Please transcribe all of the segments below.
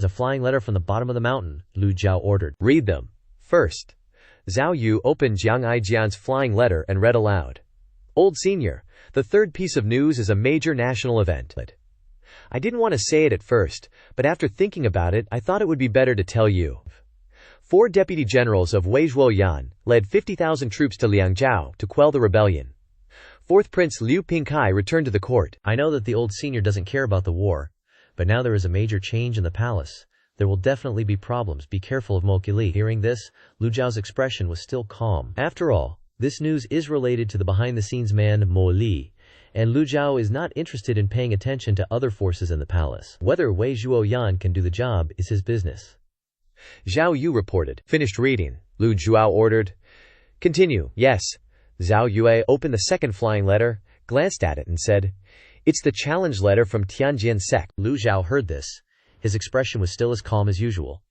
A flying letter from the bottom of the mountain, Lu Zhou ordered. Read them. First. Zhao Yu opened Jiang Aijian's flying letter and read aloud. Old Senior, the third piece of news is a major national event. I didn't want to say it at first, but after thinking about it, I thought it would be better to tell you. 4 deputy generals of Wei Zhuoyan led 50,000 troops to Liangzhou to quell the rebellion. 4th Prince Liu Pingkai returned to the court. I know that the old senior doesn't care about the war, but now there is a major change in the palace. There will definitely be problems. Be careful of Mo Li. Hearing this, Lu Zhao's expression was still calm. After all, this news is related to the behind-the-scenes man Mo Li, and Lu Zhao is not interested in paying attention to other forces in the palace. Whether Wei Zhuoyan can do the job is his business. Zhao Yu reported. Finished reading, Lu Zhao ordered. Continue. Yes. Zhao Yue opened the second flying letter, glanced at it and said, It's the challenge letter from Tianjin Sect. Lu Zhao heard this. His expression was still as calm as usual.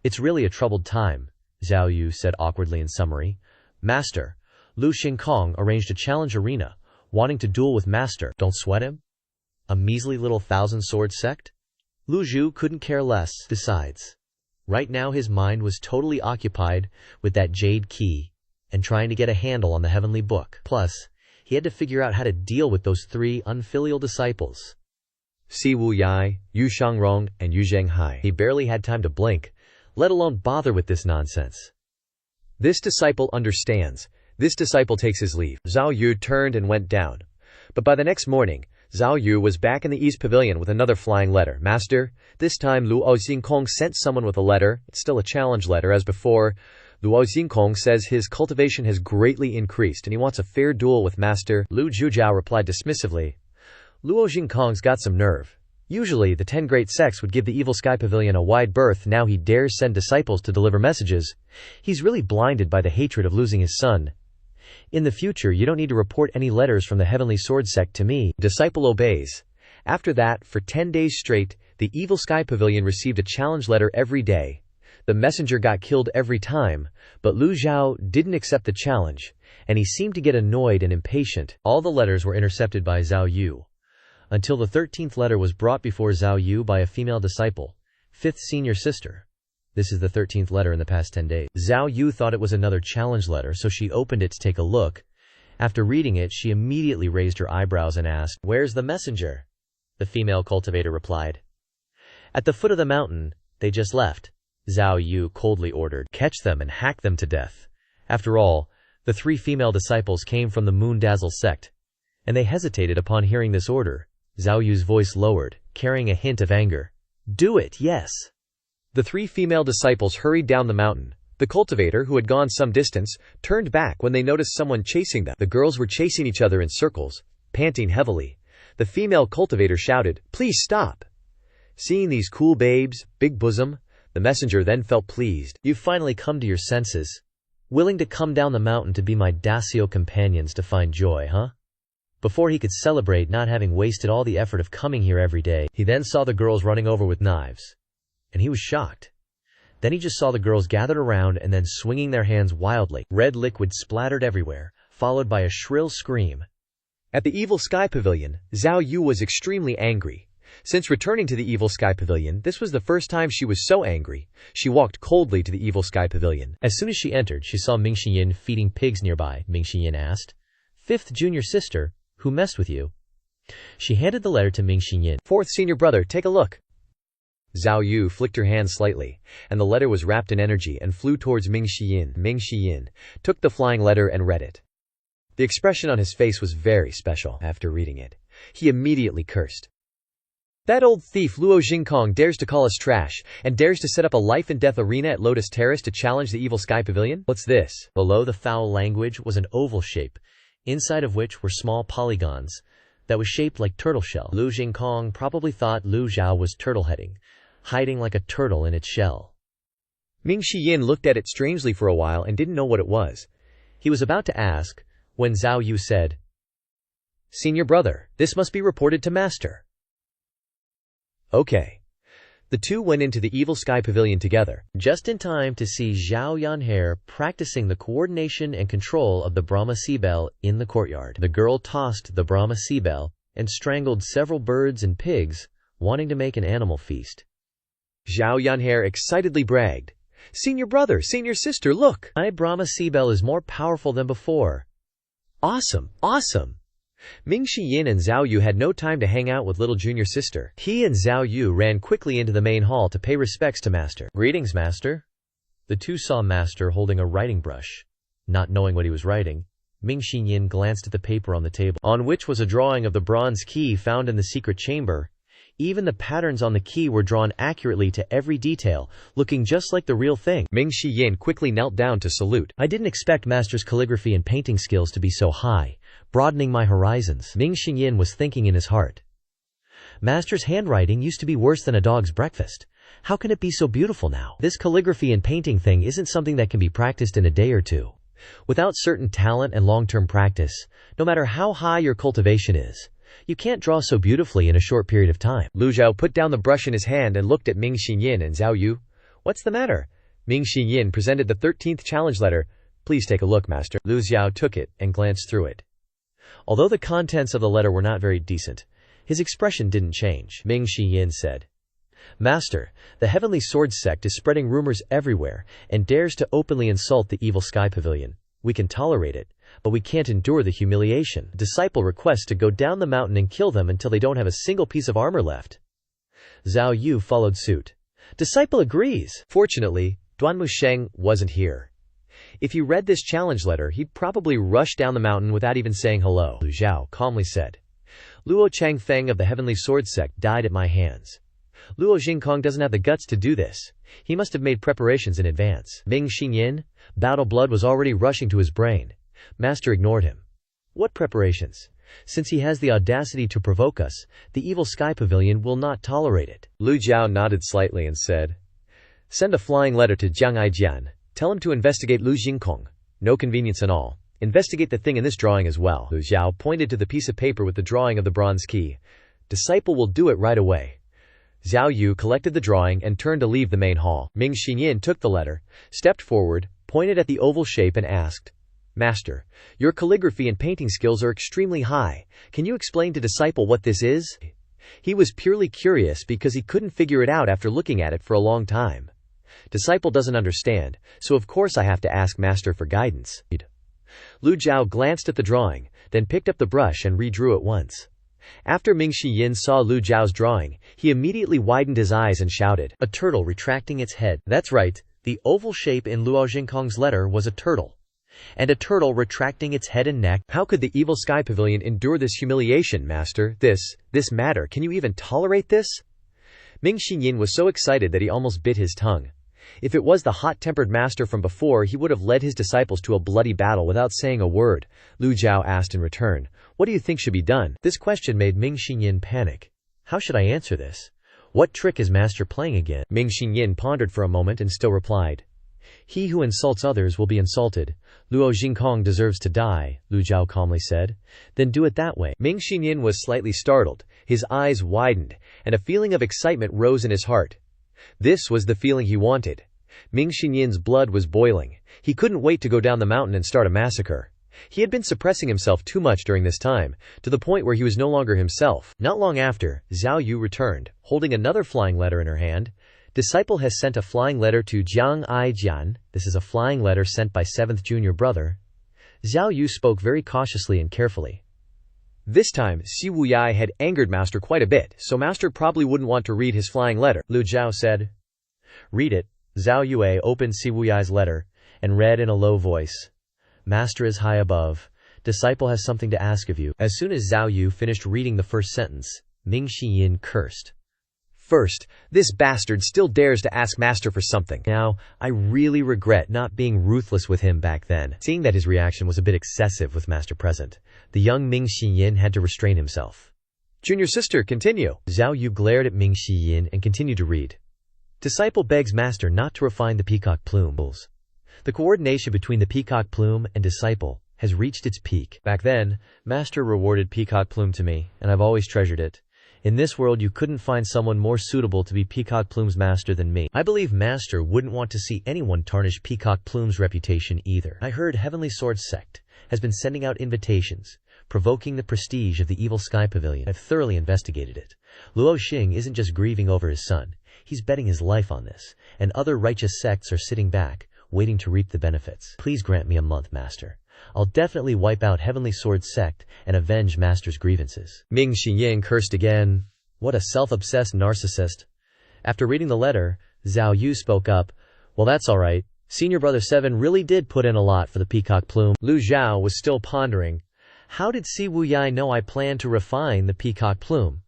It's really a troubled time, Zhao Yu said awkwardly in summary. Master, Lu Xingkong arranged a challenge arena, wanting to duel with Master. Don't sweat him? A measly little 1,000-sword sect? Lu Zhou couldn't care less. Besides, right now his mind was totally occupied with that jade key and trying to get a handle on the heavenly book. Plus, he had to figure out how to deal with those 3 unfilial disciples. Si Wu Yai, Yu Shangrong, and Yu Zhenghai. He barely had time to blink, let alone bother with this nonsense. This disciple understands. This disciple takes his leave. Zhao Yu turned and went down. But by the next morning, Zhao Yu was back in the East Pavilion with another flying letter. Master, this time Lu Xingkong sent someone with a letter. It's still a challenge letter as before. Lu Xingkong says his cultivation has greatly increased and he wants a fair duel with Master. Lu Zhujiao replied dismissively. Lu Xingkong's got some nerve. Usually, the 10 great sects would give the Evil Sky Pavilion a wide berth. Now he dares send disciples to deliver messages. He's really blinded by the hatred of losing his son. In the future, you don't need to report any letters from the Heavenly Sword Sect to me. Disciple obeys. After that, for 10 days straight, the Evil Sky Pavilion received a challenge letter every day. The messenger got killed every time, but Lu Zhao didn't accept the challenge, and he seemed to get annoyed and impatient. All the letters were intercepted by Zhao Yu, until the 13th letter was brought before Zhao Yu by a female disciple, 5th senior sister. This is the 13th letter in the past 10 days. Zhao Yu thought it was another challenge letter, so she opened it to take a look. After reading it, she immediately raised her eyebrows and asked, Where's the messenger? The female cultivator replied. At the foot of the mountain, they just left. Zhao Yu coldly ordered, Catch them and hack them to death. After all, the 3 female disciples came from the Moon Dazzle sect, and they hesitated upon hearing this order. Zhao Yu's voice lowered, carrying a hint of anger. Do it, yes. The 3 female disciples hurried down the mountain. The cultivator, who had gone some distance, turned back when they noticed someone chasing them. The girls were chasing each other in circles, panting heavily. The female cultivator shouted, Please stop! Seeing these cool babes, big bosom, the messenger then felt pleased. You've finally come to your senses. Willing to come down the mountain to be my Dacio companions to find joy, huh? Before he could celebrate not having wasted all the effort of coming here every day, he then saw the girls running over with knives. And he was shocked. Then he just saw the girls gathered around and then swinging their hands wildly. Red liquid splattered everywhere, followed by a shrill scream. At the Evil Sky Pavilion, Zhao Yu was extremely angry. Since returning to the Evil Sky Pavilion, this was the first time she was so angry. She walked coldly to the Evil Sky Pavilion. As soon as she entered, she saw Ming Xiyin feeding pigs nearby. Ming Xiyin asked, 5th junior sister, who messed with you? She handed the letter to Ming Xiyin. 4th senior brother, take a look. Zhao Yu flicked her hand slightly, and the letter was wrapped in energy and flew towards Ming Xiyin. Ming Xiyin took the flying letter and read it. The expression on his face was very special. After reading it, he immediately cursed. That old thief Luo Xingkong dares to call us trash, and dares to set up a life-and-death arena at Lotus Terrace to challenge the Evil Sky Pavilion? What's this? Below the foul language was an oval shape, inside of which were small polygons, that was shaped like turtle shell. Lu Xingkong probably thought Lu Zhao was turtle-heading, hiding like a turtle in its shell. Ming Xiyin looked at it strangely for a while and didn't know what it was. He was about to ask, when Zhao Yu said, Senior brother, this must be reported to Master. Okay. The two went into the Evil Sky Pavilion together, just in time to see Zhao Yanhe practicing the coordination and control of the Brahma sea bell in the courtyard. The girl tossed the Brahma sea bell and strangled several birds and pigs, wanting to make an animal feast. Zhao Yunhair excitedly bragged. Senior brother, senior sister, look! My Brahma Seabell is more powerful than before. Awesome, awesome! Ming Shiyin and Zhao Yu had no time to hang out with little junior sister. He and Zhao Yu ran quickly into the main hall to pay respects to Master. Greetings, Master. The two saw Master holding a writing brush. Not knowing what he was writing, Ming Shiyin glanced at the paper on the table, on which was a drawing of the bronze key found in the secret chamber. Even the patterns on the key were drawn accurately to every detail, looking just like the real thing. Ming Shiyin quickly knelt down to salute. I didn't expect Master's calligraphy and painting skills to be so high, broadening my horizons. Ming Shiyin was thinking in his heart. Master's handwriting used to be worse than a dog's breakfast. How can it be so beautiful now? This calligraphy and painting thing isn't something that can be practiced in a day or two. Without certain talent and long-term practice, no matter how high your cultivation is, you can't draw so beautifully in a short period of time. Lu Zhou put down the brush in his hand and looked at Ming Shiyin and Zhao Yu. What's the matter? Ming Shiyin presented the 13th challenge letter. Please take a look, Master. Lu Zhou took it and glanced through it. Although the contents of the letter were not very decent, his expression didn't change. Ming Shiyin said, Master, the Heavenly Sword Sect is spreading rumors everywhere and dares to openly insult the Evil Sky Pavilion. We can tolerate it, but we can't endure the humiliation. Disciple requests to go down the mountain and kill them until they don't have a single piece of armor left. Zhao Yu followed suit. Disciple agrees. Fortunately, Duanmu Sheng wasn't here. If he read this challenge letter, he'd probably rush down the mountain without even saying hello. Lu Zhao calmly said, Luo Changfeng of the Heavenly Sword Sect died at my hands. Luo Jingkong doesn't have the guts to do this. He must have made preparations in advance. Ming Xinyin, battle blood was already rushing to his brain. Master ignored him. What preparations? Since he has the audacity to provoke us, the Evil Sky Pavilion will not tolerate it. Lu Zhao nodded slightly and said, Send a flying letter to Jiang Aijian. Tell him to investigate Lu Jingkong. No convenience and all. Investigate the thing in this drawing as well. Lu Zhao pointed to the piece of paper with the drawing of the bronze key. Disciple will do it right away. Zhao Yu collected the drawing and turned to leave the main hall. Ming Xinyin took the letter, stepped forward, pointed at the oval shape and asked, Master, your calligraphy and painting skills are extremely high. Can you explain to Disciple what this is? He was purely curious because he couldn't figure it out after looking at it for a long time. Disciple doesn't understand, so of course I have to ask Master for guidance. Lu Zhao glanced at the drawing, then picked up the brush and redrew it once. After Ming Shiyin saw Lu Zhao's drawing, he immediately widened his eyes and shouted, A turtle retracting its head. That's right, the oval shape in Luo Jingkong's letter was a turtle. And a turtle retracting its head and neck. How could the Evil Sky Pavilion endure this humiliation, Master? This matter, can you even tolerate this? Ming Shiyin was so excited that he almost bit his tongue. If it was the hot-tempered master from before, he would have led his disciples to a bloody battle without saying a word. Lu Zhao asked in return, What do you think should be done? This question made Ming Xinyin panic. How should I answer this? What trick is Master playing again? Ming Xinyin pondered for a moment and still replied, He who insults others will be insulted. Luo Jingkong deserves to die, Lu Zhao calmly said. Then do it that way. Ming Xinyin was slightly startled, his eyes widened, and a feeling of excitement rose in his heart. This was the feeling he wanted. Ming Xinyin's blood was boiling. He couldn't wait to go down the mountain and start a massacre. He had been suppressing himself too much during this time, to the point where he was no longer himself. Not long after, Zhao Yu returned, holding another flying letter in her hand. Disciple has sent a flying letter to Jiang Aijian. This is a flying letter sent by 7th junior brother. Zhao Yu spoke very cautiously and carefully. This time, Si Wuyai had angered Master quite a bit, so Master probably wouldn't want to read his flying letter. Lu Zhao said, Read it. Zhao Yue opened Si Wuyai's letter, and read in a low voice, Master is high above. Disciple has something to ask of you. As soon as Zhao Yu finished reading the first sentence, Ming Xiyin cursed. First, this bastard still dares to ask Master for something. Now, I really regret not being ruthless with him back then. Seeing that his reaction was a bit excessive with Master present, the young Ming Xiyin had to restrain himself. Junior sister, continue. Zhao Yu glared at Ming Xiyin and continued to read. Disciple begs Master not to refine the peacock plumes. The coordination between the peacock plume and disciple has reached its peak. Back then, Master rewarded peacock plume to me, and I've always treasured it. In this world you couldn't find someone more suitable to be Peacock Plume's master than me. I believe Master wouldn't want to see anyone tarnish Peacock Plume's reputation either. I heard Heavenly Sword Sect has been sending out invitations, provoking the prestige of the Evil Sky Pavilion. I've thoroughly investigated it. Luo Xing isn't just grieving over his son. He's betting his life on this, and other righteous sects are sitting back, waiting to reap the benefits. Please grant me a month, Master. I'll definitely wipe out Heavenly Sword Sect and avenge Master's grievances. Ming Xinyin cursed again. What a self-obsessed narcissist. After reading the letter, Zhao Yu spoke up. Well, that's alright. Senior Brother 7 really did put in a lot for the peacock plume. Lu Zhou was still pondering. How did Si Wuyai know I planned to refine the peacock plume?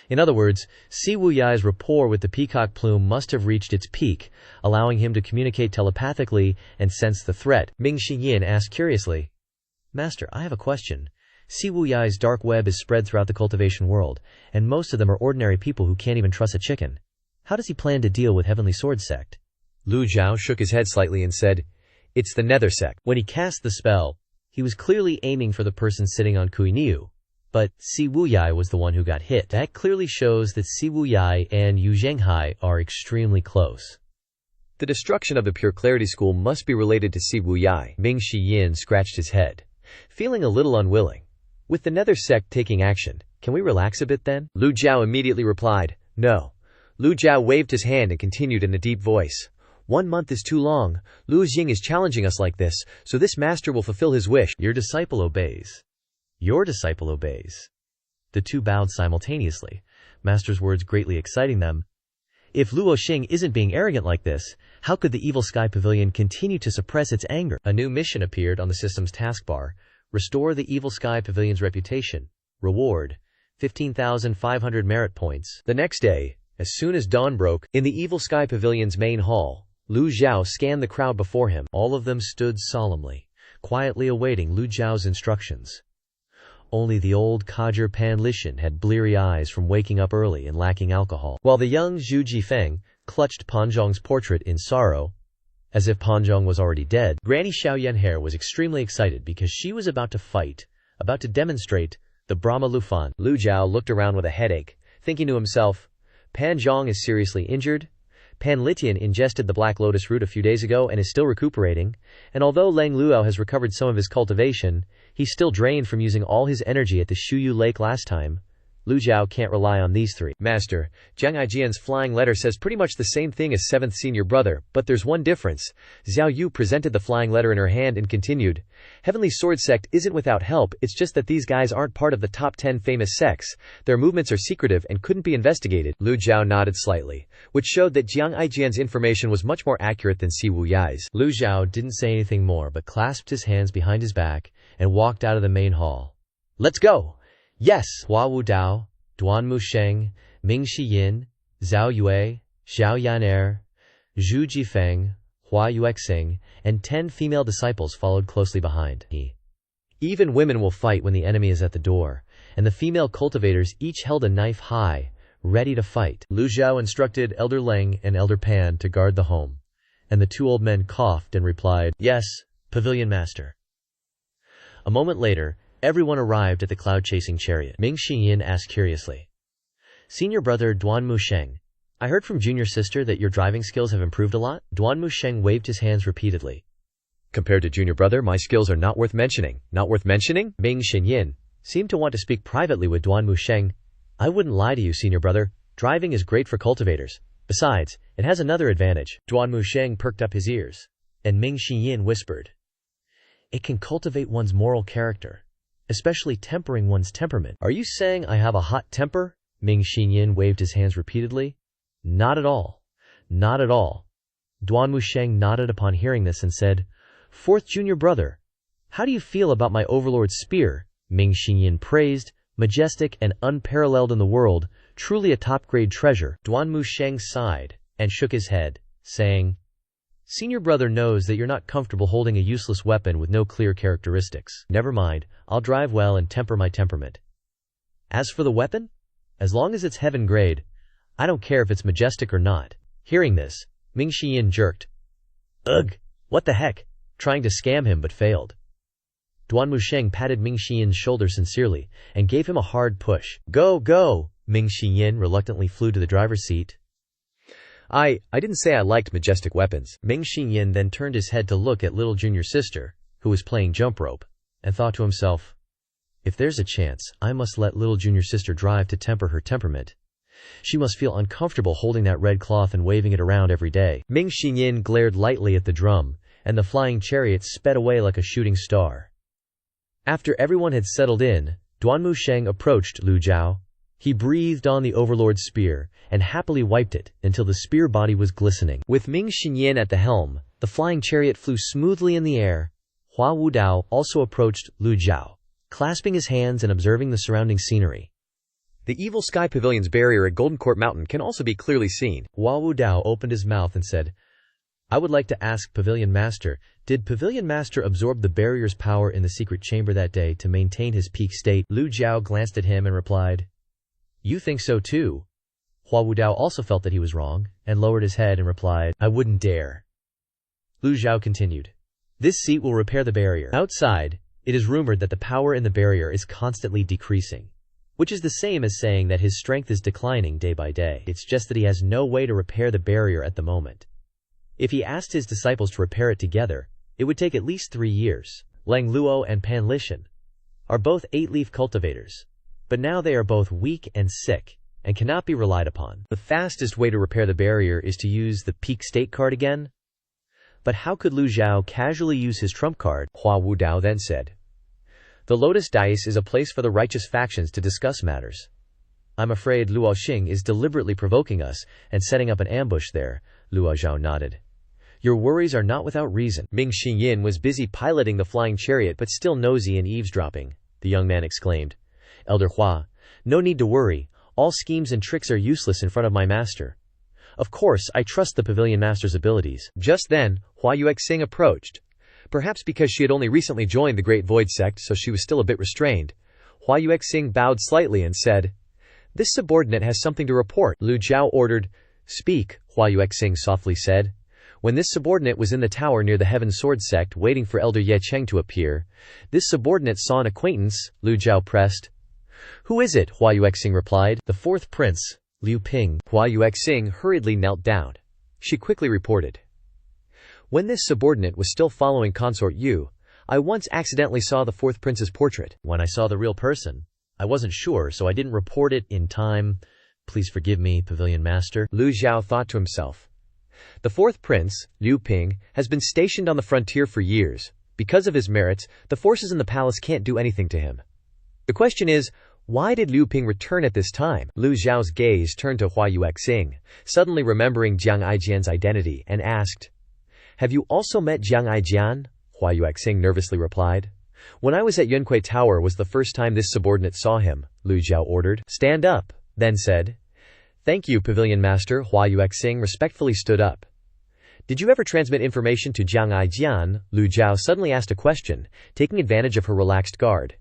In other words, Si Wuyai's rapport with the peacock plume must have reached its peak, allowing him to communicate telepathically and sense the threat. Ming Xinyin asked curiously. Master, I have a question. Si Wuyai's dark web is spread throughout the cultivation world, and most of them are ordinary people who can't even trust a chicken. How does he plan to deal with Heavenly Sword Sect? Lu Zhou shook his head slightly and said, It's the Nether Sect. When he cast the spell, he was clearly aiming for the person sitting on Kuiniu. But Si Wuyai was the one who got hit. That clearly shows that Si Wuyai and Yu Zhenghai are extremely close. The destruction of the Pure Clarity School must be related to Si Wuyai. Ming Xinyin scratched his head, feeling a little unwilling. With the Nether Sect taking action, can we relax a bit then? Lu Zhou immediately replied, No. Lu Zhou waved his hand and continued in a deep voice. 1 month is too long. Lu Xing is challenging us like this, so this master will fulfill his wish. Your disciple obeys. Your disciple obeys. The two bowed simultaneously, Master's words greatly exciting them. If Luo Xing isn't being arrogant like this, how could the Evil Sky Pavilion continue to suppress its anger? A new mission appeared on the system's taskbar. Restore the Evil Sky Pavilion's reputation. Reward, 15,500 merit points. The next day, as soon as dawn broke, in the Evil Sky Pavilion's main hall, Lu Zhou scanned the crowd before him. All of them stood solemnly, quietly awaiting Lu Zhao's instructions. Only the old codger Pan Lishan had bleary eyes from waking up early and lacking alcohol, while the young Zhu Jifeng clutched Pan Zhong's portrait in sorrow, as if Pan Zhong was already dead. Granny Xiao Yanhair was extremely excited because she was about to fight, about to demonstrate the Brahma Lufan. Lu Zhou looked around with a headache, thinking to himself, Pan Zhong is seriously injured. Pan Litian ingested the Black Lotus root a few days ago and is still recuperating, and although Lang Luo has recovered some of his cultivation, he's still drained from using all his energy at the Shuyu Lake last time. Lu Zhou can't rely on these three. Master, Jiang Aijian's flying letter says pretty much the same thing as 7th senior brother, but there's one difference. Zhao Yu presented the flying letter in her hand and continued, Heavenly Sword Sect isn't without help, it's just that these guys aren't part of the top 10 famous sects. Their movements are secretive and couldn't be investigated. Lu Zhou nodded slightly, which showed that Jiang Aijian's information was much more accurate than Si Wuyai's. Lu Zhou didn't say anything more but clasped his hands behind his back and walked out of the main hall. Let's go! Yes! Hua Wudao, Duan Musheng, Ming Shiyin, Zhao Yue, Xiao Yan'er, Zhu Jifeng, Hua Yuexing, and 10 female disciples followed closely behind. Even women will fight when the enemy is at the door, and the female cultivators each held a knife high, ready to fight. Lu Zhou instructed Elder Leng and Elder Pan to guard the home, and the 2 old men coughed and replied, Yes, Pavilion Master. A moment later, everyone arrived at the cloud-chasing chariot. Ming Xinyin asked curiously, Senior brother Duan Musheng, I heard from junior sister that your driving skills have improved a lot? Duan Musheng waved his hands repeatedly. Compared to junior brother, my skills are not worth mentioning. Not worth mentioning? Ming Xinyin seemed to want to speak privately with Duan Musheng. I wouldn't lie to you, senior brother. Driving is great for cultivators. Besides, it has another advantage. Duan Musheng perked up his ears, and Ming Xinyin whispered, It can cultivate one's moral character, especially tempering one's temperament. Are you saying I have a hot temper? Ming Xinyin waved his hands repeatedly. Not at all. Not at all. Duan Musheng nodded upon hearing this and said, 4th junior brother, how do you feel about my overlord's spear? Ming Xinyin praised, majestic and unparalleled in the world, truly a top-grade treasure. Duan Musheng sighed and shook his head, saying, Senior brother knows that you're not comfortable holding a useless weapon with no clear characteristics. Never mind, I'll drive well and temper my temperament. As for the weapon, as long as it's heaven grade, I don't care if it's majestic or not. Hearing this, Ming Xinyin jerked. Ugh, what the heck? Trying to scam him but failed. Duan Musheng patted Ming Xinyan's shoulder sincerely and gave him a hard push. Go, go! Ming Xinyin reluctantly flew to the driver's seat. I didn't say I liked majestic weapons. Ming Xinyin then turned his head to look at little junior sister, who was playing jump rope, and thought to himself, if there's a chance, I must let little junior sister drive to temper her temperament. She must feel uncomfortable holding that red cloth and waving it around every day. Ming Xinyin glared lightly at the drum, and the flying chariot sped away like a shooting star. After everyone had settled in, Duanmu Sheng approached Lu Zhou. He breathed on the overlord's spear, and happily wiped it, until the spear body was glistening. With Ming Xinyin at the helm, the flying chariot flew smoothly in the air. Hua Wudao also approached Lu Zhou, clasping his hands and observing the surrounding scenery. The Evil Sky Pavilion's barrier at Golden Court Mountain can also be clearly seen. Hua Wudao opened his mouth and said, "I would like to ask Pavilion Master, did Pavilion Master absorb the barrier's power in the secret chamber that day to maintain his peak state?" Lu Zhou glanced at him and replied, "You think so too?" Hua Wudao also felt that he was wrong, and lowered his head and replied, "I wouldn't dare." Lu Zhou continued, "This seat will repair the barrier. Outside, it is rumored that the power in the barrier is constantly decreasing, which is the same as saying that his strength is declining day by day. It's just that he has no way to repair the barrier at the moment. If he asked his disciples to repair it together, it would take at least 3 years. Lang Luo and Pan Lishan are both 8-leaf cultivators, but now they are both weak and sick, and cannot be relied upon. The fastest way to repair the barrier is to use the peak state card again. But how could Lu Zhou casually use his trump card? Hua Wudao then said, "The Lotus Dice is a place for the righteous factions to discuss matters. I'm afraid Luo Xing is deliberately provoking us and setting up an ambush there." Luo Zhou nodded. "Your worries are not without reason." Ming Xinyin was busy piloting the flying chariot but still nosy and eavesdropping. The young man exclaimed, "Elder Hua, no need to worry. All schemes and tricks are useless in front of my master. Of course, I trust the Pavilion Master's abilities." Just then, Hua Yuexing approached. Perhaps because she had only recently joined the Great Void Sect, so she was still a bit restrained. Hua Yuexing bowed slightly and said, "This subordinate has something to report." Lu Zhou ordered. "Speak," Hua Yuexing softly said. When this subordinate was in the tower near the Heaven Sword Sect waiting for Elder Ye Cheng to appear, this subordinate saw an acquaintance. Lu Zhou pressed. "Who is it?" Hua Yuexing replied. "The fourth prince, Liu Ping." Hua Yuexing hurriedly knelt down. She quickly reported, "When this subordinate was still following Consort Yu, I once accidentally saw the fourth prince's portrait. When I saw the real person, I wasn't sure, so I didn't report it in time. Please forgive me, Pavilion Master." Lu Zhou thought to himself, "The fourth prince, Liu Ping, has been stationed on the frontier for years. Because of his merits, the forces in the palace can't do anything to him. The question is, why did Liu Ping return at this time?" Lu Zhao's gaze turned to Hua Yuexing, suddenly remembering Jiang Aijian's identity, and asked, "Have you also met Jiang Aijian?" Hua Yuexing nervously replied, "When I was at Yunque Tower was the first time this subordinate saw him." Lu Zhao ordered. "Stand up," then said. "Thank you, Pavilion Master." Hua Yuexing respectfully stood up. "Did you ever transmit information to Jiang Aijian?" Lu Zhao suddenly asked a question, taking advantage of her relaxed guard.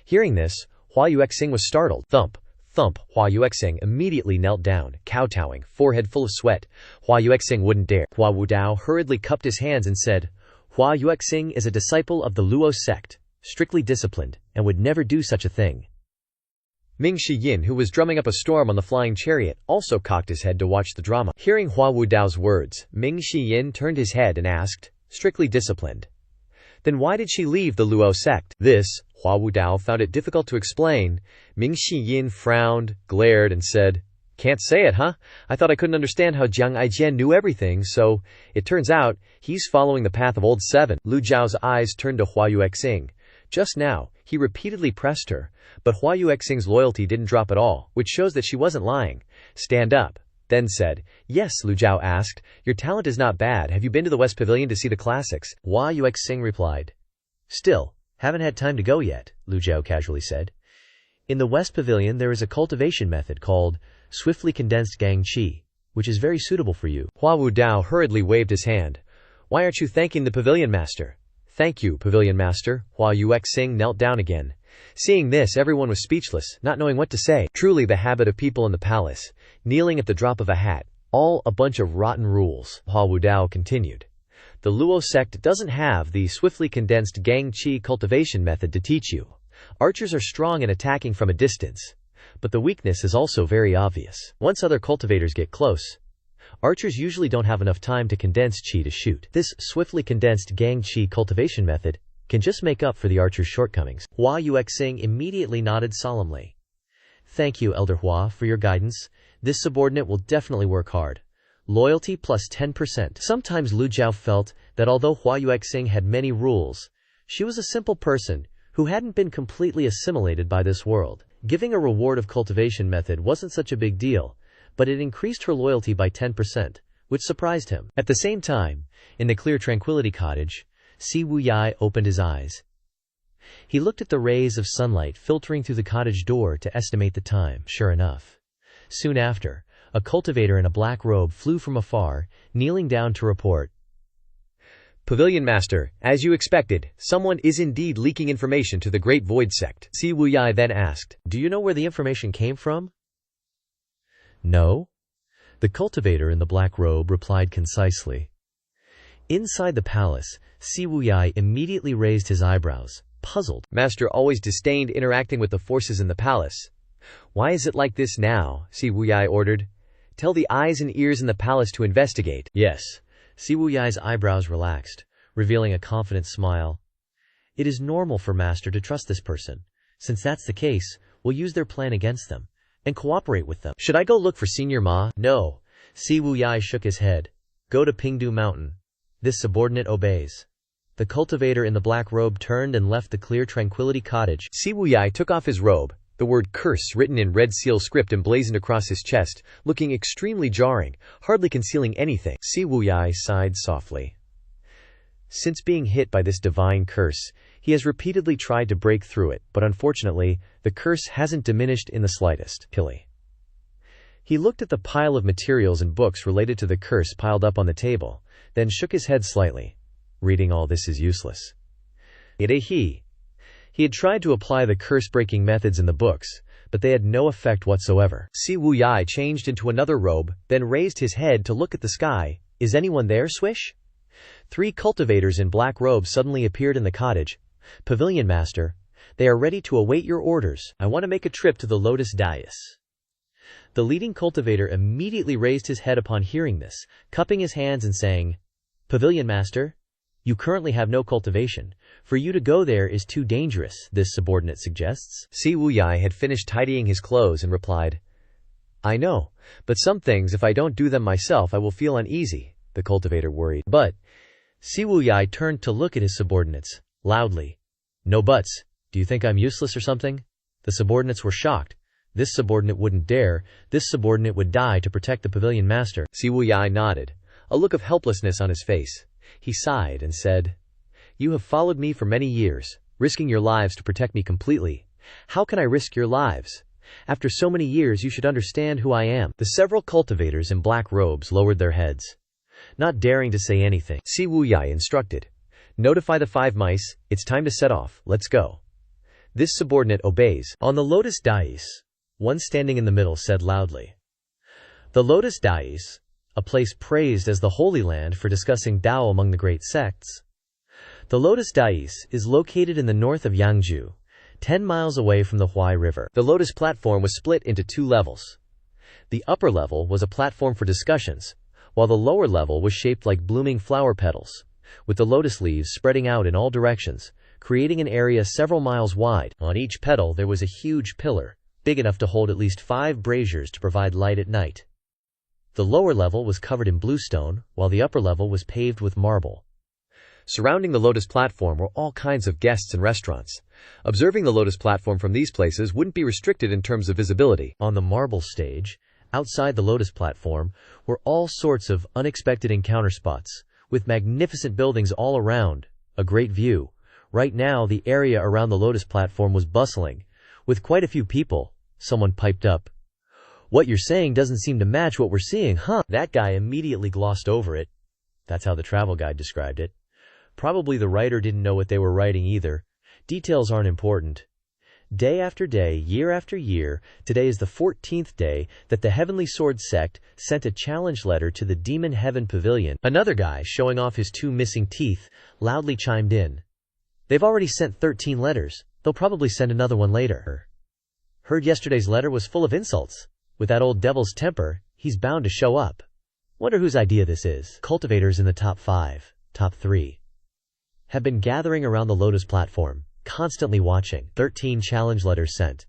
Hearing this, Hua Yuexing was startled. Thump, thump. Hua Yuexing immediately knelt down, kowtowing, forehead full of sweat. Hua Yuexing wouldn't dare. Hua Wudao hurriedly cupped his hands and said, "Hua Yuexing is a disciple of the Luo sect, strictly disciplined, and would never do such a thing." Ming Shiyin, who was drumming up a storm on the flying chariot, also cocked his head to watch the drama. Hearing Hua Wudao's words, Ming Shiyin turned his head and asked, "Strictly disciplined? Then why did she leave the Luo sect?" This, Hua Wudao found it difficult to explain. Ming Shiyin frowned, glared, and said, "Can't say it, huh? I thought I couldn't understand how Jiang Aijian knew everything, so it turns out he's following the path of Old Seven." Lu Zhao's eyes turned to Hua Yuexing. Just now, he repeatedly pressed her, but Hua Yuexing's loyalty didn't drop at all, which shows that she wasn't lying. "Stand up," then said. "Yes," Lu Zhao asked. "Your talent is not bad. Have you been to the West Pavilion to see the classics?" Hua Yuexing replied. "Still, haven't had time to go yet," Lu Zhao casually said. "In the West Pavilion there is a cultivation method called swiftly condensed gang qi, which is very suitable for you." Hua Wudao hurriedly waved his hand. "Why aren't you thanking the Pavilion Master?" "Thank you, Pavilion Master." Hua Yuexing knelt down again. Seeing this, everyone was speechless, not knowing what to say. Truly the habit of people in the palace, kneeling at the drop of a hat. All a bunch of rotten rules. Hua Wudao continued. The Luo sect doesn't have the swiftly condensed gang qi cultivation method to teach you. Archers are strong and attacking from a distance, but the weakness is also very obvious. Once other cultivators get close, archers usually don't have enough time to condense qi to shoot. This swiftly condensed gang qi cultivation method can just make up for the archer's shortcomings. Hua Yuexing immediately nodded solemnly. "Thank you, Elder Hua, for your guidance. This subordinate will definitely work hard. Loyalty plus 10%. Sometimes Lu Zhou felt that although Hua Yuexing had many rules, she was a simple person who hadn't been completely assimilated by this world. Giving a reward of cultivation method wasn't such a big deal, but it increased her loyalty by 10%, which surprised him. At the same time, in the clear tranquility cottage, Si Wuyai opened his eyes. He looked at the rays of sunlight filtering through the cottage door to estimate the time. Sure enough. Soon after, a cultivator in a black robe flew from afar, kneeling down to report. Pavilion Master, as you expected, someone is indeed leaking information to the Great Void Sect. Si Wuyai then asked, "Do you know where the information came from?" "No." The cultivator in the black robe replied concisely. Inside the palace, Si Wuyai immediately raised his eyebrows, puzzled. Master always disdained interacting with the forces in the palace. Why is it like this now? Si Wuyai ordered. Tell the eyes and ears in the palace to investigate. Yes. Si Wuyai's eyebrows relaxed, revealing a confident smile. It is normal for Master to trust this person. Since that's the case, we'll use their plan against them and cooperate with them. Should I go look for Senior Ma? No. Si Wuyai shook his head. Go to Pingdu Mountain. This subordinate obeys. The cultivator in the black robe turned and left the clear tranquility cottage. Si Wuyai took off his robe, the word curse written in red seal script emblazoned across his chest, looking extremely jarring, hardly concealing anything. Si Wuyai sighed softly. Since being hit by this divine curse, he has repeatedly tried to break through it, but unfortunately, the curse hasn't diminished in the slightest. Pilly. He looked at the pile of materials and books related to the curse piled up on the table, then shook his head slightly. Reading all this is useless. He had tried to apply the curse-breaking methods in the books, but they had no effect whatsoever. Si Wuyai changed into another robe, then raised his head to look at the sky. Is anyone there, Swish? 3 cultivators in black robes suddenly appeared in the cottage. Pavilion Master, they are ready to await your orders. I want to make a trip to the Lotus Dais. The leading cultivator immediately raised his head upon hearing this, cupping his hands and saying, Pavilion Master, you currently have no cultivation. For you to go there is too dangerous, this subordinate suggests. Si Wuyai had finished tidying his clothes and replied, I know, but some things if I don't do them myself I will feel uneasy, the cultivator worried. But, Si Wuyai turned to look at his subordinates, loudly. No buts, do you think I'm useless or something? The subordinates were shocked. This subordinate wouldn't dare, this subordinate would die to protect the pavilion master. Si Wuyai nodded, a look of helplessness on his face. He sighed and said, You have followed me for many years, risking your lives to protect me completely. How can I risk your lives? After so many years you should understand who I am. The several cultivators in black robes lowered their heads, not daring to say anything. Si Wuyai instructed, Notify the 5 mice, it's time to set off, let's go. This subordinate obeys. On the Lotus Dais, one standing in the middle said loudly, The Lotus Dais, a place praised as the Holy Land for discussing Tao among the great sects. The Lotus Dais is located in the north of Yangzhou, 10 miles away from the Huai River. The Lotus platform was split into 2 levels. The upper level was a platform for discussions, while the lower level was shaped like blooming flower petals, with the lotus leaves spreading out in all directions, creating an area several miles wide. On each petal there was a huge pillar, big enough to hold at least 5 braziers to provide light at night. The lower level was covered in bluestone, while the upper level was paved with marble. Surrounding the Lotus platform were all kinds of guests and restaurants. Observing the Lotus platform from these places wouldn't be restricted in terms of visibility. On the marble stage, outside the Lotus platform, were all sorts of unexpected encounter spots, with magnificent buildings all around, a great view. Right now the area around the Lotus platform was bustling, with quite a few people. Someone piped up, What you're saying doesn't seem to match what we're seeing, huh? That guy immediately glossed over it. That's how the travel guide described it. Probably the writer didn't know what they were writing either. Details aren't important. Day after day, year after year, today is the 14th day that the Heavenly Sword Sect sent a challenge letter to the Demon Heaven Pavilion. Another guy, showing off his 2 missing teeth, loudly chimed in. They've already sent 13 letters. They'll probably send another one later. Heard yesterday's letter was full of insults. With that old devil's temper, he's bound to show up. Wonder whose idea this is. Cultivators in the top 5, top 3, have been gathering around the Lotus platform, constantly watching. 13 challenge letters sent,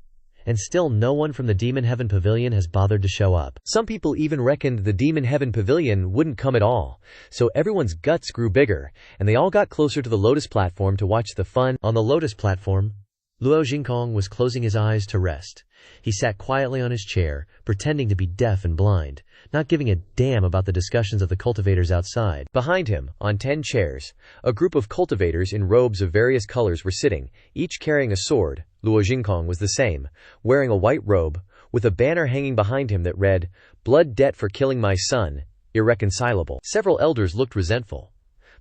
and still no one from the Demon Heaven Pavilion has bothered to show up. Some people even reckoned the Demon Heaven Pavilion wouldn't come at all, so everyone's guts grew bigger, and they all got closer to the Lotus platform to watch the fun. On the Lotus platform, Luo Jingkong was closing his eyes to rest. He sat quietly on his chair, pretending to be deaf and blind, not giving a damn about the discussions of the cultivators outside. Behind him, on 10 chairs, a group of cultivators in robes of various colors were sitting, each carrying a sword. Luo Jingkong was the same, wearing a white robe, with a banner hanging behind him that read, "Blood debt for killing my son, irreconcilable." Several elders looked resentful.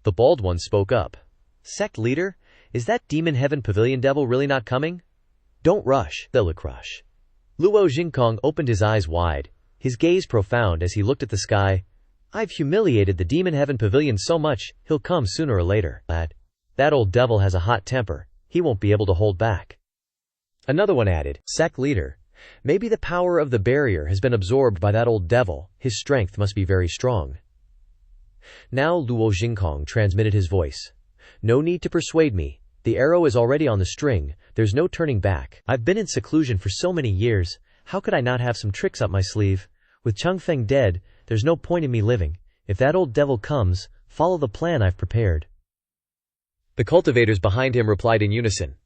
The bald one spoke up. "Sect leader, is that Demon Heaven Pavilion devil really not coming? Don't rush, they'll crush." Luo Jingkong opened his eyes wide, his gaze profound as he looked at the sky. "I've humiliated the Demon Heaven Pavilion so much, he'll come sooner or later. That old devil has a hot temper, he won't be able to hold back." Another one added, "Sect leader, maybe the power of the barrier has been absorbed by that old devil, his strength must be very strong." Now Luo Jingkong transmitted his voice. "No need to persuade me. The arrow is already on the string, there's no turning back. I've been in seclusion for so many years, how could I not have some tricks up my sleeve? With Changfeng dead, there's no point in me living. If that old devil comes, follow the plan I've prepared." The cultivators behind him replied in unison,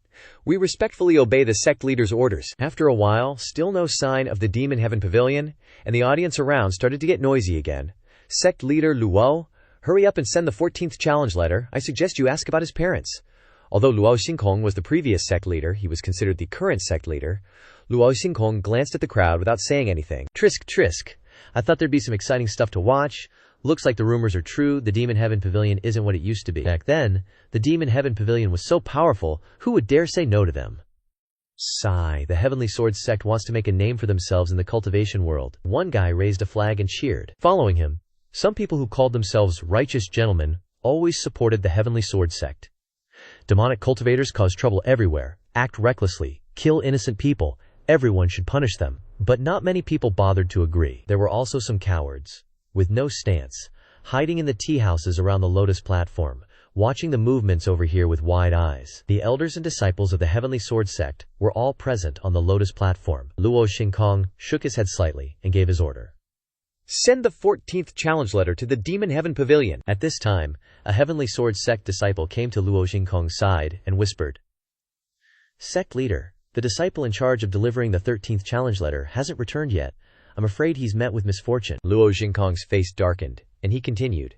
"We respectfully obey the sect leader's orders." After a while, still no sign of the Demon Heaven Pavilion, and the audience around started to get noisy again. "Sect leader Luo, hurry up and send the 14th challenge letter. I suggest you ask about his parents." Although Luo Jingkong was the previous sect leader, he was considered the current sect leader. Luo Jingkong glanced at the crowd without saying anything. Trisk, trisk. I thought there'd be some exciting stuff to watch. Looks like the rumors are true, the Demon Heaven Pavilion isn't what it used to be. Back then, the Demon Heaven Pavilion was so powerful, who would dare say no to them? Sigh, the Heavenly Sword Sect wants to make a name for themselves in the cultivation world. One guy raised a flag and cheered. Following him, some people who called themselves righteous gentlemen always supported the Heavenly Sword Sect. Demonic cultivators cause trouble everywhere, act recklessly, kill innocent people, everyone should punish them. But not many people bothered to agree. There were also some cowards, with no stance, hiding in the tea houses around the Lotus platform, watching the movements over here with wide eyes. The elders and disciples of the Heavenly Sword Sect were all present on the Lotus platform. Luo Jingkong shook his head slightly and gave his order. "Send the 14th challenge letter to the Demon Heaven Pavilion." At this time, a Heavenly Sword Sect disciple came to Luo Jingkong's side and whispered, "Sect leader, the disciple in charge of delivering the 13th challenge letter hasn't returned yet. I'm afraid he's met with misfortune." Luo Jingkong's face darkened, and he continued,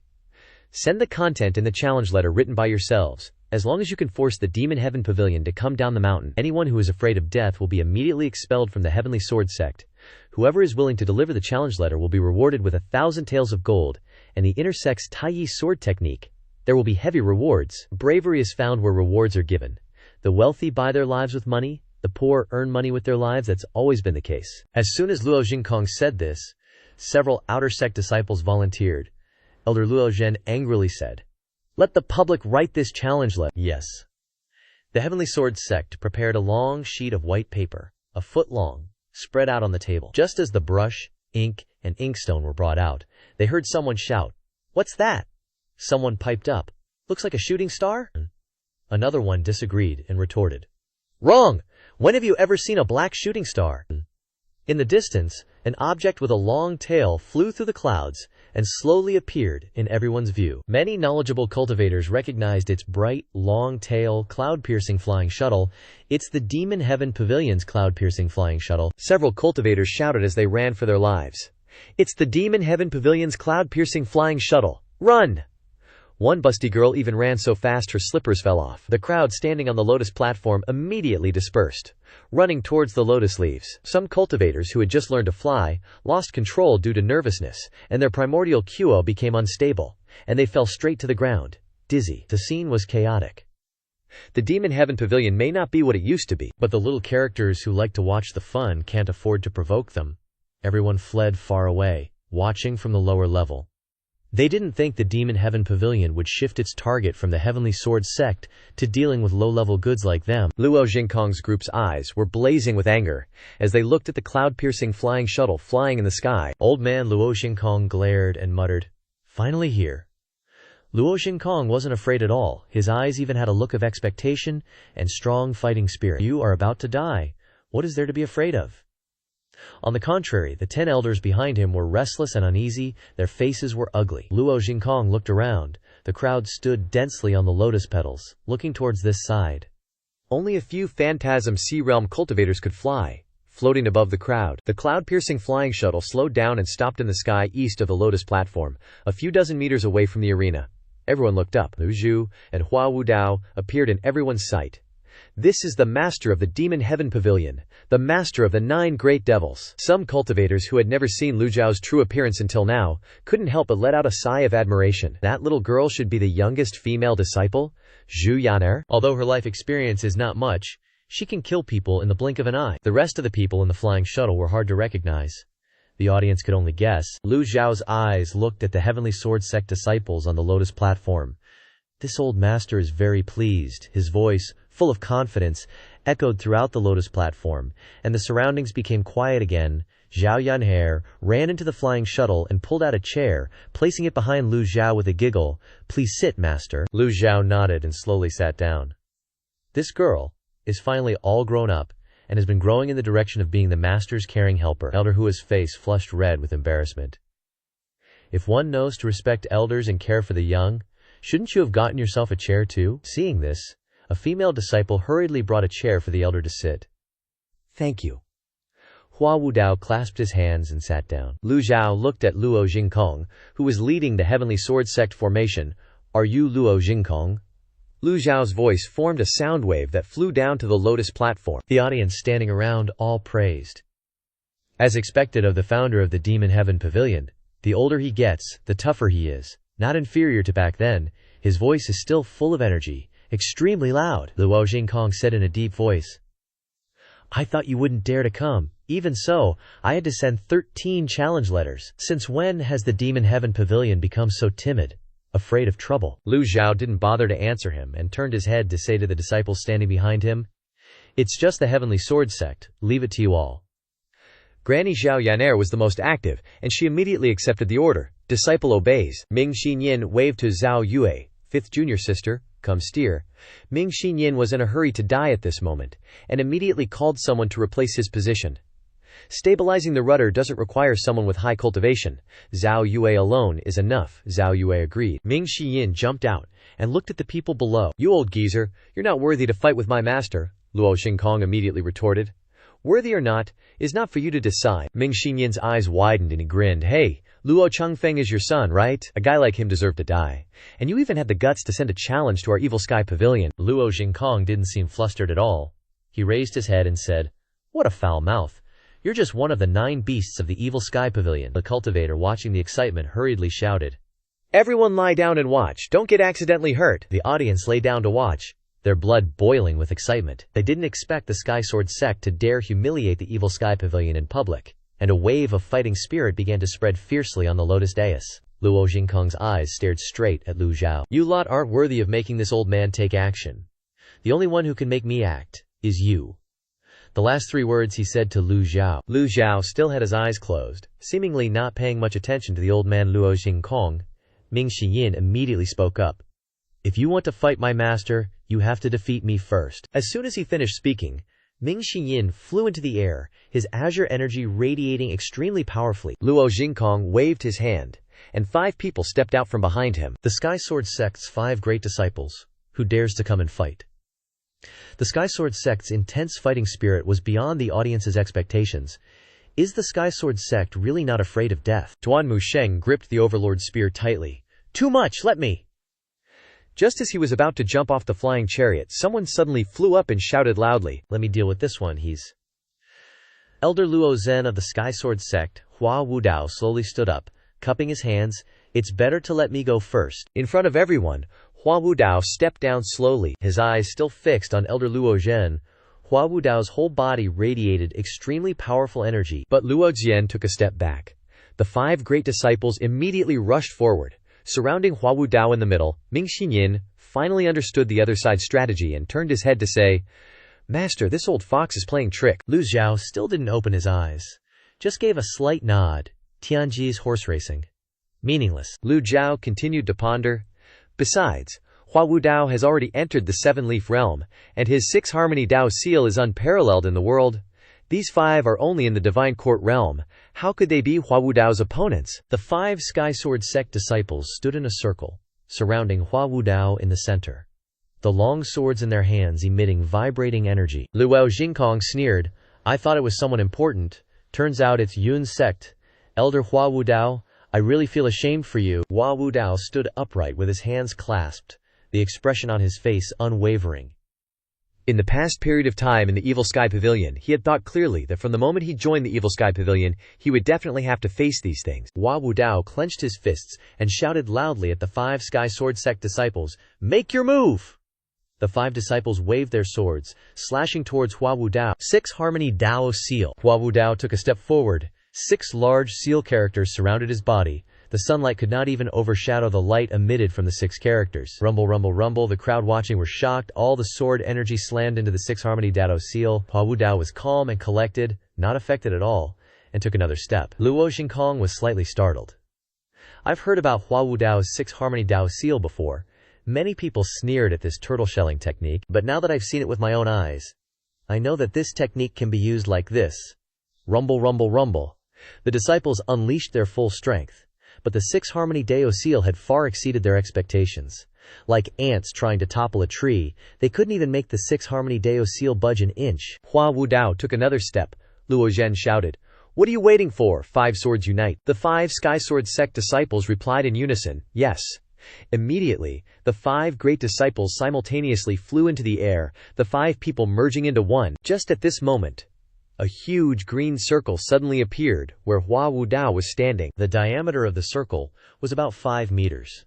"Send the content in the challenge letter written by yourselves. As long as you can force the Demon Heaven Pavilion to come down the mountain, anyone who is afraid of death will be immediately expelled from the Heavenly Sword Sect. Whoever is willing to deliver the challenge letter will be rewarded with 1,000 taels of gold, and the inner sect's Taiyi sword technique. There will be heavy rewards. Bravery is found where rewards are given. The wealthy buy their lives with money, the poor earn money with their lives. That's always been the case." As soon as Luo Jingkong said this, several outer sect disciples volunteered. Elder Luo Zhen angrily said, "Let the public write this challenge letter." Yes. The Heavenly Sword Sect prepared a long sheet of white paper, a foot long, spread out on the table. Just as the brush, ink, and inkstone were brought out, they heard someone shout, "What's that?" Someone piped up, "Looks like a shooting star?" Another one disagreed and retorted, "Wrong! When have you ever seen a black shooting star?" In the distance, an object with a long tail flew through the clouds and slowly appeared in everyone's view. Many knowledgeable cultivators recognized its bright, long tail, cloud-piercing flying shuttle. It's the Demon Heaven Pavilion's cloud-piercing flying shuttle. Several cultivators shouted as they ran for their lives, "It's the Demon Heaven Pavilion's cloud-piercing flying shuttle! Run!" One busty girl even ran so fast her slippers fell off. The crowd standing on the Lotus platform immediately dispersed, running towards the lotus leaves. Some cultivators who had just learned to fly lost control due to nervousness, and their primordial QO became unstable, and they fell straight to the ground, dizzy. The scene was chaotic. The Demon Heaven Pavilion may not be what it used to be, but the little characters who like to watch the fun can't afford to provoke them. Everyone fled far away, watching from the lower level. They didn't think the Demon Heaven Pavilion would shift its target from the Heavenly Sword Sect to dealing with low-level goods like them. Luo Jingkong's group's eyes were blazing with anger as they looked at the cloud-piercing flying shuttle flying in the sky. Old man Luo Jingkong glared and muttered, "Finally here." Luo Jingkong wasn't afraid at all. His eyes even had a look of expectation and strong fighting spirit. "You are about to die. What is there to be afraid of? On the contrary, the 10 elders behind him were restless and uneasy, their faces were ugly. Luo Jingkong looked around. The crowd stood densely on the lotus petals, looking towards this side. Only a few phantasm sea realm cultivators could fly, floating above the crowd. The cloud-piercing flying shuttle slowed down and stopped in the sky east of the lotus platform, a few dozen meters away from the arena. Everyone looked up. Lu Zhou and Hua Wudao appeared in everyone's sight. This is the master of the Demon Heaven Pavilion, the master of the 9 great devils. Some cultivators who had never seen Lu Zhao's true appearance until now couldn't help but let out a sigh of admiration. That little girl should be the youngest female disciple, Zhu Yaner. Although her life experience is not much, she can kill people in the blink of an eye. The rest of the people in the flying shuttle were hard to recognize. The audience could only guess. Lu Zhao's eyes looked at the Heavenly Sword Sect disciples on the lotus platform. This old master is very pleased. His voice, full of confidence, echoed throughout the lotus platform, and the surroundings became quiet again. Zhao Yanhe ran into the flying shuttle and pulled out a chair, placing it behind Lu Zhao with a giggle. "Please sit, master." Lu Zhao nodded and slowly sat down. This girl is finally all grown up and has been growing in the direction of being the master's caring helper. Elder Hua's face flushed red with embarrassment. If one knows to respect elders and care for the young, shouldn't you have gotten yourself a chair too? Seeing this, a female disciple hurriedly brought a chair for the elder to sit. Thank you. Hua Wudao clasped his hands and sat down. Lu Zhao looked at Luo Jingkong, who was leading the Heavenly Sword Sect formation. Are you Luo Jingkong? Lu Zhao's voice formed a sound wave that flew down to the lotus platform. The audience standing around all praised. As expected of the founder of the Demon Heaven Pavilion, the older he gets, the tougher he is. Not inferior to back then, his voice is still full of energy, extremely loud. Luo Jingkong said in a deep voice. I thought you wouldn't dare to come. Even so, I had to send 13 challenge letters. Since when has the Demon Heaven Pavilion become so timid, afraid of trouble? Lu Zhao didn't bother to answer him and turned his head to say to the disciples standing behind him, It's just the Heavenly Sword Sect, leave it to you all. Granny Zhao Yaner was the most active, and she immediately accepted the order. Disciple obeys. Ming Xinyin waved to Zhao Yue, 5th junior sister, come steer. Ming Xinyin was in a hurry to die at this moment, and immediately called someone to replace his position. Stabilizing the rudder doesn't require someone with high cultivation. Zhao Yue alone is enough. Zhao Yue agreed. Ming Xinyin jumped out and looked at the people below. You old geezer, you're not worthy to fight with my master, Luo Xingkong immediately retorted. Worthy or not, is not for you to decide. Ming Xinyin's eyes widened and he grinned. Hey, Luo Chengfeng is your son, right? A guy like him deserved to die. And you even had the guts to send a challenge to our Evil Sky Pavilion. Luo Jingkong didn't seem flustered at all. He raised his head and said, What a foul mouth. You're just one of the 9 beasts of the Evil Sky Pavilion. The cultivator, watching the excitement, hurriedly shouted, Everyone lie down and watch. Don't get accidentally hurt. The audience lay down to watch, their blood boiling with excitement. They didn't expect the Sky Sword Sect to dare humiliate the Evil Sky Pavilion in public, and a wave of fighting spirit began to spread fiercely on the lotus dais. Luo Jingkong's eyes stared straight at Lu Zhao. You lot aren't worthy of making this old man take action. The only one who can make me act is you. The last 3 words he said to Lu Zhao. Lu Zhao still had his eyes closed, seemingly not paying much attention to the old man Luo Jingkong. Ming Xiyin immediately spoke up. If you want to fight my master, you have to defeat me first. As soon as he finished speaking, Ming Xiyin flew into the air, his azure energy radiating extremely powerfully. Luo Jingkong waved his hand, and 5 people stepped out from behind him. The Sky Sword Sect's 5 great disciples. Who dares to come and fight? The Sky Sword Sect's intense fighting spirit was beyond the audience's expectations. Is the Sky Sword Sect really not afraid of death? Tuan Musheng gripped the Overlord's spear tightly. Too much, let me! Just as he was about to jump off the flying chariot, someone suddenly flew up and shouted loudly, Let me deal with this one, he's... Elder Luo Zhen of the Sky Sword Sect, Hua Wudao, slowly stood up, cupping his hands. It's better to let me go first. In front of everyone, Hua Wudao stepped down slowly, his eyes still fixed on Elder Luo Zhen. Hua Wudao's whole body radiated extremely powerful energy. But Luo Zhen took a step back. The 5 great disciples immediately rushed forward, surrounding Hua Wudao in the middle. Ming Xinyin finally understood the other side's strategy and turned his head to say, Master, this old fox is playing trick. Lu Zhao still didn't open his eyes, just gave a slight nod. Tianji's horse racing. Meaningless. Lu Zhao continued to ponder. Besides, Hua Wudao has already entered the 7-leaf realm, and his 6 harmony Dao seal is unparalleled in the world. These 5 are only in the divine court realm. How could they be Hua Wudao's opponents? The 5 Sky Sword Sect disciples stood in a circle, surrounding Hua Wudao in the center, the long swords in their hands emitting vibrating energy. Luo Jingkong sneered, "I thought it was someone important. Turns out it's Yun's sect. Elder Hua Wudao, I really feel ashamed for you." Hua Wudao stood upright with his hands clasped, the expression on his face unwavering. In the past period of time in the Evil Sky Pavilion, he had thought clearly that from the moment he joined the Evil Sky Pavilion, he would definitely have to face these things. Hua Wudao clenched his fists and shouted loudly at the 5 Sky Sword Sect disciples, "Make your move!" The 5 disciples waved their swords, slashing towards Hua Wudao. 6 Harmony Dao Seal. Hua Wudao took a step forward. 6 large seal characters surrounded his body. The sunlight could not even overshadow the light emitted from the 6 characters. Rumble, rumble, rumble. The crowd watching were shocked. All the sword energy slammed into the 6 Harmony Dao seal. Hua Wudao was calm and collected, not affected at all, and took another step. Luo Jingkong was slightly startled. I've heard about Hua Wudao's 6 Harmony Dao seal before. Many people sneered at this turtle shelling technique, but now that I've seen it with my own eyes, I know that this technique can be used like this. Rumble, rumble, rumble. The disciples unleashed their full strength, but the 6 Harmony Dao seal had far exceeded their expectations. Like ants trying to topple a tree, they couldn't even make the 6 Harmony Dao seal budge an inch. Hua Wudao took another step. Luo Zhen shouted, "What are you waiting for? 5 swords unite." The 5 Sky Sword Sect disciples replied in unison, "Yes." Immediately, the 5 great disciples simultaneously flew into the air, the 5 people merging into one. Just at this moment, a huge green circle suddenly appeared where Hua Wudao was standing. The diameter of the circle was about 5 meters.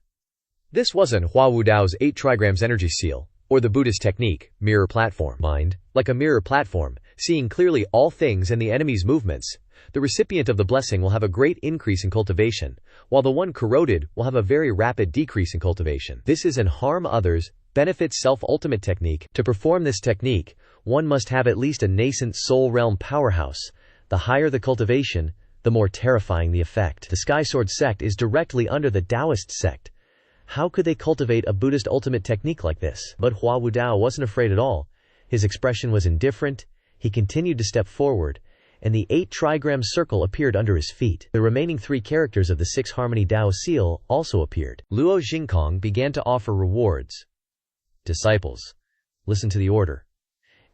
This wasn't Hua Wudao's 8 trigrams energy seal, or the Buddhist technique, mirror platform. Mind, like a mirror platform, seeing clearly all things and the enemy's movements. The recipient of the blessing will have a great increase in cultivation, while the one corroded will have a very rapid decrease in cultivation. This is an harm others, benefit self-ultimate technique. To perform this technique, one must have at least a nascent soul realm powerhouse. The higher the cultivation, the more terrifying the effect. The Sky Sword Sect is directly under the Taoist sect. How could they cultivate a Buddhist ultimate technique like this? But Hua Wudao wasn't afraid at all. His expression was indifferent. He continued to step forward, and the 8 trigram circle appeared under his feet. The remaining 3 characters of the 6 Harmony Dao seal also appeared. Luo Jingkong began to offer rewards. Disciples, listen to the order.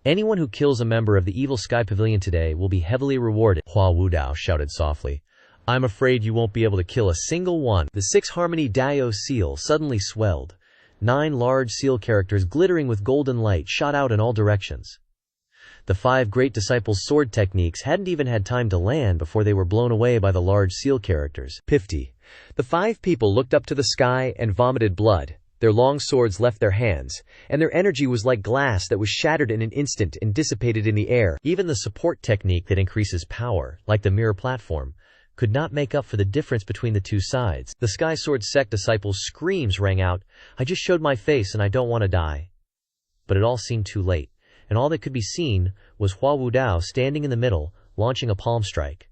Anyone who kills a member of the Evil Sky Pavilion today will be heavily rewarded. Hua Wudao shouted softly, "I'm afraid you won't be able to kill a single one." The 6 Harmony Dao seal suddenly swelled. 9 large seal characters glittering with golden light shot out in all directions. The 5 great disciples' sword techniques hadn't even had time to land before they were blown away by the large seal characters. 50. The 5 people looked up to the sky and vomited blood. Their long swords left their hands, and their energy was like glass that was shattered in an instant and dissipated in the air. Even the support technique that increases power, like the mirror platform, could not make up for the difference between the 2 sides. The Sky Sword Sect disciples' screams rang out, "I just showed my face and I don't want to die." But it all seemed too late, and all that could be seen was Hua Wudao standing in the middle, launching a palm strike.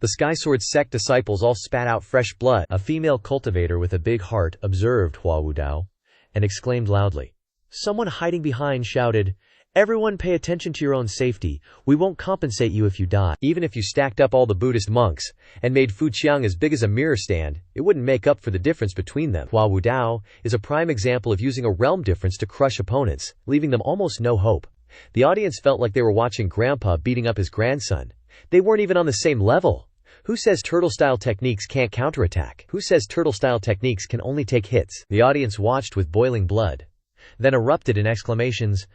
The Sky Sword Sect disciples all spat out fresh blood. A female cultivator with a big heart observed Hua Wudao and exclaimed loudly. Someone hiding behind shouted, "Everyone pay attention to your own safety. We won't compensate you if you die." Even if you stacked up all the Buddhist monks and made Fuqiang as big as a mirror stand, it wouldn't make up for the difference between them. Hua Wudao is a prime example of using a realm difference to crush opponents, leaving them almost no hope. The audience felt like they were watching Grandpa beating up his grandson. They weren't even on the same level. Who says turtle-style techniques can't counterattack? Who says turtle-style techniques can only take hits? The audience watched with boiling blood, then erupted in exclamations.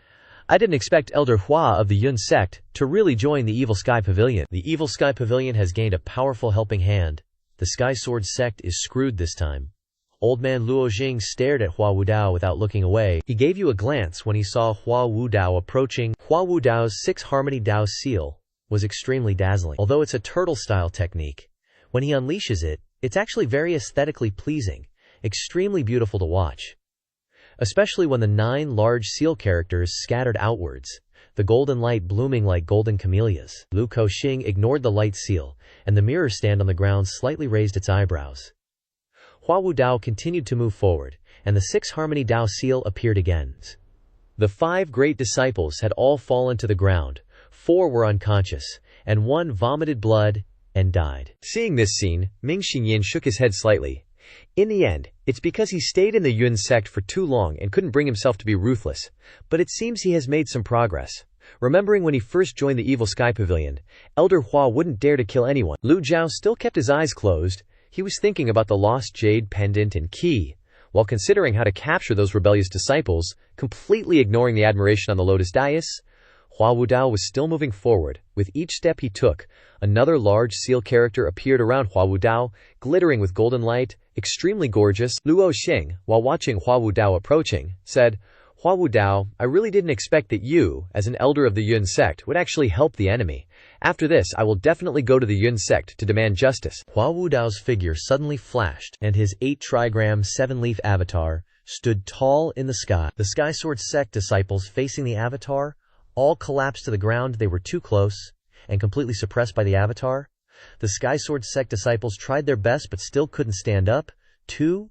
I didn't expect Elder Hua of the Yun sect to really join the Evil Sky Pavilion. The Evil Sky Pavilion has gained a powerful helping hand. The Sky Sword sect is screwed this time. Old man Luo Jing stared at Hua Wudao without looking away. He gave you a glance when he saw Hua Wudao approaching. Hua Wudao's 6 Harmony Dao seal was extremely dazzling. Although it's a turtle-style technique, when he unleashes it, it's actually very aesthetically pleasing, extremely beautiful to watch. Especially when the 9 large seal characters scattered outwards, the golden light blooming like golden camellias. Lu Koxing ignored the light seal, and the mirror stand on the ground slightly raised its eyebrows. Hua Wudao continued to move forward, and the 6 Harmony Dao seal appeared again. The 5 great disciples had all fallen to the ground. 4 were unconscious, and 1 vomited blood and died. Seeing this scene, Ming Xingyin shook his head slightly. In the end, it's because he stayed in the Yun sect for too long and couldn't bring himself to be ruthless. But it seems he has made some progress. Remembering when he first joined the Evil Sky Pavilion, Elder Hua wouldn't dare to kill anyone. Lu Zhou still kept his eyes closed. He was thinking about the lost jade pendant and key, while considering how to capture those rebellious disciples, completely ignoring the admiration on the lotus dais. Hua Wudao was still moving forward. With each step he took, another large seal character appeared around Hua Wudao, glittering with golden light, extremely gorgeous. Luo Xing, while watching Hua Wudao approaching, said, "Hua Wudao, I really didn't expect that you, as an elder of the Yun sect, would actually help the enemy. After this, I will definitely go to the Yun sect to demand justice." Hua Wudao's figure suddenly flashed, and his 8-trigram 7-leaf avatar stood tall in the sky. The Sky Sword sect disciples facing the avatar all collapsed to the ground. They were too close and completely suppressed by the avatar. The Sky Sword sect disciples tried their best but still couldn't stand up. Too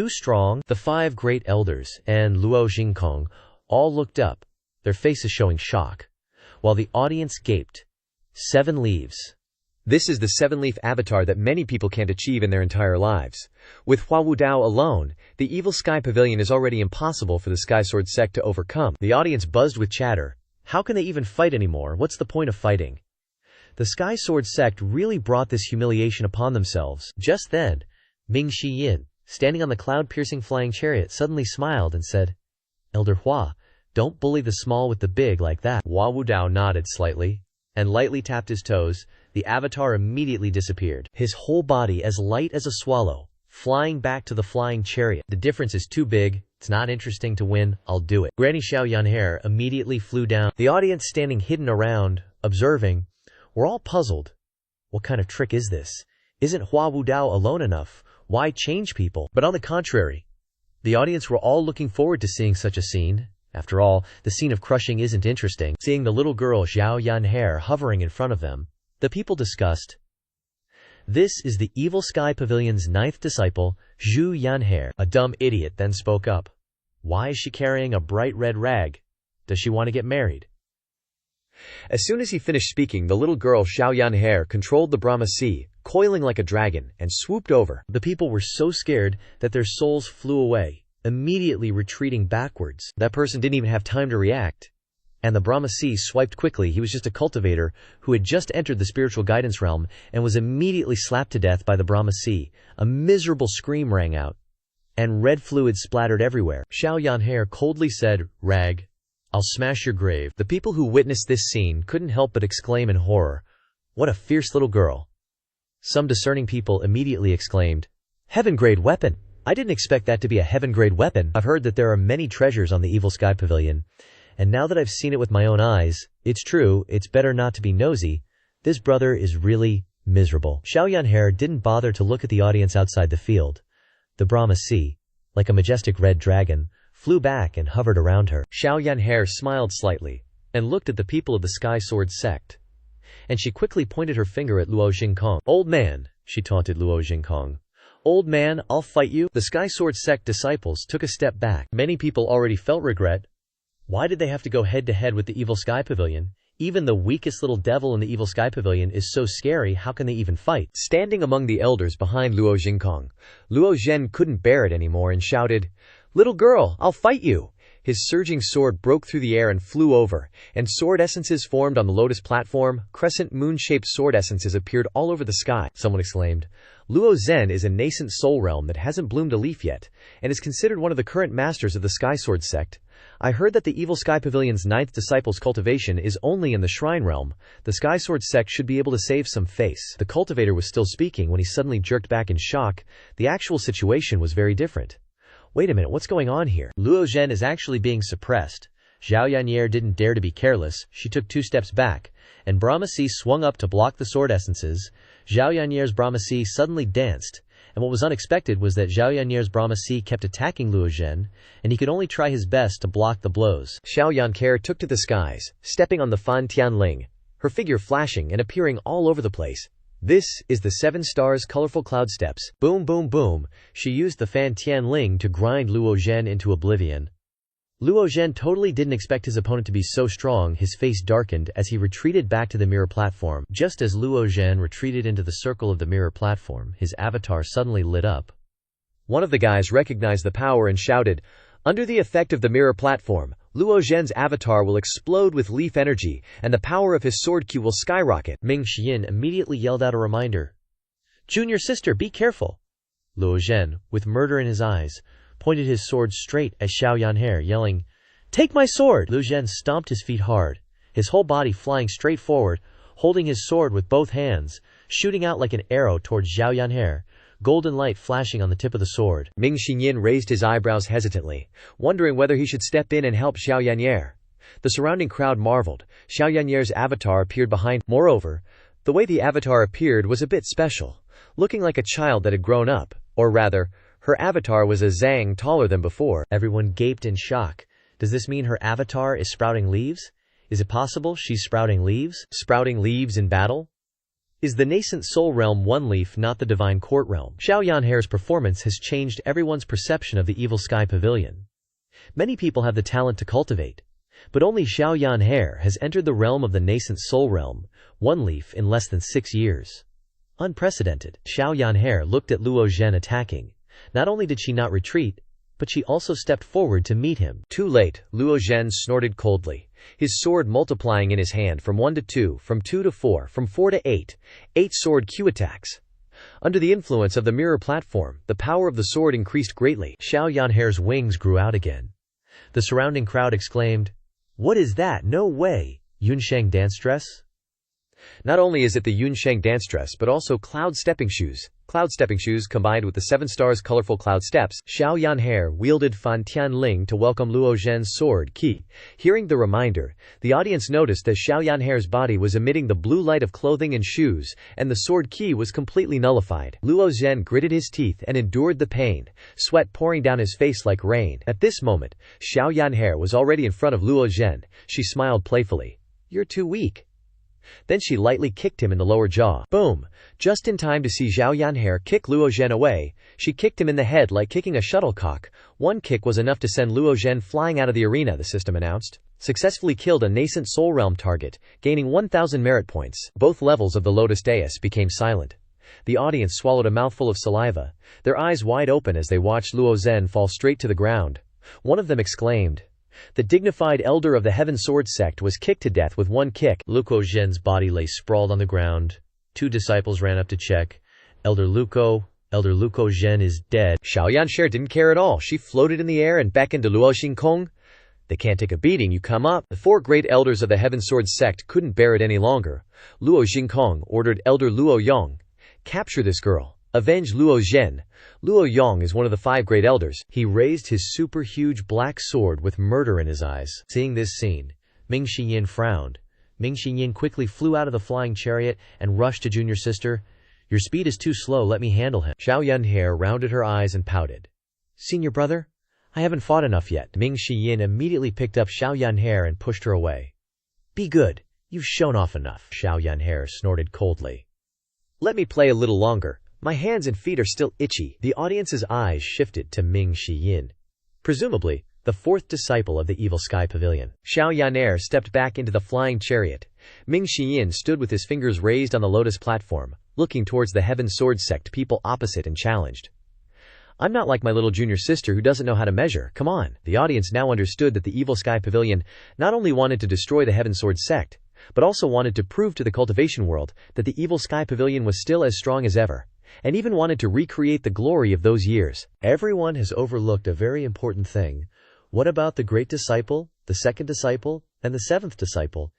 strong. The 5 great elders and Luo Jingkong all looked up, their faces showing shock, while the audience gaped. 7 leaves. This is the 7-leaf avatar that many people can't achieve in their entire lives. With Hua Wudao alone, the Evil Sky Pavilion is already impossible for the Sky Sword sect to overcome. The audience buzzed with chatter. How can they even fight anymore? What's the point of fighting? The Sky Sword sect really brought this humiliation upon themselves. Just then, Ming Xingyin, standing on the cloud-piercing flying chariot, suddenly smiled and said, "Elder Hua, don't bully the small with the big like that." Hua Wudao nodded slightly and lightly tapped his toes. The avatar immediately disappeared, his whole body as light as a swallow, flying back to the flying chariot. "The difference is too big. It's not interesting to win. I'll do it." Granny Xiao Yanhair immediately flew down. The audience standing hidden around, observing, were all puzzled. What kind of trick is this? Isn't Hua Wudao alone enough? Why change people? But on the contrary, the audience were all looking forward to seeing such a scene. After all, the scene of crushing isn't interesting. Seeing the little girl Xiao Yanhair hovering in front of them, the people discussed, "This is the Evil Sky Pavilion's 9th disciple, Zhu Yanhair." A dumb idiot then spoke up. "Why is she carrying a bright red rag? Does she want to get married?" As soon as he finished speaking, the little girl Xiao Yanhair controlled the Brahma Sea, coiling like a dragon, and swooped over. The people were so scared that their souls flew away, immediately retreating backwards. That person didn't even have time to react. And the Brahma Sea swiped quickly. He was just a cultivator who had just entered the spiritual guidance realm and was immediately slapped to death by the Brahma Sea. A miserable scream rang out, and red fluid splattered everywhere. Xiao Yanhair coldly said, "Rag, I'll smash your grave." The people who witnessed this scene couldn't help but exclaim in horror, "What a fierce little girl." Some discerning people immediately exclaimed, "Heaven-grade weapon! I didn't expect that to be a heaven-grade weapon." I've heard that there are many treasures on the Evil Sky Pavilion, and now that I've seen it with my own eyes, it's true, it's better not to be nosy. This brother is really miserable. Xiao Yanhair didn't bother to look at the audience outside the field. The Brahma Sea, like a majestic red dragon, flew back and hovered around her. Xiao Yanhair smiled slightly and looked at the people of the Sky Sword sect, and she quickly pointed her finger at Luo Jingkong. "Old man," she taunted Luo Jingkong. "Old man, I'll fight you." The Sky Sword sect disciples took a step back. Many people already felt regret. Why did they have to go head-to-head with the Evil Sky Pavilion? Even the weakest little devil in the Evil Sky Pavilion is so scary, how can they even fight? Standing among the elders behind Luo Jingkong, Luo Zhen couldn't bear it anymore and shouted, "Little girl, I'll fight you!" His surging sword broke through the air and flew over, and sword essences formed on the lotus platform. Crescent moon-shaped sword essences appeared all over the sky. Someone exclaimed, "Luo Zhen is a nascent soul realm that hasn't bloomed a leaf yet, and is considered one of the current masters of the Sky Sword sect. I heard that the Evil Sky Pavilion's 9th disciple's cultivation is only in the Shrine realm. The Sky Sword sect should be able to save some face." The cultivator was still speaking when he suddenly jerked back in shock. The actual situation was very different. Wait a minute, what's going on here? Luo Zhen is actually being suppressed. Xiao Yanhair didn't dare to be careless. She took 2 steps back, and Brahma Sea swung up to block the sword essences. Xiao Yanhair's Brahma Sea suddenly danced, and what was unexpected was that Xiao Yanhair's Brahma Sea kept attacking Luo Zhen, and he could only try his best to block the blows. Xiao Yanhair took to the skies, stepping on the Fan Tianling, her figure flashing and appearing all over the place. This is the 7 stars colorful cloud steps. Boom, boom, boom. She used the Fan Tianling to grind Luo Zhen into oblivion. Luo Zhen totally didn't expect his opponent to be so strong. His face darkened as he retreated back to the mirror platform. Just as Luo Zhen retreated into the circle of the mirror platform, his avatar suddenly lit up. One of the guys recognized the power and shouted, "Under the effect of the mirror platform, Luo Zhen's avatar will explode with leaf energy, and the power of his sword Q will skyrocket." Ming Xiyin immediately yelled out a reminder. "Junior sister, be careful!" Luo Zhen, with murder in his eyes, pointed his sword straight at Xiao Yanhe, yelling, "Take my sword!" Luo Zhen stomped his feet hard, his whole body flying straight forward, holding his sword with both hands, shooting out like an arrow towards Xiao Yanhe, golden light flashing on the tip of the sword. Ming Xinyin raised his eyebrows hesitantly, wondering whether he should step in and help Xiao Yanhe. The surrounding crowd marveled. Xiao Yanhe's avatar appeared behind. Moreover, the way the avatar appeared was a bit special, looking like a child that had grown up, or rather, her avatar was a zhang taller than before. Everyone gaped in shock. Does this mean her avatar is sprouting leaves? Is it possible she's sprouting leaves? Sprouting leaves in battle? Is the nascent soul realm one leaf, not the divine court realm? Xiao Yanhe's performance has changed everyone's perception of the Evil Sky Pavilion. Many people have the talent to cultivate, but only Xiao Yanhe has entered the realm of the nascent soul realm, one leaf, in less than 6 years. Unprecedented. Xiao Yanhe looked at Luo Zhen attacking. Not only did she not retreat, but she also stepped forward to meet him. Too late, Luo Zhen snorted coldly, his sword multiplying in his hand from 1 to 2, from 2 to 4, from 4 to 8. 8 sword Q attacks. Under the influence of the mirror platform, the power of the sword increased greatly. Xiao Yanhe's wings grew out again. The surrounding crowd exclaimed, "What is that? No way! Yunsheng dance dress?" Not only is it the Yunsheng dance dress but also cloud stepping shoes. Cloud stepping shoes combined with the 7 stars colorful cloud steps. Xiao Yanhe wielded Fan Tianling to welcome Luo Zhen's sword Qi. Hearing the reminder, the audience noticed that Xiao Yanhe's body was emitting the blue light of clothing and shoes, and the sword Qi was completely nullified. Luo Zhen gritted his teeth and endured the pain, sweat pouring down his face like rain. At this moment, Xiao Yanhe was already in front of Luo Zhen. She smiled playfully. "You're too weak." Then she lightly kicked him in the lower jaw. Boom! Just in time to see Xiao Yanhe kick Luo Zhen away, she kicked him in the head like kicking a shuttlecock. One kick was enough to send Luo Zhen flying out of the arena, the system announced. Successfully killed a nascent soul realm target, gaining 1,000 merit points. Both levels of the Lotus Dais became silent. The audience swallowed a mouthful of saliva, their eyes wide open as they watched Luo Zhen fall straight to the ground. One of them exclaimed, "The dignified elder of the Heaven Sword Sect was kicked to death with one kick." Luo Zhen's body lay sprawled on the ground. 2 disciples ran up to check. Elder Luo Zhen is dead." Xiao Yanhe didn't care at all. She floated in the air and beckoned to Luo Xingkong. "They can't take a beating, you come up." The 4 great elders of the Heaven Sword Sect couldn't bear it any longer. Luo Xingkong ordered Elder Luo Yong, "Capture this girl. Avenge Luo Zhen." Luo Yong is one of the 5 great elders. He raised his super huge black sword with murder in his eyes. Seeing this scene, Ming Xinyin frowned. Ming Xinyin quickly flew out of the flying chariot and rushed to junior sister. "Your speed is too slow, let me handle him." Xiao Yanhe rounded her eyes and pouted. "Senior brother, I haven't fought enough yet." Ming Xinyin immediately picked up Xiao Yanhe and pushed her away. "Be good, you've shown off enough." Xiao Yanhe snorted coldly. "Let me play a little longer. My hands and feet are still itchy." The audience's eyes shifted to Ming Xiyin, presumably the 4th disciple of the Evil Sky Pavilion. Xiao Yanhe stepped back into the flying chariot. Ming Xiyin stood with his fingers raised on the lotus platform, looking towards the Heaven Sword Sect people opposite and challenged. "I'm not like my little junior sister who doesn't know how to measure. Come on." The audience now understood that the Evil Sky Pavilion not only wanted to destroy the Heaven Sword Sect, but also wanted to prove to the cultivation world that the Evil Sky Pavilion was still as strong as ever, and even wanted to recreate the glory of those years. Everyone has overlooked a very important thing. What about the great disciple, the 2nd disciple, and the 7th disciple?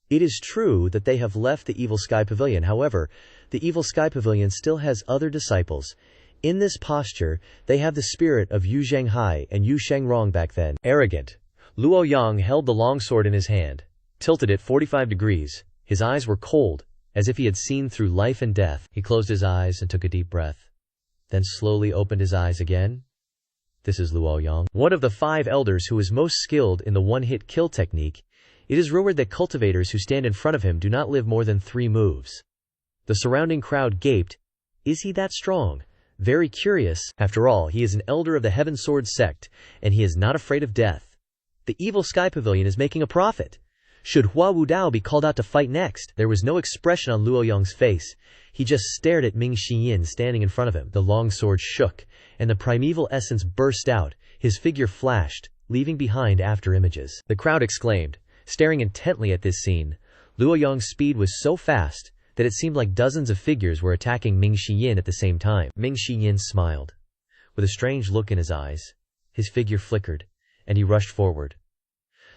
It is true that they have left the Evil Sky Pavilion. However, the Evil Sky Pavilion still has other disciples. In this posture, they have the spirit of Yu Zhenghai and Yu Shengrong back then. Arrogant. Luo Yang held the longsword in his hand, tilted it 45 degrees. His eyes were cold, as if he had seen through life and death. He closed his eyes and took a deep breath, then slowly opened his eyes again. This is Luo Yang, one of the 5 elders who is most skilled in the one-hit kill technique. It is rumored that cultivators who stand in front of him do not live more than 3 moves. The surrounding crowd gaped. Is he that strong? Very curious. After all, he is an elder of the Heaven Sword Sect, and he is not afraid of death. The Evil Sky Pavilion is making a profit. Should Hua Wudao be called out to fight next? There was no expression on Luo Yong's face. He just stared at Ming Xiyin standing in front of him. The long sword shook, and the primeval essence burst out. His figure flashed, leaving behind after images. The crowd exclaimed, staring intently at this scene. Luo Yong's speed was so fast that it seemed like dozens of figures were attacking Ming Xiyin at the same time. Ming Xiyin smiled. With a strange look in his eyes, his figure flickered, and he rushed forward.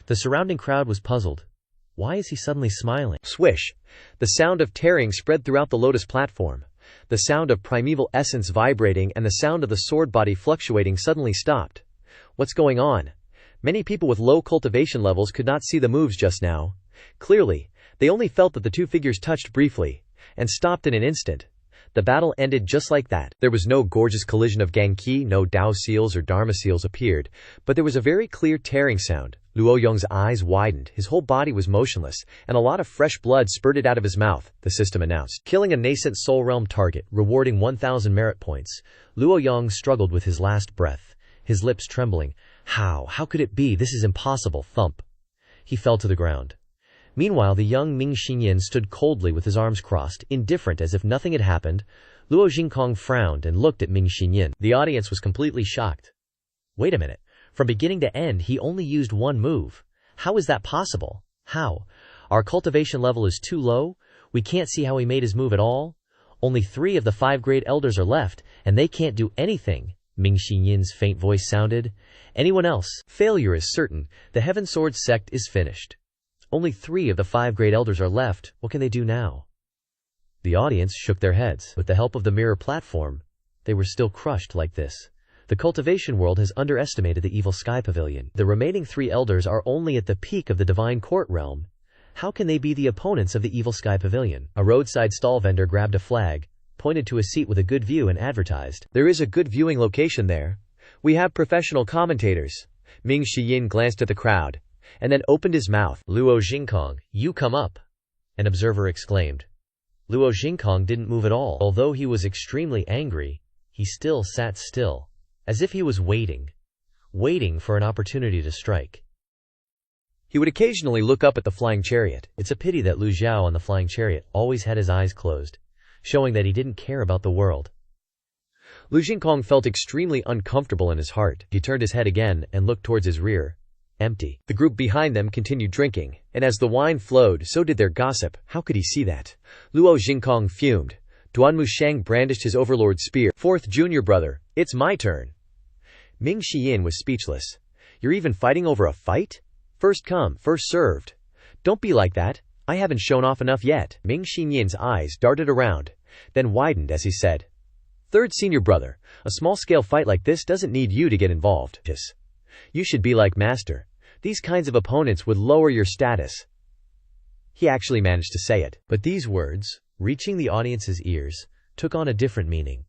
The surrounding crowd was puzzled. Why is he suddenly smiling? Swish! The sound of tearing spread throughout the lotus platform. The sound of primeval essence vibrating and the sound of the sword body fluctuating suddenly stopped. What's going on? Many people with low cultivation levels could not see the moves just now. Clearly, they only felt that the two figures touched briefly, and stopped in an instant. The battle ended just like that. There was no gorgeous collision of Genki, no Dao seals or Dharma seals appeared, but there was a very clear tearing sound. Luo Yong's eyes widened, his whole body was motionless, and a lot of fresh blood spurted out of his mouth, the system announced. Killing a nascent Soul Realm target, rewarding 1,000 merit points. Luo Yong struggled with his last breath, his lips trembling. How could it be? This is impossible. Thump. He fell to the ground. Meanwhile, the young Ming Xinyan stood coldly with his arms crossed, indifferent as if nothing had happened. Luo Jingkong frowned and looked at Ming Xinyan. The audience was completely shocked. Wait a minute. From beginning to end, he only used one move. How is that possible? How? Our cultivation level is too low? We can't see how he made his move at all? Only 3 of the 5 great elders are left, and they can't do anything. Ming Xinyan's faint voice sounded. Anyone else? Failure is certain. The Heaven Sword sect is finished. Only 3 of the 5 great elders are left. What can they do now? The audience shook their heads. With the help of the mirror platform, they were still crushed like this. The cultivation world has underestimated the Evil Sky Pavilion. The remaining 3 elders are only at the peak of the Divine Court realm. How can they be the opponents of the Evil Sky Pavilion? A roadside stall vendor grabbed a flag, pointed to a seat with a good view and advertised. There is a good viewing location there. We have professional commentators. Ming Xiyin glanced at the crowd, and then opened his mouth. Luo Jingkong, you come up, an observer exclaimed. Luo Jingkong didn't move at all. Although he was extremely angry, he still sat still, as if he was waiting for an opportunity to strike. He would occasionally look up at the flying chariot. It's a pity that Lu Zhou on the flying chariot always had his eyes closed, showing that he didn't care about the world. Lu Jingkong felt extremely uncomfortable in his heart. He turned his head again and looked towards his rear. Empty. The group behind them continued drinking, and as the wine flowed, so did their gossip. How could he see that? Luo Jingkong fumed. Duan Mushang brandished his overlord's spear. 4th junior brother, it's my turn. Ming Xiyin was speechless. You're even fighting over a fight? First come, first served. Don't be like that. I haven't shown off enough yet. Ming Xinyan's eyes darted around, then widened as he said, 3rd senior brother, a small-scale fight like this doesn't need you to get involved. You should be like master. These kinds of opponents would lower your status. He actually managed to say it. But these words, reaching the audience's ears, took on a different meaning.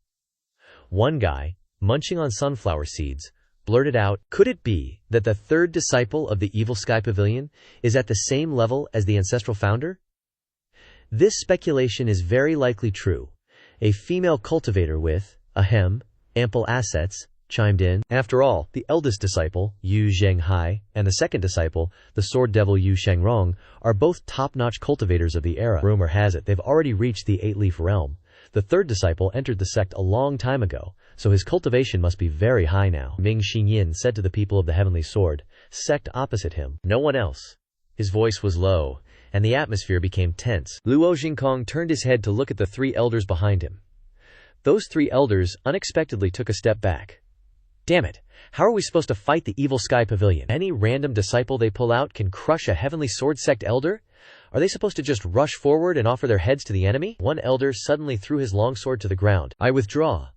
One guy, munching on sunflower seeds, blurted out, could it be that the 3rd disciple of the Evil Sky Pavilion is at the same level as the ancestral founder? This speculation is very likely true. A female cultivator with, ample assets, chimed in. After all, the eldest disciple, Yu Zhenghai, and the 2nd disciple, the sword devil Yu Shengrong, are both top-notch cultivators of the era. Rumor has it they've already reached the 8-leaf realm. The 3rd disciple entered the sect a long time ago, so his cultivation must be very high now. Ming Xinyan said to the people of the Heavenly Sword sect opposite him. No one else. His voice was low, and the atmosphere became tense. Luo Jingkong turned his head to look at the 3 elders behind him. Those 3 elders unexpectedly took a step back. Damn it, how are we supposed to fight the Evil Sky Pavilion? Any random disciple they pull out can crush a Heavenly Sword sect elder? Are they supposed to just rush forward and offer their heads to the enemy? One elder suddenly threw his longsword to the ground. I withdraw.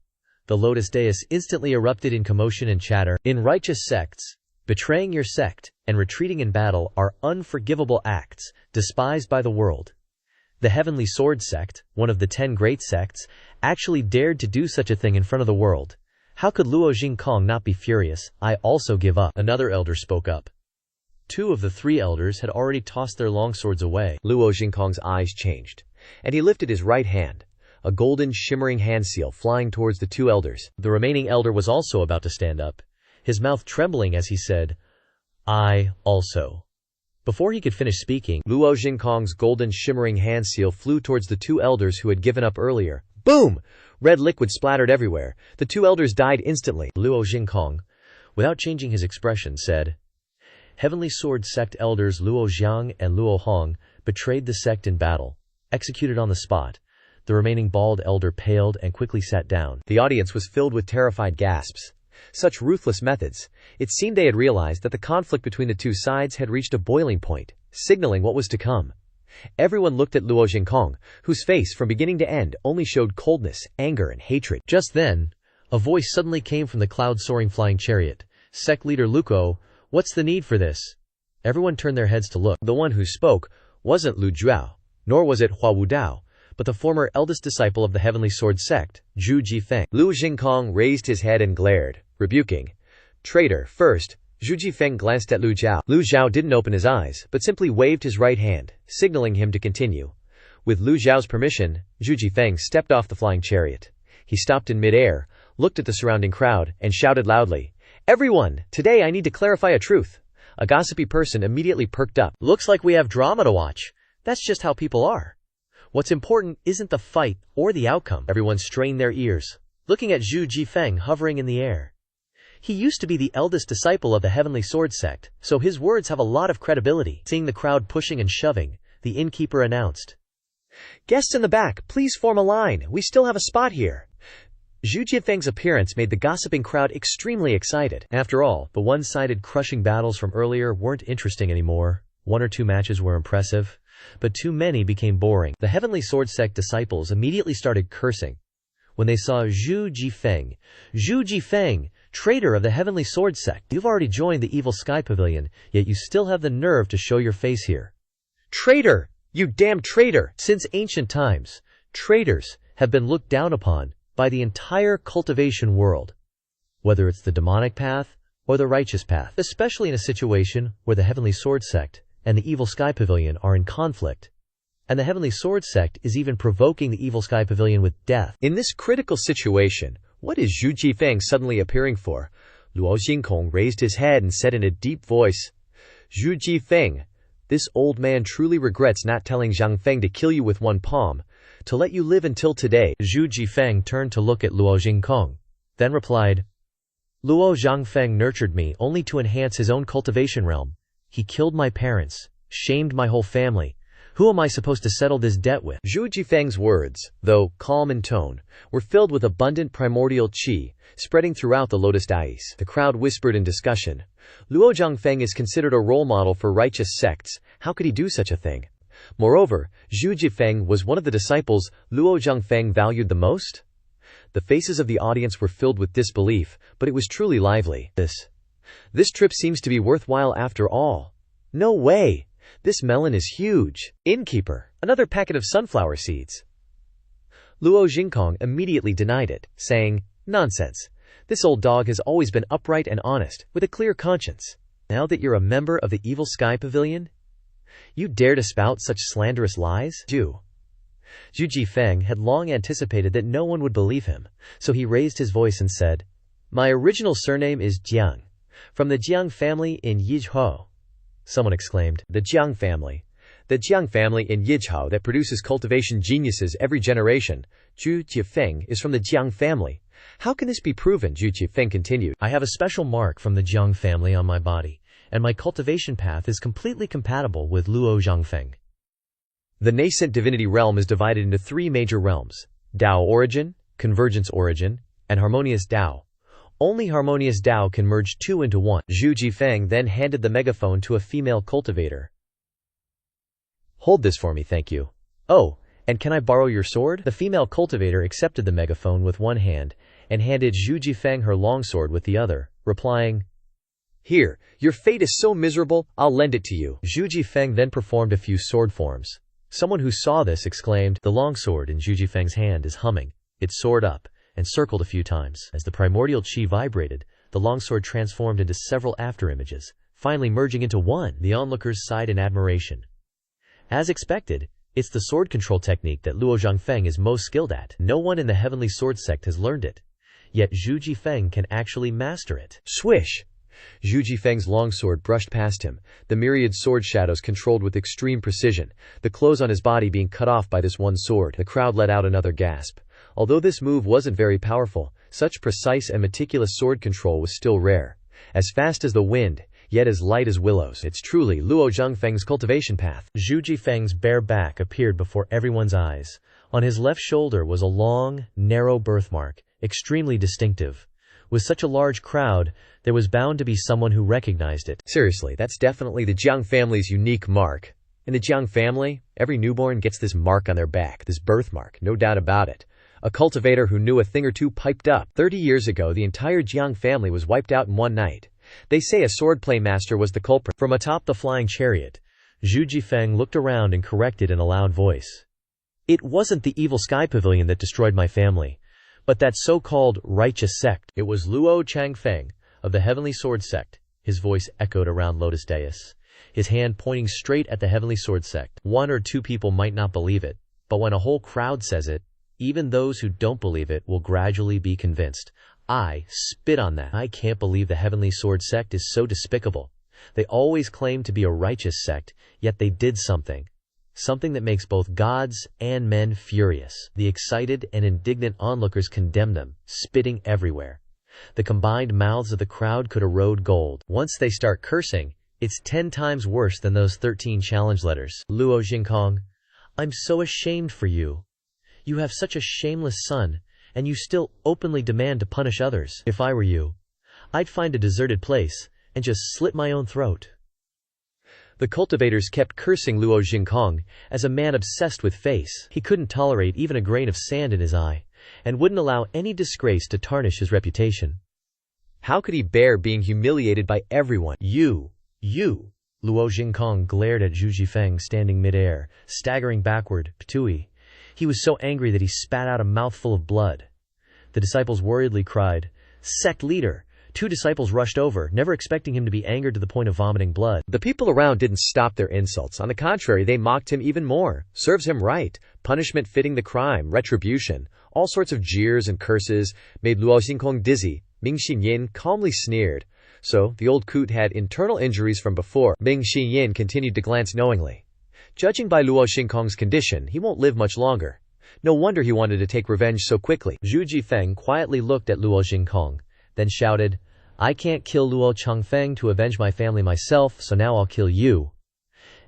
The Lotus Dais instantly erupted in commotion and chatter. In righteous sects, betraying your sect and retreating in battle are unforgivable acts, despised by the world. The Heavenly Sword sect, one of the 10 great sects, actually dared to do such a thing in front of the world. How could Luo Jingkong not be furious? I also give up. Another elder spoke up. 2 of the 3 elders had already tossed their longswords away. Luo Jingkong's eyes changed, and he lifted his right hand, a golden shimmering hand seal flying towards the 2 elders. The remaining elder was also about to stand up, his mouth trembling as he said, I also. Before he could finish speaking, Luo Jingkong's golden shimmering hand seal flew towards the two elders who had given up earlier. Boom! Red liquid splattered everywhere. The two elders died instantly. Luo Jingkong, without changing his expression, said, Heavenly Sword Sect elders Luo Jiang and Luo Hong betrayed the sect in battle, executed on the spot. The remaining bald elder paled and quickly sat down. The audience was filled with terrified gasps. Such ruthless methods. It seemed they had realized that the conflict between the two sides had reached a boiling point, signaling what was to come. Everyone looked at Luo Jingkong, whose face from beginning to end only showed coldness, anger, and hatred. Just then, a voice suddenly came from the cloud-soaring flying chariot. Sect leader Luko, what's the need for this? Everyone turned their heads to look. The one who spoke wasn't Lu Zhou, nor was it Hua Wudao, but the former eldest disciple of the Heavenly Sword Sect, Zhu Jifeng. Lu Jingkong raised his head and glared, rebuking. Traitor, first. Zhu Jifeng glanced at Lu Zhou. Lu Zhou didn't open his eyes, but simply waved his right hand, signaling him to continue. With Lu Zhao's permission, Zhu Jifeng stepped off the flying chariot. He stopped in midair, looked at the surrounding crowd, and shouted loudly, Everyone, today I need to clarify a truth. A gossipy person immediately perked up. Looks like we have drama to watch. That's just how people are. What's important isn't the fight or the outcome. Everyone strained their ears, looking at Zhu Jifeng hovering in the air. He used to be the eldest disciple of the Heavenly Sword Sect, so his words have a lot of credibility. Seeing the crowd pushing and shoving, the innkeeper announced, Guests in the back, please form a line. We still have a spot here. Zhu Jifeng's appearance made the gossiping crowd extremely excited. After all, the one-sided crushing battles from earlier weren't interesting anymore. 1 or 2 matches were impressive, but too many became boring. The Heavenly Sword Sect disciples immediately started cursing when they saw Zhu Jifeng, traitor of the Heavenly Sword Sect. You've already joined the Evil Sky Pavilion, yet you still have the nerve to show your face here. Traitor! You damn traitor! Since ancient times, traitors have been looked down upon by the entire cultivation world, whether it's the demonic path or the righteous path, especially in a situation where the Heavenly Sword Sect and the Evil Sky Pavilion are in conflict, and the Heavenly Sword Sect is even provoking the Evil Sky Pavilion with death. In this critical situation, what is Zhu Jifeng suddenly appearing for? Luo Jingkong raised his head and said in a deep voice, Zhu Jifeng, this old man truly regrets not telling Zhang Feng to kill you with one palm, to let you live until today. Zhu Jifeng turned to look at Luo Jingkong, then replied, Luo Zhangfeng nurtured me only to enhance his own cultivation realm. He killed my parents, shamed my whole family. Who am I supposed to settle this debt with? Zhu Jifeng's words, though calm in tone, were filled with abundant primordial qi, spreading throughout the lotus dais. The crowd whispered in discussion. Luo Zhangfeng is considered a role model for righteous sects. How could he do such a thing? Moreover, Zhu Jifeng was one of the disciples Luo Zhangfeng valued the most. The faces of the audience were filled with disbelief, but it was truly lively. This trip seems to be worthwhile after all. No way! This melon is huge. Innkeeper, another packet of sunflower seeds. Luo Jingkong immediately denied it, saying, Nonsense. This old dog has always been upright and honest, with a clear conscience. Now that you're a member of the Evil Sky Pavilion, you dare to spout such slanderous lies? Zhu Jifeng had long anticipated that no one would believe him, so he raised his voice and said, My original surname is Jiang, from the Jiang family in Yizhou. Someone exclaimed, The Jiang family. The Jiang family in Yizhou that produces cultivation geniuses every generation. Zhu Jifeng is from the Jiang family. How can this be proven? Zhu Jifeng continued. I have a special mark from the Jiang family on my body, and my cultivation path is completely compatible with Luo Zhangfeng. The nascent divinity realm is divided into 3 major realms: Dao origin, convergence origin, and harmonious Dao. Only harmonious Dao can merge 2 into 1. Zhu Jifeng then handed the megaphone to a female cultivator. Hold this for me, thank you. Oh, and can I borrow your sword? The female cultivator accepted the megaphone with one hand and handed Zhu Jifeng her longsword with the other, replying, Here, your fate is so miserable, I'll lend it to you. Zhu Jifeng then performed a few sword forms. Someone who saw this exclaimed, The longsword in Zhu Jifeng's hand is humming. It soared up and circled a few times. As the primordial qi vibrated, the longsword transformed into several afterimages, finally merging into one. The onlookers sighed in admiration. As expected, it's the sword control technique that Luo Zhangfeng is most skilled at. No one in the Heavenly Sword Sect has learned it, yet Zhu Jifeng can actually master it. Swish! Zhu Jifeng's longsword brushed past him, the myriad sword shadows controlled with extreme precision, the clothes on his body being cut off by this one sword. The crowd let out another gasp. Although this move wasn't very powerful, such precise and meticulous sword control was still rare. As fast as the wind, yet as light as willows. It's truly Luo Zhengfeng's cultivation path. Zhu Jifeng's bare back appeared before everyone's eyes. On his left shoulder was a long, narrow birthmark, extremely distinctive. With such a large crowd, there was bound to be someone who recognized it. Seriously, that's definitely the Jiang family's unique mark. In the Jiang family, every newborn gets this mark on their back, this birthmark, no doubt about it. A cultivator who knew a thing or two piped up. 30 years ago, the entire Jiang family was wiped out in one night. They say a swordplay master was the culprit. From atop the flying chariot, Zhu Jifeng looked around and corrected in a loud voice. It wasn't the Evil Sky Pavilion that destroyed my family, but that so-called righteous sect. It was Luo Changfeng of the Heavenly Sword Sect. His voice echoed around Lotus Dais, his hand pointing straight at the Heavenly Sword Sect. One or two people might not believe it, but when a whole crowd says it, even those who don't believe it will gradually be convinced. I spit on that. I can't believe the Heavenly Sword Sect is so despicable. They always claim to be a righteous sect, yet they did something. Something that makes both gods and men furious. The excited and indignant onlookers condemned them, spitting everywhere. The combined mouths of the crowd could erode gold. Once they start cursing, it's 10 times worse than those 13 challenge letters. Luo Jingkong, I'm so ashamed for you. You have such a shameless son, and you still openly demand to punish others. If I were you, I'd find a deserted place and just slit my own throat. The cultivators kept cursing Luo Jingkong as a man obsessed with face. He couldn't tolerate even a grain of sand in his eye, and wouldn't allow any disgrace to tarnish his reputation. How could he bear being humiliated by everyone? You! Luo Jingkong glared at Zhu Jifeng standing midair, staggering backward, Ptui. He was so angry that he spat out a mouthful of blood. The disciples worriedly cried, Sect leader! 2 disciples rushed over, never expecting him to be angered to the point of vomiting blood. The people around didn't stop their insults. On the contrary, they mocked him even more. Serves him right. Punishment fitting the crime, retribution. All sorts of jeers and curses made Luo Jingkong dizzy. Ming Xinyin calmly sneered. So, the old coot had internal injuries from before. Ming Xinyin continued to glance knowingly. Judging by Luo Jingkong's condition, he won't live much longer. No wonder he wanted to take revenge so quickly. Zhu Jifeng quietly looked at Luo Jingkong, then shouted, I can't kill Luo Changfeng to avenge my family myself, so now I'll kill you.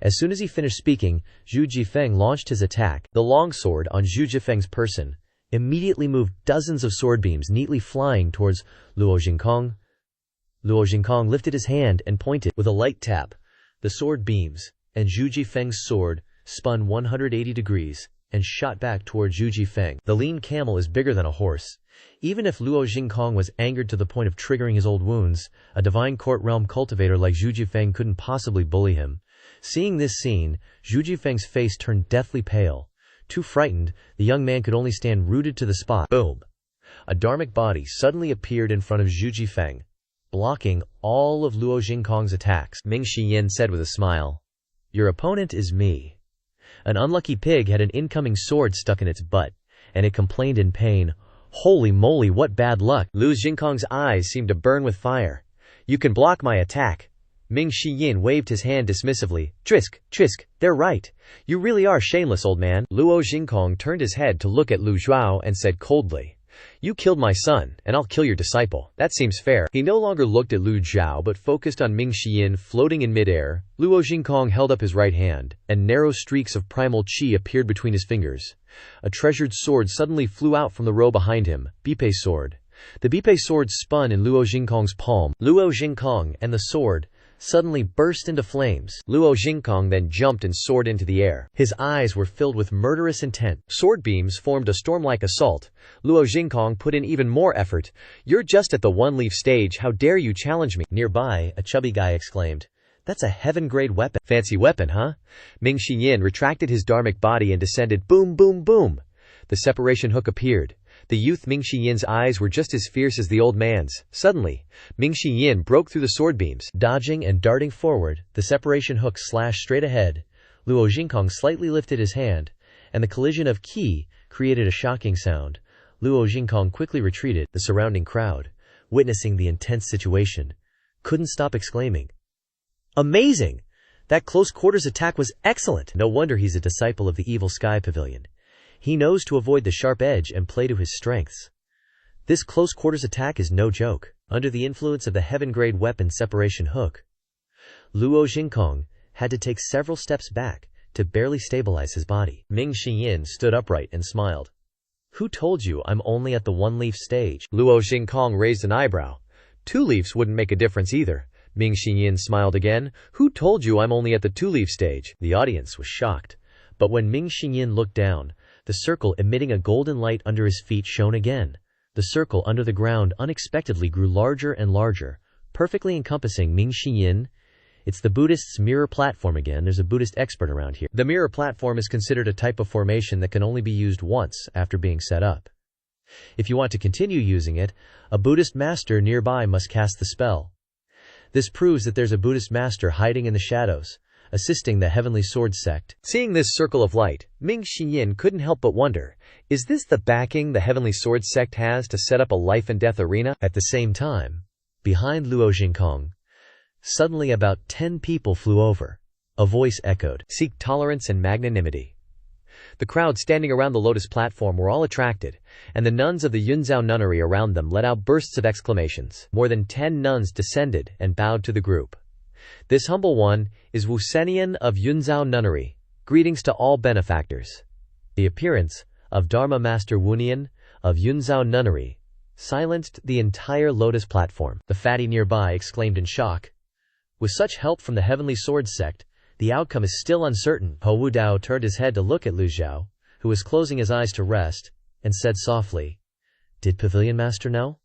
As soon as he finished speaking, Zhu Jifeng launched his attack. The longsword on Zhu Jifeng's person immediately moved dozens of sword beams neatly flying towards Luo Jingkong. Luo Jingkong lifted his hand and pointed. With a light tap, the sword beams and Zhu Jifeng's sword spun 180 degrees and shot back toward Zhu Jifeng. The lean camel is bigger than a horse. Even if Luo Jingkong was angered to the point of triggering his old wounds, a divine court realm cultivator like Zhu Jifeng couldn't possibly bully him. Seeing this scene, Zhu Jifeng's face turned deathly pale. Too frightened, the young man could only stand rooted to the spot. Boom! A dharmic body suddenly appeared in front of Zhu Jifeng, blocking all of Luo Jingkong's attacks. Ming Xiyin said with a smile, Your opponent is me. An unlucky pig had an incoming sword stuck in its butt, and it complained in pain. Holy moly, what bad luck! Lu Jingkong's eyes seemed to burn with fire. You can block my attack. Ming Xiyin waved his hand dismissively. Trisk, they're right. You really are shameless, old man. Luo Jingkong turned his head to look at Lu Zhou and said coldly, You killed my son, and I'll kill your disciple. That seems fair. He no longer looked at Lu Zhou but focused on Ming Xiyin floating in midair. Luo Jingkong held up his right hand, and narrow streaks of primal chi appeared between his fingers. A treasured sword suddenly flew out from the row behind him, Bipe sword. The Bipe sword spun in Luo Jingkong's palm. Luo Jingkong and the sword suddenly burst into flames. Luo Jingkong then jumped and soared into the air. His eyes were filled with murderous intent. Sword beams formed a storm-like assault. Luo Jingkong put in even more effort. You're just at the one-leaf stage, how dare you challenge me? Nearby, a chubby guy exclaimed, That's a heaven-grade weapon. Fancy weapon, huh? Ming Xiyin retracted his dharmic body and descended. Boom, boom, boom. The separation hook appeared. The youth Ming Xiyin's eyes were just as fierce as the old man's. Suddenly, Ming Xiyin broke through the sword beams. Dodging and darting forward, the separation hook slashed straight ahead. Luo Jingkong slightly lifted his hand, and the collision of ki created a shocking sound. Luo Jingkong quickly retreated. The surrounding crowd, witnessing the intense situation, couldn't stop exclaiming. Amazing! That close-quarters attack was excellent! No wonder he's a disciple of the Evil Sky Pavilion. He knows to avoid the sharp edge and play to his strengths. This close-quarters attack is no joke. Under the influence of the heaven-grade weapon separation hook, Luo Jingkong had to take several steps back to barely stabilize his body. Ming Xiyin stood upright and smiled. Who told you I'm only at the one-leaf stage? Luo Jingkong raised an eyebrow. 2 leaves wouldn't make a difference either. Ming Xiyin smiled again. Who told you I'm only at the 2-leaf stage? The audience was shocked. But when Ming Xiyin looked down, the circle emitting a golden light under his feet shone again. The circle under the ground unexpectedly grew larger and larger, perfectly encompassing Ming Xiyin. It's the Buddhist's mirror platform again. There's a Buddhist expert around here. The mirror platform is considered a type of formation that can only be used once after being set up. If you want to continue using it, a Buddhist master nearby must cast the spell. This proves that there's a Buddhist master hiding in the shadows, assisting the Heavenly Sword Sect. Seeing this circle of light, Ming Xiyin couldn't help but wonder, is this the backing the Heavenly Sword Sect has to set up a life-and-death arena? At the same time, behind Luo Jingkong, suddenly about 10 people flew over. A voice echoed, "Seek tolerance and magnanimity." The crowd standing around the lotus platform were all attracted, and the nuns of the Yunzhou nunnery around them let out bursts of exclamations. More than 10 nuns descended and bowed to the group. This humble one is Wu Senian of Yunzhou nunnery. Greetings to all benefactors. The appearance of Dharma Master Wunian of Yunzhou nunnery silenced the entire lotus platform. The fatty nearby exclaimed in shock. With such help from the Heavenly Sword Sect, the outcome is still uncertain. Ho Wu Dao turned his head to look at Lu Zhou, who was closing his eyes to rest, and said softly, "Did Pavilion Master know?"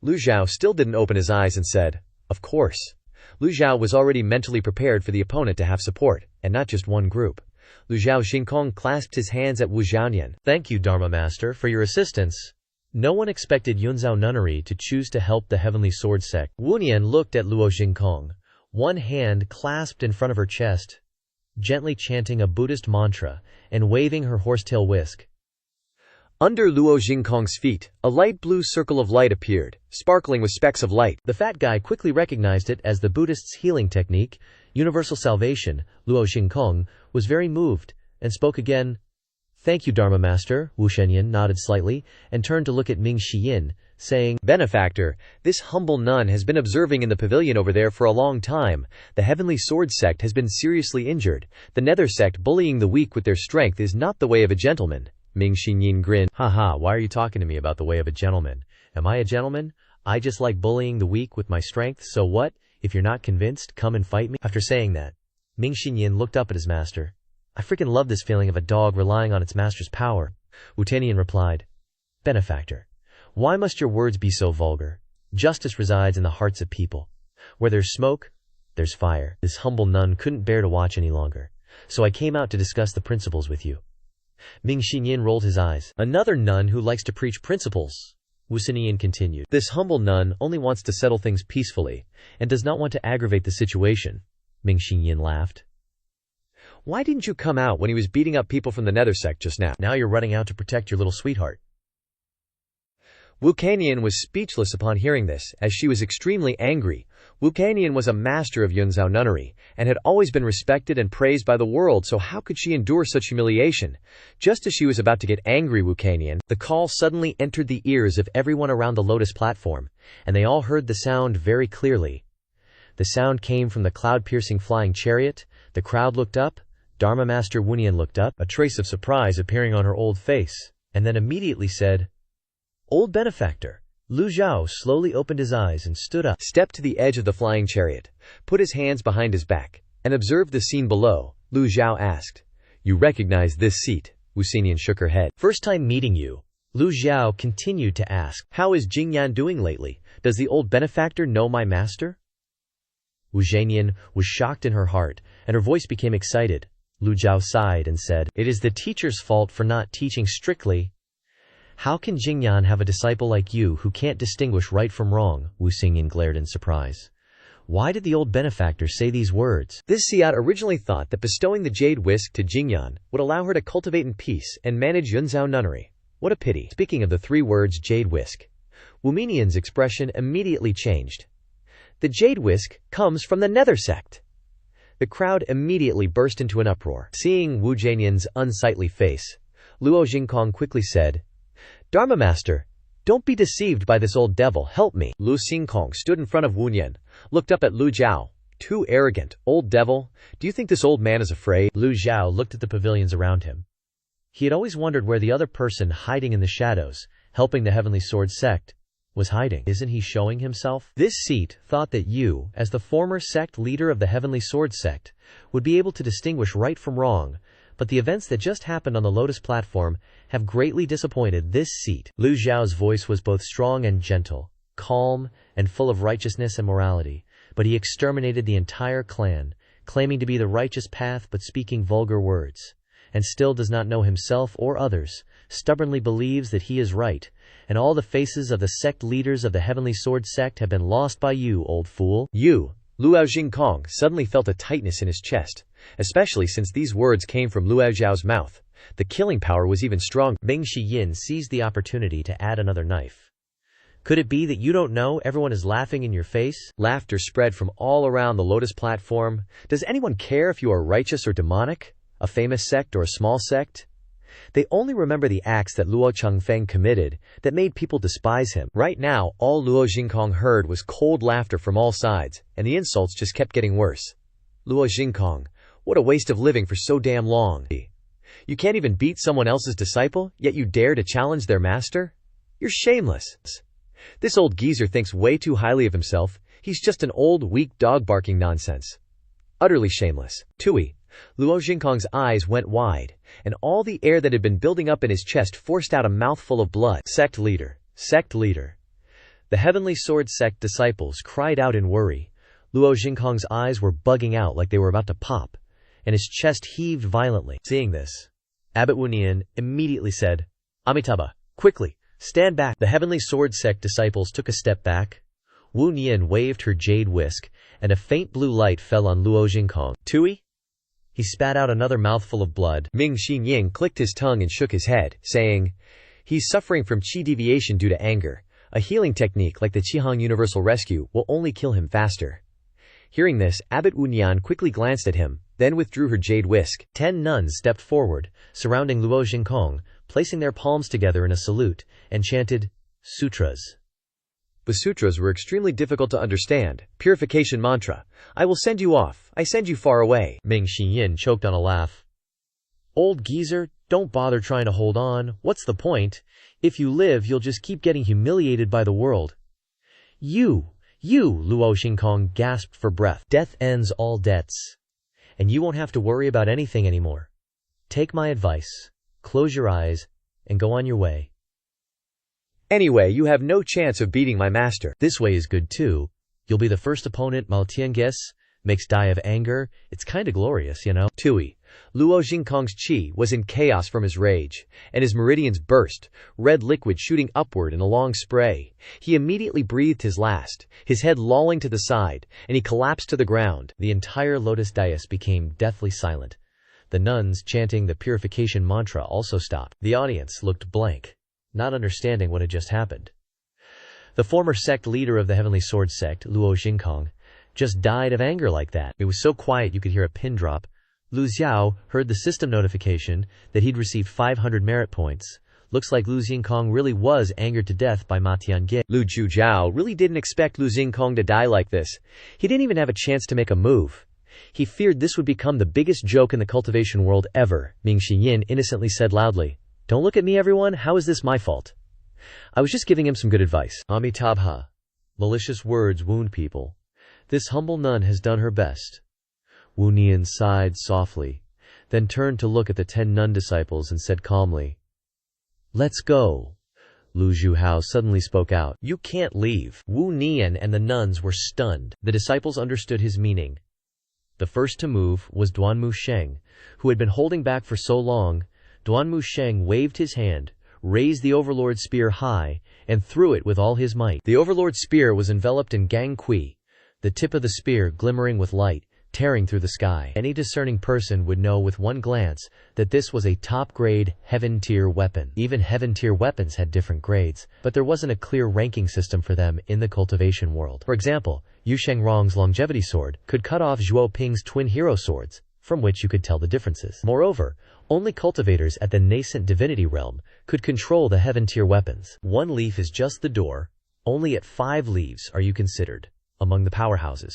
Lu Zhou still didn't open his eyes and said, "Of course." Lu Zhou was already mentally prepared for the opponent to have support, and not just one group. Lu Zhou Jingkong clasped his hands at Wu Zhaonian. "Thank you, Dharma Master, for your assistance." No one expected Yunzhou nunnery to choose to help the Heavenly Sword Sect. Wunian looked at Luo Jingkong, one hand clasped in front of her chest, gently chanting a Buddhist mantra and waving her horsetail whisk. Under Luo Jingkong's feet, a light blue circle of light appeared, sparkling with specks of light. The fat guy quickly recognized it as the Buddhist's healing technique, universal salvation. Luo Jingkong was very moved and spoke again. "Thank you, Dharma Master." Wu Shenyan nodded slightly and turned to look at Ming Xiyin, saying, "Benefactor, this humble nun has been observing in the pavilion over there for a long time. The Heavenly Sword Sect has been seriously injured. The Nether Sect bullying the weak with their strength is not the way of a gentleman." Ming Xiyin grinned. "Haha, why are you talking to me about the way of a gentleman? Am I a gentleman? I just like bullying the weak with my strength, so what? If you're not convinced, come and fight me." After saying that, Ming Xiyin looked up at his master. "I freaking love this feeling of a dog relying on its master's power." Wu Tianyan replied, "Benefactor, why must your words be so vulgar? Justice resides in the hearts of people. Where there's smoke, there's fire." This humble nun couldn't bear to watch any longer, so I came out to discuss the principles with you. Ming Xiyin rolled his eyes. "Another nun who likes to preach principles," Wu Sinian continued. "This humble nun only wants to settle things peacefully, and does not want to aggravate the situation." Ming Xiyin laughed. "Why didn't you come out when he was beating up people from the Nether Sect just now?" "Now you're running out to protect your little sweetheart." Wu Kanian was speechless upon hearing this, as she was extremely angry. Wu Kanian was a master of Yunzhou nunnery, and had always been respected and praised by the world, so how could she endure such humiliation? Just as she was about to get angry, Wu Kanian, the call suddenly entered the ears of everyone around the lotus platform, and they all heard the sound very clearly. The sound came from the cloud-piercing flying chariot. The crowd looked up. Dharma Master Wunian looked up, a trace of surprise appearing on her old face, and then immediately said, "Old benefactor." Lu Zhou slowly opened his eyes and stood up, stepped to the edge of the flying chariot, put his hands behind his back, and observed the scene below. Lu Zhou asked, "You recognize this seat?" Wu Xinian shook her head. "First time meeting you." Lu Zhou continued to ask, "How is Jingyan doing lately? Does the old benefactor know my master?" Wu Zhanian was shocked in her heart, and her voice became excited. Lu Zhou sighed and said, "It is the teacher's fault for not teaching strictly. How can Jingyan have a disciple like you who can't distinguish right from wrong?" Wu Xingyan glared in surprise. Why did the old benefactor say these words? This Siat originally thought that bestowing the jade whisk to Jingyan would allow her to cultivate in peace and manage Yunzhou nunnery. What a pity. Speaking of the 3 words jade whisk, Wu Minian's expression immediately changed. The jade whisk comes from the nether sect. The crowd immediately burst into an uproar. Seeing Wu Jianyan's unsightly face, Luo Jingkong quickly said, "Dharma Master, don't be deceived by this old devil, help me." Lu Xingkong stood in front of Wu Nian, looked up at Lu Zhou. "Too arrogant, old devil. Do you think this old man is afraid?" Lu Zhou looked at the pavilions around him. He had always wondered where the other person hiding in the shadows, helping the Heavenly Sword sect, was hiding. Isn't he showing himself? This seat thought that you, as the former sect leader of the Heavenly Sword sect, would be able to distinguish right from wrong, but the events that just happened on the Lotus platform have greatly disappointed this seat. Lu Zhao's voice was both strong and gentle, calm and full of righteousness and morality, but he exterminated the entire clan, claiming to be the righteous path but speaking vulgar words, and still does not know himself or others, stubbornly believes that he is right, and all the faces of the sect leaders of the Heavenly Sword sect have been lost by you, old fool. You, Luo Jingkong, suddenly felt a tightness in his chest, especially since these words came from Luo Zhao's mouth. The killing power was even stronger. Ming Shiyin seized the opportunity to add another knife. Could it be that you don't know everyone is laughing in your face? Laughter spread from all around the Lotus platform. Does anyone care if you are righteous or demonic? A famous sect or a small sect? They only remember the acts that Luo Chengfeng committed that made people despise him. Right now, all Luo Jingkong heard was cold laughter from all sides, and the insults just kept getting worse. Luo Jingkong, what a waste of living for so damn long. You can't even beat someone else's disciple, yet you dare to challenge their master? You're shameless. This old geezer thinks way too highly of himself. He's just an old, weak dog barking nonsense. Utterly shameless. Tui. Luo Jingkong's eyes went wide, and all the air that had been building up in his chest forced out a mouthful of blood. Sect leader. Sect leader. The Heavenly Sword sect disciples cried out in worry. Luo Jingkong's eyes were bugging out like they were about to pop, and his chest heaved violently. Seeing this, Abbot Wu Nian immediately said, "Amitabha, quickly, stand back." The Heavenly Sword sect disciples took a step back. Wu Nian waved her jade whisk, and a faint blue light fell on Luo Jingkong. "Tui?" He spat out another mouthful of blood. Ming Xinying clicked his tongue and shook his head, saying, "He's suffering from qi deviation due to anger. A healing technique like the Qihang Universal Rescue will only kill him faster." Hearing this, Abbot Wu Nian quickly glanced at him, then withdrew her jade whisk. 10 nuns stepped forward, surrounding Luo Jingkong, placing their palms together in a salute, and chanted, "Sutras." The sutras were extremely difficult to understand. Purification mantra. "I will send you off. I send you far away." Ming Xiyin choked on a laugh. "Old geezer, don't bother trying to hold on. What's the point? If you live, you'll just keep getting humiliated by the world." You, Luo Jingkong gasped for breath. "Death ends all debts. And you won't have to worry about anything anymore. Take my advice. Close your eyes and go on your way. Anyway, you have no chance of beating my master." "This way is good too. You'll be the first opponent Maltianges makes die of anger. It's kinda glorious, you know." Tui. Luo Jingkong's chi was in chaos from his rage, and his meridians burst, red liquid shooting upward in a long spray. He immediately breathed his last, his head lolling to the side, and he collapsed to the ground. The entire Lotus dais became deathly silent. The nuns chanting the purification mantra also stopped. The audience looked blank, not understanding what had just happened. The former sect leader of the Heavenly Sword sect, Luo Jingkong, just died of anger like that. It was so quiet you could hear a pin drop. Lu Zhou heard the system notification that he'd received 500 merit points. Looks like Lu Jingkong really was angered to death by Ma Tiange. Lu Zhou really didn't expect Lu Jingkong to die like this. He didn't even have a chance to make a move. He feared this would become the biggest joke in the cultivation world ever. Ming Xiyin innocently said loudly, "Don't look at me, everyone. How is this my fault? I was just giving him some good advice." Amitabha. Malicious words wound people. This humble nun has done her best. Wu Nian sighed softly, then turned to look at the 10 nun disciples and said calmly, "Let's go." Lu Zhuhao suddenly spoke out, "You can't leave." Wu Nian and the nuns were stunned. The disciples understood his meaning. The first to move was Duanmu Sheng, who had been holding back for so long. Duanmu Sheng waved his hand, raised the Overlord spear high, and threw it with all his might. The Overlord spear was enveloped in gang kui, the tip of the spear glimmering with light, tearing through the sky. Any discerning person would know with one glance that this was a top-grade, heaven-tier weapon. Even heaven-tier weapons had different grades, but there wasn't a clear ranking system for them in the cultivation world. For example, Yu Shengrong's longevity sword could cut off Zhuo Ping's twin hero swords, from which you could tell the differences. Moreover, only cultivators at the nascent divinity realm could control the heaven-tier weapons. One leaf is just the door. Only at 5 leaves are you considered among the powerhouses.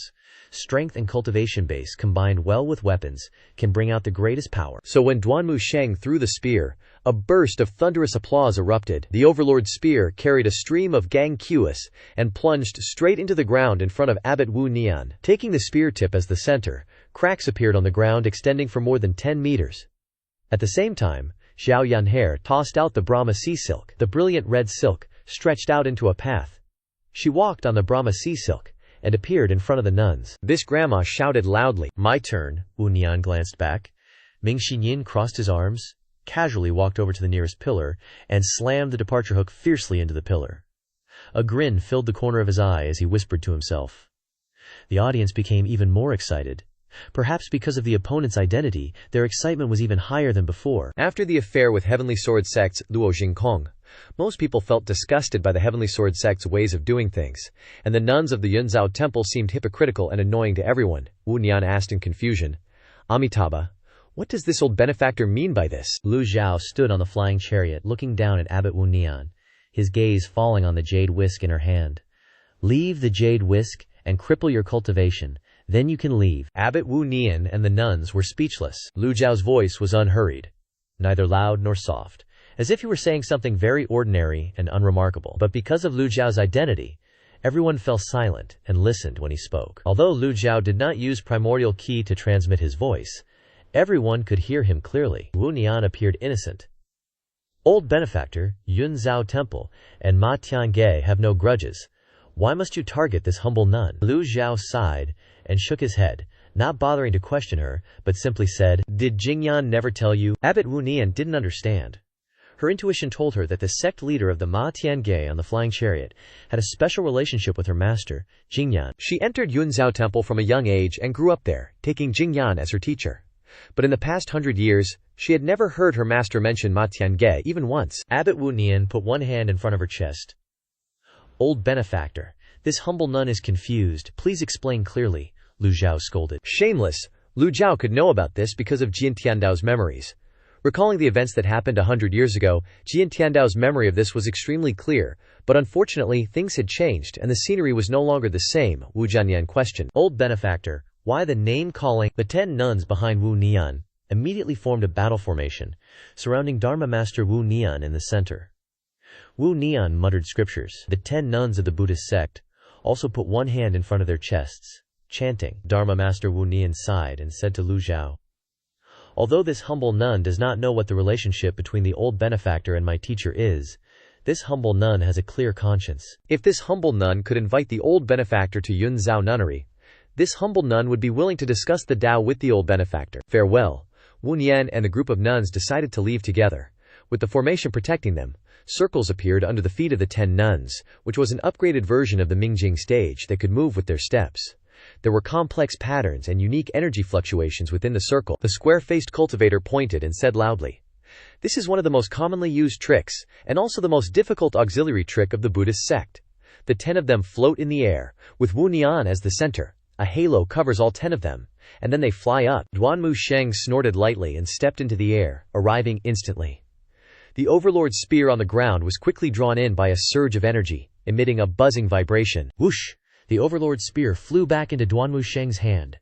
Strength and cultivation base combined well with weapons can bring out the greatest power. So when Duanmu Sheng threw the spear, a burst of thunderous applause erupted. The Overlord's spear carried a stream of gang cuis and plunged straight into the ground in front of Abbot Wu Nian. Taking the spear tip as the center, cracks appeared on the ground extending for more than 10 meters. At the same time, Xiao Yanhair tossed out the Brahma sea silk. The brilliant red silk stretched out into a path. She walked on the Brahma sea silk and appeared in front of the nuns. This grandma shouted loudly. "My turn." Wu Nian glanced back. Ming Xinyin crossed his arms, casually walked over to the nearest pillar, and slammed the departure hook fiercely into the pillar. A grin filled the corner of his eye as he whispered to himself. The audience became even more excited. Perhaps because of the opponent's identity, their excitement was even higher than before. After the affair with Heavenly Sword Sect's Luo Jingkong, most people felt disgusted by the Heavenly Sword Sect's ways of doing things, and the nuns of the Yunzhao Temple seemed hypocritical and annoying to everyone. Wu Nian asked in confusion, "Amitabha, what does this old benefactor mean by this?" Lu Zhou stood on the flying chariot looking down at Abbot Wu Nian, his gaze falling on the jade whisk in her hand. "Leave the jade whisk and cripple your cultivation. Then you can leave." Abbot Wu Nian and the nuns were speechless. Lu Zhao's voice was unhurried, neither loud nor soft, as if he were saying something very ordinary and unremarkable. But because of Lu Zhao's identity, everyone fell silent and listened when he spoke. Although Lu Zhou did not use primordial qi to transmit his voice, everyone could hear him clearly. Wu Nian appeared innocent. "Old benefactor, Yunzhao Temple, and Ma Tiange have no grudges. Why must you target this humble nun?" Lu Zhou sighed and shook his head, not bothering to question her, but simply said, "Did Jingyan never tell you?" Abbot Wu Nian didn't understand. Her intuition told her that the sect leader of the Ma Tiange on the flying chariot had a special relationship with her master, Jingyan. She entered Yunzhao Temple from a young age and grew up there, taking Jingyan as her teacher. But in the past 100 years, she had never heard her master mention Ma Tiange even once. Abbot Wu Nian put one hand in front of her chest. "Old benefactor, this humble nun is confused. Please explain clearly," Lu Zhou scolded. Shameless, Lu Zhou could know about this because of Ji Tiandao's memories. Recalling the events that happened 100 years ago, Ji Tiandao's memory of this was extremely clear, but unfortunately things had changed and the scenery was no longer the same. Wu Jianyan questioned. "Old benefactor, why the name-calling?" The 10 nuns behind Wu Nian immediately formed a battle formation, surrounding Dharma Master Wu Nian in the center. Wu Nian muttered scriptures. The 10 nuns of the Buddhist sect also put one hand in front of their chests, chanting. Dharma Master Wu Nian sighed and said to Lu Zhou, "Although this humble nun does not know what the relationship between the old benefactor and my teacher is, this humble nun has a clear conscience." If this humble nun could invite the old benefactor to Yunzhao nunnery, this humble nun would be willing to discuss the Tao with the old benefactor. Farewell. Wu Nian and the group of nuns decided to leave together. With the formation protecting them, circles appeared under the feet of the 10 nuns, which was an upgraded version of the Mingjing stage that could move with their steps. There were complex patterns and unique energy fluctuations within the circle. The square-faced cultivator pointed and said loudly, "This is one of the most commonly used tricks, and also the most difficult auxiliary trick of the Buddhist sect. The 10 of them float in the air, with Wu Nian as the center. A halo covers all 10 of them, and then they fly up." Duanmu Sheng snorted lightly and stepped into the air, arriving instantly. The Overlord's spear on the ground was quickly drawn in by a surge of energy, emitting a buzzing vibration. Whoosh! The Overlord's spear flew back into Duanmu Sheng's hand.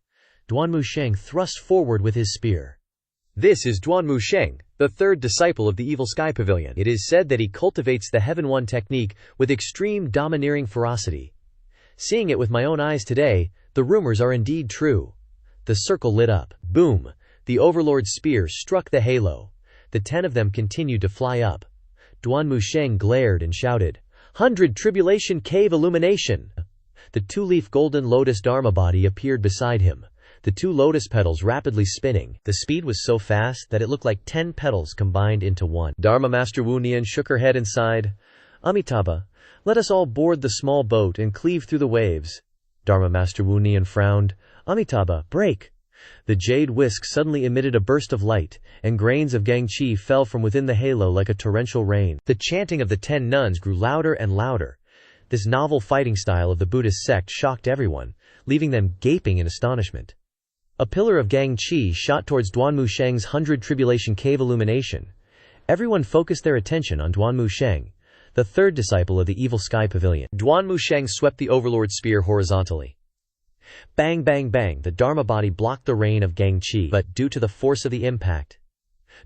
Duanmu Sheng thrust forward with his spear. This is Duanmu Sheng, the 3rd disciple of the Evil Sky Pavilion. It is said that he cultivates the Heaven One technique with extreme domineering ferocity. Seeing it with my own eyes today, the rumors are indeed true. The circle lit up. Boom! The Overlord's spear struck the halo. The 10 of them continued to fly up. Duanmu Sheng glared and shouted, "100 Tribulation Cave Illumination!" The 2-leaf golden lotus Dharma body appeared beside him, the 2 lotus petals rapidly spinning. The speed was so fast that it looked like 10 petals combined into one. Dharma Master Wu Nian shook her head and sighed, "Amitabha, let us all board the small boat and cleave through the waves." Dharma Master Wu Nian frowned. Amitabha, break! The jade whisk suddenly emitted a burst of light, and grains of Gangqi fell from within the halo like a torrential rain. The chanting of the 10 nuns grew louder and louder. This novel fighting style of the Buddhist sect shocked everyone, leaving them gaping in astonishment. A pillar of Gangqi shot towards Duanmu Sheng's 100 Tribulation Cave illumination. Everyone focused their attention on Duanmu Sheng, the third disciple of the Evil Sky Pavilion. Duanmu Sheng swept the Overlord's spear horizontally. Bang bang bang, the Dharma body blocked the rain of Gangqi, but due to the force of the impact,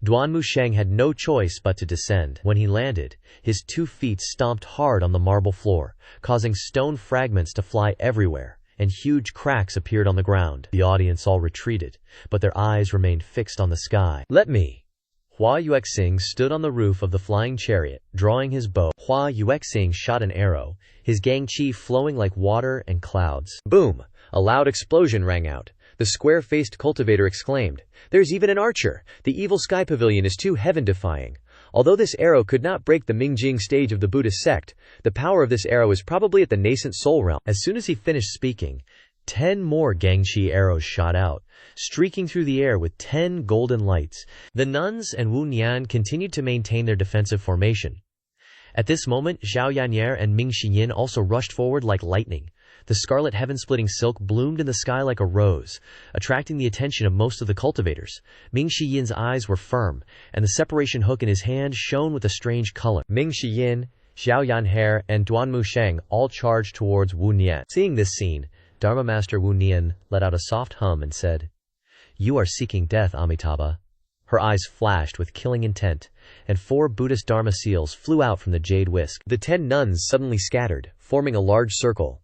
Duanmu Sheng had no choice but to descend. When he landed, his 2 feet stomped hard on the marble floor, causing stone fragments to fly everywhere, and huge cracks appeared on the ground. The audience all retreated, but their eyes remained fixed on the sky. Let me! Hua Yuexing stood on the roof of the flying chariot, drawing his bow. Hua Yuexing shot an arrow, his Gangqi flowing like water and clouds. Boom! A loud explosion rang out. The square-faced cultivator exclaimed, "There's even an archer! The Evil Sky Pavilion is too heaven-defying." Although this arrow could not break the Mingjing stage of the Buddhist sect, the power of this arrow is probably at the nascent soul realm. As soon as he finished speaking, 10 more Gangqi arrows shot out, streaking through the air with 10 golden lights. The nuns and Wu Nian continued to maintain their defensive formation. At this moment, Zhao Yan'er and Ming Shiyin also rushed forward like lightning. The scarlet heaven-splitting silk bloomed in the sky like a rose, attracting the attention of most of the cultivators. Ming Shiyin's eyes were firm, and the separation hook in his hand shone with a strange color. Ming Shiyin, Zhao Yan'er, and Duanmu Sheng all charged towards Wu Nian. Seeing this scene, Dharma Master Wu Nian let out a soft hum and said, "You are seeking death, Amitabha." Her eyes flashed with killing intent, and 4 Buddhist Dharma seals flew out from the jade whisk. The 10 nuns suddenly scattered, forming a large circle.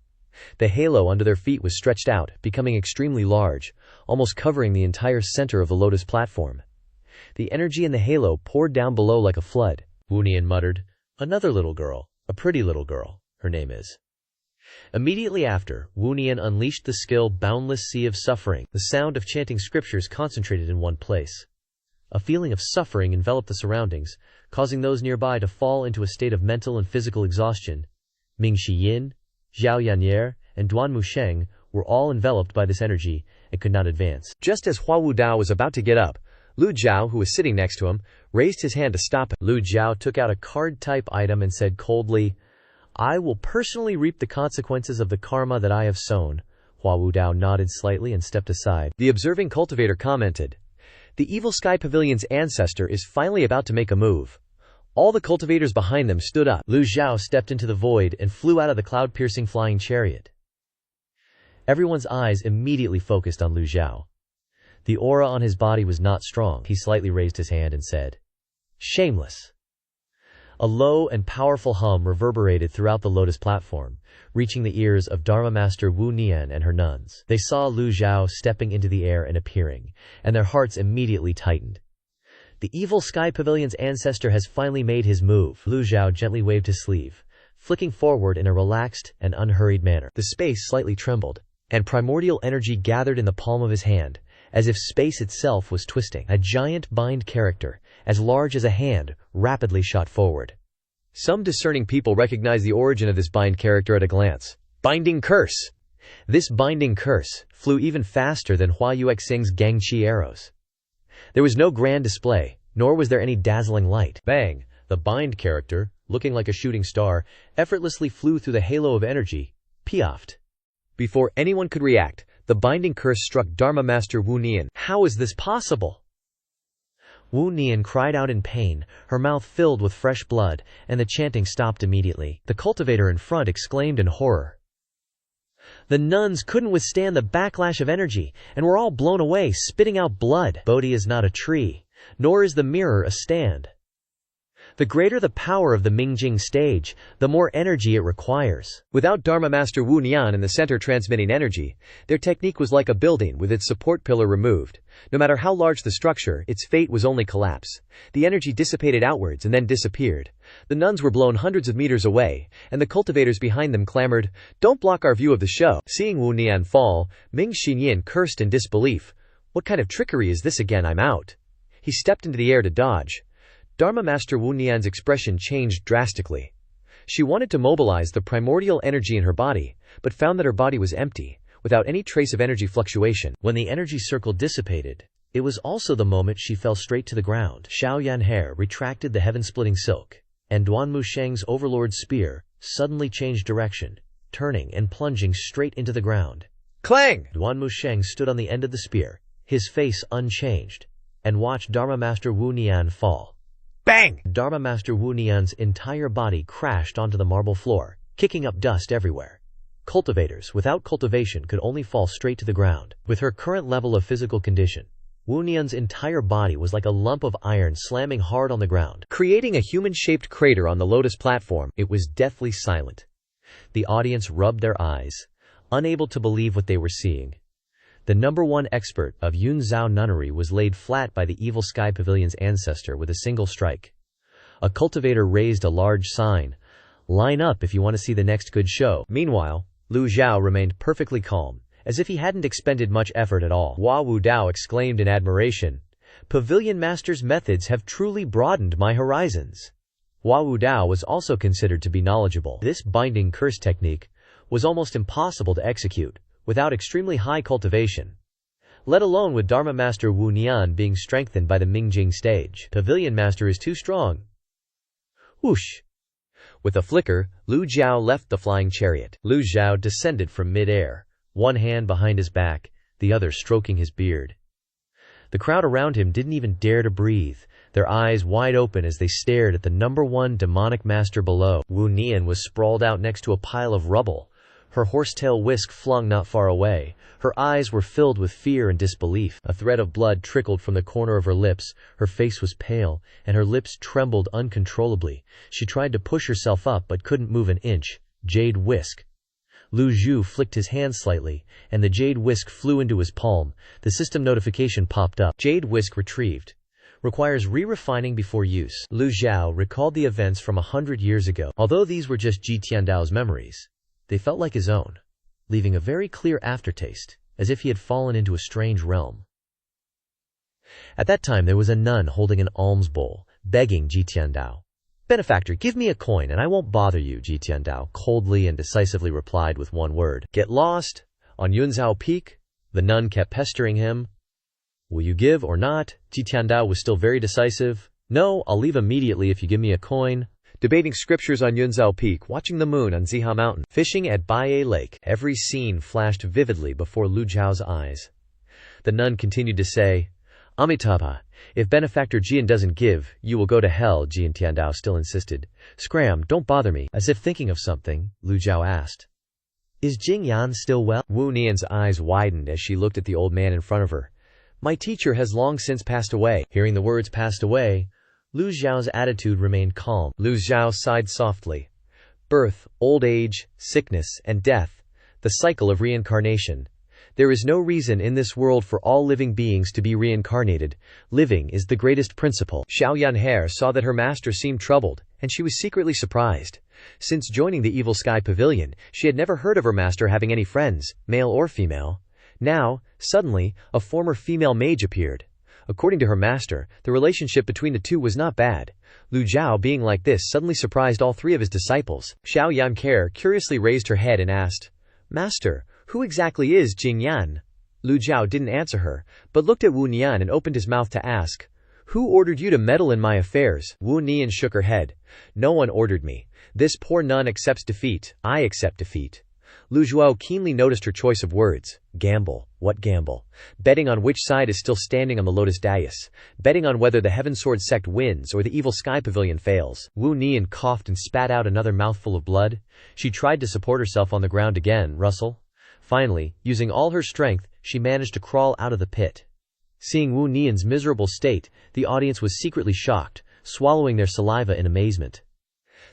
The halo under their feet was stretched out, becoming extremely large, almost covering the entire center of the lotus platform. The energy in the halo poured down below like a flood. Wu Nian muttered, "Another little girl, a pretty little girl, her name is." Immediately after, Wu Nian unleashed the skill Boundless Sea of Suffering. The sound of chanting scriptures concentrated in one place. A feeling of suffering enveloped the surroundings, causing those nearby to fall into a state of mental and physical exhaustion. Ming Shiyin, Zhao Yan'er, and Duanmu Sheng were all enveloped by this energy and could not advance. Just as Hua Wudao was about to get up, Lu Zhou, who was sitting next to him, raised his hand to stop him. Lu Zhou took out a card-type item and said coldly, "I will personally reap the consequences of the karma that I have sown." Hua Wudao nodded slightly and stepped aside. The observing cultivator commented, "The Evil Sky Pavilion's ancestor is finally about to make a move." All the cultivators behind them stood up. Lu Zhou stepped into the void and flew out of the cloud-piercing flying chariot. Everyone's eyes immediately focused on Lu Zhou. The aura on his body was not strong. He slightly raised his hand and said, "Shameless." A low and powerful hum reverberated throughout the lotus platform, reaching the ears of Dharma Master Wu Nian and her nuns. They saw Lu Zhou stepping into the air and appearing, and their hearts immediately tightened. The Evil Sky Pavilion's ancestor has finally made his move. Lu Zhou gently waved his sleeve, flicking forward in a relaxed and unhurried manner. The space slightly trembled, and primordial energy gathered in the palm of his hand, as if space itself was twisting. A giant bind character, as large as a hand, rapidly shot forward. Some discerning people recognized the origin of this bind character at a glance. Binding curse! This binding curse flew even faster than Hua Yuexing's Gangqi arrows. There was no grand display, nor was there any dazzling light. Bang! The bind character, looking like a shooting star, effortlessly flew through the halo of energy, piafed. Before anyone could react, the binding curse struck Dharma Master Wu Nian. How is this possible? Wu Nian cried out in pain, her mouth filled with fresh blood, and the chanting stopped immediately. The cultivator in front exclaimed in horror. The nuns couldn't withstand the backlash of energy, and were all blown away, spitting out blood. Bodhi is not a tree, nor is the mirror a stand. The greater the power of the Mingjing stage, the more energy it requires. Without Dharma Master Wu Nian in the center transmitting energy, their technique was like a building with its support pillar removed. No matter how large the structure, its fate was only collapse. The energy dissipated outwards and then disappeared. The nuns were blown hundreds of meters away, and the cultivators behind them clamored, "Don't block our view of the show." Seeing Wu Nian fall, Ming Xinyin cursed in disbelief. "What kind of trickery is this again? I'm out." He stepped into the air to dodge. Dharma Master Wu Nian's expression changed drastically. She wanted to mobilize the primordial energy in her body, but found that her body was empty, without any trace of energy fluctuation. When the energy circle dissipated, it was also the moment she fell straight to the ground. Xiao Yanhe retracted the heaven-splitting silk, and Duan Musheng's overlord's spear suddenly changed direction, turning and plunging straight into the ground. Clang! Duan Musheng stood on the end of the spear, his face unchanged, and watched Dharma Master Wu Nian fall. Bang! Dharma Master Wu Nian's entire body crashed onto the marble floor, kicking up dust everywhere. Cultivators without cultivation could only fall straight to the ground. With her current level of physical condition, Wu Nian's entire body was like a lump of iron slamming hard on the ground, creating a human-shaped crater on the lotus platform. It was deathly silent. The audience rubbed their eyes, unable to believe what they were seeing. The #1 expert of Yun Zhao nunnery was laid flat by the Evil Sky Pavilion's ancestor with a single strike. A cultivator raised a large sign, "Line up if you want to see the next good show." Meanwhile, Lu Zhou remained perfectly calm, as if he hadn't expended much effort at all. Hua Wudao exclaimed in admiration, "Pavilion Master's methods have truly broadened my horizons." Hua Wudao was also considered to be knowledgeable. This binding curse technique was almost impossible to execute without extremely high cultivation, let alone with Dharma Master Wu Nian being strengthened by the Mingjing stage. Pavilion Master is too strong. Whoosh! With a flicker, Lu Zhou left the flying chariot. Lu Zhou descended from mid-air, one hand behind his back, the other stroking his beard. The crowd around him didn't even dare to breathe, their eyes wide open as they stared at the #1 demonic master below. Wu Nian was sprawled out next to a pile of rubble, her horsetail whisk flung not far away. Her eyes were filled with fear and disbelief. A thread of blood trickled from the corner of her lips, her face was pale, and her lips trembled uncontrollably. She tried to push herself up but couldn't move an inch. Jade whisk. Lu Zhou flicked his hand slightly, and the jade whisk flew into his palm. The system notification popped up. Jade whisk retrieved. Requires re-refining before use. Lu Zhou recalled the events from 100 years ago. Although these were just Ji Tiandao's memories, they felt like his own, leaving a very clear aftertaste, as if he had fallen into a strange realm. At that time there was a nun holding an alms bowl, begging Ji Tiandao. "Benefactor, give me a coin and I won't bother you," Ji Tiandao coldly and decisively replied with one word. "Get lost." On Yunzhao Peak, the nun kept pestering him. "Will you give or not?" Ji Tiandao was still very decisive. "No, I'll leave immediately if you give me a coin." Debating scriptures on Yunzhao Peak, watching the moon on Ziha Mountain, fishing at Baiye Lake, every scene flashed vividly before Lu Zhao's eyes. The nun continued to say, "Amitabha, if Benefactor Jian doesn't give, you will go to hell," Ji Tiandao still insisted. "Scram, don't bother me." As if thinking of something, Lu Zhao asked, "Is Jing Yan still well?" Wu Nian's eyes widened as she looked at the old man in front of her. "My teacher has long since passed away." Hearing the words "passed away," Lu Zhao's attitude remained calm. Lu Zhao sighed softly. Birth, old age, sickness, and death, the cycle of reincarnation. There is no reason in this world for all living beings to be reincarnated. Living is the greatest principle. Xiao Yanhe saw that her master seemed troubled, and she was secretly surprised. Since joining the Evil Sky Pavilion, she had never heard of her master having any friends, male or female. Now, suddenly, a former female mage appeared. According to her master, the relationship between the two was not bad. Lu Zhao being like this suddenly surprised all three of his disciples. Xiao Yanke curiously raised her head and asked, "Master, who exactly is Jing Yan?" Lu Zhao didn't answer her, but looked at Wu Nian and opened his mouth to ask, "Who ordered you to meddle in my affairs?" Wu Nian shook her head. "No one ordered me. This poor nun accepts defeat. I accept defeat." Lu Zhou keenly noticed her choice of words. Gamble. What gamble? Betting on which side is still standing on the lotus dais. Betting on whether the Heaven Sword sect wins or the Evil Sky Pavilion fails. Wu Nian coughed and spat out another mouthful of blood. She tried to support herself on the ground again. Russell. Finally, using all her strength, she managed to crawl out of the pit. Seeing Wu Nian's miserable state, the audience was secretly shocked, swallowing their saliva in amazement.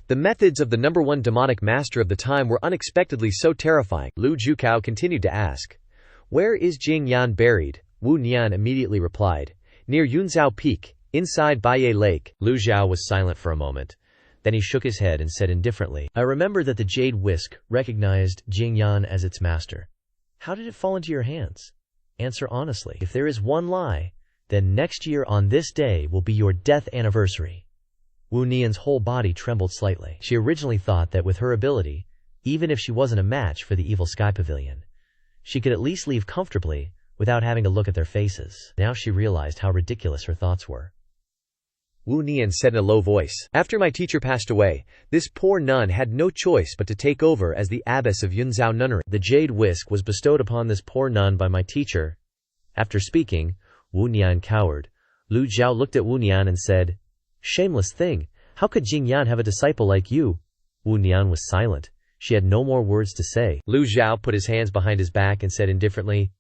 The methods of the #1 demonic master of the time were unexpectedly so terrifying. Lu Zhukao continued to ask, "Where is Jing Yan buried?" Wu Nian immediately replied, "Near Yunzhao Peak, inside Baiye Lake." Lu Zhao was silent for a moment. Then he shook his head and said indifferently, "I remember that the Jade Whisk recognized Jing Yan as its master. How did it fall into your hands? Answer honestly. If there is one lie, then next year on this day will be your death anniversary." Wu Nian's whole body trembled slightly. She originally thought that with her ability, even if she wasn't a match for the Evil Sky Pavilion, she could at least leave comfortably without having to look at their faces. Now she realized how ridiculous her thoughts were. Wu Nian said in a low voice, "After my teacher passed away, this poor nun had no choice but to take over as the abbess of Yunzhou Nunnery. The jade whisk was bestowed upon this poor nun by my teacher." After speaking, Wu Nian cowered. Lu Zhou looked at Wu Nian and said, "Shameless thing, how could Jing Yan have a disciple like you?" Wu Nian was silent. She had no more words to say. Lu Zhou put his hands behind his back and said indifferently,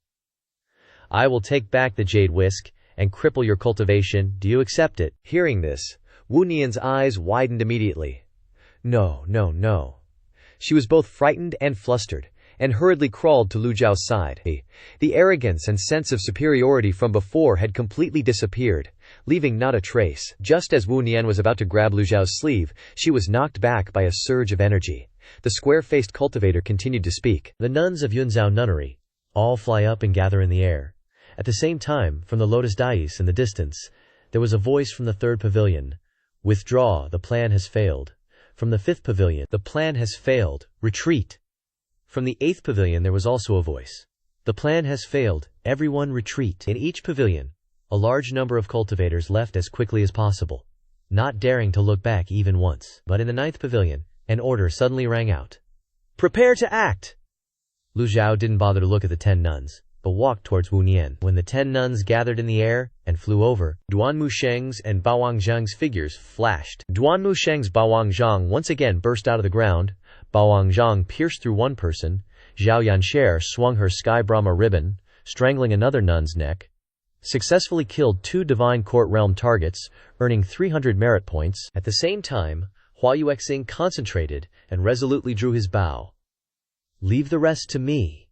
"I will take back the jade whisk and cripple your cultivation. Do you accept it?" Hearing this, Wu Nian's eyes widened immediately. No, no, no. She was both frightened and flustered, and hurriedly crawled to Lu Zhao's side. The arrogance and sense of superiority from before had completely disappeared, leaving not a trace. Just as Wu Nian was about to grab Lu Zhao's sleeve, she was knocked back by a surge of energy. The square-faced cultivator continued to speak. The nuns of Yunzhou Nunnery all fly up and gather in the air. At the same time, from the lotus dais in the distance, there was a voice from the third pavilion. "Withdraw, the plan has failed." From the fifth pavilion, "The plan has failed. Retreat." From the eighth pavilion there was also a voice. "The plan has failed. Everyone retreat." In each pavilion, a large number of cultivators left as quickly as possible, not daring to look back even once. But in the ninth pavilion, an order suddenly rang out. "Prepare to act!" Lu Zhou didn't bother to look at the 10 nuns, but walked towards Wu Nian. When the 10 nuns gathered in the air and flew over, Duanmu Sheng's and Bawang Zhang's figures flashed. Duanmu Sheng's Bawang Zhang once again burst out of the ground. Bawang Zhang pierced through one person. Zhao Yanxer swung her Sky Brahma ribbon, strangling another nun's neck, successfully killed 2 divine court realm targets, earning 300 merit points. At the same time, Hua Yuexing concentrated and resolutely drew his bow. "Leave the rest to me."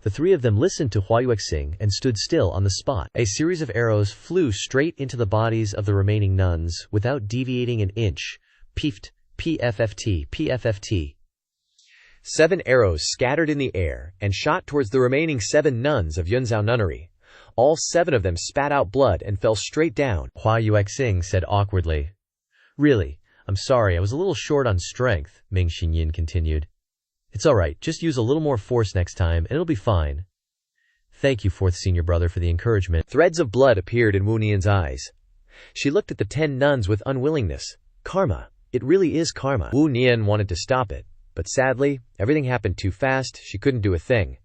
The 3 of them listened to Hua Yuexing and stood still on the spot. A series of arrows flew straight into the bodies of the remaining nuns without deviating an inch. Peefed, PFFT, PFFT. 7 arrows scattered in the air and shot towards the remaining 7 nuns of Yunzhou Nunnery. All 7 of them spat out blood and fell straight down. Hua Yuexing said awkwardly. "Really, I'm sorry, I was a little short on strength," Ming Xinyin continued. "It's alright, just use a little more force next time and it'll be fine." "Thank you, 4th senior brother, for the encouragement." Threads of blood appeared in Wu Nian's eyes. She looked at the 10 nuns with unwillingness. Karma. It really is karma. Wu Nian wanted to stop it, but sadly, everything happened too fast, she couldn't do a thing.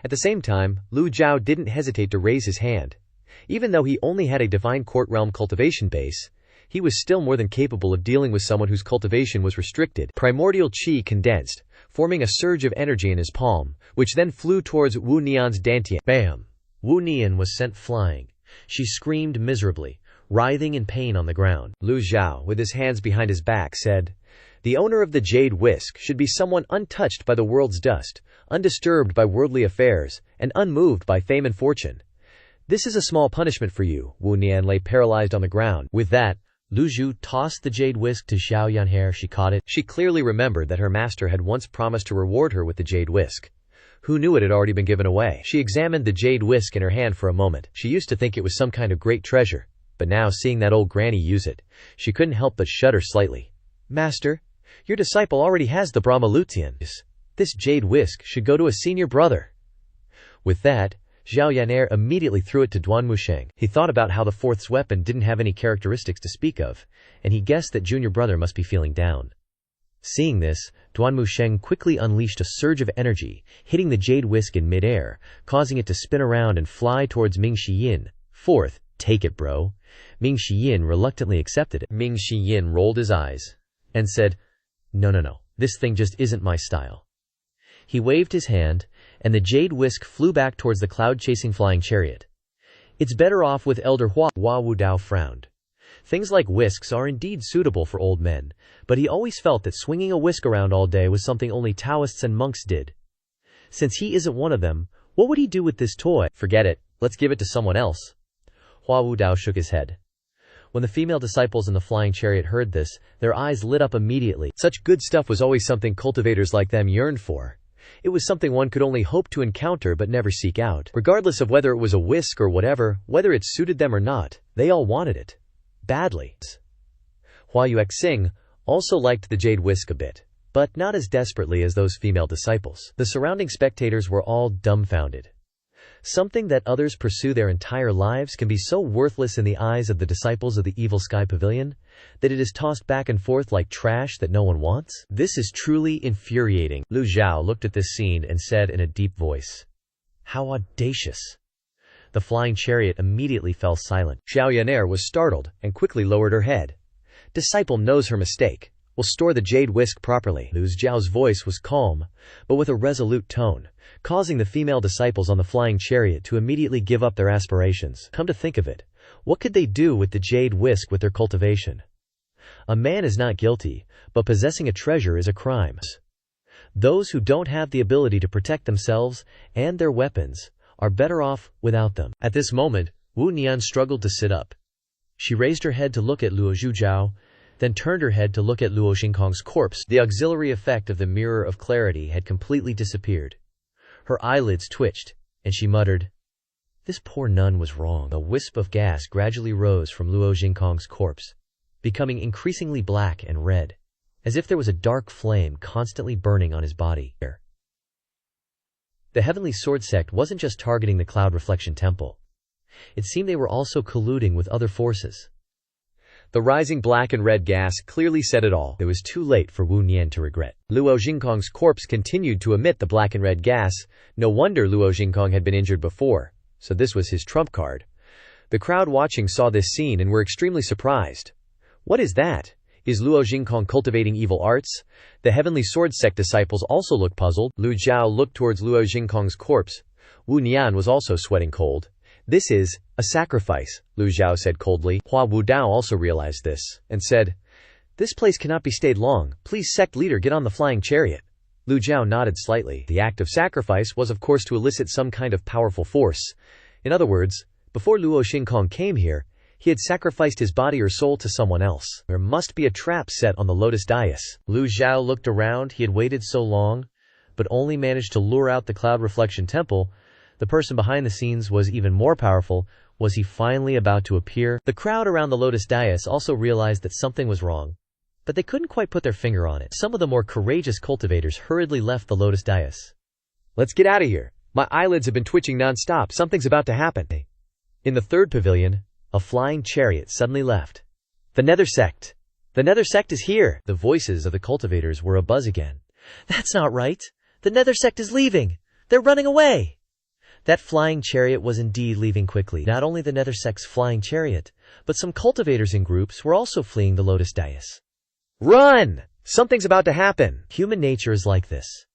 At the same time, Lu Zhou didn't hesitate to raise his hand. Even though he only had a divine court realm cultivation base, he was still more than capable of dealing with someone whose cultivation was restricted. Primordial qi condensed, forming a surge of energy in his palm, which then flew towards Wu Nian's dantian. Bam! Wu Nian was sent flying. She screamed miserably, writhing in pain on the ground. Lu Zhou, with his hands behind his back, said, "The owner of the jade whisk should be someone untouched by the world's dust, undisturbed by worldly affairs, and unmoved by fame and fortune. This is a small punishment for you." Wu Nian lay paralyzed on the ground. With that, Lu Zhou tossed the jade whisk to Zhao Yanxer. She caught it. She clearly remembered that her master had once promised to reward her with the jade whisk. Who knew it had already been given away? She examined the jade whisk in her hand for a moment. She used to think it was some kind of great treasure, but now seeing that old granny use it, she couldn't help but shudder slightly. "Master, your disciple already has the Brahma Lutian. This jade whisk should go to a senior brother." With that, Zhao Yanxer immediately threw it to Duanmu Sheng. He thought about how the 4th's weapon didn't have any characteristics to speak of, and he guessed that junior brother must be feeling down. Seeing this, Duanmu Sheng quickly unleashed a surge of energy, hitting the jade whisk in midair, causing it to spin around and fly towards Ming Shiyin. "4th, take it, bro." Ming Shiyin reluctantly accepted it. Ming Shiyin rolled his eyes and said, No, this thing just isn't my style." He waved his hand, and the jade whisk flew back towards the cloud-chasing flying chariot. "It's better off with Elder Hua." Hua Wudao frowned. Things like whisks are indeed suitable for old men, but he always felt that swinging a whisk around all day was something only Taoists and monks did. Since he isn't one of them, what would he do with this toy? "Forget it, let's give it to someone else." Hua Wudao shook his head. When the female disciples in the flying chariot heard this, their eyes lit up immediately. Such good stuff was always something cultivators like them yearned for. It was something one could only hope to encounter but never seek out. Regardless of whether it was a whisk or whatever, whether it suited them or not, they all wanted it. Badly. Hua Yuexing also liked the jade whisk a bit, but not as desperately as those female disciples. The surrounding spectators were all dumbfounded. Something that others pursue their entire lives can be so worthless in the eyes of the disciples of the Evil Sky Pavilion that it is tossed back and forth like trash that no one wants? This is truly infuriating. Lu Zhou looked at this scene and said in a deep voice, "How audacious." The flying chariot immediately fell silent. Xiao Yaner was startled and quickly lowered her head. Disciple knows her mistake. Will store the jade whisk properly. Lu Zhao's voice was calm, but with a resolute tone, causing the female disciples on the flying chariot to immediately give up their aspirations. Come to think of it, what could they do with the jade whisk with their cultivation? A man is not guilty, but possessing a treasure is a crime. Those who don't have the ability to protect themselves and their weapons are better off without them. At this moment, Wu Nian struggled to sit up. She raised her head to look at Luo Zhuzhao, then turned her head to look at Luo Xingkong's corpse. The auxiliary effect of the mirror of clarity had completely disappeared. Her eyelids twitched, and she muttered, "This poor nun was wrong." A wisp of gas gradually rose from Luo Xingkong's corpse, becoming increasingly black and red, as if there was a dark flame constantly burning on his body. The Heavenly Sword Sect wasn't just targeting the Cloud Reflection Temple. It seemed they were also colluding with other forces. The rising black and red gas clearly said it all. It was too late for Wu Nian to regret. Luo Xingkong's corpse continued to emit the black and red gas. No wonder Luo Xingkong had been injured before, so this was his trump card. The crowd watching saw this scene and were extremely surprised. What is that? Is Luo Xingkong cultivating evil arts? The Heavenly Sword Sect disciples also looked puzzled. Lu Zhao looked towards Luo Xingkong's corpse. Wu Nian was also sweating cold. "This is a sacrifice," Lu Zhao said coldly. Hua Wudao also realized this, and said, "This place cannot be stayed long. Please, sect leader, get on the flying chariot." Lu Zhao nodded slightly. The act of sacrifice was of course to elicit some kind of powerful force. In other words, before Luo Xingkong came here, he had sacrificed his body or soul to someone else. There must be a trap set on the lotus dais. Lu Zhao looked around. He had waited so long, but only managed to lure out the Cloud Reflection Temple. The person behind the scenes was even more powerful. Was he finally about to appear? The crowd around the lotus dais also realized that something was wrong, but they couldn't quite put their finger on it. Some of the more courageous cultivators hurriedly left the lotus dais. "Let's get out of here. My eyelids have been twitching non-stop. Something's about to happen." In the third pavilion, a flying chariot suddenly left. "The Nether Sect! The Nether Sect is here!" The voices of the cultivators were abuzz again. "That's not right! The Nether Sect is leaving! They're running away!" That flying chariot was indeed leaving quickly. Not only the Nether Sect's flying chariot, but some cultivators in groups were also fleeing the lotus dais. "Run! Something's about to happen!" Human nature is like this.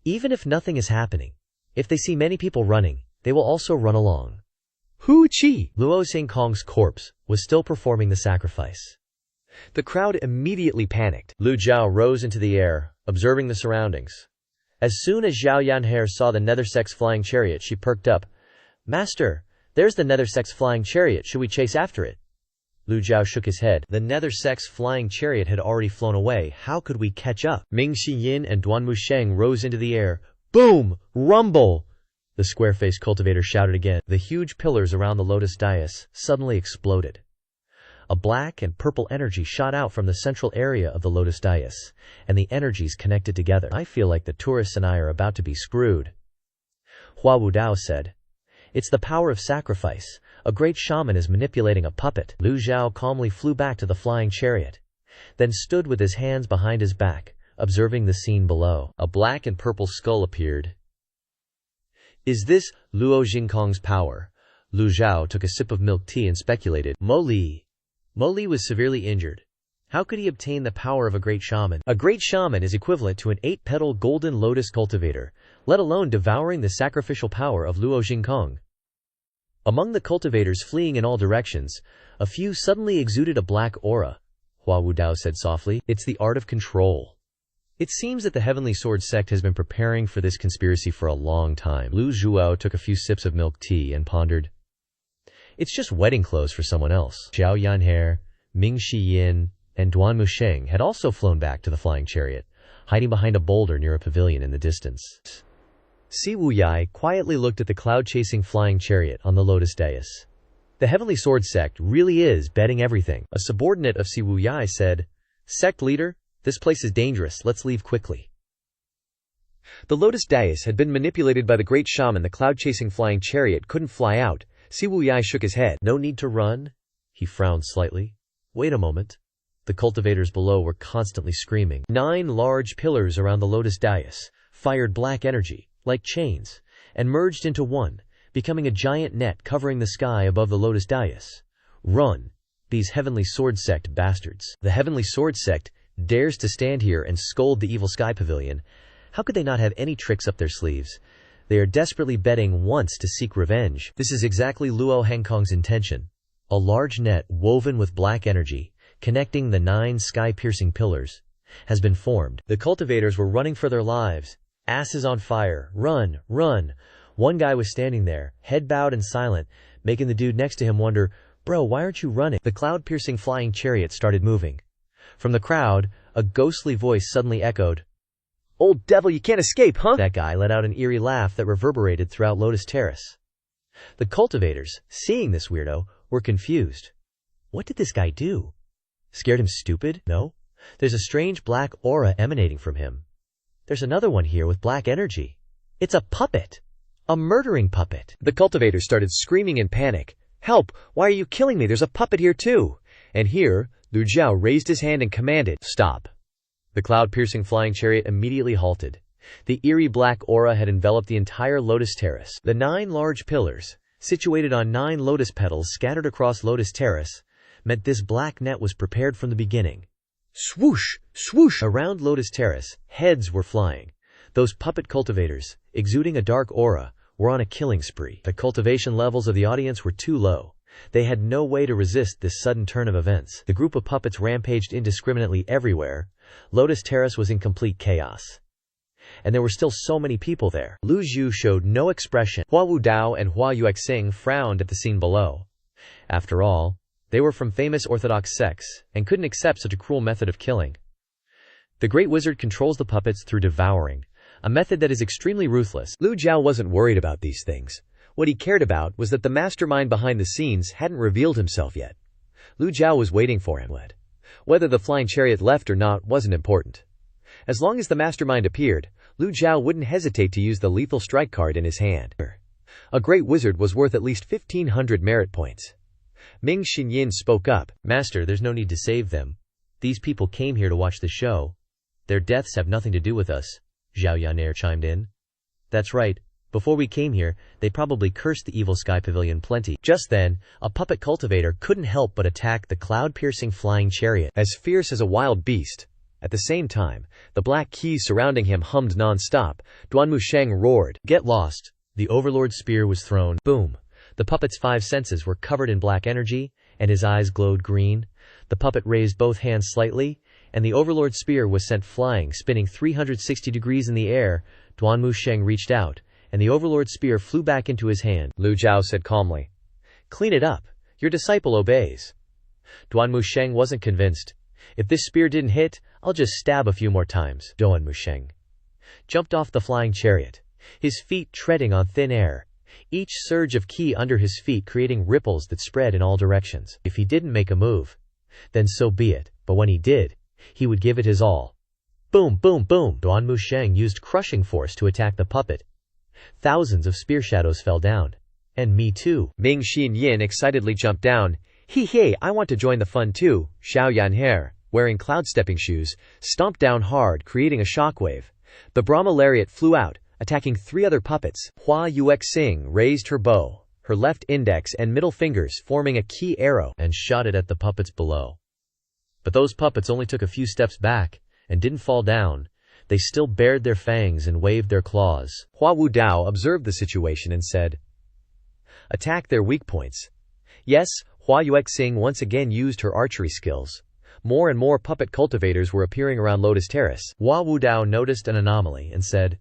Even if nothing is happening, if they see many people running, they will also run along. Hu Qi! Luo Xingkong's corpse was still performing the sacrifice. The crowd immediately panicked. Lu Zhao rose into the air, observing the surroundings. As soon as Zhao Yanhe saw the Nether Sect's flying chariot, she perked up. "Master, there's the Nether Sect's flying chariot. Should we chase after it?" Lu Zhao shook his head. The Nether Sect's flying chariot had already flown away. How could we catch up? Ming Xiyin and Duan Musheng rose into the air. "Boom! Rumble!" The square-faced cultivator shouted again. The huge pillars around the lotus dais suddenly exploded. A black and purple energy shot out from the central area of the lotus dais, and the energies connected together. "I feel like the tourists and I are about to be screwed," Hua Wudao said. "It's the power of sacrifice. A great shaman is manipulating a puppet." Lu Zhao calmly flew back to the flying chariot, then stood with his hands behind his back, observing the scene below. A black and purple skull appeared. "Is this Luo Xingkong's power?" Lu Zhao took a sip of milk tea and speculated. Mo Li was severely injured. How could he obtain the power of a great shaman? A great shaman is equivalent to an 8-petal golden lotus cultivator, let alone devouring the sacrificial power of Luo Xingkong. Among the cultivators fleeing in all directions, a few suddenly exuded a black aura. Hua Wudao said softly, "It's the art of control." It seems that the Heavenly Sword Sect has been preparing for this conspiracy for a long time. Lu Zhou took a few sips of milk tea and pondered. It's just wedding clothes for someone else. Zhao Yanhe, Ming Xiyin, and Duan Musheng had also flown back to the flying chariot, hiding behind a boulder near a pavilion in the distance. Si Wuyai quietly looked at the cloud-chasing flying chariot on the lotus dais. The Heavenly Sword Sect really is betting everything. A subordinate of Si Wuyai said, "Sect leader, this place is dangerous. Let's leave quickly." The lotus dais had been manipulated by the great shaman. The cloud-chasing flying chariot couldn't fly out. Si Wuyai shook his head. "No need to run." He frowned slightly. "Wait a moment." The cultivators below were constantly screaming. 9 large pillars around the lotus dais fired black energy, like chains, and merged into one, becoming a giant net covering the sky above the lotus dais. "Run, these Heavenly Sword Sect bastards." The Heavenly Sword Sect dares to stand here and scold the Evil Sky Pavilion. How could they not have any tricks up their sleeves? They are desperately betting once to seek revenge. This is exactly Luo Hengkong's intention. A large net woven with black energy, connecting the 9 sky-piercing pillars, has been formed. The cultivators were running for their lives. Asses on fire. Run, run. One guy was standing there, head bowed and silent, making the dude next to him wonder, "Bro, why aren't you running?" The cloud-piercing flying chariot started moving. From the crowd, a ghostly voice suddenly echoed, "Old devil, you can't escape, huh?" That guy let out an eerie laugh that reverberated throughout Lotus Terrace. The cultivators, seeing this weirdo, were confused. What did this guy do? Scared him stupid? No. There's a strange black aura emanating from him. There's another one here with black energy. It's a puppet. A murdering puppet. The cultivators started screaming in panic. "Help! Why are you killing me? There's a puppet here too!" And here, Lu Zhou raised his hand and commanded, "Stop." The cloud-piercing flying chariot immediately halted. The eerie black aura had enveloped the entire Lotus Terrace. The 9 large pillars, situated on 9 lotus petals scattered across Lotus Terrace, meant this black net was prepared from the beginning. Swoosh! Swoosh! Around Lotus Terrace, heads were flying. Those puppet cultivators, exuding a dark aura, were on a killing spree. The cultivation levels of the audience were too low. They had no way to resist this sudden turn of events. The group of puppets rampaged indiscriminately everywhere. Lotus Terrace was in complete chaos. And there were still so many people there. Lu Zhou showed no expression. Hua Wudao and Hua Yuexing frowned at the scene below. After all, they were from famous orthodox sects, and couldn't accept such a cruel method of killing. The Great Wizard controls the puppets through devouring, a method that is extremely ruthless. Lu Zhou wasn't worried about these things. What he cared about was that the mastermind behind the scenes hadn't revealed himself yet. Lu Zhou was waiting for him. Whether the flying chariot left or not wasn't important. As long as the mastermind appeared, Lu Zhou wouldn't hesitate to use the lethal strike card in his hand. A great wizard was worth at least 1,500 merit points. Ming Xinyin spoke up. "Master, there's no need to save them. These people came here to watch the show. Their deaths have nothing to do with us," Zhao Yaner chimed in. "That's right. Before we came here, they probably cursed the Evil Sky Pavilion plenty." Just then, a puppet cultivator couldn't help but attack the cloud-piercing flying chariot. As fierce as a wild beast. At the same time, the black keys surrounding him hummed non-stop. Duan Musheng roared. "Get lost." The Overlord's spear was thrown. Boom. The puppet's 5 senses were covered in black energy, and his eyes glowed green. The puppet raised both hands slightly, and the Overlord's spear was sent flying, spinning 360 degrees in the air. Duan Musheng reached out, and the Overlord's spear flew back into his hand. Lu Zhou said calmly, "Clean it up. Your disciple obeys." Duan Musheng wasn't convinced. "If this spear didn't hit, I'll just stab a few more times." Duan Musheng jumped off the flying chariot, his feet treading on thin air, each surge of ki under his feet creating ripples that spread in all directions. If he didn't make a move, then so be it, but when he did, he would give it his all. Boom, boom, boom. Duan Musheng used crushing force to attack the puppet. Thousands of spear shadows fell down. "And me too." Ming Xinyin excitedly jumped down. "Hey, I want to join the fun too." Xiao Yanher, wearing cloud-stepping shoes, stomped down hard, creating a shockwave. The Brahma lariat flew out, attacking 3 other puppets. Hua Yuexing raised her bow, her left index and middle fingers forming a key arrow, and shot it at the puppets below. But those puppets only took a few steps back, and didn't fall down. They still bared their fangs and waved their claws. Hua Wudao observed the situation and said, "Attack their weak points." Yes, Hua Yuexing once again used her archery skills. More and more puppet cultivators were appearing around Lotus Terrace. Hua Wudao noticed an anomaly and said,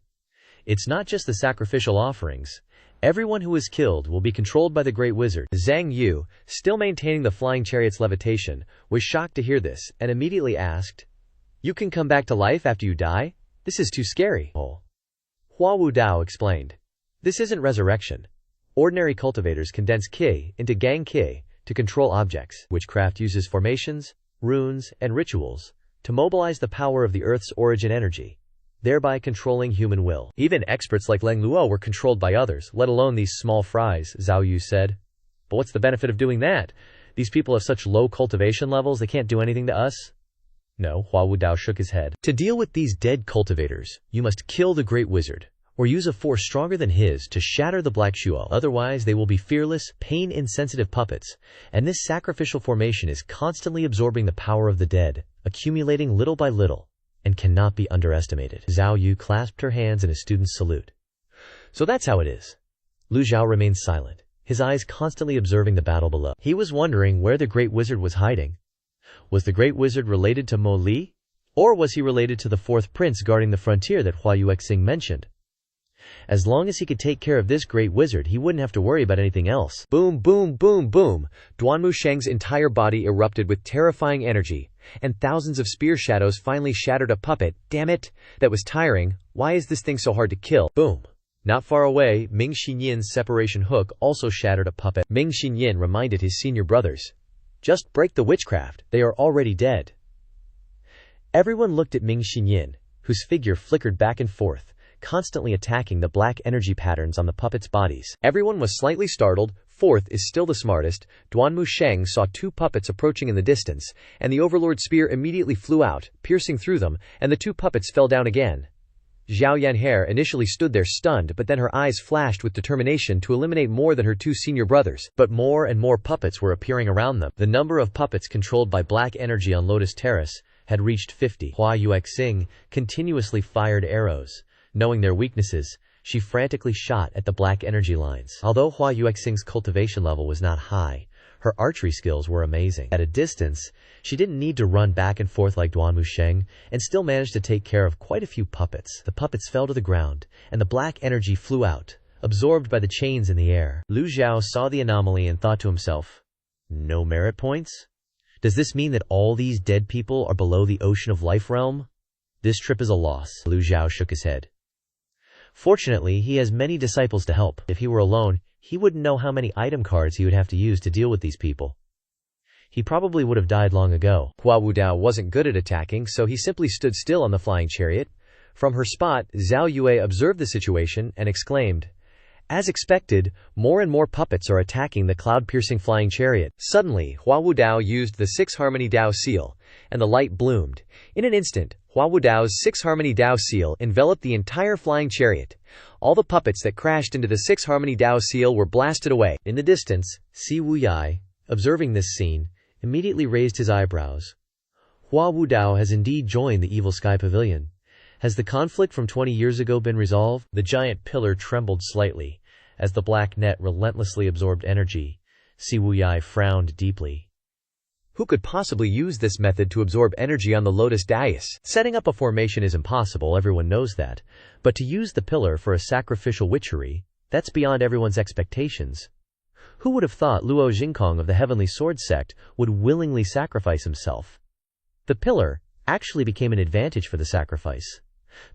"It's not just the sacrificial offerings. Everyone who is killed will be controlled by the Great Wizard." Zhang Yu, still maintaining the flying chariot's levitation, was shocked to hear this, and immediately asked, "You can come back to life after you die? This is too scary." Hua Wudao explained, "This isn't resurrection. Ordinary cultivators condense Qi into Gang Qi to control objects. Witchcraft uses formations, runes, and rituals to mobilize the power of the Earth's origin energy, thereby controlling human will. Even experts like Leng Luo were controlled by others, let alone these small fries, Zhao Yu said. But what's the benefit of doing that? These people have such low cultivation levels, they can't do anything to us? No, Hua Wudao shook his head. To deal with these dead cultivators, you must kill the great wizard, or use a force stronger than his to shatter the black shuo. Otherwise, they will be fearless, pain-insensitive puppets, and this sacrificial formation is constantly absorbing the power of the dead, accumulating little by little, and cannot be underestimated. Zhao Yu clasped her hands in a student's salute. So that's how it is. Lu Zhou remained silent, his eyes constantly observing the battle below. He was wondering where the great wizard was hiding. Was the great wizard related to Mo Li? Or was he related to the fourth prince guarding the frontier that Hua Yuexing mentioned? As long as he could take care of this great wizard, he wouldn't have to worry about anything else. Boom, boom, boom, boom. Duanmu Sheng's entire body erupted with terrifying energy, and thousands of spear shadows finally shattered a puppet. Damn it, that was tiring. Why is this thing so hard to kill? Boom. Not far away, Ming Xinyan's separation hook also shattered a puppet. Ming Xinyan reminded his senior brothers, "Just break the witchcraft, they are already dead." Everyone looked at Ming Xinyan, whose figure flickered back and forth, constantly attacking the black energy patterns on the puppets' bodies. Everyone was slightly startled. Fourth is still the smartest. Duanmu Sheng saw two puppets approaching in the distance, and the Overlord spear immediately flew out, piercing through them, and the two puppets fell down again. Zhao Yanhe initially stood there stunned, but then her eyes flashed with determination to eliminate more than her two senior brothers. But more and more puppets were appearing around them. The number of puppets controlled by black energy on Lotus Terrace had reached 50. Hua Yuexing continuously fired arrows. Knowing their weaknesses, she frantically shot at the black energy lines. Although Hua Yuexing's cultivation level was not high, her archery skills were amazing. At a distance, she didn't need to run back and forth like Duanmu Sheng, and still managed to take care of quite a few puppets. The puppets fell to the ground, and the black energy flew out, absorbed by the chains in the air. Lu Zhou saw the anomaly and thought to himself, "No merit points? Does this mean that all these dead people are below the ocean of life realm? This trip is a loss." Lu Zhou shook his head. Fortunately, he has many disciples to help. If he were alone, he wouldn't know how many item cards he would have to use to deal with these people. He probably would have died long ago. Hua Wudao wasn't good at attacking, so he simply stood still on the flying chariot. From her spot, Zhao Yue observed the situation and exclaimed, "As expected, more and more puppets are attacking the cloud-piercing flying chariot." Suddenly, Hua Wudao used the Six Harmony Dao seal, and the light bloomed. In an instant, Hua Wudao's Six Harmony Dao seal enveloped the entire flying chariot. All the puppets that crashed into the Six Harmony Dao seal were blasted away. In the distance, Si Wuyai, observing this scene, immediately raised his eyebrows. Hua Wudao has indeed joined the Evil Sky Pavilion. Has the conflict from 20 years ago been resolved? The giant pillar trembled slightly as the black net relentlessly absorbed energy. Si Wuyai frowned deeply. Who could possibly use this method to absorb energy on the Lotus Dais? Setting up a formation is impossible, everyone knows that. But to use the pillar for a sacrificial witchery, that's beyond everyone's expectations. Who would have thought Luo Jingkong of the Heavenly Sword Sect would willingly sacrifice himself? The pillar actually became an advantage for the sacrifice.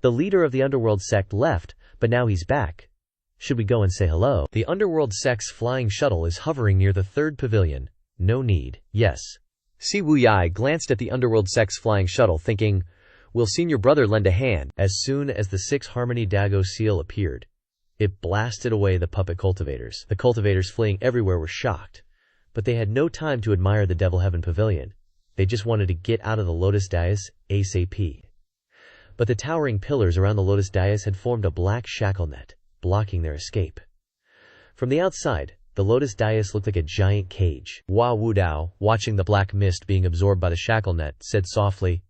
The leader of the Underworld Sect left, but now he's back. Should we go and say hello? The Underworld Sect's flying shuttle is hovering near the third pavilion. No need. Yes. Si Wuyai glanced at the Underworld Sect's flying shuttle, thinking, "Will senior brother lend a hand?" As soon as the Six Harmony Dago seal appeared, it blasted away the puppet cultivators. The cultivators fleeing everywhere were shocked, but they had no time to admire the Devil Heaven Pavilion. They just wanted to get out of the Lotus Dais ASAP. But the towering pillars around the Lotus Dais had formed a black shackle net, blocking their escape. From the outside, the Lotus Dais looked like a giant cage. Hua Wudao, watching the black mist being absorbed by the shackle net, said softly,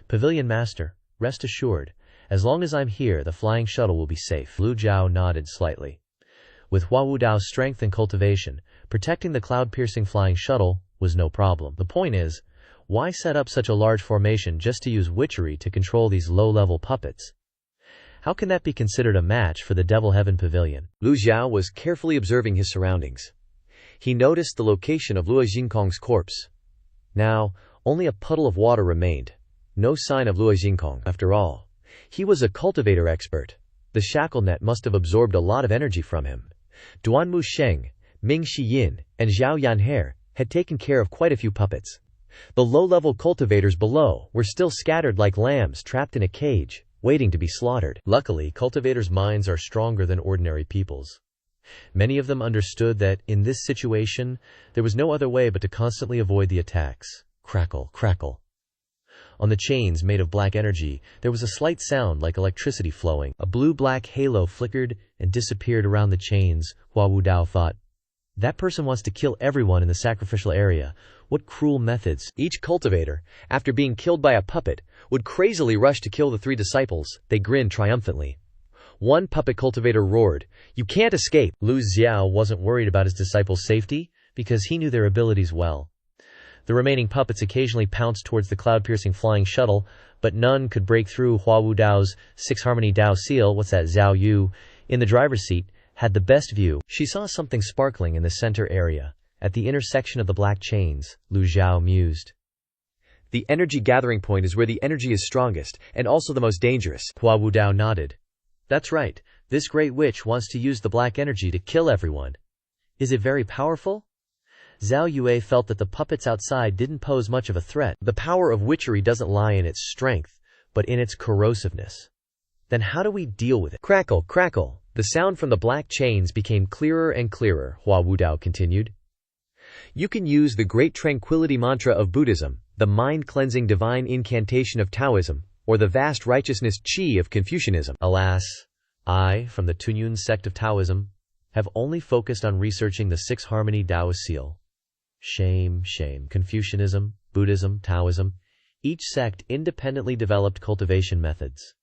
"Pavilion Master, rest assured, as long as I'm here, the flying shuttle will be safe." Lu Zhou nodded slightly. With Hua Wudao's strength and cultivation, protecting the cloud-piercing flying shuttle was no problem. The point is, why set up such a large formation just to use witchery to control these low-level puppets? How can that be considered a match for the Devil Heaven Pavilion? Lu Zhou was carefully observing his surroundings. He noticed the location of Luo Jingkong's corpse. Now, only a puddle of water remained. No sign of Luo Jingkong. After all, he was a cultivator expert. The shackle net must have absorbed a lot of energy from him. Duanmu Sheng, Ming Shiyin, and Zhao Yanhe had taken care of quite a few puppets. The low-level cultivators below were still scattered like lambs trapped in a cage, waiting to be slaughtered. Luckily, cultivators' minds are stronger than ordinary people's. Many of them understood that, in this situation, there was no other way but to constantly avoid the attacks. Crackle, crackle. On the chains made of black energy, there was a slight sound like electricity flowing. A blue-black halo flickered and disappeared around the chains. Hua Wudao thought, "That person wants to kill everyone in the sacrificial area. What cruel methods." Each cultivator, after being killed by a puppet, would crazily rush to kill the 3 disciples. They grinned triumphantly. One puppet cultivator roared, "You can't escape!" Lu Zhou wasn't worried about his disciples' safety because he knew their abilities well. The remaining puppets occasionally pounced towards the cloud-piercing flying shuttle, but none could break through Hua Wudao's 6-harmony Dao seal. Zhao Yu, in the driver's seat, had the best view. She saw something sparkling in the center area. At the intersection of the black chains, Lu Zhou mused. The energy gathering point is where the energy is strongest, and also the most dangerous. Hua Wudao nodded. That's right. This great witch wants to use the black energy to kill everyone. Is it very powerful? Zhao Yue felt that the puppets outside didn't pose much of a threat. The power of witchery doesn't lie in its strength, but in its corrosiveness. Then how do we deal with it? Crackle, crackle. The sound from the black chains became clearer and clearer, Hua Wudao continued. You can use the great tranquility mantra of Buddhism, the mind-cleansing divine incantation of Taoism, or the vast righteousness qi of Confucianism. Alas, I, from the Tunyun sect of Taoism, have only focused on researching the 6-harmony Dao seal. Shame, shame. Confucianism, Buddhism, Taoism, each sect independently developed cultivation methods.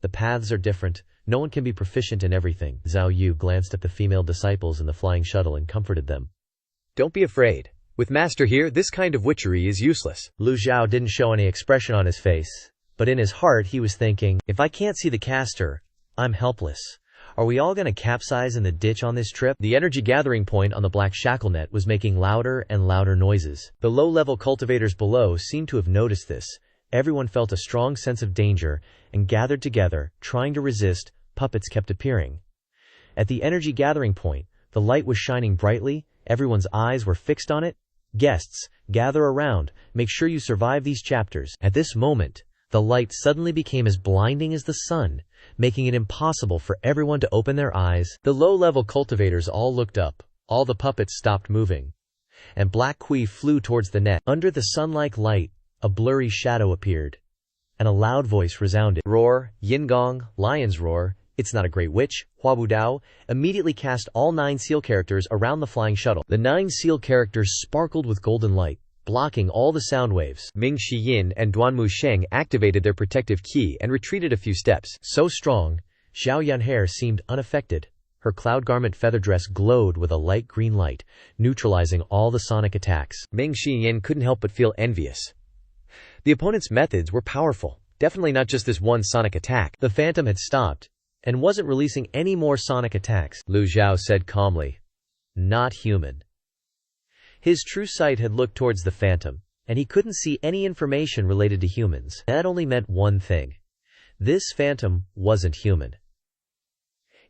The paths are different. No one can be proficient in everything. Zhao Yu glanced at the female disciples in the flying shuttle and comforted them. Don't be afraid. With Master here, this kind of witchery is useless. Lu Zhou didn't show any expression on his face, but in his heart he was thinking, if I can't see the caster, I'm helpless. Are we all going to capsize in the ditch on this trip? The energy gathering point on the black shackle net was making louder and louder noises. The low-level cultivators below seemed to have noticed this. Everyone felt a strong sense of danger and gathered together, trying to resist. Puppets kept appearing. At the energy gathering point, the light was shining brightly. Everyone's eyes were fixed on it. Guests, gather around. Make sure you survive these chapters. At this moment, the light suddenly became as blinding as the sun, making it impossible for everyone to open their eyes. The low-level cultivators all looked up. All the puppets stopped moving. And Black Kui flew towards the net. Under the sun-like light, a blurry shadow appeared. And a loud voice resounded. Roar, yin gong, lion's roar. It's not a great witch. Hua Wudao immediately cast all 9 seal characters around the flying shuttle. The 9 seal characters sparkled with golden light, blocking all the sound waves. Ming Shiyin and Duanmu Sheng activated their protective ki and retreated a few steps. So strong, Zhao Yanhe seemed unaffected. Her cloud garment feather dress glowed with a light green light, neutralizing all the sonic attacks. Ming Shiyin couldn't help but feel envious. The opponent's methods were powerful, definitely not just this one sonic attack. The phantom had stopped and wasn't releasing any more sonic attacks, Lu Zhou said calmly. Not human. His true sight had looked towards the phantom, and he couldn't see any information related to humans. That only meant one thing. This phantom wasn't human.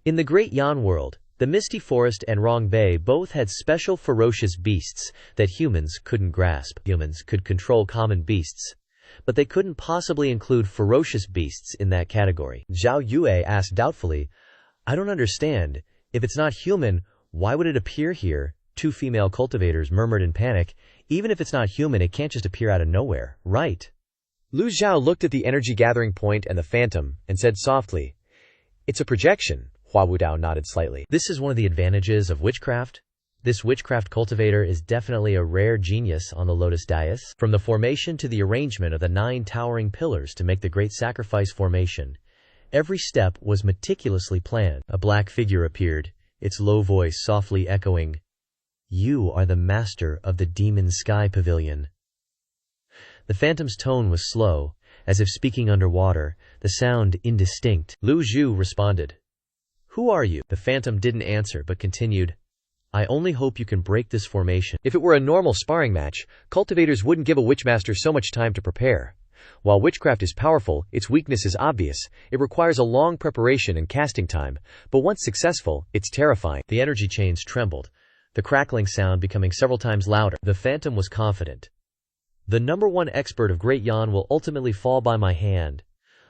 In the Great Yan world, the Misty Forest and Rong Bay both had special ferocious beasts that humans couldn't grasp. Humans could control common beasts, but they couldn't possibly include ferocious beasts in that category. Zhao Yue asked doubtfully, I don't understand. If it's not human, why would it appear here? 2 female cultivators murmured in panic. Even if it's not human, it can't just appear out of nowhere, right? Lu Zhou looked at the energy gathering point and the phantom and said softly, It's a projection. Hua Wudao nodded slightly. This is one of the advantages of witchcraft. This witchcraft cultivator is definitely a rare genius on the Lotus Dais. From the formation to the arrangement of the 9 towering pillars to make the great sacrifice formation, every step was meticulously planned. A black figure appeared, its low voice softly echoing, You are the master of the Demon Sky Pavilion. The phantom's tone was slow, as if speaking underwater, the sound indistinct. Lu Zhou responded, Who are you? The phantom didn't answer but continued, I only hope you can break this formation. If it were a normal sparring match, cultivators wouldn't give a witchmaster so much time to prepare. While witchcraft is powerful, its weakness is obvious. It requires a long preparation and casting time, but once successful, it's terrifying. The energy chains trembled, the crackling sound becoming several times louder. The phantom was confident. The #1 expert of Great Yan will ultimately fall by my hand.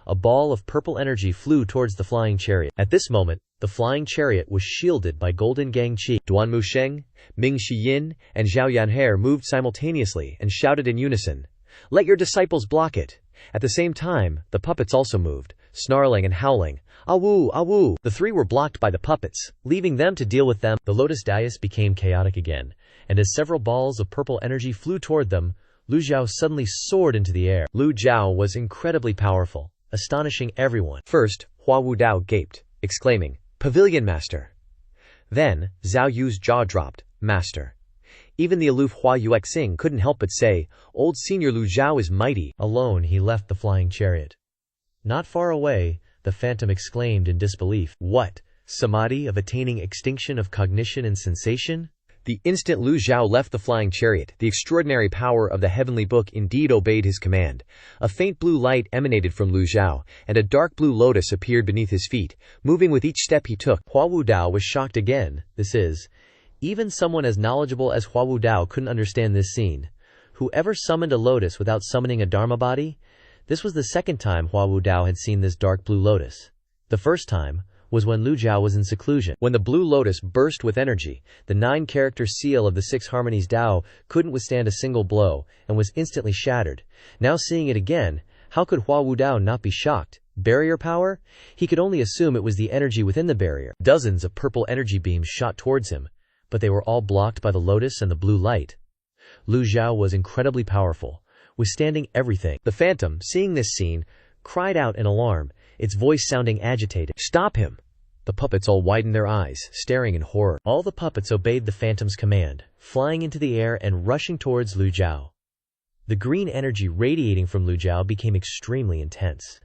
A ball of purple energy flew towards the flying chariot. At this moment, the flying chariot was shielded by golden Gangqi. Duan Musheng, Ming Shiyin, and Zhao Yanhe moved simultaneously and shouted in unison, "Let your disciples block it." At the same time, the puppets also moved, snarling and howling, "Awu, awu!" The three were blocked by the puppets, leaving them to deal with them. The lotus dais became chaotic again, and as several balls of purple energy flew toward them, Lu Zhou suddenly soared into the air. Lu Zhou was incredibly powerful, astonishing everyone. First, Hua Wudao gaped, exclaiming, "Pavilion Master!" Then, Zhao Yu's jaw dropped, "Master." Even the aloof Hua Yuexing couldn't help but say, "Old Senior Lu Zhou is mighty." Alone he left the flying chariot. Not far away, the phantom exclaimed in disbelief, "What? Samadhi of attaining extinction of cognition and sensation?" The instant Lu Zhou left the flying chariot, the extraordinary power of the heavenly book indeed obeyed his command. A faint blue light emanated from Lu Zhou, and a dark blue lotus appeared beneath his feet, moving with each step he took. Hua Wudao was shocked again. Even someone as knowledgeable as Hua Wudao couldn't understand this scene. Whoever summoned a lotus without summoning a dharma body? This was the second time Hua Wudao had seen this dark blue lotus. The first time was when Lu Zhou was in seclusion. When the blue lotus burst with energy, the 9-character seal of the 6 harmonies Dao couldn't withstand a single blow, and was instantly shattered. Now seeing it again, how could Hua Wudao not be shocked? Barrier power? He could only assume it was the energy within the barrier. Dozens of purple energy beams shot towards him, but they were all blocked by the lotus and the blue light. Lu Zhou was incredibly powerful, withstanding everything. The phantom, seeing this scene, cried out in alarm, its voice sounding agitated. "Stop him!" The puppets all widened their eyes, staring in horror. All the puppets obeyed the phantom's command, flying into the air and rushing towards Lu Zhou. The green energy radiating from Lu Zhou became extremely intense.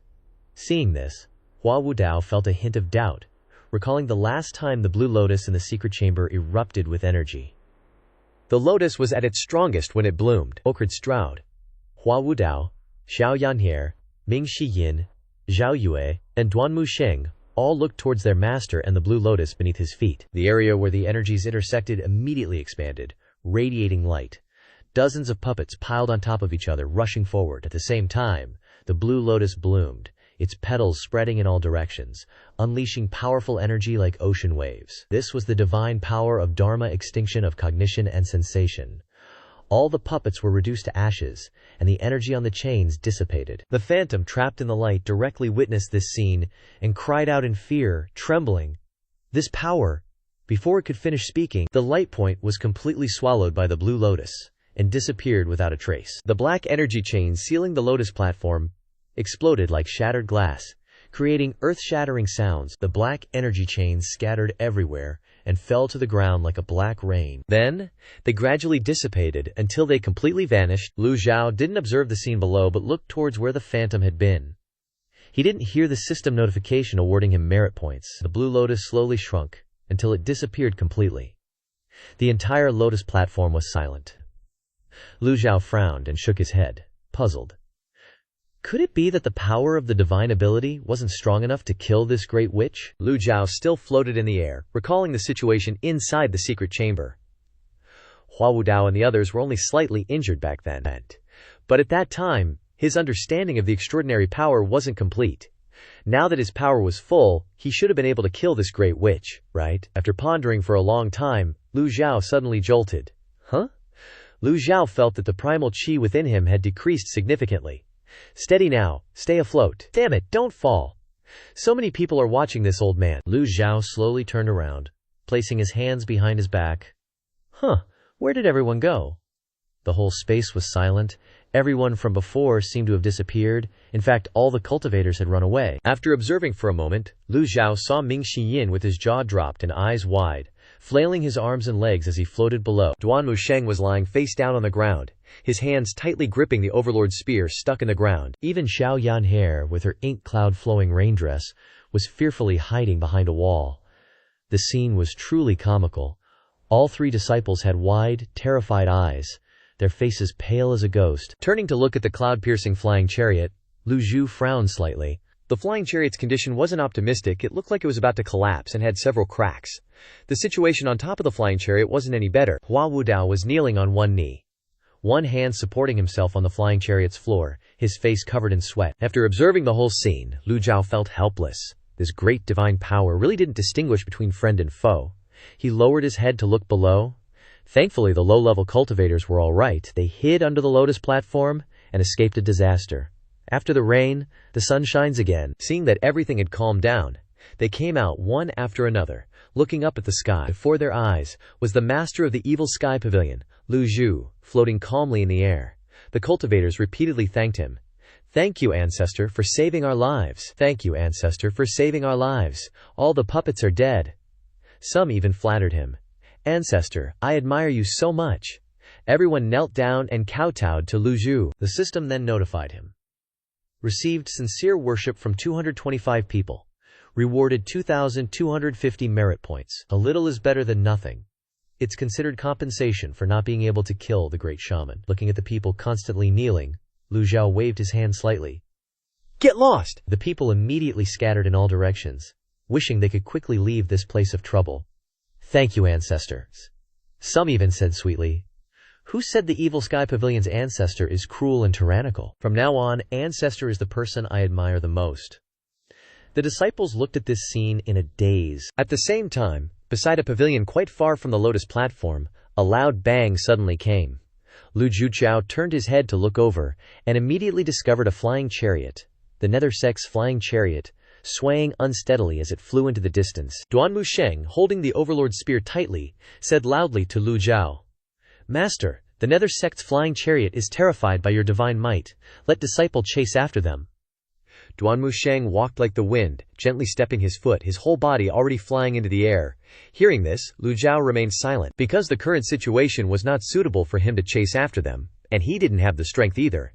Seeing this, Hua Wudao felt a hint of doubt, recalling the last time the blue lotus in the secret chamber erupted with energy. The lotus was at its strongest when it bloomed. Okrid Stroud, Hua Wudao, Zhao Yanhe, Ming Shiyin, Zhao Yue, and Duan Musheng all looked towards their master and the blue lotus beneath his feet. The area where the energies intersected immediately expanded, radiating light. Dozens of puppets piled on top of each other, rushing forward. At the same time, the blue lotus bloomed, its petals spreading in all directions, unleashing powerful energy like ocean waves. This was the divine power of Dharma, extinction of cognition and sensation. All the puppets were reduced to ashes, and the energy on the chains dissipated. The phantom, trapped in the light, directly witnessed this scene and cried out in fear, trembling, "This power!" Before it could finish speaking, the light point was completely swallowed by the blue lotus and disappeared without a trace. The black energy chains sealing the lotus platform exploded like shattered glass, creating earth-shattering sounds. The black energy chains scattered everywhere and fell to the ground like a black rain. Then, they gradually dissipated until they completely vanished. Lu Zhou didn't observe the scene below but looked towards where the phantom had been. He didn't hear the system notification awarding him merit points. The blue lotus slowly shrunk until it disappeared completely. The entire lotus platform was silent. Lu Zhou frowned and shook his head, puzzled. Could it be that the power of the divine ability wasn't strong enough to kill this great witch? Lu Zhou still floated in the air, recalling the situation inside the secret chamber. Hua Wudao and the others were only slightly injured back then. But at that time, his understanding of the extraordinary power wasn't complete. Now that his power was full, he should have been able to kill this great witch, right? After pondering for a long time, Lu Zhou suddenly jolted. Huh? Lu Zhou felt that the primal qi within him had decreased significantly. Steady now, stay afloat. Damn it, don't fall. So many people are watching this old man. Lu Zhou slowly turned around, placing his hands behind his back. Where did everyone go? The whole space was silent. Everyone from before seemed to have disappeared. In fact, all the cultivators had run away. After observing for a moment, Lu Zhou saw Ming Shiyin with his jaw dropped and eyes wide, flailing his arms and legs as he floated below. Duan Musheng was lying face down on the ground, his hands tightly gripping the overlord's spear stuck in the ground. Even Zhao Yanhe, with her ink cloud-flowing rain dress, was fearfully hiding behind a wall. The scene was truly comical. All 3 disciples had wide, terrified eyes. their faces pale as a ghost. Turning to look at the cloud-piercing flying chariot, Lu Zhou frowned slightly. The flying chariot's condition wasn't optimistic. It looked like it was about to collapse and had several cracks. The situation on top of the flying chariot wasn't any better. Hua Wudao was kneeling on one knee, one hand supporting himself on the flying chariot's floor, his face covered in sweat. After observing the whole scene, Lu Zhou felt helpless. This great divine power really didn't distinguish between friend and foe. He lowered his head to look below. Thankfully, the low-level cultivators were all right. They hid under the lotus platform and escaped a disaster. After the rain, the sun shines again. Seeing that everything had calmed down, they came out one after another, looking up at the sky. Before their eyes was the master of the Evil Sky Pavilion, Lu Zhou, floating calmly in the air. The cultivators repeatedly thanked him. "Thank you, Ancestor, for saving our lives. Thank you, Ancestor, for saving our lives. All the puppets are dead." Some even flattered him. "Ancestor, I admire you so much." Everyone knelt down and kowtowed to Lu Zhou. The system then notified him. Received sincere worship from 225 people. Rewarded 2,250 merit points. A little is better than nothing. It's considered compensation for not being able to kill the great shaman. Looking at the people constantly kneeling, Lu Zhou waved his hand slightly. "Get lost!" The people immediately scattered in all directions, wishing they could quickly leave this place of trouble. "Thank you, ancestors." Some even said sweetly, "Who said the Evil Sky Pavilion's ancestor is cruel and tyrannical? From now on, ancestor is the person I admire the most." The disciples looked at this scene in a daze. At the same time, beside a pavilion quite far from the lotus platform, a loud bang suddenly came. Lu Zhuchao turned his head to look over, and immediately discovered a flying chariot, the Nether Sect's flying chariot, swaying unsteadily as it flew into the distance. Duanmu Sheng, holding the Overlord's spear tightly, said loudly to Lu Zhou, "Master, the Nether Sect's flying chariot is terrified by your divine might. Let disciple chase after them." Duanmu Sheng walked like the wind, gently stepping his foot, his whole body already flying into the air. Hearing this, Lu Zhou remained silent, because the current situation was not suitable for him to chase after them, and he didn't have the strength either.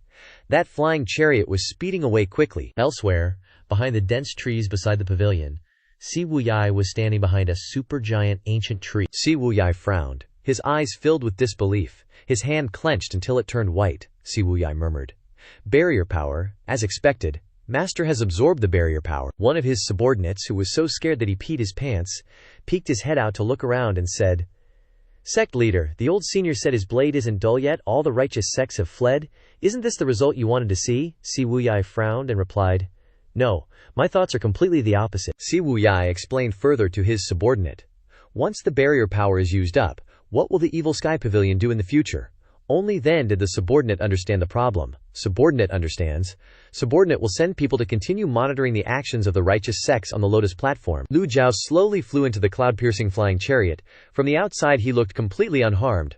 That flying chariot was speeding away quickly. Elsewhere, behind the dense trees beside the pavilion, Si Wuyai was standing behind a supergiant ancient tree. Si Wuyai frowned, his eyes filled with disbelief. His hand clenched until it turned white. Si Wuyai murmured, "Barrier power, as expected. Master has absorbed the barrier power." One of his subordinates, who was so scared that he peed his pants, peeked his head out to look around and said, "Sect leader, the old senior said his blade isn't dull yet. All the righteous sects have fled. Isn't this the result you wanted to see?" Si Wuyai frowned and replied, "No, my thoughts are completely the opposite." Si Wuyai explained further to his subordinate, "Once the barrier power is used up, what will the Evil Sky Pavilion do in the future?" Only then did the subordinate understand the problem. Subordinate understands. Subordinate will send people to continue monitoring the actions of the righteous sects on the lotus platform. Lu Zhou slowly flew into the cloud-piercing flying chariot. From the outside he looked completely unharmed.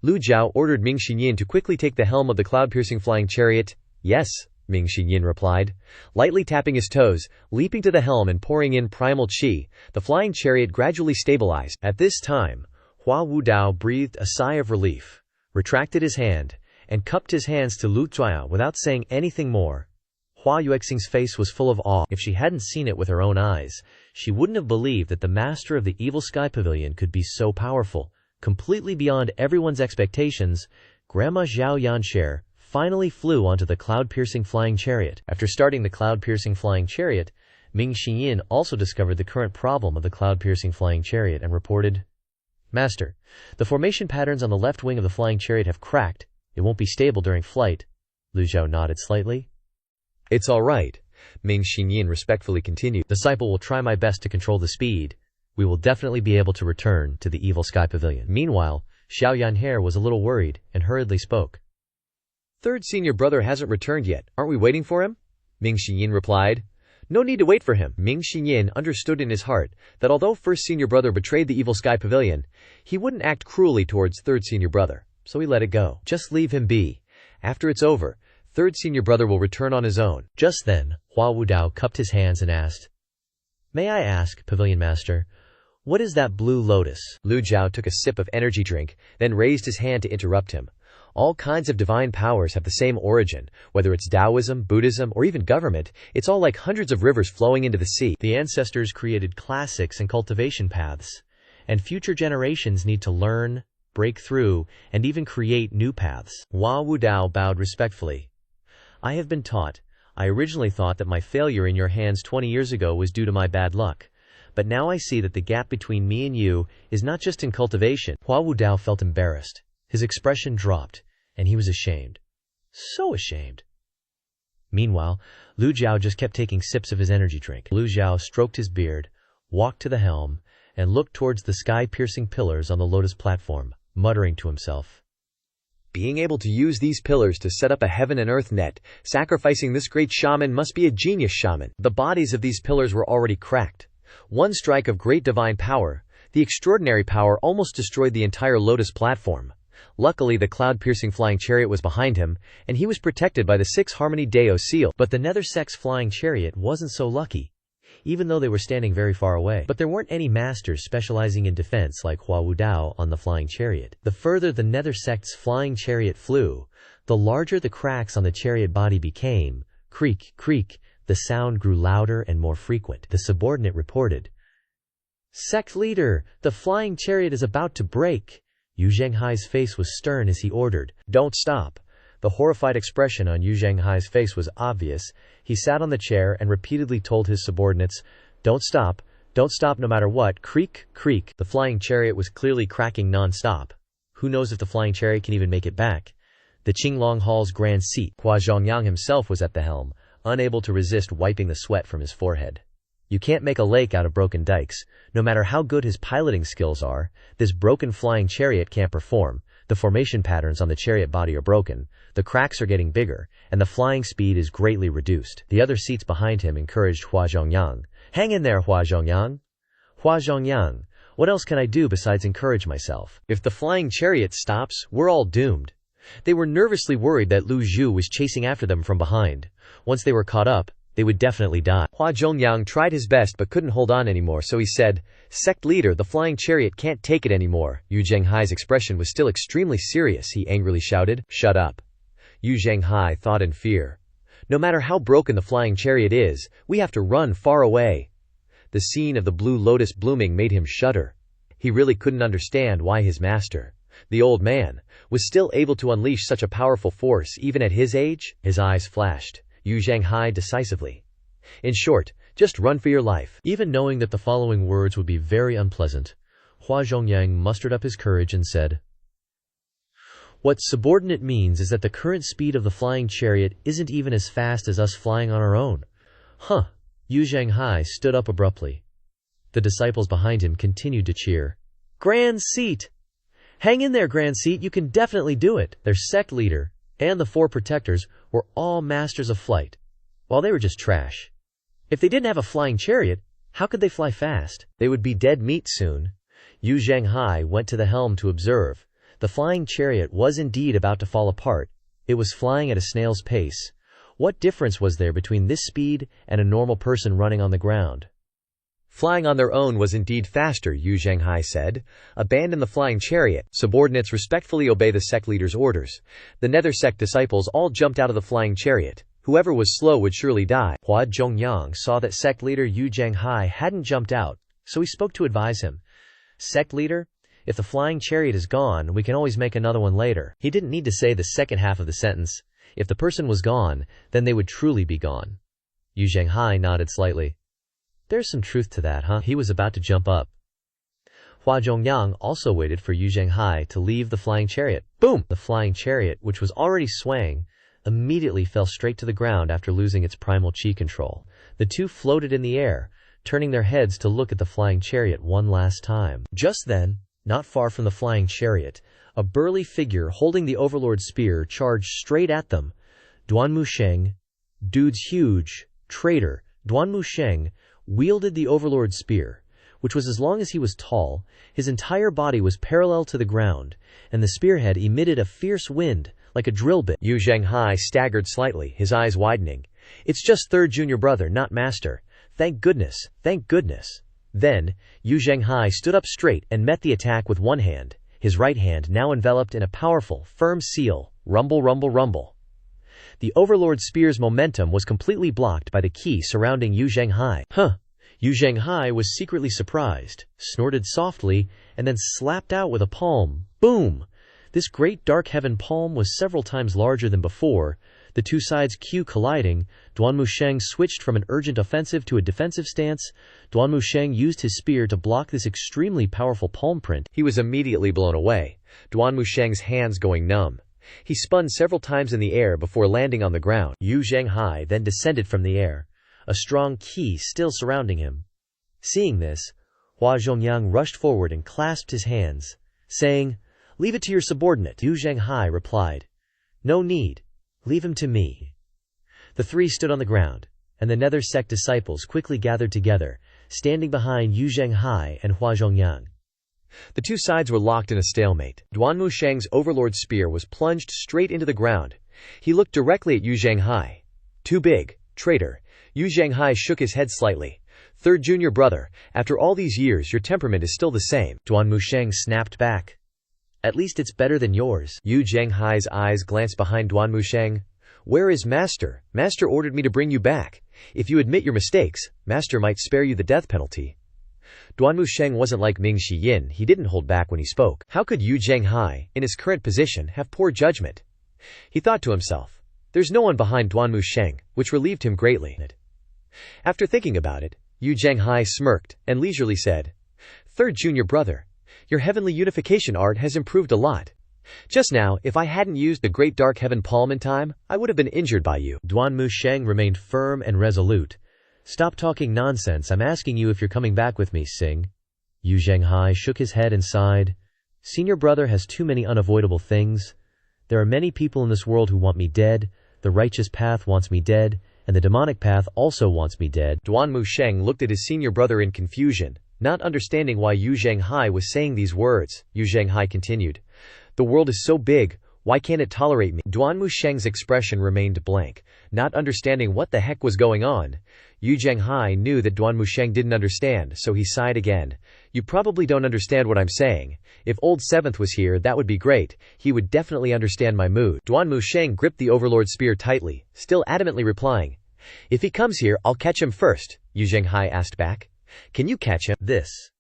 Lu Zhou ordered Ming Xinyin to quickly take the helm of the cloud-piercing flying chariot. "Yes," Ming Xinyin replied. Lightly tapping his toes, leaping to the helm and pouring in primal qi, the flying chariot gradually stabilized. At this time, Hua Wudao breathed a sigh of relief, retracted his hand, and cupped his hands to Lu Zhuo without saying anything more. Hua Yuexing's face was full of awe. If she hadn't seen it with her own eyes, she wouldn't have believed that the master of the Evil Sky Pavilion could be so powerful. Completely beyond everyone's expectations, Grandma Zhao Yanshare finally flew onto the cloud-piercing flying chariot. After starting the cloud-piercing flying chariot, Ming Xinyin also discovered the current problem of the cloud-piercing flying chariot and reported, "Master, the formation patterns on the left wing of the flying chariot have cracked. It won't be stable during flight." Lu Zhou nodded slightly. "It's all right," Ming Xinyin respectfully continued. "Disciple will try my best to control the speed. We will definitely be able to return to the Evil Sky Pavilion." Meanwhile, Xiao Yanhe was a little worried and hurriedly spoke. "Third senior brother hasn't returned yet. Aren't we waiting for him?" Ming Xinyin replied. "No need to wait for him." Ming Xinyin understood in his heart that although first senior brother betrayed the Evil Sky Pavilion, he wouldn't act cruelly towards third senior brother, so he let it go. Just leave him be. After it's over, third senior brother will return on his own. Just then, Hua Wudao cupped his hands and asked, "May I ask, Pavilion Master, what is that blue lotus?" Lu Zhou took a sip of energy drink, then raised his hand to interrupt him. All kinds of divine powers have the same origin, whether it's Taoism, Buddhism, or even government. It's all like hundreds of rivers flowing into the sea. The ancestors created classics and cultivation paths, and future generations need to learn, break through, and even create new paths. Hua Wudao bowed respectfully. I have been taught. I originally thought that my failure in your hands 20 years ago was due to my bad luck. But now I see that the gap between me and you is not just in cultivation. Hua Wudao felt embarrassed. His expression dropped, and he was ashamed. So ashamed. Meanwhile, Lu Zhou just kept taking sips of his energy drink. Lu Zhou stroked his beard, walked to the helm, and looked towards the sky-piercing pillars on the lotus platform, muttering to himself. Being able to use these pillars to set up a heaven and earth net, sacrificing this great shaman must be a genius shaman. The bodies of these pillars were already cracked. One strike of great divine power, the extraordinary power almost destroyed the entire lotus platform. Luckily, the cloud-piercing flying chariot was behind him, and he was protected by the 6 Harmony Deo seal. But the Nether Sect's flying chariot wasn't so lucky, even though they were standing very far away. But there weren't any masters specializing in defense like Hua Wudao on the flying chariot. The further the Nether Sect's flying chariot flew, the larger the cracks on the chariot body became. Creak, creak. The sound grew louder and more frequent. The subordinate reported. Sect leader, the flying chariot is about to break. Yu Zhenghai's face was stern as he ordered, "Don't stop." The horrified expression on Yu Zhenghai's face was obvious. He sat on the chair and repeatedly told his subordinates, don't stop no matter what." Creak, creak. The flying chariot was clearly cracking non-stop. Who knows if the flying chariot can even make it back? The Qinglong Hall's grand seat, Hua Zhongyang himself was at the helm, unable to resist wiping the sweat from his forehead. You can't make a lake out of broken dikes. No matter how good his piloting skills are, this broken flying chariot can't perform. The formation patterns on the chariot body are broken, the cracks are getting bigger, and the flying speed is greatly reduced. The other seats behind him encouraged Hua Zhongyang. "Hang in there, Hua Zhongyang." "Hua Zhongyang, what else can I do besides encourage myself? If the flying chariot stops, we're all doomed." They were nervously worried that Lu Zhou was chasing after them from behind. Once they were caught up, they would definitely die. Hua Zhongyang tried his best but couldn't hold on anymore, so he said, "Sect leader, the flying chariot can't take it anymore." Yu Zhenghai's expression was still extremely serious. He angrily shouted, "Shut up." Yu Zhenghai thought in fear. No matter how broken the flying chariot is, we have to run far away. The scene of the blue lotus blooming made him shudder. He really couldn't understand why his master, the old man, was still able to unleash such a powerful force even at his age. His eyes flashed. Yu Zhenghai decisively. In short, just run for your life. Even knowing that the following words would be very unpleasant, Hua Zhongyang mustered up his courage and said, "What subordinate means is that the current speed of the flying chariot isn't even as fast as us flying on our own." Huh. Yu Zhenghai stood up abruptly. The disciples behind him continued to cheer. "Grand Seat! Hang in there, Grand Seat, you can definitely do it." Their sect leader and the 4 protectors were all masters of flight, while they were just trash. If they didn't have a flying chariot, how could they fly fast? They would be dead meat soon. Yu Zhenghai went to the helm to observe. The flying chariot was indeed about to fall apart. It was flying at a snail's pace. What difference was there between this speed and a normal person running on the ground? Flying on their own was indeed faster, Yu Zhenghai said. Abandon the flying chariot. Subordinates respectfully obey the sect leader's orders. The Nether Sect disciples all jumped out of the flying chariot. Whoever was slow would surely die. Hua Zhongyang saw that sect leader Yu Zhenghai hadn't jumped out, so he spoke to advise him. "Sect leader, if the flying chariot is gone, we can always make another one later." He didn't need to say the second half of the sentence. If the person was gone, then they would truly be gone. Yu Zhenghai nodded slightly. There's some truth to that, huh? He was about to jump up. Hua Zhongyang also waited for Yu Zhenghai to leave the flying chariot. Boom! The flying chariot, which was already swaying, immediately fell straight to the ground after losing its primal chi control. The two floated in the air, turning their heads to look at the flying chariot one last time. Just then, not far from the flying chariot, a burly figure holding the Overlord's spear charged straight at them. Duan Musheng, dude's huge, traitor, Duan Musheng, wielded the Overlord's spear, which was as long as he was tall. His entire body was parallel to the ground, and the spearhead emitted a fierce wind, like a drill bit. Yu Zhenghai staggered slightly, his eyes widening. "It's just third junior brother, not master. Thank goodness, thank goodness." Then, Yu Zhenghai stood up straight and met the attack with one hand, his right hand now enveloped in a powerful, firm seal. Rumble, rumble, rumble. The Overlord's spear's momentum was completely blocked by the ki surrounding Yu Zhenghai. Yu Zhenghai was secretly surprised, snorted softly, and then slapped out with a palm. Boom! This great dark heaven palm was several times larger than before. The two sides Q colliding, Duan Musheng switched from an urgent offensive to a defensive stance. Duan Musheng used his spear to block this extremely powerful palm print. He was immediately blown away, Duan Musheng's hands going numb. He spun several times in the air before landing on the ground. Yu Zhenghai then descended from the air, a strong qi still surrounding him. Seeing this, Hua Zhongyang rushed forward and clasped his hands, saying, "Leave it to your subordinate." Yu Zhenghai replied, "No need. Leave him to me." The three stood on the ground, and the Nether Sect disciples quickly gathered together, standing behind Yu Zhenghai and Hua Zhongyang. The two sides were locked in a stalemate. Duan Musheng's overlord's spear was plunged straight into the ground. He looked directly at Yu Zhenghai. "Too big, traitor." Yu Zhenghai shook his head slightly. "Third junior brother, after all these years your temperament is still the same." Duan Musheng snapped back. "At least it's better than yours." Yu Zhenghai's eyes glanced behind Duan Musheng. "Where is Master? Master ordered me to bring you back. If you admit your mistakes, Master might spare you the death penalty." Duan Musheng wasn't like Ming Shiyin, he didn't hold back when he spoke. How could Yu Zhenghai, in his current position, have poor judgment? He thought to himself, there's no one behind Duan Musheng, which relieved him greatly. After thinking about it, Yu Zhenghai smirked and leisurely said, "Third junior brother, your heavenly unification art has improved a lot. Just now, if I hadn't used the great dark heaven palm in time, I would have been injured by you." Duan Musheng remained firm and resolute. "Stop talking nonsense, I'm asking you if you're coming back with me, Sing." Yu Zhenghai shook his head and sighed. "Senior brother has too many unavoidable things. There are many people in this world who want me dead, the righteous path wants me dead, and the demonic path also wants me dead." Duan Musheng looked at his senior brother in confusion, not understanding why Yu Zhenghai was saying these words. Yu Zhenghai continued, "The world is so big, why can't it tolerate me?" Duan Musheng's expression remained blank, not understanding what the heck was going on. Yu Zhenghai knew that Duan Musheng didn't understand, so he sighed again. "You probably don't understand what I'm saying. If old Seventh was here, that would be great. He would definitely understand my mood." Duan Musheng gripped the overlord's spear tightly, still adamantly replying, "If he comes here, I'll catch him first." Yu Zhenghai asked back, "Can you catch him?" This.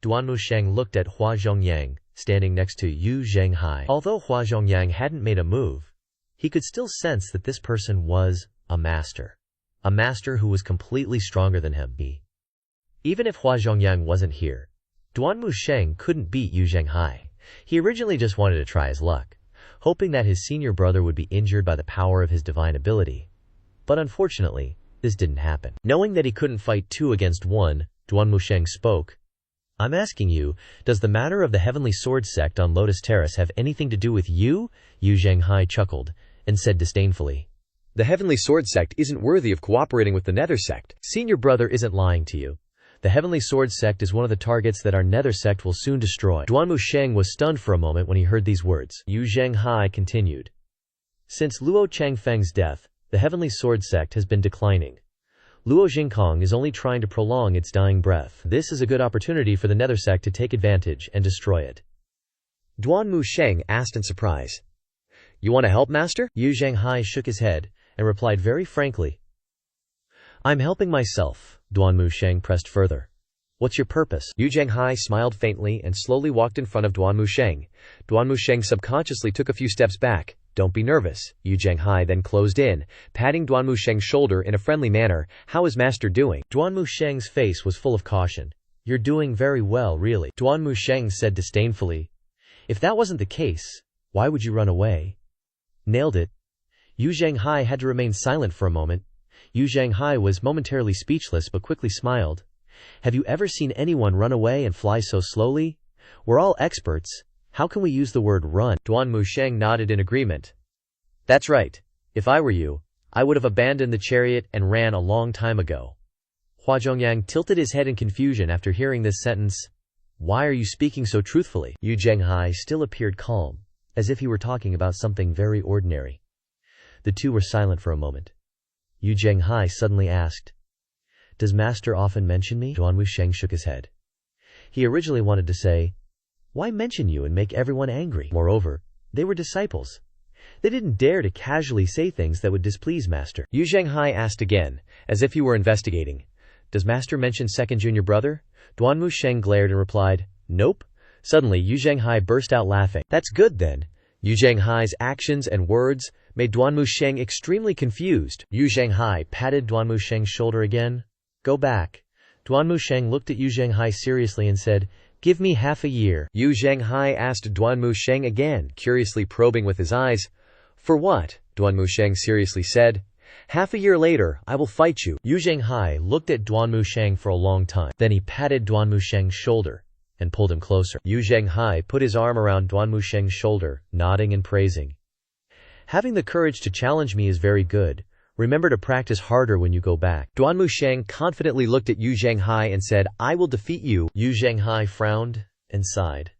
Duan Musheng looked at Hua Zhongyang, standing next to Yu Zhenghai. Although Hua Zhongyang hadn't made a move, he could still sense that this person was a master who was completely stronger than him. Even if Hua Zhongyang wasn't here, Duan Musheng couldn't beat Yu Zhenghai. He originally just wanted to try his luck, hoping that his senior brother would be injured by the power of his divine ability. But unfortunately, this didn't happen. Knowing that he couldn't fight 2 against 1, Duan Musheng spoke. "I'm asking you, does the matter of the Heavenly Sword Sect on Lotus Terrace have anything to do with you?" Yu Zhenghai chuckled and said disdainfully, "The Heavenly Sword Sect isn't worthy of cooperating with the Nether Sect." "Senior brother isn't lying to you. The Heavenly Sword Sect is one of the targets that our Nether Sect will soon destroy." Duan Musheng was stunned for a moment when he heard these words. Yu Zhenghai continued, "Since Luo Changfeng's death, the Heavenly Sword Sect has been declining. Luo Jingkong is only trying to prolong its dying breath. This is a good opportunity for the Nether Sect to take advantage and destroy it." Duan Musheng asked in surprise, "You want to help, Master?" Yu Zhenghai shook his head and replied very frankly, "I'm helping myself." Duan Musheng pressed further. "What's your purpose?" Yu Zhenghai smiled faintly and slowly walked in front of Duan Musheng. Duan Musheng subconsciously took a few steps back. "Don't be nervous." Yu Zhenghai then closed in, patting Duan Musheng's shoulder in a friendly manner. "How is Master doing?" Duan Musheng's face was full of caution. "You're doing very well, really." Duan Musheng said disdainfully, "If that wasn't the case, why would you run away?" "Nailed it." Yu Zhenghai had to remain silent for a moment. Yu Zhenghai was momentarily speechless but quickly smiled. "Have you ever seen anyone run away and fly so slowly? We're all experts. How can we use the word run?" Duan Musheng nodded in agreement. "That's right. If I were you, I would have abandoned the chariot and ran a long time ago." Hua Zhongyang tilted his head in confusion after hearing this sentence. "Why are you speaking so truthfully?" Yu Zhenghai still appeared calm, as if he were talking about something very ordinary. The two were silent for a moment. Yu Zhenghai suddenly asked, "Does Master often mention me?" Duan Musheng shook his head. He originally wanted to say, "Why mention you and make everyone angry?" Moreover, they were disciples. They didn't dare to casually say things that would displease Master. Yu Zhenghai asked again, as if he were investigating, "Does Master mention second junior brother?" Duan Musheng glared and replied, "Nope. Suddenly, Yu Zhenghai burst out laughing. That's good then. Yu Zhenghai's actions and words made Duanmu Sheng extremely confused. Yu Zhenghai patted Duanmu Sheng's shoulder again. Go back. Duanmu Sheng looked at Yu Zhenghai seriously and said, give me half a year. Yu Zhenghai asked Duanmu Sheng again, curiously probing with his eyes. For what? Duanmu Sheng seriously said. Half a year later, I will fight you. Yu Zhenghai looked at Duanmu Sheng for a long time. Then he patted Duanmu Sheng's shoulder and pulled him closer. Yu Zhenghai put his arm around Duanmu Sheng's shoulder, nodding and praising. Having the courage to challenge me is very good. Remember to practice harder when you go back. Duanmu Sheng confidently looked at Yu Zhenghai and said, I will defeat you. Yu Zhenghai frowned and sighed.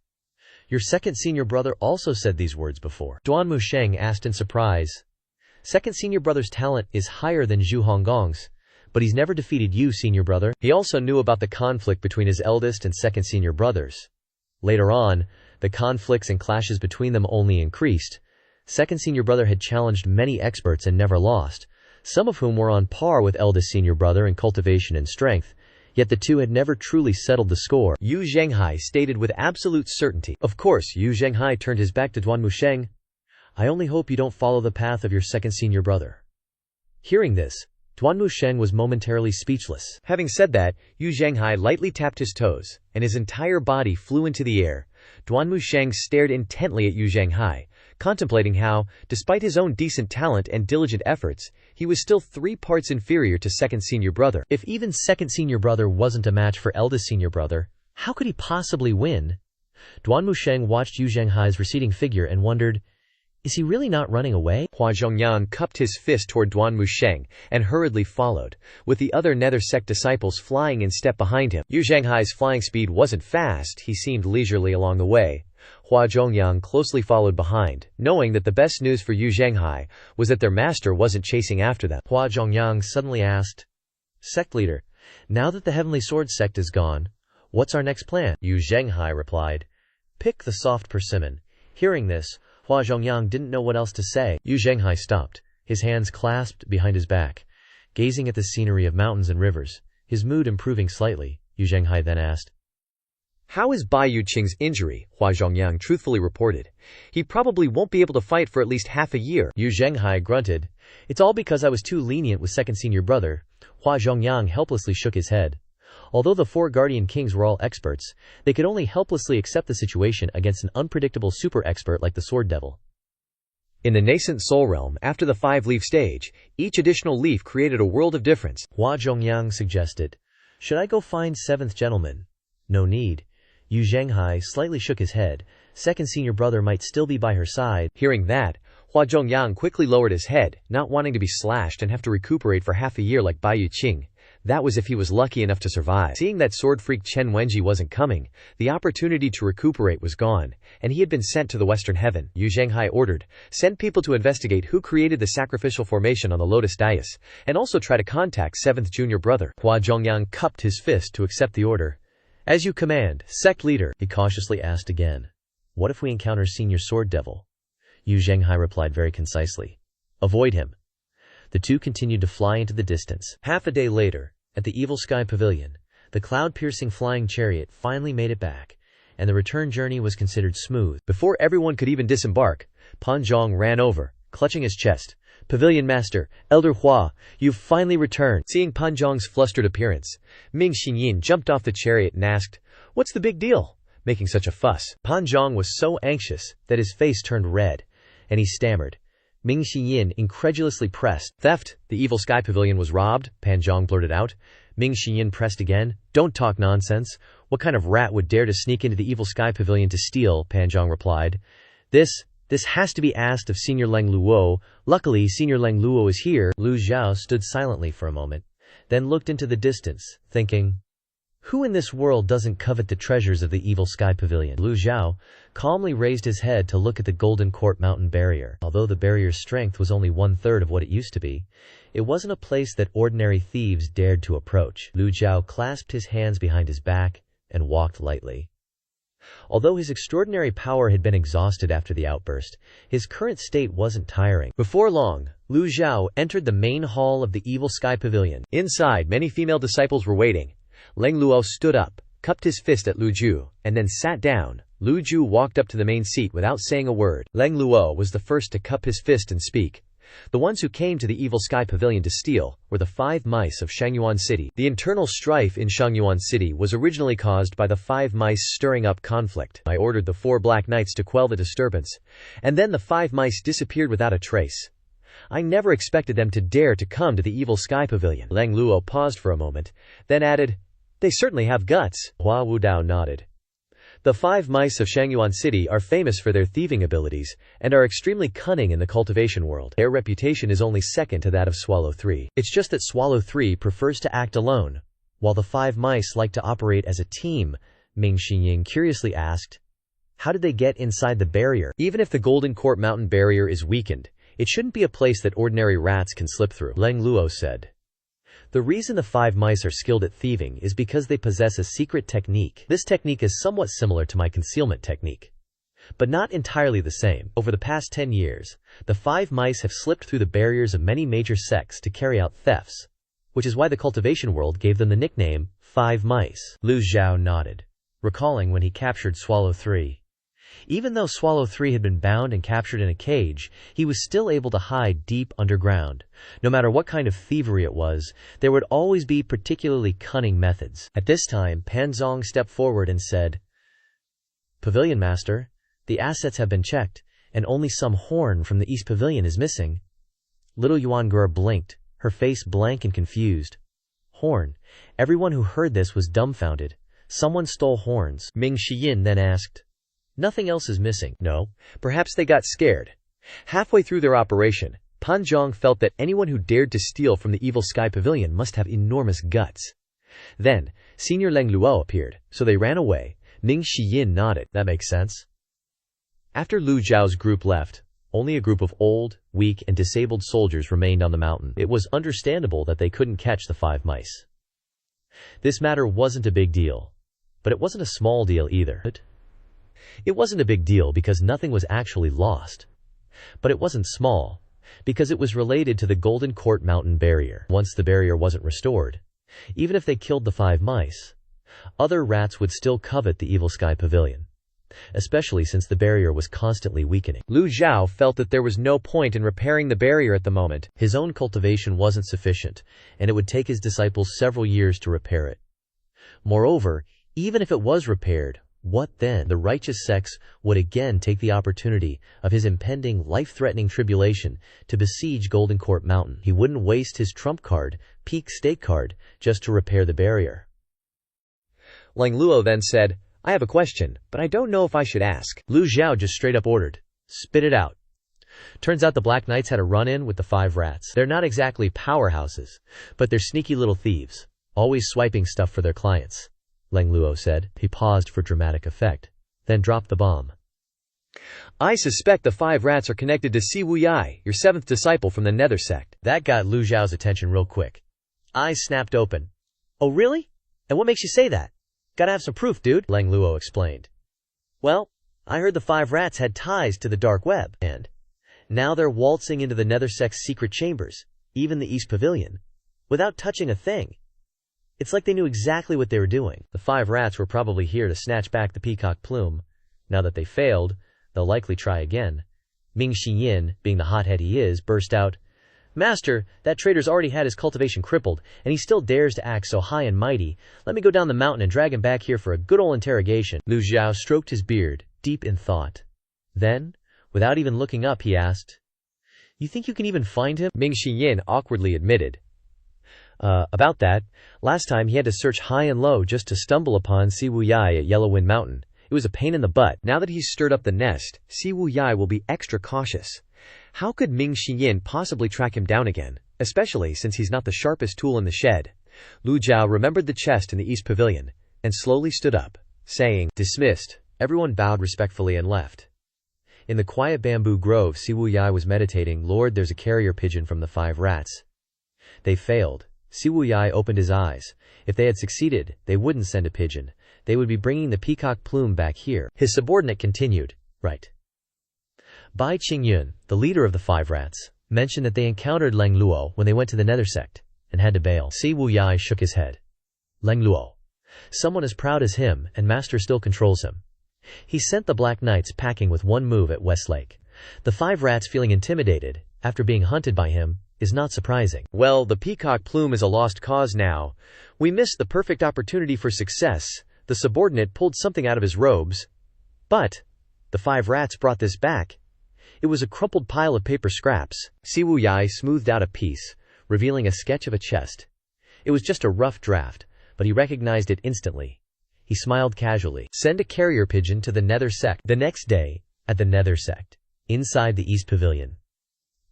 Your second senior brother also said these words before. Duanmu Sheng asked in surprise. Second senior brother's talent is higher than Zhu Honggong's, but he's never defeated you, senior brother. He also knew about the conflict between his eldest and second senior brothers. Later on, the conflicts and clashes between them only increased. Second senior brother had challenged many experts and never lost, some of whom were on par with eldest senior brother in cultivation and strength, yet the two had never truly settled the score. Yu Zhenghai stated with absolute certainty. Of course, Yu Zhenghai turned his back to Duanmu Sheng. I only hope you don't follow the path of your second senior brother. Hearing this, Duanmu Sheng was momentarily speechless. Having said that, Yu Zhenghai lightly tapped his toes, and his entire body flew into the air. Duanmu Sheng stared intently at Yu Zhenghai, contemplating how, despite his own decent talent and diligent efforts, he was still 3 parts inferior to second senior brother. If even second senior brother wasn't a match for eldest senior brother, how could he possibly win? Duanmu Sheng watched Yu Zhenghai's receding figure and wondered, is he really not running away? Hua Zhongyang cupped his fist toward Duanmu Sheng and hurriedly followed, with the other Nether Sect disciples flying in step behind him. Yu Zhenghai's flying speed wasn't fast, he seemed leisurely along the way. Hua Zhongyang closely followed behind, knowing that the best news for Yu Zhenghai was that their master wasn't chasing after them. Hua Zhongyang suddenly asked, Sect leader, now that the Heavenly Sword Sect is gone, what's our next plan? Yu Zhenghai replied, pick the soft persimmon. Hearing this, Hua Zhongyang didn't know what else to say. Yu Zhenghai stopped, his hands clasped behind his back, gazing at the scenery of mountains and rivers, his mood improving slightly. Yu Zhenghai then asked, how is Bai Yuqing's injury? Hua Zhongyang truthfully reported. He probably won't be able to fight for at least half a year. Yu Zhenghai grunted. It's all because I was too lenient with second senior brother. Hua Zhongyang helplessly shook his head. Although the 4 guardian kings were all experts, they could only helplessly accept the situation against an unpredictable super expert like the Sword Devil. In the nascent soul realm, after the 5-leaf stage, each additional leaf created a world of difference. Hua Zhongyang suggested, should I go find 7th gentleman? No need. Yu Zhenghai slightly shook his head. Second senior brother might still be by her side. Hearing that, Hua Zhongyang quickly lowered his head, not wanting to be slashed and have to recuperate for half a year like Bai Yuqing. That was if he was lucky enough to survive. Seeing that sword freak Chen Wenji wasn't coming, the opportunity to recuperate was gone, and he had been sent to the Western Heaven. Yu Zhenghai ordered, send people to investigate who created the sacrificial formation on the Lotus Dais, and also try to contact 7th junior brother. Hua Zhongyang cupped his fist to accept the order. As you command, sect leader, he cautiously asked again. What if we encounter senior sword devil? Yu Zhenghai replied very concisely. Avoid him. The two continued to fly into the distance. Half a day later, at the Evil Sky Pavilion, the cloud-piercing flying chariot finally made it back, and the return journey was considered smooth. Before everyone could even disembark, Pan Zhong ran over, clutching his chest. Pavilion Master, Elder Hua, you've finally returned. Seeing Pan Zhong's flustered appearance, Ming Xinyin jumped off the chariot and asked, what's the big deal? Making such a fuss. Pan Zhong was so anxious that his face turned red, and he stammered. Ming Xinyin incredulously pressed. Theft, the Evil Sky Pavilion was robbed, Pan Zhong blurted out. Ming Xinyin pressed again. Don't talk nonsense. What kind of rat would dare to sneak into the Evil Sky Pavilion to steal? Pan Zhong replied. This has to be asked of Senior Leng Luo. Luckily, Senior Leng Luo is here. Lu Zhou stood silently for a moment, then looked into the distance, thinking, who in this world doesn't covet the treasures of the Evil Sky Pavilion? Lu Zhou calmly raised his head to look at the Golden Court Mountain barrier. Although the barrier's strength was only 1/3 of what it used to be, it wasn't a place that ordinary thieves dared to approach. Lu Zhou clasped his hands behind his back and walked lightly. Although his extraordinary power had been exhausted after the outburst, his current state wasn't tiring. Before long, Lu Zhou entered the main hall of the Evil Sky Pavilion. Inside, many female disciples were waiting. Leng Luo stood up, cupped his fist at Lu Zhou, and then sat down. Lu Zhou walked up to the main seat without saying a word. Leng Luo was the first to cup his fist and speak. The ones who came to the Evil Sky Pavilion to steal were the 5 mice of Shangyuan City. The internal strife in Shangyuan City was originally caused by the 5 mice stirring up conflict. I ordered the 4 black knights to quell the disturbance, and then the 5 mice disappeared without a trace. I never expected them to dare to come to the Evil Sky Pavilion. Leng Luo paused for a moment, then added, "They certainly have guts." Hua Wudao nodded. The 5 mice of Shangyuan City are famous for their thieving abilities, and are extremely cunning in the cultivation world. Their reputation is only second to that of Swallow 3. It's just that Swallow 3 prefers to act alone, while the 5 mice like to operate as a team. Ming Xinying curiously asked, "How did they get inside the barrier?" Even if the Golden Court Mountain barrier is weakened, it shouldn't be a place that ordinary rats can slip through, Leng Luo said. The reason the 5 mice are skilled at thieving is because they possess a secret technique. This technique is somewhat similar to my concealment technique, but not entirely the same. Over the past 10 years, the 5 mice have slipped through the barriers of many major sects to carry out thefts, which is why the cultivation world gave them the nickname 5 mice. Lu Zhou nodded, recalling when he captured Swallow 3. Even though Swallow 3 had been bound and captured in a cage, he was still able to hide deep underground. No matter what kind of thievery it was, there would always be particularly cunning methods. At this time, Pan Zong stepped forward and said, "Pavilion Master, the assets have been checked, and only some horn from the East Pavilion is missing." Little Yuan Gur blinked, her face blank and confused. Horn. Everyone who heard this was dumbfounded. Someone stole horns. Ming Xiyin then asked, "Nothing else is missing?" "No. Perhaps they got scared." Halfway through their operation, Pan Zhong felt that anyone who dared to steal from the Evil Sky Pavilion must have enormous guts. Then, Senior Leng Luo appeared, so they ran away. Ming Xiyin nodded. That makes sense. After Lu Zhao's group left, only a group of old, weak, and disabled soldiers remained on the mountain. It was understandable that they couldn't catch the 5 mice. This matter wasn't a big deal, but it wasn't a small deal either. It wasn't a big deal because nothing was actually lost. But it wasn't small, because it was related to the Golden Court Mountain barrier. Once the barrier wasn't restored, even if they killed the 5 mice, other rats would still covet the Evil Sky Pavilion, especially since the barrier was constantly weakening. Lu Zhou felt that there was no point in repairing the barrier at the moment. His own cultivation wasn't sufficient, and it would take his disciples several years to repair it. Moreover, even if it was repaired, what then? The righteous sects would again take the opportunity of his impending life-threatening tribulation to besiege Golden Court Mountain. He wouldn't waste his trump card, peak stake card, just to repair the barrier. Leng Luo then said, "I have a question, but I don't know if I should ask." Lu Zhou just straight up ordered, "Spit it out." Turns out the Black Knights had a run-in with the 5 rats. They're not exactly powerhouses, but they're sneaky little thieves, always swiping stuff for their clients, Leng Luo said. He paused for dramatic effect, then dropped the bomb. "I suspect the 5 rats are connected to Si Wuyai, your 7th disciple from the Nether Sect." That got Lu Zhao's attention real quick. Eyes snapped open. "Oh really? And what makes you say that? Gotta have some proof, dude," Leng Luo explained. "Well, I heard the 5 rats had ties to the dark web, and now they're waltzing into the Nether Sect's secret chambers, even the East Pavilion, without touching a thing. It's like they knew exactly what they were doing. The 5 rats were probably here to snatch back the peacock plume. Now that they failed, they'll likely try again." Ming Xiyin, being the hothead he is, burst out, "Master, that traitor's already had his cultivation crippled, and he still dares to act so high and mighty. Let me go down the mountain and drag him back here for a good old interrogation." Lu Zhou stroked his beard, deep in thought. Then, without even looking up, he asked, "You think you can even find him?" Ming Xiyin awkwardly admitted, About that, last time he had to search high and low just to stumble upon Si Wuyai at Yellowwind Mountain. It was a pain in the butt. Now that he's stirred up the nest, Si Wuyai will be extra cautious. How could Ming Xiyin possibly track him down again, especially since he's not the sharpest tool in the shed? Lu Zhou remembered the chest in the East Pavilion, and slowly stood up, saying, "Dismissed." Everyone bowed respectfully and left. In the quiet bamboo grove, Si Wuyai was meditating. "Lord, there's a carrier pigeon from the 5 rats. They failed." Si Wuyai opened his eyes. If they had succeeded, they wouldn't send a pigeon. They would be bringing the peacock plume back here. His subordinate continued, "Right." Bai Qingyun, the leader of the 5 rats, mentioned that they encountered Leng Luo when they went to the Nether Sect, and had to bail. Si Wuyai shook his head. "Leng Luo, Someone as proud as him, and Master still controls him. He sent the Black Knights packing with one move at Westlake. The 5 rats feeling intimidated, after being hunted by him, is not surprising. Well, the peacock plume is a lost cause now. We missed the perfect opportunity for success. The subordinate pulled something out of his robes. But the 5 rats brought this back. It was a crumpled pile of paper scraps. Si Wu Yai smoothed out a piece, revealing a sketch of a chest. It was just a rough draft, but he recognized it instantly. He smiled casually. Send a carrier pigeon to the Nether Sect. The next day, at the Nether Sect, inside the East Pavilion.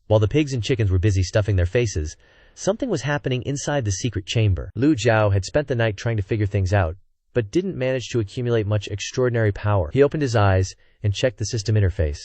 While the pigs and chickens were busy stuffing their faces, something was happening inside the secret chamber. Lu Zhou had spent the night trying to figure things out, but didn't manage to accumulate much extraordinary power. He opened his eyes and checked the system interface.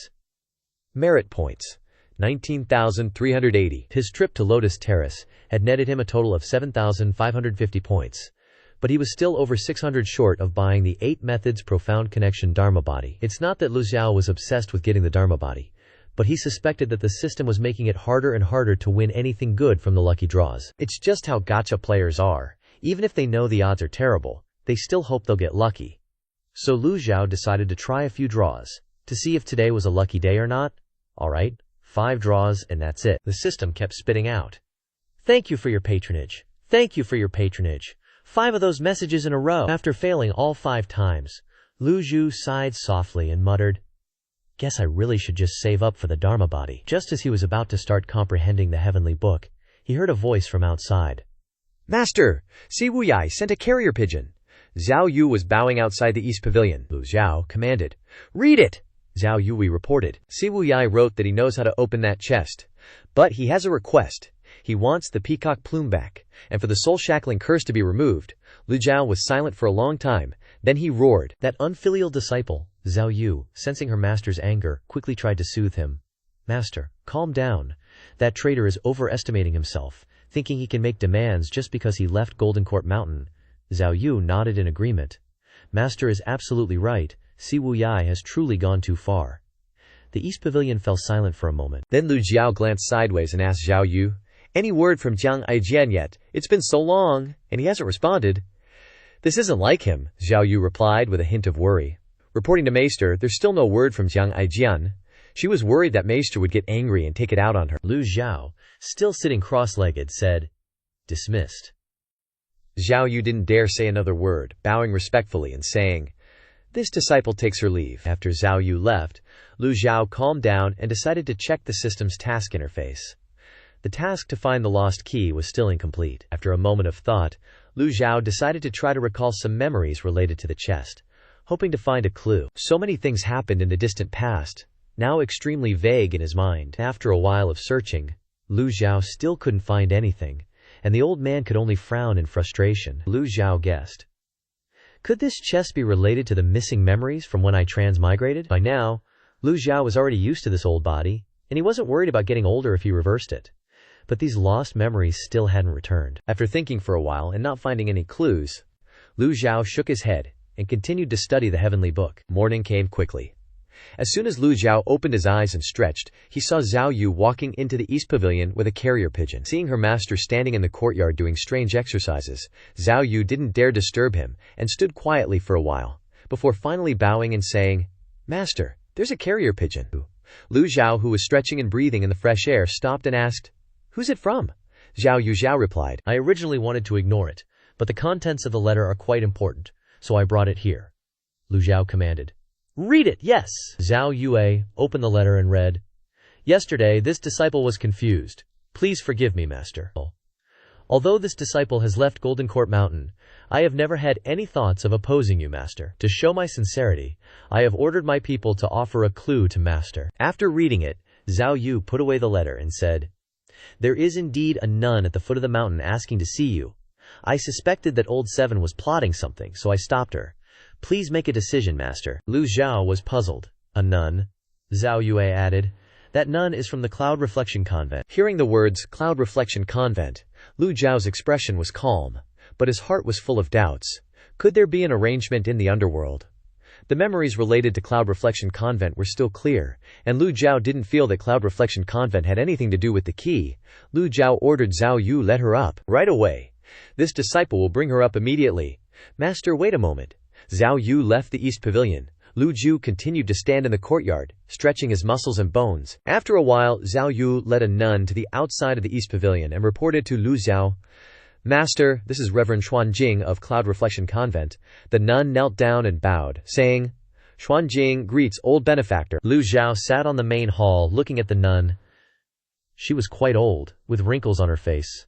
Merit points. 19,380. His trip to Lotus Terrace had netted him a total of 7,550 points. But he was still over 600 short of buying the 8 Methods Profound Connection Dharma Body. It's not that Lu Zhou was obsessed with getting the Dharma Body, but he suspected that the system was making it harder and harder to win anything good from the lucky draws. It's just how gacha players are. Even if they know the odds are terrible, they still hope they'll get lucky. So Lu Zhou decided to try a few draws, to see if today was a lucky day or not. Alright, 5 draws and that's it. The system kept spitting out. Thank you for your patronage. Thank you for your patronage. 5 of those messages in a row. After failing all 5 times, Lu Zhou sighed softly and muttered, "Guess I really should just save up for the Dharma Body." Just as he was about to start comprehending the heavenly book, he heard a voice from outside. Master, Si Wu Yai sent a carrier pigeon. Zhao Yu was bowing outside the East Pavilion. Lu Zhou commanded. Read it! Zhao Yui reported. Si Wu Yai wrote that he knows how to open that chest. But he has a request. He wants the peacock plume back, and for the soul-shackling curse to be removed. Lu Zhou was silent for a long time, then he roared. That unfilial disciple, Zhao Yu, sensing her master's anger, quickly tried to soothe him. Master, calm down. That traitor is overestimating himself, thinking he can make demands just because he left Golden Court Mountain. Zhao Yu nodded in agreement. Master is absolutely right. Si Wu Yai has truly gone too far. The East Pavilion fell silent for a moment. Then Lu Zhou glanced sideways and asked Zhao Yu, "Any word from Jiang Aijian yet? It's been so long, and he hasn't responded." "This isn't like him," Zhao Yu replied with a hint of worry. Reporting to Maester, there's still no word from Jiang Aijian. She was worried that Maester would get angry and take it out on her. Lu Zhou, still sitting cross-legged, said, "Dismissed." Zhao Yu didn't dare say another word, bowing respectfully and saying, "This disciple takes her leave." After Zhao Yu left, Lu Zhou calmed down and decided to check the system's task interface. The task to find the lost key was still incomplete. After a moment of thought, Lu Zhou decided to try to recall some memories related to the chest, hoping to find a clue. So many things happened in the distant past, now extremely vague in his mind. After a while of searching, Lu Zhou still couldn't find anything, and the old man could only frown in frustration. Lu Zhou guessed. Could this chest be related to the missing memories from when I transmigrated? By now, Lu Zhou was already used to this old body, and he wasn't worried about getting older if he reversed it. But these lost memories still hadn't returned. After thinking for a while and not finding any clues, Lu Zhou shook his head and continued to study the heavenly book. Morning came quickly. As soon as Lu Zhou opened his eyes and stretched, he saw Zhao Yu walking into the East Pavilion with a carrier pigeon. Seeing her master standing in the courtyard doing strange exercises, Zhao Yu didn't dare disturb him and stood quietly for a while, before finally bowing and saying, "Master, there's a carrier pigeon." Lu Zhou, who was stretching and breathing in the fresh air, stopped and asked, "Who's it from?" Zhao Yu replied, "I originally wanted to ignore it, but the contents of the letter are quite important, so I brought it here." Lu Zhou commanded. "Read it, yes!" Zhao Yue opened the letter and read, "Yesterday this disciple was confused. Please forgive me, Master. Although this disciple has left Golden Court Mountain, I have never had any thoughts of opposing you, Master. To show my sincerity, I have ordered my people to offer a clue to Master." After reading it, Zhao Yu put away the letter and said, "There is indeed a nun at the foot of the mountain asking to see you. I suspected that Old Seven was plotting something, so I stopped her. Please make a decision, Master." Lu Zhou was puzzled. "A nun?" Zhao Yue added. "That nun is from the Cloud Reflection Convent." Hearing the words Cloud Reflection Convent, Lu Zhao's expression was calm, but his heart was full of doubts. Could there be an arrangement in the underworld? The memories related to Cloud Reflection Convent were still clear, and Lu Zhou didn't feel that Cloud Reflection Convent had anything to do with the key. Lu Zhou ordered Zhao Yu let her up right away. "This disciple will bring her up immediately." Master, wait a moment. Zhao Yu left the East Pavilion. Lu Zhou continued to stand in the courtyard, stretching his muscles and bones. After a while, Zhao Yu led a nun to the outside of the East Pavilion and reported to Lu Zhou, Master, this is Reverend Xuanjing of Cloud Reflection Convent. The nun knelt down and bowed, saying, Xuanjing greets old benefactor. Lu Zhou sat on the main hall looking at the nun. She was quite old, with wrinkles on her face.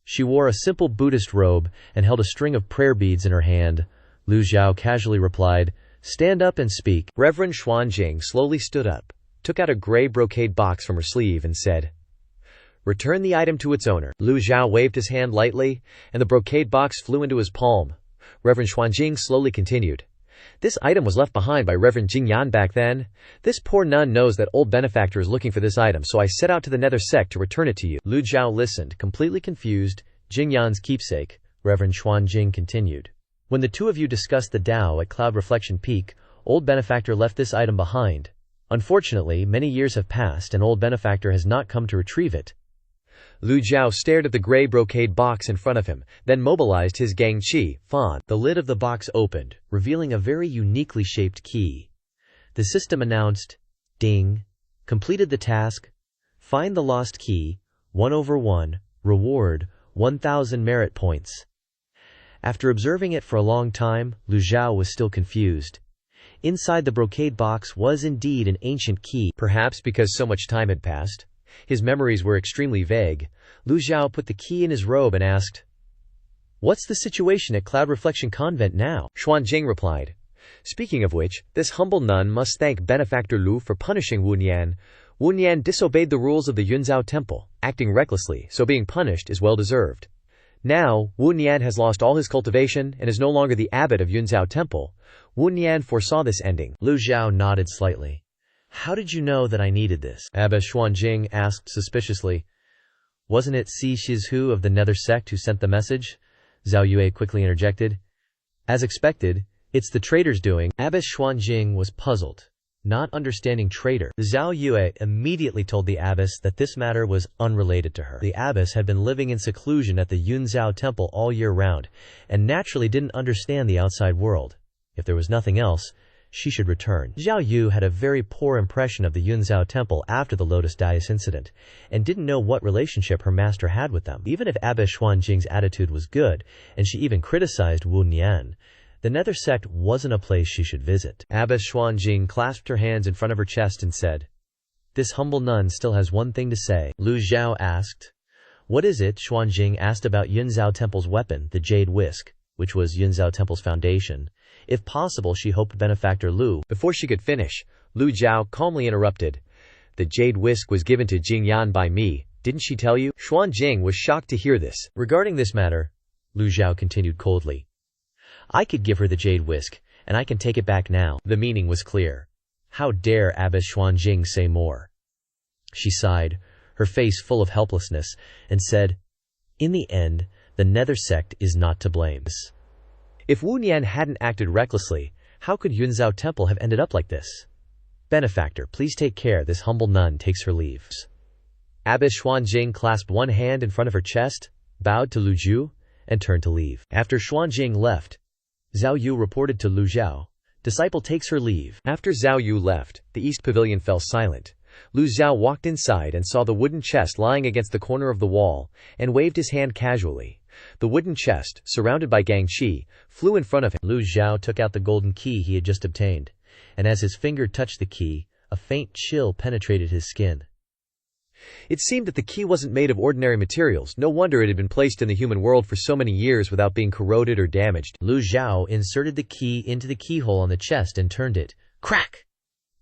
She wore a simple Buddhist robe and held a string of prayer beads in her hand. Lu Zhou casually replied, Stand up and speak. Reverend Xuanjing slowly stood up, took out a gray brocade box from her sleeve and said, Return the item to its owner. Lu Zhou waved his hand lightly, and the brocade box flew into his palm. Reverend Xuanjing slowly continued, This item was left behind by Reverend Jingyan back then. This poor nun knows that old benefactor is looking for this item, so I set out to the Nether Sect to return it to you. Lu Zhou listened, completely confused. Jingyan's keepsake, Reverend Xuanjing continued. When the two of you discussed the Tao at Cloud Reflection Peak, old benefactor left this item behind. Unfortunately, many years have passed and old benefactor has not come to retrieve it. Lu Zhou stared at the gray brocade box in front of him, then mobilized his Gangqi, Fan. The lid of the box opened, revealing a very uniquely shaped key. The system announced, Ding. Completed the task. Find the lost key. 1/1. Reward, 1,000 merit points. After observing it for a long time, Lu Zhou was still confused. Inside the brocade box was indeed an ancient key. Perhaps because so much time had passed, his memories were extremely vague. Lu Zhou put the key in his robe and asked, What's the situation at Cloud Reflection Convent now? Xuanjing replied, Speaking of which, this humble nun must thank benefactor Lu for punishing Wu Nian. Wu Nian disobeyed the rules of the Yunzhao temple, acting recklessly, so being punished is well deserved. Now, Wu Nian has lost all his cultivation and is no longer the abbot of Yunzhao temple. Wu Nian foresaw this ending. Lu Zhou nodded slightly. How did you know that I needed this? Abbess Xuanjing asked suspiciously. Wasn't it Si Shizhu of the Nether Sect who sent the message? Zhao Yue quickly interjected. As expected, it's the traitor's doing. Abbess Xuanjing was puzzled, not understanding traitor. Zhao Yue immediately told the abbess that this matter was unrelated to her. The abbess had been living in seclusion at the Yunzhao temple all year round, and naturally didn't understand the outside world. If there was nothing else, she should return. Zhao Yu had a very poor impression of the Yunzhao temple after the Lotus Dais incident, and didn't know what relationship her master had with them. Even if Abbess Xuanjing's attitude was good, and she even criticized Wu Nian, the Nether Sect wasn't a place she should visit. Abbess Xuanjing clasped her hands in front of her chest and said, This humble nun still has one thing to say. Lu Zhou asked. What is it? Xuanjing asked about Yunzhao temple's weapon, the Jade Whisk, which was Yunzhao temple's foundation. If possible, she hoped benefactor Lu. Before she could finish, Lu Zhou calmly interrupted. The Jade Whisk was given to Jingyan by me, didn't she tell you? Xuanjing was shocked to hear this. Regarding this matter, Lu Zhou continued coldly, I could give her the Jade Whisk, and I can take it back now. The meaning was clear. How dare Abbess Xuanjing say more? She sighed, her face full of helplessness, and said, In the end, the Nether Sect is not to blame. If Wu Nian hadn't acted recklessly, how could Yunzhao temple have ended up like this? Benefactor, please take care. This humble nun takes her leave. Abbess Xuanjing clasped one hand in front of her chest, bowed to Lu Zhou, and turned to leave. After Xuanjing left, Zhao Yu reported to Lu Zhou, Disciple takes her leave. After Zhao Yu left, the East Pavilion fell silent. Lu Zhou walked inside and saw the wooden chest lying against the corner of the wall, and waved his hand casually. The wooden chest, surrounded by Gangqi, flew in front of him. Lu Zhou took out the golden key he had just obtained, and as his finger touched the key, a faint chill penetrated his skin. It seemed that the key wasn't made of ordinary materials. No wonder it had been placed in the human world for so many years without being corroded or damaged. Lu Zhou inserted the key into the keyhole on the chest and turned it. Crack!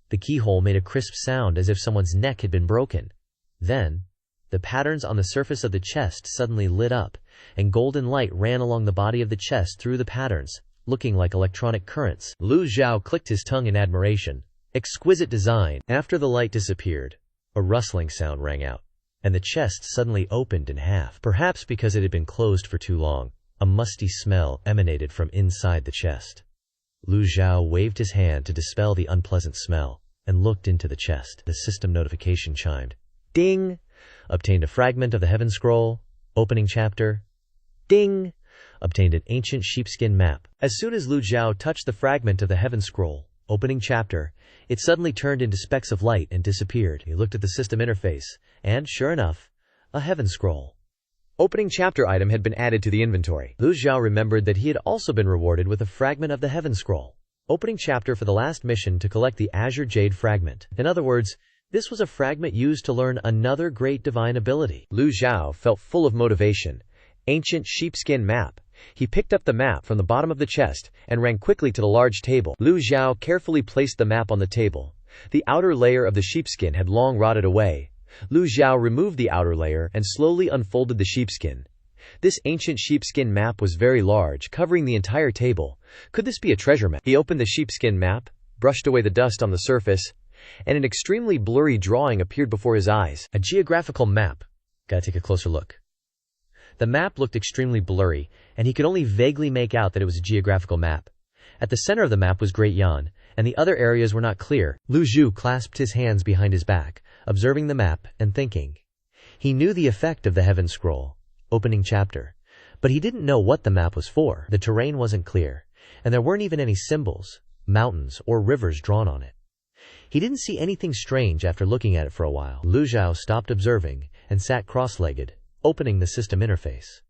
The keyhole made a crisp sound as if someone's neck had been broken. Then, the patterns on the surface of the chest suddenly lit up, and golden light ran along the body of the chest through the patterns, looking like electronic currents. Lu Zhou clicked his tongue in admiration. Exquisite design. After the light disappeared, a rustling sound rang out, and the chest suddenly opened in half. Perhaps because it had been closed for too long, a musty smell emanated from inside the chest. Lu Zhou waved his hand to dispel the unpleasant smell, and looked into the chest. The system notification chimed. Ding! Obtained a fragment of the Heaven Scroll. Opening chapter. Ding! obtained an ancient sheepskin map. As soon as Lu Zhou touched the fragment of the heaven scroll, opening chapter, it suddenly turned into specks of light and disappeared. He looked at the system interface, and, sure enough, a heaven scroll. Opening chapter item had been added to the inventory. Lu Zhou remembered that he had also been rewarded with a fragment of the heaven scroll. Opening chapter for the last mission to collect the Azure Jade fragment. In other words, this was a fragment used to learn another great divine ability. Lu Zhou felt full of motivation. Ancient sheepskin map. He picked up the map from the bottom of the chest and ran quickly to the large table. Lu Zhou carefully placed the map on the table. The outer layer of the sheepskin had long rotted away. Lu Zhou removed the outer layer and slowly unfolded the sheepskin. This ancient sheepskin map was very large, covering the entire table. Could this be a treasure map? He opened the sheepskin map, brushed away the dust on the surface, and an extremely blurry drawing appeared before his eyes. A geographical map. Gotta take a closer look. The map looked extremely blurry, and he could only vaguely make out that it was a geographical map. At the center of the map was Great Yan, and the other areas were not clear. Lu Zhou clasped his hands behind his back, observing the map and thinking. He knew the effect of the heaven scroll, opening chapter, but he didn't know what the map was for. The terrain wasn't clear, and there weren't even any symbols, mountains, or rivers drawn on it. He didn't see anything strange after looking at it for a while. Lu Zhou stopped observing and sat cross-legged, opening the system interface.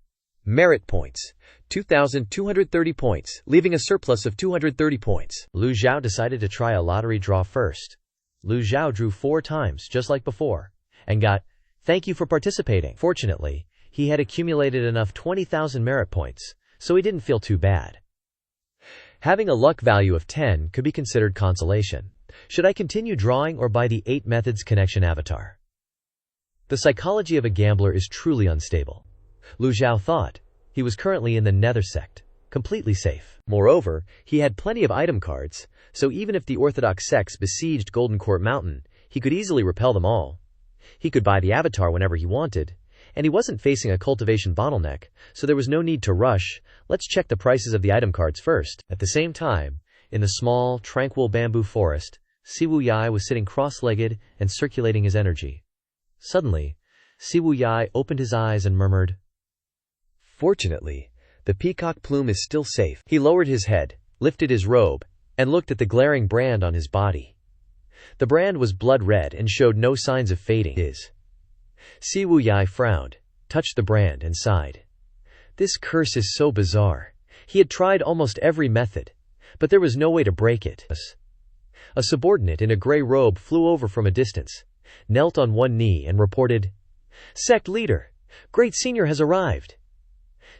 Merit points. 2,230 points, leaving a surplus of 230 points. Lu Zhou decided to try a lottery draw first. Lu Zhou drew 4 times, just like before, and got, "Thank you for participating." Fortunately, he had accumulated enough 20,000 merit points, so he didn't feel too bad. Having a luck value of 10 could be considered consolation. Should I continue drawing or buy the 8 methods connection avatar? The psychology of a gambler is truly unstable. Lu Zhou thought. He was currently in the Nether Sect, completely safe. Moreover, he had plenty of item cards, so even if the orthodox sects besieged Golden Court Mountain, he could easily repel them all. He could buy the avatar whenever he wanted, and he wasn't facing a cultivation bottleneck, so there was no need to rush. Let's check the prices of the item cards first. At the same time, in the small, tranquil bamboo forest, Siwu Yai was sitting cross-legged and circulating his energy. Suddenly, Siwu Yai opened his eyes and murmured, "Fortunately, the peacock plume is still safe." He lowered his head, lifted his robe, and looked at the glaring brand on his body. The brand was blood red and showed no signs of fading. Siwu Yai frowned, touched the brand, and sighed. This curse is so bizarre. He had tried almost every method, but there was no way to break it. A subordinate in a gray robe flew over from a distance, knelt on one knee, and reported, "Sect leader, Great Senior has arrived."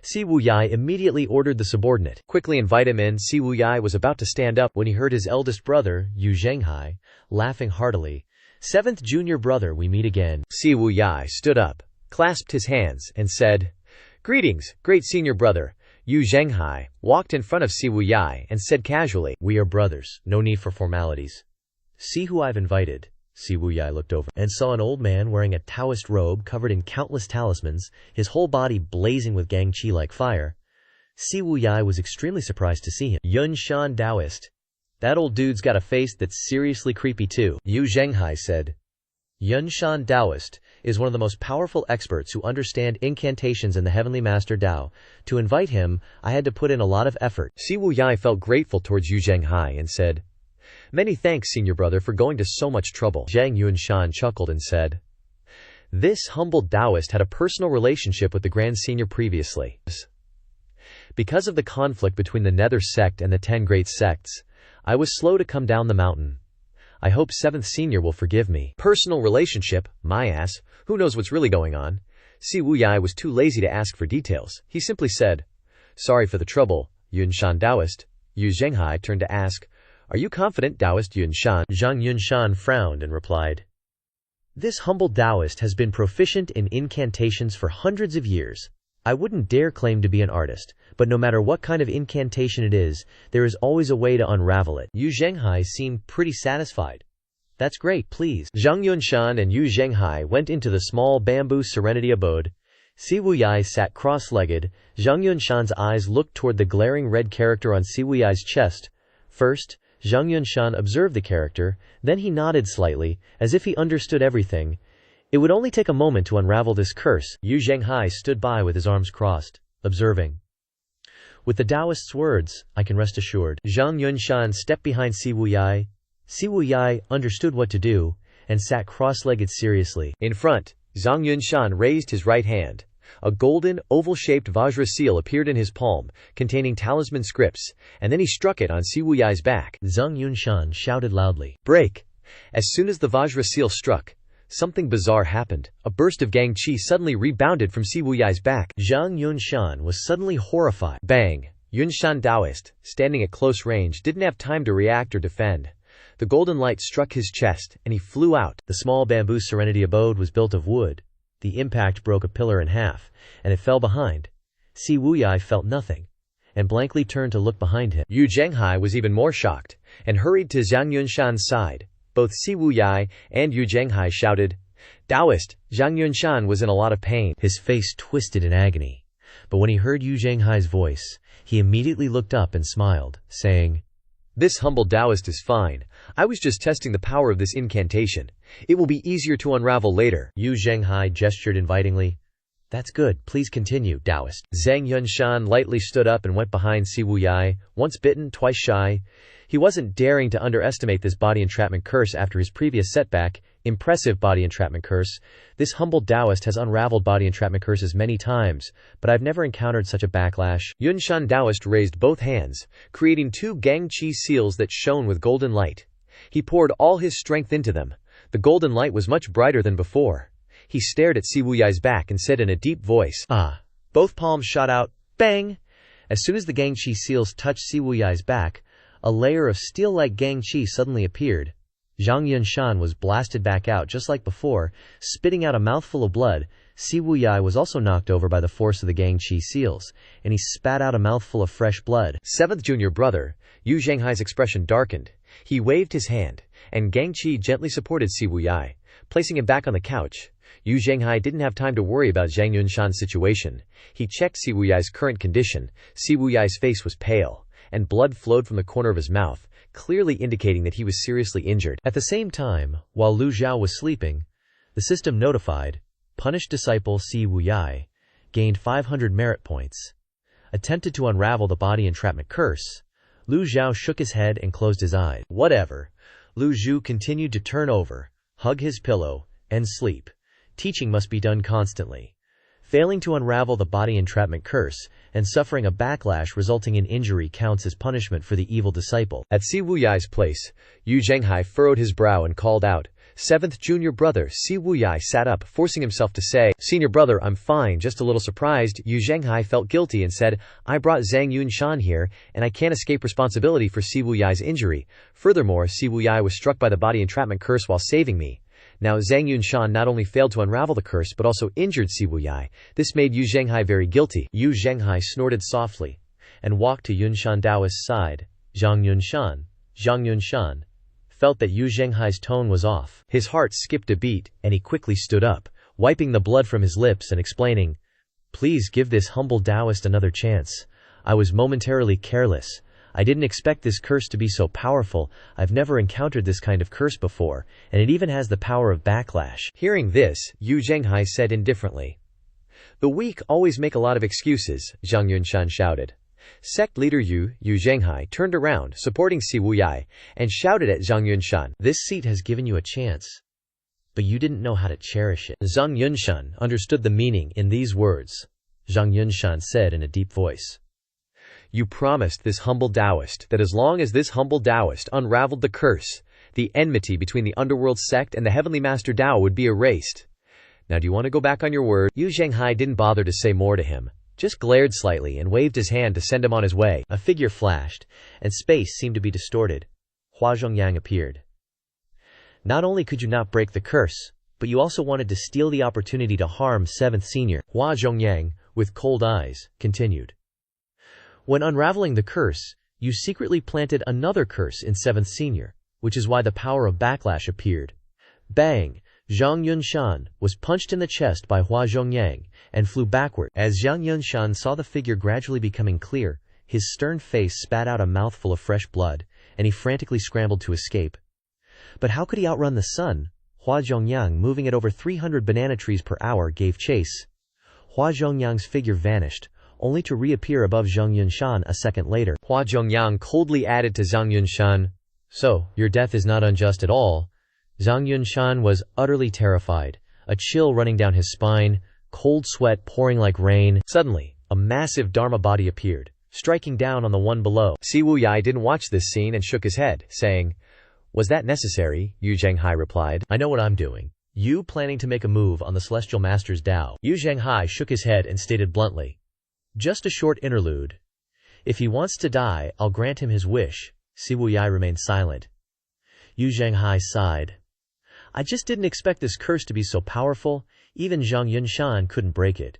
Siwu Yai immediately ordered the subordinate, "Quickly invite him in." Siwu Yai was about to stand up when he heard his eldest brother, Yu Zhenghai, laughing heartily. "Seventh junior brother, we meet again." Siwu Yai stood up, clasped his hands, and said, "Greetings, great senior brother." Yu Zhenghai walked in front of Siwu Yai and said casually, "We are brothers, no need for formalities. See who I've invited." Siwu Yai looked over and saw an old man wearing a Taoist robe covered in countless talismans, his whole body blazing with gang chi like fire. Siwu Yai was extremely surprised to see him. Yun Shan Taoist. That old dude's got a face that's seriously creepy too, Yu Zhenghai said. Yun Shan Taoist is one of the most powerful experts who understand incantations in the Heavenly Master Tao. To invite him, I had to put in a lot of effort. Siwu Yai felt grateful towards Yu Zhenghai and said, "Many thanks, senior brother, for going to so much trouble." Zhang Yunshan chuckled and said, "This humble Taoist had a personal relationship with the Grand Senior previously. Because of the conflict between the Nether Sect and the 10 great sects, I was slow to come down the mountain. I hope 7th Senior will forgive me." Personal relationship? My ass. Who knows what's really going on? Siwu Yai was too lazy to ask for details. He simply said, "Sorry for the trouble, Yunshan Taoist." Yu Zhenghai turned to ask, "Are you confident, Taoist Yunshan?" Zhang Yunshan frowned and replied, "This humble Taoist has been proficient in incantations for hundreds of years. I wouldn't dare claim to be an artist, but no matter what kind of incantation it is, there is always a way to unravel it." Yu Zhenghai seemed pretty satisfied. "That's great, please." Zhang Yunshan and Yu Zhenghai went into the small bamboo serenity abode. Siwu Yai sat cross-legged. Zhang Yunshan's eyes looked toward the glaring red character on Siwu Yai's chest. First, Zhang Yunshan observed the character, then he nodded slightly, as if he understood everything. It would only take a moment to unravel this curse. Yu Zhenghai stood by with his arms crossed, observing. With the Taoist's words, I can rest assured. Zhang Yunshan stepped behind Si Wuyai. Si Wuyai understood what to do, and sat cross-legged seriously. In front, Zhang Yunshan raised his right hand. A golden, oval-shaped Vajra seal appeared in his palm, containing talisman scripts, and then he struck it on Si Wuyai's back. Zhang Yunshan shouted loudly, "Break!" As soon as the Vajra seal struck, something bizarre happened. A burst of Gang Qi suddenly rebounded from Si Wuyai's back. Zhang Yunshan was suddenly horrified. Bang! Yunshan Taoist, standing at close range, didn't have time to react or defend. The golden light struck his chest, and he flew out. The small bamboo serenity abode was built of wood. The impact broke a pillar in half, and it fell behind. Si Wuyai felt nothing, and blankly turned to look behind him. Yu Zhenghai was even more shocked, and hurried to Zhang Yunshan's side. Both Si Wuyai and Yu Zhenghai shouted, "Taoist!" Zhang Yunshan was in a lot of pain. His face twisted in agony. But when he heard Yu Zhenghai's voice, he immediately looked up and smiled, saying, "This humble Taoist is fine. I was just testing the power of this incantation. It will be easier to unravel later." Yu Zhenghai gestured invitingly. "That's good. Please continue, Taoist." Zhang Yunshan lightly stood up and went behind Si Wuyai, once bitten, twice shy. He wasn't daring to underestimate this body entrapment curse after his previous setback. Impressive body entrapment curse. This humble Taoist has unraveled body entrapment curses many times, but I've never encountered such a backlash. Yunshan Taoist raised both hands, creating two Gang Qi seals that shone with golden light. He poured all his strength into them. The golden light was much brighter than before. He stared at Si Wuyai's back and said in a deep voice, "Ah!" Both palms shot out. Bang! As soon as the Gang Qi seals touched Si Wuyai's back, a layer of steel-like Gang Qi suddenly appeared. Zhang Yunshan was blasted back out just like before, spitting out a mouthful of blood. Si Wuyai was also knocked over by the force of the Gang Qi seals, and he spat out a mouthful of fresh blood. Seventh junior brother, Yu Zhenghai's expression darkened. He waved his hand, and Gang Qi gently supported Si Wuyai, placing him back on the couch. Yu Zhenghai didn't have time to worry about Zhang Yunshan's situation. He checked Si Wuyai's current condition. Si Wuyai's face was pale, and blood flowed from the corner of his mouth, clearly indicating that he was seriously injured. At the same time, while Lu Zhou was sleeping, the system notified, punished disciple Si Wuyai, gained 500 merit points. Attempted to unravel the body entrapment curse. Lu Zhou shook his head and closed his eyes. Whatever. Lu Zhou continued to turn over, hug his pillow, and sleep. Teaching must be done constantly. Failing to unravel the body entrapment curse, and suffering a backlash resulting in injury counts as punishment for the evil disciple. At Si Wuyai's place, Yu Zhenghai furrowed his brow and called out. Seventh junior brother Si Wuyai sat up, forcing himself to say, "Senior brother, I'm fine, just a little surprised." Yu Zhenghai felt guilty and said, "I brought Zhang Yunshan here, and I can't escape responsibility for Si Wuyai's injury. Furthermore, Si Wuyai was struck by the body entrapment curse while saving me. Now Zhang Yunshan not only failed to unravel the curse but also injured Si Wuyai. This made Yu Zhenghai very guilty." Yu Zhenghai snorted softly and walked to Yunshan Taoist's side. Zhang Yunshan felt that Yu Zhenghai's tone was off. His heart skipped a beat, and he quickly stood up, wiping the blood from his lips and explaining, "Please give this humble Taoist another chance. I was momentarily careless. I didn't expect this curse to be so powerful. I've never encountered this kind of curse before, and it even has the power of backlash." Hearing this, Yu Zhenghai said indifferently, "The weak always make a lot of excuses," Zhang Yunshan shouted. Sect leader Yu Zhenghai turned around, supporting Si Wuyai, and shouted at Zhang Yunshan, "This seat has given you a chance, but you didn't know how to cherish it." Zhang Yunshan understood the meaning in these words. Zhang Yunshan said in a deep voice, "You promised this humble Taoist that as long as this humble Taoist unraveled the curse, the enmity between the underworld sect and the heavenly master Tao would be erased. Now do you want to go back on your word?" Yu Zhenghai didn't bother to say more to him, just glared slightly and waved his hand to send him on his way. A figure flashed, and space seemed to be distorted. Hua Zhongyang appeared. "Not only could you not break the curse, but you also wanted to steal the opportunity to harm 7th senior." Hua Zhongyang, with cold eyes, continued. "When unraveling the curse, you secretly planted another curse in 7th senior, which is why the power of backlash appeared." Bang! Zhang Yunshan was punched in the chest by Hua Zhongyang and flew backward. As Zhang Yunshan saw the figure gradually becoming clear, his stern face spat out a mouthful of fresh blood, and he frantically scrambled to escape. But how could he outrun the sun? Hua Zhongyang, moving at over 300 banana trees per hour, gave chase. Hua Zhongyang's figure vanished. only to reappear above Zhang Yunshan a second later. Hua Zhongyang coldly added to Zhang Yunshan, "So, your death is not unjust at all." Zhang Yunshan was utterly terrified, a chill running down his spine, cold sweat pouring like rain. Suddenly, a massive Dharma body appeared, striking down on the one below. Si Wuyai didn't watch this scene and shook his head, saying, "Was that necessary?" Yu Zhenghai replied, "I know what I'm doing. You planning to make a move on the Celestial Master's Tao?" Yu Zhenghai shook his head and stated bluntly, "Just a short interlude. If he wants to die, I'll grant him his wish." Si Wuyai remained silent. Yu Zhenghai sighed. "I just didn't expect this curse to be so powerful. Even Zhang Yunshan couldn't break it."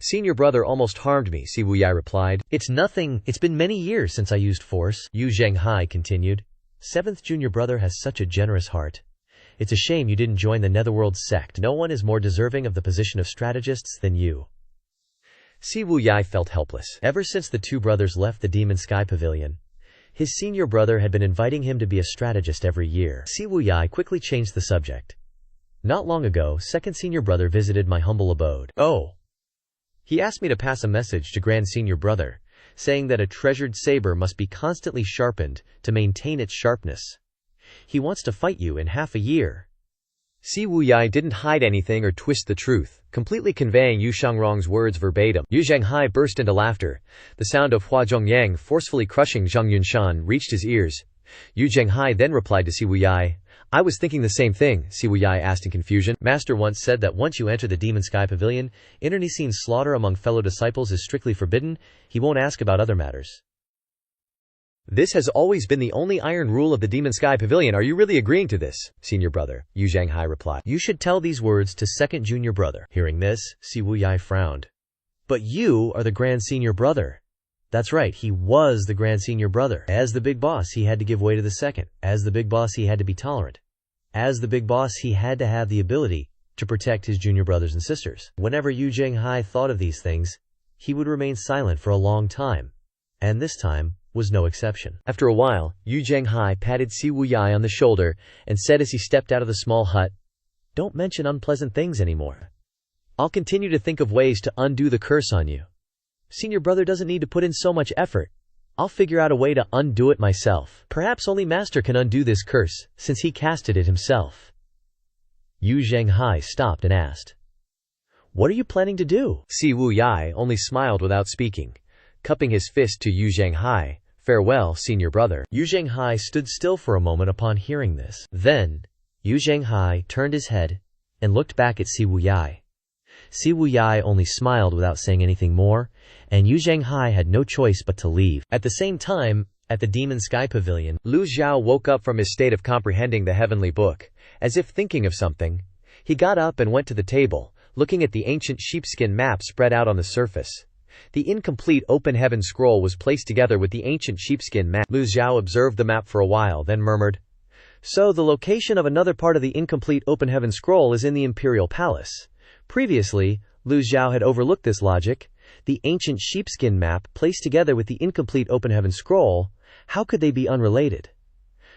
"Senior brother almost harmed me," Si Wuyai replied. "It's nothing. It's been many years since I used force," Yu Zhenghai continued. "Seventh junior brother has such a generous heart. It's a shame you didn't join the Netherworld sect. No one is more deserving of the position of strategists than you." Si Wuyai felt helpless. Ever since the two brothers left the Demon Sky Pavilion, his senior brother had been inviting him to be a strategist every year. Si Wuyai quickly changed the subject. "Not long ago, second senior brother visited my humble abode. Oh. He asked me to pass a message to grand senior brother, saying that a treasured saber must be constantly sharpened to maintain its sharpness. He wants to fight you in half a year." Si Wuyai didn't hide anything or twist the truth, completely conveying Yu Shangrong's words verbatim. Yu Zhenghai burst into laughter. The sound of Hua Zhongyang forcefully crushing Zhang Yunshan reached his ears. Yu Zhenghai then replied to Si Wuyai, "I was thinking the same thing," Si Wuyai asked in confusion. "Master once said that once you enter the Demon Sky Pavilion, internecine slaughter among fellow disciples is strictly forbidden. He won't ask about other matters." "This has always been the only iron rule of the Demon Sky Pavilion. Are you really agreeing to this, senior brother?" Yu Zhenghai replied. "You should tell these words to second junior brother." Hearing this, Si Wuyai frowned. "But you are the grand senior brother." That's right, he was the grand senior brother. As the big boss, he had to give way to the second. As the big boss, he had to be tolerant. As the big boss, he had to have the ability to protect his junior brothers and sisters. Whenever Yu Zhenghai thought of these things, he would remain silent for a long time. And this time was no exception. After a while, Yu Zhenghai patted Si Wuyai on the shoulder and said as he stepped out of the small hut, "Don't mention unpleasant things anymore. I'll continue to think of ways to undo the curse on you. Senior brother doesn't need to put in so much effort. I'll figure out a way to undo it myself. Perhaps only Master can undo this curse, since he casted it himself." Yu Zhenghai stopped and asked, "What are you planning to do?" Si Wuyai only smiled without speaking, cupping his fist to Yu Zhenghai. "Farewell, senior brother." Yu Zhenghai stood still for a moment upon hearing this. Then, Yu Zhenghai turned his head and looked back at Si Wuyai. Si Wuyai only smiled without saying anything more, and Yu Zhenghai had no choice but to leave. At the same time, at the Demon Sky Pavilion, Lu Zhou woke up from his state of comprehending the heavenly book. As if thinking of something, he got up and went to the table, looking at the ancient sheepskin map spread out on the surface. The incomplete open heaven scroll was placed together with the ancient sheepskin map. Lu Zhou observed the map for a while, then murmured, "So the location of another part of the incomplete open heaven scroll is in the Imperial Palace." Previously, Lu Zhou had overlooked this logic. The ancient sheepskin map placed together with the incomplete open heaven scroll, how could they be unrelated?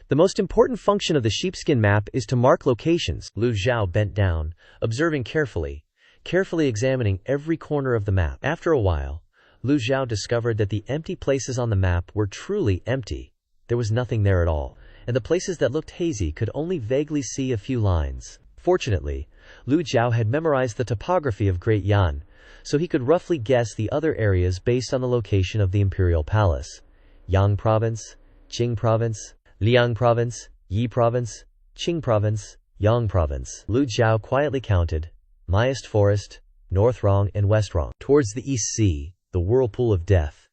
The most important function of the sheepskin map is to mark locations. Lu Zhou bent down, observing carefully examining every corner of the map. After a while, Lu Zhou discovered that the empty places on the map were truly empty. There was nothing there at all, and the places that looked hazy could only vaguely see a few lines. Fortunately, Lu Zhou had memorized the topography of Great Yan, so he could roughly guess the other areas based on the location of the Imperial Palace. Yang Province, Qing Province, Liang Province, Yi Province, Qing Province, Yang Province. Lu Zhou quietly counted Myast Forest, North Rong and West Rong. Towards the East Sea, the whirlpool of death.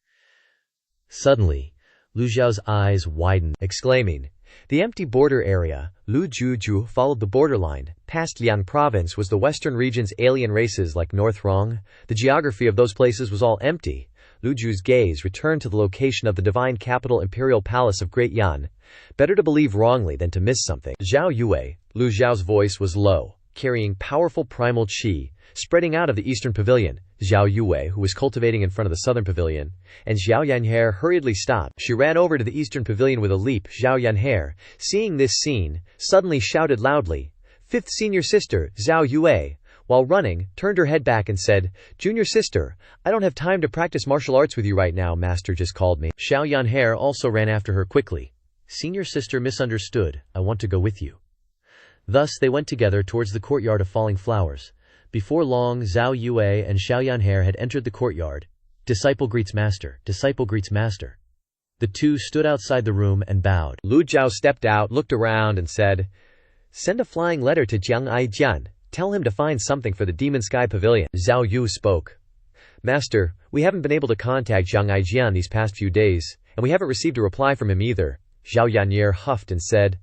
Suddenly, Lu Zhao's eyes widened, exclaiming, "The empty border area." Lu Zhu followed the borderline. Past Liang Province was the western region's alien races like North Rong. The geography of those places was all empty. Lu Zhu's gaze returned to the location of the divine capital Imperial Palace of Great Yan. Better to believe wrongly than to miss something. Zhao Yue, Lu Zhao's voice was low, carrying powerful primal qi, spreading out of the eastern pavilion. Zhao Yue, who was cultivating in front of the southern pavilion, and Zhao Yanhe hurriedly stopped. She ran over to the eastern pavilion with a leap. Zhao Yanhe, seeing this scene, suddenly shouted loudly, "Fifth senior sister, Zhao Yue, while running, turned her head back and said, "Junior sister, I don't have time to practice martial arts with you right now, master just called me." Xiao Yanhair also ran after her quickly. "Senior sister misunderstood, I want to go with you." Thus they went together towards the courtyard of falling flowers. Before long, Zhao Yue and Xiao Yanhair had entered the courtyard. Disciple greets master, disciple greets master. The two stood outside the room and bowed. Lu Zhou stepped out, looked around and said, "Send a flying letter to Jiang Aijian. Tell him to find something for the Demon Sky Pavilion." Zhao Yu spoke. "Master, we haven't been able to contact Jiang Aijian these past few days, and we haven't received a reply from him either." Xiao Yanyer huffed and said,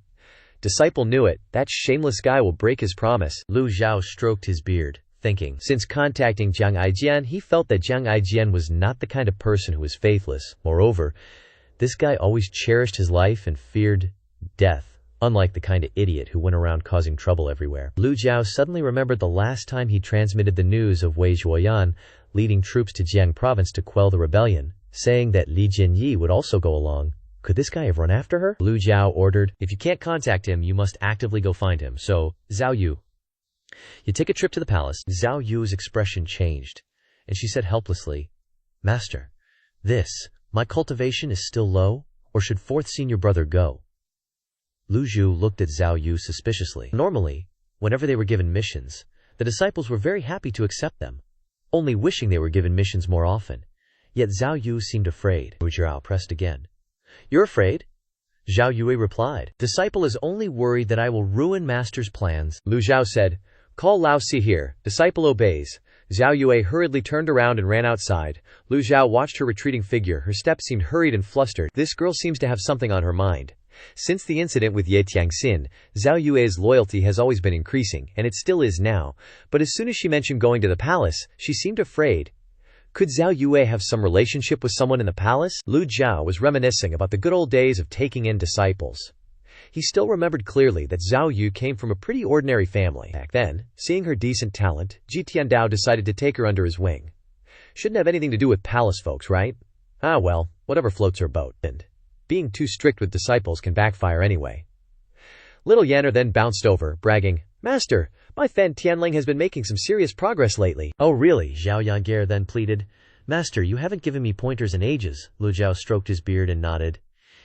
"Disciple knew it, that shameless guy will break his promise." Lu Zhou stroked his beard, thinking, Since contacting Jiang Aijian, he felt that Jiang Aijian was not the kind of person who was faithless. Moreover, this guy always cherished his life and feared death, unlike the kind of idiot who went around causing trouble everywhere. Lu Zhou suddenly remembered the last time he transmitted the news of Wei Zhuoyan leading troops to Jiang province to quell the rebellion, saying that Li Jinyi would also go along. Could this guy have run after her? Lu Zhou ordered, "If you can't contact him, you must actively go find him. So, Zhao Yu, you take a trip to the palace." Zhao Yu's expression changed, and she said helplessly, "Master, my cultivation is still low, or should fourth senior brother go?" Lu Zhou looked at Zhao Yu suspiciously. Normally, whenever they were given missions, the disciples were very happy to accept them, only wishing they were given missions more often. Yet Zhao Yu seemed afraid. Lu Zhou pressed again. "You're afraid?" Zhao Yue replied. "Disciple is only worried that I will ruin master's plans." Lu Zhou said, "Call Lao Si here." Disciple obeys. Zhao Yue hurriedly turned around and ran outside. Lu Zhou watched her retreating figure. Her steps seemed hurried and flustered. This girl seems to have something on her mind. Since the incident with Ye Tiangxin, Zhao Yue's loyalty has always been increasing, and it still is now. But as soon as she mentioned going to the palace, she seemed afraid. Could Zhao Yue have some relationship with someone in the palace? Lu Zhou was reminiscing about the good old days of taking in disciples. He still remembered clearly that Zhao Yu came from a pretty ordinary family. Back then, seeing her decent talent, Ji Tiandao decided to take her under his wing. Shouldn't have anything to do with palace folks, right? Ah well, whatever floats her boat. And being too strict with disciples can backfire anyway. Little Yanner then bounced over, bragging, "Master, my Fan Tianling has been making some serious progress lately." "Oh really?" Zhao Yanger then pleaded. "Master, you haven't given me pointers in ages." Lu Zhou stroked his beard and nodded.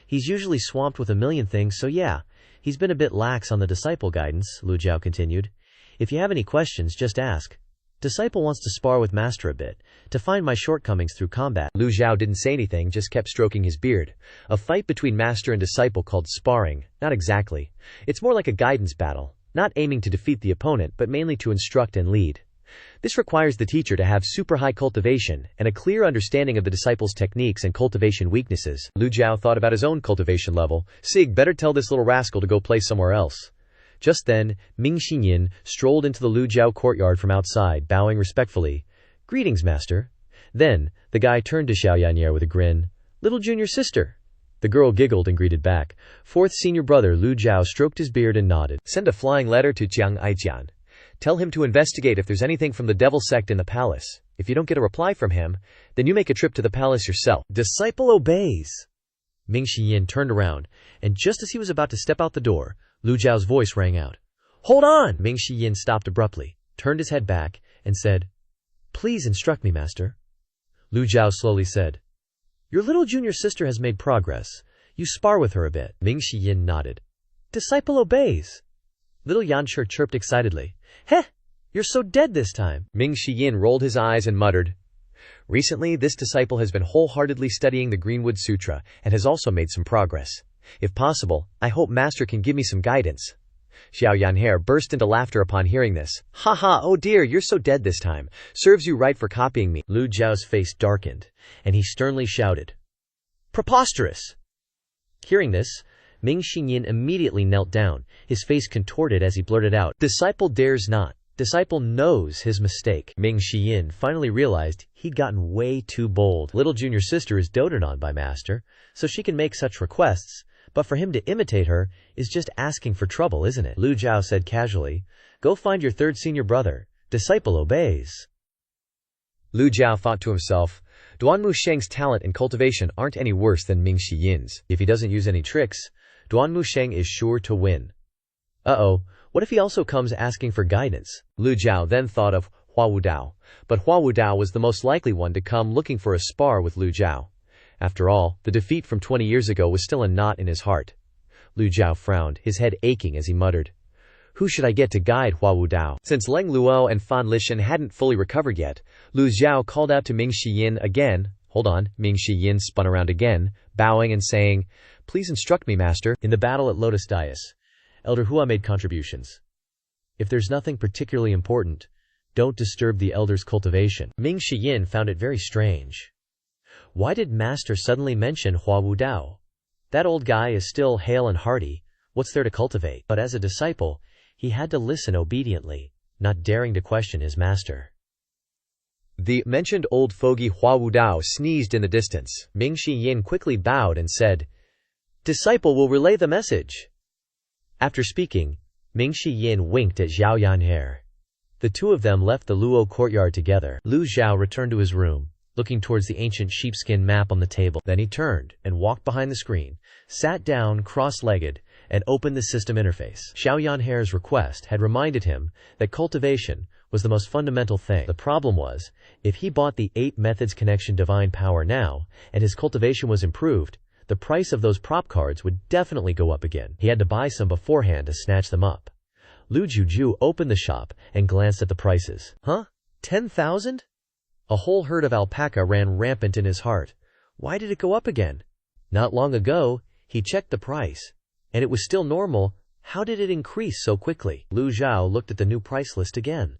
"He's usually swamped with a million things, so yeah, he's been a bit lax on the disciple guidance," Lu Zhou continued. "If you have any questions, just ask. Disciple wants to spar with master a bit, to find my shortcomings through combat." Lu Zhou didn't say anything, just kept stroking his beard. A fight between master and disciple called sparring, not exactly. It's more like a guidance battle, not aiming to defeat the opponent but mainly to instruct and lead. This requires the teacher to have super high cultivation and a clear understanding of the disciple's techniques and cultivation weaknesses. Lu Zhou thought about his own cultivation level. Sig, better tell this little rascal to go play somewhere else. Just then, Ming Xinyin strolled into the Lu Zhou courtyard from outside, bowing respectfully. "Greetings, master." Then, the guy turned to Xiao Yanyer with a grin. "Little junior sister." The girl giggled and greeted back. Fourth senior brother Lu Zhou stroked his beard and nodded. "Send a flying letter to Jiang Aijian. Tell him to investigate if there's anything from the devil sect in the palace. If you don't get a reply from him, then you make a trip to the palace yourself." Disciple obeys. Ming Xinyin turned around, and just as he was about to step out the door, Lu Zhao's voice rang out. "Hold on!" Ming Xinyin stopped abruptly, turned his head back, and said, "Please instruct me, master." Lu Zhao slowly said, "Your little junior sister has made progress. You spar with her a bit." Ming Xinyin nodded. "Disciple obeys." Little Yanshi chirped excitedly. "Heh! You're so dead this time." Ming Xinyin rolled his eyes and muttered, "Recently, this disciple has been wholeheartedly studying the Greenwood Sutra and has also made some progress. If possible, I hope master can give me some guidance." Xiao Yanher burst into laughter upon hearing this. "Ha ha, oh dear, you're so dead this time. Serves you right for copying me." Lu Zhao's face darkened, and he sternly shouted, "Preposterous!" Hearing this, Ming Xinyin immediately knelt down, his face contorted as he blurted out, "Disciple dares not. Disciple knows his mistake." Ming Xinyin finally realized he'd gotten way too bold. Little junior sister is doted on by master, so she can make such requests, but for him to imitate her is just asking for trouble, isn't it? Lu Zhao said casually, "Go find your third senior brother. Disciple obeys." Lu Zhao thought to himself, Duan Musheng's talent and cultivation aren't any worse than Ming Xiyin's. If he doesn't use any tricks, Duan Musheng is sure to win. Uh-oh, What if he also comes asking for guidance? Lu Zhou then thought of Hua Wudao, but Hua Wudao was the most likely one to come looking for a spar with Lu Zhou. After all, the defeat from 20 years ago was still a knot in his heart. Lu Zhou frowned, his head aching as he muttered, "Who should I get to guide Hua Wudao?" Since Leng Luo and Fan Lishan hadn't fully recovered yet, Lu Zhou called out to Ming Shiyin again. Ming Shiyin spun around again, bowing and saying, "Please instruct me, master." In the battle at Lotus Dais, Elder Hua made contributions. If there's nothing particularly important, don't disturb the elder's cultivation. Ming Shiyin found it very strange. Why did master suddenly mention Hua Wudao? That old guy is still hale and hearty, what's there to cultivate? But as a disciple, he had to listen obediently, not daring to question his master. The mentioned old fogey Hua Wudao sneezed in the distance. Ming Shiyin quickly bowed and said, "Disciple will relay the message." After speaking, Ming Shiyin winked at Zhao Yanhe. The two of them left the Luo courtyard together. Lu Zhou returned to his room, looking towards the ancient sheepskin map on the table. Then he turned and walked behind the screen, sat down cross-legged, and opened the system interface. Zhao Yanhe's request had reminded him that cultivation was the most fundamental thing. The problem was, if he bought the 8 methods connection divine power now, and his cultivation was improved, the price of those prop cards would definitely go up again. He had to buy some beforehand to snatch them up. Lu Zhou opened the shop and glanced at the prices. 10,000? A whole herd of alpaca ran rampant in his heart. Why did it go up again? Not long ago, he checked the price, and it was still normal. How did it increase so quickly? Lu Zhou looked at the new price list again.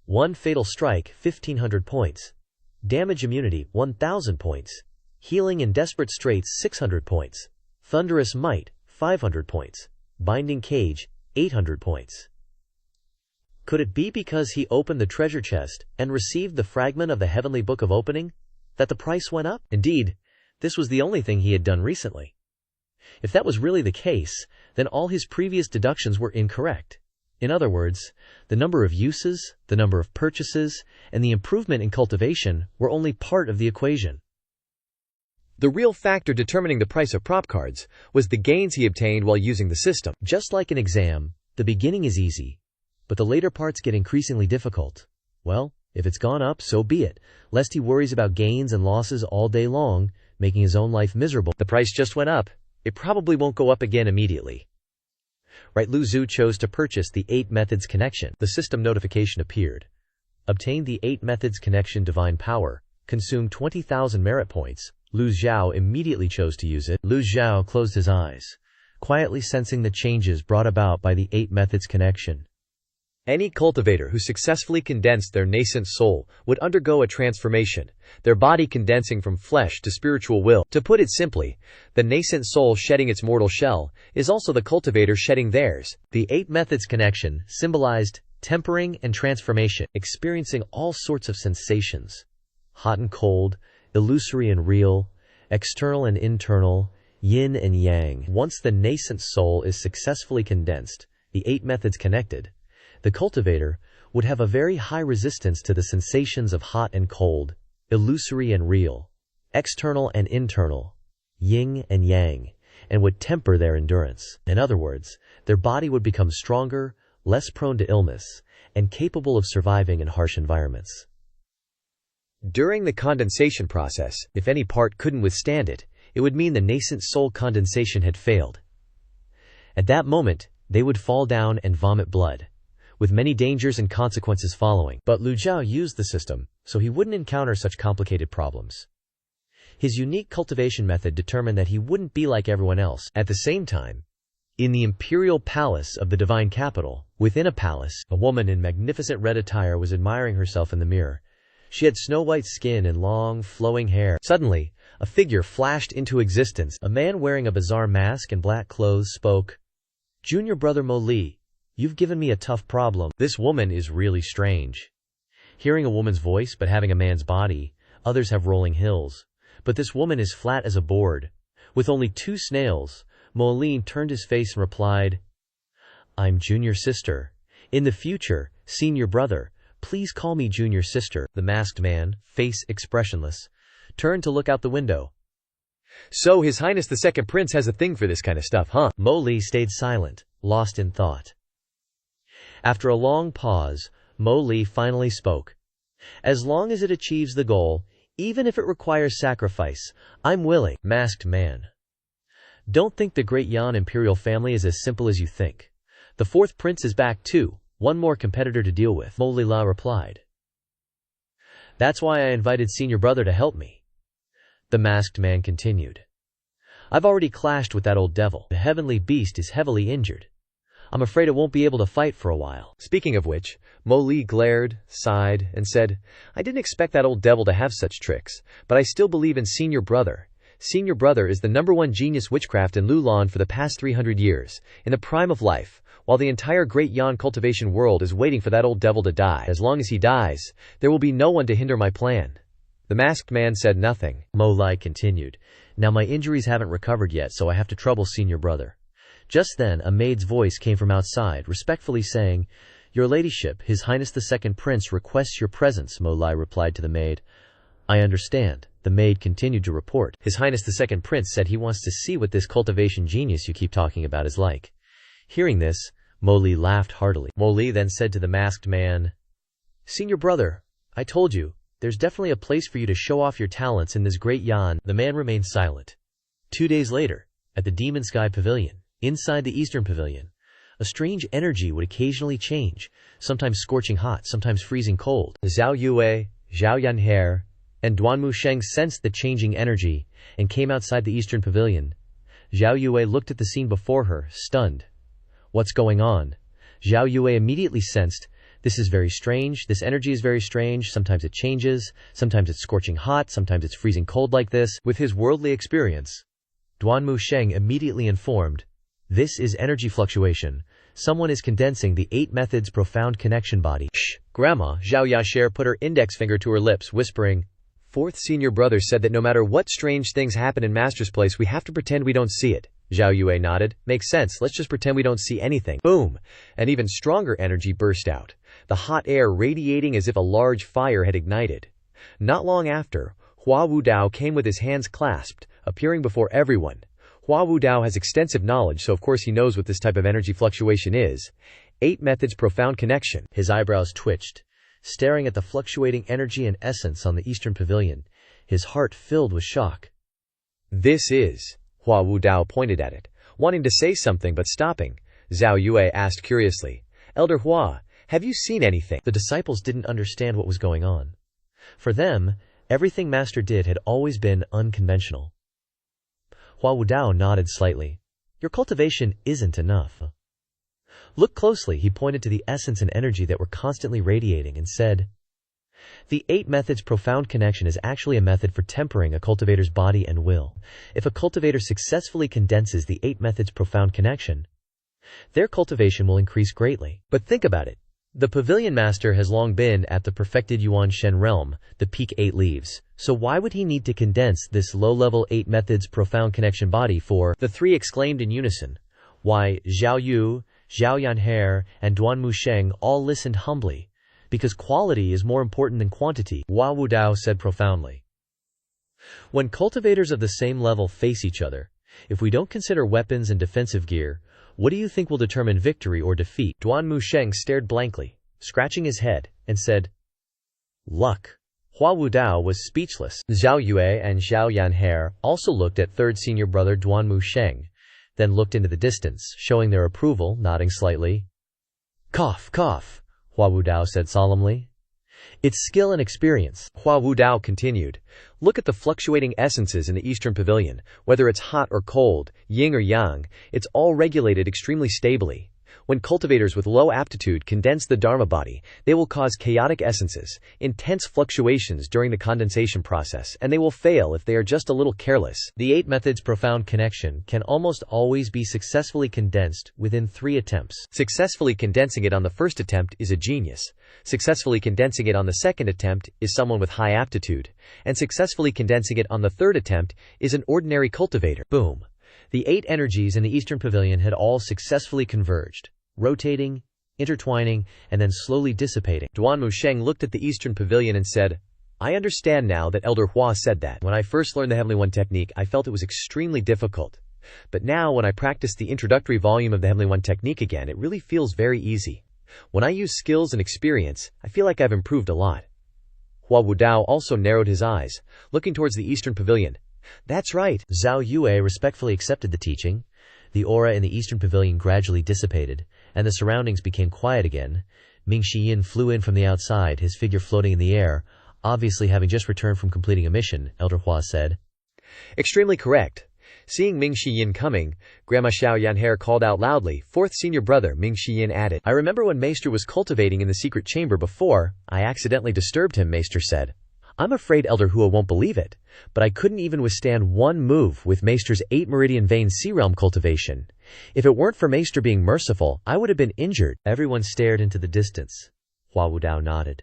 1 fatal strike, 1,500 points. Damage immunity, 1,000 points. Healing in desperate straits, 600 points. Thunderous might, 500 points. Binding cage, 800 points. Could it be because he opened the treasure chest and received the fragment of the heavenly book of opening that the price went up? Indeed, this was the only thing he had done recently. If that was really the case, then all his previous deductions were incorrect. In other words, the number of uses, the number of purchases, and the improvement in cultivation were only part of the equation. The real factor determining the price of prop cards was the gains he obtained while using the system. Just like an exam, the beginning is easy, but the later parts get increasingly difficult. Well, if it's gone up, so be it, lest he worries about gains and losses all day long, making his own life miserable. The price just went up. It probably won't go up again immediately. Right, Lu Zhou chose to purchase the 8 methods connection. The system notification appeared. Obtain the 8 methods connection divine power. Consume 20,000 merit points. Lu Zhou immediately chose to use it. Lu Zhou closed his eyes, quietly sensing the changes brought about by the 8 methods connection. Any cultivator who successfully condensed their nascent soul would undergo a transformation, their body condensing from flesh to spiritual will. To put it simply, the nascent soul shedding its mortal shell is also the cultivator shedding theirs. The 8 methods connection symbolized tempering and transformation, experiencing all sorts of sensations, hot and cold, illusory and real, external and internal, yin and yang. Once the nascent soul is successfully condensed, the 8 methods connected, the cultivator would have a very high resistance to the sensations of hot and cold, illusory and real, external and internal, yin and yang, and would temper their endurance. In other words, their body would become stronger, less prone to illness, and capable of surviving in harsh environments. During the condensation process, if any part couldn't withstand it, it would mean the nascent soul condensation had failed. At that moment, they would fall down and vomit blood, with many dangers and consequences following. But Lu Zhou used the system, so he wouldn't encounter such complicated problems. His unique cultivation method determined that he wouldn't be like everyone else. At the same time, in the imperial palace of the divine capital, within a palace, a woman in magnificent red attire was admiring herself in the mirror. She had snow-white skin and long, flowing hair. Suddenly, a figure flashed into existence. A man wearing a bizarre mask and black clothes spoke. "Junior brother Mo Li, you've given me a tough problem. This woman is really strange." Hearing a woman's voice but having a man's body, others have rolling hills. But this woman is flat as a board. With only 2 snails, Mo Li turned his face and replied, "I'm junior sister. In the future, senior brother. Please call me junior sister." The masked man, face expressionless, turned to look out the window. "So His Highness the Second Prince has a thing for this kind of stuff, huh?" Mo Li stayed silent, lost in thought. After a long pause, Mo Li finally spoke. As long as it achieves the goal, even if it requires sacrifice, I'm willing. Masked man. Don't think the Great Yan imperial family is as simple as you think. The fourth prince is back too, one more competitor to deal with, Mo Li replied. That's why I invited senior brother to help me. The masked man continued. I've already clashed with that old devil. The heavenly beast is heavily injured. I'm afraid it won't be able to fight for a while. Speaking of which, Mo Li glared, sighed, and said, I didn't expect that old devil to have such tricks, but I still believe in senior brother. Senior brother is the #1 genius witchcraft in Lulan for the past 300 years, in the prime of life, while the entire Great Yan cultivation world is waiting for that old devil to die. As long as he dies, there will be no one to hinder my plan. The masked man said nothing. Mo Li continued. Now my injuries haven't recovered yet, so I have to trouble senior brother. Just then, a maid's voice came from outside, respectfully saying, Your ladyship, His Highness the Second Prince requests your presence, Mo Li replied to the maid. I understand. The maid continued to report. His Highness the Second Prince said he wants to see what this cultivation genius you keep talking about is like. Hearing this, Mo Li laughed heartily. Mo Li then said to the masked man, Senior brother, I told you, there's definitely a place for you to show off your talents in this Great Yan. The man remained silent. 2 days later, at the Evil Sky Pavilion, inside the Eastern Pavilion, a strange energy would occasionally change, sometimes scorching hot, sometimes freezing cold. Zhao Yue, Zhao Yanhe, and Duanmu Sheng sensed the changing energy and came outside the Eastern Pavilion. Zhao Yue looked at the scene before her, stunned. What's going on? Zhao Yue immediately sensed, this is very strange, this energy is very strange, sometimes it changes, sometimes it's scorching hot, sometimes it's freezing cold like this. With his worldly experience, Duanmu Sheng immediately informed, this is energy fluctuation. Someone is condensing the 8 methods profound connection body. Shh, Grandma. Zhao Yasher put her index finger to her lips, whispering. Fourth senior brother said that no matter what strange things happen in Master's place, we have to pretend we don't see it. Zhao Yue nodded. Makes sense, let's just pretend we don't see anything. Boom! An even stronger energy burst out, the hot air radiating as if a large fire had ignited. Not long after, Hua Wudao came with his hands clasped, appearing before everyone. Hua Wudao has extensive knowledge, so of course he knows what this type of energy fluctuation is. 8 methods profound connection. His eyebrows twitched, staring at the fluctuating energy and essence on the Eastern Pavilion, his heart filled with shock. This is... Hua Wudao pointed at it, wanting to say something but stopping. Zhao Yue asked curiously, Elder Hua, have you seen anything? The disciples didn't understand what was going on. For them, everything Master did had always been unconventional. Hua Wudao nodded slightly. Your cultivation isn't enough. Look closely, he pointed to the essence and energy that were constantly radiating and said, the 8 methods profound connection is actually a method for tempering a cultivator's body and will. If a cultivator successfully condenses the 8 methods profound connection, their cultivation will increase greatly. But think about it. The Pavilion Master has long been at the perfected Yuan Shen realm, the peak 8 leaves. So why would he need to condense this low-level 8 methods profound connection body for? The 3 exclaimed in unison. Why, Zhao Yu, Zhao Yanhe, and Duanmu Sheng all listened humbly. Because quality is more important than quantity, Hua Wudao said profoundly. When cultivators of the same level face each other, if we don't consider weapons and defensive gear, what do you think will determine victory or defeat? Duanmu Sheng stared blankly, scratching his head, and said, luck. Hua Wudao was speechless. Zhao Yue and Zhao Yanhe also looked at third senior brother Duanmu Sheng, then looked into the distance, showing their approval, nodding slightly. Cough, cough. Hua Wudao said solemnly. It's skill and experience. Hua Wudao continued. Look at the fluctuating essences in the Eastern Pavilion. Whether it's hot or cold, yin or yang, it's all regulated extremely stably. When cultivators with low aptitude condense the Dharma body, they will cause chaotic essences, intense fluctuations during the condensation process, and they will fail if they are just a little careless. The 8 methods profound connection can almost always be successfully condensed within 3 attempts. Successfully condensing it on the first attempt is a genius. Successfully condensing it on the second attempt is someone with high aptitude. And successfully condensing it on the third attempt is an ordinary cultivator. Boom. The 8 energies in the Eastern Pavilion had all successfully converged, rotating, intertwining, and then slowly dissipating. Duanmu Sheng looked at the Eastern Pavilion and said, I understand now that Elder Hua said that. When I first learned the Heavenly One technique, I felt it was extremely difficult. But now when I practice the introductory volume of the Heavenly One technique again, it really feels very easy. When I use skills and experience, I feel like I've improved a lot. Hua Wudao also narrowed his eyes, looking towards the eastern pavilion. That's right. Zhao Yue respectfully accepted the teaching. The aura in the eastern pavilion gradually dissipated, and the surroundings became quiet again. Ming Shiyin flew in from the outside, his figure floating in the air, obviously having just returned from completing a mission, Elder Hua said. Extremely correct. Seeing Ming Shiyin coming, Grandma Xiao Yanher called out loudly. Fourth senior brother Ming Shiyin added, I remember when Maester was cultivating in the secret chamber before, I accidentally disturbed him, Maester said. I'm afraid Elder Hua won't believe it, but I couldn't even withstand one move with Maester's 8 Meridian Vein Sea Realm cultivation. If it weren't for Maester being merciful, I would have been injured. Everyone stared into the distance. Hua Wudao nodded.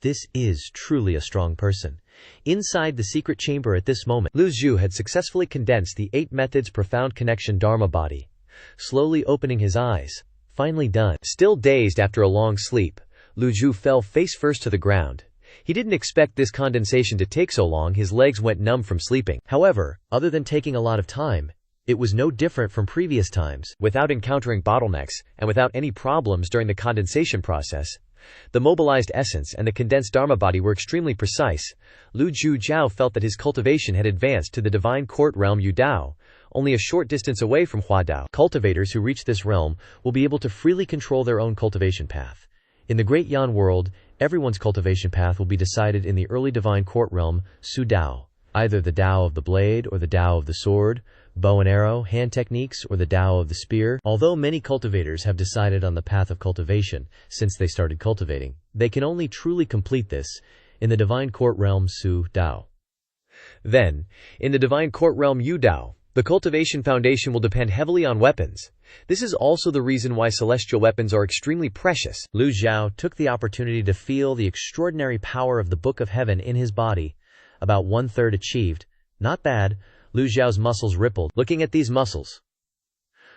This is truly a strong person. Inside the secret chamber at this moment, Lu Zhou had successfully condensed the 8 methods profound connection Dharma body. Slowly opening his eyes. Finally done. Still dazed after a long sleep, Lu Zhou fell face first to the ground. He didn't expect this condensation to take so long. His legs went numb from sleeping. However, other than taking a lot of time, it was no different from previous times. Without encountering bottlenecks, and without any problems during the condensation process, the mobilized essence and the condensed Dharma body were extremely precise. Lu Zhou felt that his cultivation had advanced to the divine court realm Yu Dao, only a short distance away from Hua Dao. Cultivators who reach this realm will be able to freely control their own cultivation path. In the Great Yan world, everyone's cultivation path will be decided in the early divine court realm, Su Dao, either the Dao of the blade or the Dao of the sword, bow and arrow, hand techniques, or the Dao of the spear. Although many cultivators have decided on the path of cultivation since they started cultivating, they can only truly complete this in the divine court realm Su Dao. Then, in the divine court realm Yu Dao, the cultivation foundation will depend heavily on weapons. This is also the reason why celestial weapons are extremely precious. Lu Zhou took the opportunity to feel the extraordinary power of the Book of Heaven in his body. About 1/3 achieved. Not bad. Lu Zhao's muscles rippled. Looking at these muscles,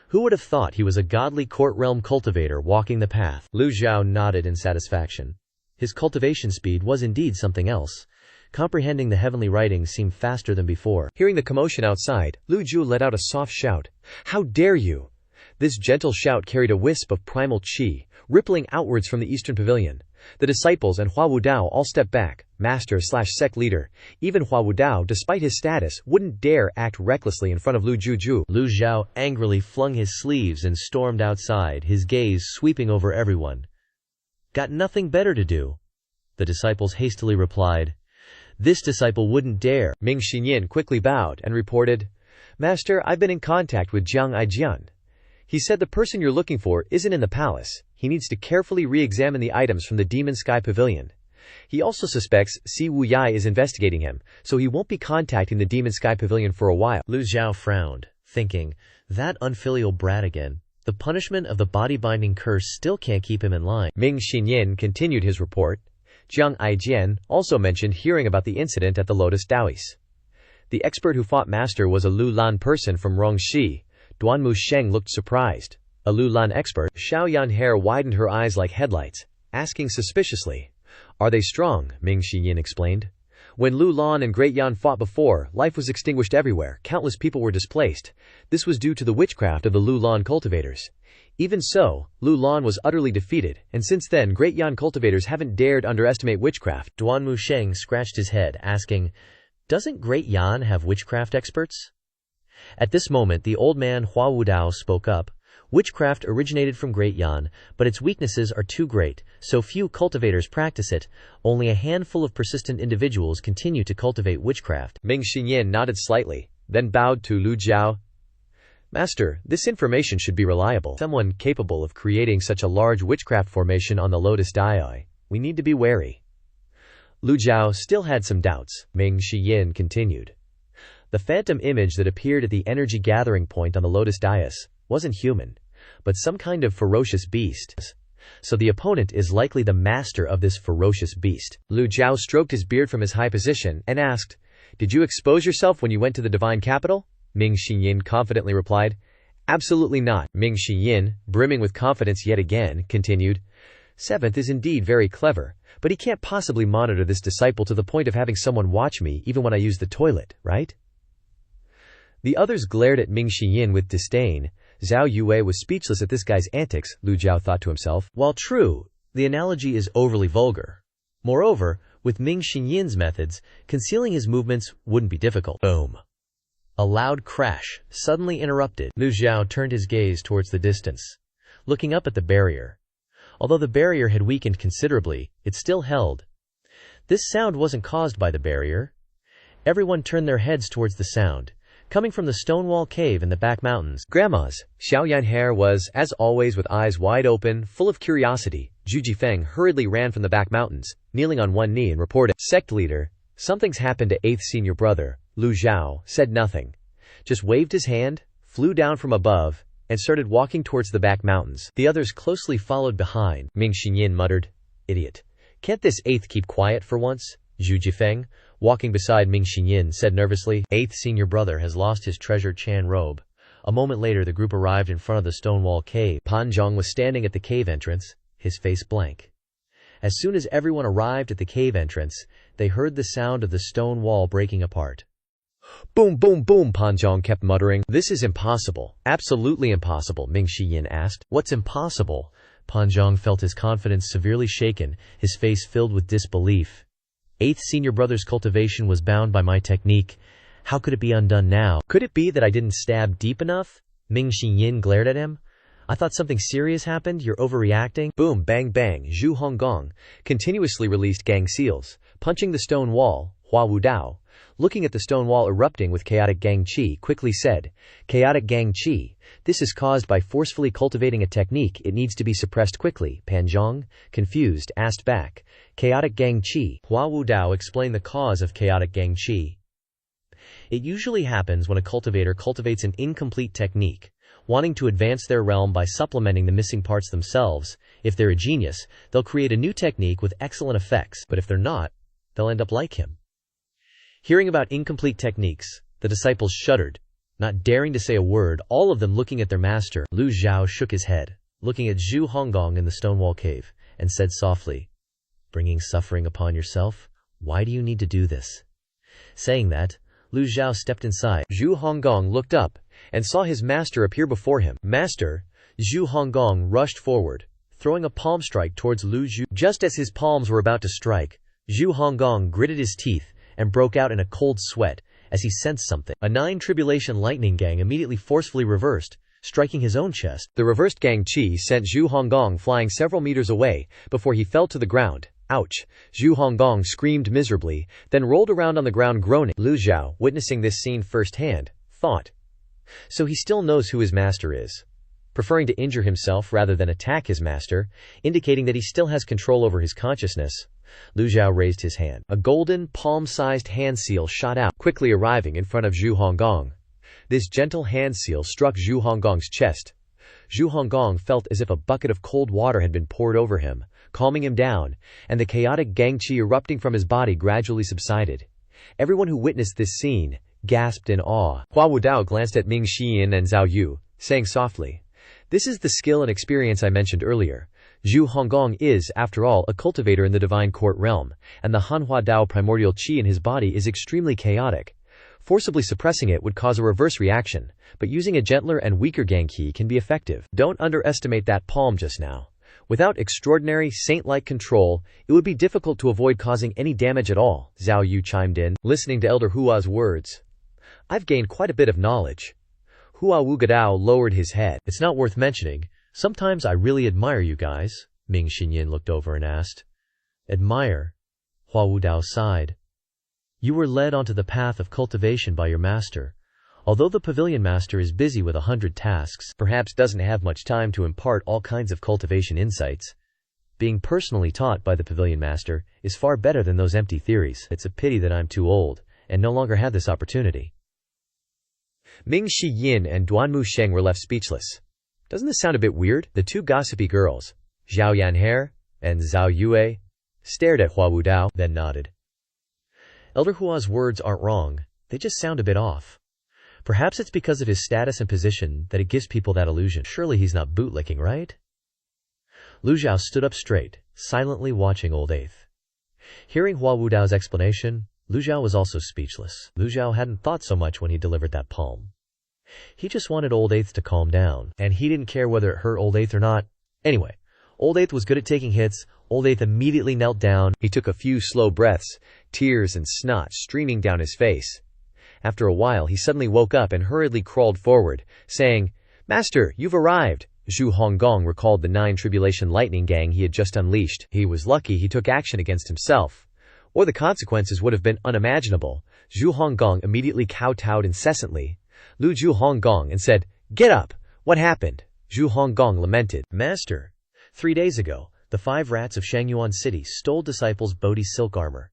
who would have thought he was a godly court realm cultivator walking the path? Lu Zhou nodded in satisfaction. His cultivation speed was indeed something else. Comprehending the heavenly writings seemed faster than before. Hearing the commotion outside, Lu Zhou let out a soft shout. How dare you! This gentle shout carried a wisp of primal qi, rippling outwards from the eastern pavilion. The disciples and Hua Wudao all stepped back. Master/sect leader, even Hua Wudao, despite his status, wouldn't dare act recklessly in front of Lu Zhou. Lu Zhou angrily flung his sleeves and stormed outside, his gaze sweeping over everyone. Got nothing better to do? The disciples hastily replied. This disciple wouldn't dare. Ming Shiyin quickly bowed and reported, Master, I've been in contact with Jiang Aijian. He said the person you're looking for isn't in the palace. He needs to carefully re-examine the items from the Evil Sky Pavilion. He also suspects Si Wuyai is investigating him, so he won't be contacting the Evil Sky Pavilion for a while. Lu Zhou frowned, thinking, that unfilial brat again. The punishment of the body-binding curse still can't keep him in line. Ming Shiyin continued his report. Jiang Aijian also mentioned hearing about the incident at the Lotus Daois. The expert who fought Master was a Lu Lan person from Rongxi. Duanmu Sheng looked surprised. A Lu Lan expert, Xiao Yanher widened her eyes like headlights, asking suspiciously, Are they strong? Ming Shiyin explained. When Lu Lan and Great Yan fought before, life was extinguished everywhere, countless people were displaced. This was due to the witchcraft of the Lu Lan cultivators. Even so, Lu Lan was utterly defeated, and since then Great Yan cultivators haven't dared underestimate witchcraft. Duanmu Sheng scratched his head, asking, Doesn't Great Yan have witchcraft experts? At this moment the old man Hua Wudao spoke up. Witchcraft originated from Great Yan, but its weaknesses are too great, so few cultivators practice it. Only a handful of persistent individuals continue to cultivate witchcraft. Ming Shiyin nodded slightly, then bowed to Lu Zhou. Master, this information should be reliable. Someone capable of creating such a large witchcraft formation on the Lotus Daoi. We need to be wary. Lu Zhou still had some doubts. Ming Shiyin continued. The phantom image that appeared at the energy gathering point on the Lotus Dais wasn't human, but some kind of ferocious beast. So the opponent is likely the master of this ferocious beast. Lu Zhou stroked his beard from his high position and asked, Did you expose yourself when you went to the divine capital? Ming Shiyin confidently replied, Absolutely not. Ming Shiyin, brimming with confidence yet again, continued, Seventh is indeed very clever, but he can't possibly monitor this disciple to the point of having someone watch me even when I use the toilet, right? The others glared at Ming Shiyin with disdain. Zhao Yue was speechless at this guy's antics, Lu Zhou thought to himself. While true, the analogy is overly vulgar. Moreover, with Ming Xinyin's methods, concealing his movements wouldn't be difficult. Boom. A loud crash suddenly interrupted. Lu Zhou turned his gaze towards the distance, looking up at the barrier. Although the barrier had weakened considerably, it still held. This sound wasn't caused by the barrier. Everyone turned their heads towards the sound, coming from the Stonewall Cave in the back mountains. Grandma's Xiao Yanher was, as always, with eyes wide open, full of curiosity. Zhu Jifeng hurriedly ran from the back mountains, kneeling on one knee and reported. Sect leader, something's happened to 8th senior brother. Lu Zhou said nothing, just waved his hand, flew down from above, and started walking towards the back mountains. The others closely followed behind. Ming Xinyin muttered, "Idiot. Can't this 8th keep quiet for once?" Zhu Jifeng, walking beside Ming Xinyin, said nervously, "8th senior brother has lost his treasured Chan robe." A moment later the group arrived in front of the Stonewall Cave. Pan Zhong was standing at the cave entrance, his face blank. As soon as everyone arrived at the cave entrance, they heard the sound of the stone wall breaking apart. Boom, boom, boom, Pan Zhong kept muttering. "This is impossible. Absolutely impossible," Ming Xiyin asked. "What's impossible?" Pan Zhong felt his confidence severely shaken, his face filled with disbelief. 8th senior brother's cultivation was bound by my technique. How could it be undone now? Could it be that I didn't stab deep enough? Ming Xiyin glared at him. "I thought something serious happened. You're overreacting." Boom, bang, bang. Zhu Honggong continuously released gang seals, punching the stone wall. Hua Wudao, looking at the stone wall erupting with chaotic gang qi, quickly said, "Chaotic gang qi. This is caused by forcefully cultivating a technique. It needs to be suppressed quickly." Pan Zhong, confused, asked back, "Chaotic gang qi?" Hua Wudao explained the cause of chaotic gang qi. It usually happens when a cultivator cultivates an incomplete technique, wanting to advance their realm by supplementing the missing parts themselves. If they're a genius, they'll create a new technique with excellent effects, but if they're not, they'll end up like him. Hearing about incomplete techniques, the disciples shuddered, not daring to say a word, all of them looking at their master. Lu Zhou shook his head, looking at Zhu Honggong in the Stonewall Cave, and said softly, "Bringing suffering upon yourself? Why do you need to do this?" Saying that, Lu Zhou stepped inside. Zhu Honggong looked up and saw his master appear before him. "Master!" Zhu Honggong rushed forward, throwing a palm strike towards Lu Zhou. Just as his palms were about to strike, Zhu Honggong gritted his teeth and broke out in a cold sweat as he sensed something. A 9 tribulation lightning gang immediately forcefully reversed, striking his own chest. The reversed gang qi sent Zhu Honggong flying several meters away before he fell to the ground. Ouch! Zhu Honggong screamed miserably, then rolled around on the ground groaning. Lu Zhou, witnessing this scene firsthand, thought, "So he still knows who his master is," preferring to injure himself rather than attack his master, indicating that he still has control over his consciousness. Lu Zhou raised his hand. A golden, palm-sized hand seal shot out, quickly arriving in front of Zhu Honggong. This gentle hand seal struck Zhu Honggong's chest. Zhu Honggong felt as if a bucket of cold water had been poured over him, calming him down, and the chaotic gang qi erupting from his body gradually subsided. Everyone who witnessed this scene gasped in awe. Hua Wudao glanced at Ming Xiyin and Zhao Yu, saying softly, "This is the skill and experience I mentioned earlier. Zhu Honggong is, after all, a cultivator in the divine court realm, and the Hanhua Dao primordial qi in his body is extremely chaotic. Forcibly suppressing it would cause a reverse reaction, but using a gentler and weaker gang qi can be effective. Don't underestimate that palm just now. Without extraordinary, saint-like control, it would be difficult to avoid causing any damage at all," Zhao Yu chimed in, listening to Elder Hua's words. "I've gained quite a bit of knowledge." Hua Wugadao lowered his head. "It's not worth mentioning. Sometimes I really admire you guys." Ming Xinyin looked over and asked. "Admire?" Hua Wudao sighed. "You were led onto the path of cultivation by your master. Although the pavilion master is busy with 100 tasks, perhaps doesn't have much time to impart all kinds of cultivation insights, being personally taught by the pavilion master is far better than those empty theories. It's a pity that I'm too old and no longer have this opportunity." Ming Xiyin and Duanmu Sheng were left speechless. Doesn't this sound a bit weird? The two gossipy girls, Zhao Yanher and Zhao Yue, stared at Hua Wudao, then nodded. Elder Hua's words aren't wrong, they just sound a bit off. Perhaps it's because of his status and position that it gives people that illusion. Surely he's not bootlicking, right? Lu Zhou stood up straight, silently watching Old 8th. Hearing Hua Wudao's explanation, Lu Zhou was also speechless. Lu Zhou hadn't thought so much when he delivered that palm. He just wanted Old Eighth to calm down, and he didn't care whether it hurt Old Eighth or not. Anyway, Old Eighth was good at taking hits. Old Eighth immediately knelt down. He took a few slow breaths, tears and snot streaming down his face. After a while he suddenly woke up and hurriedly crawled forward, saying, "Master, you've arrived." Zhu Honggong recalled the 9 tribulation lightning gang he had just unleashed. He was lucky he took action against himself, or the consequences would have been unimaginable. Zhu Honggong immediately kowtowed incessantly Lu Zhou Honggong and said, "Get up! What happened?" Zhu Honggong lamented, "Master, 3 days ago, the 5 rats of Shangyuan City stole disciples' Bodhi silk armor.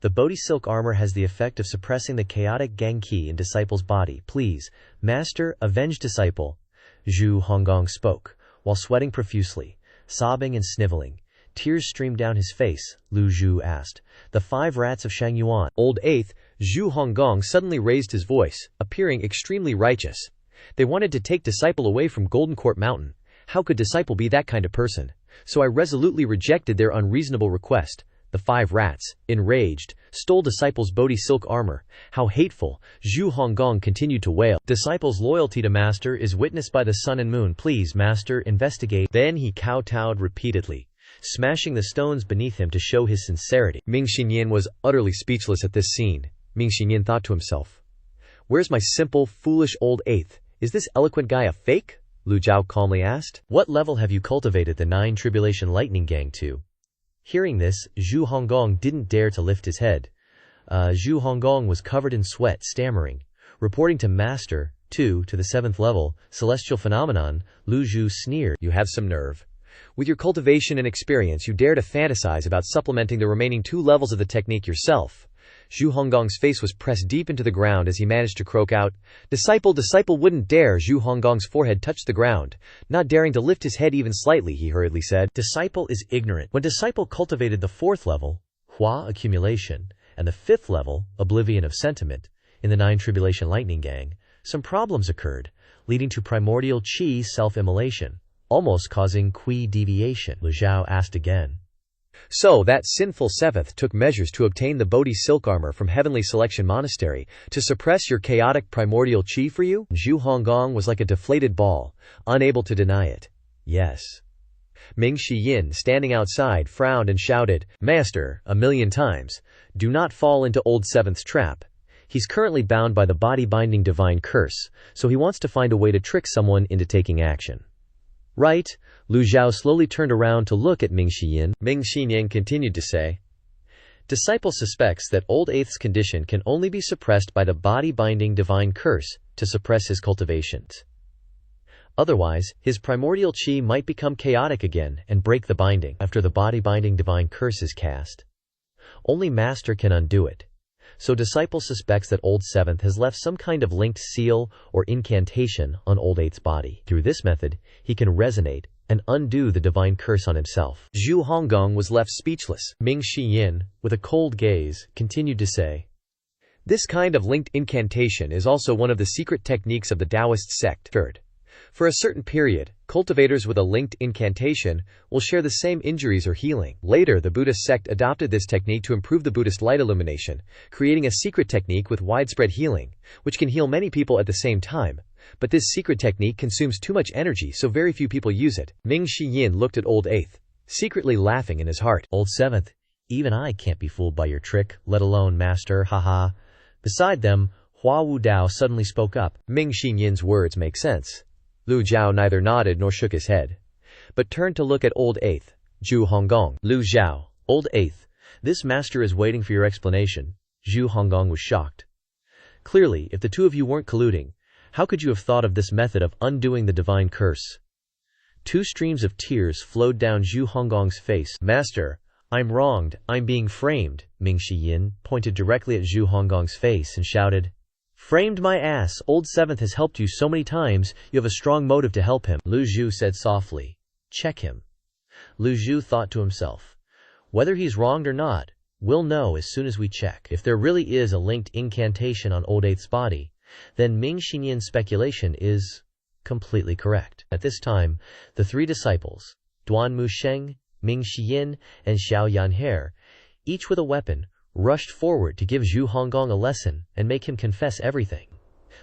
The Bodhi silk armor has the effect of suppressing the chaotic gang qi in disciple's body. Please, Master, avenge disciple." Zhu Honggong spoke, while sweating profusely, sobbing and sniveling. Tears streamed down his face. Lu Zhou asked, "The 5 rats of Shangyuan." Old Eighth, Zhu Honggong suddenly raised his voice, appearing extremely righteous. "They wanted to take disciple away from Golden Court Mountain. How could disciple be that kind of person? So I resolutely rejected their unreasonable request. The 5 rats, enraged, stole disciple's Bodhi silk armor. How hateful!" Zhu Honggong continued to wail. "Disciple's loyalty to Master is witnessed by the sun and moon. Please, Master, investigate." Then he kowtowed repeatedly, smashing the stones beneath him to show his sincerity. Ming Xinyan was utterly speechless at this scene. Ming Xinyan thought to himself, "Where's my simple, foolish Old Eighth? Is this eloquent guy a fake?" Lu Zhou calmly asked. "What level have you cultivated the 9 tribulation lightning gang to?" Hearing this, Zhu Honggong didn't dare to lift his head. Zhu Honggong was covered in sweat, stammering, reporting to Master, 2 to the 7th level, celestial phenomenon. Lu Zhou sneered, "You have some nerve. With your cultivation and experience, you dare to fantasize about supplementing the remaining 2 levels of the technique yourself." Zhu Honggong's face was pressed deep into the ground as he managed to croak out, Disciple wouldn't dare." Zhu Honggong's forehead touched the ground. Not daring to lift his head even slightly, he hurriedly said, "Disciple is ignorant. When disciple cultivated the 4th level, Hua accumulation, and the 5th level, oblivion of sentiment, in the 9 tribulation lightning gang, some problems occurred, leading to primordial qi self-immolation, almost causing qi deviation." Lu Zhou asked again. "So that sinful 7th took measures to obtain the Bodhi silk armor from Heavenly Selection Monastery to suppress your chaotic primordial qi for you?" Zhu Honggong was like a deflated ball, unable to deny it. "Yes." Ming Xiyin, standing outside, frowned and shouted, "Master, 1,000,000 times, do not fall into Old 7th's trap. He's currently bound by the body-binding divine curse, so he wants to find a way to trick someone into taking action." "Right." Lu Zhou slowly turned around to look at Ming Xiyin. Ming Xiyin continued to say, "Disciple suspects that Old Eighth's condition can only be suppressed by the body-binding divine curse to suppress his cultivations. Otherwise, his primordial qi might become chaotic again and break the binding after the body-binding divine curse is cast. Only Master can undo it. So disciple suspects that Old 7th has left some kind of linked seal or incantation on Old 8th's body. Through this method, he can resonate and undo the divine curse on himself." Zhu Honggong was left speechless. Ming Xiyin, with a cold gaze, continued to say, "This kind of linked incantation is also one of the secret techniques of the Taoist sect. Third, for a certain period, cultivators with a linked incantation will share the same injuries or healing. Later, the Buddhist sect adopted this technique to improve the Buddhist light illumination, creating a secret technique with widespread healing, which can heal many people at the same time. But this secret technique consumes too much energy, so very few people use it." Ming Xiyin looked at Old 8th, secretly laughing in his heart. "Old 7th, even I can't be fooled by your trick, let alone Master, haha." Beside them, Hua Wudao suddenly spoke up. Ming Xiyin's words make sense. Lu Zhou neither nodded nor shook his head, but turned to look at Old 8th, Zhu Honggong. "Lu Zhou, Old 8th, this master is waiting for your explanation." Zhu Honggong was shocked. "Clearly, if the 2 of you weren't colluding, how could you have thought of this method of undoing the divine curse?" 2 streams of tears flowed down Zhu Honggong's face. "Master, I'm wronged, I'm being framed." Ming Xiyin pointed directly at Zhu Honggong's face and shouted, "Framed my ass, Old 7th has helped you so many times, you have a strong motive to help him." Lu Zhou said softly, "Check him." Lu Zhou thought to himself, "Whether he's wronged or not, we'll know as soon as we check. If there really is a linked incantation on Old 8th's body, then Ming Xinyin's speculation is completely correct." At this time, the 3 disciples, Duan Musheng, Ming Xiyin, and Xiao Yanhe, each with a weapon, rushed forward to give Zhu Honggong a lesson and make him confess everything.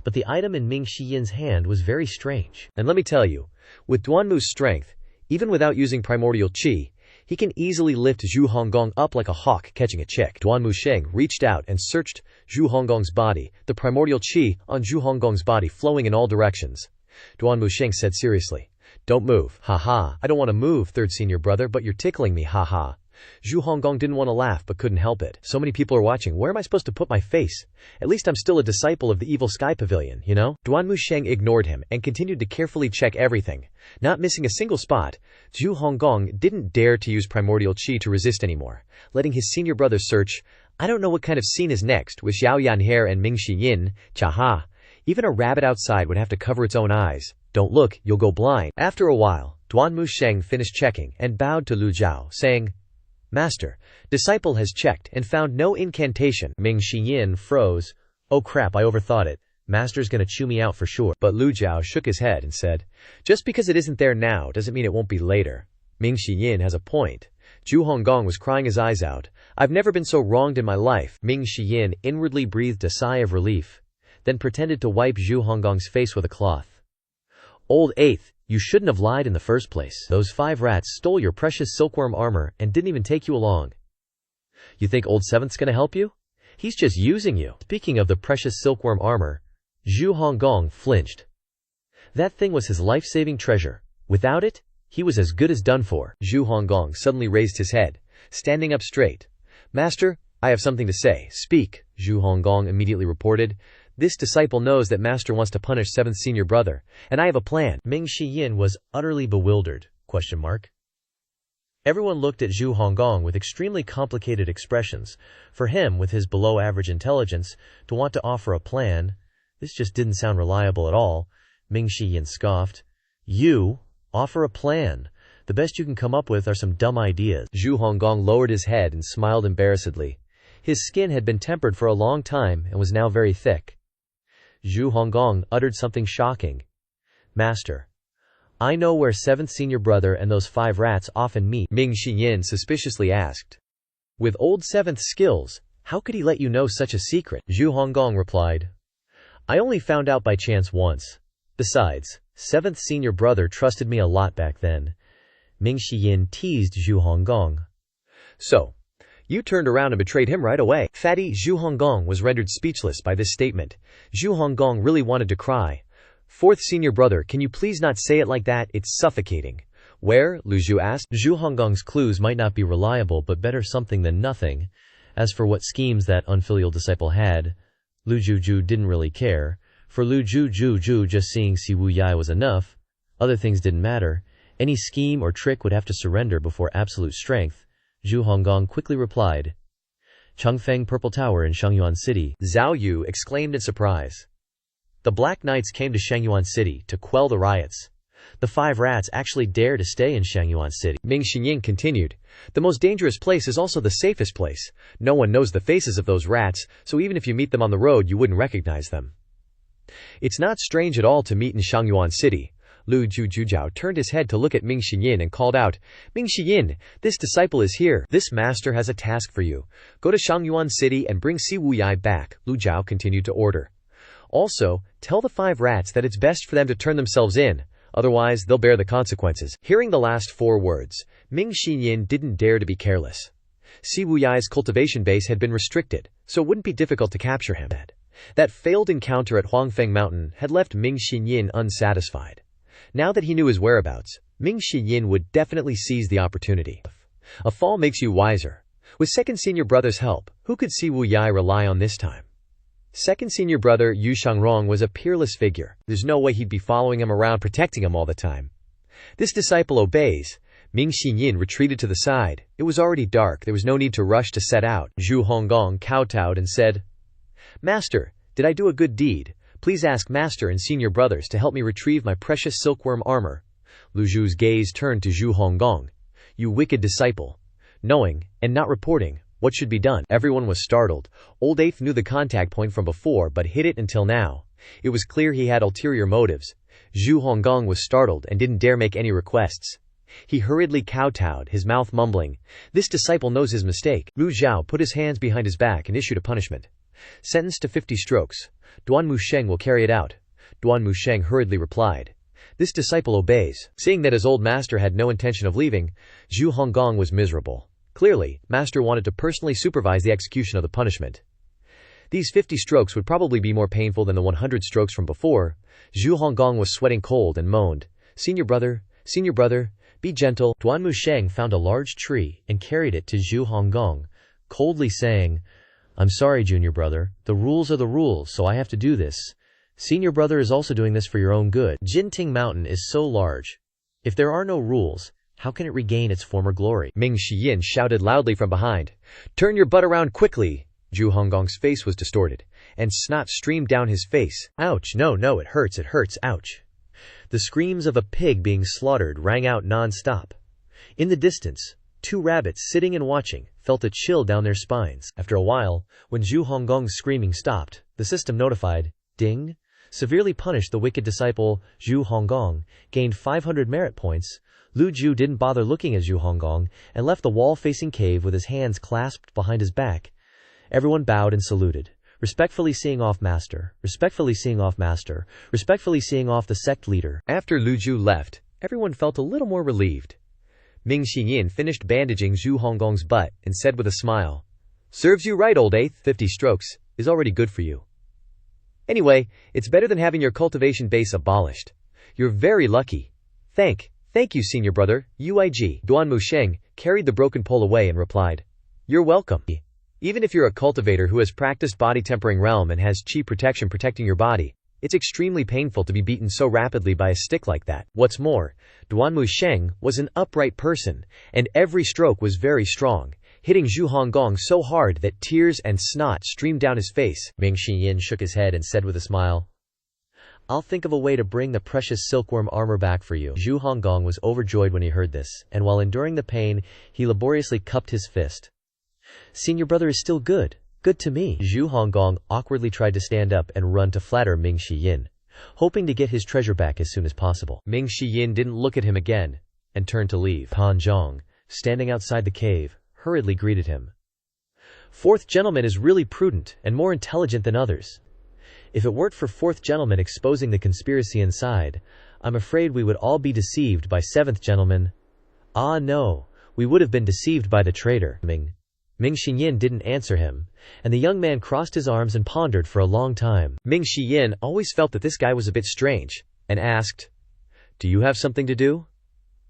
but the item in Ming Xiyin's hand was very strange. And let me tell you, with Duanmu's strength, even without using primordial qi, he can easily lift Zhu Honggong up like a hawk catching a chick. Duanmu Sheng reached out and searched Zhu Honggong's body, the primordial qi on Zhu Honggong's body flowing in all directions. Duanmu Sheng said seriously, "Don't move, haha, I don't want to move, third senior brother, but you're tickling me, haha." Zhu Honggong didn't want to laugh but couldn't help it. So many people are watching, where am I supposed to put my face? At least I'm still a disciple of the Evil Sky Pavilion, you know? Duanmu Sheng ignored him and continued to carefully check everything. Not missing a single spot, Zhu Honggong didn't dare to use primordial qi to resist anymore, letting his senior brother search. I don't know what kind of scene is next with Xiao Yanhe and Ming Xiyin, chaha. Even a rabbit outside would have to cover its own eyes. Don't look, you'll go blind. After a while, Duanmu Sheng finished checking and bowed to Lu Zhou, saying, "Master, disciple has checked and found no incantation." Ming Xiyin froze. Oh crap, I overthought it. Master's gonna chew me out for sure. But Lu Zhou shook his head and said, "Just because it isn't there now doesn't mean it won't be later." Ming Xiyin has a point. Zhu Honggong was crying his eyes out. I've never been so wronged in my life. Ming Xiyin inwardly breathed a sigh of relief, then pretended to wipe Zhu Honggong's face with a cloth. Old eighth, you shouldn't have lied in the first place. Those 5 rats stole your precious silkworm armor and didn't even take you along. You think old seventh's gonna help you? He's just using you. Speaking of the precious silkworm armor, Zhu Honggong flinched. That thing was his life-saving treasure. Without it, he was as good as done for. Zhu Honggong suddenly raised his head, standing up straight. "Master, I have something to say. Speak," Zhu Honggong immediately reported. "This disciple knows that Master wants to punish 7th senior brother, and I have a plan." Ming Xiyin was utterly bewildered. Everyone looked at Zhu Honggong with extremely complicated expressions. For him, with his below-average intelligence, to want to offer a plan, this just didn't sound reliable at all. Ming Xiyin scoffed. You offer a plan? The best you can come up with are some dumb ideas. Zhu Honggong lowered his head and smiled embarrassedly. His skin had been tempered for a long time and was now very thick. Zhu Honggong uttered something shocking. "Master, I know where 7th senior brother and those 5 rats often meet." Ming Xiyin suspiciously asked. "With old 7th's skills, how could he let you know such a secret?" Zhu Honggong replied. "I only found out by chance once. Besides, 7th senior brother trusted me a lot back then." Ming Xiyin teased Zhu Honggong. "So, you turned around and betrayed him right away." Fatty Zhu Honggong was rendered speechless by this statement. Zhu Honggong really wanted to cry. "4th senior brother, can you please not say it like that? It's suffocating." "Where?" Lu Zhou asked. Zhu Honggong's clues might not be reliable, but better something than nothing. As for what schemes that unfilial disciple had, Lu Zhou didn't really care. For Lu Zhou, just seeing Si Wu Yai was enough. Other things didn't matter. Any scheme or trick would have to surrender before absolute strength. Zhu Honggong quickly replied. "Chengfeng Purple Tower in Shangyuan City." Zhao Yu exclaimed in surprise. The Black Knights came to Shangyuan City to quell the riots. The 5 rats actually dare to stay in Shangyuan City. Ming Xiyin continued. "The most dangerous place is also the safest place. No one knows the faces of those rats, so even if you meet them on the road you wouldn't recognize them. It's not strange at all to meet in Shangyuan City." Lu Zhou turned his head to look at Ming Xiyin and called out, "Ming Xiyin, this disciple is here. This master has a task for you. Go to Shangyuan City and bring Si Wu Yai back." Lu Zhou continued to order. "Also, tell the 5 rats that it's best for them to turn themselves in, otherwise they'll bear the consequences." Hearing the last 4 words, Ming Xiyin didn't dare to be careless. Si Wu Yai's cultivation base had been restricted, so it wouldn't be difficult to capture him. That failed encounter at Huangfeng Mountain had left Ming Xiyin unsatisfied. Now that he knew his whereabouts, Ming Xiyin would definitely seize the opportunity. A fall makes you wiser. With 2nd senior brother's help, who could Si Wu Yai rely on this time? 2nd senior brother Yu Shangrong was a peerless figure. There's no way he'd be following him around protecting him all the time. This disciple obeys. Ming Xiyin retreated to the side. It was already dark, there was no need to rush to set out. Zhu Honggong kowtowed and said, "Master, did I do a good deed? Please ask Master and senior brothers to help me retrieve my precious silkworm armor." Lu Zhou's gaze turned to Zhu Honggong. "You wicked disciple. Knowing, and not reporting, what should be done?" Everyone was startled. Old Eighth knew the contact point from before but hid it until now. It was clear he had ulterior motives. Zhu Honggong was startled and didn't dare make any requests. He hurriedly kowtowed, his mouth mumbling, "This disciple knows his mistake." Lu Zhou put his hands behind his back and issued a punishment. Sentenced to 50 strokes. Duan Musheng will carry it out. Duan Musheng hurriedly replied. This disciple obeys. Seeing that his old master had no intention of leaving, Zhu Honggong was miserable. Clearly, master wanted to personally supervise the execution of the punishment. These 50 strokes would probably be more painful than the 100 strokes from before. Zhu Honggong was sweating cold and moaned, Senior brother, be gentle." Duan Musheng found a large tree and carried it to Zhu Honggong, coldly saying, "I'm sorry, junior brother. The rules are the rules, so I have to do this. Senior brother is also doing this for your own good. Jinting Mountain is so large. If there are no rules, how can it regain its former glory?" Ming Shiyin shouted loudly from behind. "Turn your butt around quickly!" Zhu Honggong's face was distorted, and snot streamed down his face. "Ouch, no, it hurts, ouch." The screams of a pig being slaughtered rang out non-stop. In the distance, 2 rabbits sitting and watching felt a chill down their spines. After a while, when Zhu Honggong's screaming stopped, the system notified, "Ding!" Severely punished the wicked disciple, Zhu Honggong, gained 500 merit points. Lu Zhou didn't bother looking at Zhu Honggong and left the wall-facing cave with his hands clasped behind his back. Everyone bowed and saluted. "Respectfully seeing off master, respectfully seeing off master, respectfully seeing off the sect leader." After Lu Zhou left, everyone felt a little more relieved. Ming Xinyin finished bandaging Zhu Honggong's butt and said with a smile, "Serves you right, old eighth. 50 strokes is already good for you. Anyway, it's better than having your cultivation base abolished. You're very lucky. Thank you, senior brother, Uig." Duan Musheng carried the broken pole away and replied, "You're welcome. Even if you're a cultivator who has practiced body tempering realm and has chi protection protecting your body, it's extremely painful to be beaten so rapidly by a stick like that." What's more, Duan Musheng was an upright person, and every stroke was very strong, hitting Zhu Honggong so hard that tears and snot streamed down his face. Ming Shiyin shook his head and said with a smile, "I'll think of a way to bring the precious silkworm armor back for you." Zhu Honggong was overjoyed when he heard this, and while enduring the pain, he laboriously cupped his fist. "Senior brother is still good to me." Zhu Honggong awkwardly tried to stand up and run to flatter Ming Shiyin, hoping to get his treasure back as soon as possible. Ming Shiyin didn't look at him again and turned to leave. Pan Zhang, standing outside the cave, hurriedly greeted him. "Fourth gentleman is really prudent and more intelligent than others. If it weren't for fourth gentleman exposing the conspiracy inside, I'm afraid we would all be deceived by seventh gentleman." "Ah no, we would have been deceived by the traitor." Ming Shiyin didn't answer him, and the young man crossed his arms and pondered for a long time. Ming Shiyin always felt that this guy was a bit strange, and asked, "Do you have something to do?"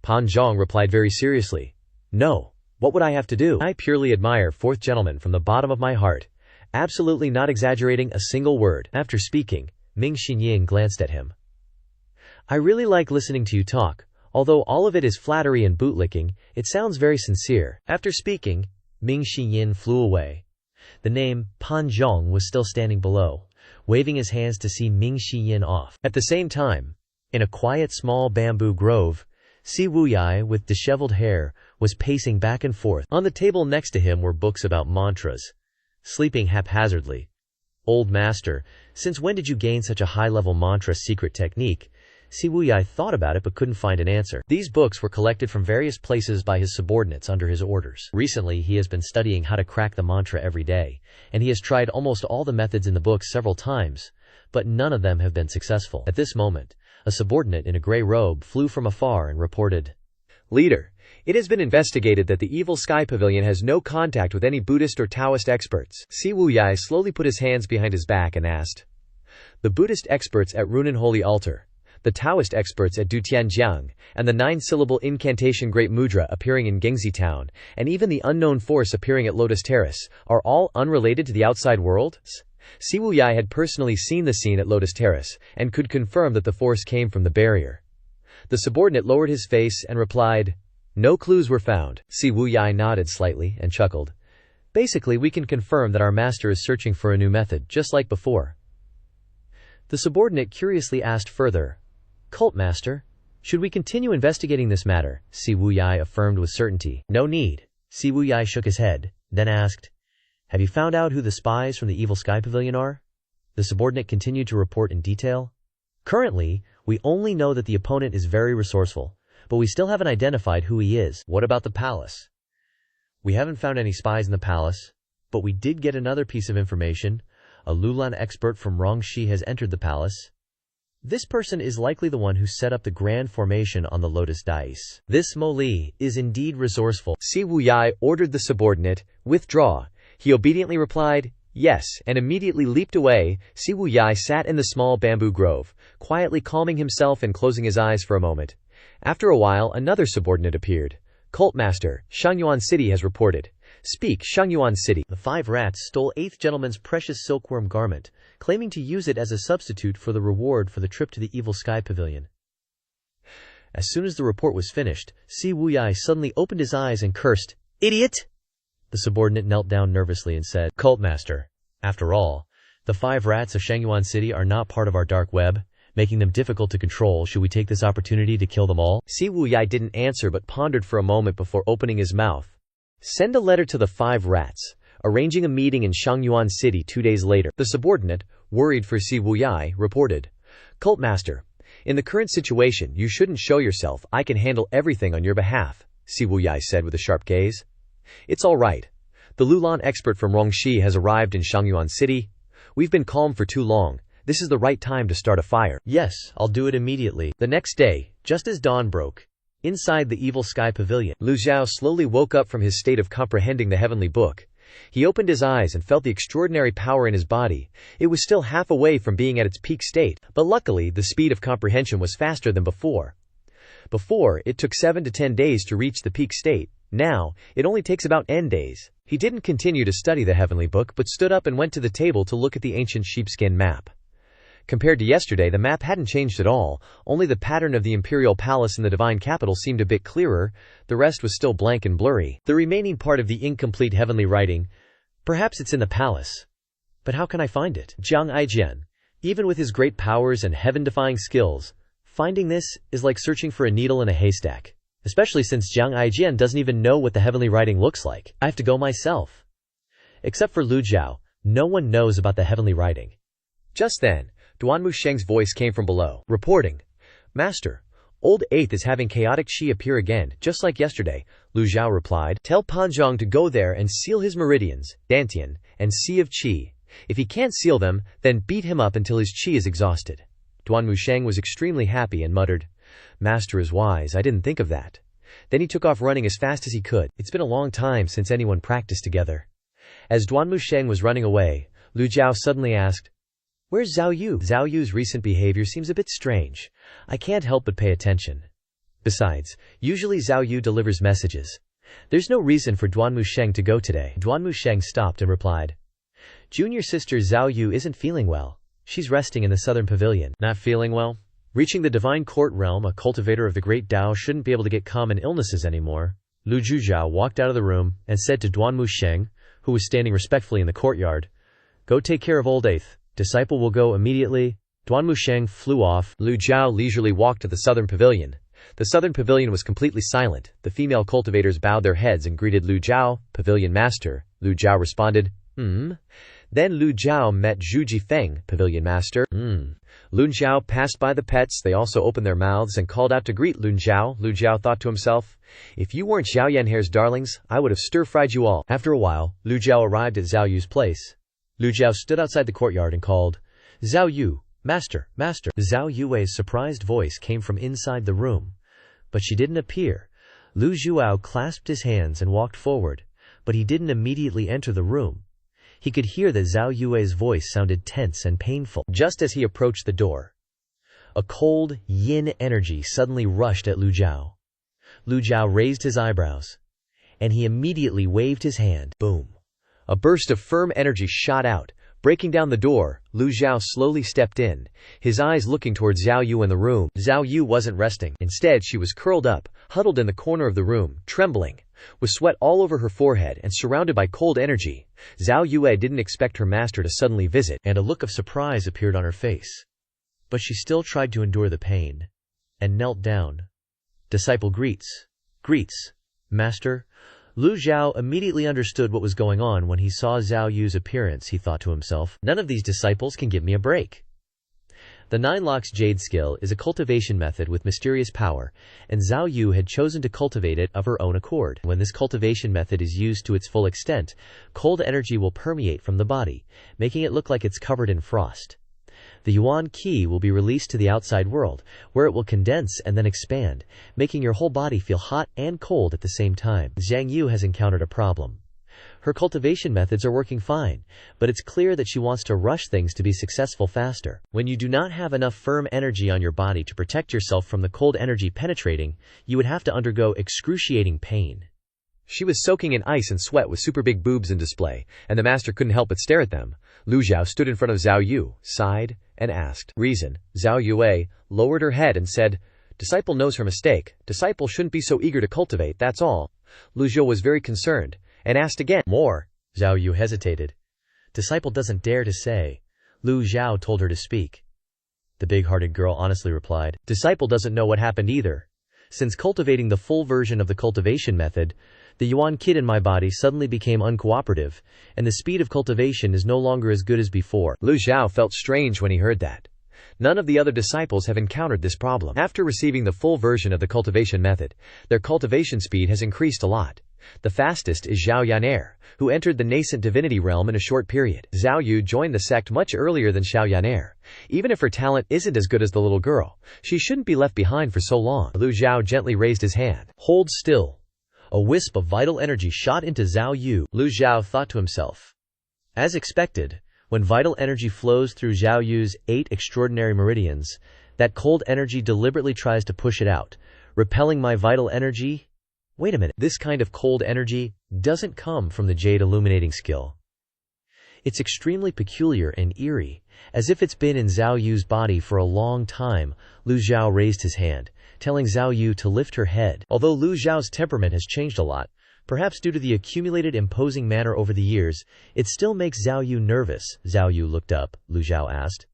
Pan Zhang replied very seriously, "No, what would I have to do? I purely admire fourth gentleman from the bottom of my heart, absolutely not exaggerating a single word." After speaking, Ming Shiyin glanced at him. "I really like listening to you talk, although all of it is flattery and bootlicking, it sounds very sincere." After speaking, Ming Shiyin flew away. The name Pan Zhang was still standing below, waving his hands to see Ming Shiyin off. At the same time, in a quiet small bamboo grove, Si Wuyai, with disheveled hair, was pacing back and forth. On the table next to him were books about mantras, sleeping haphazardly. "Old master, since when did you gain such a high-level mantra secret technique?" Si Wuyai thought about it but couldn't find an answer. These books were collected from various places by his subordinates under his orders. Recently, he has been studying how to crack the mantra every day, and he has tried almost all the methods in the books several times, but none of them have been successful. At this moment, a subordinate in a gray robe flew from afar and reported, "Leader, it has been investigated that the Evil Sky Pavilion has no contact with any Buddhist or Taoist experts." Si Wuyai slowly put his hands behind his back and asked, "The Buddhist experts at Runan Holy Altar, the Taoist experts at Dutianjiang, and the 9-syllable incantation Great Mudra appearing in Gingxi Town, and even the unknown force appearing at Lotus Terrace, are all unrelated to the outside world?" Si Wuyai had personally seen the scene at Lotus Terrace, and could confirm that the force came from the barrier. The subordinate lowered his face and replied, "No clues were found." Si Wuyai nodded slightly and chuckled. "Basically, we can confirm that our master is searching for a new method, just like before." The subordinate curiously asked further, "Cult master, should we continue investigating this matter?" Si Wuyai affirmed with certainty, "No need." Si Wuyai shook his head, then asked, "Have you found out who the spies from the Evil Sky Pavilion are?" The subordinate continued to report in detail. "Currently, we only know that the opponent is very resourceful, but we still haven't identified who he is." "What about the palace?" "We haven't found any spies in the palace, but we did get another piece of information. A Lulan expert from Rongxi has entered the palace. This person is likely the one who set up the grand formation on the lotus dice. This Mo Li is indeed resourceful. Si Wuyai ordered the subordinate, "Withdraw." He obediently replied, "Yes," and immediately leaped away. Si Wuyai sat in the small bamboo grove, quietly calming himself and closing his eyes for a moment. After a while, another subordinate appeared. "Cult Master, Shangyuan City has reported." "Speak, Shangyuan City." The 5 rats stole 8th gentleman's precious silkworm garment, claiming to use it as a substitute for the reward for the trip to the Evil Sky Pavilion. As soon as the report was finished, Si Wuyai suddenly opened his eyes and cursed, "Idiot!" The subordinate knelt down nervously and said, "Cult Master, after all, the 5 rats of Shangyuan City are not part of our dark web, making them difficult to control. Should we take this opportunity to kill them all?" Si Wuyai didn't answer but pondered for a moment before opening his mouth. "Send a letter to the 5 rats, arranging a meeting in Shangyuan City 2 days later." The subordinate, worried for Si Wuyai, reported, "Cult Master, in the current situation, you shouldn't show yourself. I can handle everything on your behalf," Si Wuyai said with a sharp gaze. "It's all right. The Lulan expert from Rongxi has arrived in Shangyuan City. We've been calm for too long. This is the right time to start a fire." "Yes, I'll do it immediately." The next day, just as dawn broke, inside the Evil Sky Pavilion, Lu Zhou slowly woke up from his state of comprehending the heavenly book. He opened his eyes and felt the extraordinary power in his body. It was still half away from being at its peak state, but luckily the speed of comprehension was faster than before. Before, it took 7 to 10 days to reach the peak state. Now, it only takes about N days. He didn't continue to study the heavenly book but stood up and went to the table to look at the ancient sheepskin map. Compared to yesterday, the map hadn't changed at all, only the pattern of the imperial palace in the divine capital seemed a bit clearer, the rest was still blank and blurry. The remaining part of the incomplete heavenly writing, perhaps it's in the palace. But how can I find it? Jiang Aijian, even with his great powers and heaven-defying skills, finding this is like searching for a needle in a haystack. Especially since Jiang Aijian doesn't even know what the heavenly writing looks like. I have to go myself. Except for Lu Zhou, no one knows about the heavenly writing. Just then, Duan Musheng's voice came from below, reporting, "Master, Old 8th is having chaotic qi appear again, just like yesterday." Lu Zhou replied, "Tell Panzhong to go there and seal his meridians, Dantian, and Sea of Qi. If he can't seal them, then beat him up until his qi is exhausted." Duan Musheng was extremely happy and muttered, "Master is wise, I didn't think of that." Then he took off running as fast as he could. It's been a long time since anyone practiced together. As Duan Musheng was running away, Lu Zhou suddenly asked, "Where's Zhao Yu?" Zhao Yu's recent behavior seems a bit strange. I can't help but pay attention. Besides, usually Zhao Yu delivers messages. There's no reason for Duan Musheng to go today. Duan Musheng stopped and replied, "Junior sister Zhao Yu isn't feeling well. She's resting in the southern pavilion." Not feeling well? Reaching the divine court realm, a cultivator of the great Tao shouldn't be able to get common illnesses anymore. Lu Zhuzhao walked out of the room and said to Duan Musheng, who was standing respectfully in the courtyard, "Go take care of old 8th. Disciple will go immediately." Duan Musheng flew off. Lu Zhao leisurely walked to the southern pavilion. The southern pavilion was completely silent. The female cultivators bowed their heads and greeted Lu Zhao, "Pavilion Master." Lu Zhao responded, Then Lu Zhao met Zhu Jifeng, "Pavilion Master." Lun Zhao passed by the pets. They also opened their mouths and called out to greet Lun Zhao. Lu Zhao thought to himself, "If you weren't Zhao Yanhair's darlings, I would have stir-fried you all." After a while, Lu Zhao arrived at Zhao Yu's place. Lu Zhao stood outside the courtyard and called, "Zhao Yu, Master, Master." Zhao Yu's surprised voice came from inside the room, but she didn't appear. Lu Zhuao clasped his hands and walked forward, but he didn't immediately enter the room. He could hear that Zhao Yu's voice sounded tense and painful. Just as he approached the door, a cold, yin energy suddenly rushed at Lu Zhao. Lu Zhao raised his eyebrows, and he immediately waved his hand. Boom! A burst of firm energy shot out. Breaking down the door, Lu Zhao slowly stepped in, his eyes looking towards Zhao Yu in the room. Zhao Yu wasn't resting. Instead, she was curled up, huddled in the corner of the room, trembling, with sweat all over her forehead and surrounded by cold energy. Zhao Yue didn't expect her master to suddenly visit, and a look of surprise appeared on her face. But she still tried to endure the pain, and knelt down. "Disciple greets. Greets, Master." Lu Zhao immediately understood what was going on when he saw Zhao Yu's appearance. He thought to himself, "None of these disciples can give me a break. The Nine Locks Jade skill is a cultivation method with mysterious power, and Zhao Yu had chosen to cultivate it of her own accord. When this cultivation method is used to its full extent, cold energy will permeate from the body, making it look like it's covered in frost. The Yuan Qi will be released to the outside world, where it will condense and then expand, making your whole body feel hot and cold at the same time. Zhang Yu has encountered a problem. Her cultivation methods are working fine, but it's clear that she wants to rush things to be successful faster. When you do not have enough firm energy on your body to protect yourself from the cold energy penetrating, you would have to undergo excruciating pain. She was soaking in ice and sweat with super big boobs in display, and the master couldn't help but stare at them. Lu Zhou stood in front of Zhao Yu, sighed, and asked. Reason. Zhao Yue lowered her head and said, Disciple knows her mistake. Disciple shouldn't be so eager to cultivate, that's all. Lu Zhou was very concerned, and asked again. More. Zhao Yu hesitated. Disciple doesn't dare to say. Lu Zhou told her to speak. The big-hearted girl honestly replied, Disciple doesn't know what happened either. Since cultivating the full version of the cultivation method, the Yuan Qi in my body suddenly became uncooperative, and the speed of cultivation is no longer as good as before. Lu Zhou felt strange when he heard that. None of the other disciples have encountered this problem. After receiving the full version of the cultivation method, their cultivation speed has increased a lot. The fastest is Zhao Yaner, who entered the nascent divinity realm in a short period. Zhao Yu joined the sect much earlier than Xiao Yaner. Even if her talent isn't as good as the little girl, she shouldn't be left behind for so long. Lu Zhou gently raised his hand. Hold still. A wisp of vital energy shot into Zhao Yu. Lu Zhou thought to himself. As expected, when vital energy flows through Zhao Yu's 8 extraordinary meridians, that cold energy deliberately tries to push it out, repelling my vital energy. Wait a minute, this kind of cold energy doesn't come from the jade illuminating skill. It's extremely peculiar and eerie, as if it's been in Zhao Yu's body for a long time. Lu Zhou raised his hand, telling Zhao Yu to lift her head. Although Lu Zhao's temperament has changed a lot, perhaps due to the accumulated imposing manner over the years, it still makes Zhao Yu nervous. Zhao Yu looked up. Lu Zhou asked,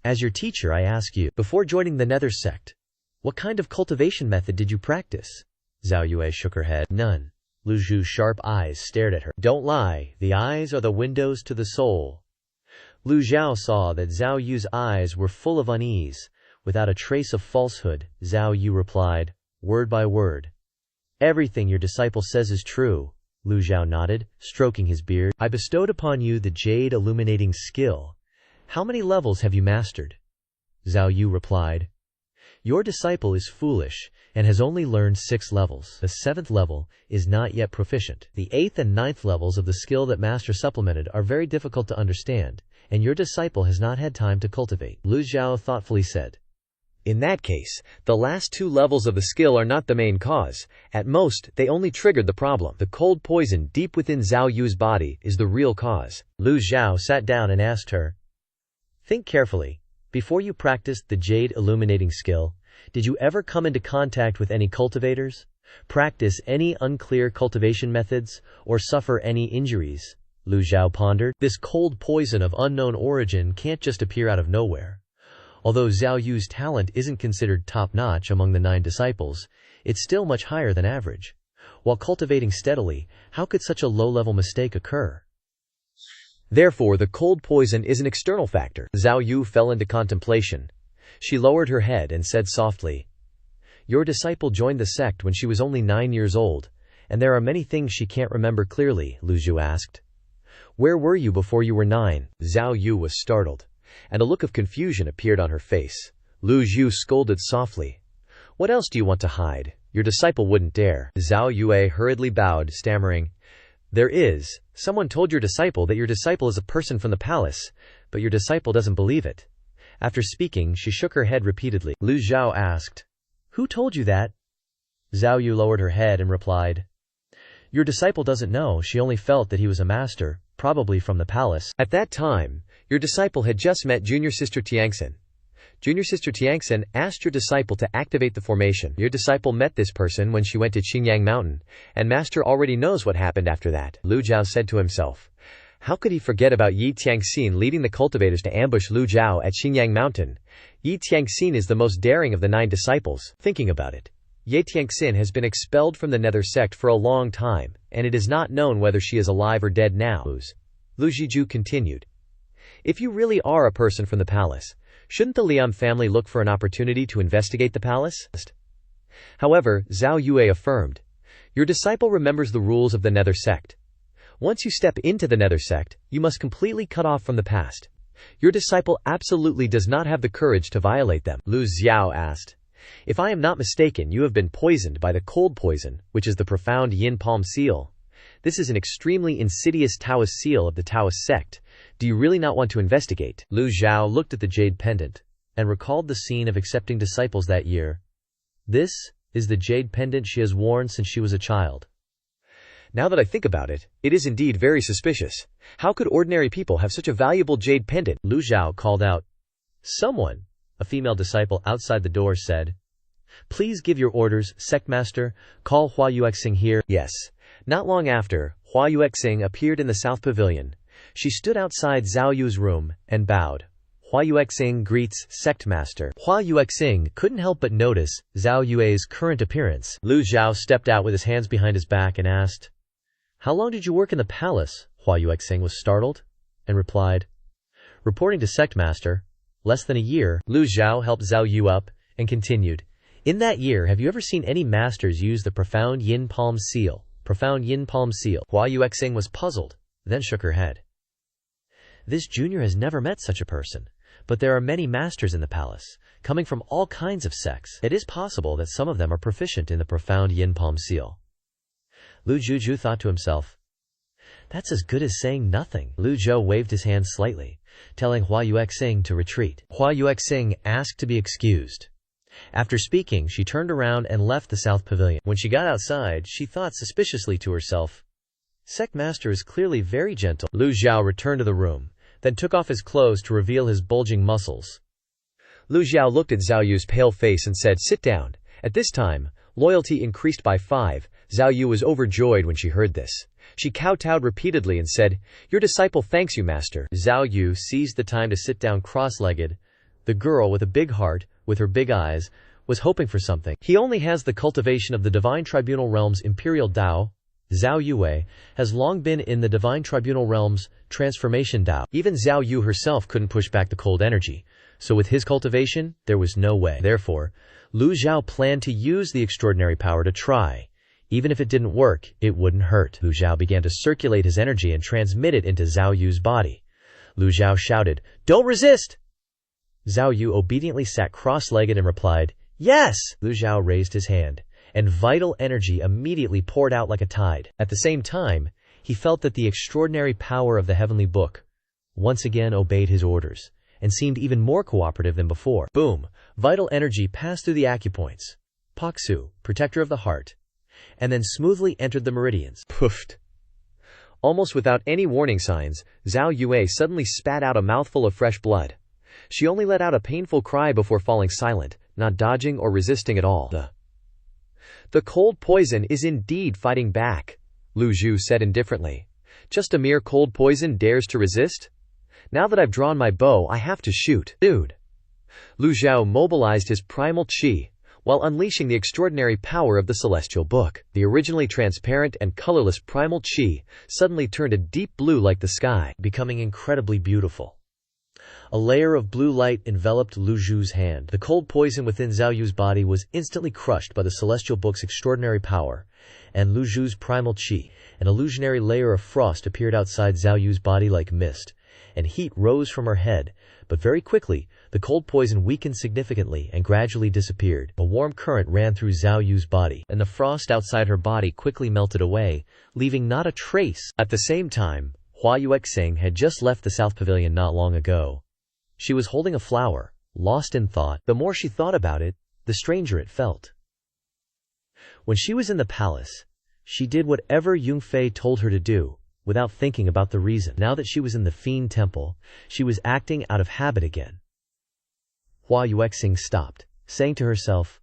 As your teacher, I ask you, before joining the Nether Sect, what kind of cultivation method did you practice? Zhao Yue shook her head. None. Lu Zhou's sharp eyes stared at her. Don't lie, the eyes are the windows to the soul. Lu Zhou saw that Zhao Yu's eyes were full of unease. Without a trace of falsehood, Zhao Yu replied, word by word. Everything your disciple says is true. Lu Zhou nodded, stroking his beard. I bestowed upon you the jade illuminating skill. How many levels have you mastered? Zhao Yu replied, Your disciple is foolish, and has only learned 6 levels. The 7th level is not yet proficient. The 8th and 9th levels of the skill that Master supplemented are very difficult to understand, and your disciple has not had time to cultivate. Lu Zhou thoughtfully said. In that case, the last 2 levels of the skill are not the main cause. At most, they only triggered the problem. The cold poison deep within Zhao Yu's body is the real cause. Lu Zhou sat down and asked her, Think carefully. Before you practiced the jade illuminating skill, did you ever come into contact with any cultivators, practice any unclear cultivation methods, or suffer any injuries? Lu Zhou pondered. This cold poison of unknown origin can't just appear out of nowhere. Although Zhao Yu's talent isn't considered top-notch among the 9 disciples, it's still much higher than average. While cultivating steadily, how could such a low-level mistake occur? Therefore, the cold poison is an external factor. Zhao Yu fell into contemplation. She lowered her head and said softly, Your disciple joined the sect when she was only 9 years old, and there are many things she can't remember clearly. Lu Zhou asked. Where were you before you were 9? Zhao Yu was startled, and a look of confusion appeared on her face. Lu Zhou scolded softly. What else do you want to hide? Your disciple wouldn't dare. Zhao Yue hurriedly bowed, stammering, There is. Someone told your disciple that your disciple is a person from the palace, but your disciple doesn't believe it. After speaking, she shook her head repeatedly. Lu Zhou asked, Who told you that? Zhao Yu lowered her head and replied, Your disciple doesn't know. She only felt that he was a master, probably from the palace. At that time, your disciple had just met Junior Sister Tiangxin. Junior Sister Tiangxin asked your disciple to activate the formation. Your disciple met this person when she went to Qingyang Mountain, and Master already knows what happened after that. Lu Zhou said to himself, How could he forget about Yi Tiangxin leading the cultivators to ambush Lu Zhou at Qingyang Mountain? Yi Tiangxin is the most daring of the 9 disciples. Thinking about it, Yi Tiangxin has been expelled from the Nether Sect for a long time, and it is not known whether she is alive or dead now. Lu Zhiju continued, If you really are a person from the palace, Shouldn't the Liang family look for an opportunity to investigate the palace? However, Zhao Yue affirmed, "Your disciple remembers the rules of the Nether Sect. Once you step into the Nether Sect, you must completely cut off from the past. Your disciple absolutely does not have the courage to violate them." Lu Zhou asked, "If I am not mistaken, you have been poisoned by the cold poison, which is the profound yin palm seal. This is an extremely insidious Taoist seal of the Taoist sect. Do you really not want to investigate?" Lu Zhou looked at the jade pendant and recalled the scene of accepting disciples that year. This is the jade pendant she has worn since she was a child. Now that I think about it, it is indeed very suspicious. How could ordinary people have such a valuable jade pendant? Lu Zhou called out. "Someone," a female disciple outside the door said. "Please give your orders, Sect Master. Call Hua Yuexing here." Yes. Not long after, Hua Yuexing appeared in the South Pavilion. She stood outside Zhao Yu's room and bowed. Hua Yuexing greets Sect Master. Hua Yuexing couldn't help but notice Zhao Yue's current appearance. Lu Zhou stepped out with his hands behind his back and asked, "How long did you work in the palace?" Hua Yuexing was startled and replied, "Reporting to Sect Master, less than a year." Lu Zhou helped Zhao Yu up and continued, "In that year, have you ever seen any masters use the profound yin palm seal?" Profound yin palm seal. Hua Yuexing was puzzled, then shook her head. "This junior has never met such a person. But there are many masters in the palace, coming from all kinds of sects. It is possible that some of them are proficient in the profound yin palm seal." Lu Zhou thought to himself, "That's as good as saying nothing." Lu Zhou waved his hand slightly, telling Hua Yuexing to retreat. Hua Yuexing asked to be excused. After speaking, she turned around and left the South Pavilion. When she got outside, she thought suspiciously to herself, "Sect Master is clearly very gentle." Lu Zhou returned to the room, then took off his clothes to reveal his bulging muscles. Lu Zhou looked at Zhao Yu's pale face and said, "Sit down." At this time, loyalty increased by 5. Zhao Yu was overjoyed when she heard this. She kowtowed repeatedly and said, "Your disciple thanks you, master." Zhao Yu seized the time to sit down cross-legged. The girl with a big heart, with her big eyes, was hoping for something. "He only has the cultivation of the Divine Tribunal Realm's Imperial Dao. Zhao Yue has long been in the Divine Tribunal Realm's Transformation Dao." Even Zhao Yu herself couldn't push back the cold energy, so with his cultivation, there was no way. Therefore, Lu Zhou planned to use the extraordinary power to try. Even if it didn't work, it wouldn't hurt. Lu Zhou began to circulate his energy and transmit it into Zhao Yu's body. Lu Zhou shouted, "Don't resist!" Zhao Yu obediently sat cross-legged and replied, "Yes!" Lu Zhou raised his hand, and vital energy immediately poured out like a tide. At the same time, he felt that the extraordinary power of the heavenly book once again obeyed his orders, and seemed even more cooperative than before. Boom! Vital energy passed through the acupoints, Paksu, protector of the heart, and then smoothly entered the meridians. Poofed. Almost without any warning signs, Zhao Yue suddenly spat out a mouthful of fresh blood. She only let out a painful cry before falling silent, not dodging or resisting at all. The cold poison is indeed fighting back," Lu Zhou said indifferently. "Just a mere cold poison dares to resist? Now that I've drawn my bow, I have to shoot." Dude. Lu Zhou mobilized his primal qi, while unleashing the extraordinary power of the celestial book. The originally transparent and colorless primal qi suddenly turned a deep blue like the sky, becoming incredibly beautiful. A layer of blue light enveloped Lu Zhou's hand. The cold poison within Zhao Yu's body was instantly crushed by the celestial book's extraordinary power, and Lu Zhou's primal qi. An illusionary layer of frost appeared outside Zhao Yu's body like mist, and heat rose from her head, but very quickly, the cold poison weakened significantly and gradually disappeared. A warm current ran through Zhao Yu's body, and the frost outside her body quickly melted away, leaving not a trace. At the same time, Hua Yuexing had just left the South Pavilion not long ago. She was holding a flower, lost in thought. The more she thought about it, the stranger it felt. When she was in the palace, she did whatever Yunfei told her to do, without thinking about the reason. Now that she was in the Fiend Temple, she was acting out of habit again. Hua Yuexing stopped, saying to herself,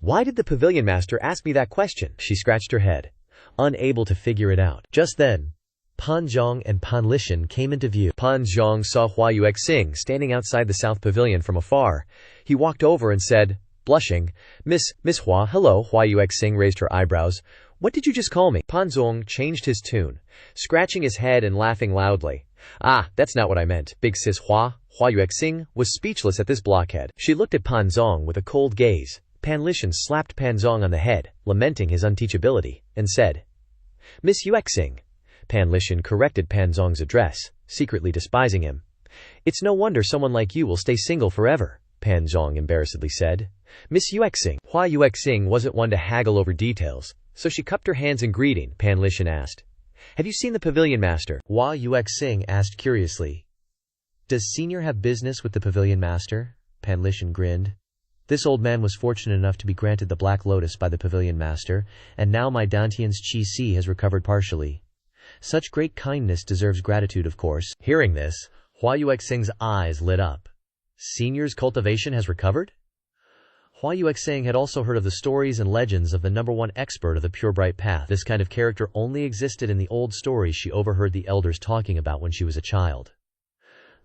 "Why did the pavilion master ask me that question?" She scratched her head, unable to figure it out. Just then, Pan Zhong and Pan Lishan came into view. Pan Zhong saw Hua Yuexing standing outside the South Pavilion from afar. He walked over and said, blushing, Miss Hua." "Hello." Hua Yuexing raised her eyebrows. "What did you just call me?" Pan Zhong changed his tune, scratching his head and laughing loudly. Ah, that's not what I meant. Big sis Hua Yuexing, was speechless at this blockhead. She looked at Pan Zong with a cold gaze. Pan Lishan slapped Pan Zong on the head, lamenting his unteachability, and said, Miss Yuexing. Pan Lishan corrected Pan Zong's address, secretly despising him. It's no wonder someone like you will stay single forever, Pan Zong embarrassedly said. Miss Yuexing. Hua Yuexing wasn't one to haggle over details, so she cupped her hands in greeting. Pan Lishan asked, Have you seen the pavilion master? Hua Yuexing asked curiously. Does Senior have business with the pavilion master? Pan Lishan grinned. This old man was fortunate enough to be granted the Black Lotus by the pavilion master, and now my Dantian's Qi Si has recovered partially. Such great kindness deserves gratitude, of course. Hearing this, Hua Yuexing's eyes lit up. Senior's cultivation has recovered? Hua Yuexing had also heard of the stories and legends of the #1 expert of the Pure Bright Path. This kind of character only existed in the old stories she overheard the elders talking about when she was a child.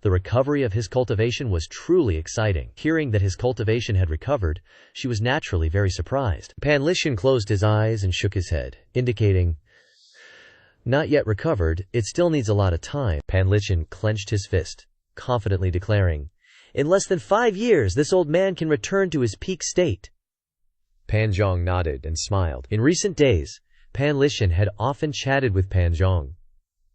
The recovery of his cultivation was truly exciting. Hearing that his cultivation had recovered, she was naturally very surprised. Pan Lishan closed his eyes and shook his head, indicating, Not yet recovered, it still needs a lot of time. Pan Lishan clenched his fist, confidently declaring, In less than 5 years, this old man can return to his peak state. Pan Zhong nodded and smiled. In recent days, Pan Lishan had often chatted with Pan Zhong.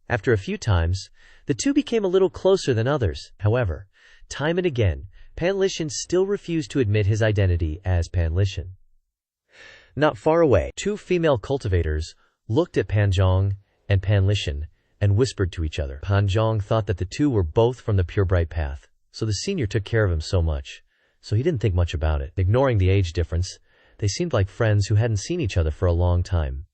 After a few times, the two became a little closer than others. However, time and again, Pan Lishan still refused to admit his identity as Pan Lishan. Not far away, 2 female cultivators looked at Pan Zhong and Pan Lishan and whispered to each other. Pan Zhong thought that the two were both from the Pure Bright Path, so the senior took care of him so much, so he didn't think much about it. Ignoring the age difference, they seemed like friends who hadn't seen each other for a long time.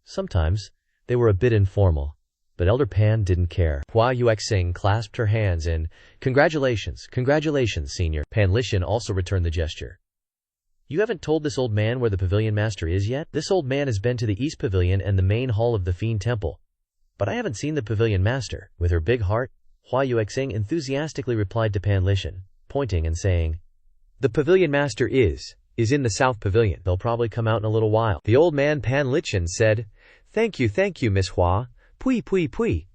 Sometimes, they were a bit informal, but Elder Pan didn't care. Hua Yuexing clasped her hands in, Congratulations, senior. Pan Lishan also returned the gesture. You haven't told this old man where the pavilion master is yet? This old man has been to the East Pavilion and the main hall of the Fiend Temple, but I haven't seen the pavilion master. With her big heart, Hua Yuexing enthusiastically replied to Pan Lishan, pointing and saying, The pavilion master is in the South Pavilion. They'll probably come out in a little while. The old man Pan Lishan said, Thank you, Miss Hua. Pui.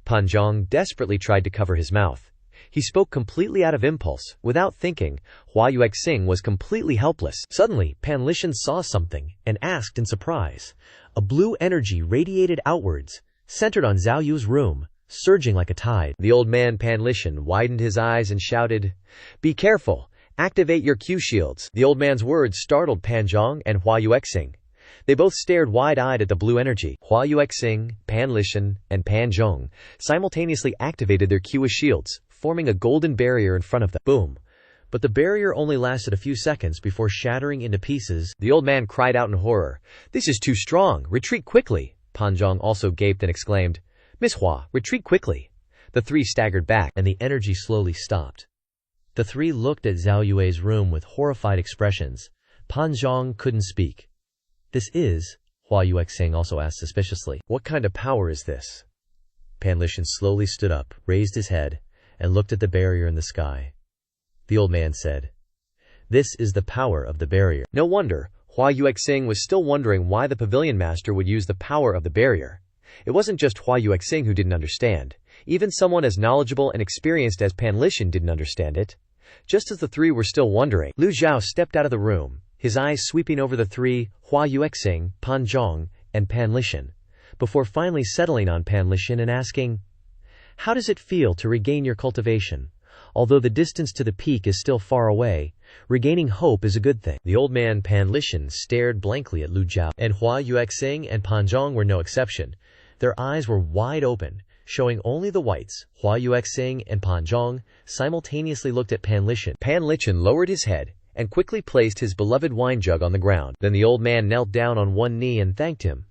Pan Zhong desperately tried to cover his mouth. He spoke completely out of impulse, without thinking. Hua Yuexing was completely helpless. Suddenly, Pan Lishan saw something, and asked in surprise. A blue energy radiated outwards, centered on Zhao Yu's room, surging like a tide. The old man Pan Lishan widened his eyes and shouted, Be careful! Activate your Q shields. The old man's words startled Pan Zhong and Hua Yuexing. They both stared wide-eyed at the blue energy. Hua Yuexing, Pan Lishan, and Pan Zhong simultaneously activated their Q shields, forming a golden barrier in front of them. Boom! But the barrier only lasted a few seconds before shattering into pieces. The old man cried out in horror. This is too strong. Retreat quickly. Pan Zhong also gaped and exclaimed, Miss Hua, retreat quickly. The 3 staggered back, and the energy slowly stopped. The 3 looked at Zhao Yue's room with horrified expressions. Pan Zhong couldn't speak. This is, Hua Yuexing also asked suspiciously. What kind of power is this? Pan Lishan slowly stood up, raised his head, and looked at the barrier in the sky. The old man said, This is the power of the barrier. No wonder, Hua Yuexing was still wondering why the pavilion master would use the power of the barrier. It wasn't just Hua Yuexing who didn't understand. Even someone as knowledgeable and experienced as Pan Lishan didn't understand it. Just as the 3 were still wondering, Lu Zhou stepped out of the room, his eyes sweeping over the 3, Hua Yuexing, Pan Zhong, and Pan Lishan, before finally settling on Pan Lishan and asking, How does it feel to regain your cultivation? Although the distance to the peak is still far away, regaining hope is a good thing. The old man Pan Lishan stared blankly at Lu Zhou, and Hua Yuexing and Pan Zhong were no exception. Their eyes were wide open, showing only the whites. Hua Yuexing and Pan Zhong simultaneously looked at Pan Lishan. Pan Lishan lowered his head and quickly placed his beloved wine jug on the ground. Then the old man knelt down on one knee and thanked him.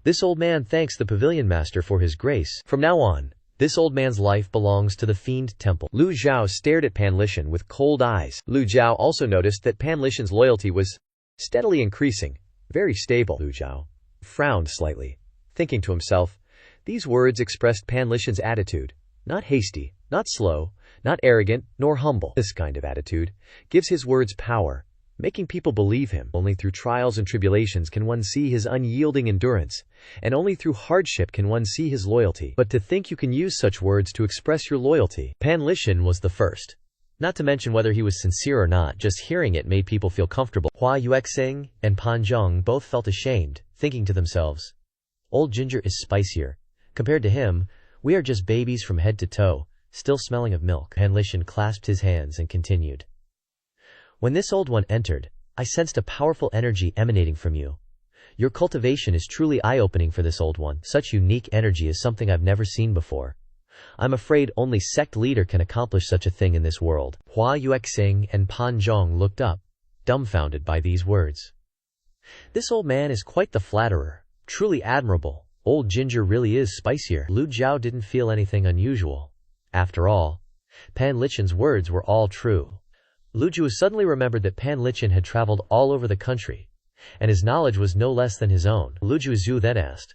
This old man thanks the pavilion master for his grace. From now on, this old man's life belongs to the Fiend Temple. Lu Zhou stared at Pan Lishan with cold eyes. Lu Zhou also noticed that Pan Lishan's loyalty was steadily increasing, very stable. Lu Zhou frowned slightly, thinking to himself, these words expressed Pan Lishan's attitude, not hasty, not slow, not arrogant, nor humble. This kind of attitude gives his words power, making people believe him. Only through trials and tribulations can one see his unyielding endurance, and only through hardship can one see his loyalty. But to think you can use such words to express your loyalty. Pan Lishan was the first. Not to mention whether he was sincere or not, just hearing it made people feel comfortable. Hua Yuexing and Pan Zhong both felt ashamed, thinking to themselves, "Old Ginger is spicier. Compared to him, we are just babies from head to toe, still smelling of milk." Pan Lishan clasped his hands and continued. "When this old one entered, I sensed a powerful energy emanating from you. Your cultivation is truly eye-opening for this old one. Such unique energy is something I've never seen before. I'm afraid only sect leader can accomplish such a thing in this world." Hua Yuexing and Pan Zhong looked up, dumbfounded by these words. This old man is quite the flatterer. Truly admirable. Old Ginger really is spicier. Lu Zhou didn't feel anything unusual. After all, Pan Lishan's words were all true. Lu Zhou suddenly remembered that Pan Lishan had traveled all over the country, and his knowledge was no less than his own. Lu Zhou then asked,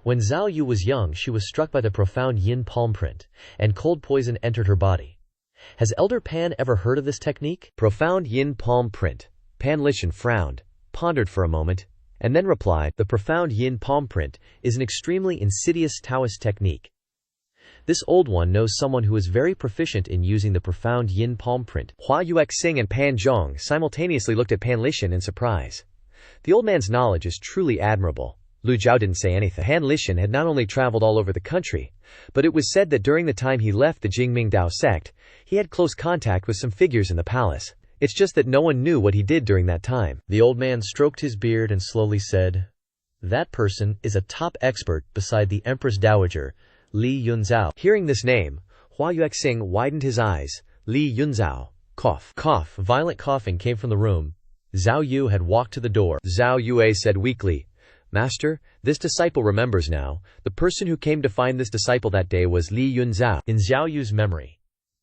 "When Zhao Yu was young, she was struck by the profound yin palm print, and cold poison entered her body. Has Elder Pan ever heard of this technique?" Profound yin palm print. Pan Lishan frowned, pondered for a moment, and then replied, "The profound yin palm print is an extremely insidious Taoist technique. This old one knows someone who is very proficient in using the profound yin palm print." Hua Yuexing and Pan Zhong simultaneously looked at Pan Lishan in surprise. The old man's knowledge is truly admirable. Lu Zhou didn't say anything. Pan Lishan had not only traveled all over the country, but it was said that during the time he left the Jingmingdao sect, he had close contact with some figures in the palace. It's just that no one knew what he did during that time. The old man stroked his beard and slowly said, "That person is a top expert beside the Empress Dowager, Li Yunzhao." Hearing this name, Hua Yuexing widened his eyes. Li Yunzhao. Cough. Cough. Violent coughing came from the room. Zhao Yu had walked to the door. Zhao Yue said weakly, "Master, this disciple remembers now. The person who came to find this disciple that day was Li Yunzhao." In Zhao Yu's memory,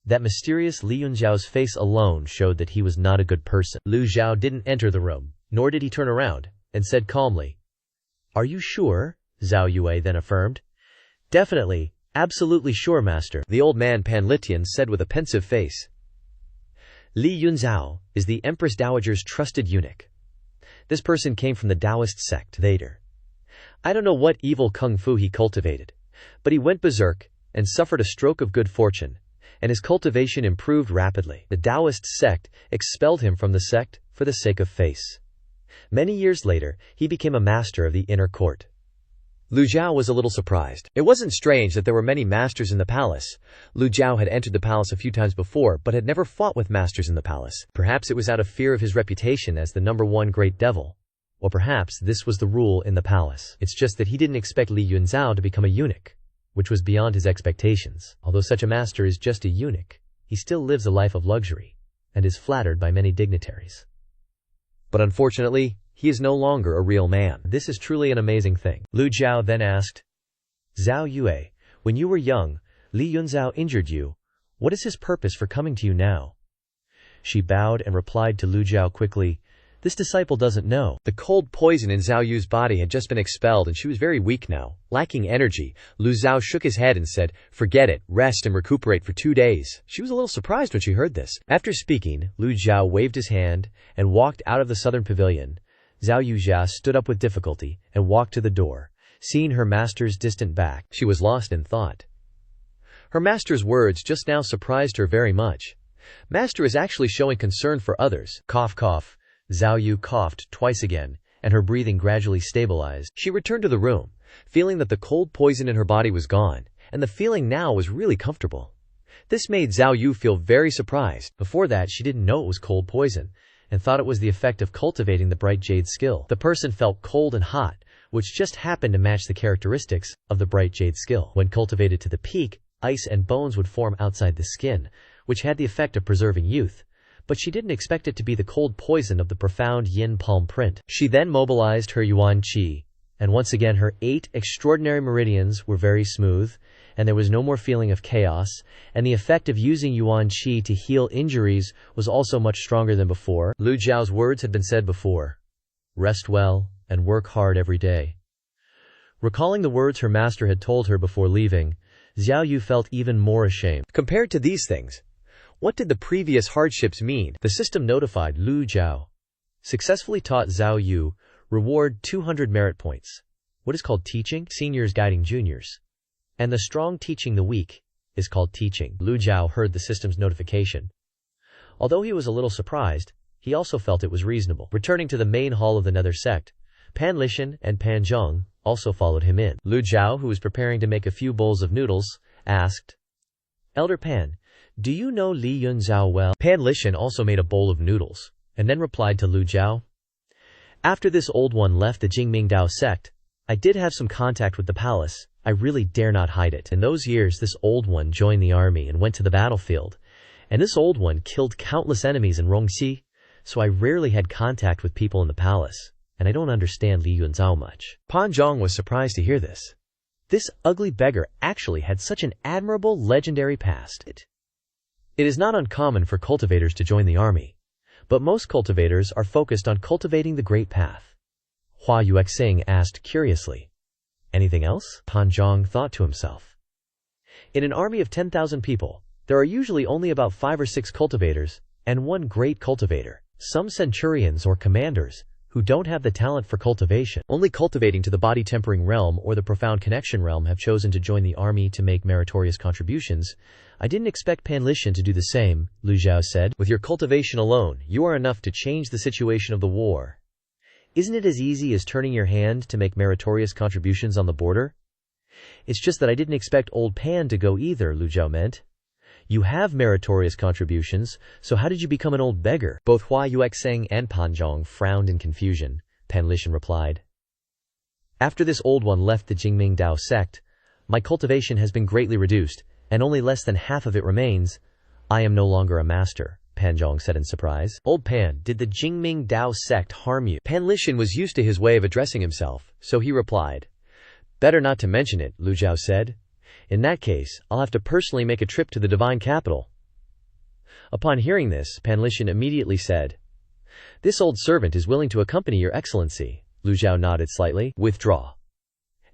that mysterious Li Yunzhao's face alone showed that he was not a good person. Lu Zhou didn't enter the room, nor did he turn around, and said calmly, "Are you sure?" Zhao Yue then affirmed, "Definitely, absolutely sure, master." The old man Pan Lishan said with a pensive face, "Li Yunzhao is the Empress Dowager's trusted eunuch. This person came from the Taoist sect, Vader. I don't know what evil kung fu he cultivated, but he went berserk and suffered a stroke of good fortune, and his cultivation improved rapidly. The Taoist sect expelled him from the sect for the sake of face. Many years later, he became a master of the inner court." Lu Zhou was a little surprised. It wasn't strange that there were many masters in the palace. Lu Zhou had entered the palace a few times before, but had never fought with masters in the palace. Perhaps it was out of fear of his reputation as the #1 great devil. Or perhaps this was the rule in the palace. It's just that he didn't expect Li Yunzhao to become a eunuch, which was beyond his expectations. Although such a master is just a eunuch, he still lives a life of luxury, and is flattered by many dignitaries. But unfortunately, he is no longer a real man. This is truly an amazing thing. Lu Zhou then asked, "Zhao Yue, when you were young, Li Yunzhao injured you. What is his purpose for coming to you now?" She bowed and replied to Lu Zhou quickly, "This disciple doesn't know." The cold poison in Zhao Yu's body had just been expelled and she was very weak now, lacking energy. Lu Zhou shook his head and said, "Forget it, rest and recuperate for 2 days." She was a little surprised when she heard this. After speaking, Lu Zhou waved his hand and walked out of the southern pavilion. Zhao Yujia stood up with difficulty and walked to the door. Seeing her master's distant back, she was lost in thought. Her master's words just now surprised her very much. Master is actually showing concern for others. Cough, cough. Zhao Yu coughed twice again, and her breathing gradually stabilized. She returned to the room, feeling that the cold poison in her body was gone, and the feeling now was really comfortable. This made Zhao Yu feel very surprised. Before that, she didn't know it was cold poison, and thought it was the effect of cultivating the bright jade skill. The person felt cold and hot, which just happened to match the characteristics of the bright jade skill. When cultivated to the peak, ice and bones would form outside the skin, which had the effect of preserving youth. But she didn't expect it to be the cold poison of the profound yin palm print. She then mobilized her yuan qi, and once again her 8 extraordinary meridians were very smooth, and there was no more feeling of chaos, and the effect of using yuan qi to heal injuries was also much stronger than before. Lu Zhao's words had been said before. Rest well, and work hard every day. Recalling the words her master had told her before leaving, Zhao Yu felt even more ashamed. Compared to these things, What did the previous hardships mean? The system notified Lu Zhou. Successfully taught Zhao Yu, reward 200 merit points. What is called teaching? Seniors guiding juniors. And the strong teaching the weak is called teaching. Lu Zhou heard the system's notification. Although he was a little surprised, he also felt it was reasonable. Returning to the main hall of the Nether Sect, Pan Lishan and Pan Zheng also followed him in. Lu Zhou, who was preparing to make a few bowls of noodles, asked, "Elder Pan, do you know Li Yunzhao well?" Pan Lishan also made a bowl of noodles, and then replied to Lu Zhou, "After this old one left the Jingmingdao sect, I did have some contact with the palace. I really dare not hide it. In those years, this old one joined the army and went to the battlefield, and this old one killed countless enemies in Rongxi, so I rarely had contact with people in the palace, and I don't understand Li Yunzhao much." Pan Zheng was surprised to hear this. This ugly beggar actually had such an admirable, legendary past. It is not uncommon for cultivators to join the army, but most cultivators are focused on cultivating the Great Path. Hua Yuexing asked curiously. Anything else? Pan Zheng thought to himself. In an army of 10,000 people, there are usually only about 5 or 6 cultivators, and one great cultivator. Some centurions or commanders, who don't have the talent for cultivation, only cultivating to the body-tempering realm or the profound connection realm, have chosen to join the army to make meritorious contributions. I didn't expect Pan Lishan to do the same, Lu Zhou said. With your cultivation alone, you are enough to change the situation of the war. Isn't it as easy as turning your hand to make meritorious contributions on the border? It's just that I didn't expect old Pan to go either, Lu Zhou meant. You have meritorious contributions, so how did you become an old beggar? Both Hua Yuexing and Pan Zheng frowned in confusion. Pan Lishan replied, "After this old one left the Jingmingdao sect, my cultivation has been greatly reduced, and only less than half of it remains. I am no longer a master," Pan Zheng said in surprise. "Old Pan, did the Jingmingdao sect harm you?" Pan Lishan was used to his way of addressing himself, so he replied. "Better not to mention it," Lu Zhou said. "In that case, I'll have to personally make a trip to the divine capital." Upon hearing this, Pan Lishan immediately said, "This old servant is willing to accompany your excellency." Lu Zhou nodded slightly. "Withdraw."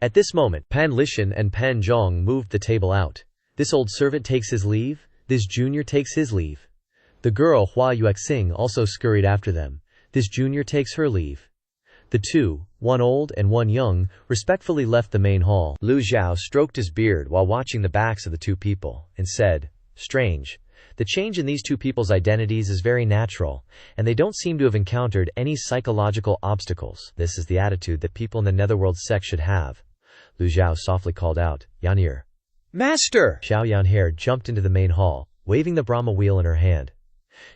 At this moment, Pan Lishan and Pan Zheng moved the table out. This old servant takes his leave, this junior takes his leave. The girl Hua Yuexing also scurried after them. This junior takes her leave. The two, one old and one young, respectfully left the main hall. Lu Zhou stroked his beard while watching the backs of the two people, and said, "Strange. The change in these two people's identities is very natural, and they don't seem to have encountered any psychological obstacles. This is the attitude that people in the Netherworld sect should have." Lu Zhou softly called out, "Yanir." "Master!" Xiao Yanhair jumped into the main hall, waving the Brahma wheel in her hand.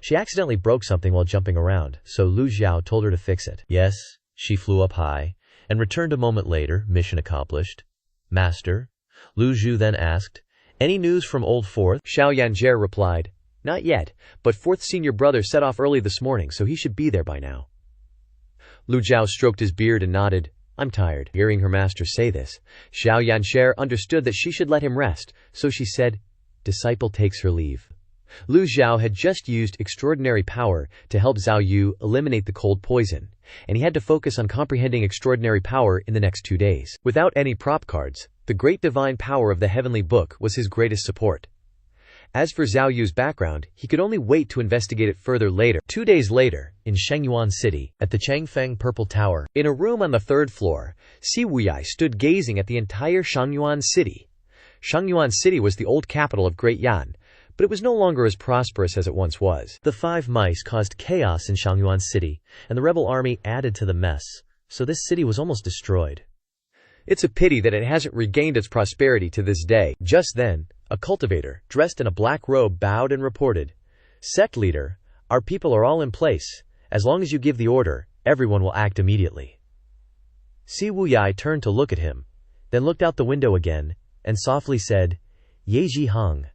She accidentally broke something while jumping around, so Lu Zhou told her to fix it. "Yes." She flew up high, and returned a moment later, mission accomplished. "Master?" Lu Zhou then asked, "Any news from old Fourth?" Xiao Yanjie replied, "Not yet, but Fourth's senior brother set off early this morning, so he should be there by now." Lu Zhou stroked his beard and nodded. "I'm tired." Hearing her master say this, Xiao Yanjie understood that she should let him rest, so she said, "Disciple takes her leave." Lu Zhou had just used extraordinary power to help Zhao Yu eliminate the cold poison, and he had to focus on comprehending extraordinary power in the next 2 days. Without any prop cards, the great divine power of the heavenly book was his greatest support. As for Zhao Yu's background, he could only wait to investigate it further later. 2 days later, in Shengyuan City, at the Changfeng Purple Tower, in a room on the 3rd floor, Si Wuyai stood gazing at the entire Shengyuan City. Shengyuan City was the old capital of Great Yan, but it was no longer as prosperous as it once was. The 5 mice caused chaos in Shengyuan City, and the rebel army added to the mess, so this city was almost destroyed. It's a pity that it hasn't regained its prosperity to this day. Just then, a cultivator, dressed in a black robe, bowed and reported, "Sect leader, our people are all in place. As long as you give the order, everyone will act immediately." Si Wuyai turned to look at him, then looked out the window again, and softly said, "Ye Zhiheng,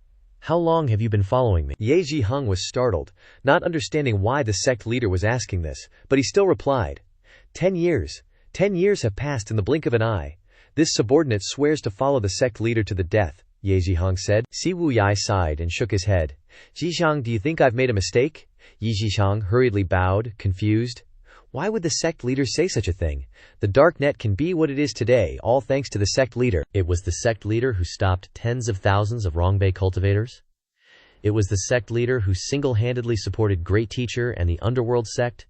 how long have you been following me?" Ye Zhiheng was startled, not understanding why the sect leader was asking this, but he still replied, 10 years. 10 years have passed in the blink of an eye. This subordinate swears to follow the sect leader to the death, Ye Zhiheng said. Si Wuyai sighed and shook his head. "Zhiheng, do you think I've made a mistake?" Ye Zhiheng hurriedly bowed, confused. Why would the sect leader say such a thing? The dark net can be what it is today, all thanks to the sect leader. It was the sect leader who stopped tens of thousands of Rongbei cultivators. It was the sect leader who single-handedly supported Great Teacher and the Underworld sect.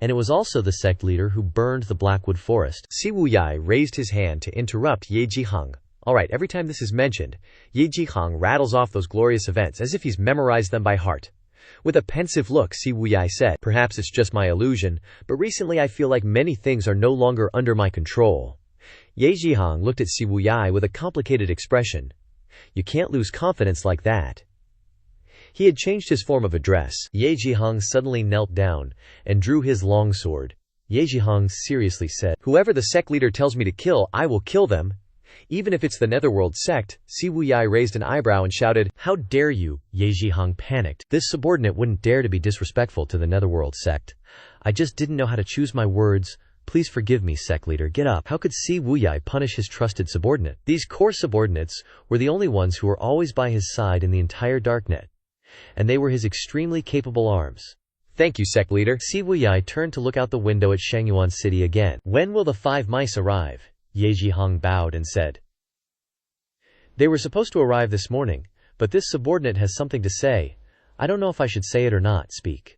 And it was also the sect leader who burned the Blackwood Forest. Si Wuyai raised his hand to interrupt Ye Jihang. Alright, every time this is mentioned, Ye Jihang rattles off those glorious events as if he's memorized them by heart. With a pensive look, Si Wuyai said, "Perhaps it's just my illusion, but recently I feel like many things are no longer under my control." Ye Jihang looked at Si Wuyai with a complicated expression. You can't lose confidence like that. He had changed his form of address. Ye Jihang suddenly knelt down and drew his long sword. Ye Jihang seriously said, "Whoever the sect leader tells me to kill, I will kill them. Even if it's the Netherworld sect." Si Wuyai raised an eyebrow and shouted, "How dare you?" Ye Jihang panicked. This subordinate wouldn't dare to be disrespectful to the Netherworld sect. "I just didn't know how to choose my words. Please forgive me, sect leader, get up." How could Si Wuyai punish his trusted subordinate? These core subordinates were the only ones who were always by his side in the entire darknet. And they were his extremely capable arms. "Thank you, sect leader." Si Wuyai turned to look out the window at Shangyuan City again. "When will the 5 mice arrive?" Ye Jihang bowed and said. "They were supposed to arrive this morning, but this subordinate has something to say. I don't know if I should say it or not. Speak."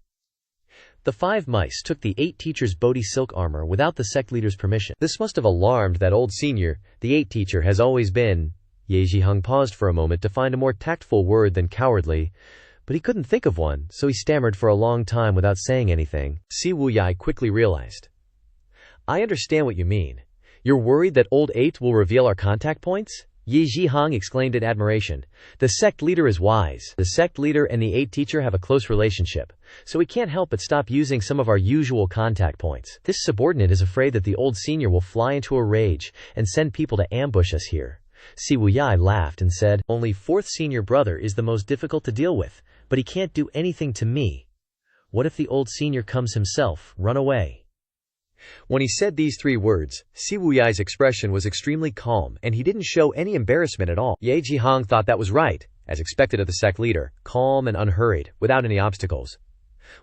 The 5 mice took the 8 teachers' Bodhi silk armor without the sect leader's permission. This must have alarmed that old senior. The 8 teacher has always been. Ye Jihang paused for a moment to find a more tactful word than cowardly, but he couldn't think of one, so he stammered for a long time without saying anything. Si Wuyai quickly realized. "I understand what you mean. You're worried that old 8 will reveal our contact points?" Ye Jihang exclaimed in admiration. "The sect leader is wise. The sect leader and the 8 teacher have a close relationship, so we can't help but stop using some of our usual contact points. This subordinate is afraid that the old senior will fly into a rage and send people to ambush us here." Si Wuyai laughed and said, "Only 4th senior brother is the most difficult to deal with, but he can't do anything to me. What if the old senior comes himself? Run away." When he said these 3 words, Si Wuyai's expression was extremely calm and he didn't show any embarrassment at all. Ye Jihang thought that was right, as expected of the sect leader, calm and unhurried, without any obstacles.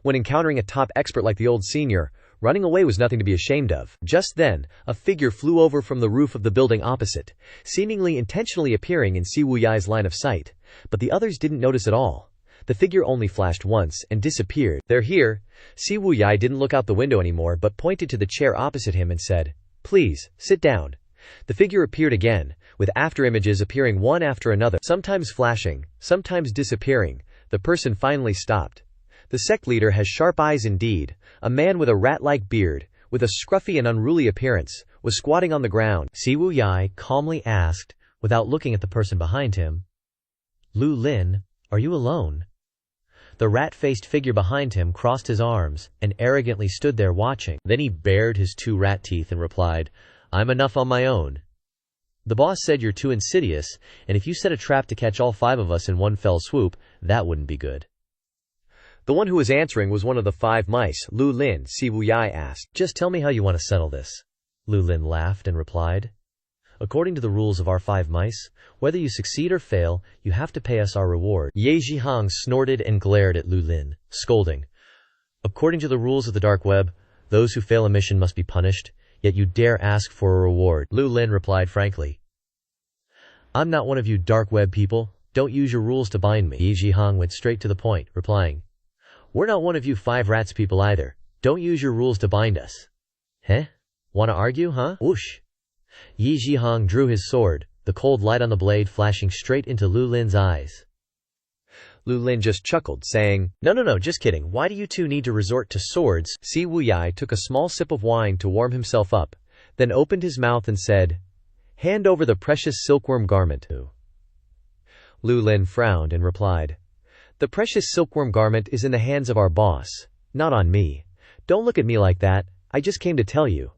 When encountering a top expert like the old senior, running away was nothing to be ashamed of. Just then, a figure flew over from the roof of the building opposite, seemingly intentionally appearing in Si Wuyai's line of sight, but the others didn't notice at all. The figure only flashed once and disappeared. "They're here." Si Wuyai didn't look out the window anymore but pointed to the chair opposite him and said, "Please, sit down." The figure appeared again, with afterimages appearing one after another, sometimes flashing, sometimes disappearing. The person finally stopped. The sect leader has sharp eyes indeed. A man with a rat-like beard, with a scruffy and unruly appearance, was squatting on the ground. Si Wuyai calmly asked, without looking at the person behind him, "Lu Lin, are you alone?" The rat-faced figure behind him crossed his arms and arrogantly stood there watching. Then he bared his 2 rat teeth and replied, "I'm enough on my own. The boss said you're too insidious, and if you set a trap to catch all 5 of us in one fell swoop, that wouldn't be good." The one who was answering was one of the 5 mice, Lu Lin. Si Wuyai asked, "Just tell me how you want to settle this." Lu Lin laughed and replied, "According to the rules of our 5 mice, whether you succeed or fail, you have to pay us our reward." Ye Jihang snorted and glared at Lu Lin, scolding, "According to the rules of the dark web, those who fail a mission must be punished, yet you dare ask for a reward." Lu Lin replied frankly, "I'm not one of you dark web people. Don't use your rules to bind me." Ye Jihang went straight to the point, replying, "We're not one of you 5 rats people either. Don't use your rules to bind us." "Heh? Wanna argue, huh?" Whoosh! Ye Jihang drew his sword, the cold light on the blade flashing straight into Lu Lin's eyes. Lu Lin just chuckled, saying, No, just kidding. Why do you 2 need to resort to swords?" Si Wuyai took a small sip of wine to warm himself up, then opened his mouth and said, "Hand over the precious silkworm garment." Lu Lin frowned and replied, "The precious silkworm garment is in the hands of our boss, not on me. Don't look at me like that. I just came to tell you.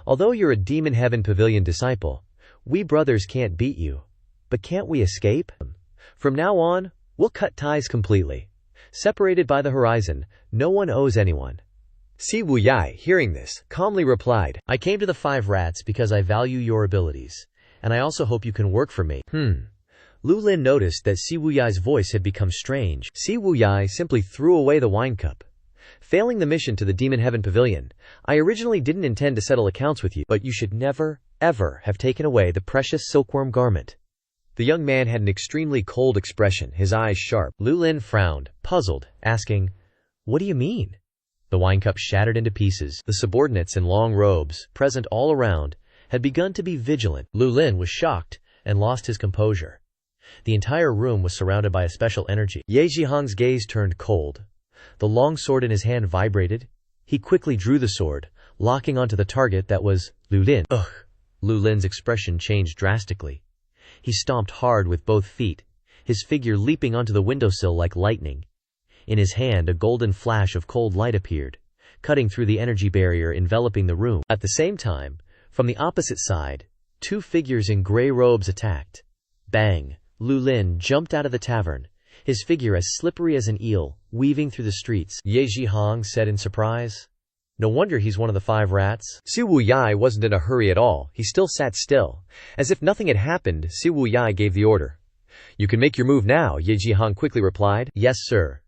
Although you're a Demon Heaven Pavilion disciple, we brothers can't beat you. But can't we escape? From now on, we'll cut ties completely. Separated by the horizon, no one owes anyone." Si Wuyai, hearing this, calmly replied, "I came to the 5 rats because I value your abilities, and I also hope you can work for me." Lu Lin noticed that Si Wuyai's voice had become strange. Si Wuyai simply threw away the wine cup. "Failing the mission to the Demon Heaven Pavilion, I originally didn't intend to settle accounts with you, but you should never, ever have taken away the precious silkworm garment. The young man had an extremely cold expression, his eyes sharp. Lu Lin frowned, puzzled, asking, "What do you mean?" The wine cup shattered into pieces. The subordinates in long robes, present all around, had begun to be vigilant. Lu Lin was shocked and lost his composure. The entire room was surrounded by a special energy. Ye Zhihang's gaze turned cold. The long sword in his hand vibrated. He quickly drew the sword, locking onto the target that was Lu Lin. Ugh! Lu Lin's expression changed drastically. He stomped hard with both feet, his figure leaping onto the windowsill like lightning. In his hand, a golden flash of cold light appeared, cutting through the energy barrier enveloping the room. At the same time, from the opposite side, two figures in gray robes attacked. Bang! Lu Lin jumped out of the tavern, his figure as slippery as an eel, weaving through the streets. Ye Zhihang said in surprise. No wonder he's one of the 5 rats. Si Wuyai wasn't in a hurry at all. He still sat still. As if nothing had happened, Si Wuyai gave the order. You can make your move now, Ye Zhihang quickly replied. Yes, sir.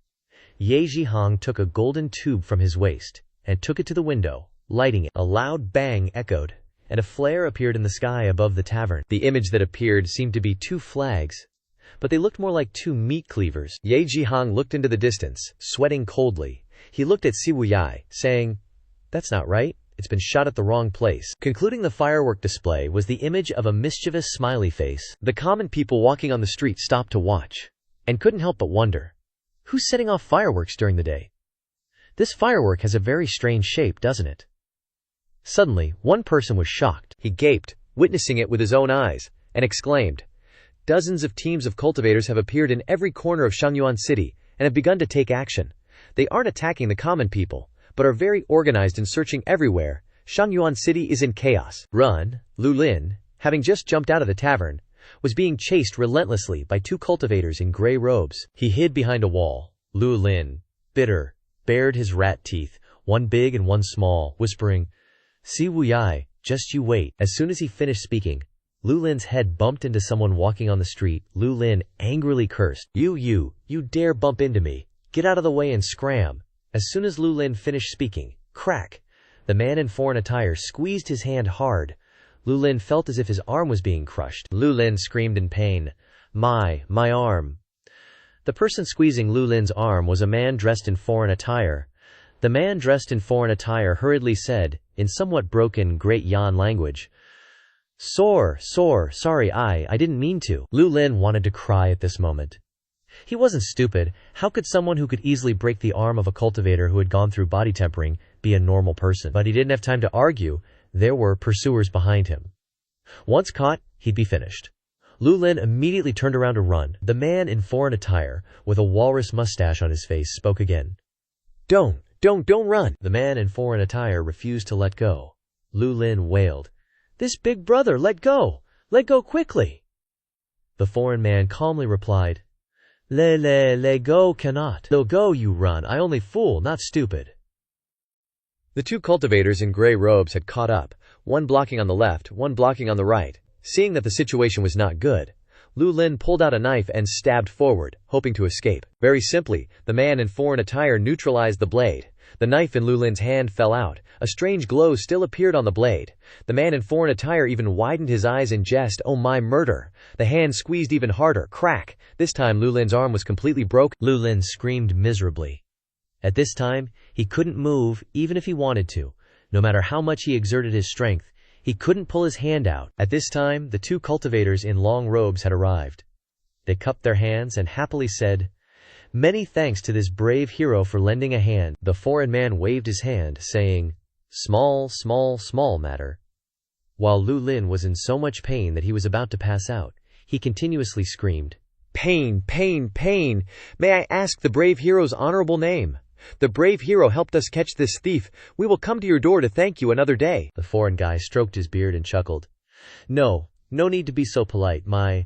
Ye Zhihang took a golden tube from his waist and took it to the window, lighting it. A loud bang echoed, and a flare appeared in the sky above the tavern. The image that appeared seemed to be 2 flags, but they looked more like 2 meat cleavers. Ye Zhihang looked into the distance, sweating coldly. He looked at Si Wuyai, saying, "That's not right. It's been shot at the wrong place." Concluding the firework display was the image of a mischievous smiley face. The common people walking on the street stopped to watch, and couldn't help but wonder, who's setting off fireworks during the day? This firework has a very strange shape, doesn't it? Suddenly, one person was shocked. He gaped, witnessing it with his own eyes, and exclaimed, "Dozens of teams of cultivators have appeared in every corner of Shangyuan City and have begun to take action. They aren't attacking the common people, but are very organized and searching everywhere. Shangyuan City is in chaos." Run! Lu Lin, having just jumped out of the tavern, was being chased relentlessly by 2 cultivators in gray robes. He hid behind a wall. Lu Lin, bitter, bared his rat teeth, one big and one small, whispering, "Si Wuyai, just you wait." As soon as he finished speaking, Lu Lin's head bumped into someone walking on the street. Lu Lin angrily cursed, You dare bump into me. Get out of the way and scram." As soon as Lu Lin finished speaking, crack! The man in foreign attire squeezed his hand hard. Lu Lin felt as if his arm was being crushed. Lu Lin screamed in pain, My arm." The person squeezing Lu Lin's arm was a man dressed in foreign attire. The man dressed in foreign attire hurriedly said, in somewhat broken Great Yan language, Sorry, I didn't mean to." Lu Lin wanted to cry at this moment. He wasn't stupid. How could someone who could easily break the arm of a cultivator who had gone through body tempering be a normal person? But he didn't have time to argue. There were pursuers behind him. Once caught, he'd be finished. Lu Lin immediately turned around to run. The man in foreign attire, with a walrus mustache on his face, spoke again. Don't run." The man in foreign attire refused to let go. Lu Lin wailed, "This big brother, let go quickly." The foreign man calmly replied, Let go cannot. Let go, you run. I only fool, not stupid." The 2 cultivators in gray robes had caught up, one blocking on the left, one blocking on the right. Seeing that the situation was not good, Lu Lin pulled out a knife and stabbed forward, hoping to escape. Very simply, the man in foreign attire neutralized the blade. The knife in Lu Lin's hand fell out. A strange glow still appeared on the blade. The man in foreign attire even widened his eyes in jest. "Oh my murder!" The hand squeezed even harder. Crack! This time Lu Lin's arm was completely broken. Lu Lin screamed miserably. At this time, he couldn't move even if he wanted to. No matter how much he exerted his strength, he couldn't pull his hand out. At this time, the 2 cultivators in long robes had arrived. They cupped their hands and happily said, "Many thanks to this brave hero for lending a hand." The foreign man waved his hand, saying, Small matter." While Lu Lin was in so much pain that he was about to pass out, he continuously screamed, "Pain! May I ask the brave hero's honorable name? The brave hero helped us catch this thief. We will come to your door to thank you another day." The foreign guy stroked his beard and chuckled. No need to be so polite. My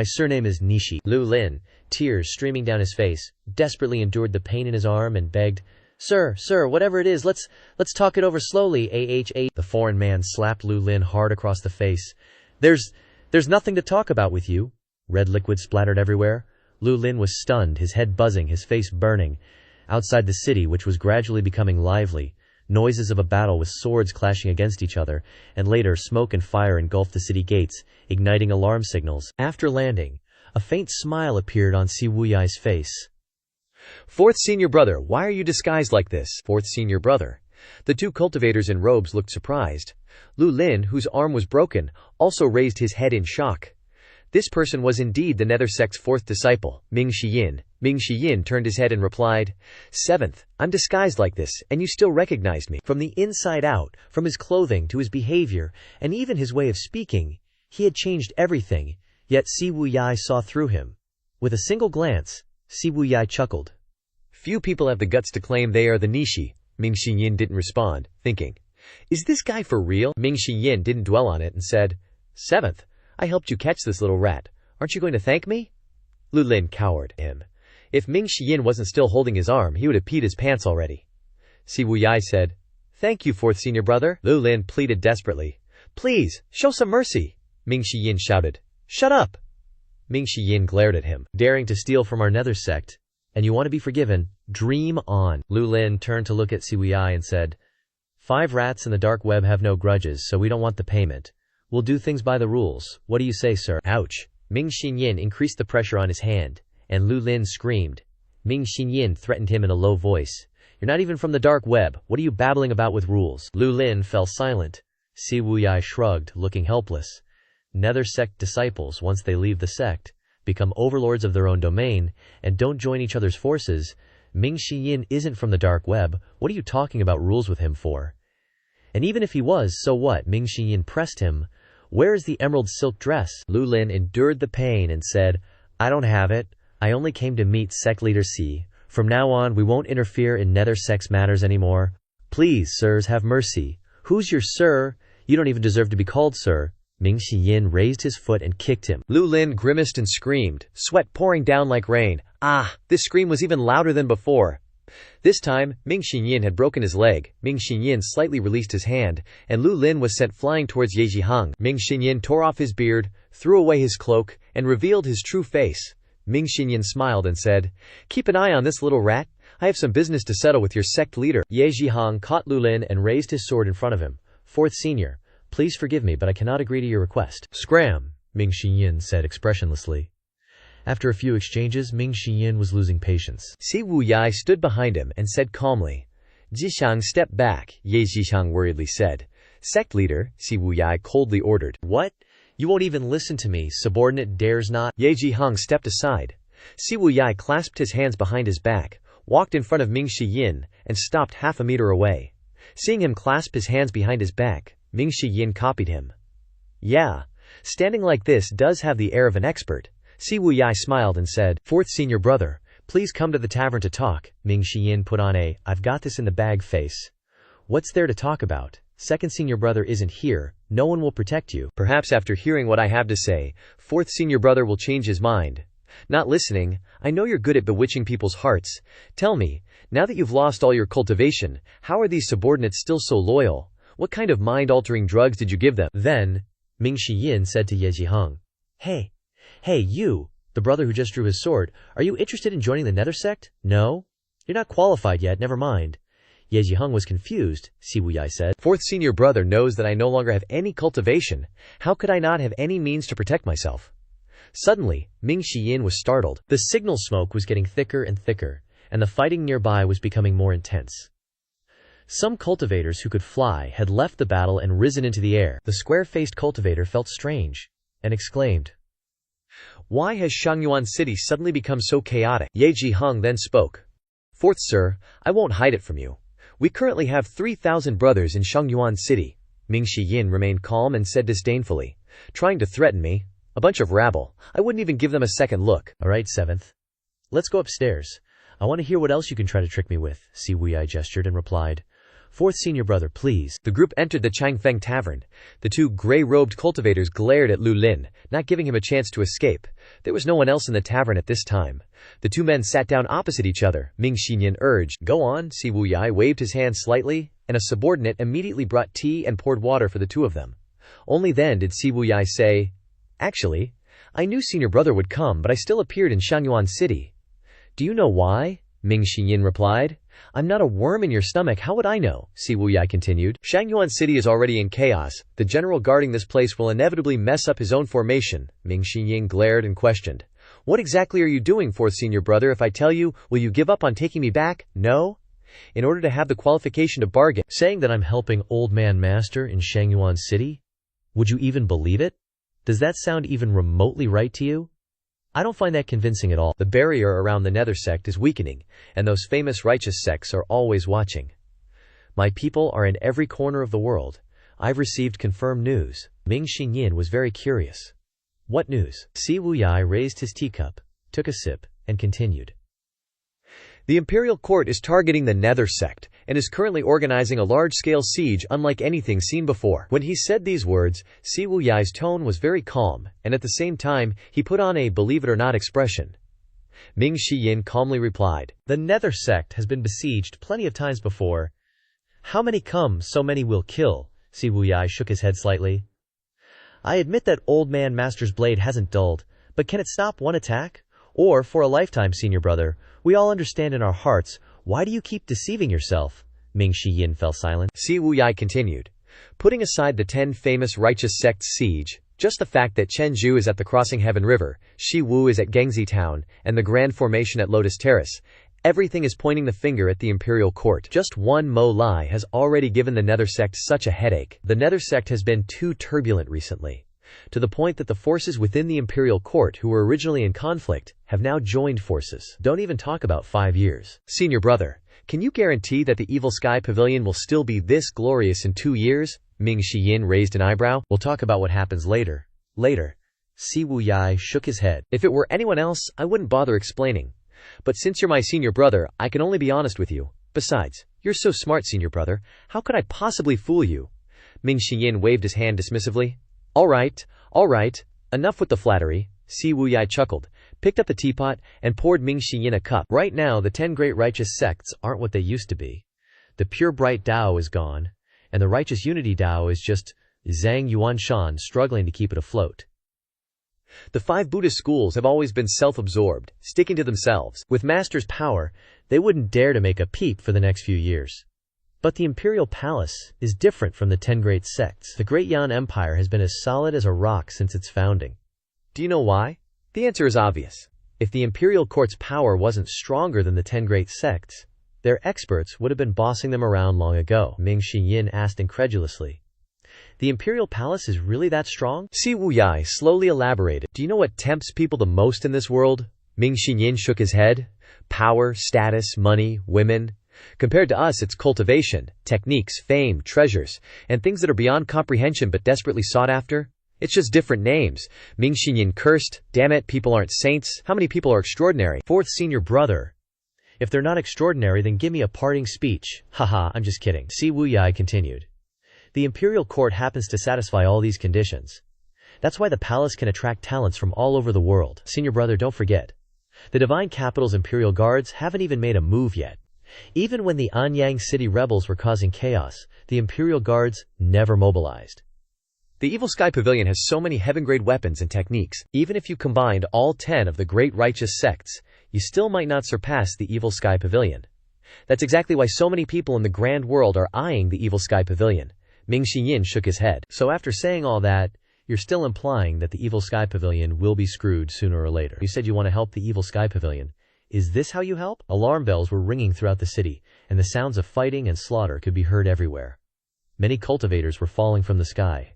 surname is Nishi." Lu Lin, tears streaming down his face, desperately endured the pain in his arm and begged, Sir, whatever it is, let's talk it over slowly, AHA." The foreign man slapped Lu Lin hard across the face. There's nothing to talk about with you." Red liquid splattered everywhere. Lu Lin was stunned, his head buzzing, his face burning. Outside the city, which was gradually becoming lively, Noises of a battle with swords clashing against each other, and later smoke and fire engulfed the city gates, igniting alarm signals. After landing, a faint smile appeared on Si Wuyai's face. Fourth senior brother, why are you disguised like this? Fourth senior brother. The two cultivators in robes looked surprised. Lu Lin, whose arm was broken, also raised his head in shock. This person was indeed the Nether Sect's fourth disciple, Ming Shiyin. Ming Shiyin turned his head and replied, "Seventh, I'm disguised like this, and you still recognized me." From the inside out, from his clothing to his behavior, and even his way of speaking, he had changed everything, yet Si Wuyai saw through him. With a single glance, Si Wuyai chuckled. Few people have the guts to claim they are the Nishi. Ming Shiyin didn't respond, thinking, "Is this guy for real?" Ming Shiyin didn't dwell on it and said, "Seventh, I helped you catch this little rat. Aren't you going to thank me?" Lu Lin cowered him. If Ming Shiyin wasn't still holding his arm, he would have peed his pants already. Si Wuyai said, "Thank you, fourth senior brother." Lu Lin pleaded desperately. "Please, show some mercy." Ming Shiyin shouted, "Shut up!" Ming Shiyin glared at him. "Daring to steal from our Nether Sect, and you want to be forgiven? Dream on." Lu Lin turned to look at Si Wuyai and said, "5 rats in the dark web have no grudges, so we don't want the payment. We'll do things by the rules. What do you say, sir?" Ouch. Ming Shiyin increased the pressure on his hand, and Lu Lin screamed. Ming Shiyin threatened him in a low voice. "You're not even from the dark web. What are you babbling about with rules?" Lu Lin fell silent. Si Wuyai shrugged, looking helpless. Nether Sect disciples, once they leave the sect, become overlords of their own domain, and don't join each other's forces. Ming Shiyin isn't from the dark web. What are you talking about rules with him for? And even if he was, so what? Ming Shiyin pressed him. "Where is the emerald silk dress?" Lu Lin endured the pain and said, "I don't have it. I only came to meet Sect Leader C. From now on, we won't interfere in Nether Sect's matters anymore. Please, sirs, have mercy." "Who's your sir? You don't even deserve to be called sir." Ming Shiyin raised his foot and kicked him. Lu Lin grimaced and screamed, sweat pouring down like rain. This scream was even louder than before. This time, Ming Shiyin had broken his leg. Ming Shiyin slightly released his hand, and Lu Lin was sent flying towards Ye Zhihang. Ming Shiyin tore off his beard, threw away his cloak, and revealed his true face. Ming Shiyin smiled and said, "Keep an eye on this little rat. I have some business to settle with your sect leader." Ye Zhihang caught Lu Lin and raised his sword in front of him. "Fourth senior, please forgive me, but I cannot agree to your request." "Scram," Ming Shiyin said expressionlessly. After a few exchanges, Ming Shiyin was losing patience. Si Wuyai stood behind him and said calmly, "Zhishang, step back," Ye Zhishang worriedly said. "Sect leader," Si Wuyai coldly ordered. "What? You won't even listen to me, subordinate dares not?" Ye Zhihang stepped aside. Si Wuyai clasped his hands behind his back, walked in front of Ming Shiyin, and stopped half a meter away. Seeing him clasp his hands behind his back, Ming Shiyin copied him. "Yeah, standing like this does have the air of an expert." Si Wuyai smiled and said, "Fourth senior brother, please come to the tavern to talk." Ming Shiyin put on a, "I've got this in the bag" face. "What's there to talk about? Second senior brother isn't here. No one will protect you." "Perhaps after hearing what I have to say, fourth senior brother will change his mind." "Not listening. I know you're good at bewitching people's hearts. Tell me, now that you've lost all your cultivation, how are these subordinates still so loyal? What kind of mind-altering drugs did you give them?" Then, Ming Shiyin said to Ye Zhihang, Hey, you, the brother who just drew his sword, are you interested in joining the Nether Sect? No? You're not qualified yet, never mind. Ye Zhihang was confused, Si Wuyai said. "Fourth senior brother knows that I no longer have any cultivation. How could I not have any means to protect myself?" Suddenly, Ming Shiyin was startled. The signal smoke was getting thicker and thicker, and the fighting nearby was becoming more intense. Some cultivators who could fly had left the battle and risen into the air. The square-faced cultivator felt strange, and exclaimed, "Why has Shangyuan City suddenly become so chaotic?" Ye Zhihang then spoke. "Fourth sir, I won't hide it from you. We currently have 3,000 brothers in Shangyuan City." Ming Shiyin remained calm and said disdainfully, "Trying to threaten me? A bunch of rabble. I wouldn't even give them a second look." "All right, seventh. Let's go upstairs. I want to hear what else you can try to trick me with." Si Wuyai gestured and replied, "Fourth senior brother, please." The group entered the Changfeng Tavern. The two gray-robed cultivators glared at Lu Lin, not giving him a chance to escape. There was no one else in the tavern at this time. The two men sat down opposite each other. Ming Shiyin urged, "Go on." Si Wuyai waved his hand slightly, and a subordinate immediately brought tea and poured water for the two of them. Only then did Si Wuyai say, "Actually, I knew senior brother would come, but I still appeared in Shangyuan City." "Do you know why?" Ming Shiyin replied. I'm not a worm in your stomach, how would I know? Si Wuyai continued. Shangyuan City is already in chaos. The general guarding this place will inevitably mess up his own formation. Ming Xinyin glared and questioned. What exactly are you doing, fourth senior brother? If I tell you, will you give up on taking me back? No? In order to have the qualification to bargain, saying that I'm helping Old Man Master in Shangyuan City? Would you even believe it? Does that sound even remotely right to you? I don't find that convincing at all. The barrier around the Nether Sect is weakening, and those famous righteous sects are always watching. My people are in every corner of the world. I've received confirmed news. Ming Xinyin was very curious. What news? Si Wuyai raised his teacup, took a sip, and continued. The imperial court is targeting the Nether Sect, and is currently organizing a large-scale siege unlike anything seen before. When he said these words, Si Wuyai's tone was very calm, and at the same time, he put on a believe-it-or-not expression. Ming Xinyin calmly replied, The Nether Sect has been besieged plenty of times before. How many come, so many will kill. Si Wuyai shook his head slightly. I admit that Old Man Master's blade hasn't dulled, but can it stop one attack? Or, for a lifetime, senior brother, we all understand in our hearts, why do you keep deceiving yourself? Ming Xinyin fell silent. Si Wuyai continued. Putting aside the 10 famous righteous sects siege, just the fact that Chen Zhu is at the Crossing Heaven River, Shi Wu is at Gengzi Town, and the Grand Formation at Lotus Terrace, everything is pointing the finger at the imperial court. Just one Mo Lai has already given the Nether Sect such a headache. The Nether Sect has been too turbulent recently, to the point that the forces within the imperial court who were originally in conflict have now joined forces. Don't even talk about 5 years. Senior brother, can you guarantee that the Evil Sky Pavilion will still be this glorious in 2 years? Ming Xinyin raised an eyebrow. We'll talk about what happens later. Later. Si Wuyai shook his head. If it were anyone else, I wouldn't bother explaining. But since you're my senior brother, I can only be honest with you. Besides, you're so smart, senior brother. How could I possibly fool you? Ming Xinyin waved his hand dismissively. All right. Enough with the flattery. Si Wuyai chuckled, picked up the teapot, and poured Ming Xinyin a cup. Right now, the 10 great righteous sects aren't what they used to be. The pure bright Tao is gone, and the righteous unity Tao is just Zhang Yuanshan struggling to keep it afloat. The 5 Buddhist schools have always been self-absorbed, sticking to themselves. With Master's power, they wouldn't dare to make a peep for the next few years. But the imperial palace is different from the 10 great sects. The Great Yan Empire has been as solid as a rock since its founding. Do you know why? The answer is obvious. If the imperial court's power wasn't stronger than the 10 great sects, their experts would have been bossing them around long ago. Ming Xinyin asked incredulously. The imperial palace is really that strong? Si Wuyai slowly elaborated. Do you know what tempts people the most in this world? Ming Xinyin shook his head. Power, status, money, women. Compared to us, it's cultivation, techniques, fame, treasures, and things that are beyond comprehension but desperately sought after. It's just different names. Ming Xinyin cursed. Damn it, people aren't saints. How many people are extraordinary? Fourth senior brother. If they're not extraordinary, then give me a parting speech. Haha, I'm just kidding. Si Wuyai continued. The imperial court happens to satisfy all these conditions. That's why the palace can attract talents from all over the world. Senior brother, don't forget. The divine capital's imperial guards haven't even made a move yet. Even when the Anyang city rebels were causing chaos, the imperial guards never mobilized. The Evil Sky Pavilion has so many heaven-grade weapons and techniques. Even if you combined all 10 of the great righteous sects, you still might not surpass the Evil Sky Pavilion. That's exactly why so many people in the grand world are eyeing the Evil Sky Pavilion. Ming Xinyin shook his head. So after saying all that, you're still implying that the Evil Sky Pavilion will be screwed sooner or later. You said you want to help the Evil Sky Pavilion. Is this how you help? Alarm bells were ringing throughout the city, and the sounds of fighting and slaughter could be heard everywhere. Many cultivators were falling from the sky.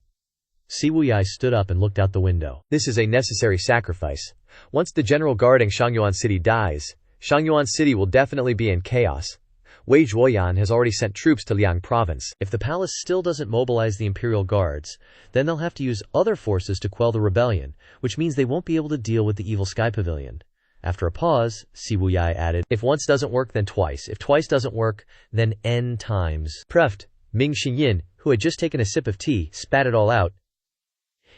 Si Wuyai stood up and looked out the window. This is a necessary sacrifice. Once the general guarding Shangyuan City dies, Shangyuan City will definitely be in chaos. Wei Zhuoyan has already sent troops to Liang province. If the palace still doesn't mobilize the imperial guards, then they'll have to use other forces to quell the rebellion, which means they won't be able to deal with the Evil Sky Pavilion. After a pause, Si Wuyai added, If once doesn't work, then twice. If twice doesn't work, then n times. Preft. Ming Xinyin, who had just taken a sip of tea, spat it all out.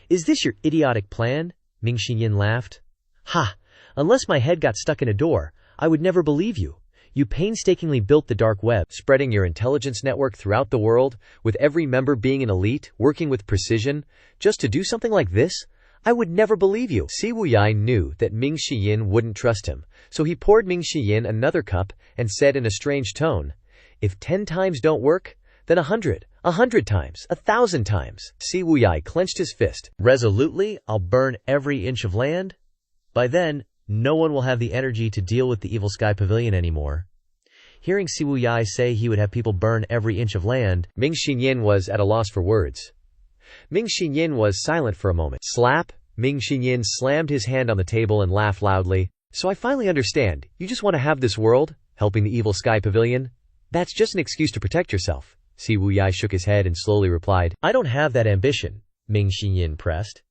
Is this your idiotic plan? Ming Xinyin laughed. Ha! Unless my head got stuck in a door, I would never believe you. You painstakingly built the dark web, spreading your intelligence network throughout the world, with every member being an elite, working with precision, just to do something like this? I would never believe you. Si Wuyai knew that Ming Shiyin wouldn't trust him, so he poured Ming Shiyin another cup and said in a strange tone, "If 10 times don't work, then 100, 100 times, 1,000 times." Si Wuyai clenched his fist. Resolutely, I'll burn every inch of land. By then, no one will have the energy to deal with the Evil Sky Pavilion anymore. Hearing Si Wuyai say he would have people burn every inch of land, Ming Shiyin was at a loss for words. Ming Shiyin was silent for a moment. Slap! Ming Shiyin slammed his hand on the table and laughed loudly. "So I finally understand. You just want to have this world, helping the Evil Sky Pavilion? That's just an excuse to protect yourself." Si Wuyai shook his head and slowly replied, "I don't have that ambition," Ming Shiyin pressed.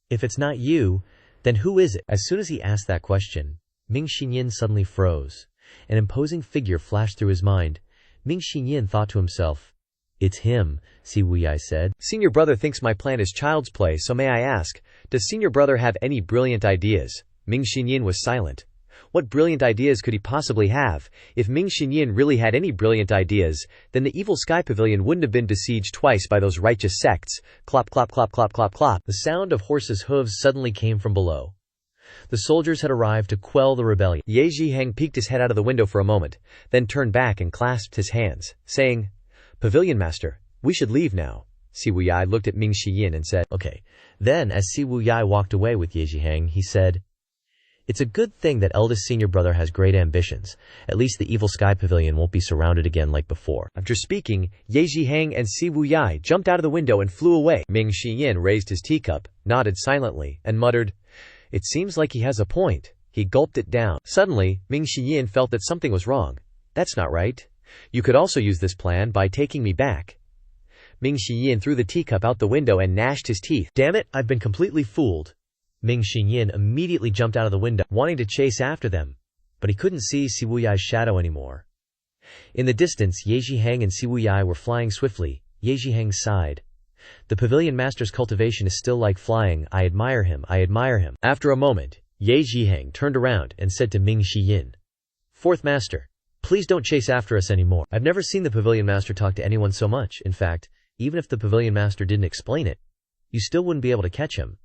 "If it's not you, then who is it?" As soon as he asked that question, Ming Shiyin suddenly froze. An imposing figure flashed through his mind. Ming Shiyin thought to himself, "It's him," Si Wuyai said. "Senior brother thinks my plan is child's play, so may I ask, does senior brother have any brilliant ideas?" Ming Shiyin was silent. What brilliant ideas could he possibly have? If Ming Shiyin really had any brilliant ideas, then the Evil Sky Pavilion wouldn't have been besieged twice by those righteous sects. Clop, clop, clop, clop, clop, clop. The sound of horses' hooves suddenly came from below. The soldiers had arrived to quell the rebellion. Ye Zhiheng peeked his head out of the window for a moment, then turned back and clasped his hands, saying, "Pavilion Master, we should leave now." Si Wuyai looked at Ming Shiyin and said, "Okay." Then, as Si Wuyai walked away with Ye Zhiheng, he said, "It's a good thing that eldest senior brother has great ambitions. At least the Evil Sky Pavilion won't be surrounded again like before." After speaking, Ye Zhiheng and Si Wuyai jumped out of the window and flew away. Ming Shiyin raised his teacup, nodded silently, and muttered, "It seems like he has a point." He gulped it down. Suddenly, Ming Shiyin felt that something was wrong. "That's not right. You could also use this plan by taking me back." Ming Shiyin threw the teacup out the window and gnashed his teeth. "Damn it, I've been completely fooled." Ming Shiyin immediately jumped out of the window, wanting to chase after them, but he couldn't see Si Wuyai's shadow anymore. In the distance, Ye Zhiheng and Si Wuyai were flying swiftly. Ye Zhiheng sighed. "The Pavilion Master's cultivation is still like flying. I admire him, I admire him." After a moment, Ye Zhiheng turned around and said to Ming Shiyin, "Fourth Master, please don't chase after us anymore. I've never seen the Pavilion Master talk to anyone so much. In fact, even if the Pavilion Master didn't explain it, you still wouldn't be able to catch him."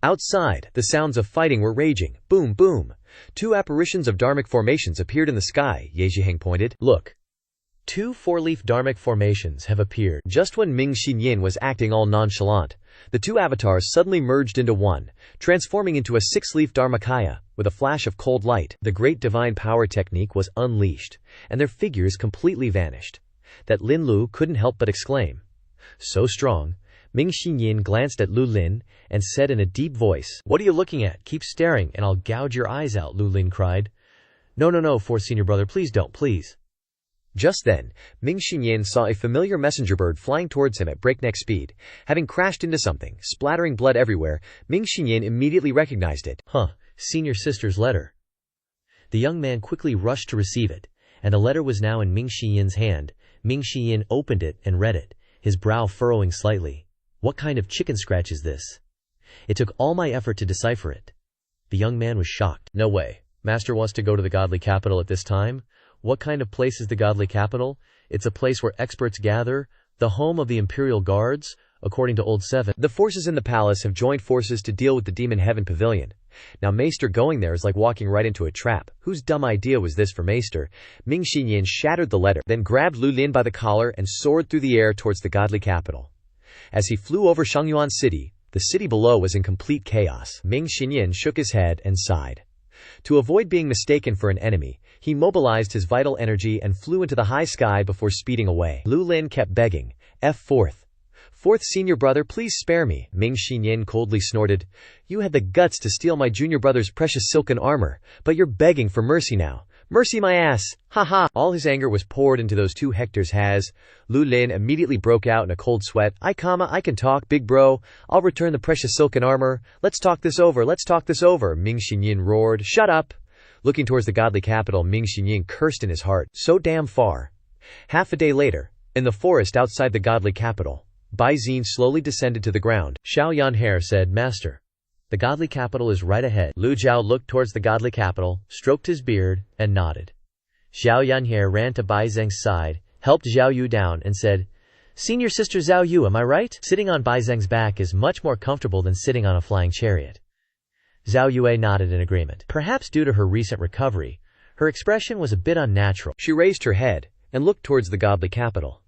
Outside, the sounds of fighting were raging. Boom, boom. 2 apparitions of dharmic formations appeared in the sky. Ye Zhiheng pointed. "Look. 2 4-leaf dharmic formations have appeared." Just when Ming Shiyin was acting all nonchalant, the 2 avatars suddenly merged into one, transforming into a 6-leaf dharmakaya. With a flash of cold light, the great divine power technique was unleashed, and their figures completely vanished. That Lin Lu couldn't help but exclaim, "So strong." Ming Shiyin glanced at Lu Lin and said in a deep voice, "What are you looking at? Keep staring and I'll gouge your eyes out," Lu Lin cried. No, fourth senior brother, please don't, please." Just then, Ming Shiyin saw a familiar messenger bird flying towards him at breakneck speed. Having crashed into something, splattering blood everywhere, Ming Shiyin immediately recognized it. Senior sister's letter. The young man quickly rushed to receive it, and the letter was now in Ming Shiyin's hand. Ming Shiyin opened it and read it, his brow furrowing slightly. What kind of chicken scratch is this? It took all my effort to decipher it. The young man was shocked. No way. Master wants to go to the godly capital at this time? What kind of place is the godly capital? It's a place where experts gather, the home of the imperial guards, according to Old 7. The forces in the palace have joined forces to deal with the Demon Heaven Pavilion. Now Maester going there is like walking right into a trap. Whose dumb idea was this for Maester? Ming Shiyin shattered the letter, then grabbed Lu Lin by the collar and soared through the air towards the godly capital. As he flew over Shangyuan City, the city below was in complete chaos. Ming Shiyin shook his head and sighed. To avoid being mistaken for an enemy, he mobilized his vital energy and flew into the high sky before speeding away. Lu Lin kept begging, "Fourth senior brother, please spare me." Ming Shiyin coldly snorted, "You had the guts to steal my junior brother's precious silken armor, but you're begging for mercy now. Mercy my ass! Ha ha!" All his anger was poured into those 2 hectares has. Lu Lin immediately broke out in a cold sweat. I can talk, big bro. I'll return the precious silken armor. Let's talk this over. Ming Shiyin roared, "Shut up!" Looking towards the godly capital, Ming Shiyin cursed in his heart. So damn far. Half a day later, in the forest outside the godly capital, Bai Xin slowly descended to the ground. Xiao Yanhair said, "Master, the godly capital is right ahead." Lu Zhou looked towards the godly capital, stroked his beard, and nodded. Xiao Yanhair ran to Bai Zheng's side, helped Zhao Yu down, and said, Senior Sister Zhao Yu, am I right? Sitting on Bai Zheng's back is much more comfortable than sitting on a flying chariot. Zhao Yue nodded in agreement. Perhaps due to her recent recovery, her expression was a bit unnatural. She raised her head and looked towards the godly capital.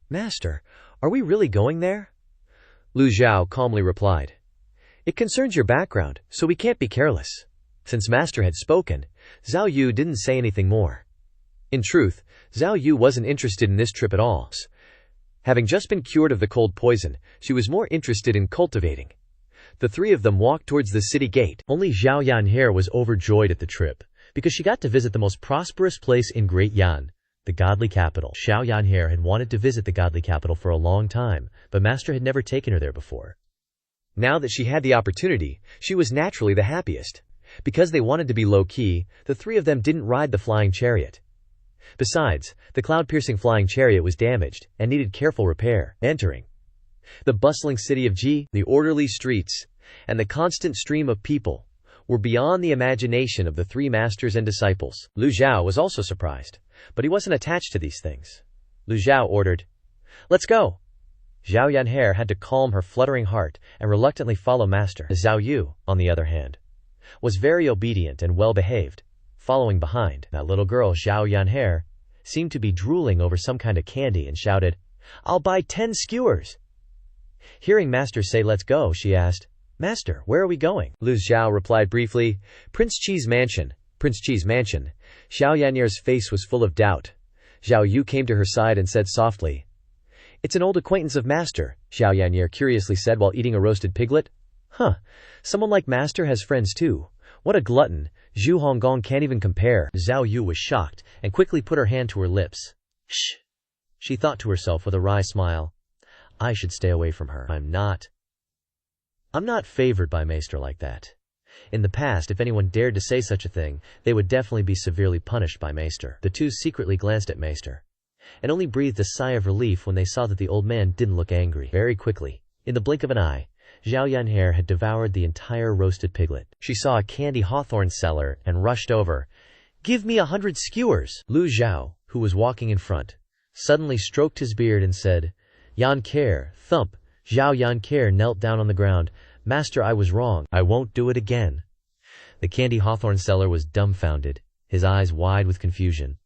Master, are we really going there? Lu Zhou calmly replied. It concerns your background, so we can't be careless. Since Master had spoken, Zhao Yu didn't say anything more. In truth, Zhao Yu wasn't interested in this trip at all. Having just been cured of the cold poison, she was more interested in cultivating. The three of them walked towards the city gate. Only Zhao Yanhe was overjoyed at the trip, because she got to visit the most prosperous place in Great Yan, the godly capital. Zhao Yanhe had wanted to visit the godly capital for a long time, but Master had never taken her there before. Now that she had the opportunity, she was naturally the happiest. Because they wanted to be low-key, the three of them didn't ride the flying chariot. Besides, the cloud-piercing flying chariot was damaged and needed careful repair. Entering the bustling city of Ji, the orderly streets, and the constant stream of people were beyond the imagination of the three masters and disciples. Lu Zhou was also surprised, but he wasn't attached to these things. Lu Zhou ordered, "Let's go." Zhao Yanhe had to calm her fluttering heart and reluctantly follow Master. Zhao Yu, on the other hand, was very obedient and well-behaved, following behind. That little girl, Zhao Yanhe, seemed to be drooling over some kind of candy and shouted, "I'll buy 10 skewers." Hearing Master say let's go, she asked, "Master, where are we going?" Lu Zhou replied briefly, "Prince Qi's mansion." Prince Qi's mansion. Zhao Yanye's face was full of doubt. Zhao Yu came to her side and said softly, "It's an old acquaintance of Master," Zhao Yanyer curiously said while eating a roasted piglet. "Huh, someone like Master has friends too. What a glutton, Zhu Honggong can't even compare." Zhao Yu was shocked and quickly put her hand to her lips. "Shh," she thought to herself with a wry smile. "I should stay away from her. I'm not favored by Maester like that. In the past, if anyone dared to say such a thing, they would definitely be severely punished by Maester." The two secretly glanced at Maester, and only breathed a sigh of relief when they saw that the old man didn't look angry. Very quickly, in the blink of an eye, Zhao Yanhe had devoured the entire roasted piglet. She saw a candy hawthorn seller and rushed over. "Give me 100 skewers!" Lu Zhou, who was walking in front, suddenly stroked his beard and said, "Yanke, thump." Zhao Yanke knelt down on the ground. "Master, I was wrong. I won't do it again." The candy hawthorn seller was dumbfounded, his eyes wide with confusion.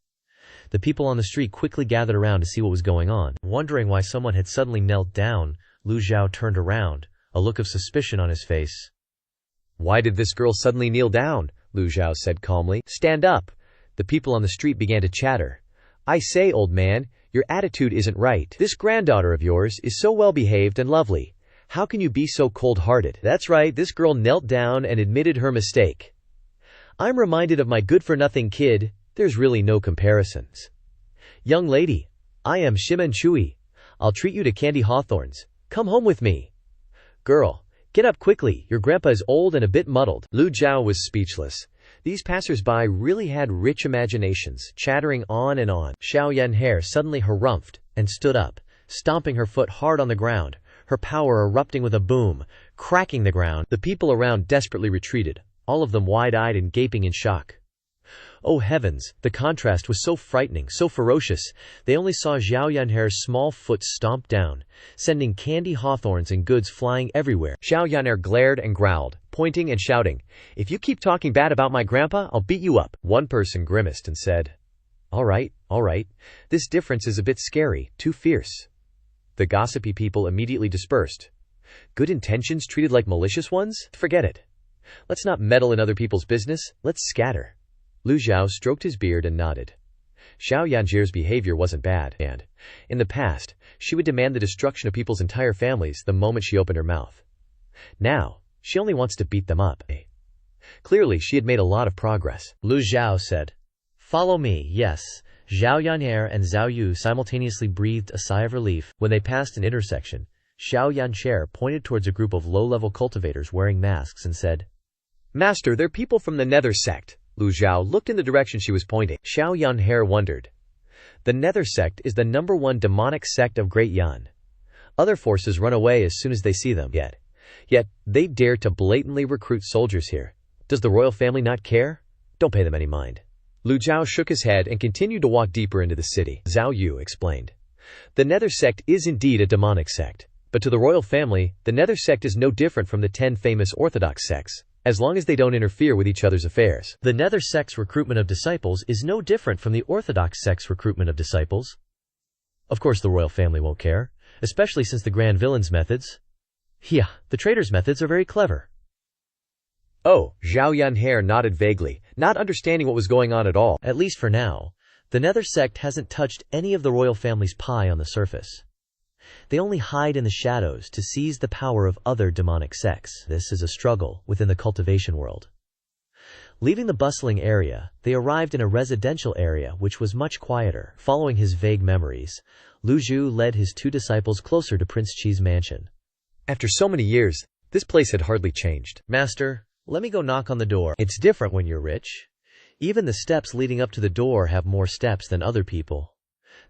The people on the street quickly gathered around to see what was going on. Wondering why someone had suddenly knelt down, Lu Zhou turned around, a look of suspicion on his face. "Why did this girl suddenly kneel down?" Lu Zhou said calmly. "Stand up." The people on the street began to chatter. "I say, old man, your attitude isn't right. This granddaughter of yours is so well-behaved and lovely. How can you be so cold-hearted?" "That's right, this girl knelt down and admitted her mistake. I'm reminded of my good-for-nothing kid. There's really no comparisons. Young lady, I am Shimen Chui. I'll treat you to candy hawthorns. Come home with me." "Girl, get up quickly, your grandpa is old and a bit muddled." Lu Zhou was speechless. These passers-by really had rich imaginations, chattering on and on. Zhao Yanhe suddenly harumphed and stood up, stomping her foot hard on the ground, her power erupting with a boom, cracking the ground. The people around desperately retreated, all of them wide-eyed and gaping in shock. Oh heavens, the contrast was so frightening, so ferocious. They only saw Zhao Yanhe's small foot stomp down, sending candy hawthorns and goods flying everywhere. Zhao Yanhe glared and growled, pointing and shouting, "If you keep talking bad about my grandpa, I'll beat you up." One person grimaced and said, all right. This difference is a bit scary, too fierce." The gossipy people immediately dispersed. Good intentions treated like malicious ones? Forget it. Let's not meddle in other people's business, let's scatter. Lu Zhou stroked his beard and nodded. Zhao Yanjie's behavior wasn't bad, and, in the past, she would demand the destruction of people's entire families the moment she opened her mouth. Now, she only wants to beat them up. Clearly, she had made a lot of progress. Lu Zhou said, "Follow me." Yes. Zhao Yanhe and Zhao Yu simultaneously breathed a sigh of relief. When they passed an intersection, Zhao Yanche pointed towards a group of low-level cultivators wearing masks and said, "Master, they're people from the Nether Sect." Lu Zhou looked in the direction she was pointing. Zhao Yanhe wondered. The Nether Sect is the #1 demonic sect of Great Yan. Other forces run away as soon as they see them. Yet, they dare to blatantly recruit soldiers here. Does the royal family not care? Don't pay them any mind. Lu Zhou shook his head and continued to walk deeper into the city. Zhao Yu explained, The Nether Sect is indeed a demonic sect, but to the royal family, the Nether Sect is no different from the 10 famous orthodox sects, as long as they don't interfere with each other's affairs. The Nether Sect's recruitment of disciples is no different from the orthodox sect's recruitment of disciples. Of course the royal family won't care, especially since the grand villain's methods. Yeah, the traitor's methods are very clever. Oh, Zhao Yunhe nodded vaguely, not understanding what was going on at all. At least for now, the Nether Sect hasn't touched any of the royal family's pie on the surface. They only hide in the shadows to seize the power of other demonic sects. This is a struggle within the cultivation world. Leaving the bustling area, they arrived in a residential area which was much quieter. Following his vague memories, Lu Zhou led his 2 disciples closer to Prince Qi's mansion. After so many years, this place had hardly changed. Master, let me go knock on the door. It's different when you're rich. Even the steps leading up to the door have more steps than other people.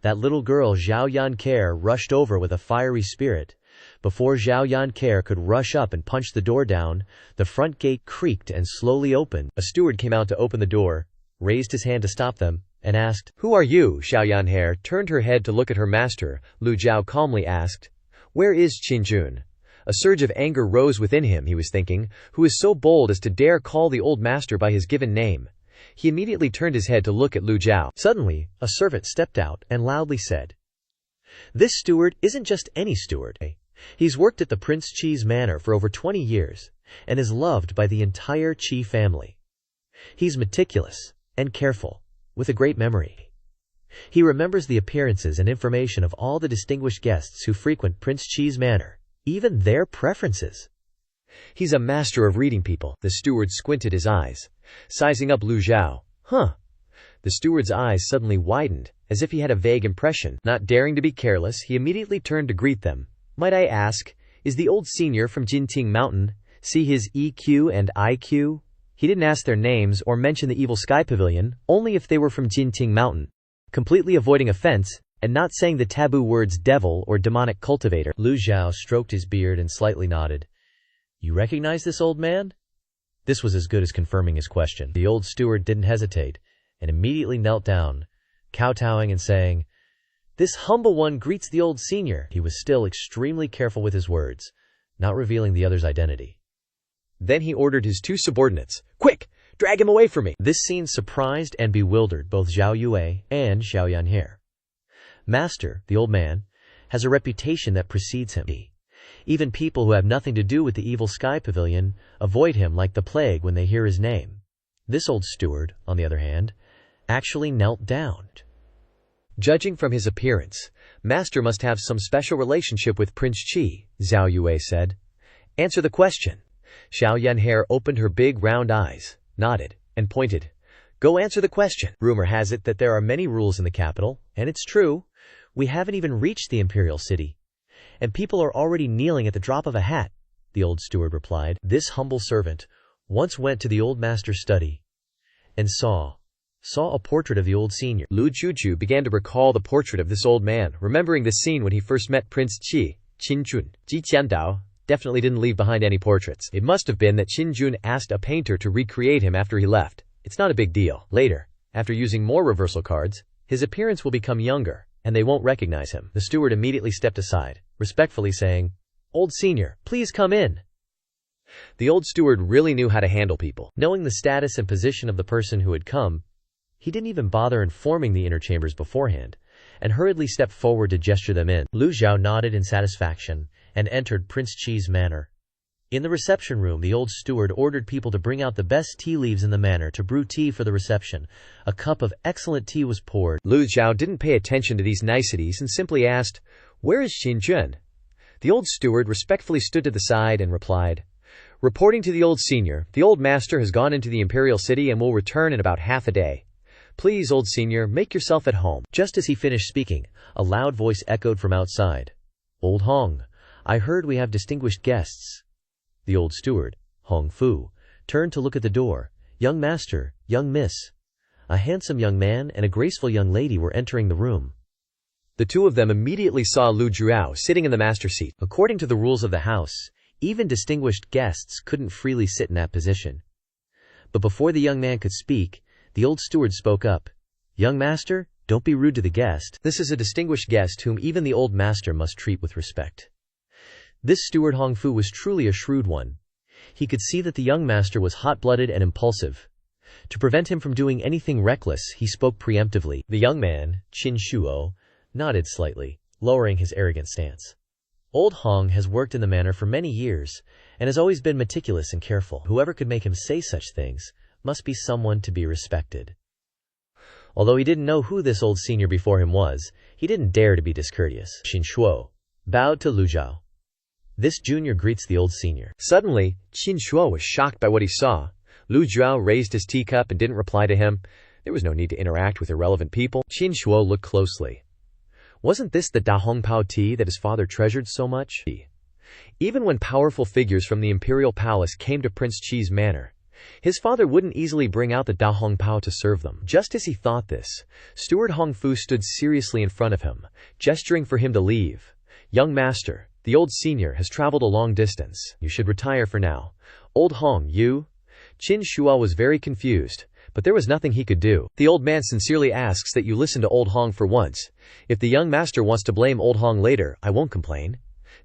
That little girl Zhao Yanke rushed over with a fiery spirit. Before Zhao Yanke could rush up and punch the door down, the front gate creaked and slowly opened. A steward came out to open the door, raised his hand to stop them, and asked, "Who are you?" Zhao Yanhe turned her head to look at her master. Lu Zhou calmly asked, "Where is Qinjun?" A surge of anger rose within him, he was thinking, who is so bold as to dare call the old master by his given name. He immediately turned his head to look at Lu Zhou. Suddenly, a servant stepped out and loudly said, "This steward isn't just any steward. He's worked at the Prince Qi's manor for over 20 years and is loved by the entire Qi family. He's meticulous and careful, with a great memory. He remembers the appearances and information of all the distinguished guests who frequent Prince Qi's manor, even their preferences." He's a master of reading people. The steward squinted his eyes, sizing up Lu Zhou. Huh. The steward's eyes suddenly widened, as if he had a vague impression. Not daring to be careless, he immediately turned to greet them. "Might I ask, is the old senior from Jinting Mountain? See his EQ and IQ?" He didn't ask their names or mention the Evil Sky Pavilion, only if they were from Jinting Mountain. Completely avoiding offense, and not saying the taboo words devil or demonic cultivator. Lu Zhou stroked his beard and slightly nodded. "You recognize this old man?" This was as good as confirming his question. The old steward didn't hesitate, and immediately knelt down, kowtowing and saying, "This humble one greets the old senior." He was still extremely careful with his words, not revealing the other's identity. Then he ordered his 2 subordinates, "Quick, drag him away from me." This scene surprised and bewildered both Zhao Yue and Zhao Yanhe. Master, the old man, has a reputation that precedes him. Even people who have nothing to do with the Evil Sky Pavilion avoid him like the plague when they hear his name. This old steward, on the other hand, actually knelt down. Judging from his appearance, Master must have some special relationship with Prince Qi, Zhao Yue said. "Answer the question." Zhao Yanhe opened her big round eyes, nodded, and pointed. "Go answer the question." Rumor has it that there are many rules in the capital, and it's true. We haven't even reached the imperial city, and people are already kneeling at the drop of a hat, the old steward replied. This humble servant once went to the old master's study and saw a portrait of the old senior. Lu Zhou began to recall the portrait of this old man, remembering the scene when he first met Prince Ji Tiandao. Definitely didn't leave behind any portraits. It must have been that Qinjun asked a painter to recreate him after he left. It's not a big deal. Later, after using more reversal cards, his appearance will become younger, and they won't recognize him. The steward immediately stepped aside, respectfully saying, "Old senior, please come in." The old steward really knew how to handle people. Knowing the status and position of the person who had come, he didn't even bother informing the inner chambers beforehand, and hurriedly stepped forward to gesture them in. Lu Zhou nodded in satisfaction and entered Prince Qi's manor. In the reception room, the old steward ordered people to bring out the best tea leaves in the manor to brew tea for the reception. A cup of excellent tea was poured. Lu Zhou didn't pay attention to these niceties and simply asked, "Where is Qinjun?" The old steward respectfully stood to the side and replied, "Reporting to the old senior, the old master has gone into the imperial city and will return in about half a day. Please, old senior, make yourself at home." Just as he finished speaking, a loud voice echoed from outside. "Old Hong, I heard we have distinguished guests." The old steward, Hong Fu, turned to look at the door. "Young master, young miss." A handsome young man and a graceful young lady were entering the room. The two of them immediately saw Lu Zhou sitting in the master seat. According to the rules of the house, even distinguished guests couldn't freely sit in that position. But before the young man could speak, the old steward spoke up. "Young master, Don't be rude to the guest. This is a distinguished guest whom even the old master must treat with respect. This steward Hong Fu was truly a shrewd one. He could see that the young master was hot-blooded and impulsive. To prevent him from doing anything reckless, he spoke preemptively. The young man, Qin Shuo, nodded slightly, lowering his arrogant stance. Old Hong has worked in the manor for many years, and has always been meticulous and careful. Whoever could make him say such things must be someone to be respected. Although he didn't know who this old senior before him was, he didn't dare to be discourteous. Qin Shuo bowed to Lu Zhou. This junior greets the old senior. Suddenly, Qin Shuo was shocked by what he saw. Lu Zhou raised his teacup and didn't reply to him. There was no need to interact with irrelevant people. Qin Shuo looked closely. Wasn't this the Da Hong Pao tea that his father treasured so much? Even when powerful figures from the imperial palace came to Prince Qi's manor, his father wouldn't easily bring out the Da Hong Pao to serve them. Just as he thought this, Steward Hong Fu stood seriously in front of him, gesturing for him to leave. Young master, the old senior has traveled a long distance. You should retire for now. Old Hong, you? Qin Shuo was very confused, but there was nothing he could do. The old man sincerely asks that you listen to Old Hong for once. If the young master wants to blame Old Hong later, I won't complain.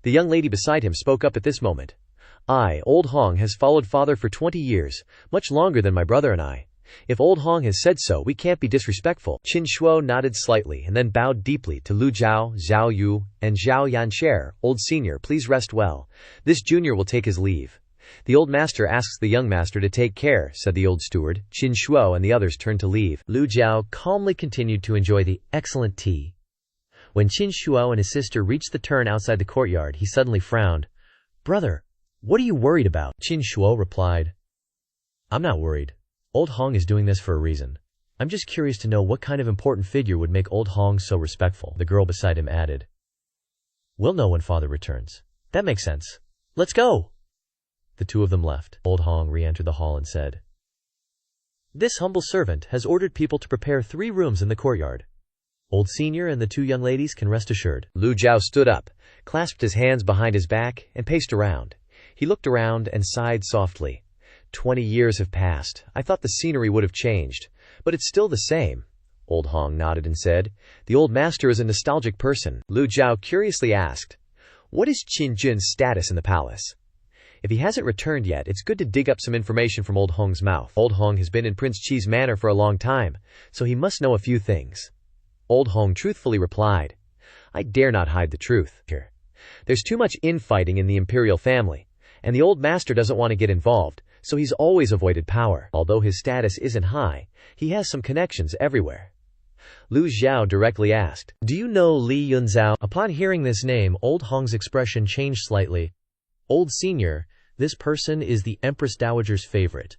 The young lady beside him spoke up at this moment. Old Hong has followed father for 20 years, much longer than my brother and I. If Old Hong has said so, we can't be disrespectful. Qin Shuo nodded slightly and then bowed deeply to Lu Zhou, Zhao Yu, and Zhao Yancher. Old senior, please rest well. This junior will take his leave. The old master asks the young master to take care, said the old steward. Qin Shuo and the others turned to leave. Lu Zhou calmly continued to enjoy the excellent tea. When Qin Shuo and his sister reached the turn outside the courtyard, he suddenly frowned. Brother, what are you worried about? Qin Shuo replied. I'm not worried. Old Hong is doing this for a reason. I'm just curious to know what kind of important figure would make Old Hong so respectful. The girl beside him added. We'll know when father returns. That makes sense. Let's go. The two of them left. Old Hong re-entered the hall and said, This humble servant has ordered people to prepare 3 rooms in the courtyard. Old senior and the 2 young ladies can rest assured. Lu Zhou stood up, clasped his hands behind his back, and paced around. He looked around and sighed softly. 20 years have passed. I thought the scenery would have changed, but it's still the same. Old Hong nodded and said, The old master is a nostalgic person. Lu Zhou curiously asked, What is Qin Jun's status in the palace? If he hasn't returned yet, it's good to dig up some information from Old Hong's mouth. Old Hong has been in Prince Qi's manor for a long time, so he must know a few things. Old Hong truthfully replied, I dare not hide the truth here. There's too much infighting in the imperial family, and the old master doesn't want to get involved, so he's always avoided power. Although his status isn't high, he has some connections everywhere. Lu Zhou directly asked, Do you know Li Yunzhao? Upon hearing this name, Old Hong's expression changed slightly. Old senior, this person is the Empress Dowager's favorite.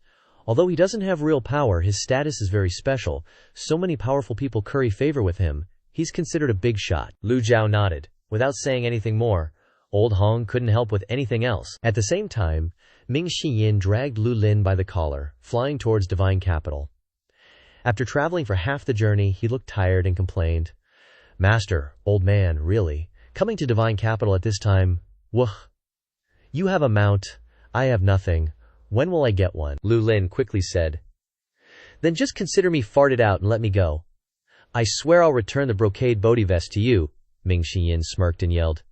Although he doesn't have real power, his status is very special. So many powerful people curry favor with him. He's considered a big shot. Lu Zhou nodded. Without saying anything more, Old Hong couldn't help with anything else. At the same time, Ming Xiyin dragged Lu Lin by the collar, flying towards Divine Capital. After traveling for half the journey, he looked tired and complained, Master, old man, really? Coming to Divine Capital at this time? Wuh. You have a mount. I have nothing. When will I get one? Lu Lin quickly said. Then just consider me farted out and let me go. I swear I'll return the brocade Bodhi vest to you. Ming Xiyin smirked and yelled.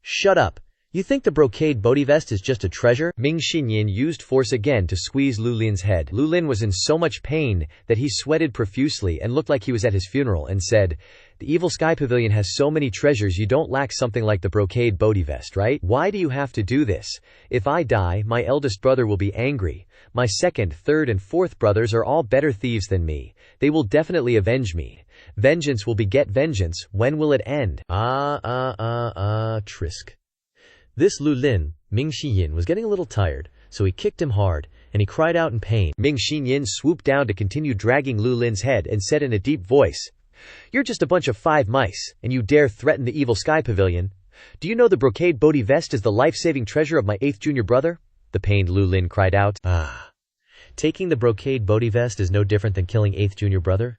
Shut up. You think the brocade Bodhi vest is just a treasure? Ming Xiyin used force again to squeeze Lu Lin's head. Lu Lin was in so much pain that he sweated profusely and looked like he was at his funeral and said, The Evil Sky Pavilion has so many treasures, you don't lack something like the brocade Bodhi vest, right? Why do you have to do this? If I die, my eldest brother will be angry. My second, third, and fourth brothers are all better thieves than me. They will definitely avenge me. Vengeance will beget vengeance. When will it end? Trisk. This Lu Lin, Ming Xiyin, was getting a little tired, so he kicked him hard, and he cried out in pain. Ming Xiyin swooped down to continue dragging Lu Lin's head and said in a deep voice, You're just a bunch of 5 mice, and you dare threaten the Evil Sky Pavilion? Do you know the brocade Bodhi vest is the life-saving treasure of my 8th junior brother? The pained Lu Lin cried out. Taking the brocade Bodhi vest is no different than killing 8th junior brother?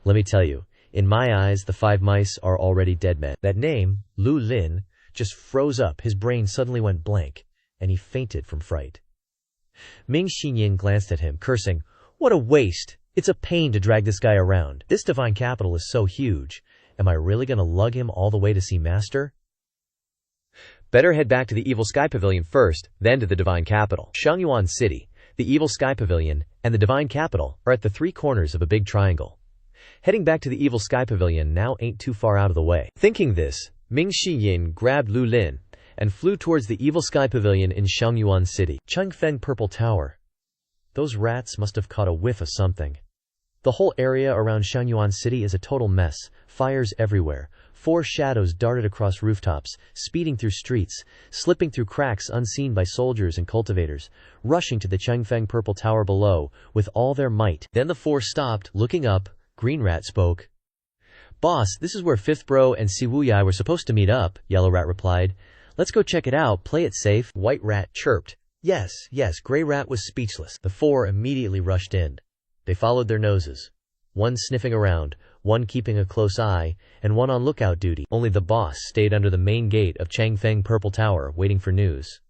Let me tell you, in my eyes, the 5 mice are already dead men. That name, Lu Lin, just froze up. His brain suddenly went blank, and he fainted from fright. Ming Xiyin glanced at him, cursing, What a waste! It's a pain to drag this guy around. This divine capital is so huge. Am I really gonna lug him all the way to see Master? Better head back to the Evil Sky Pavilion first, then to the divine capital. Shangyuan City, the Evil Sky Pavilion, and the divine capital are at the 3 corners of a big triangle. Heading back to the Evil Sky Pavilion now ain't too far out of the way. Thinking this, Ming Shiyin grabbed Lu Lin and flew towards the Evil Sky Pavilion in Shangyuan City. Changfeng Purple Tower. Those rats must have caught a whiff of something. The whole area around Shangyuan City is a total mess, fires everywhere. 4 shadows darted across rooftops, speeding through streets, slipping through cracks unseen by soldiers and cultivators, rushing to the Changfeng Purple Tower below with all their might. Then the 4 stopped, looking up. Green Rat spoke. "Boss, this is where Fifth Bro and Siwuyai were supposed to meet up," Yellow Rat replied. "Let's go check it out, play it safe." White Rat chirped. Yes, Gray Rat was speechless. The 4 immediately rushed in. They followed their noses. One sniffing around, one keeping a close eye, and one on lookout duty. Only the boss stayed under the main gate of Changfeng Purple Tower, waiting for news.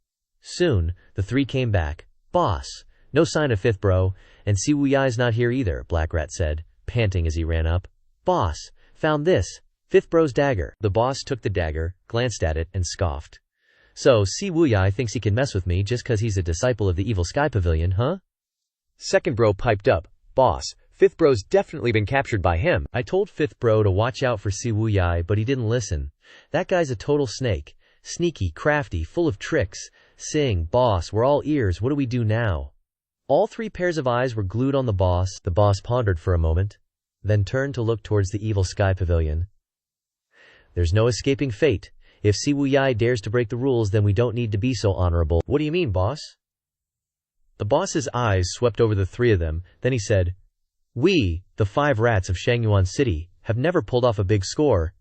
Soon, the 3 came back. "Boss, no sign of Fifth Bro, and Siwuyai's not here either," Black Rat said, panting as he ran up. "Boss, found this, Fifth Bro's dagger." The boss took the dagger, glanced at it, and scoffed. "So, Siwuyai thinks he can mess with me just 'cause he's a disciple of the Evil Sky Pavilion, huh?" Second Bro piped up, "Boss, Fifth Bro's definitely been captured by him." "I told Fifth Bro to watch out for Siwuyai, but he didn't listen. That guy's a total snake. Sneaky, crafty, full of tricks. Sing, boss, we're all ears, what do we do now?" All 3 pairs of eyes were glued on the boss. The boss pondered for a moment, then turned to look towards the Evil Sky Pavilion. "There's no escaping fate. If Siwuyai dares to break the rules, then we don't need to be so honorable." "What do you mean, boss?" The boss's eyes swept over the 3 of them, then he said, "We, the 5 rats of Shangyuan City, have never pulled off a big score.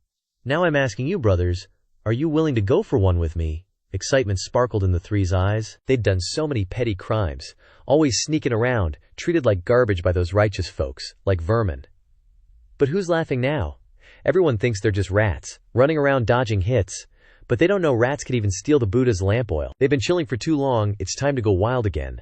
Now I'm asking you, brothers, are you willing to go for one with me?" Excitement sparkled in the 3's eyes. They'd done so many petty crimes, always sneaking around, treated like garbage by those righteous folks, like vermin. But who's laughing now? Everyone thinks they're just rats, running around dodging hits. But they don't know rats could even steal the Buddha's lamp oil. They've been chilling for too long, it's time to go wild again.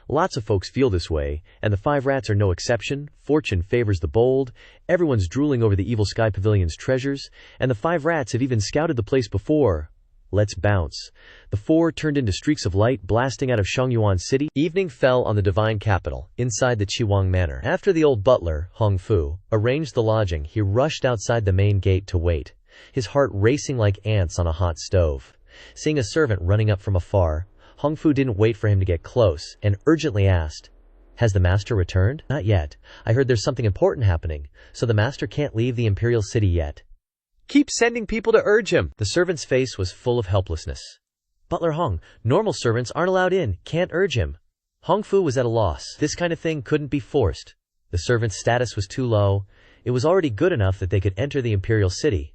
Lots of folks feel this way, and the 5 rats are no exception. Fortune favors the bold. Everyone's drooling over the Evil Sky Pavilion's treasures, and the 5 rats have even scouted the place before. Let's bounce. The 4 turned into streaks of light blasting out of Shangyuan City. Evening fell on the divine capital, inside the Chiwang Manor. After the old butler, Hong Fu, arranged the lodging, he rushed outside the main gate to wait, his heart racing like ants on a hot stove. Seeing a servant running up from afar, Hong Fu didn't wait for him to get close, and urgently asked, "Has the master returned?" "Not yet. I heard there's something important happening, so the master can't leave the imperial city yet." "Keep sending people to urge him." The servant's face was full of helplessness. "Butler Hong, normal servants aren't allowed in, can't urge him." Hong Fu was at a loss. This kind of thing couldn't be forced. The servant's status was too low. It was already good enough that they could enter the imperial city.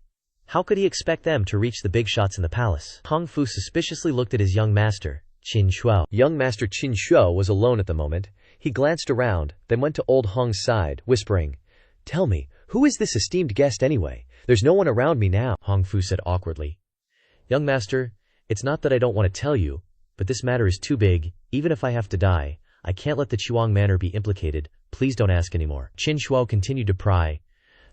How could he expect them to reach the big shots in the palace? Hong Fu suspiciously looked at his young master, Qin Shuo. Young Master Qin Shuo was alone at the moment. He glanced around, then went to old Hong's side, whispering, "Tell me, who is this esteemed guest anyway? There's no one around me now." Hong Fu said awkwardly, "Young master, it's not that I don't want to tell you, but this matter is too big. Even if I have to die, I can't let the Chiwang Manor be implicated. Please don't ask anymore." Qin Shuo continued to pry.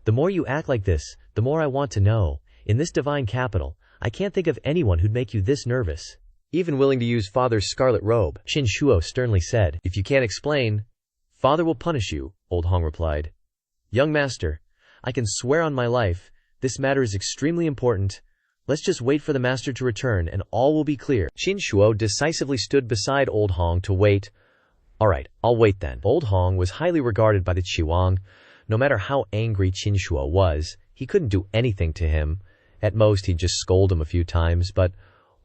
"The more you act like this, the more I want to know. In this divine capital, I can't think of anyone who'd make you this nervous." "Even willing to use Father's scarlet robe," Qin Shuo sternly said. "If you can't explain, Father will punish you," old Hong replied. "Young master, I can swear on my life, this matter is extremely important. Let's just wait for the master to return and all will be clear." Qin Shuo decisively stood beside old Hong to wait. "All right, I'll wait then." Old Hong was highly regarded by the Chiwang. No matter how angry Qin Shuo was, he couldn't do anything to him. At most, he'd just scold him a few times, but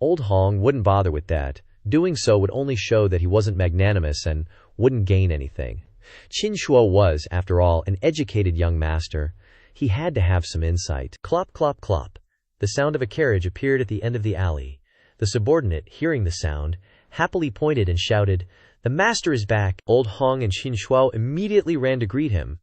old Hong wouldn't bother with that. Doing so would only show that he wasn't magnanimous and wouldn't gain anything. Qin Shuo was, after all, an educated young master. He had to have some insight. Clop, clop, clop. The sound of a carriage appeared at the end of the alley. The subordinate, hearing the sound, happily pointed and shouted, "The master is back!" Old Hong and Qin Shuo immediately ran to greet him.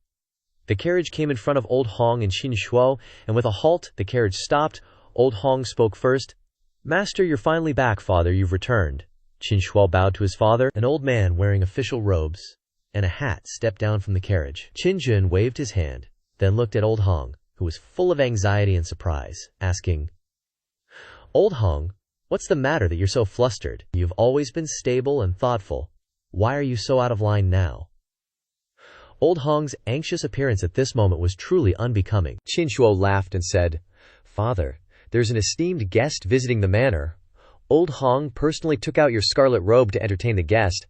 The carriage came in front of old Hong and Qin Shuo, and with a halt, the carriage stopped. Old Hong spoke first. "Master, you're finally back, father, you've returned." Qin Shuo bowed to his father, an old man wearing official robes. and a hat stepped down from the carriage. Qin Jun waved his hand, then looked at Old Hong, who was full of anxiety and surprise, asking, "Old Hong, what's the matter that you're so flustered? You've always been stable and thoughtful. Why are you so out of line now?" Old Hong's anxious appearance at this moment was truly unbecoming. Qin Shuo laughed and said, "Father, there's an esteemed guest visiting the manor. Old Hong personally took out your scarlet robe to entertain the guest.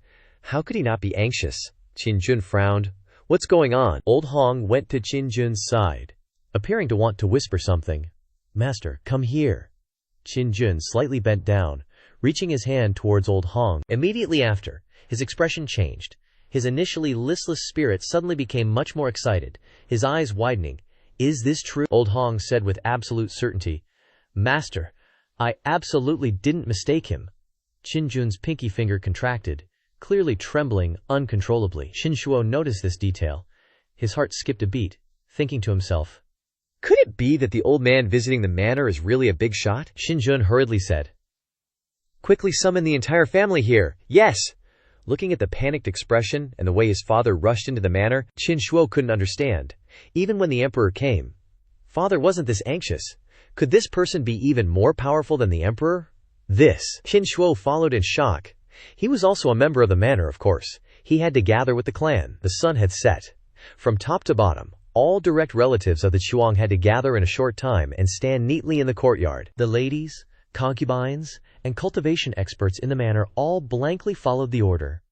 How could he not be anxious?" Qin Jun frowned. "What's going on?" Old Hong went to Qin Jun's side, appearing to want to whisper something. "Master, come here." Qin Jun slightly bent down, reaching his hand towards Old Hong. Immediately after, his expression changed. His initially listless spirit suddenly became much more excited, his eyes widening. "Is this true?" Old Hong said with absolute certainty. "Master, I absolutely didn't mistake him." Qin Jun's pinky finger contracted, clearly trembling uncontrollably. Qin Shuo noticed this detail. His heart skipped a beat, thinking to himself, "Could it be that the old man visiting the manor is really a big shot?" Qin Jun hurriedly said, "Quickly summon the entire family here. Yes!" Looking at the panicked expression and the way his father rushed into the manor, Qin Shuo couldn't understand. Even when the emperor came, father wasn't this anxious. Could this person be even more powerful than the emperor? Qin Shuo followed in shock. He was also a member of the manor, of course. He had to gather with the clan. The sun had set. From top to bottom, all direct relatives of the Chuang had to gather in a short time and stand neatly in the courtyard. The ladies, concubines, and cultivation experts in the manor all blankly followed the order.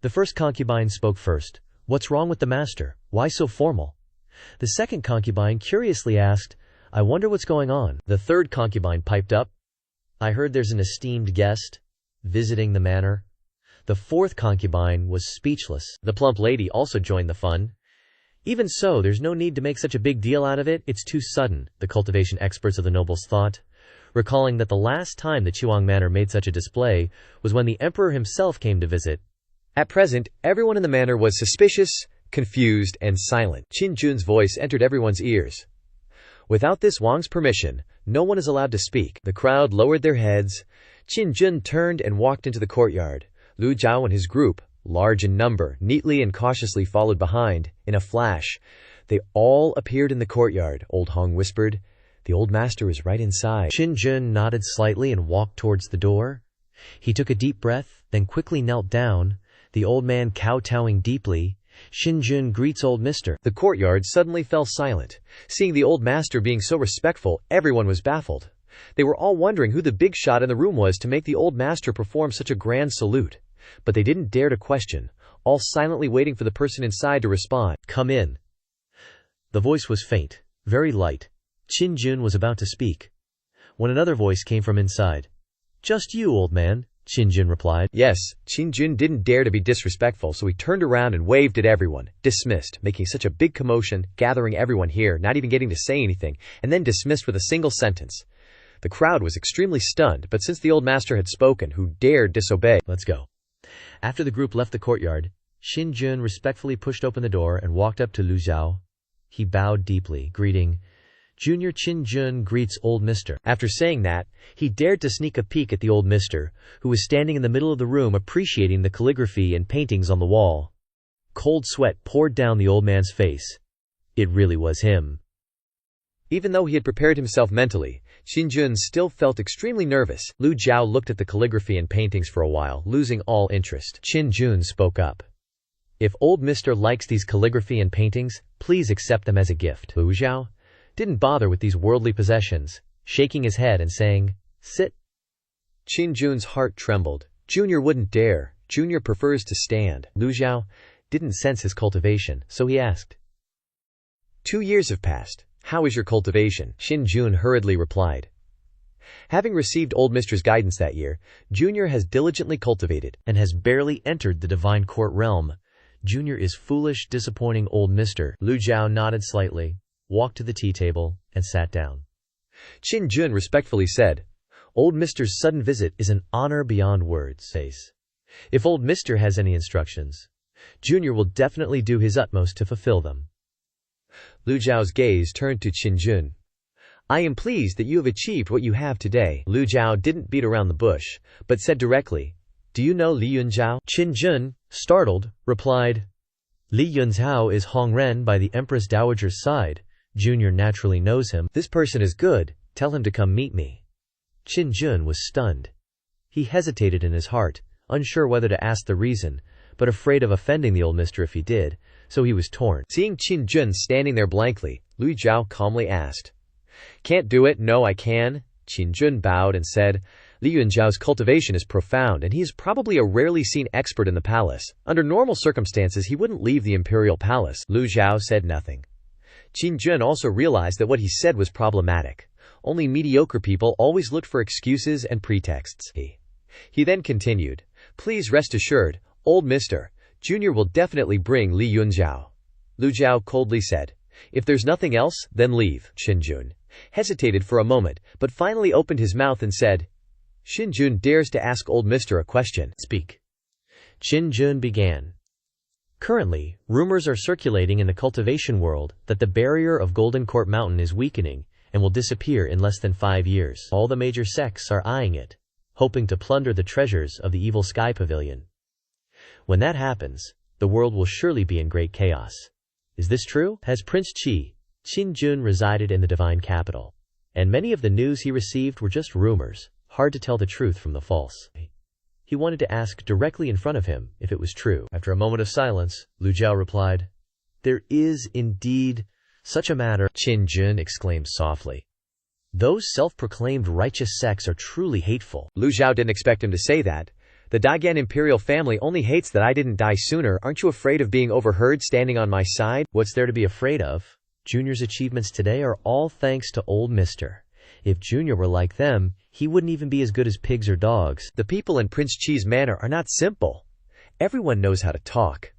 The first concubine spoke first. "What's wrong with the master? Why so formal?" The second concubine curiously asked, "I wonder what's going on." The third concubine piped up, "I heard there's an esteemed guest visiting the manor." The fourth concubine was speechless. The plump lady also joined the fun. "Even so, there's no need to make such a big deal out of it. It's too sudden," the cultivation experts of the nobles thought, recalling that the last time the Chuang manor made such a display was when the emperor himself came to visit. At present, everyone in the manor was suspicious, confused, and silent. Qin Jun's voice entered everyone's ears. "Without this Wang's permission, no one is allowed to speak." The crowd lowered their heads. Qin Jun turned and walked into the courtyard. Lu Zhou and his group, large in number, neatly and cautiously followed behind. In a flash, they all appeared in the courtyard. Old Hong whispered, "The old master is right inside." Qin Jun nodded slightly and walked towards the door. He took a deep breath, then quickly knelt down, the old man kowtowing deeply. "Qin Jun greets old mister." The courtyard suddenly fell silent. Seeing the old master being so respectful, everyone was baffled. They were all wondering who the big shot in the room was to make the old master perform such a grand salute. But they didn't dare to question, all silently waiting for the person inside to respond. "Come in." The voice was faint, very light. Qin Jun was about to speak, when another voice came from inside. "Just you, old man," Qin Jun replied. Yes, Qin Jun didn't dare to be disrespectful, so he turned around and waved at everyone. Dismissed, making such a big commotion, gathering everyone here, not even getting to say anything, and then dismissed with a single sentence. The crowd was extremely stunned, but since the old master had spoken, who dared disobey? "Let's go." After the group left the courtyard, Qin Jun respectfully pushed open the door and walked up to Lu Zhou. He bowed deeply, greeting, "Junior Qin Jun greets old mister." After saying that, he dared to sneak a peek at the old mister, who was standing in the middle of the room appreciating the calligraphy and paintings on the wall. Cold sweat poured down the old man's face. It really was him. Even though he had prepared himself mentally, Qin Jun still felt extremely nervous. Lu Zhou looked at the calligraphy and paintings for a while, losing all interest. Qin Jun spoke up. "If old mister likes these calligraphy and paintings, please accept them as a gift." Lu Zhou didn't bother with these worldly possessions, shaking his head and saying, "Sit." Qin Jun's heart trembled. Junior wouldn't dare. Junior prefers to stand. Lu Zhou didn't sense his cultivation, so he asked. 2 years have passed. How is your cultivation? Qin Jun hurriedly replied. Having received old mister's guidance that year, Junior has diligently cultivated and has barely entered the divine court realm. Junior is foolish, disappointing old mister. Lu Zhou nodded slightly, walked to the tea table, and sat down. Qin Jun respectfully said, "Old mister's sudden visit is an honor beyond words." If old mister has any instructions, Junior will definitely do his utmost to fulfill them. Lu Zhao's gaze turned to Qin Jun. "I am pleased that you have achieved what you have today." Lu Zhou didn't beat around the bush, but said directly, "Do you know Li Yunzhao?" Qin Jun, startled, replied, Li Yunzhao is Hongren by the Empress Dowager's side. Junior naturally knows him. This person is good. Tell him to come meet me. Qin Jun was stunned. He hesitated in his heart, unsure whether to ask the reason, but afraid of offending the old mister if he did, so he was torn. Seeing Qin Jun standing there blankly, Lu Zhou calmly asked, "Can't do it? No, I can." Qin Jun bowed and said, "Li Yunzhao's cultivation is profound, and he is probably a rarely seen expert in the palace. Under normal circumstances, he wouldn't leave the imperial palace." Lu Zhou said nothing. Qin Jun also realized that what he said was problematic. Only mediocre people always looked for excuses and pretexts. He then continued, "Please rest assured, old mister, Junior will definitely bring Li Yunzhao." Lu Zhou coldly said, "If there's nothing else, then leave." Qin Jun hesitated for a moment, but finally opened his mouth and said, "Qin Jun dares to ask old mister a question. Speak." Qin Jun began. Currently, rumors are circulating in the cultivation world that the barrier of Golden Court Mountain is weakening and will disappear in less than 5 years. All the major sects are eyeing it, hoping to plunder the treasures of the Evil Sky Pavilion. When that happens, the world will surely be in great chaos. Is this true? As Prince Qi, Qin Jun resided in the divine capital, and many of the news he received were just rumors, hard to tell the truth from the false. He wanted to ask directly in front of him if it was true. After a moment of silence, Lu Zhou replied, "There is indeed such a matter." Qin Jun exclaimed softly. "Those self-proclaimed righteous sects are truly hateful." Lu Zhou didn't expect him to say that. "The Daigan imperial family only hates that I didn't die sooner. Aren't you afraid of being overheard standing on my side?" "What's there to be afraid of? Junior's achievements today are all thanks to old mister. If Junior were like them, he wouldn't even be as good as pigs or dogs." The people in Prince Qi's manor are not simple. Everyone knows how to talk.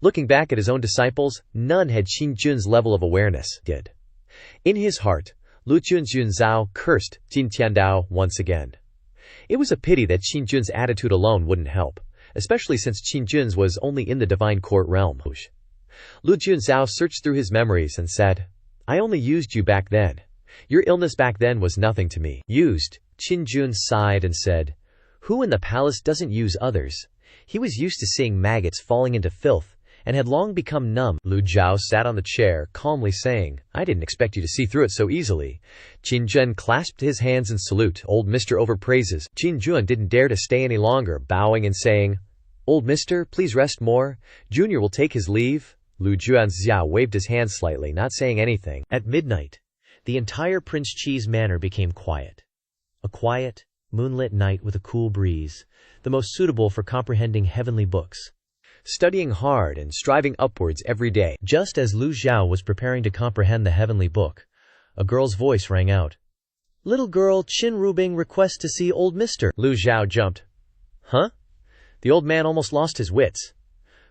Looking back at his own disciples, none had Qin Jun's level of awareness. In his heart, Lu Zhao cursed Ji Tiandao once again. It was a pity that Qin Jun's attitude alone wouldn't help, especially since Qin Jun's was only in the divine court realm. Lu Zhao searched through his memories and said, "I only used you back then. Your illness back then was nothing to me." Used, Qin Jun sighed and said, "Who in the palace doesn't use others?" He was used to seeing maggots falling into filth, and had long become numb. Lu Zhao sat on the chair, calmly saying, "I didn't expect you to see through it so easily." Qin Jun clasped his hands in salute. "Old mister overpraises." Qin Jun didn't dare to stay any longer, bowing and saying, "Old mister, please rest more. Junior will take his leave." Lu Zhao waved his hand slightly, not saying anything. At midnight, the entire Prince Qi's manor became quiet. A quiet, moonlit night with a cool breeze, the most suitable for comprehending heavenly books. Studying hard and striving upwards every day. Just as Lu Zhao was preparing to comprehend the heavenly book, a girl's voice rang out. "Little girl, Qin Rubing requests to see old mister." Lu Zhao jumped. "Huh?" The old man almost lost his wits.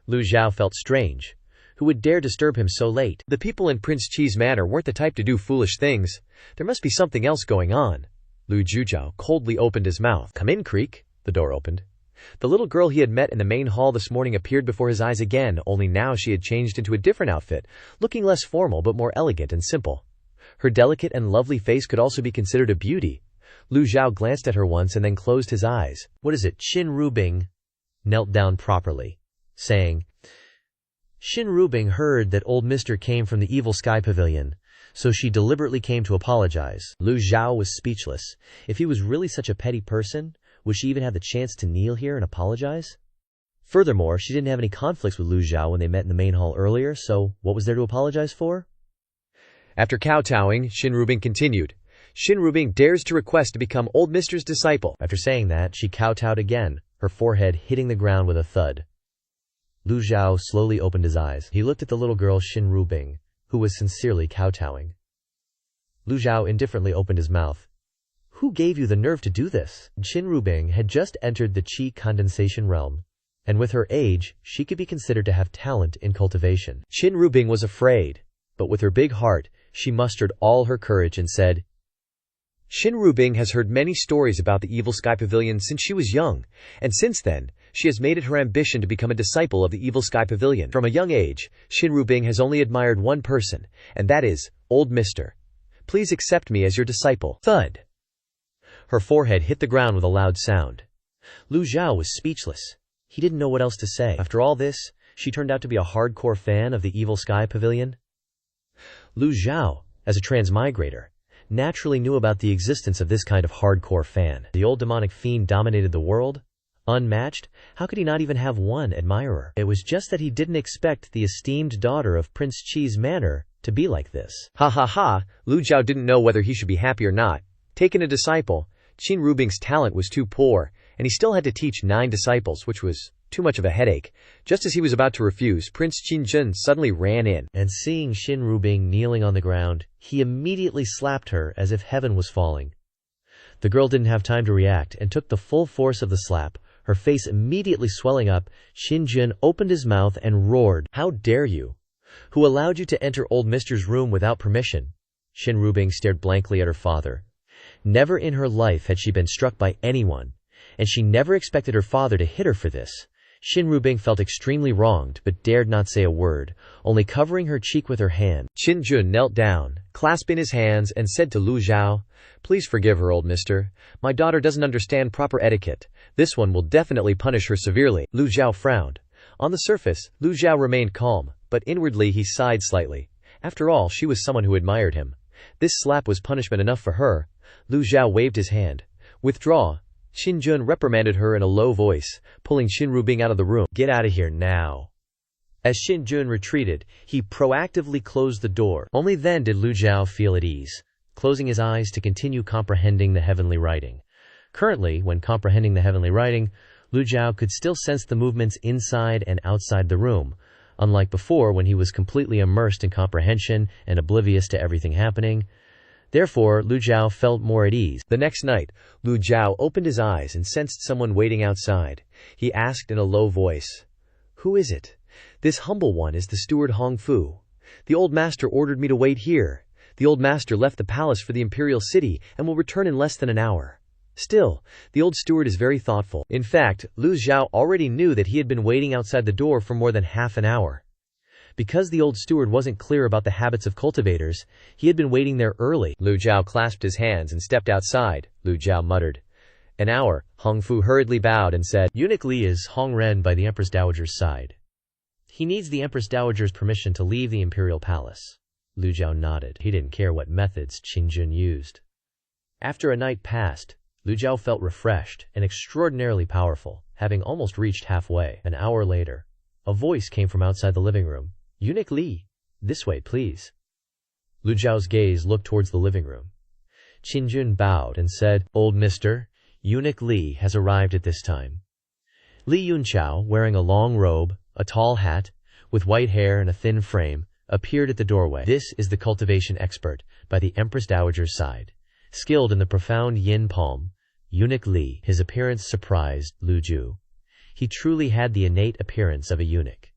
Lu Zhao felt strange. Who would dare disturb him so late? The people in Prince Qi's manor weren't the type to do foolish things. There must be something else going on. Lu Zhao coldly opened his mouth. "Come in, Creek." The door opened. The little girl he had met in the main hall this morning appeared before his eyes again, only now she had changed into a different outfit, looking less formal but more elegant and simple. Her delicate and lovely face could also be considered a beauty. Lu Zhao glanced at her once and then closed his eyes. "What is it?" Qin Rubing knelt down properly, saying, "Qin Rubing heard that old mister came from the Evil Sky Pavilion, so she deliberately came to apologize." Lu Zhao was speechless. If he was really such a petty person, would she even have the chance to kneel here and apologize? Furthermore, she didn't have any conflicts with Lu Zhao when they met in the main hall earlier, so what was there to apologize for? After kowtowing, Qin Rubing continued. "Qin Rubing dares to request to become old mister's disciple." After saying that, she kowtowed again, her forehead hitting the ground with a thud. Lu Zhao slowly opened his eyes. He looked at the little girl Qin Rubing, who was sincerely kowtowing. Lu Zhao indifferently opened his mouth. "Who gave you the nerve to do this?" Qin Rubing had just entered the Qi condensation realm, and with her age, she could be considered to have talent in cultivation. Qin Rubing was afraid, but with her big heart, she mustered all her courage and said, "Qin Rubing has heard many stories about the Evil Sky Pavilion since she was young, and since then, she has made it her ambition to become a disciple of the Evil Sky Pavilion. From a young age, Qin Rubing has only admired one person, and that is, old mister. Please accept me as your disciple." Thud! Her forehead hit the ground with a loud sound. Lu Zhao was speechless. He didn't know what else to say. After all this, she turned out to be a hardcore fan of the Evil Sky Pavilion? Lu Zhou, as a transmigrator, naturally knew about the existence of this kind of hardcore fan. The old demonic fiend dominated the world? Unmatched? How could he not even have one admirer? It was just that he didn't expect the esteemed daughter of Prince Qi's manor to be like this. Ha ha ha, Lu Zhou didn't know whether he should be happy or not. Taking a disciple, Qin Rubing's talent was too poor, and he still had to teach 9 disciples, which was too much of a headache. Just as he was about to refuse, Prince Qinjun suddenly ran in. And seeing Qin Rubing kneeling on the ground, he immediately slapped her as if heaven was falling. The girl didn't have time to react and took the full force of the slap. Her face immediately swelling up, Qinjun opened his mouth and roared, "How dare you? Who allowed you to enter old Mister's room without permission?" Qin Rubing stared blankly at her father. Never in her life had she been struck by anyone, and she never expected her father to hit her for this. Qin Rubing felt extremely wronged but dared not say a word, only covering her cheek with her hand. Qinjun knelt down, clasping his hands, and said to Lu Zhou, "Please forgive her, old mister. My daughter doesn't understand proper etiquette. This one will definitely punish her severely." Lu Zhou frowned. On the surface, Lu Zhou remained calm, but inwardly he sighed slightly. After all, she was someone who admired him. This slap was punishment enough for her. Lu Zhou waved his hand. "Withdraw." Qinjun reprimanded her in a low voice, pulling Qin Rubing out of the room. "Get out of here now." As Qinjun retreated, he proactively closed the door. Only then did Lu Zhou feel at ease, closing his eyes to continue comprehending the heavenly writing. Currently, when comprehending the heavenly writing, Lu Zhou could still sense the movements inside and outside the room, unlike before when he was completely immersed in comprehension and oblivious to everything happening. Therefore, Lu Zhou felt more at ease. The next night, Lu Zhou opened his eyes and sensed someone waiting outside. He asked in a low voice, "Who is it?" "This humble one is the steward Hong Fu. The old master ordered me to wait here. The old master left the palace for the imperial city and will return in less than an hour." Still, the old steward is very thoughtful. In fact, Lu Zhou already knew that he had been waiting outside the door for more than half an hour. Because the old steward wasn't clear about the habits of cultivators, he had been waiting there early. Lu Zhou clasped his hands and stepped outside. Lu Zhou muttered, "An hour." Hong Fu hurriedly bowed and said, "Eunuch Li is Hong Ren by the Empress Dowager's side. He needs the Empress Dowager's permission to leave the imperial palace." Lu Zhou nodded. He didn't care what methods Qinjun used. After a night passed, Lu Zhou felt refreshed and extraordinarily powerful, having almost reached halfway. An hour later, a voice came from outside the living room. "Eunuch Li, this way, please." Lu Zhao's gaze looked towards the living room. Qinjun bowed and said, "Old mister, Eunuch Li has arrived at this time." Li Yunqiao, wearing a long robe, a tall hat, with white hair and a thin frame, appeared at the doorway. This is the cultivation expert by the Empress Dowager's side, skilled in the profound yin palm, Eunuch Li. His appearance surprised Lu Zhou. He truly had the innate appearance of a eunuch.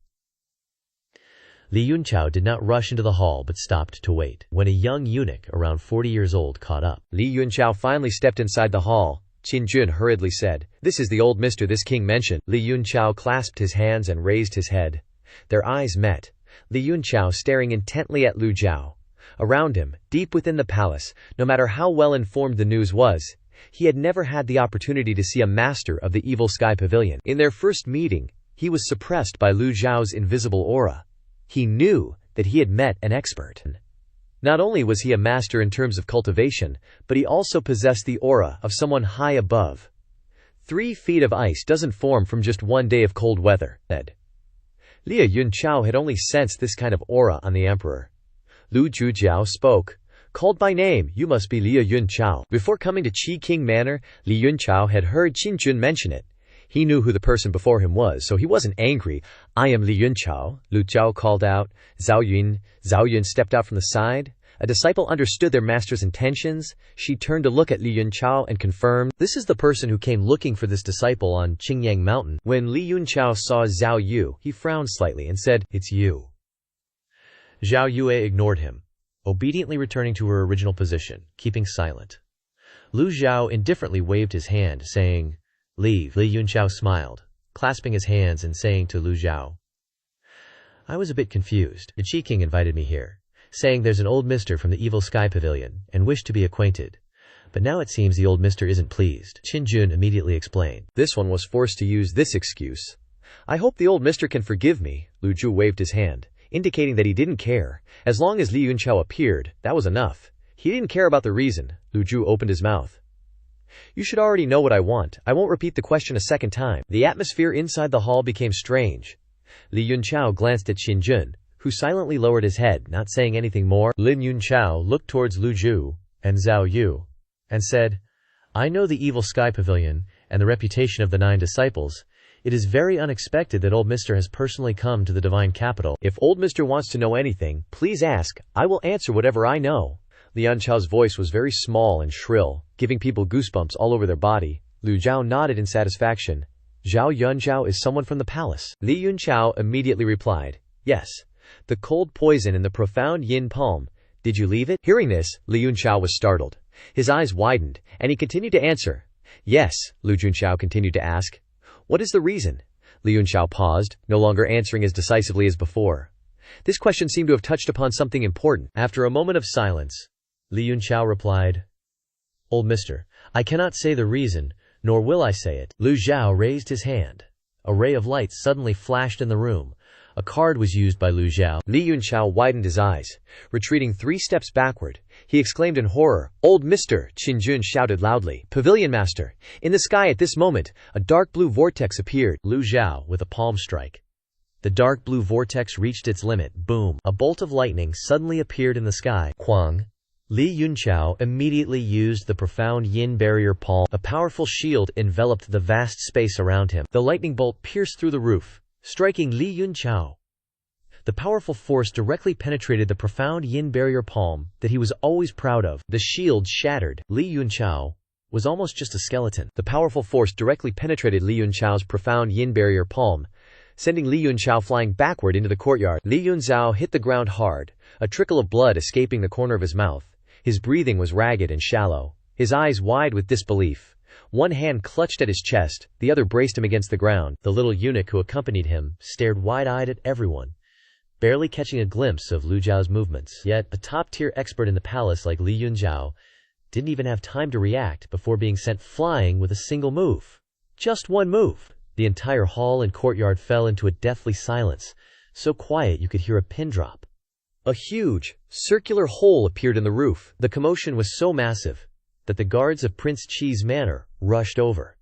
Li Yunqiao did not rush into the hall but stopped to wait. When a young eunuch around 40 years old caught up, Li Yunqiao finally stepped inside the hall. Qinjun hurriedly said, "This is the old mister this king mentioned." Li Yunqiao clasped his hands and raised his head. Their eyes met, Li Yunqiao staring intently at Lu Zhou. Around him, deep within the palace, no matter how well informed the news was, he had never had the opportunity to see a master of the Evil Sky Pavilion. In their first meeting, he was suppressed by Lu Zhao's invisible aura. He knew that he had met an expert. Not only was he a master in terms of cultivation, but he also possessed the aura of someone high above. 3 feet of ice doesn't form from just one day of cold weather, said. Li Yunqiao had only sensed this kind of aura on the emperor. Lu Zhujiao spoke. "Called by name, you must be Li Yunqiao." Before coming to Qi King Manor, Li Yunqiao had heard Qinjun mention it. He knew who the person before him was, so he wasn't angry. "I am Li Yunqiao," Lu Zhou called out. Zhao Yun stepped out from the side. A disciple understood their master's intentions. She turned to look at Li Yunqiao and confirmed, "This is the person who came looking for this disciple on Qingyang Mountain." When Li Yunqiao saw Zhao Yu, he frowned slightly and said, "It's you." Zhao Yue ignored him, obediently returning to her original position, keeping silent. Lu Zhao indifferently waved his hand, saying, "Leave." Li Yunqiao smiled, clasping his hands and saying to Lu Zhao, "I was a bit confused. The Qi King invited me here, saying there's an old mister from the Evil Sky Pavilion and wished to be acquainted. But now it seems the old mister isn't pleased." Qinjun immediately explained. This one was forced to use this excuse. I hope the old mister can forgive me. Lu Zhou waved his hand, indicating that he didn't care. As long as Li Yunqiao appeared, that was enough. He didn't care about the reason. Lu Zhou opened his mouth. You should already know what I want. I won't repeat the question a second time. The atmosphere inside the hall became strange. Li Yunqiao glanced at Qin Jun, who silently lowered his head, not saying anything more. Lin Yunqiao looked towards Lu Zhou and Zhao Yu, and said, I know the Evil Sky Pavilion and the reputation of the 9 disciples. It is very unexpected that old mister has personally come to the divine capital. If old mister wants to know anything, please ask. I will answer whatever I know. Li Yunqiao's voice was very small and shrill, giving people goosebumps all over their body. Lu Zhao nodded in satisfaction. Zhao Yunqiao is someone from the palace. Li Yunqiao immediately replied, Yes. The cold poison in the profound yin palm. Did you leave it? Hearing this, Li Yunqiao was startled. His eyes widened, and he continued to answer. Yes, Lu Junqiao continued to ask. What is the reason? Li Yunqiao paused, no longer answering as decisively as before. This question seemed to have touched upon something important. After a moment of silence, Li Yunqiao replied, Old mister, I cannot say the reason, nor will I say it. Lu Zhao raised his hand. A ray of light suddenly flashed in the room. A card was used by Lu Zhao. Li Yunqiao widened his eyes. Retreating 3 steps backward, he exclaimed in horror, Old mister! Qin Jun shouted loudly, Pavilion master! In the sky at this moment, a dark blue vortex appeared. Lu Zhao with a palm strike. The dark blue vortex reached its limit. Boom! A bolt of lightning suddenly appeared in the sky. Quang! Li Yunqiao immediately used the profound yin barrier palm. A powerful shield enveloped the vast space around him. The lightning bolt pierced through the roof, striking Li Yunqiao. The powerful force directly penetrated the profound yin barrier palm that he was always proud of. The shield shattered. Li Yunqiao was almost just a skeleton. The powerful force directly penetrated Li Yunqiao's profound yin barrier palm, sending Li Yunqiao flying backward into the courtyard. Li Yunqiao hit the ground hard, a trickle of blood escaping the corner of his mouth. His breathing was ragged and shallow, his eyes wide with disbelief. One hand clutched at his chest, the other braced him against the ground. The little eunuch who accompanied him stared wide-eyed at everyone, barely catching a glimpse of Lu Zhao's movements. Yet, a top-tier expert in the palace like Li Yunqiao didn't even have time to react before being sent flying with a single move. Just one move. The entire hall and courtyard fell into a deathly silence, so quiet you could hear a pin drop. A huge, circular hole appeared in the roof. The commotion was so massive that the guards of Prince Qi's manor rushed over.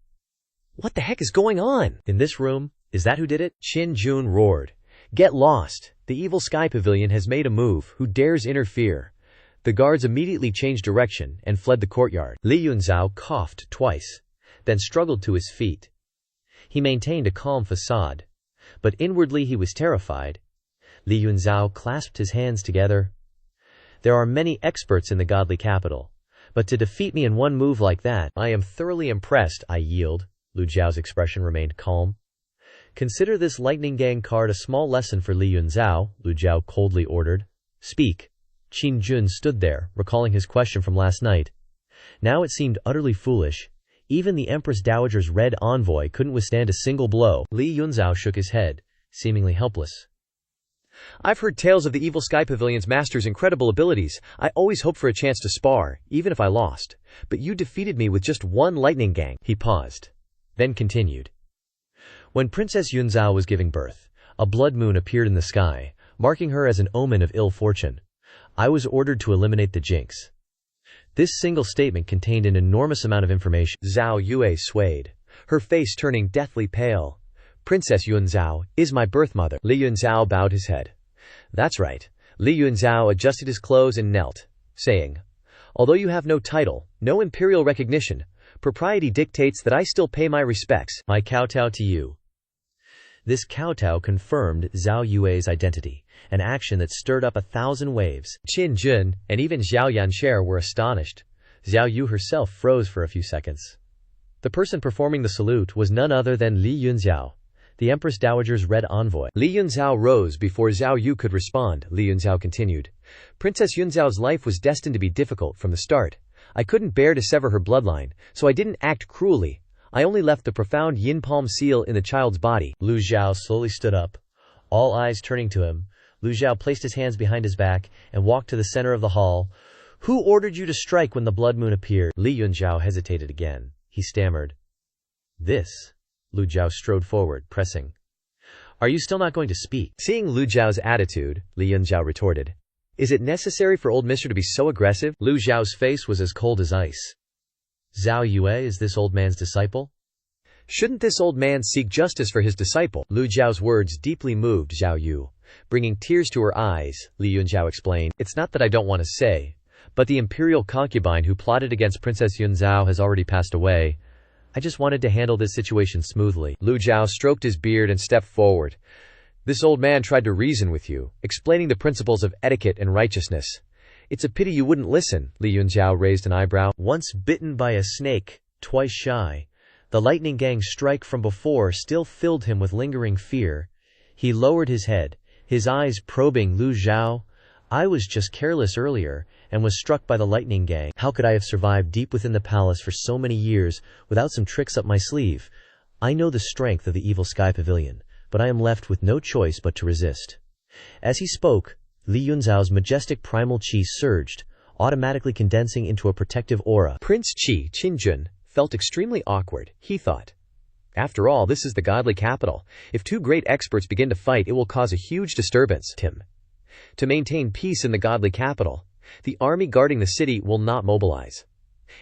What the heck is going on? In this room? Is that who did it? Qin Jun roared. Get lost! The Evil Sky Pavilion has made a move. Who dares interfere? The guards immediately changed direction and fled the courtyard. Li Yunqiao coughed twice, then struggled to his feet. He maintained a calm facade, but inwardly he was terrified. Li Yunqiao clasped his hands together. There are many experts in the godly capital, but to defeat me in one move like that, I am thoroughly impressed. I yield. Lu Zhao's expression remained calm. Consider this lightning gang card a small lesson for Li Yunqiao, Lu Zhao coldly ordered. Speak. Qin Jun stood there, recalling his question from last night. Now it seemed utterly foolish. Even the Empress Dowager's red envoy couldn't withstand a single blow. Li Yunqiao shook his head, seemingly helpless. I've heard tales of the Evil Sky Pavilion's master's incredible abilities. I always hoped for a chance to spar, even if I lost. But you defeated me with just one lightning gang. He paused, then continued. When Princess Yunqiao was giving birth, a blood moon appeared in the sky, marking her as an omen of ill fortune. I was ordered to eliminate the jinx. This single statement contained an enormous amount of information. Zhao Yue swayed, her face turning deathly pale. Princess Yunqiao is my birth mother. Li Yunqiao bowed his head. That's right. Li Yunqiao adjusted his clothes and knelt, saying, Although you have no title, no imperial recognition, propriety dictates that I still pay my respects. I kowtow to you. This kowtow confirmed Zhao Yue's identity, an action that stirred up 1,000 waves. Qin Jun and even Zhao Yanxer were astonished. Zhao Yu herself froze for a few seconds. The person performing the salute was none other than Li Yunqiao, the Empress Dowager's red envoy. Li Yunqiao rose before Zhao Yu could respond. Li Yunqiao continued. Princess Yunqiao's life was destined to be difficult from the start. I couldn't bear to sever her bloodline, so I didn't act cruelly. I only left the profound yin palm seal in the child's body. Lu Zhao slowly stood up, all eyes turning to him. Lu Zhao placed his hands behind his back and walked to the center of the hall. Who ordered you to strike when the blood moon appeared? Li Yunqiao hesitated again. He stammered. This. Lu Zhao strode forward, pressing. Are you still not going to speak? Seeing Lu Zhao's attitude, Li Yunzhao retorted. Is it necessary for old mister to be so aggressive? Lu Zhao's face was as cold as ice. Zhao Yue is this old man's disciple? Shouldn't this old man seek justice for his disciple? Lu Zhao's words deeply moved Zhao Yu. Bringing tears to her eyes, Li Yunzhao explained, it's not that I don't want to say, but the imperial concubine who plotted against Princess Yunzhao has already passed away. I just wanted to handle this situation smoothly. Lu Zhao stroked his beard and stepped forward. This old man tried to reason with you, explaining the principles of etiquette and righteousness. It's a pity you wouldn't listen. Li Yunzhao raised an eyebrow. Once bitten by a snake, twice shy. The lightning gang's strike from before still filled him with lingering fear. He lowered his head, his eyes probing Lu Zhao. I was just careless earlier, and was struck by the lightning gang. How could I have survived deep within the palace for so many years without some tricks up my sleeve? I know the strength of the Evil Sky Pavilion, but I am left with no choice but to resist. As he spoke, Li Yunzhao's majestic primal chi surged, automatically condensing into a protective aura. Prince Qi Qinjun felt extremely awkward, he thought. After all, this is the godly capital. If two great experts begin to fight, it will cause a huge disturbance. To maintain peace in the godly capital, the army guarding the city will not mobilize.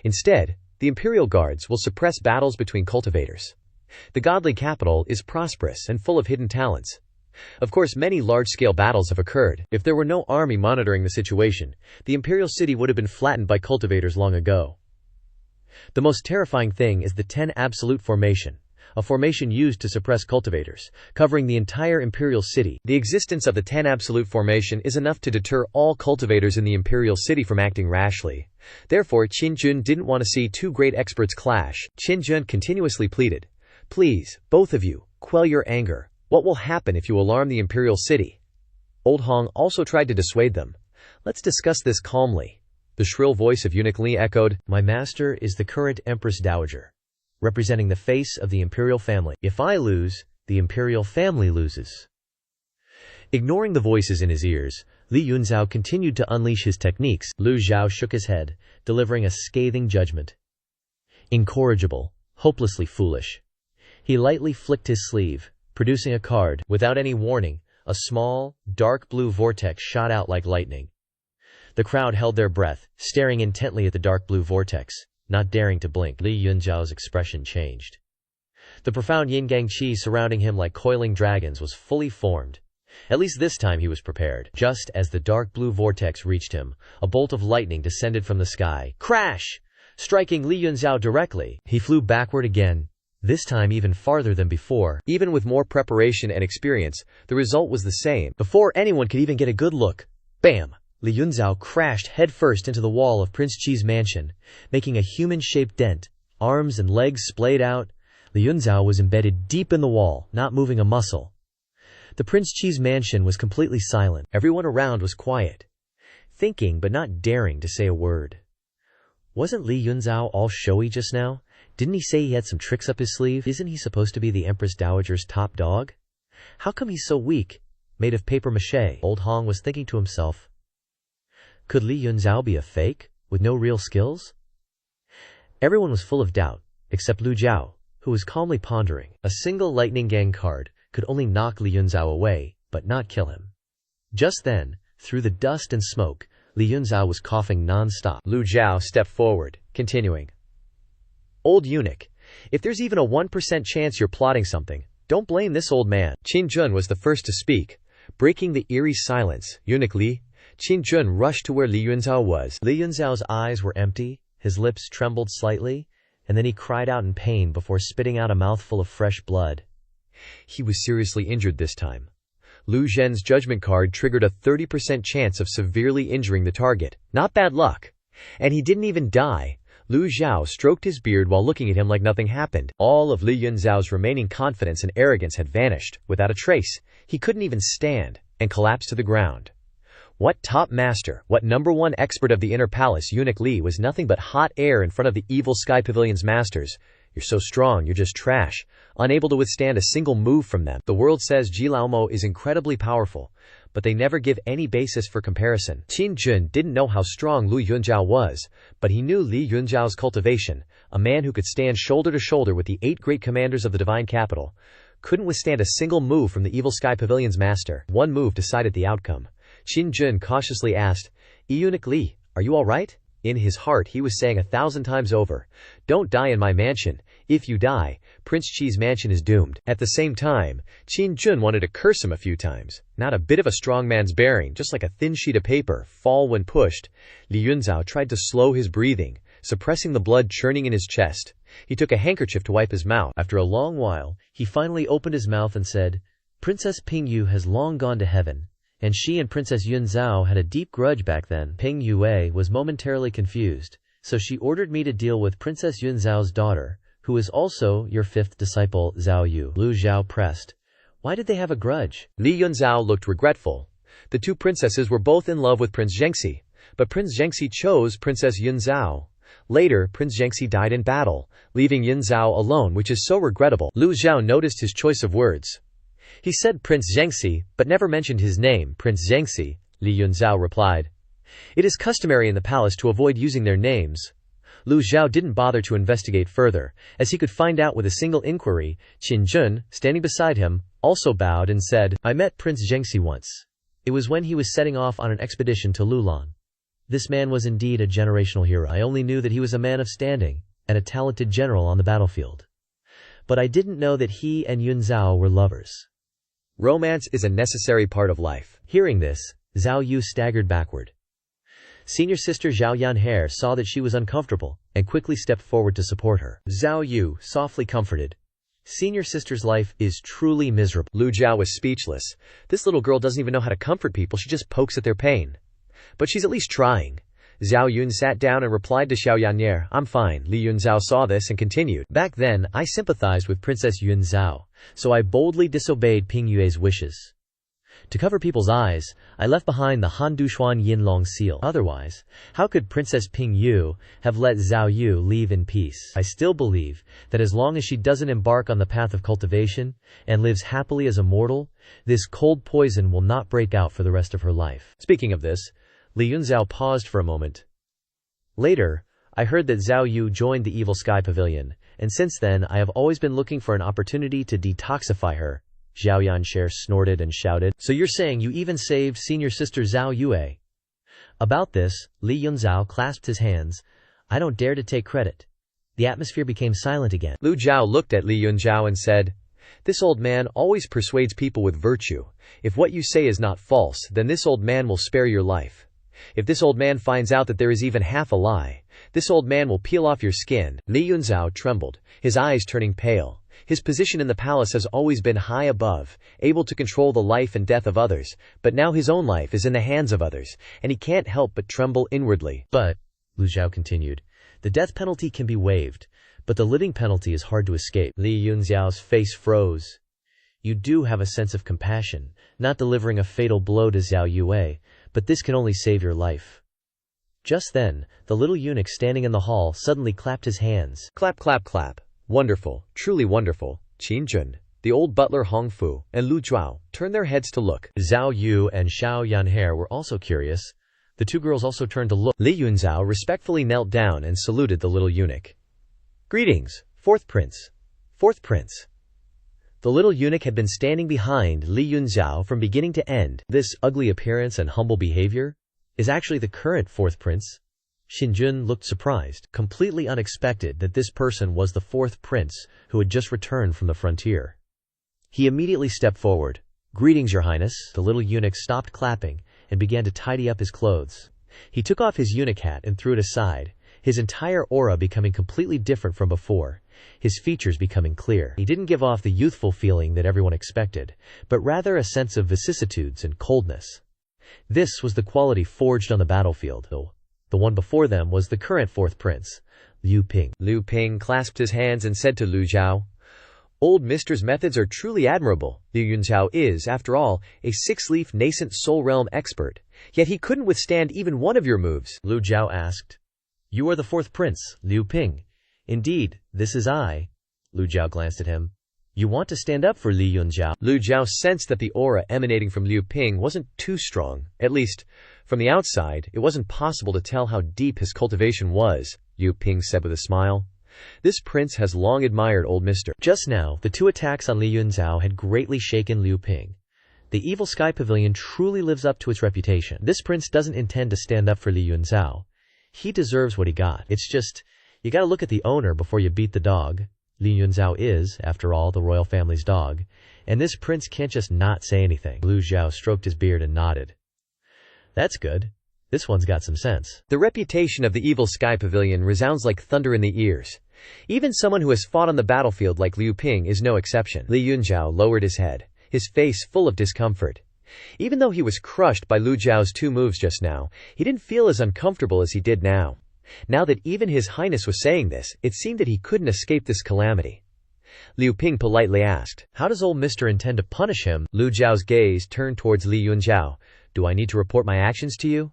Instead, the imperial guards will suppress battles between cultivators. The godly capital is prosperous and full of hidden talents. Of course, many large-scale battles have occurred. If there were no army monitoring the situation, the imperial city would have been flattened by cultivators long ago. The most terrifying thing is the 10 Absolute Formation, a formation used to suppress cultivators, covering the entire imperial city. The existence of the 10 Absolute Formation is enough to deter all cultivators in the imperial city from acting rashly. Therefore, Qin Jun didn't want to see two great experts clash. Qin Jun continuously pleaded, please, both of you, quell your anger. What will happen if you alarm the imperial city? Old Hong also tried to dissuade them. Let's discuss this calmly. The shrill voice of Eunuch Li echoed, my master is the current Empress Dowager, representing the face of the imperial family. If I lose, the imperial family loses. Ignoring the voices in his ears, Li Yunzhao continued to unleash his techniques. Lu Zhao shook his head, delivering a scathing judgment. Incorrigible, hopelessly foolish. He lightly flicked his sleeve, producing a card. Without any warning, a small, dark blue vortex shot out like lightning. The crowd held their breath, staring intently at the dark blue vortex, not daring to blink. Li Yunzhao's expression changed. The profound yin-yang qi surrounding him like coiling dragons was fully formed. At least this time he was prepared. Just as the dark blue vortex reached him, a bolt of lightning descended from the sky. Crash! Striking Li Yunzhao directly. He flew backward again, this time even farther than before. Even with more preparation and experience, the result was the same. Before anyone could even get a good look, bam! Li Yunzhao crashed headfirst into the wall of Prince Qi's mansion, making a human-shaped dent. Arms and legs splayed out. Li Yunzhao was embedded deep in the wall, not moving a muscle. The Prince Qi's mansion was completely silent. Everyone around was quiet, thinking but not daring to say a word. Wasn't Li Yunzhao all showy just now? Didn't he say he had some tricks up his sleeve? Isn't he supposed to be the Empress Dowager's top dog? How come he's so weak, made of papier-mâché? Old Hong was thinking to himself. Could Li Yunzhao be a fake, with no real skills? Everyone was full of doubt, except Lu Zhao, who was calmly pondering. A single lightning gang card could only knock Li Yunzhao away, but not kill him. Just then, through the dust and smoke, Li Yunzhao was coughing non-stop. Lu Zhao stepped forward, continuing. Old eunuch, if there's even a 1% chance you're plotting something, don't blame this old man. Qin Jun was the first to speak. Breaking the eerie silence, Eunuch Li, Qin Jun rushed to where Li Yunzhao was. Li Yunzhao's eyes were empty, his lips trembled slightly, and then he cried out in pain before spitting out a mouthful of fresh blood. He was seriously injured this time. Lu Zhen's judgment card triggered a 30% chance of severely injuring the target. Not bad luck. And he didn't even die. Lu Zhao stroked his beard while looking at him like nothing happened. All of Li Yunzhao's remaining confidence and arrogance had vanished, without a trace. He couldn't even stand, and collapsed to the ground. What top master, what #1 expert of the inner palace, Eunuch Li, was nothing but hot air in front of the Evil Sky Pavilion's masters. You're so strong, you're just trash, unable to withstand a single move from them. The world says Ji Laomo is incredibly powerful, but they never give any basis for comparison. Qin Jun didn't know how strong Lu Yunzhao was, but he knew Li Yunzhao's cultivation, a man who could stand shoulder to shoulder with the 8 great commanders of the divine capital, couldn't withstand a single move from the Evil Sky Pavilion's master. One move decided the outcome. Qin Jun cautiously asked, "Eunuch Li, are you alright?" In his heart he was saying 1,000 times over, "Don't die in my mansion. If you die, Prince Qi's mansion is doomed." At the same time, Qin Jun wanted to curse him a few times. Not a bit of a strong man's bearing, just like a thin sheet of paper, fall when pushed. Li Yunzhao tried to slow his breathing, suppressing the blood churning in his chest. He took a handkerchief to wipe his mouth. After a long while, he finally opened his mouth and said, "Princess Pingyu has long gone to heaven, and she and Princess Yunzhao had a deep grudge back then." Ping Yue was momentarily confused, so she ordered me to deal with Princess Yunzhao's daughter, who is also your fifth disciple, Zhao Yu. Lu Zhou pressed, "Why did they have a grudge?" Li Yunzhao looked regretful. The two princesses were both in love with Prince Zhengxi, but Prince Zhengxi chose Princess Yunzhao. Later, Prince Zhengxi died in battle, leaving Yunzhao alone, which is so regrettable. Lu Zhou noticed his choice of words. He said Prince Zhengxi, but never mentioned his name, Prince Zhengxi. Li Yunzhao replied, "It is customary in the palace to avoid using their names." Lu Zhou didn't bother to investigate further, as he could find out with a single inquiry. Qin Jun, standing beside him, also bowed and said, "I met Prince Zhengxi once. It was when he was setting off on an expedition to Lulan. This man was indeed a generational hero. I only knew that he was a man of standing, and a talented general on the battlefield. But I didn't know that he and Yunzhao were lovers." Romance is a necessary part of life. Hearing this, Zhao Yu staggered backward. Senior sister Zhao Yanhe saw that she was uncomfortable, and quickly stepped forward to support her. Zhao Yu softly comforted, "Senior sister's life is truly miserable." Lu Zhou was speechless. This little girl doesn't even know how to comfort people, she just pokes at their pain. But she's at least trying. Zhao Yun sat down and replied to Xiao Yannier, "I'm fine." Li Yunzhao saw this and continued, "Back then, I sympathized with Princess Yunzhao, so I boldly disobeyed Ping Yue's wishes. To cover people's eyes, I left behind the Han Dushuan Yinlong seal. Otherwise, how could Princess Ping Yu have let Zhao Yu leave in peace? I still believe that as long as she doesn't embark on the path of cultivation and lives happily as a mortal, this cold poison will not break out for the rest of her life." Speaking of this, Li Yunzhao paused for a moment. "Later, I heard that Zhao Yu joined the Evil Sky Pavilion, and since then I have always been looking for an opportunity to detoxify her." Zhao Yanshare snorted and shouted, "So you're saying you even saved senior sister Zhao Yue?" About this, Li Yunzhao clasped his hands. "I don't dare to take credit." The atmosphere became silent again. Lu Zhou looked at Li Yunzhao and said, "This old man always persuades people with virtue. If what you say is not false, then this old man will spare your life. If this old man finds out that there is even half a lie, this old man will peel off your skin." Li Yunzhao trembled, his eyes turning pale. His position in the palace has always been high above, able to control the life and death of others, but now his own life is in the hands of others, and he can't help but tremble inwardly. "But," Lu Zhou continued, "the death penalty can be waived, but the living penalty is hard to escape." Li Yunzhao's face froze. "You do have a sense of compassion, not delivering a fatal blow to Zhao Yue, but this can only save your life." Just then, the little eunuch standing in the hall suddenly clapped his hands. Clap, clap, clap. Wonderful, truly wonderful. Qin Jun, the old butler Hong Fu, and Lu Zhou turned their heads to look. Zhao Yu and Xiao Yanhe were also curious. The two girls also turned to look. Li Yunzhao respectfully knelt down and saluted the little eunuch. "Greetings, fourth prince. Fourth prince." The little eunuch had been standing behind Li Yunzhao from beginning to end. This ugly appearance and humble behavior is actually the current fourth prince. Xinjun looked surprised, completely unexpected that this person was the fourth prince who had just returned from the frontier. He immediately stepped forward. "Greetings, your highness." The little eunuch stopped clapping and began to tidy up his clothes. He took off his eunuch hat and threw it aside, his entire aura becoming completely different from before, his features becoming clear. He didn't give off the youthful feeling that everyone expected, but rather a sense of vicissitudes and coldness. This was the quality forged on the battlefield, though. The one before them was the current fourth prince, Liu Ping. Liu Ping clasped his hands and said to Lu Zhou, "Old Mister's methods are truly admirable. Liu Yunzhao is, after all, a six-leaf nascent soul realm expert, yet he couldn't withstand even one of your moves." Lu Zhou asked, "You are the fourth prince, Liu Ping?" "Indeed, this is I." Lu Zhou glanced at him. "You want to stand up for Li Yunzhao?" Lu Zhou sensed that the aura emanating from Liu Ping wasn't too strong. At least, from the outside, it wasn't possible to tell how deep his cultivation was. Liu Ping said with a smile, This prince has long admired old Mr. Just now, the 2 attacks on Li Yunzhao had greatly shaken Liu Ping. The Evil Sky Pavilion truly lives up to its reputation. This prince doesn't intend to stand up for Li Yunzhao. He deserves what he got. It's just, you gotta look at the owner before you beat the dog. Li Yunzhao is, after all, the royal family's dog. And this prince can't just not say anything. Lu Zhou stroked his beard and nodded. That's good. This one's got some sense. The reputation of the Evil Sky Pavilion resounds like thunder in the ears. Even someone who has fought on the battlefield like Liu Ping is no exception. Li Yunzhao lowered his head, his face full of discomfort. Even though he was crushed by Lu Zhao's 2 moves just now, he didn't feel as uncomfortable as he did now. Now that even His Highness was saying this, it seemed that he couldn't escape this calamity. Liu Ping politely asked, "How does old Mister intend to punish him?" Lu Zhao's gaze turned towards Li Yunzhao. "Do I need to report my actions to you?"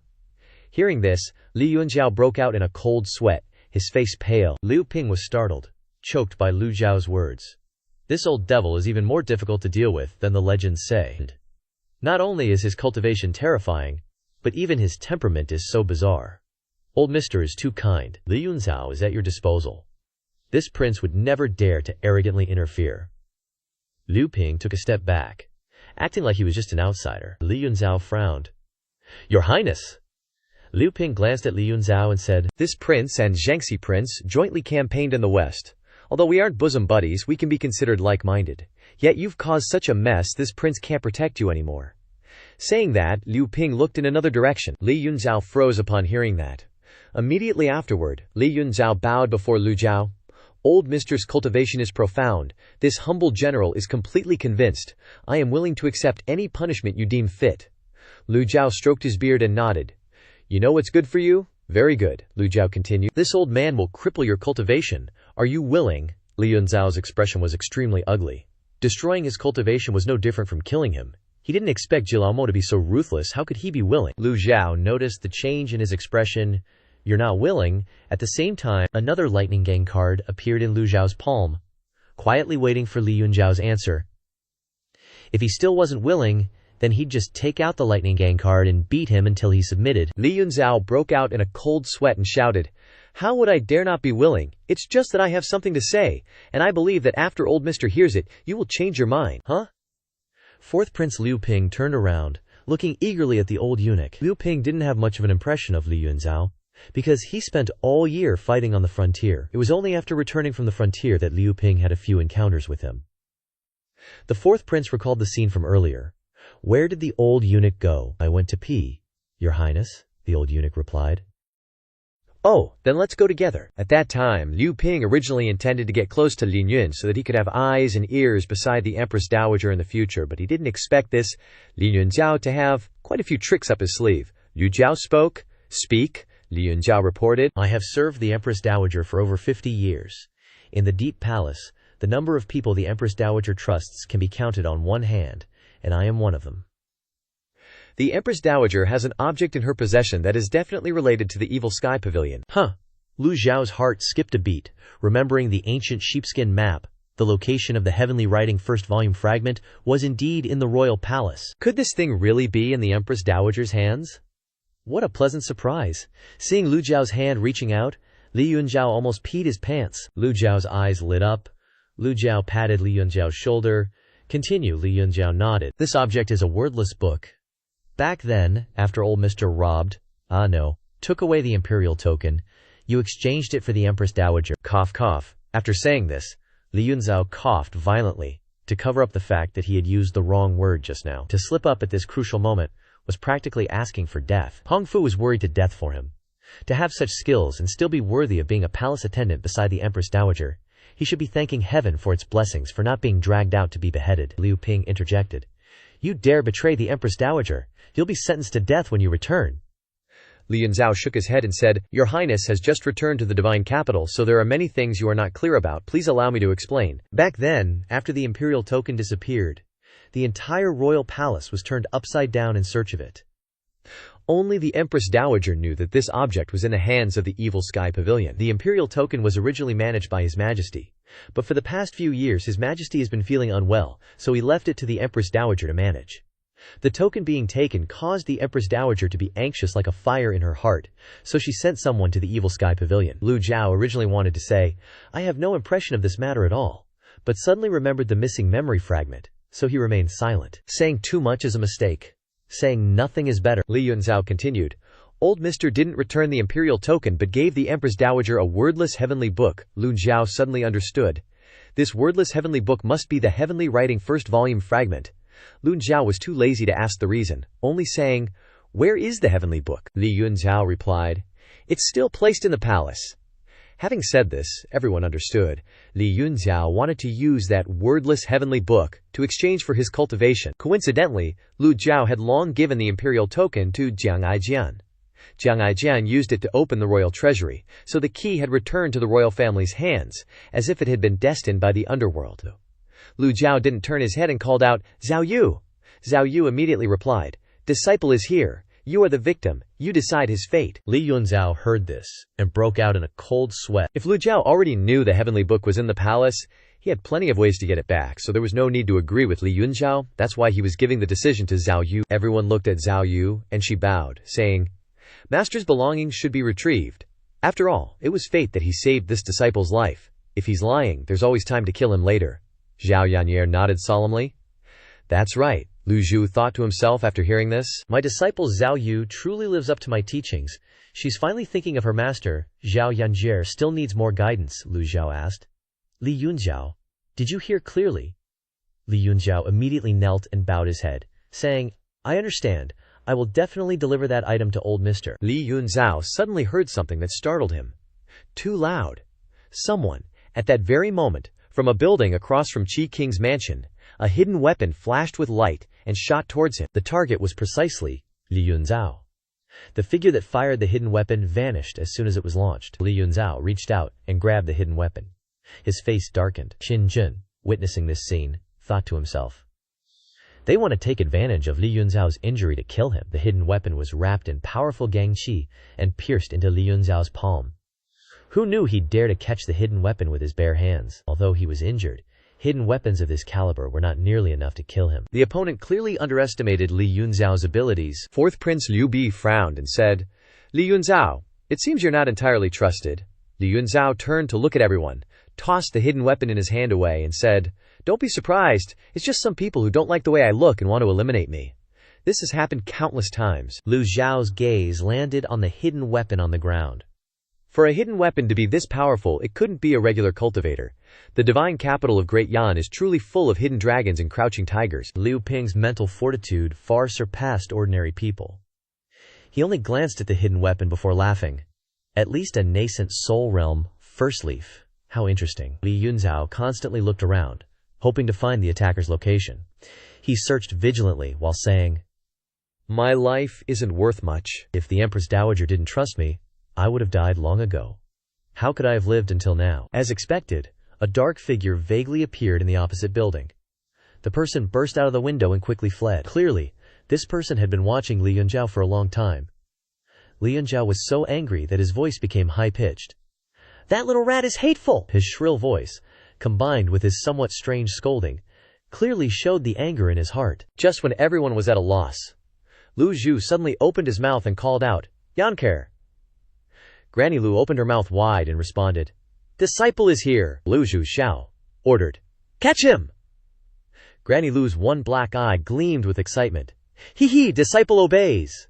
Hearing this, Li Yunzhao broke out in a cold sweat, his face pale. Liu Ping was startled, choked by Lu Zhao's words. This old devil is even more difficult to deal with than the legends say. Not only is his cultivation terrifying, but even his temperament is so bizarre. Old Mister is too kind. Li Yunzhao is at your disposal. This prince would never dare to arrogantly interfere. Liu Ping took a step back, acting like he was just an outsider. Li Yunzhao frowned. "Your Highness!" Liu Ping glanced at Li Yunzhao and said, "This prince and Zhengxi prince jointly campaigned in the West. Although we aren't bosom buddies, we can be considered like-minded. Yet you've caused such a mess this prince can't protect you anymore." Saying that, Liu Ping looked in another direction. Li Yunzhao froze upon hearing that. Immediately afterward, Li Yunzhao bowed before Lu Zhao. "Old Mister's cultivation is profound. This humble general is completely convinced. I am willing to accept any punishment you deem fit." Lu Zhao stroked his beard and nodded. "You know what's good for you? Very good," Lu Zhao continued. "This old man will cripple your cultivation. Are you willing?" Li Yunzhao's expression was extremely ugly. Destroying his cultivation was no different from killing him. He didn't expect Jilaomo to be so ruthless. How could he be willing? Lu Zhao noticed the change in his expression. "You're not willing." At the same time, another Lightning Gang card appeared in Lu Zhao's palm, quietly waiting for Li Yunzhao's answer. If he still wasn't willing, then he'd just take out the Lightning Gang card and beat him until he submitted. Li Yunzhao broke out in a cold sweat and shouted, "How would I dare not be willing? It's just that I have something to say, and I believe that after old Mister hears it, you will change your mind." "Huh?" Fourth Prince Liu Ping turned around, looking eagerly at the old eunuch. Liu Ping didn't have much of an impression of Li Yunzhao, because he spent all year fighting on the frontier. It was only after returning from the frontier that Liu Ping had a few encounters with him. The fourth prince recalled the scene from earlier. "Where did the old eunuch go?" "I went to pee, Your Highness," the old eunuch replied. "Oh, then let's go together." At that time, Liu Ping originally intended to get close to Lin Yun so that he could have eyes and ears beside the Empress Dowager in the future, but he didn't expect this Lin Yunzhao to have quite a few tricks up his sleeve. Liu Zhao spoke. "Speak," Li Yunzhao reported. "I have served the Empress Dowager for over 50 years. In the Deep Palace, the number of people the Empress Dowager trusts can be counted on one hand, and I am one of them." The Empress Dowager has an object in her possession that is definitely related to the Evil Sky Pavilion. Huh. Lu Zhao's heart skipped a beat, remembering the ancient sheepskin map. The location of the Heavenly Writing first volume fragment was indeed in the royal palace. Could this thing really be in the Empress Dowager's hands? What a pleasant surprise. Seeing Lu Zhao's hand reaching out, Li Yunzhao almost peed his pants. Lu Zhao's eyes lit up. Lu Zhao patted Li Yunzhao's shoulder. "Continue," Li Yunzhao nodded. "This object is a wordless book. Back then, after old Mr. took away the imperial token, you exchanged it for the Empress Dowager." Cough, cough. After saying this, Li Yunzhao coughed violently to cover up the fact that he had used the wrong word just now. To slip up at this crucial moment was practically asking for death. Hong Fu was worried to death for him. To have such skills and still be worthy of being a palace attendant beside the Empress Dowager, he should be thanking heaven for its blessings for not being dragged out to be beheaded. Liu Ping interjected. "You dare betray the Empress Dowager. You'll be sentenced to death when you return." Li Yunzhao shook his head and said, "Your Highness has just returned to the divine capital, so there are many things you are not clear about. Please allow me to explain." Back then, after the imperial token disappeared, the entire royal palace was turned upside down in search of it. Only the Empress Dowager knew that this object was in the hands of the Evil Sky Pavilion. The imperial token was originally managed by His Majesty, but for the past few years His Majesty has been feeling unwell, so he left it to the Empress Dowager to manage. The token being taken caused the Empress Dowager to be anxious like a fire in her heart, so she sent someone to the Evil Sky Pavilion. Lu Zhou originally wanted to say, "I have no impression of this matter at all," but suddenly remembered the missing memory fragment, so he remained silent. Saying too much is a mistake. Saying nothing is better. Li Yunzhao continued. Old Mr. didn't return the imperial token but gave the Empress Dowager a wordless heavenly book. Lu Zhao suddenly understood. This wordless heavenly book must be the heavenly writing first volume fragment. Lu Zhao was too lazy to ask the reason, only saying, "Where is the heavenly book?" Li Yunzhao replied, "It's still placed in the palace." Having said this, everyone understood. Li Yunzhao wanted to use that wordless heavenly book to exchange for his cultivation. Coincidentally, Lu Zhao had long given the imperial token to Jiang Aijian. Jiang Aijian used it to open the royal treasury, so the key had returned to the royal family's hands, as if it had been destined by the underworld. Lu Zhao didn't turn his head and called out, "Zhao Yu!" Zhao Yu immediately replied, "Disciple is here. You are the victim. You decide his fate." Li Yunzhao heard this and broke out in a cold sweat. If Lu Zhao already knew the heavenly book was in the palace, he had plenty of ways to get it back, so there was no need to agree with Li Yunzhao. That's why he was giving the decision to Zhao Yu. Everyone looked at Zhao Yu, and she bowed, saying, "Master's belongings should be retrieved. After all, it was fate that he saved this disciple's life. If he's lying, there's always time to kill him later." Zhao Yan'er nodded solemnly. "That's right," Lu Zhou thought to himself after hearing this. My disciple Zhao Yu truly lives up to my teachings. She's finally thinking of her master. Zhao Yan'er still needs more guidance, Lu Zhao asked. Li Yunzhao, did you hear clearly? Li Yunzhao immediately knelt and bowed his head, saying, "I understand. I will definitely deliver that item to old Mr." Li Yunzhao suddenly heard something that startled him. Too loud. Someone, at that very moment, from a building across from Qi King's mansion, a hidden weapon flashed with light and shot towards him. The target was precisely Li Yunzhao. The figure that fired the hidden weapon vanished as soon as it was launched. Li Yunzhao reached out and grabbed the hidden weapon. His face darkened. Qin Jun, witnessing this scene, thought to himself, "They want to take advantage of Li Yunzhao's injury to kill him." The hidden weapon was wrapped in powerful gang qi and pierced into Li Yunzhao's palm. Who knew he'd dare to catch the hidden weapon with his bare hands? Although he was injured, hidden weapons of this caliber were not nearly enough to kill him. The opponent clearly underestimated Li Yunzhao's abilities. Fourth Prince Liu Bi frowned and said, "Li Yunzhao, it seems you're not entirely trusted." Li Yunzhao turned to look at everyone, tossed the hidden weapon in his hand away, and said, "Don't be surprised. It's just some people who don't like the way I look and want to eliminate me. This has happened countless times." Lu Zhao's gaze landed on the hidden weapon on the ground. For a hidden weapon to be this powerful, it couldn't be a regular cultivator. The divine capital of Great Yan is truly full of hidden dragons and crouching tigers. Liu Ping's mental fortitude far surpassed ordinary people. He only glanced at the hidden weapon before laughing. At least a nascent soul realm, first leaf. How interesting. Li Yunzhao constantly looked around, hoping to find the attacker's location. He searched vigilantly while saying, "My life isn't worth much. If the Empress Dowager didn't trust me, I would have died long ago. How could I have lived until now?" As expected, a dark figure vaguely appeared in the opposite building. The person burst out of the window and quickly fled. Clearly, this person had been watching Li Yunzhao for a long time. Li Yunzhao was so angry that his voice became high-pitched. "That little rat is hateful!" His shrill voice, combined with his somewhat strange scolding, clearly showed the anger in his heart. Just when everyone was at a loss, Lu Zhou suddenly opened his mouth and called out, "Yanker!" Granny Lu opened her mouth wide and responded, "Disciple is here." Lu Zhou ordered, "Catch him!" Granny Lu's one black eye gleamed with excitement. "Hee, disciple obeys!"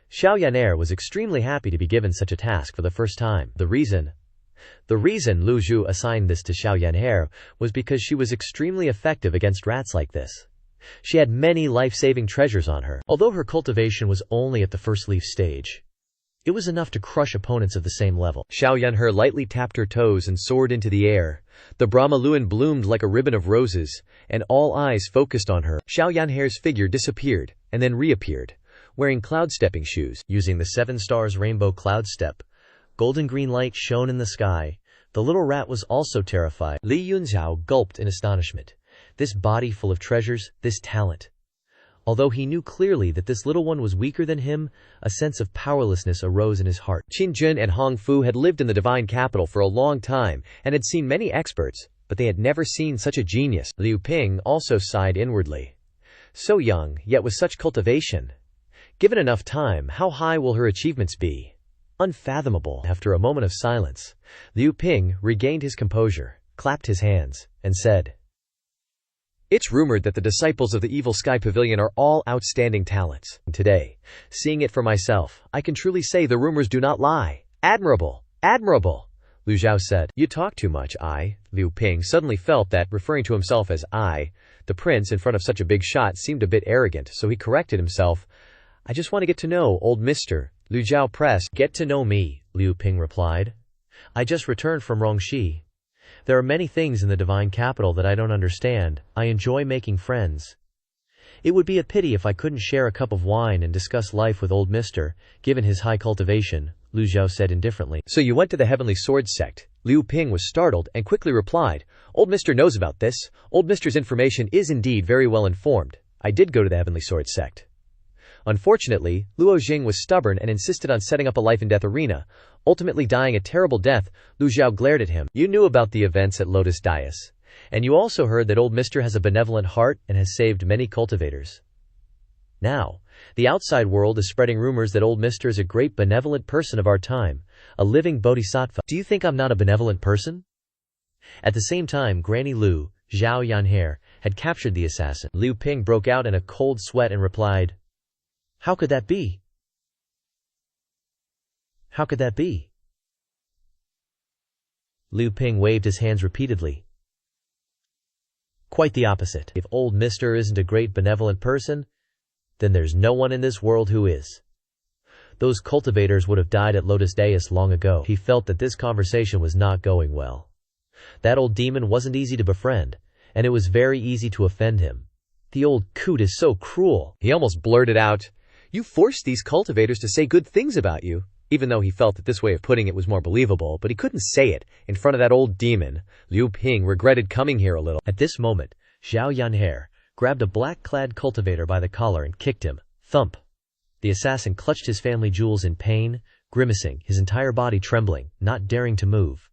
Xiao Yan'er was extremely happy to be given such a task for the first time. The reason Lu Zhou assigned this to Xiao Yan'er was because she was extremely effective against rats like this. She had many life-saving treasures on her. Although her cultivation was only at the first leaf stage, it was enough to crush opponents of the same level. Xiao Yan'er lightly tapped her toes and soared into the air. The Brahma Luan bloomed like a ribbon of roses, and all eyes focused on her. Xiao Yan'er's figure disappeared, and then reappeared, wearing cloud-stepping shoes. Using the 7 stars rainbow cloud step, golden green light shone in the sky. The little rat was also terrified. Li Yunzhao gulped in astonishment. This body full of treasures, this talent. Although he knew clearly that this little one was weaker than him, a sense of powerlessness arose in his heart. Qin Jun and Hong Fu had lived in the divine capital for a long time and had seen many experts, but they had never seen such a genius. Liu Ping also sighed inwardly. So young, yet with such cultivation. Given enough time, how high will her achievements be? Unfathomable. After a moment of silence, Liu Ping regained his composure, clapped his hands, and said, "It's rumored that the disciples of the Evil Sky Pavilion are all outstanding talents. Today, seeing it for myself, I can truly say the rumors do not lie. Admirable! Admirable!" Lu Zhou said. "You talk too much, Liu Ping suddenly felt that referring to himself as the prince in front of such a big shot seemed a bit arrogant, so he corrected himself. "I just want to get to know old Mr. Lu Zhou pressed. "Get to know me," Liu Ping replied. "I just returned from Rongxi. There are many things in the divine capital that I don't understand. I enjoy making friends. It would be a pity if I couldn't share a cup of wine and discuss life with old Mr., given his high cultivation," Lu Zhou said indifferently. "So you went to the Heavenly Sword Sect?" Liu Ping was startled and quickly replied, "Old Mr. knows about this. Old Mr.'s information is indeed very well informed. I did go to the Heavenly Sword Sect." Unfortunately, Luo Jing was stubborn and insisted on setting up a life-and-death arena, ultimately dying a terrible death. Lu Zhou glared at him. "You knew about the events at Lotus Dais. And you also heard that old Mr. has a benevolent heart and has saved many cultivators. Now, the outside world is spreading rumors that old Mr. is a great benevolent person of our time, a living bodhisattva. Do you think I'm not a benevolent person?" At the same time, Granny Lu, Zhao Yanhair, had captured the assassin. Liu Ping broke out in a cold sweat and replied, "How could that be? How could that be?" Liu Ping waved his hands repeatedly. "Quite the opposite. If old Mr. isn't a great benevolent person, then there's no one in this world who is. Those cultivators would have died at Lotus Dais long ago." He felt that this conversation was not going well. That old demon wasn't easy to befriend, and it was very easy to offend him. The old coot is so cruel. He almost blurted out, "You forced these cultivators to say good things about you," even though he felt that this way of putting it was more believable, but he couldn't say it in front of that old demon. Liu Ping regretted coming here a little. At this moment, Zhao Yanhair grabbed a black-clad cultivator by the collar and kicked him. Thump! The assassin clutched his family jewels in pain, grimacing, his entire body trembling, not daring to move.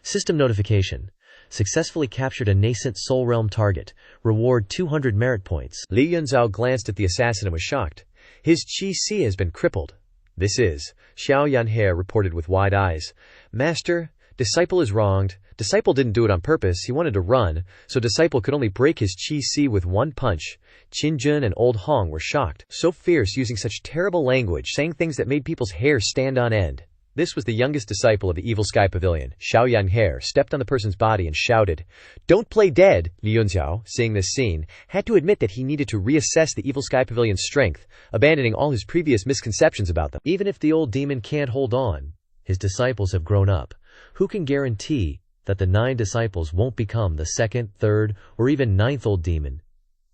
System notification. Successfully captured a nascent Soul Realm target. Reward 200 merit points. Li Yunzhao glanced at the assassin and was shocked. His qi has been crippled. "This is," Xiao Yanhair reported with wide eyes. "Master, disciple is wronged. Disciple didn't do it on purpose, he wanted to run, so disciple could only break his qi with one punch." Qin Jun and Old Hong were shocked. So fierce, using such terrible language, saying things that made people's hair stand on end. This was the youngest disciple of the Evil Sky Pavilion. Xiao Yanhair stepped on the person's body and shouted, "Don't play dead!" Li Yunzhao, seeing this scene, had to admit that he needed to reassess the Evil Sky Pavilion's strength, abandoning all his previous misconceptions about them. Even if the old demon can't hold on, his disciples have grown up. Who can guarantee that the 9 disciples won't become the 2nd, 3rd, or even 9th old demon?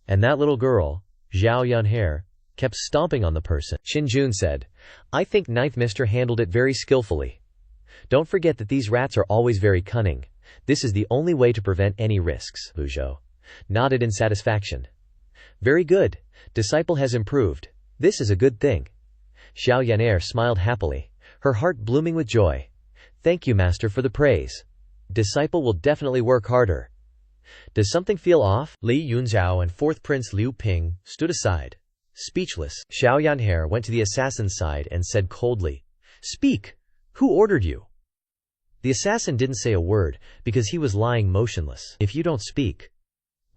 And that little girl, Zhao Yanhair, kept stomping on the person. Qin Jun said, "I think 9th Mr. handled it very skillfully. Don't forget that these rats are always very cunning. This is the only way to prevent any risks." Lu Zhou nodded in satisfaction. "Very good. Disciple has improved. This is a good thing." Xiao Yanhair smiled happily, her heart blooming with joy. "Thank you, Master, for the praise. Disciple will definitely work harder." Does something feel off? Li Yunzhao and 4th Prince Liu Ping stood aside, speechless. Xiao Yanhair went to the assassin's side and said coldly, "Speak! Who ordered you?" The assassin didn't say a word, because he was lying motionless. "If you don't speak,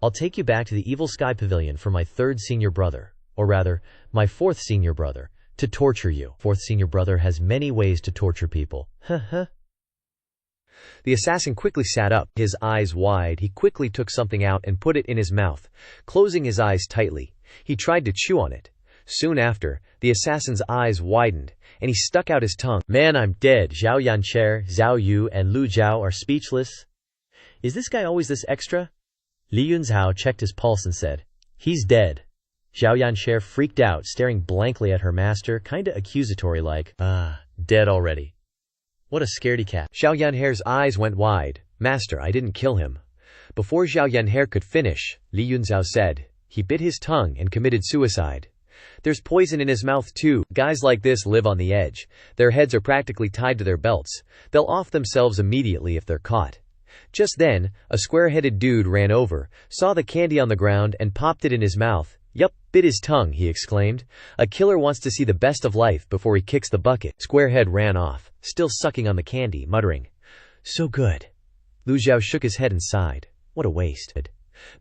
I'll take you back to the Evil Sky Pavilion for my 3rd senior brother, or rather, my 4th senior brother, to torture you." 4th senior brother has many ways to torture people. The assassin quickly sat up, his eyes wide. He quickly took something out and put it in his mouth, closing his eyes tightly. He tried to chew on it. Soon after, the assassin's eyes widened, and he stuck out his tongue. "Man, I'm dead." Zhao Yanchair, Zhao Yu, and Lu Zhao are speechless. Is this guy always this extra? Li Yunzhao checked his pulse and said, "He's dead." Zhao Yanchair freaked out, staring blankly at her master, kinda accusatory like, "Dead already. What a scaredy cat." Xiao Yanhair's eyes went wide. "Master, I didn't kill him." Before Xiao Yanhair could finish, Li Yunzhao said, "He bit his tongue and committed suicide. There's poison in his mouth too. Guys like this live on the edge. Their heads are practically tied to their belts. They'll off themselves immediately if they're caught." Just then, a square-headed dude ran over, saw the candy on the ground and popped it in his mouth. Yup, bit his tongue, he exclaimed. A killer wants to see the best of life before he kicks the bucket. Squarehead ran off, still sucking on the candy, muttering, "So good." Lu Zhou shook his head and sighed. What a waste.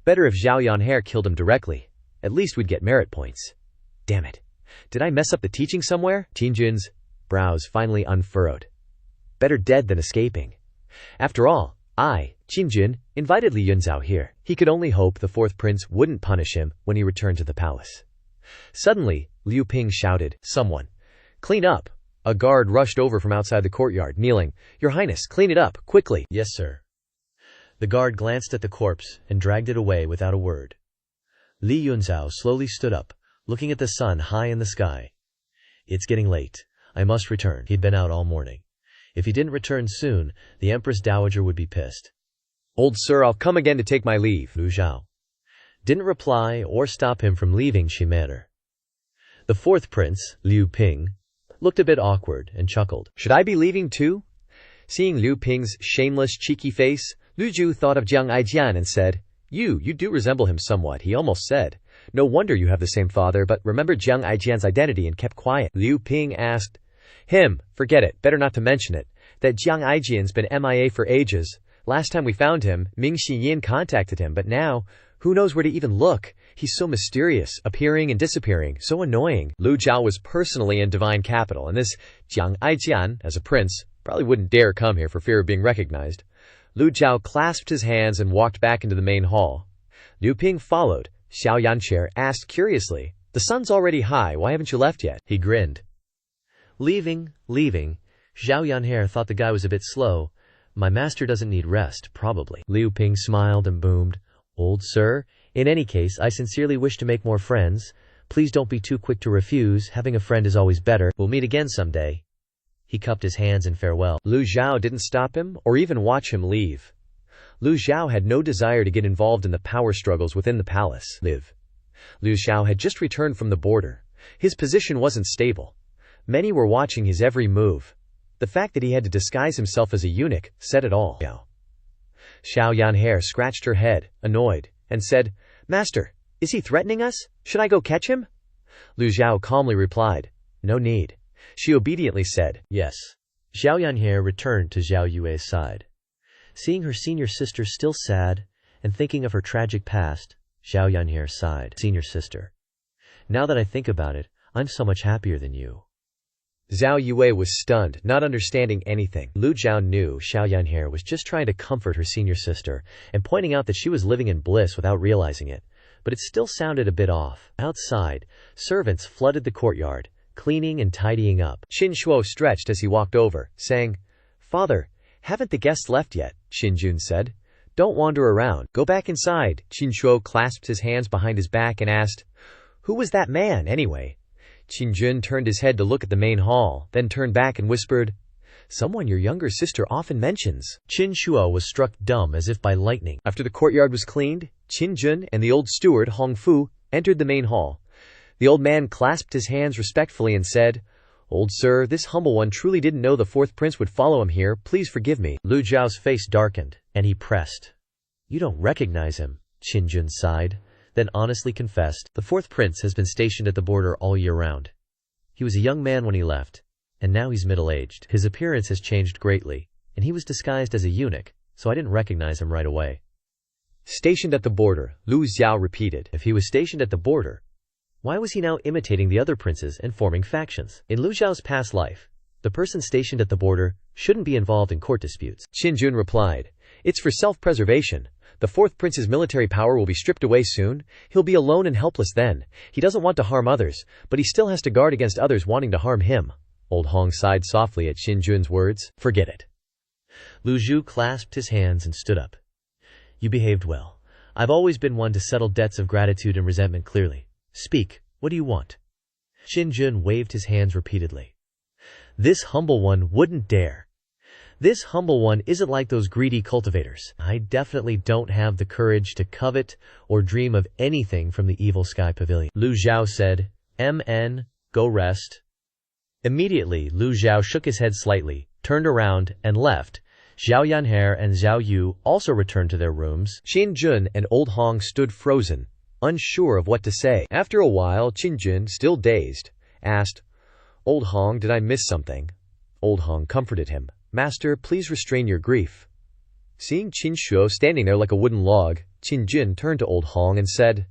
Better if Zhao Yanhair killed him directly. At least we'd get merit points. Damn it. Did I mess up the teaching somewhere? Qinjun's brows finally unfurrowed. Better dead than escaping. After all, Qinjun, invited Li Yunzhao here. He could only hope the fourth prince wouldn't punish him when he returned to the palace. Suddenly, Liu Ping shouted, "Someone! Clean up!" A guard rushed over from outside the courtyard, kneeling. "Your Highness, clean it up, quickly!" "Yes, sir." The guard glanced at the corpse and dragged it away without a word. Li Yunzhao slowly stood up, looking at the sun high in the sky. "It's getting late. I must return." He'd been out all morning. If he didn't return soon, the Empress Dowager would be pissed. "Old sir, I'll come again to take my leave." Lu Zhou didn't reply or stop him from leaving manner. The fourth prince, Liu Ping, looked a bit awkward and chuckled. "Should I be leaving too?" Seeing Liu Ping's shameless, cheeky face, Lu Zhou thought of Jiang Aijian and said, You do resemble him somewhat, he almost said. "No wonder you have the same father, but remember Jiang Aijian's identity and kept quiet." Liu Ping asked, "Him, forget it, better not to mention it. That Jiang Aijian's been MIA for ages. Last time we found him, Ming Xiyin contacted him, but now, who knows where to even look? He's so mysterious, appearing and disappearing, so annoying." Lu Zhou was personally in divine capital, and this Jiang Aijian, as a prince, probably wouldn't dare come here for fear of being recognized. Lu Zhou clasped his hands and walked back into the main hall. Liu Ping followed. Xiao Yancher asked curiously, "The sun's already high, why haven't you left yet?" He grinned. Leaving. Zhao Yanhair thought the guy was a bit slow. "My master doesn't need rest, probably." Liu Ping smiled and boomed, "Old sir, in any case, I sincerely wish to make more friends. Please don't be too quick to refuse. Having a friend is always better. We'll meet again someday." He cupped his hands in farewell. Lu Zhou didn't stop him or even watch him leave. Lu Zhou had no desire to get involved in the power struggles within the palace. Lu Zhou had just returned from the border. His position wasn't stable. Many were watching his every move. The fact that he had to disguise himself as a eunuch said it all. Xiao Yanhair scratched her head, annoyed, and said, "Master, is he threatening us? Should I go catch him?" Lu Zhou calmly replied, "No need." She obediently said, "Yes." Xiao Yanhair returned to Zhao Yue's side. Seeing her senior sister still sad and thinking of her tragic past, Xiao Yanhair sighed. "Senior sister, now that I think about it, I'm so much happier than you." Zhao Yue was stunned, not understanding anything. Lu Zhou knew Xiao Yanhair was just trying to comfort her senior sister and pointing out that she was living in bliss without realizing it, but it still sounded a bit off. Outside, servants flooded the courtyard, cleaning and tidying up. Qin Shuo stretched as he walked over, saying, "Father, haven't the guests left yet?" Qinjun said. "Don't wander around. Go back inside." Qin Shuo clasped his hands behind his back and asked, "Who was that man, anyway?" Qinjun turned his head to look at the main hall, then turned back and whispered, "Someone your younger sister often mentions." Qin Shuo was struck dumb as if by lightning. After the courtyard was cleaned, Qinjun and the old steward, Hong Fu, entered the main hall. The old man clasped his hands respectfully and said, "Old sir, this humble one truly didn't know the fourth prince would follow him here. Please forgive me." Lu Zhao's face darkened, and he pressed. "You don't recognize him," Qinjun sighed, then honestly confessed, "The fourth prince has been stationed at the border all year round. He was a young man when he left, and now he's middle-aged. His appearance has changed greatly, and he was disguised as a eunuch, so I didn't recognize him right away." "Stationed at the border," Lu Zhou repeated. If he was stationed at the border, why was he now imitating the other princes and forming factions? In Lu Zhao's past life, the person stationed at the border shouldn't be involved in court disputes. Qinjun replied, "It's for self-preservation. The fourth prince's military power will be stripped away soon. He'll be alone and helpless then. He doesn't want to harm others, but he still has to guard against others wanting to harm him." Old Hong sighed softly at Qinjun's words. "Forget it." Lu Zhou clasped his hands and stood up. "You behaved well. I've always been one to settle debts of gratitude and resentment clearly. Speak, what do you want?" Qinjun waved his hands repeatedly. "This humble one wouldn't dare. This humble one isn't like those greedy cultivators. I definitely don't have the courage to covet or dream of anything from the Evil Sky Pavilion." Lu Zhou said, "MN, go rest." Immediately, Lu Zhou shook his head slightly, turned around, and left. Zhao Yanhair and Zhao Yu also returned to their rooms. Qinjun and Old Hong stood frozen, unsure of what to say. After a while, Qin Jun, still dazed, asked, "Old Hong, did I miss something?" Old Hong comforted him. "Master, please restrain your grief." Seeing Qin Shuo standing there like a wooden log, Qin Jun turned to Old Hong and said,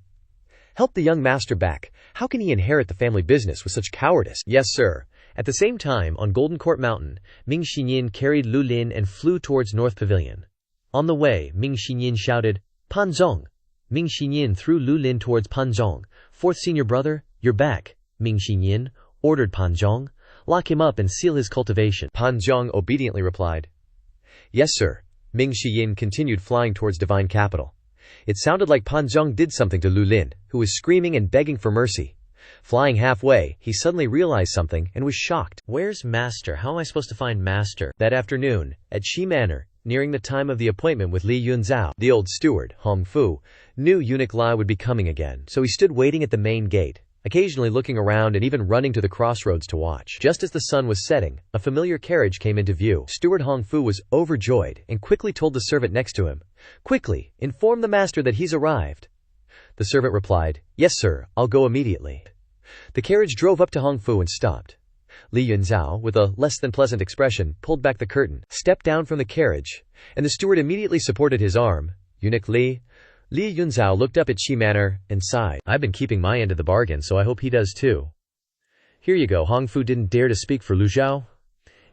"Help the young master back. How can he inherit the family business with such cowardice?" "Yes, sir." At the same time, on Golden Court Mountain, Ming Xinyin carried Lu Lin and flew towards North Pavilion. On the way, Ming Xinyin shouted, "Pan Zong!" Ming Xinyin threw Lu Lin towards Pan Zong. "Fourth senior brother, you're back." Ming Xinyin ordered Pan Zong, "Lock him up and seal his cultivation." Pan Zong obediently replied, "Yes, sir." Ming Xinyin continued flying towards Divine Capital. It sounded like Pan Zong did something to Lu Lin, who was screaming and begging for mercy. Flying halfway, he suddenly realized something and was shocked. "Where's Master? How am I supposed to find Master?" That afternoon, at Qi Manor, nearing the time of the appointment with Li Yunzhao, the old steward, Hong Fu, knew eunuch Lai would be coming again, so he stood waiting at the main gate, occasionally looking around and even running to the crossroads to watch. Just as the sun was setting, a familiar carriage came into view. Steward Hong Fu was overjoyed and quickly told the servant next to him, "Quickly, inform the master that he's arrived." The servant replied, "Yes, sir, I'll go immediately." The carriage drove up to Hong Fu and stopped. Li Yunzhao, with a less than pleasant expression, pulled back the curtain, stepped down from the carriage, and the steward immediately supported his arm. Eunuch Li Yunzhao looked up at Qi Manor and sighed. "I've been keeping my end of the bargain, so I hope he does too." "Here you go." Hong Fu didn't dare to speak for Lu Zhou.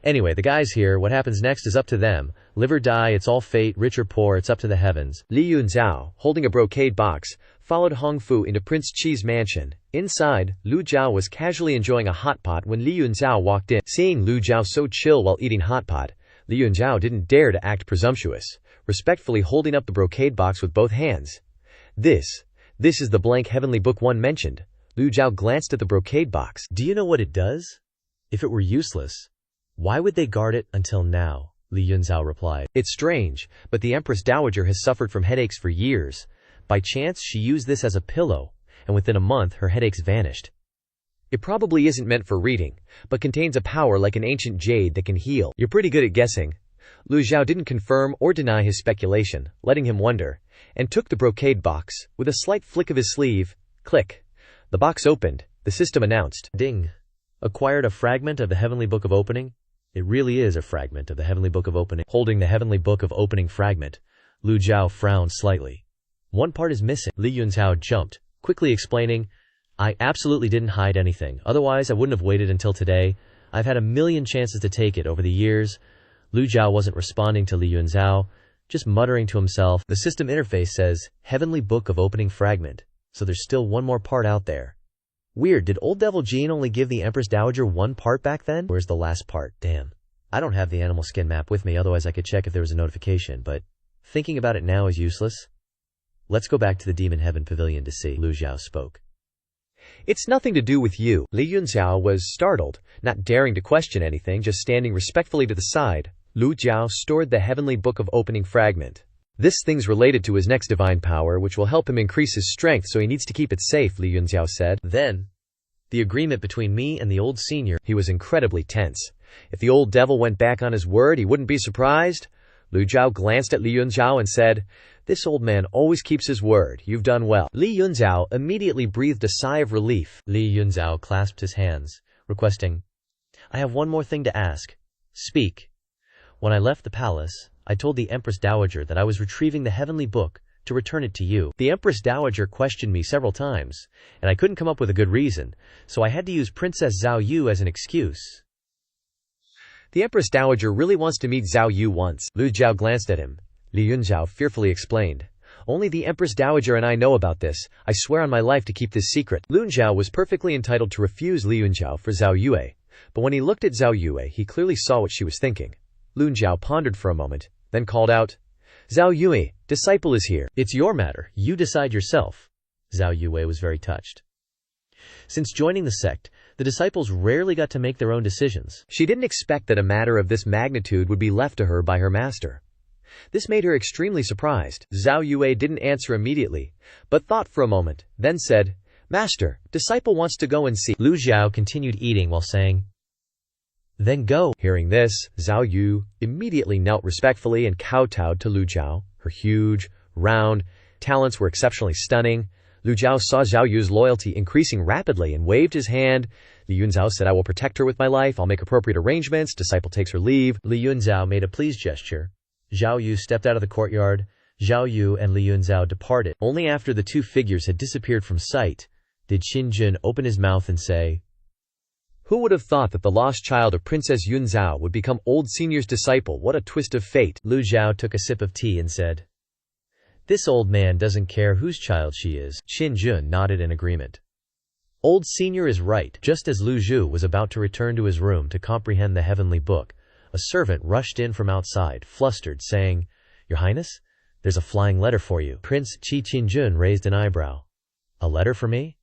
"Anyway, the guys here, what happens next is up to them. Live or die, it's all fate, rich or poor, it's up to the heavens." Li Yunzhao, holding a brocade box, followed Hong Fu into Prince Qi's mansion. Inside, Lu Zhou was casually enjoying a hot pot when Li Yunzhao walked in. Seeing Lu Zhou so chill while eating hot pot, Li Yunzhao didn't dare to act presumptuous, respectfully holding up the brocade box with both hands. This is the blank heavenly book one mentioned." Lu Zhou glanced at the brocade box. "Do you know what it does? If it were useless, why would they guard it until now?" Li Yunzhao replied. "It's strange, but the Empress Dowager has suffered from headaches for years. By chance, she used this as a pillow, and within a month her headaches vanished. It probably isn't meant for reading, but contains a power like an ancient jade that can heal." "You're pretty good at guessing." Lu Zhou didn't confirm or deny his speculation, letting him wonder, and took the brocade box. With a slight flick of his sleeve, click. The box opened. The system announced, "Ding. Acquired a fragment of the Heavenly Book of Opening." It really is a fragment of the Heavenly Book of Opening. Holding the Heavenly Book of Opening fragment, Lu Zhou frowned slightly. "One part is missing." Li Yunzhao jumped, quickly explaining, "I absolutely didn't hide anything. Otherwise, I wouldn't have waited until today. I've had a million chances to take it over the years." Lu Zhou wasn't responding to Li Yunzhao, just muttering to himself. The system interface says, "Heavenly Book of Opening Fragment," so there's still one more part out there. Weird, did Old Devil Jean only give the Empress Dowager one part back then? Where's the last part? Damn. I don't have the animal skin map with me, otherwise I could check if there was a notification, but thinking about it now is useless. Let's go back to the Demon Heaven Pavilion to see. Lu Zhou spoke. "It's nothing to do with you." Li Yunzhao was startled, not daring to question anything, just standing respectfully to the side. Lu Zhou stored the Heavenly Book of Opening fragment. "This thing's related to his next divine power, which will help him increase his strength, so he needs to keep it safe," Li Yunzhao said. "Then, the agreement between me and the old senior." He was incredibly tense. If the old devil went back on his word, he wouldn't be surprised. Lu Zhou glanced at Li Yunzhao and said, "This old man always keeps his word. You've done well." Li Yunzhao immediately breathed a sigh of relief. Li Yunzhao clasped his hands, requesting, "I have one more thing to ask. Speak." "When I left the palace, I told the Empress Dowager that I was retrieving the Heavenly Book to return it to you. The Empress Dowager questioned me several times, and I couldn't come up with a good reason, so I had to use Princess Zhao Yu as an excuse." "The Empress Dowager really wants to meet Zhao Yu once." Lu Zhou glanced at him. Li Yunzhao fearfully explained, "Only the Empress Dowager and I know about this. I swear on my life to keep this secret." Lu Zhou was perfectly entitled to refuse Li Yunzhao for Zhao Yue, but when he looked at Zhao Yue, he clearly saw what she was thinking. Lu Zhou pondered for a moment, then called out, "Zhao Yue, disciple is here." "It's your matter. You decide yourself." Zhao Yue was very touched. Since joining the sect, the disciples rarely got to make their own decisions. She didn't expect that a matter of this magnitude would be left to her by her master. This made her extremely surprised. Zhao Yue didn't answer immediately, but thought for a moment, then said, "Master, disciple wants to go and see." Lu Zhou continued eating while saying, "Then go." Hearing this, Zhao Yu immediately knelt respectfully and kowtowed to Lu Zhou. Her huge, round talents were exceptionally stunning. Lu Zhou saw Zhao Yu's loyalty increasing rapidly and waved his hand. Li Yunzhao said, "I will protect her with my life. I'll make appropriate arrangements." Disciple takes her leave. Li Yunzhao made a please gesture. Zhao Yu stepped out of the courtyard. Zhao Yu and Li Yunzhao departed. Only after the two figures had disappeared from sight did Qin Jun open his mouth and say, "Who would have thought that the lost child of Princess Yunzhao would become old senior's disciple? What a twist of fate." Lu Zhao took a sip of tea and said, "This old man doesn't care whose child she is." Qin Jun nodded in agreement. Old senior is right. Just as Lu Zhou was about to return to his room to comprehend the heavenly book, a servant rushed in from outside, flustered, saying, "Your Highness, there's a flying letter for you." Prince Qin Jun raised an eyebrow. "A letter for me?"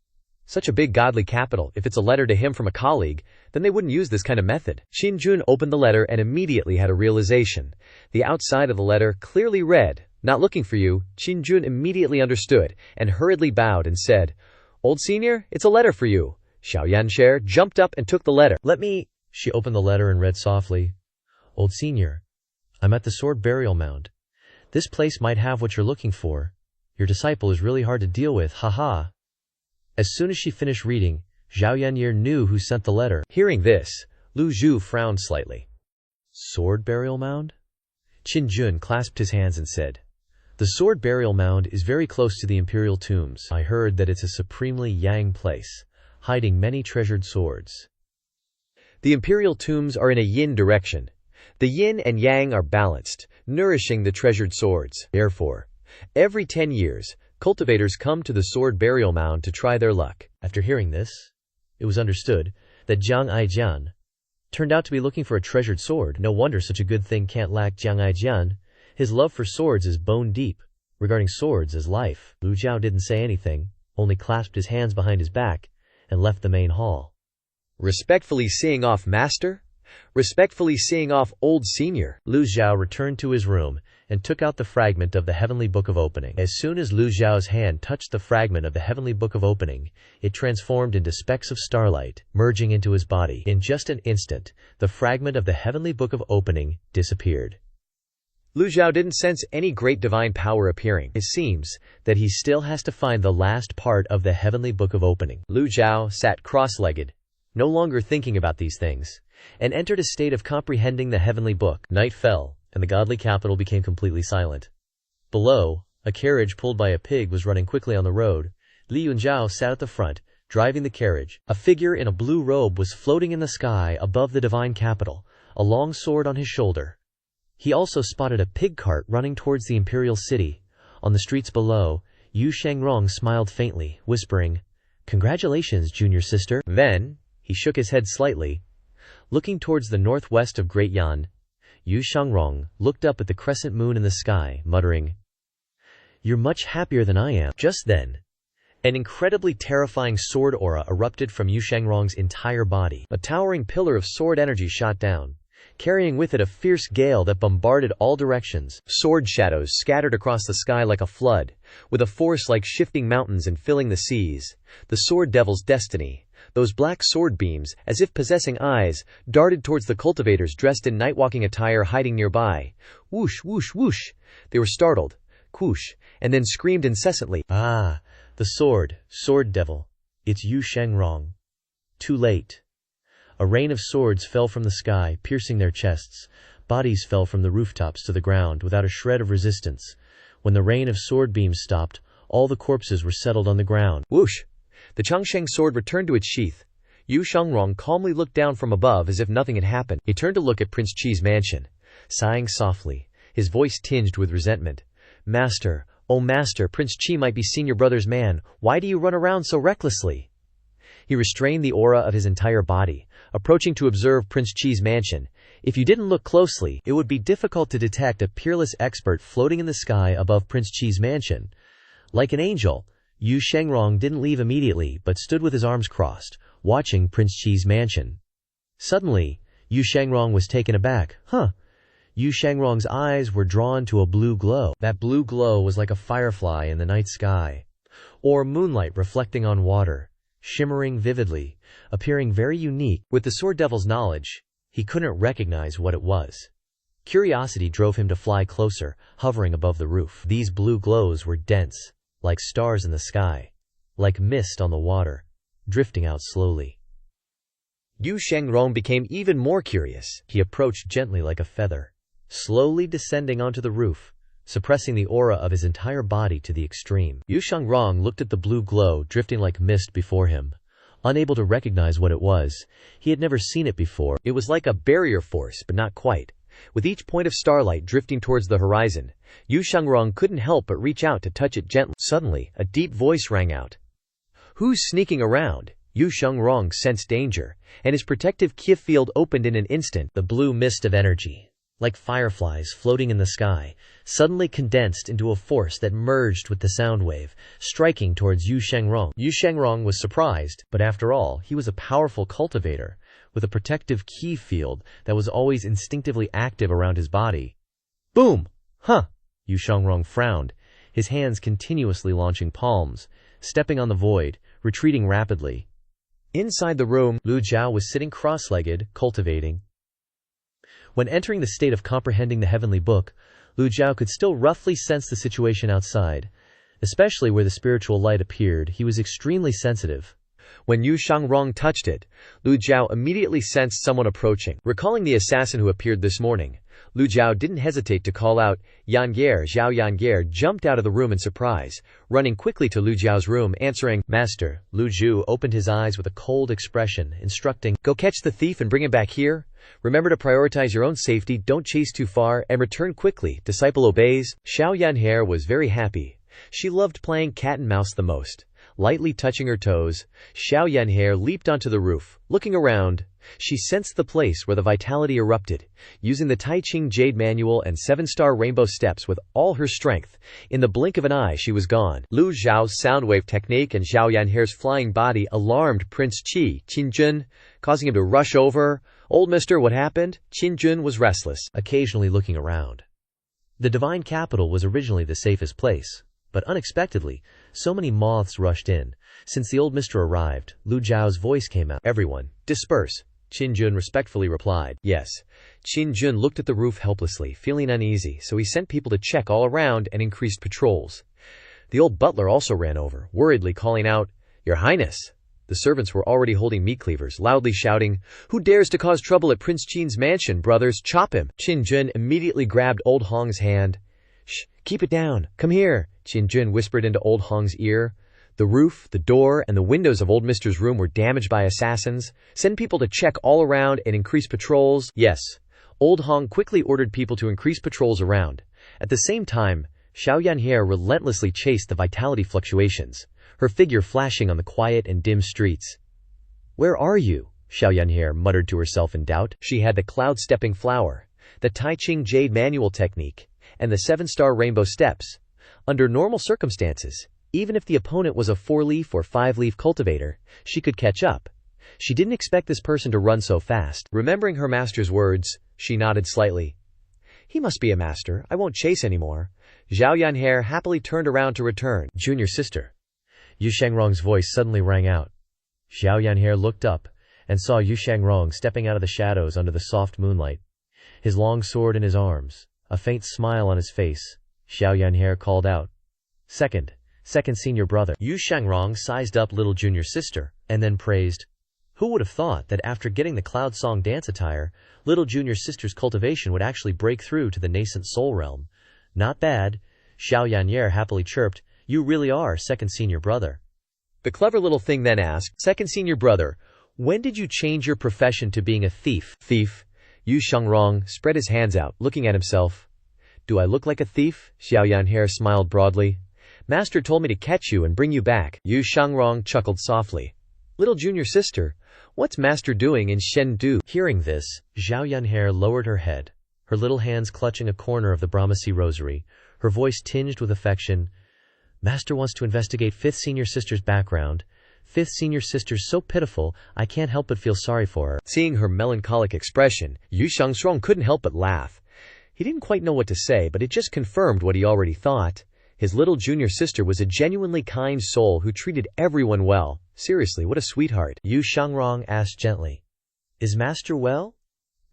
Such a big godly capital. If it's a letter to him from a colleague, then they wouldn't use this kind of method. Qin Jun opened the letter and immediately had a realization. The outside of the letter clearly read, "Not looking for you." Qin Jun immediately understood and hurriedly bowed and said, "Old senior, it's a letter for you." Xiao Yanshare jumped up and took the letter. "Let me." She opened the letter and read softly, "Old senior, I'm at the sword burial mound. This place might have what you're looking for. Your disciple is really hard to deal with, haha." As soon as she finished reading, Zhao Yanyi knew who sent the letter. Hearing this, Lu Zhou frowned slightly. "Sword burial mound?" Qin Jun clasped his hands and said, "The sword burial mound is very close to the imperial tombs. I heard that it's a supremely yang place, hiding many treasured swords." The imperial tombs are in a yin direction. The yin and yang are balanced, nourishing the treasured swords. Therefore, every 10 years, cultivators come to the sword burial mound to try their luck. After hearing this, it was understood that Jiang Aijian turned out to be looking for a treasured sword. No wonder such a good thing can't lack Jiang Aijian. His love for swords is bone deep, regarding swords as life. Lu Zhao didn't say anything, only clasped his hands behind his back and left the main hall. "Respectfully seeing off, master. Respectfully seeing off, old senior." Lu Zhao returned to his room and took out the fragment of the Heavenly Book of Opening. As soon as Lu Zhao's hand touched the fragment of the Heavenly Book of Opening, it transformed into specks of starlight, merging into his body. In just an instant, the fragment of the Heavenly Book of Opening disappeared. Lu Zhao didn't sense any great divine power appearing. It seems that he still has to find the last part of the Heavenly Book of Opening. Lu Zhao sat cross-legged, no longer thinking about these things, and entered a state of comprehending the Heavenly Book. Night fell, and the godly capital became completely silent. Below, a carriage pulled by a pig was running quickly on the road. Li Yunzhao sat at the front, driving the carriage. A figure in a blue robe was floating in the sky above the divine capital, a long sword on his shoulder. He also spotted a pig cart running towards the imperial city. On the streets below, Yu Shangrong smiled faintly, whispering, "Congratulations, junior sister." Then, he shook his head slightly. Looking towards the northwest of Great Yan, Yu Shangrong looked up at the crescent moon in the sky, muttering, "You're much happier than I am." Just then, an incredibly terrifying sword aura erupted from Yu Shangrong's entire body. A towering pillar of sword energy shot down, carrying with it a fierce gale that bombarded all directions. Sword shadows scattered across the sky like a flood, with a force like shifting mountains and filling the seas. The sword devil's destiny. Those black sword beams, as if possessing eyes, darted towards the cultivators dressed in night-walking attire hiding nearby. Whoosh, whoosh, whoosh. They were startled, whoosh, and then screamed incessantly. "Ah, the sword devil. It's Yu Shangrong." Too late. A rain of swords fell from the sky, piercing their chests. Bodies fell from the rooftops to the ground without a shred of resistance. When the rain of sword beams stopped, all the corpses were settled on the ground. Whoosh! The Changsheng sword returned to its sheath. Yu Shangrong calmly looked down from above as if nothing had happened. He turned to look at Prince Qi's mansion, sighing softly, his voice tinged with resentment. "Master, oh master, Prince Qi might be senior brother's man. Why do you run around so recklessly?" He restrained the aura of his entire body, approaching to observe Prince Qi's mansion. If you didn't look closely, it would be difficult to detect a peerless expert floating in the sky above Prince Qi's mansion. Like an angel, Yu Shangrong didn't leave immediately but stood with his arms crossed, watching Prince Qi's mansion. Suddenly, Yu Shangrong was taken aback. Yu Shangrong's eyes were drawn to a blue glow. That blue glow was like a firefly in the night sky, or moonlight reflecting on water, shimmering vividly, appearing very unique. With the sword devil's knowledge, he couldn't recognize what it was. Curiosity drove him to fly closer, hovering above the roof. These blue glows were dense, like stars in the sky. like mist on the water, drifting out slowly. Yu Shengrong became even more curious. He approached gently like a feather, slowly descending onto the roof, suppressing the aura of his entire body to the extreme. Yu Shengrong looked at the blue glow drifting like mist before him, unable to recognize what it was. He had never seen it before. It was like a barrier force, but not quite. With each point of starlight drifting towards the horizon, Yu Shengrong couldn't help but reach out to touch it gently. Suddenly, a deep voice rang out. "Who's sneaking around?" Yu Shengrong sensed danger, and his protective ki field opened in an instant. The blue mist of energy, like fireflies floating in the sky, suddenly condensed into a force that merged with the sound wave, striking towards Yu Shengrong. Yu Shengrong was surprised, but after all, he was a powerful cultivator, with a protective ki field that was always instinctively active around his body. Boom! Huh! Yu Shengrong frowned, his hands continuously launching palms, stepping on the void, retreating rapidly. Inside the room, Lu Zhou was sitting cross-legged, cultivating. When entering the state of comprehending the heavenly book, Lu Zhou could still roughly sense the situation outside. Especially where the spiritual light appeared, he was extremely sensitive. When Yu Shengrong touched it, Lu Zhou immediately sensed someone approaching. Recalling the assassin who appeared this morning, Lu Zhou didn't hesitate to call out, "Yan'er!" Zhao Yan'er jumped out of the room in surprise, running quickly to Lu Zhao's room, answering, "Master." Lu Zhou opened his eyes with a cold expression, instructing, "Go catch the thief and bring him back here. Remember to prioritize your own safety, don't chase too far, and return quickly." Disciple obeys. Zhao Yan'er was very happy. She loved playing cat and mouse the most. Lightly touching her toes, Zhao Yan'er leaped onto the roof. Looking around, she sensed the place where the vitality erupted. Using the Tai Ching Jade Manual and 7-star rainbow steps with all her strength, in the blink of an eye she was gone. Lu Zhao's soundwave technique and Zhao Yan'er's flying body alarmed Prince Qinjun, causing him to rush over. "Old mister, what happened?" Qinjun was restless, occasionally looking around. The divine capital was originally the safest place, but unexpectedly, so many moths rushed in. Since the old mister arrived, Lu Zhao's voice came out. "Everyone, disperse," Qinjun respectfully replied. Yes. Qinjun looked at the roof helplessly, feeling uneasy, so he sent people to check all around and increased patrols. The old butler also ran over, worriedly calling out, "Your Highness." The servants were already holding meat cleavers, loudly shouting, "Who dares to cause trouble at Prince Qin's mansion? Brothers, chop him!" Qinjun immediately grabbed Old Hong's hand. "Shh, keep it down. Come here," Qinjun whispered into Old Hong's ear. "The roof, the door, and the windows of Old Mister's room were damaged by assassins. Send people to check all around and increase patrols." Yes. Old Hong quickly ordered people to increase patrols around. At the same time, Zhao Yan'er relentlessly chased the vitality fluctuations, her figure flashing on the quiet and dim streets. "Where are you?" Zhao Yan'er muttered to herself in doubt. She had the cloud-stepping flower, the Tai Ching Jade Manual technique, and the 7-star rainbow steps. Under normal circumstances, even if the opponent was a 4-leaf or 5-leaf cultivator, she could catch up. She didn't expect this person to run so fast. Remembering her master's words, she nodded slightly. "He must be a master. I won't chase anymore." Zhao Yan'er happily turned around to return. "Junior sister." Yu Shengrong's voice suddenly rang out. Zhao Yan'er looked up and saw Yu Shengrong stepping out of the shadows under the soft moonlight, his long sword in his arms, a faint smile on his face. Zhao Yan'er called out, Second senior brother." Yu Shengrong sized up little junior sister, and then praised. Who would have thought that after getting the Cloud Song dance attire, little junior sister's cultivation would actually break through to the nascent soul realm? "Not bad," Zhao Yan'er happily chirped. "You really are second senior brother." The clever little thing then asked, "Second senior brother, when did you change your profession to being a thief?" "Thief?" Yu Shengrong spread his hands out, looking at himself. "Do I look like a thief?" Zhao Yan'er smiled broadly. "Master told me to catch you and bring you back." Yu Shengrong chuckled softly. "Little junior sister, what's master doing in Shendu?" Hearing this, Zhao Yan'er lowered her head, her little hands clutching a corner of the Brahmasi rosary, her voice tinged with affection. "Master wants to investigate 5th senior sister's background. 5th senior sister's so pitiful, I can't help but feel sorry for her." Seeing her melancholic expression, Yu Shengrong couldn't help but laugh. He didn't quite know what to say, but it just confirmed what he already thought. His little junior sister was a genuinely kind soul who treated everyone well. Seriously, what a sweetheart. Yu Shengrong asked gently, "Is master well?"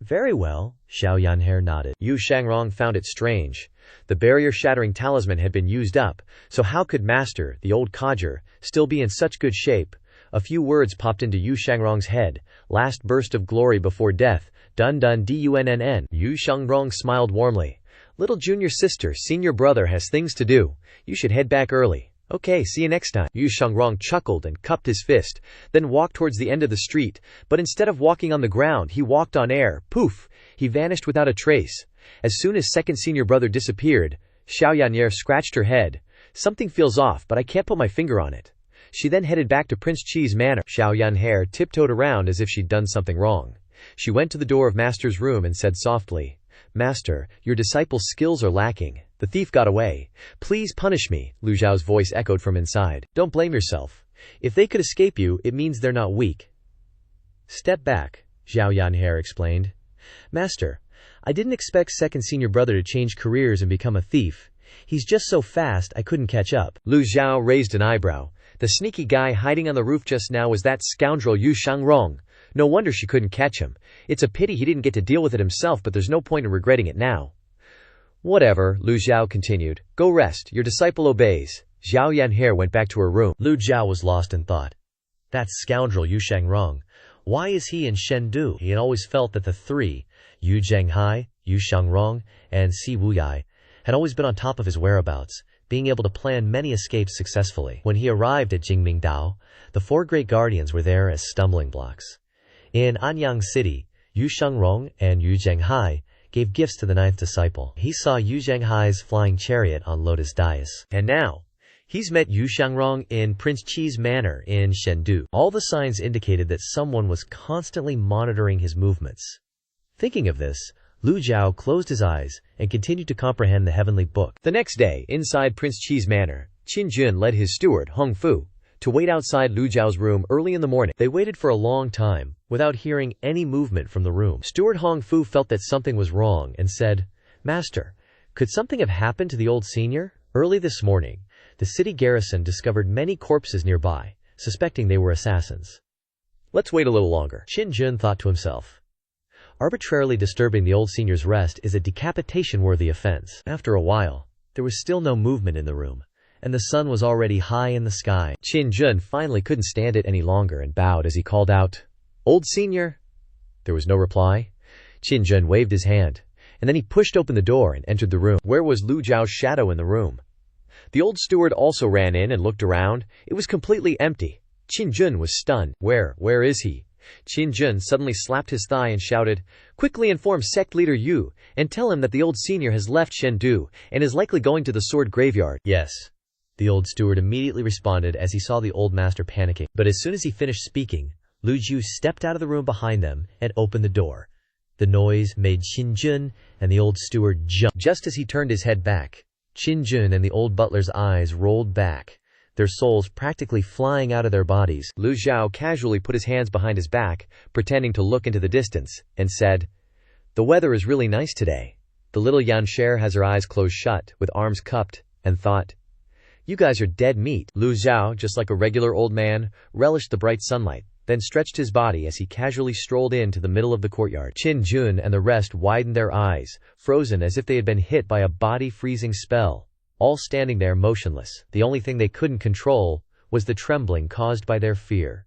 Very well, Xiao Yanhe nodded. Yu Shangrong found it strange. The barrier-shattering talisman had been used up, so how could Master, the old codger, still be in such good shape? A few words popped into Yu Shangrong's head. Last burst of glory before death. Dun dun dunn. Yu Shangrong smiled warmly. Little junior sister, senior brother has things to do. You should head back early. Okay, see you next time. Yu Shangrong chuckled and cupped his fist, then walked towards the end of the street, but instead of walking on the ground, he walked on air. Poof! He vanished without a trace. As soon as second senior brother disappeared, Xiao Yan'er scratched her head. Something feels off, but I can't put my finger on it. She then headed back to Prince Chi's manor. Xiao Yan'er tiptoed around as if she'd done something wrong. She went to the door of Master's room and said softly, Master, your disciple's skills are lacking. The thief got away. Please punish me, Lu Zhou's voice echoed from inside. Don't blame yourself. If they could escape you, it means they're not weak. Step back, Xiao Yan'er explained. Master, I didn't expect second senior brother to change careers and become a thief. He's just so fast I couldn't catch up. Lu Zhou raised an eyebrow. The sneaky guy hiding on the roof just now was that scoundrel Yu Shangrong. No wonder she couldn't catch him. It's a pity he didn't get to deal with it himself, but there's no point in regretting it now. Whatever, Lu Zhou continued. Go rest, your disciple obeys. Xiao Yan'er went back to her room. Lu Zhou was lost in thought. That scoundrel Yu Shangrong. Why is he in Chengdu? He had always felt that the three, Yu Zhenghai, Yu Shangrong, and Si Wuyai, had always been on top of his whereabouts, being able to plan many escapes successfully. When he arrived at Jingmingdao, the four great guardians were there as stumbling blocks. In Anyang City, Yu Shangrong and Yu Zhenghai gave gifts to the ninth disciple. He saw Yu Zhenghai's flying chariot on Lotus Dais. And now, he's met Yu Shangrong in Prince Chi's manor in Chengdu. All the signs indicated that someone was constantly monitoring his movements. Thinking of this, Lu Zhou closed his eyes and continued to comprehend the heavenly book. The next day, inside Prince Chi's manor, Qin Jun led his steward, Hong Fu, to wait outside Lu Zhao's room early in the morning. They waited for a long time, without hearing any movement from the room. Steward Hong Fu felt that something was wrong and said, Master, could something have happened to the old senior? Early this morning, the city garrison discovered many corpses nearby, suspecting they were assassins. Let's wait a little longer. Qin Jun thought to himself. Arbitrarily disturbing the old senior's rest is a decapitation-worthy offense. After a while, there was still no movement in the room, and the sun was already high in the sky. Qin Jun finally couldn't stand it any longer and bowed as he called out, Old senior! There was no reply. Qin Jun waved his hand, and then he pushed open the door and entered the room. Where was Lu Zhao's shadow in the room? The old steward also ran in and looked around. It was completely empty. Qin Jun was stunned. Where is he? Qin Jun suddenly slapped his thigh and shouted, Quickly inform sect leader Yu, and tell him that the old senior has left Chengdu, and is likely going to the sword graveyard. Yes. The old steward immediately responded as he saw the old master panicking. But as soon as he finished speaking, Lu Zhou stepped out of the room behind them and opened the door. The noise made Qin Jun and the old steward jump. Just as he turned his head back, Qin Jun and the old butler's eyes rolled back, their souls practically flying out of their bodies. Lu Zhou casually put his hands behind his back, pretending to look into the distance, and said, The weather is really nice today. The little Yan'er has her eyes closed shut, with arms cupped, and thought, You guys are dead meat. Lu Zhou, just like a regular old man, relished the bright sunlight, then stretched his body as he casually strolled into the middle of the courtyard. Qin Jun and the rest widened their eyes, frozen as if they had been hit by a body-freezing spell. All standing there motionless, the only thing they couldn't control was the trembling caused by their fear.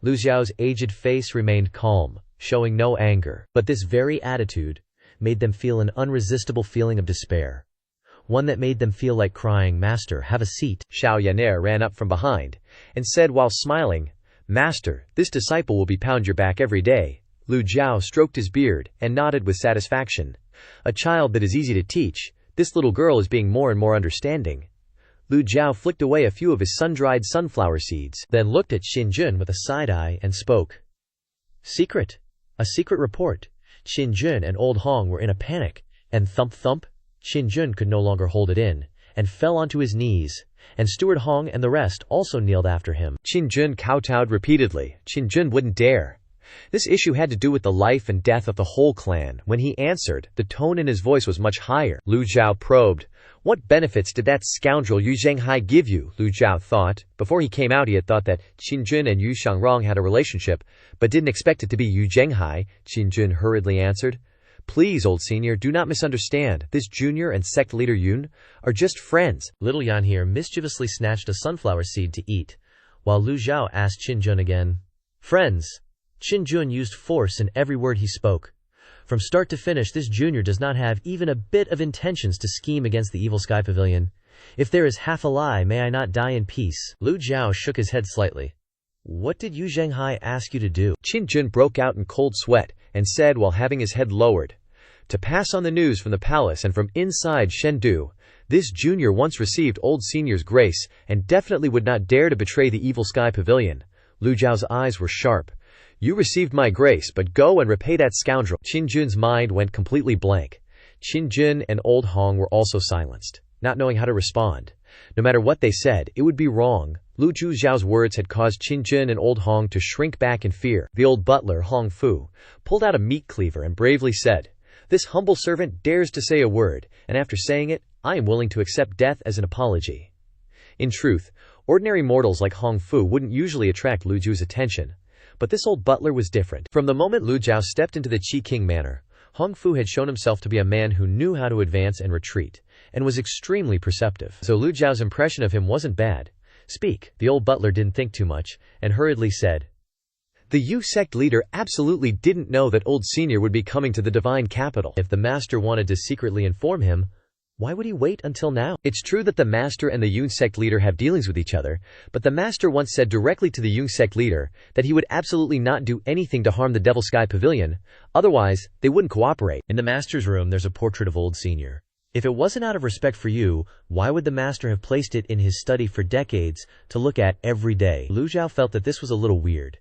Lu Zhao's aged face remained calm, showing no anger, but this very attitude made them feel an unresistible feeling of despair. One that made them feel like crying, Master, have a seat. Xiao Yan'er ran up from behind, and said while smiling, Master, this disciple will be pound your back every day. Lu Zhou stroked his beard, and nodded with satisfaction. A child that is easy to teach. This little girl is being more and more understanding. Lu Zhou flicked away a few of his sun-dried sunflower seeds, then looked at Qin Jun with a side-eye and spoke. Secret. A secret report. Qin Jun and old Hong were in a panic, and thump-thump, Qin Jun could no longer hold it in, and fell onto his knees, and Steward Hong and the rest also kneeled after him. Qin Jun kowtowed repeatedly. Qin Jun wouldn't dare. This issue had to do with the life and death of the whole clan. When he answered, the tone in his voice was much higher. Lu Zhou probed. What benefits did that scoundrel Yu Zhenghai give you? Lu Zhou thought. Before he came out he had thought that Qin Jun and Yu Xiangrong had a relationship, but didn't expect it to be Yu Zhenghai. Qin Jun hurriedly answered. Please, old senior, do not misunderstand. This junior and sect leader Yun are just friends. Little Yan here mischievously snatched a sunflower seed to eat, while Lu Zhou asked Qin Jun again. Friends. Qin Jun used force in every word he spoke. From start to finish, this junior does not have even a bit of intentions to scheme against the Evil Sky Pavilion. If there is half a lie, may I not die in peace. Lu Zhou shook his head slightly. What did Yu Zhenghai ask you to do? Qin Jun broke out in cold sweat and said while having his head lowered, to pass on the news from the palace and from inside Shendu. This junior once received old senior's grace and definitely would not dare to betray the Evil Sky Pavilion. Lu Zhao's eyes were sharp. You received my grace, but go and repay that scoundrel. Qin Jun's mind went completely blank. Qin Jun and Old Hong were also silenced, not knowing how to respond. No matter what they said, it would be wrong. Lu Zhao's words had caused Qin Jun and Old Hong to shrink back in fear. The old butler, Hong Fu, pulled out a meat cleaver and bravely said, This humble servant dares to say a word, and after saying it, I am willing to accept death as an apology. In truth, ordinary mortals like Hong Fu wouldn't usually attract Lu Zhou's attention. But this old butler was different. From the moment Lu Zhou stepped into the Qi King manor, Hong Fu had shown himself to be a man who knew how to advance and retreat, and was extremely perceptive. So Lu Zhao's impression of him wasn't bad. Speak. The old butler didn't think too much, and hurriedly said, The Yu sect leader absolutely didn't know that old senior would be coming to the divine capital. If the master wanted to secretly inform him, why would he wait until now? It's true that the master and the Yun sect leader have dealings with each other, but the master once said directly to the Yun sect leader that he would absolutely not do anything to harm the Devil Sky Pavilion, otherwise they wouldn't cooperate. In the master's room there's a portrait of old senior. If it wasn't out of respect for you, why would the master have placed it in his study for decades to look at every day? Lu Zhou felt that this was a little weird.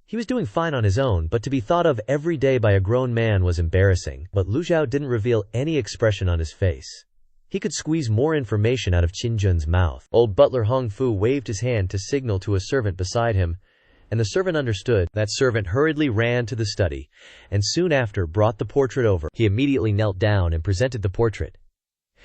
He was doing fine on his own, but to be thought of every day by a grown man was embarrassing. But Lu Zhou didn't reveal any expression on his face. He could squeeze more information out of Qin Jun's mouth. Old butler Hong Fu waved his hand to signal to a servant beside him, and the servant understood. That servant hurriedly ran to the study, and soon after brought the portrait over. He immediately knelt down and presented the portrait.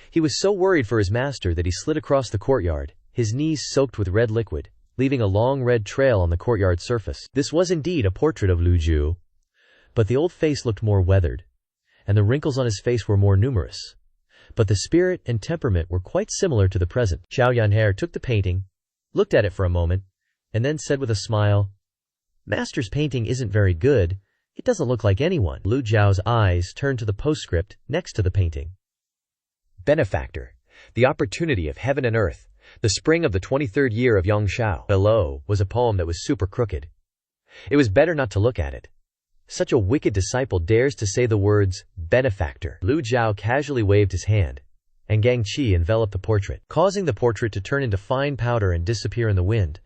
He was so worried for his master that he slid across the courtyard, his knees soaked with red liquid, leaving a long red trail on the courtyard surface. This was indeed a portrait of Lu Zhou, but the old face looked more weathered, and the wrinkles on his face were more numerous. But the spirit and temperament were quite similar to the present. Xiao Yanher took the painting, looked at it for a moment, and then said with a smile, Master's painting isn't very good. It doesn't look like anyone. Lu Zhao's eyes turned to the postscript next to the painting. Benefactor, the opportunity of heaven and earth, the spring of the 23rd year of Yongshao. Below was a poem that was super crooked. It was better not to look at it. Such a wicked disciple dares to say the words, benefactor. Lu Zhou casually waved his hand, and Gang Qi enveloped the portrait, causing the portrait to turn into fine powder and disappear in the wind.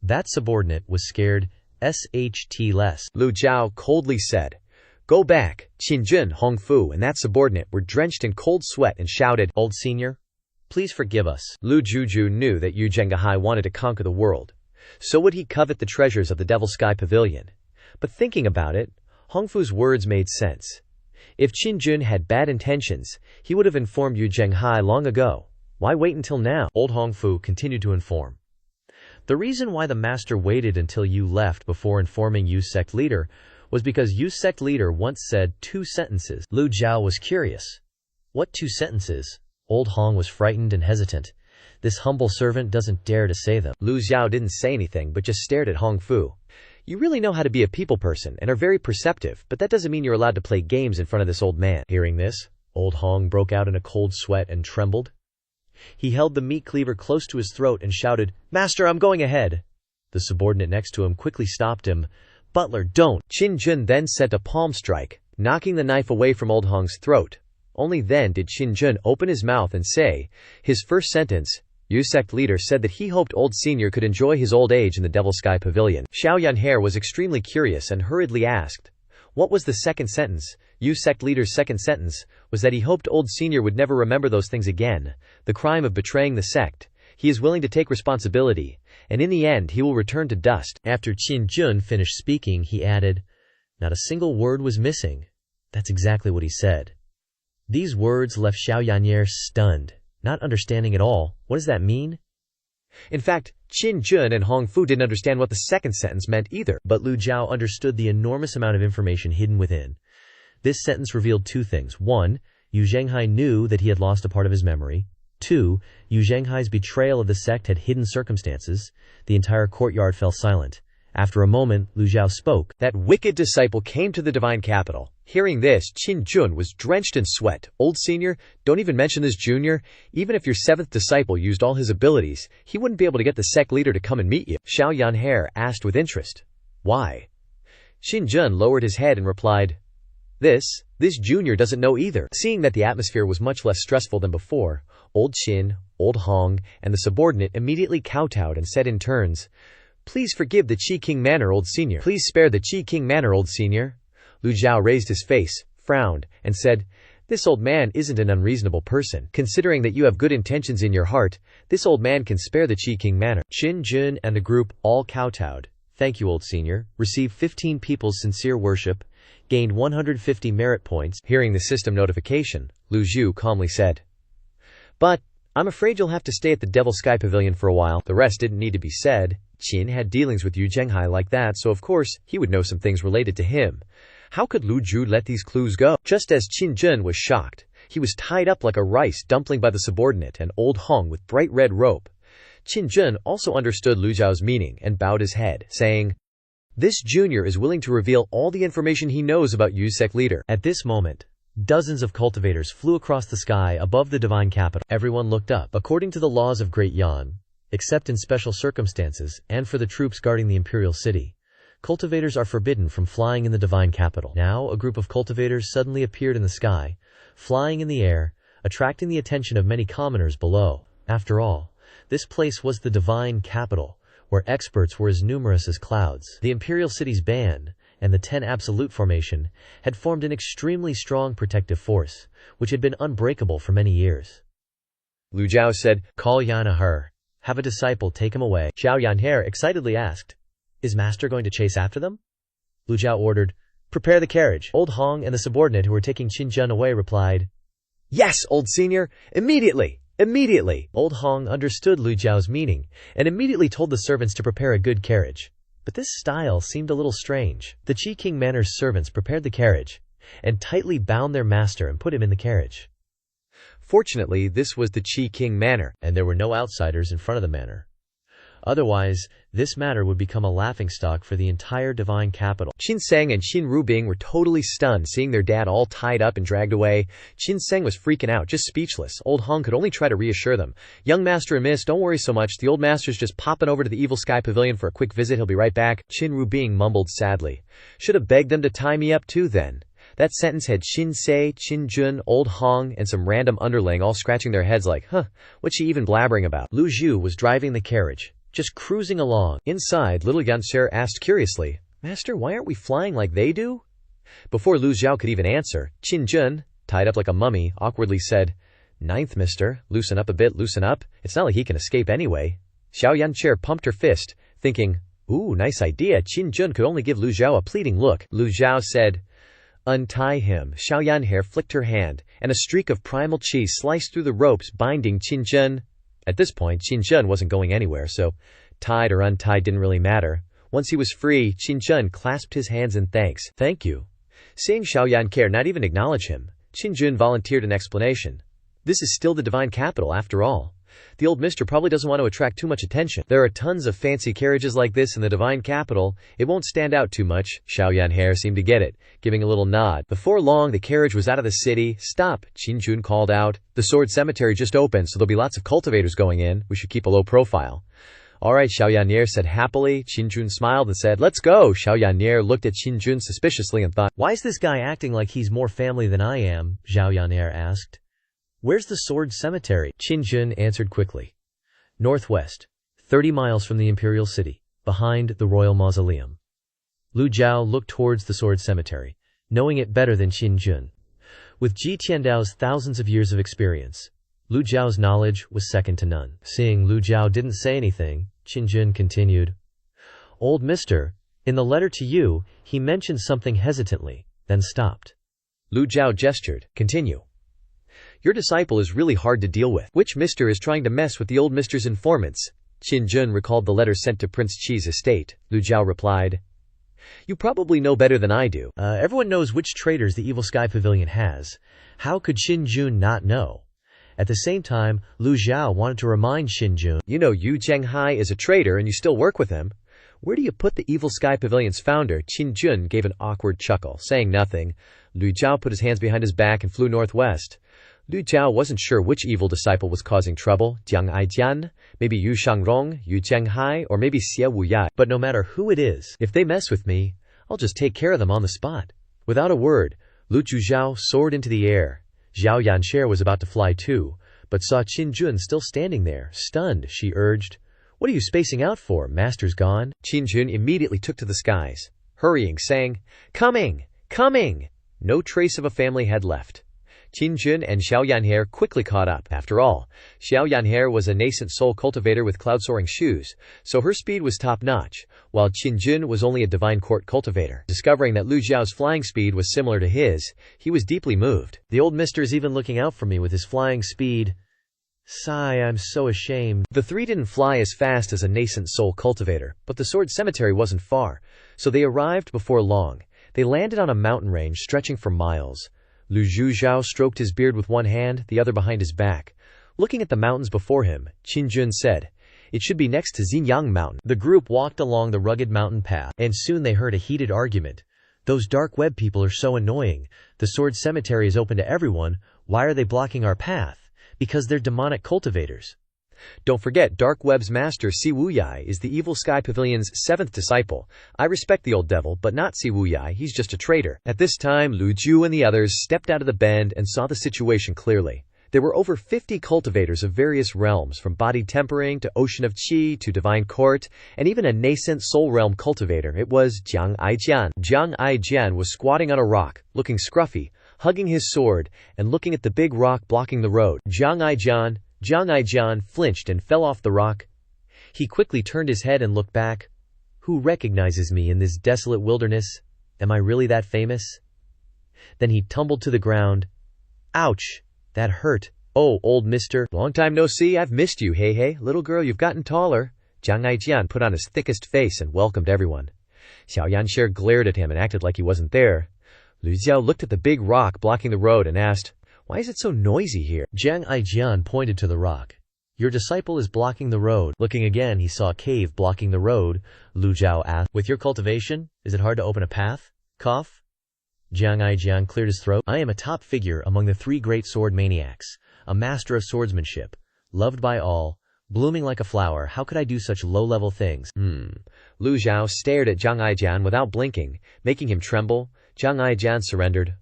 That subordinate was scared less. Lu Zhou coldly said, Go back. Qin Jun, Hong Fu, and that subordinate were drenched in cold sweat and shouted, Old senior, please forgive us. Lu Zhou knew that Yu Zhenghai wanted to conquer the world. So would he covet the treasures of the Devil Sky Pavilion. But thinking about it, Hong Fu's words made sense. If Qin Jun had bad intentions, he would have informed Yu Zhenghai long ago. Why wait until now? Old Hong Fu continued to inform. The reason why the master waited until you left before informing Yu's sect leader was because Yu's sect leader once said 2 sentences. Lu Zhou was curious. What 2 sentences? Old Hong was frightened and hesitant. This humble servant doesn't dare to say them. Lu Zhou didn't say anything but just stared at Hong Fu. You really know how to be a people person and are very perceptive, but that doesn't mean you're allowed to play games in front of this old man. Hearing this, Old Hong broke out in a cold sweat and trembled. He held the meat cleaver close to his throat and shouted, Master, I'm going ahead. The subordinate next to him quickly stopped him. Butler, don't. Qin Jun then sent a palm strike, knocking the knife away from Old Hong's throat. Only then did Qin Jun open his mouth and say, his first sentence, Yu sect leader said that he hoped old senior could enjoy his old age in the Devil Sky Pavilion. Xiao Yanher was extremely curious and hurriedly asked, what was the second sentence? Yu sect leader's second sentence was that he hoped old senior would never remember those things again, the crime of betraying the sect. He is willing to take responsibility, and in the end he will return to dust. After Qin Jun finished speaking, he added, Not a single word was missing. That's exactly what he said. These words left Xiao Yannier stunned, not understanding at all. What does that mean? In fact, Qin Jun and Hong Fu didn't understand what the second sentence meant either. But Lu Zhou understood the enormous amount of information hidden within. This sentence revealed two things. 1. Yu Zhenghai knew that he had lost a part of his memory. 2. Yu Zhenghai's betrayal of the sect had hidden circumstances. The entire courtyard fell silent. After a moment, Lu Zhou spoke. That wicked disciple came to the divine capital. Hearing this, Qin Jun was drenched in sweat. Old senior, don't even mention this junior. Even if your seventh disciple used all his abilities, he wouldn't be able to get the sect leader to come and meet you. Xiao Yanhe asked with interest. Why? Qin Jun lowered his head and replied, This junior doesn't know either. Seeing that the atmosphere was much less stressful than before, Old Qin, Old Hong, and the subordinate immediately kowtowed and said in turns, Please forgive the Qi King Manor, Old Senior. Please spare the Qi King Manor, Old Senior. Lu Zhou raised his face, frowned, and said, This old man isn't an unreasonable person. Considering that you have good intentions in your heart, this old man can spare the Qi King Manor. Qin Jun and the group all kowtowed. Thank you, Old Senior. Received 15 people's sincere worship. Gained 150 merit points. Hearing the system notification, Lu Zhou calmly said, But I'm afraid you'll have to stay at the Evil Sky Pavilion for a while. The rest didn't need to be said. Qin had dealings with Yu Zhenghai like that, so of course he would know some things related to him. How could Lu Zhou let these clues go? Just as Qin Jun was shocked, he was tied up like a rice dumpling by the subordinate and Old Hong with bright red rope. Qin Jun also understood Lu Zhao's meaning and bowed his head, saying, This junior is willing to reveal all the information he knows about Yu's sect leader. At this moment, dozens of cultivators flew across the sky above the divine capital. Everyone looked up. According to the laws of Great Yan, except in special circumstances and for the troops guarding the imperial city, cultivators are forbidden from flying in the divine capital. Now, a group of cultivators suddenly appeared in the sky, flying in the air, attracting the attention of many commoners below. After all, this place was the divine capital, where experts were as numerous as clouds. The imperial city's band and the 10 Absolute Formation had formed an extremely strong protective force, which had been unbreakable for many years. Lu Zhou said, Call Yanhe. Have a disciple take him away. Xiao Yanhe excitedly asked, Is master going to chase after them? Lu Zhou ordered, Prepare the carriage. Old Hong and the subordinate who were taking Qin Jun away replied, Yes, Old Senior, immediately, immediately. Old Hong understood Lu Zhao's meaning and immediately told the servants to prepare a good carriage. But this style seemed a little strange. The Qi King Manor's servants prepared the carriage and tightly bound their master and put him in the carriage. Fortunately, this was the Qi King Manor, and there were no outsiders in front of the manor. Otherwise, this matter would become a laughingstock for the entire divine capital. Qin Seng and Qin Rubing were totally stunned seeing their dad all tied up and dragged away. Qin Seng was freaking out, just speechless. Old Hong could only try to reassure them. Young master and miss, don't worry so much. The old master's just popping over to the Evil Sky Pavilion for a quick visit. He'll be right back. Qin Rubing mumbled sadly. Should have begged them to tie me up too then. That sentence had Qin Se, Qin Jun, Old Hong, and some random underling all scratching their heads like, what's she even blabbering about? Lu Zhou was driving the carriage, just cruising along. Inside, little Yanxer asked curiously, Master, why aren't we flying like they do? Before Lu Zhou could even answer, Qin Jun, tied up like a mummy, awkwardly said, Ninth, mister, loosen up a bit, loosen up. It's not like he can escape anyway. Xiao Yanxer pumped her fist, thinking, Ooh, nice idea. Qin Jun could only give Lu Zhou a pleading look. Lu Zhou said, Untie him. Xiao Yanhe flicked her hand, and a streak of primal qi sliced through the ropes binding Qin Jun. At this point, Qin Jun wasn't going anywhere, so tied or untied didn't really matter. Once he was free, Qin Jun clasped his hands in thanks. Thank you. Seeing Xiao Yanhe not even acknowledge him, Qin Jun volunteered an explanation. This is still the divine capital after all. The old mister probably doesn't want to attract too much attention. There are tons of fancy carriages like this in the divine capital. It won't stand out too much. Xiao Yanhe seemed to get it, giving a little nod. Before long, the carriage was out of the city. Stop, Qin Jun called out. The sword cemetery just opened, so there'll be lots of cultivators going in. We should keep a low profile. All right, Xiao Yanhe said happily. Qin Jun smiled and said, Let's go. Xiao Yanhe looked at Qin Jun suspiciously and thought, Why is this guy acting like he's more family than I am? Xiao Yanhe asked. Where's the sword cemetery? Qin Jun answered quickly. Northwest, 30 miles from the imperial city, behind the royal mausoleum. Lu Zhou looked towards the sword cemetery, knowing it better than Qin Jun. With Ji Tiandao's thousands of years of experience, Lu Zhao's knowledge was second to none. Seeing Lu Zhou didn't say anything, Qin Jun continued, Old mister, In the letter to you, he mentioned something hesitantly, then stopped. Lu Zhou gestured. Continue. Your disciple is really hard to deal with. Which mister is trying to mess with the old mister's informants? Qin Jun recalled the letter sent to Prince Qi's estate. Lu Zhou replied, You probably know better than I do. Everyone knows which traitors the Evil Sky Pavilion has. How could Qin Jun not know? At the same time, Lu Zhou wanted to remind Qin Jun. You know Yu Zhenghai is a traitor and you still work with him. Where do you put the Evil Sky Pavilion's founder? Qin Jun gave an awkward chuckle. Saying nothing, Lu Zhou put his hands behind his back and flew northwest. Lu Zhou wasn't sure which evil disciple was causing trouble, Jiang Aijian, maybe Yu Shangrong, Yu Zhenghai, or maybe Xie Wuyai. But no matter who it is, if they mess with me, I'll just take care of them on the spot. Without a word, Lu Zhou soared into the air. Zhao Yanxie was about to fly too, but saw Qin Jun still standing there, stunned. She urged, What are you spacing out for? Master's gone. Qin Jun immediately took to the skies, hurrying, saying, Coming! Coming! No trace of a family had left. Qin Jun and Xiao Yanhe quickly caught up. After all, Xiao Yanhe was a nascent soul cultivator with cloud-soaring shoes, so her speed was top-notch, while Qin Jun was only a divine court cultivator. Discovering that Lu Zhao's flying speed was similar to his, he was deeply moved. The old mister's even looking out for me with his flying speed. Sigh, I'm so ashamed. The three didn't fly as fast as a nascent soul cultivator, but the sword cemetery wasn't far, so they arrived before long. They landed on a mountain range stretching for miles. Lu Zhou stroked his beard with one hand, the other behind his back. Looking at the mountains before him, Qin Jun said, It should be next to Xinyang Mountain. The group walked along the rugged mountain path, and soon they heard a heated argument. Those dark web people are so annoying. The sword cemetery is open to everyone. Why are they blocking our path? Because they're demonic cultivators. Don't forget, Dark Web's master Si Wuyai is the Evil Sky Pavilion's 7th disciple. I respect the old devil, but not Si Wuyai, he's just a traitor. At this time, Lu Zhou and the others stepped out of the bend and saw the situation clearly. There were over 50 cultivators of various realms, from body tempering to Ocean of Qi to Divine Court, and even a nascent soul realm cultivator. It was Jiang Aijian. Jiang Aijian was squatting on a rock, looking scruffy, hugging his sword, and looking at the big rock blocking the road. Jiang Aijian flinched and fell off the rock. He quickly turned his head and looked back. Who recognizes me in this desolate wilderness? Am I really that famous? Then he tumbled to the ground. Ouch! That hurt. Oh, old mister. Long time no see, I've missed you, hey, little girl, you've gotten taller. Jiang Aijian put on his thickest face and welcomed everyone. Xiao Yanxie glared at him and acted like he wasn't there. Lu Zhou looked at the big rock blocking the road and asked, Why is it so noisy here? Jiang Aijian pointed to the rock. Your disciple is blocking the road. Looking again, he saw a cave blocking the road. Lu Zhou asked, With your cultivation, is it hard to open a path? Cough? Jiang Aijian cleared his throat. I am a top figure among the 3 great sword maniacs, a master of swordsmanship, loved by all, blooming like a flower. How could I do such low-level things? Lu Zhou stared at Jiang Aijian without blinking, making him tremble. Jiang Aijian surrendered.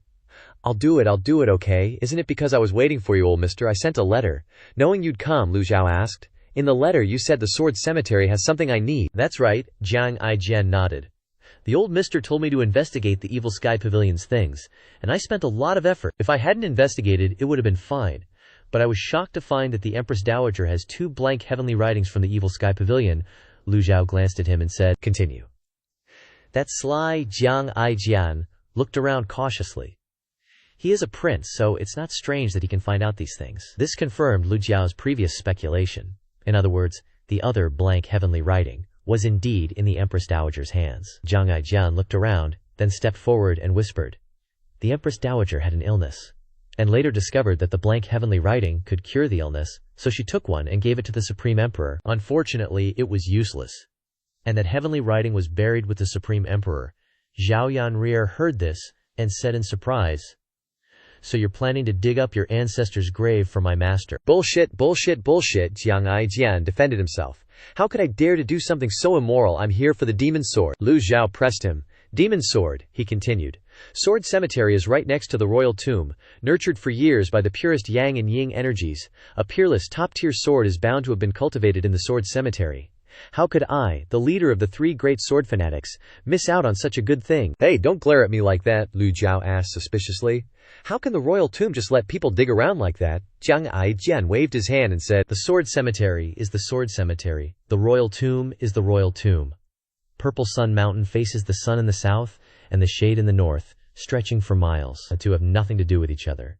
I'll do it, okay? Isn't it because I was waiting for you, old mister? I sent a letter. Knowing you'd come, Lu Zhou asked. In the letter you said the sword cemetery has something I need. That's right, Jiang Aijian nodded. The old mister told me to investigate the Evil Sky Pavilion's things, and I spent a lot of effort. If I hadn't investigated, it would have been fine. But I was shocked to find that the Empress Dowager has 2 blank heavenly writings from the Evil Sky Pavilion. Lu Zhou glanced at him and said, Continue. That sly Jiang Aijian looked around cautiously. He is a prince, so it's not strange that he can find out these things. This confirmed Lu Zhao's previous speculation. In other words, the other blank heavenly writing was indeed in the Empress Dowager's hands. Jiang Aijian looked around, then stepped forward and whispered. The Empress Dowager had an illness, and later discovered that the blank heavenly writing could cure the illness, so she took one and gave it to the Supreme Emperor. Unfortunately, it was useless, and that heavenly writing was buried with the Supreme Emperor. Zhao Yanrier heard this and said in surprise, So you're planning to dig up your ancestor's grave for my master? Bullshit, Jiang Aijian defended himself. How could I dare to do something so immoral? I'm here for the demon sword. Lu Zhou pressed him. Demon sword, he continued. Sword cemetery is right next to the royal tomb, nurtured for years by the purest yang and yin energies. A peerless top-tier sword is bound to have been cultivated in the sword cemetery. How could I, the leader of the 3 great sword fanatics, miss out on such a good thing? Hey, don't glare at me like that, Lu Zhou asked suspiciously. How can the royal tomb just let people dig around like that? Jiang Aijian waved his hand and said, The sword cemetery is the sword cemetery. The royal tomb is the royal tomb. Purple Sun Mountain faces the sun in the south and the shade in the north, stretching for miles. The two have nothing to do with each other.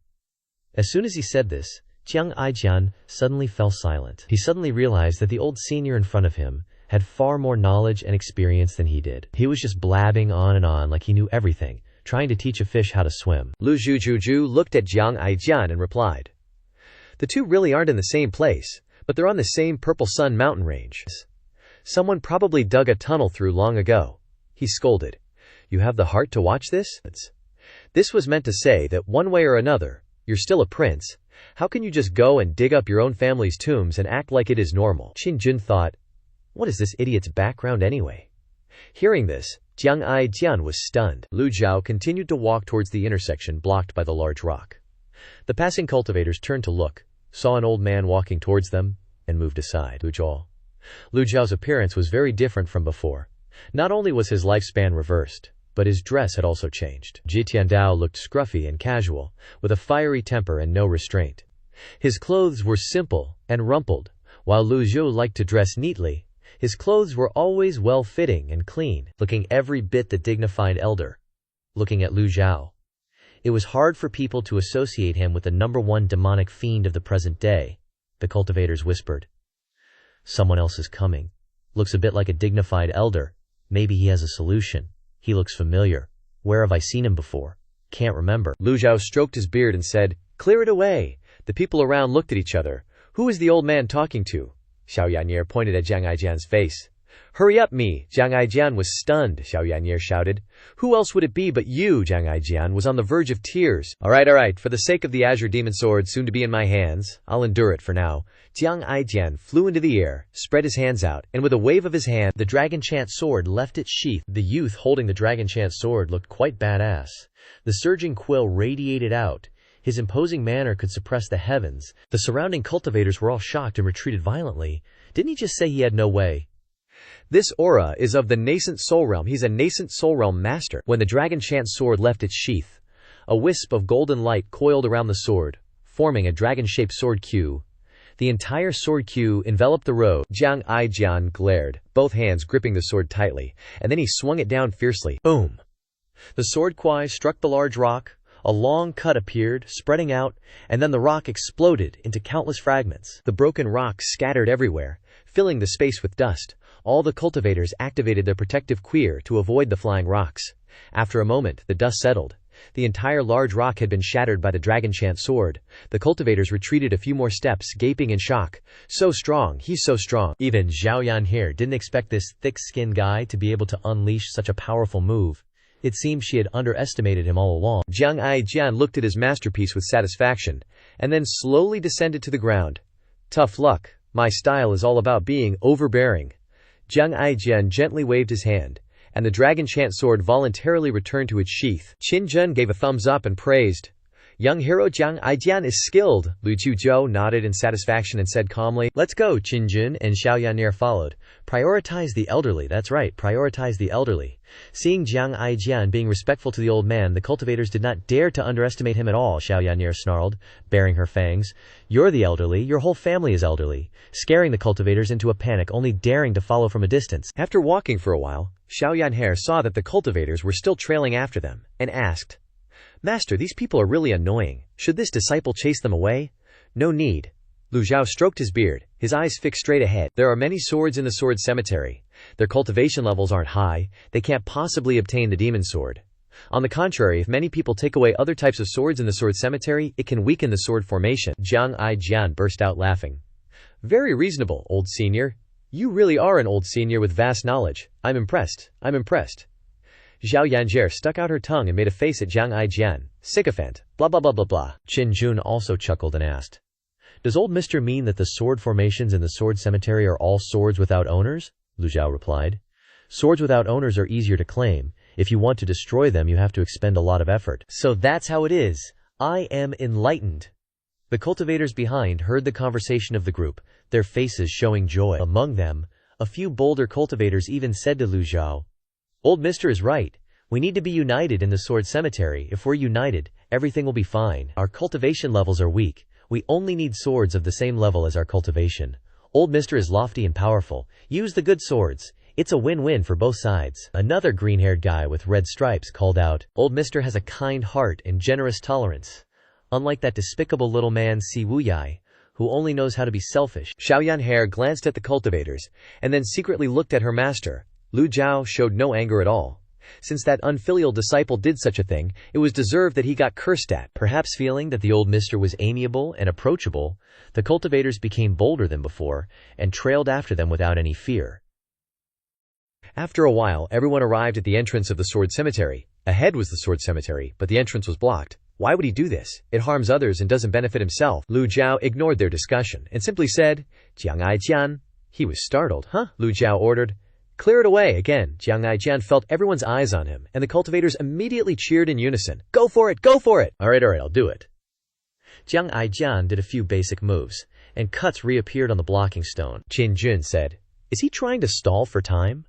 As soon as he said this, Jiang Aijian suddenly fell silent. He suddenly realized that the old senior in front of him had far more knowledge and experience than he did. He was just blabbing on like he knew everything, trying to teach a fish how to swim. Lu Zhou looked at Jiang Aijian and replied, "The two really aren't in the same place, but they're on the same Purple Sun mountain range. Someone probably dug a tunnel through long ago." He scolded, "You have the heart to watch this?" This was meant to say that one way or another, you're still a prince. How can you just go and dig up your own family's tombs and act like it is normal? Qin Jun thought, what is this idiot's background anyway? Hearing this, Jiang Aijian was stunned. Lu Zhou continued to walk towards the intersection blocked by the large rock. The passing cultivators turned to look, saw an old man walking towards them, and moved aside. Lu Zhou's appearance was very different from before. Not only was his lifespan reversed, but his dress had also changed. Ji Tiandao looked scruffy and casual, with a fiery temper and no restraint. His clothes were simple and rumpled, while Lu Zhou liked to dress neatly. His clothes were always well-fitting and clean, looking every bit the dignified elder. Looking at Lu Zhou, it was hard for people to associate him with the #1 demonic fiend of the present day. The cultivators whispered, "Someone else is coming. Looks a bit like a dignified elder. Maybe he has a solution. He looks familiar. Where have I seen him before? Can't remember." Lu Zhou stroked his beard and said, "Clear it away." The people around looked at each other. Who is the old man talking to? Xiao Yan'er pointed at Jiang Aijian's face. "Hurry up, me!" Jiang Aijian was stunned. Xiao Yan'er shouted. "Who else would it be but you?" Jiang Aijian was on the verge of tears. All right, for the sake of the azure demon sword soon to be in my hands, I'll endure it for now." Jiang Aijian flew into the air, spread his hands out, and with a wave of his hand, the dragon chant sword left its sheath. The youth holding the dragon chant sword looked quite badass. The surging quill radiated out. His imposing manner could suppress the heavens. The surrounding cultivators were all shocked and retreated violently. Didn't he just say he had no way? This aura is of the nascent soul realm. He's a nascent soul realm master. When the dragon chant sword left its sheath, a wisp of golden light coiled around the sword, forming a dragon-shaped sword queue. The entire sword queue enveloped the road. Jiang Aijian glared, both hands gripping the sword tightly, and then he swung it down fiercely. Boom! The sword quai struck the large rock. A long cut appeared, spreading out, and then the rock exploded into countless fragments. The broken rock scattered everywhere, filling the space with dust. All the cultivators activated their protective queer to avoid the flying rocks. After a moment, the dust settled. The entire large rock had been shattered by the dragon chant sword. The cultivators retreated a few more steps, gaping in shock. So strong, he's so strong. Even Xiao Yan'er didn't expect this thick-skinned guy to be able to unleash such a powerful move. It seemed she had underestimated him all along. Jiang Aijian looked at his masterpiece with satisfaction, and then slowly descended to the ground. Tough luck. My style is all about being overbearing. Jiang Aijian gently waved his hand, and the dragon chant sword voluntarily returned to its sheath. Qin Jun gave a thumbs up and praised. Young hero Jiang Aijian is skilled. Lu Zhou nodded in satisfaction and said calmly, "Let's go." Qin Jun and Xiao Yan'er followed. Prioritize the elderly. That's right, prioritize the elderly. Seeing Jiang Aijian being respectful to the old man, the cultivators did not dare to underestimate him at all. Xiao Yan'er snarled, baring her fangs. "You're the elderly. Your whole family is elderly," scaring the cultivators into a panic, only daring to follow from a distance. After walking for a while, Xiao Yan'er saw that the cultivators were still trailing after them, and asked, "Master, these people are really annoying. Should this disciple chase them away?" "No need." Lu Zhou stroked his beard, his eyes fixed straight ahead. "There are many swords in the sword cemetery. Their cultivation levels aren't high. They can't possibly obtain the demon sword. On the contrary, if many people take away other types of swords in the sword cemetery, it can weaken the sword formation." Jiang Aijian burst out laughing. "Very reasonable, old senior. You really are an old senior with vast knowledge. I'm impressed. Xiao Yan'er stuck out her tongue and made a face at Jiang Aijian. "Sycophant, blah blah blah blah blah." Qin Jun also chuckled and asked, "Does old Mr. mean that the sword formations in the sword cemetery are all swords without owners?" Lu Zhou replied. "Swords without owners are easier to claim. If you want to destroy them, you have to expend a lot of effort." "So that's how it is. I am enlightened." The cultivators behind heard the conversation of the group, their faces showing joy. Among them, a few bolder cultivators even said to Lu Zhou, "Old Mr. is right. We need to be united in the sword cemetery. If we're united, everything will be fine. Our cultivation levels are weak. We only need swords of the same level as our cultivation. Old Mr. is lofty and powerful. Use the good swords. It's a win-win for both sides. Another green-haired guy with red stripes called out, "Old Mister has a kind heart and generous tolerance. Unlike that despicable little man Si Wuyai, who only knows how to be selfish." Xiaoyan Hair glanced at the cultivators, and then secretly looked at her master. Lu Zhou showed no anger at all. Since that unfilial disciple did such a thing, it was deserved that he got cursed at. Perhaps feeling that the old mister was amiable and approachable, the cultivators became bolder than before, and trailed after them without any fear. After a while, everyone arrived at the entrance of the sword cemetery. Ahead was the sword cemetery, but the entrance was blocked. Why would he do this? It harms others and doesn't benefit himself. Lu Zhou ignored their discussion and simply said, "Jiang Aijian." He was startled. "Huh?" Lu Zhou ordered. "Clear it away." Again, Jiang Aijian felt everyone's eyes on him, and the cultivators immediately cheered in unison. "Go for it! Go for it!" All right, I'll do it. Jiang Aijian did a few basic moves, and cuts reappeared on the blocking stone. Qin Jun said, "Is he trying to stall for time?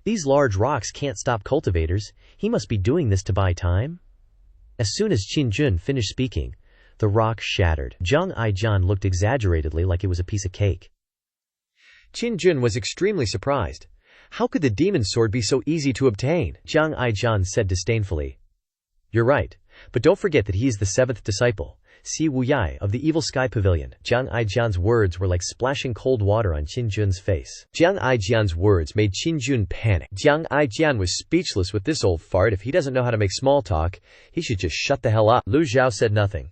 These large rocks can't stop cultivators. He must be doing this to buy time." As soon as Qin Jun finished speaking, the rock shattered. Jiang Aijian looked exaggeratedly like it was a piece of cake. Qin Jun was extremely surprised. How could the demon sword be so easy to obtain? Jiang Aijian said disdainfully, "You're right, but don't forget that he is the seventh disciple, Si Wuyai of the Evil Sky Pavilion." Jiang Aijian's words were like splashing cold water on Qin Jun's face. Jiang Aijian's words made Qin Jun panic. Jiang Aijian was speechless with this old fart. If he doesn't know how to make small talk, he should just shut the hell up. Lu Zhou said nothing,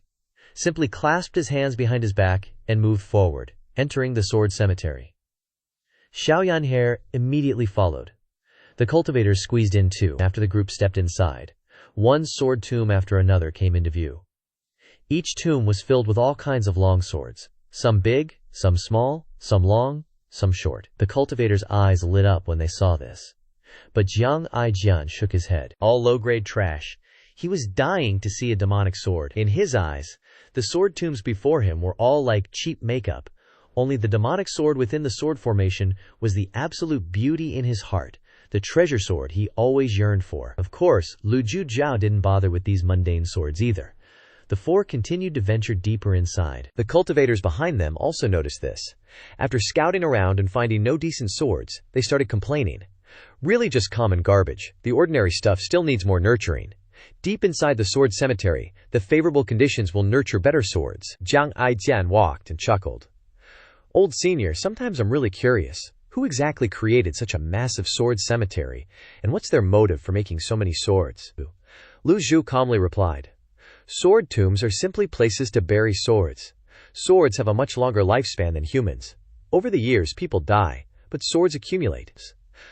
simply clasped his hands behind his back and moved forward, entering the sword cemetery. Xiaoyan Hair immediately followed. The cultivators squeezed in too. After the group stepped inside, one sword tomb after another came into view. Each tomb was filled with all kinds of long swords, some big, some small, some long, some short. The cultivators' eyes lit up when they saw this. But Jiang Aijian shook his head. All low-grade trash. He was dying to see a demonic sword. In his eyes, the sword tombs before him were all like cheap makeup. Only the demonic sword within the sword formation was the absolute beauty in his heart, the treasure sword he always yearned for. Of course, Lu Zhou didn't bother with these mundane swords either. The four continued to venture deeper inside. The cultivators behind them also noticed this. After scouting around and finding no decent swords, they started complaining. Really just common garbage. The ordinary stuff still needs more nurturing. Deep inside the sword cemetery, the favorable conditions will nurture better swords. Jiang Aijian walked and chuckled. "Old senior, sometimes I'm really curious. Who exactly created such a massive sword cemetery, and what's their motive for making so many swords?" Lu Zhou calmly replied, "Sword tombs are simply places to bury swords. Swords have a much longer lifespan than humans. Over the years, people die, but swords accumulate.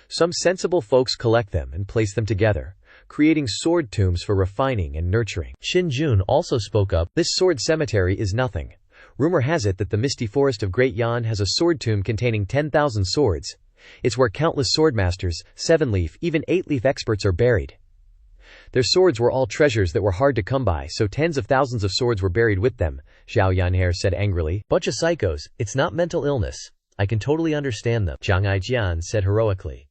Some sensible folks collect them and place them together, creating sword tombs for refining and nurturing." Qin Jun also spoke up. "This sword cemetery is nothing. Rumor has it that the misty forest of Great Yan has a sword tomb containing 10,000 swords. It's where countless swordmasters, 7-leaf, even 8-leaf experts are buried. Their swords were all treasures that were hard to come by, so tens of thousands of swords were buried with them," Zhao Yanhair said angrily. "Bunch of psychos. It's not mental illness. I can totally understand them," Jiang Aijian said heroically.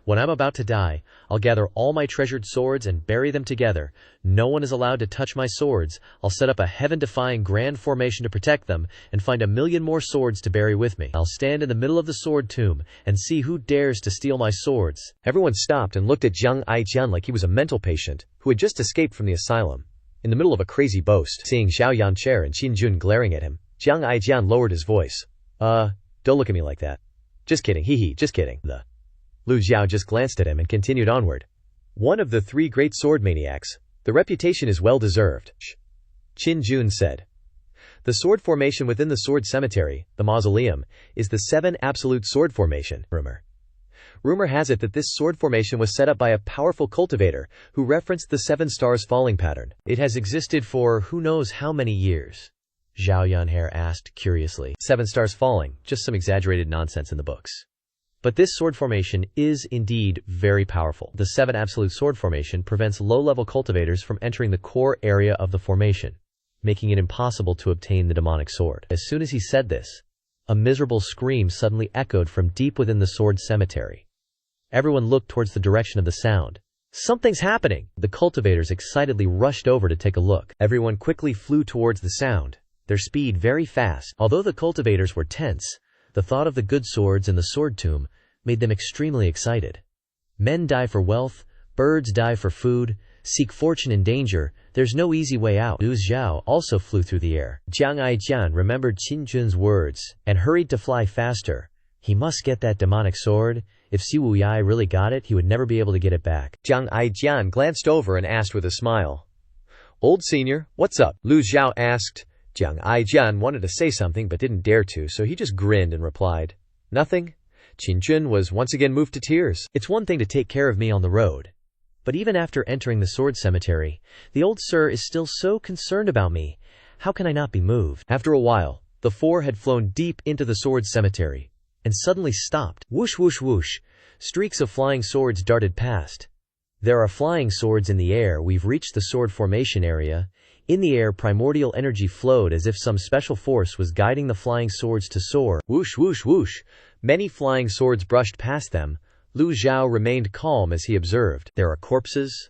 "When I'm about to die, I'll gather all my treasured swords and bury them together. No one is allowed to touch my swords. I'll set up a heaven-defying grand formation to protect them and find 1,000,000 more swords to bury with me. I'll stand in the middle of the sword tomb and see who dares to steal my swords." Everyone stopped and looked at Jiang Aijian like he was a mental patient who had just escaped from the asylum, in the middle of a crazy boast. Seeing Xiao Yancher and Qin Jun glaring at him, Jiang Aijian lowered his voice. Don't look at me like that. Just kidding, hee, just kidding." Lu Zhou just glanced at him and continued onward. "One of the 3 great sword maniacs. The reputation is well deserved," Qin Jun said. "The sword formation within the sword cemetery, the mausoleum, is the 7 absolute sword formation. Rumor has it that this sword formation was set up by a powerful cultivator who referenced the 7 stars falling pattern. It has existed for who knows how many years?" Zhao Yanhair asked curiously. 7 stars falling, just some exaggerated nonsense in the books. But this sword formation is indeed very powerful. The 7 absolute sword formation prevents low-level cultivators from entering the core area of the formation, making it impossible to obtain the demonic sword. As soon as he said this, a miserable scream suddenly echoed from deep within the sword cemetery. Everyone looked towards the direction of the sound. "Something's happening!" The cultivators excitedly rushed over to take a look. Everyone quickly flew towards the sound, their speed very fast. Although the cultivators were tense, the thought of the good swords in the sword tomb made them extremely excited. Men die for wealth, birds die for food, seek fortune in danger, there's no easy way out. Lu Zhou also flew through the air. Jiang Aijian remembered Qin Jun's words and hurried to fly faster. He must get that demonic sword. If Si Wuyai really got it, he would never be able to get it back. Jiang Aijian glanced over and asked with a smile, "Old senior, what's up?" Lu Zhou asked. Jiang Aijian wanted to say something but didn't dare to, so he just grinned and replied, "Nothing." Qin Jun was once again moved to tears. It's one thing to take care of me on the road, but even after entering the sword cemetery, the old sir is still so concerned about me. How can I not be moved? After a while, the four had flown deep into the sword cemetery and suddenly stopped. Whoosh, whoosh, whoosh. Streaks of flying swords darted past. There are flying swords in the air. We've reached the sword formation area. In the air, primordial energy flowed as if some special force was guiding the flying swords to soar. Whoosh, whoosh, whoosh. Many flying swords brushed past them. Lu Zhou remained calm as he observed. There are corpses.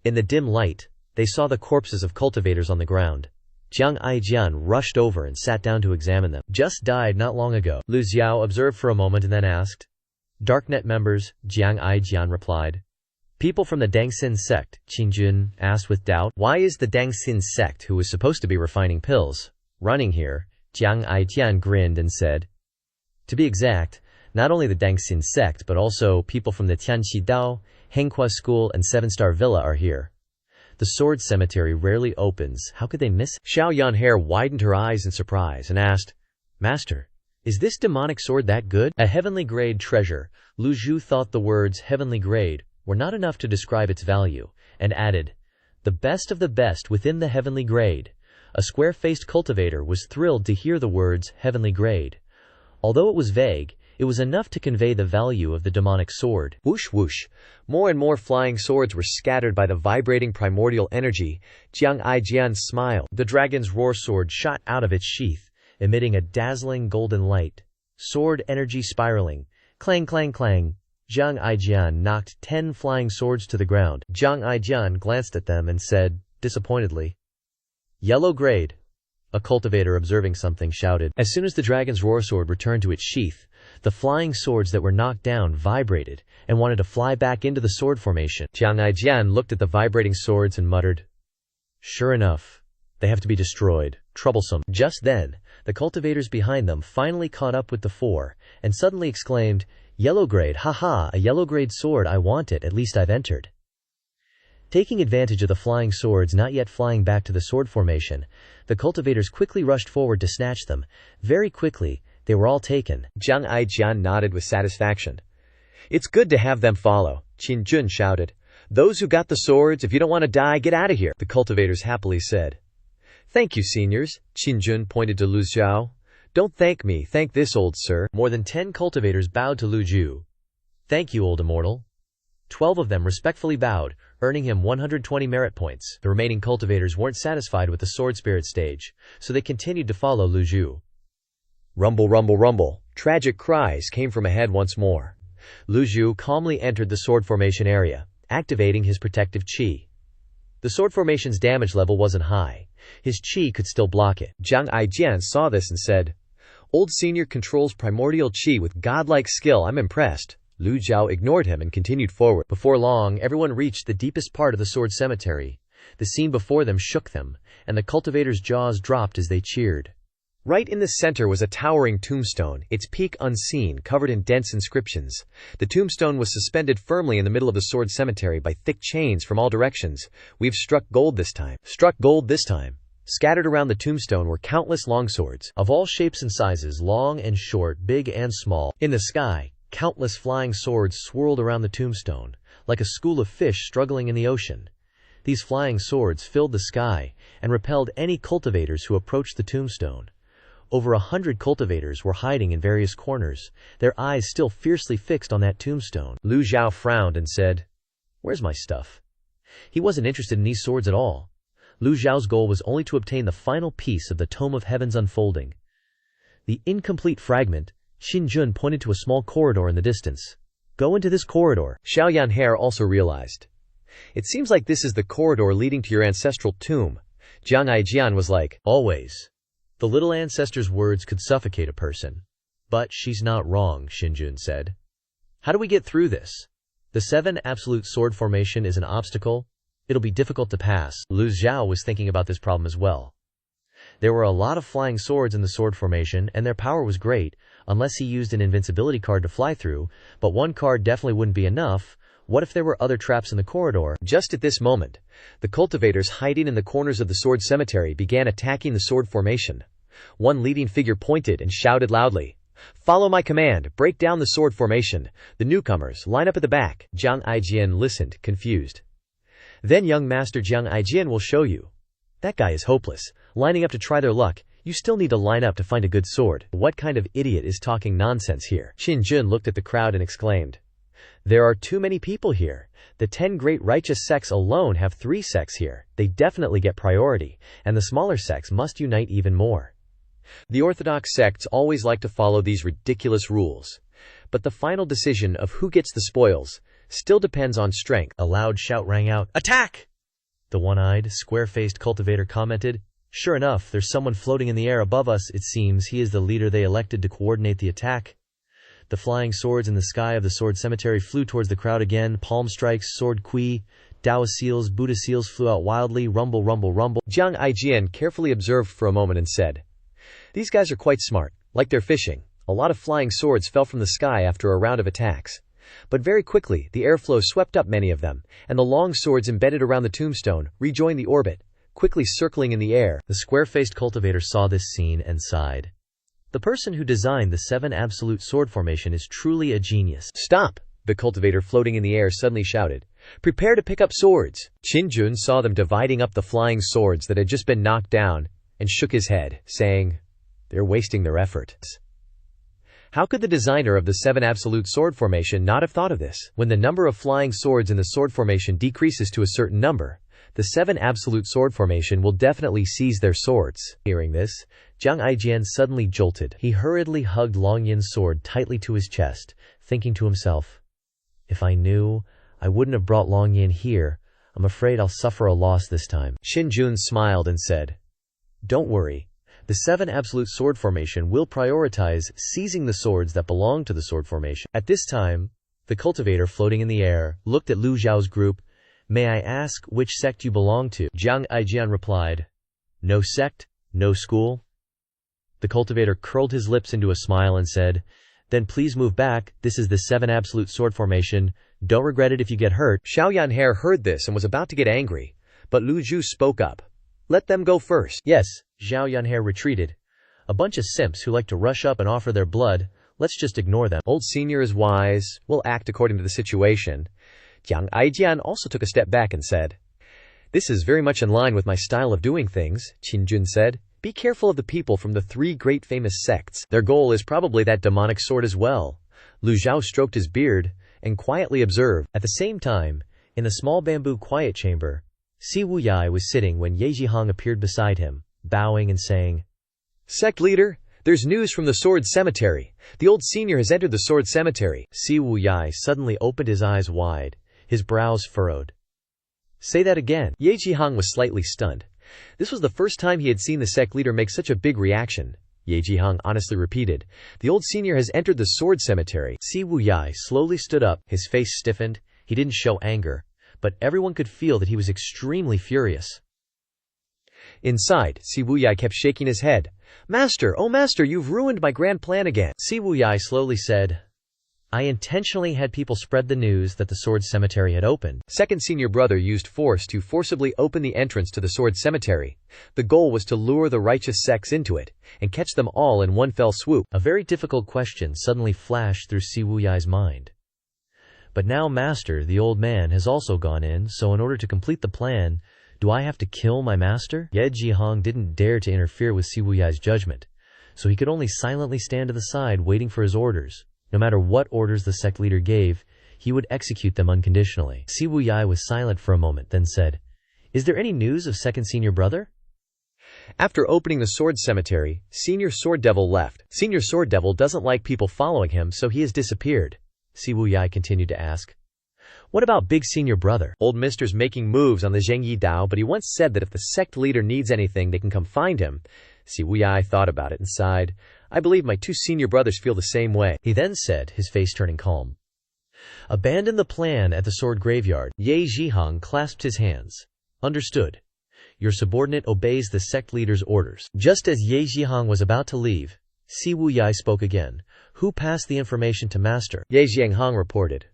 In the dim light, they saw the corpses of cultivators on the ground. Jiang Aijian rushed over and sat down to examine them. Just died not long ago. Lu Zhou observed for a moment and then asked. Darknet members, Jiang Aijian replied. People from the Dangxin sect, Qin Jun asked with doubt. Why is the Dangxin sect, who was supposed to be refining pills, running here? Jiang Aijian grinned and said. To be exact, not only the Dangxin sect but also people from the Tianqi Dao, Henghua School and 7-Star Villa are here. The sword cemetery rarely opens. How could they miss it? Xiao Yanhair widened her eyes in surprise and asked, Master, is this demonic sword that good? A heavenly grade treasure. Lu Zhou thought the words heavenly grade were not enough to describe its value, and added, the best of the best within the heavenly grade. A square-faced cultivator was thrilled to hear the words heavenly grade. Although it was vague, it was enough to convey the value of the demonic sword. Whoosh, whoosh. More and more flying swords were scattered by the vibrating primordial energy. Jiang Aijian smiled. The dragon's roar sword shot out of its sheath, emitting a dazzling golden light. Sword energy spiraling. Clang, clang, clang. Jiang Aijian knocked 10 flying swords to the ground. Jiang Aijian glanced at them and said, disappointedly, Yellow grade. A cultivator observing something shouted. As soon as the dragon's roar sword returned to its sheath, the flying swords that were knocked down vibrated and wanted to fly back into the sword formation. Jiang Aijian looked at the vibrating swords and muttered, Sure enough, they have to be destroyed. Troublesome. Just then, the cultivators behind them finally caught up with the four and suddenly exclaimed, Yellow grade, haha, a yellow grade sword, I want it, at least I've entered. Taking advantage of the flying swords not yet flying back to the sword formation, the cultivators quickly rushed forward to snatch them. Very quickly, they were all taken. Jiang Aijian nodded with satisfaction. It's good to have them follow, Qin Jun shouted. Those who got the swords, if you don't want to die, get out of here, the cultivators happily said. Thank you, seniors, Qin Jun pointed to Lu Zhou. Don't thank me, thank this old sir. More than 10 cultivators bowed to Lu Zhou. Thank you, old immortal. 12 of them respectfully bowed, earning him 120 merit points. The remaining cultivators weren't satisfied with the sword spirit stage, so they continued to follow Lu Zhou. Rumble, rumble, rumble. Tragic cries came from ahead once more. Lu Zhou calmly entered the sword formation area, activating his protective chi. The sword formation's damage level wasn't high. His chi could still block it. Jiang Aijian saw this and said, Old senior controls primordial chi with godlike skill, I'm impressed. Lu Zhou ignored him and continued forward. Before long, everyone reached the deepest part of the sword cemetery. The scene before them shook them, and the cultivators' jaws dropped as they cheered. Right in the center was a towering tombstone, its peak unseen, covered in dense inscriptions. The tombstone was suspended firmly in the middle of the sword cemetery by thick chains from all directions. We've struck gold this time. Struck gold this time. Scattered around the tombstone were countless longswords, of all shapes and sizes, long and short, big and small. In the sky, countless flying swords swirled around the tombstone, like a school of fish struggling in the ocean. These flying swords filled the sky and repelled any cultivators who approached the tombstone. Over 100 cultivators were hiding in various corners, their eyes still fiercely fixed on that tombstone. Lu Zhou frowned and said, Where's my stuff? He wasn't interested in these swords at all. Lu Zhao's goal was only to obtain the final piece of the Tome of Heaven's unfolding. The incomplete fragment, Qin Jun pointed to a small corridor in the distance. Go into this corridor. Xiao Yanhair also realized. It seems like this is the corridor leading to your ancestral tomb. Jiang Aijian was like, Always. The little ancestor's words could suffocate a person. But she's not wrong, Qin Jun said. How do we get through this? The 7 absolute sword formation is an obstacle. It'll be difficult to pass. Lu Zhou was thinking about this problem as well. There were a lot of flying swords in the sword formation, and their power was great, unless he used an invincibility card to fly through, but one card definitely wouldn't be enough. What if there were other traps in the corridor? Just at this moment, the cultivators hiding in the corners of the sword cemetery began attacking the sword formation. One leading figure pointed and shouted loudly, "Follow my command, break down the sword formation. The newcomers, line up at the back." Jiang Aijian listened, confused. "Then young master Jiang Aijian will show you." "That guy is hopeless. Lining up to try their luck. You still need to line up to find a good sword." "What kind of idiot is talking nonsense here?" Qin Jun looked at the crowd and exclaimed. "There are too many people here. The 10 great righteous sects alone have 3 sects here. They definitely get priority, and the smaller sects must unite even more." The orthodox sects always like to follow these ridiculous rules. But the final decision of who gets the spoils still depends on strength. A loud shout rang out, "Attack!" The one-eyed, square-faced cultivator commented, "Sure enough, there's someone floating in the air above us. It seems he is the leader they elected to coordinate the attack." The flying swords in the sky of the sword cemetery flew towards the crowd again. Palm strikes, sword kui, Taoist seals, Buddha seals flew out wildly. Rumble, rumble, rumble. Jiang Aijian carefully observed for a moment and said, "These guys are quite smart, like they're fishing." A lot of flying swords fell from the sky after a round of attacks. But very quickly, the airflow swept up many of them, and the long swords embedded around the tombstone rejoined the orbit, quickly circling in the air. The square-faced cultivator saw this scene and sighed. The person who designed the 7 absolute sword formation is truly a genius. "Stop!" the cultivator floating in the air suddenly shouted. "Prepare to pick up swords." Qin Jun saw them dividing up the flying swords that had just been knocked down, and shook his head, saying, "They're wasting their efforts." How could the designer of the 7 absolute sword formation not have thought of this? When the number of flying swords in the sword formation decreases to a certain number, the 7 absolute sword formation will definitely seize their swords. Hearing this, Jiang Aijian suddenly jolted. He hurriedly hugged Long Yin's sword tightly to his chest, thinking to himself, "If I knew, I wouldn't have brought Long Yin here. I'm afraid I'll suffer a loss this time." Qin Jun smiled and said, "Don't worry. The 7 absolute sword formation will prioritize seizing the swords that belong to the sword formation." At this time, the cultivator floating in the air looked at Lu Zhao's group. "May I ask which sect you belong to?" Jiang Aijian replied, "No sect, no school." The cultivator curled his lips into a smile and said, "Then please move back. This is the 7 absolute sword formation. Don't regret it if you get hurt." Xiao Yanhe heard this and was about to get angry, but Lu Zhou spoke up. "Let them go first." "Yes." Xiao Yanhe retreated. "A bunch of simps who like to rush up and offer their blood. Let's just ignore them." Old senior is wise, will act according to the situation. Jiang Aijian also took a step back and said, "This is very much in line with my style of doing things." Qin Jun said, "Be careful of the people from the 3 great famous sects. Their goal is probably that demonic sword as well." Lu Zhao stroked his beard and quietly observed. At the same time, in the small bamboo quiet chamber, Si Wuyai was sitting when Ye Zhihong appeared beside him, bowing and saying, "Sect leader, there's news from the sword cemetery. The old senior has entered the sword cemetery." Si Wuyai suddenly opened his eyes wide, his brows furrowed. "Say that again." Ye Zhihong was slightly stunned. This was the first time he had seen the sect leader make such a big reaction. Ye Zhihong honestly repeated, "The old senior has entered the sword cemetery." Si Wuyai slowly stood up, his face stiffened. He didn't show anger, but everyone could feel that he was extremely furious. Inside, Si Wuyai kept shaking his head. "Master, oh master, you've ruined my grand plan again." Si Wuyai slowly said, "I intentionally had people spread the news that the sword cemetery had opened." Second senior brother used force to forcibly open the entrance to the sword cemetery. The goal was to lure the righteous sects into it, and catch them all in one fell swoop. A very difficult question suddenly flashed through Si Wuyai's mind. "But now master, the old man, has also gone in, so in order to complete the plan, do I have to kill my master?" Ye Zhihong didn't dare to interfere with Si Wuyai's judgment, so he could only silently stand to the side waiting for his orders. No matter what orders the sect leader gave, he would execute them unconditionally. Si Wuyai was silent for a moment, then said, "Is there any news of second senior brother?" After opening the sword cemetery, Senior Sword Devil left. Senior Sword Devil doesn't like people following him, so he has disappeared. Si Wuyai continued to ask, "What about big senior brother?" "Old mister's making moves on the Zhengyi Dao, but he once said that if the sect leader needs anything, they can come find him." Si Wuyai thought about it and sighed. "I believe my 2 senior brothers feel the same way." He then said, his face turning calm, Abandon the plan at the sword graveyard. Ye Zhiheng clasped his hands. Understood. Your subordinate obeys the sect leader's orders. Just as Ye Zhiheng was about to leave, Si Wuyai spoke again. Who passed the information to master? Ye Zhiheng reported.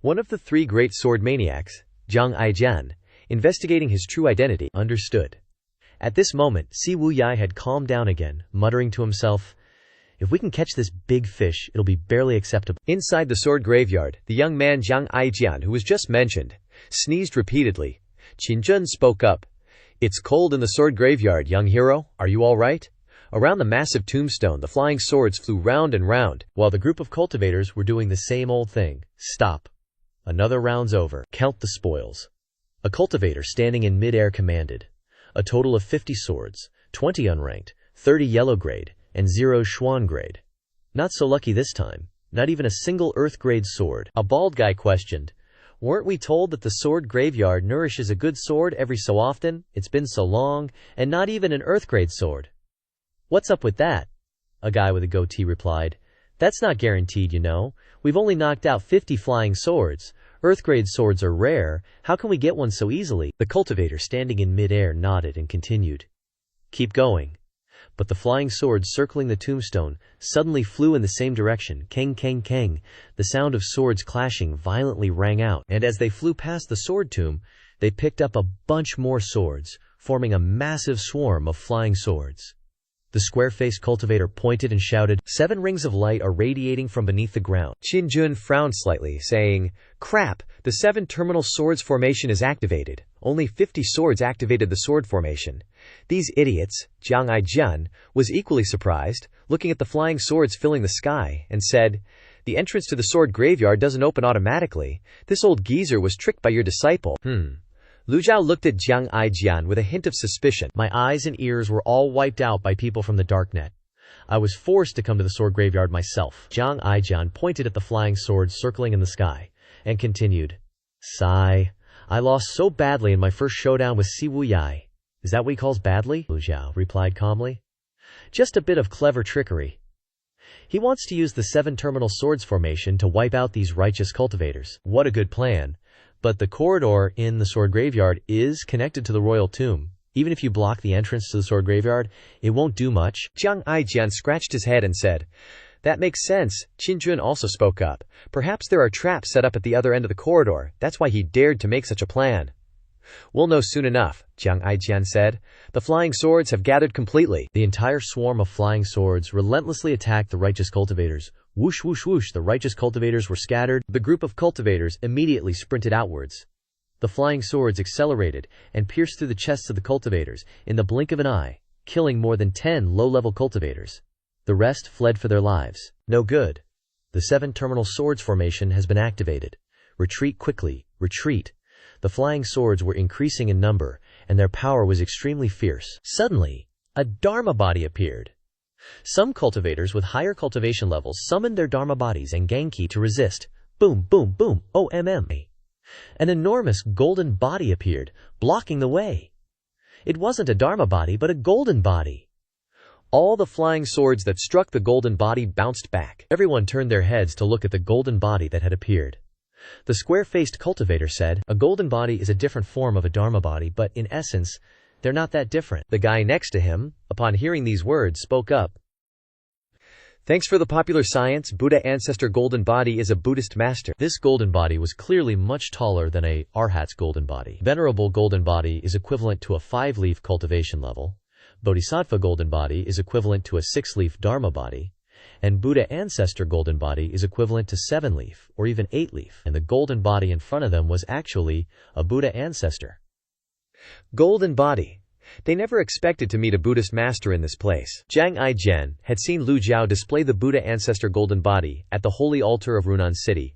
One of the 3 great sword maniacs, Jiang Aijian, investigating his true identity. Understood. At this moment, Si Wuyai had calmed down again, muttering to himself, if we can catch this big fish, it'll be barely acceptable. Inside the sword graveyard, the young man Jiang Aijian, who was just mentioned, sneezed repeatedly. Qin Zhen spoke up. It's cold in the sword graveyard, young hero. Are you all right? Around the massive tombstone, the flying swords flew round and round, while the group of cultivators were doing the same old thing. Stop. Another round's over. Count the spoils. A cultivator standing in mid-air commanded. A total of 50 swords, 20 unranked, 30 yellow grade, and 0 Xuan grade. Not so lucky this time. Not even a single earth grade sword. A bald guy questioned. Weren't we told that the sword graveyard nourishes a good sword every so often? It's been so long, and not even an earth grade sword. What's up with that? A guy with a goatee replied. That's not guaranteed, you know. We've only knocked out 50 flying swords. Earth grade swords are rare. How can we get one so easily? The cultivator standing in mid-air nodded and continued. Keep going. But the flying swords circling the tombstone suddenly flew in the same direction. Kang, kang, kang. The sound of swords clashing violently rang out, and as they flew past the sword tomb, they picked up a bunch more swords, forming a massive swarm of flying swords. The square-faced cultivator pointed and shouted, 7 rings of light are radiating from beneath the ground. Qin Zhen frowned slightly, saying, Crap, the 7 terminal swords formation is activated. Only 50 swords activated the sword formation. These idiots, Jiang Aijian, was equally surprised, looking at the flying swords filling the sky, and said, The entrance to the sword graveyard doesn't open automatically. This old geezer was tricked by your disciple. Lu Zhou looked at Jiang Aijian with a hint of suspicion. My eyes and ears were all wiped out by people from the darknet. I was forced to come to the sword graveyard myself. Jiang Aijian pointed at the flying swords circling in the sky, and continued. Sigh. I lost so badly in my first showdown with Si Wuyai. Is that what he calls badly? Lu Zhou replied calmly. Just a bit of clever trickery. He wants to use the 7 terminal swords formation to wipe out these righteous cultivators. What a good plan. But the corridor in the sword graveyard is connected to the royal tomb. Even if you block the entrance to the sword graveyard, it won't do much. Jiang Aijian scratched his head and said, That makes sense. Qin Zhen also spoke up. Perhaps there are traps set up at the other end of the corridor. That's why he dared to make such a plan. We'll know soon enough, Jiang Aijian said. The flying swords have gathered completely. The entire swarm of flying swords relentlessly attacked the righteous cultivators. Whoosh, whoosh, whoosh, the righteous cultivators were scattered. The group of cultivators immediately sprinted outwards. The flying swords accelerated and pierced through the chests of the cultivators in the blink of an eye, killing more than 10 low-level cultivators. The rest fled for their lives. No good. The 7 terminal swords formation has been activated. Retreat quickly, retreat. The flying swords were increasing in number, and their power was extremely fierce. Suddenly, a Dharma body appeared. Some cultivators with higher cultivation levels summoned their Dharma bodies and Genki to resist. Boom, boom, boom, OMM. An enormous golden body appeared, blocking the way. It wasn't a Dharma body, but a golden body. All the flying swords that struck the golden body bounced back. Everyone turned their heads to look at the golden body that had appeared. The square-faced cultivator said, A golden body is a different form of a Dharma body, but in essence, they're not that different. The guy next to him, upon hearing these words, spoke up. Thanks for the popular science, Buddha ancestor golden body is a Buddhist master. This golden body was clearly much taller than a Arhat's golden body. Venerable golden body is equivalent to a 5-leaf cultivation level. Bodhisattva golden body is equivalent to a 6-leaf Dharma body. And Buddha ancestor golden body is equivalent to 7-leaf or even 8-leaf. And the golden body in front of them was actually a Buddha ancestor. Golden body. They never expected to meet a Buddhist master in this place. Jiang Aijian had seen Lu Zhou display the Buddha ancestor golden body at the holy altar of Runan City,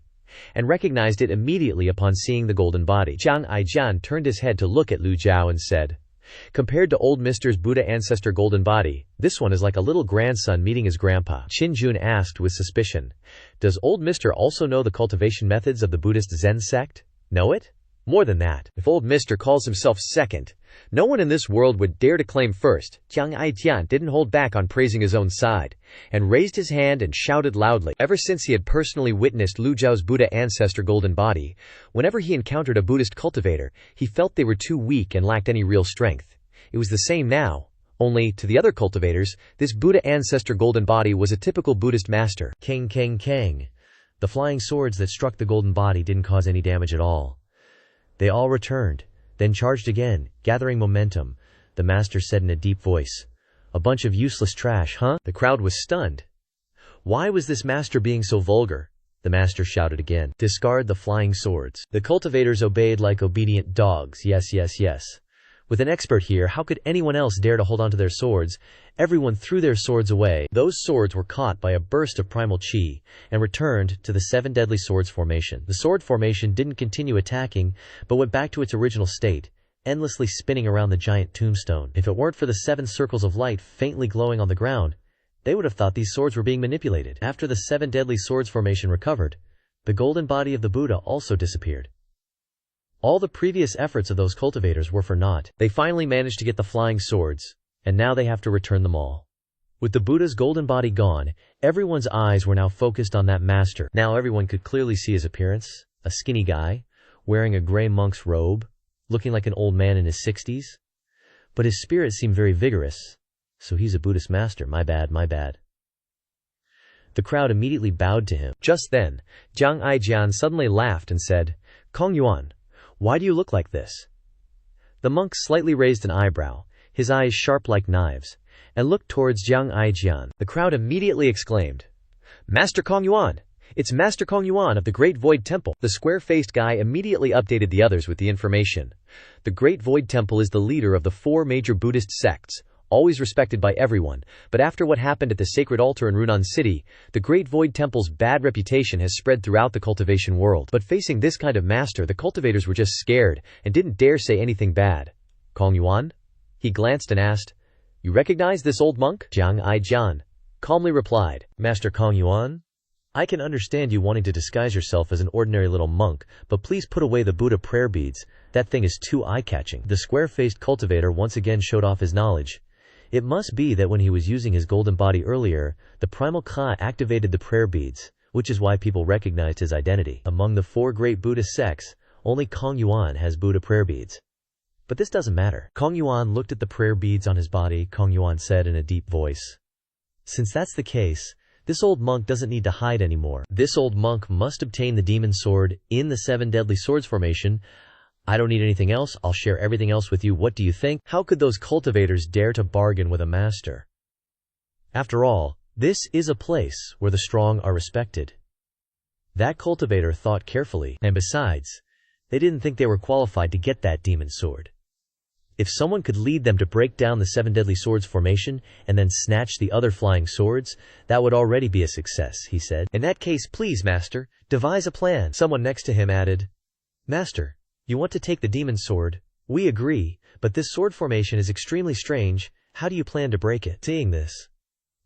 and recognized it immediately upon seeing the golden body. Jiang Aijian turned his head to look at Lu Zhou and said, Compared to old Mr.'s Buddha ancestor golden body, this one is like a little grandson meeting his grandpa. Qin Zhen asked with suspicion, Does old Mr. also know the cultivation methods of the Buddhist Zen sect? Know it? More than that, if old Mr. calls himself second, No one in this world would dare to claim first. Jiang Aijian didn't hold back on praising his own side, and raised his hand and shouted loudly. Ever since he had personally witnessed Lu Zhou's Buddha ancestor golden body, whenever he encountered a Buddhist cultivator, he felt they were too weak and lacked any real strength. It was the same now. Only, to the other cultivators, this Buddha ancestor golden body was a typical Buddhist master. Kang kang kang. The flying swords that struck the golden body didn't cause any damage at all. They all returned, then charged again, gathering momentum. The master said in a deep voice, "A bunch of useless trash, huh?" The crowd was stunned. "Why was this master being so vulgar?" The master shouted again. "Discard the flying swords." The cultivators obeyed like obedient dogs. Yes, yes, yes. With an expert here, how could anyone else dare to hold onto their swords? Everyone threw their swords away. Those swords were caught by a burst of primal chi and returned to the 7 deadly swords formation. The sword formation didn't continue attacking, but went back to its original state, endlessly spinning around the giant tombstone. If it weren't for the 7 circles of light faintly glowing on the ground, they would have thought these swords were being manipulated. After the 7 deadly swords formation recovered, the golden body of the Buddha also disappeared. All the previous efforts of those cultivators were for naught. They finally managed to get the flying swords, and now they have to return them all. With the Buddha's golden body gone, everyone's eyes were now focused on that master. Now everyone could clearly see his appearance, a skinny guy, wearing a gray monk's robe, looking like an old man in his 60s. But his spirit seemed very vigorous, so he's a Buddhist master. My bad, my bad. The crowd immediately bowed to him. Just then, Jiang Aijian suddenly laughed and said, "Kong Yuan, why do you look like this?" The monk slightly raised an eyebrow, his eyes sharp like knives, and looked towards Jiang Aijian. The crowd immediately exclaimed, "Master Kong Yuan! It's Master Kong Yuan of the Great Void Temple." The square-faced guy immediately updated the others with the information. The Great Void Temple is the leader of the 4 major Buddhist sects, always respected by everyone, but after what happened at the sacred altar in Runan City, the Great Void Temple's bad reputation has spread throughout the cultivation world. But facing this kind of master, the cultivators were just scared and didn't dare say anything bad. "Kong Yuan?" He glanced and asked, "You recognize this old monk?" Jiang Aijian calmly replied, "Master Kong Yuan, I can understand you wanting to disguise yourself as an ordinary little monk, but please put away the Buddha prayer beads. That thing is too eye-catching." The square-faced cultivator once again showed off his knowledge. It must be that when he was using his golden body earlier, the primal Ka activated the prayer beads, which is why people recognized his identity. Among the 4 great Buddhist sects, only Kong Yuan has Buddha prayer beads. But this doesn't matter. Kong Yuan looked at the prayer beads on his body. Kong Yuan said in a deep voice, "Since that's the case, this old monk doesn't need to hide anymore. This old monk must obtain the demon sword in the 7 deadly swords formation. I don't need anything else. I'll share everything else with you. What do you think?" How could those cultivators dare to bargain with a master? After all, this is a place where the strong are respected. That cultivator thought carefully, and besides, they didn't think they were qualified to get that demon sword. If someone could lead them to break down the 7 deadly swords formation and then snatch the other flying swords, that would already be a success, he said. "In that case, please, master, devise a plan." Someone next to him added, "Master, you want to take the demon sword? We agree, but this sword formation is extremely strange. How do you plan to break it?" Seeing this,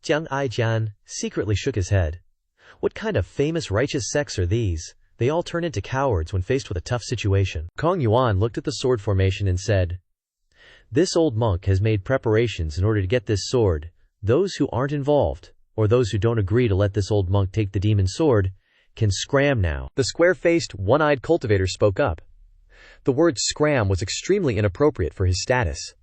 Jiang Aijian secretly shook his head. What kind of famous righteous sects are these? They all turn into cowards when faced with a tough situation. Kong Yuan looked at the sword formation and said, "This old monk has made preparations in order to get this sword. Those who aren't involved, or those who don't agree to let this old monk take the demon sword, can scram now." The square-faced, one-eyed cultivator spoke up. The word scram was extremely inappropriate for his status.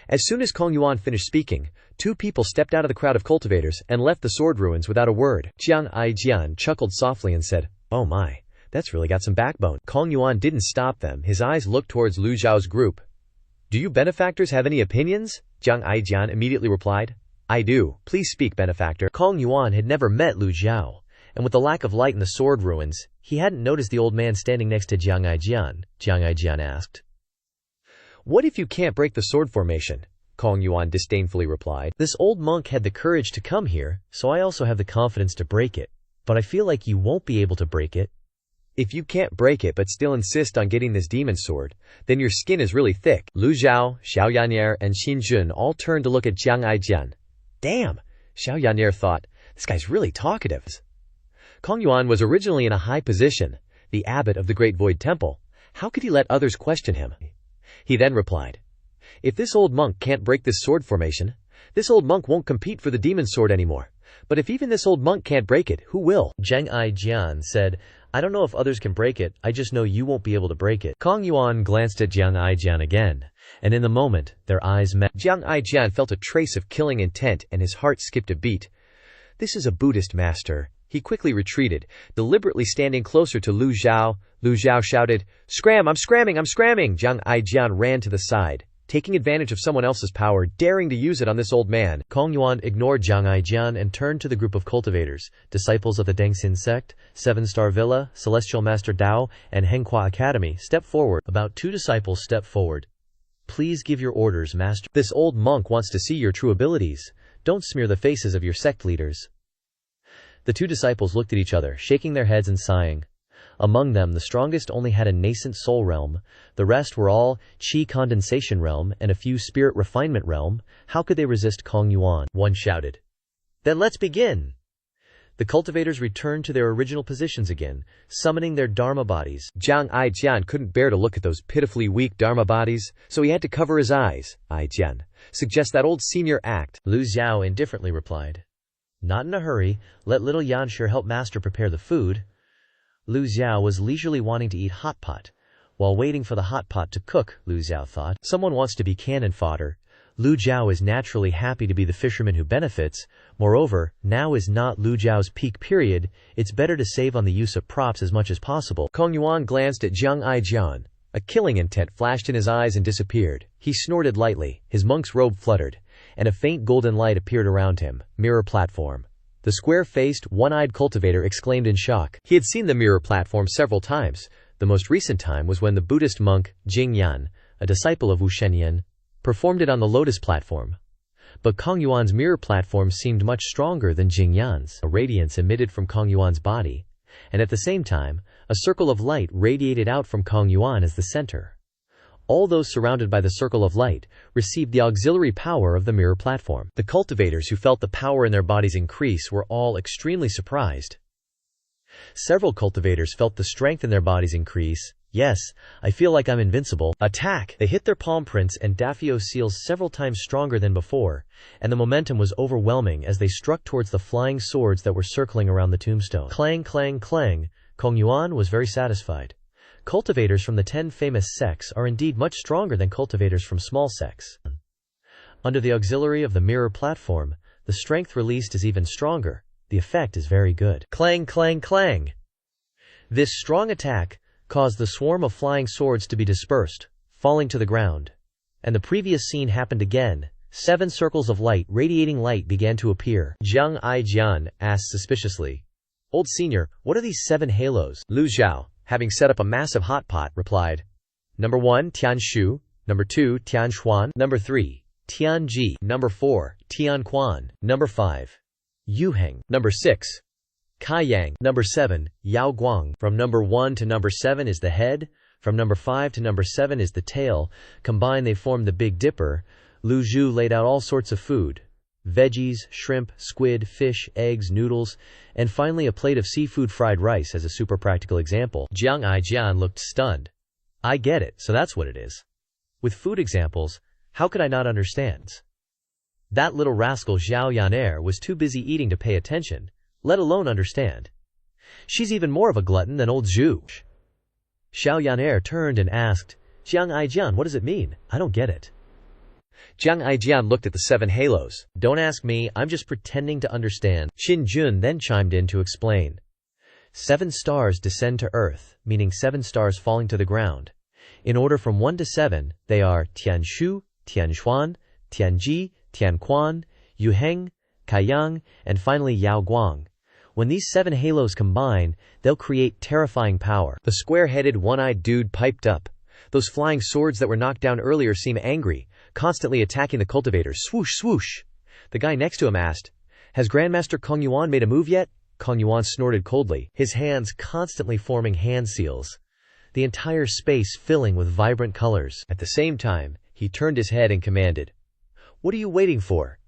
As soon as Kong Yuan finished speaking, 2 people stepped out of the crowd of cultivators and left the sword ruins without a word. Jiang Aijian chuckled softly and said, "Oh my, that's really got some backbone." Kong Yuan didn't stop them. His eyes looked towards Lu Zhou's group. "Do you benefactors have any opinions?" Jiang Aijian immediately replied. "I do. Please speak, benefactor." Kong Yuan had never met Lu Zhou, and with the lack of light in the sword ruins, he hadn't noticed the old man standing next to Jiang Aijian. Jiang Aijian asked, "What if you can't break the sword formation?" Kong Yuan disdainfully replied. "This old monk had the courage to come here, so I also have the confidence to break it. But I feel like you won't be able to break it." "If you can't break it but still insist on getting this demon sword, then your skin is really thick." Lu Zhou, Xiao Yan'er, and Xin Jun all turned to look at Jiang Aijian. Damn, Xiao Yan'er thought, this guy's really talkative. Kong Yuan was originally in a high position, the abbot of the Great Void Temple. How could he let others question him? He then replied, If this old monk can't break this sword formation, this old monk won't compete for the demon sword anymore. But if even this old monk can't break it, who will? Zhang Aijian said, I don't know if others can break it, I just know you won't be able to break it. Kong Yuan glanced at Jiang Aijian again, and in the moment, their eyes met. Jiang Aijian felt a trace of killing intent and his heart skipped a beat. This is a Buddhist master. He quickly retreated, deliberately standing closer to Lu Zhou. Lu Zhou shouted, Scram! I'm scramming! I'm scramming! Jiang Aijian ran to the side, taking advantage of someone else's power, daring to use it on this old man. Kong Yuan ignored Jiang Aijian and turned to the group of cultivators, disciples of the Dengxin Sect, 7-Star Villa, Celestial Master Dao, and Henghua Academy. Step forward. About 2 disciples stepped forward. Please give your orders, Master. This old monk wants to see your true abilities. Don't smear the faces of your sect leaders. The 2 disciples looked at each other, shaking their heads and sighing. Among them, the strongest only had a nascent soul realm, the rest were all qi condensation realm and a few spirit refinement realm. How could they resist Kong Yuan? One shouted. Then let's begin! The cultivators returned to their original positions again, summoning their dharma bodies. Jiang Aijian couldn't bear to look at those pitifully weak dharma bodies, so he had to cover his eyes. Aijian, suggest that old senior act. Lu Zhou indifferently replied. Not in a hurry, let little Yanshi help master prepare the food. Lu Zhou was leisurely wanting to eat hot pot. While waiting for the hot pot to cook, Lu Zhou thought, someone wants to be cannon fodder. Lu Zhou is naturally happy to be the fisherman who benefits. Moreover, now is not Lu Zhao's peak period. It's better to save on the use of props as much as possible. Kong Yuan glanced at Jiang Aijian. A killing intent flashed in his eyes and disappeared. He snorted lightly, his monk's robe fluttered, and a faint golden light appeared around him. Mirror platform. The square-faced, one-eyed cultivator exclaimed in shock. He had seen the mirror platform several times. The most recent time was when the Buddhist monk, Jing Yan, a disciple of Wu Shenyan, performed it on the lotus platform. But Kong Yuan's mirror platform seemed much stronger than Jing Yan's. A radiance emitted from Kong Yuan's body, and at the same time, a circle of light radiated out from Kong Yuan as the center. All those surrounded by the circle of light received the auxiliary power of the mirror platform. The cultivators who felt the power in their bodies increase were all extremely surprised. Several cultivators felt the strength in their bodies increase. Yes, I feel like I'm invincible. Attack! They hit their palm prints and Daphio seals several times stronger than before, and the momentum was overwhelming as they struck towards the flying swords that were circling around the tombstone. Clang, clang, clang. Kong Yuan was very satisfied. Cultivators from the 10 famous sects are indeed much stronger than cultivators from small sects. Under the auxiliary of the mirror platform, the strength released is even stronger. The effect is very good. Clang, clang, clang. This strong attack caused the swarm of flying swords to be dispersed, falling to the ground. And the previous scene happened again. 7 circles of light, radiating light, began to appear. Jiang Aijian asked suspiciously, Old senior, what are these 7 halos? Lu Zhou, having set up a massive hot pot, replied, Number 1, Tianshu. Number 2, Tianshuan. Number 3, Tianji. Number 4, Tianquan. Number 5, Yuheng. Number 6, Kaiyang. Number 7, Yaoguang. From number 1 to number 7 is the head. From number 5 to number 7 is the tail. Combined they form the Big Dipper. Lu Zhou laid out all sorts of food. Veggies, shrimp, squid, fish, eggs, noodles, and finally a plate of seafood fried rice as a super practical example. Jiang Aijian looked stunned. I get it, so that's what it is. With food examples, how could I not understand? That little rascal Zhao Yaner was too busy eating to pay attention, let alone understand. She's even more of a glutton than old Zhu. Xiao Yaner turned and asked, Jiang Aijian, what does it mean? I don't get it. Jiang Aijian looked at the 7 halos. Don't ask me, I'm just pretending to understand. Qin Jun then chimed in to explain. 7 stars descend to earth, meaning 7 stars falling to the ground. In order from 1 to 7, they are Tianshu, Tianshuan, Tianji, Tianquan, Yuheng, Kaiyang, and finally Yaoguang. When these 7 halos combine, they'll create terrifying power. The square-headed, one-eyed dude piped up. Those flying swords that were knocked down earlier seem angry, constantly attacking the cultivators. Swoosh, swoosh. The guy next to him asked, Has Grandmaster Kong Yuan made a move yet? Kong Yuan snorted coldly, his hands constantly forming hand seals, the entire space filling with vibrant colors. At the same time, he turned his head and commanded, What are you waiting for?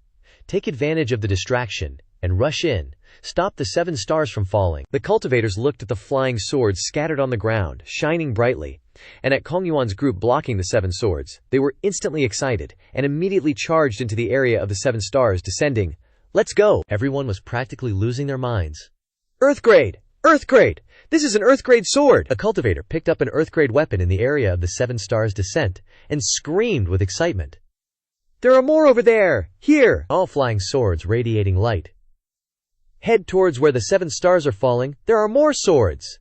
Take advantage of the distraction and rush in. Stop the 7 stars from falling. The cultivators looked at the flying swords scattered on the ground, shining brightly, and at Kong Yuan's group blocking the 7 swords. They were instantly excited and immediately charged into the area of the 7 stars descending. Let's go! Everyone was practically losing their minds. Earthgrade! Earthgrade! This is an Earthgrade sword! A cultivator picked up an Earthgrade weapon in the area of the 7 stars descent and screamed with excitement. There are more over there! Here! All flying swords radiating light. Head towards where the 7 stars are falling. There are more swords!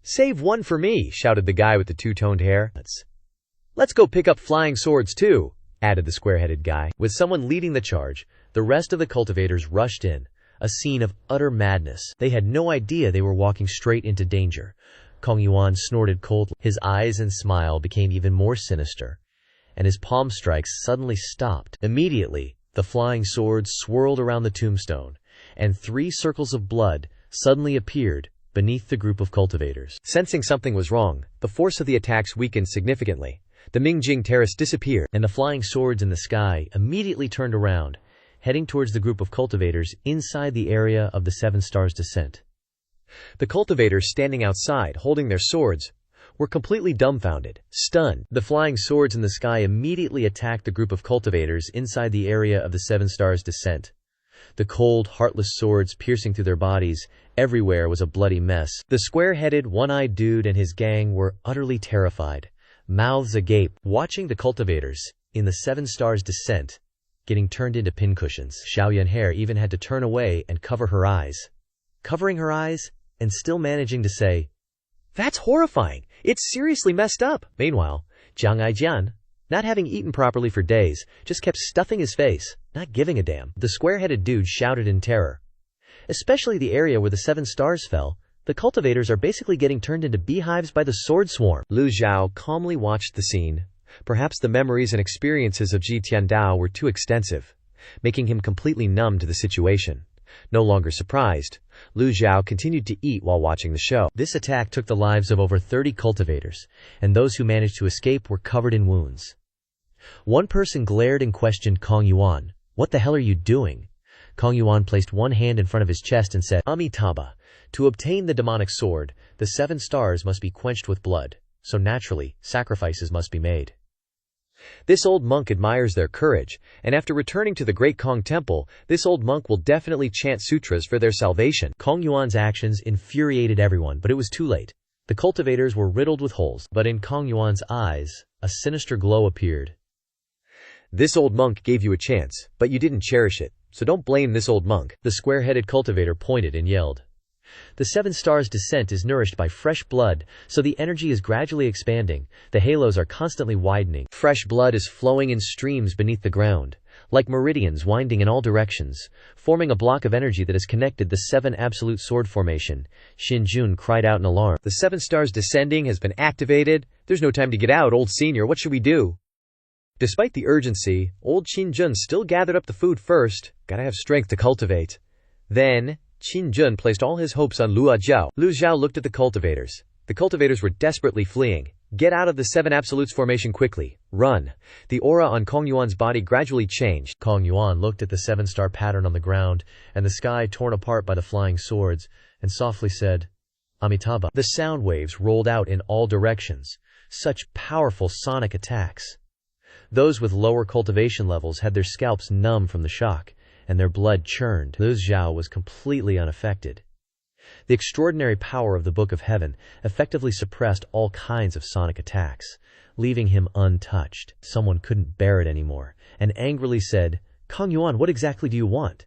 Save one for me, shouted the guy with the 2-toned hair. Let's go pick up flying swords too, added the square-headed guy. With someone leading the charge, the rest of the cultivators rushed in, a scene of utter madness. They had no idea they were walking straight into danger. Kong Yuan snorted coldly. His eyes and smile became even more sinister, and his palm strikes suddenly stopped. Immediately, the flying swords swirled around the tombstone, and 3 circles of blood suddenly appeared beneath the group of cultivators. Sensing something was wrong, the force of the attacks weakened significantly. The Mingjing terrace disappeared, and the flying swords in the sky immediately turned around, heading towards the group of cultivators inside the area of the 7 stars descent. The cultivators standing outside, holding their swords, were completely dumbfounded, stunned. The flying swords in the sky immediately attacked the group of cultivators inside the area of the 7 stars descent. The cold, heartless swords piercing through their bodies. Everywhere was a bloody mess. The square-headed, one-eyed dude and his gang were utterly terrified, mouths agape, watching the cultivators in the 7 stars descent getting turned into pincushions. Xiao Yanhair even had to turn away and cover her eyes. Covering her eyes and still managing to say, "That's horrifying. It's seriously messed up." Meanwhile, Jiang Aijian, not having eaten properly for days, just kept stuffing his face, not giving a damn. The square-headed dude shouted in terror. Especially the area where the 7 stars fell, the cultivators are basically getting turned into beehives by the sword swarm. Lu Zhou calmly watched the scene. Perhaps the memories and experiences of Ji Tiandao were too extensive, making him completely numb to the situation. No longer surprised, Lu Zhou continued to eat while watching the show. This attack took the lives of over 30 cultivators, and those who managed to escape were covered in wounds. One person glared and questioned Kong Yuan. "What the hell are you doing?" Kong Yuan placed one hand in front of his chest and said, "Amitabha, to obtain the demonic sword, the 7 stars must be quenched with blood, so naturally, sacrifices must be made." This old monk admires their courage, and after returning to the Great Kong Temple, this old monk will definitely chant sutras for their salvation. Kong Yuan's actions infuriated everyone, but it was too late. The cultivators were riddled with holes, but in Kong Yuan's eyes, a sinister glow appeared. "This old monk gave you a chance, but you didn't cherish it, so don't blame this old monk." The square-headed cultivator pointed and yelled. The 7 stars descent is nourished by fresh blood, so the energy is gradually expanding. The halos are constantly widening. Fresh blood is flowing in streams beneath the ground, like meridians winding in all directions, forming a block of energy that has connected the 7 absolute sword formation. Xin Jun cried out in alarm. "The 7 stars descending has been activated. There's no time to get out, old senior. What should we do?" Despite the urgency, old Qin Jun still gathered up the food first. Gotta have strength to cultivate. Then, Qin Jun placed all his hopes on Lu Zhou. Lu Zhou looked at the cultivators. The cultivators were desperately fleeing. "Get out of the 7 absolutes formation quickly. Run." The aura on Kong Yuan's body gradually changed. Kong Yuan looked at the 7-star pattern on the ground and the sky torn apart by the flying swords and softly said, "Amitabha." The sound waves rolled out in all directions. Such powerful sonic attacks. Those with lower cultivation levels had their scalps numb from the shock, and their blood churned. Lu Zhou was completely unaffected. The extraordinary power of the Book of Heaven effectively suppressed all kinds of sonic attacks, leaving him untouched. Someone couldn't bear it anymore, and angrily said, "Kong Yuan, what exactly do you want?"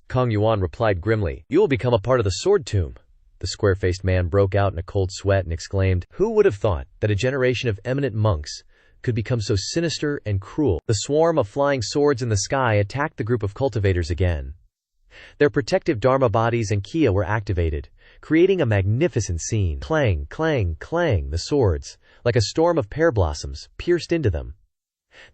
Kong Yuan replied grimly, "You will become a part of the sword tomb." The square-faced man broke out in a cold sweat and exclaimed, "Who would have thought that a generation of eminent monks could become so sinister and cruel?" The swarm of flying swords in the sky attacked the group of cultivators again. Their protective Dharma bodies and Kia were activated, creating a magnificent scene. Clang, clang, clang, the swords, like a storm of pear blossoms, pierced into them.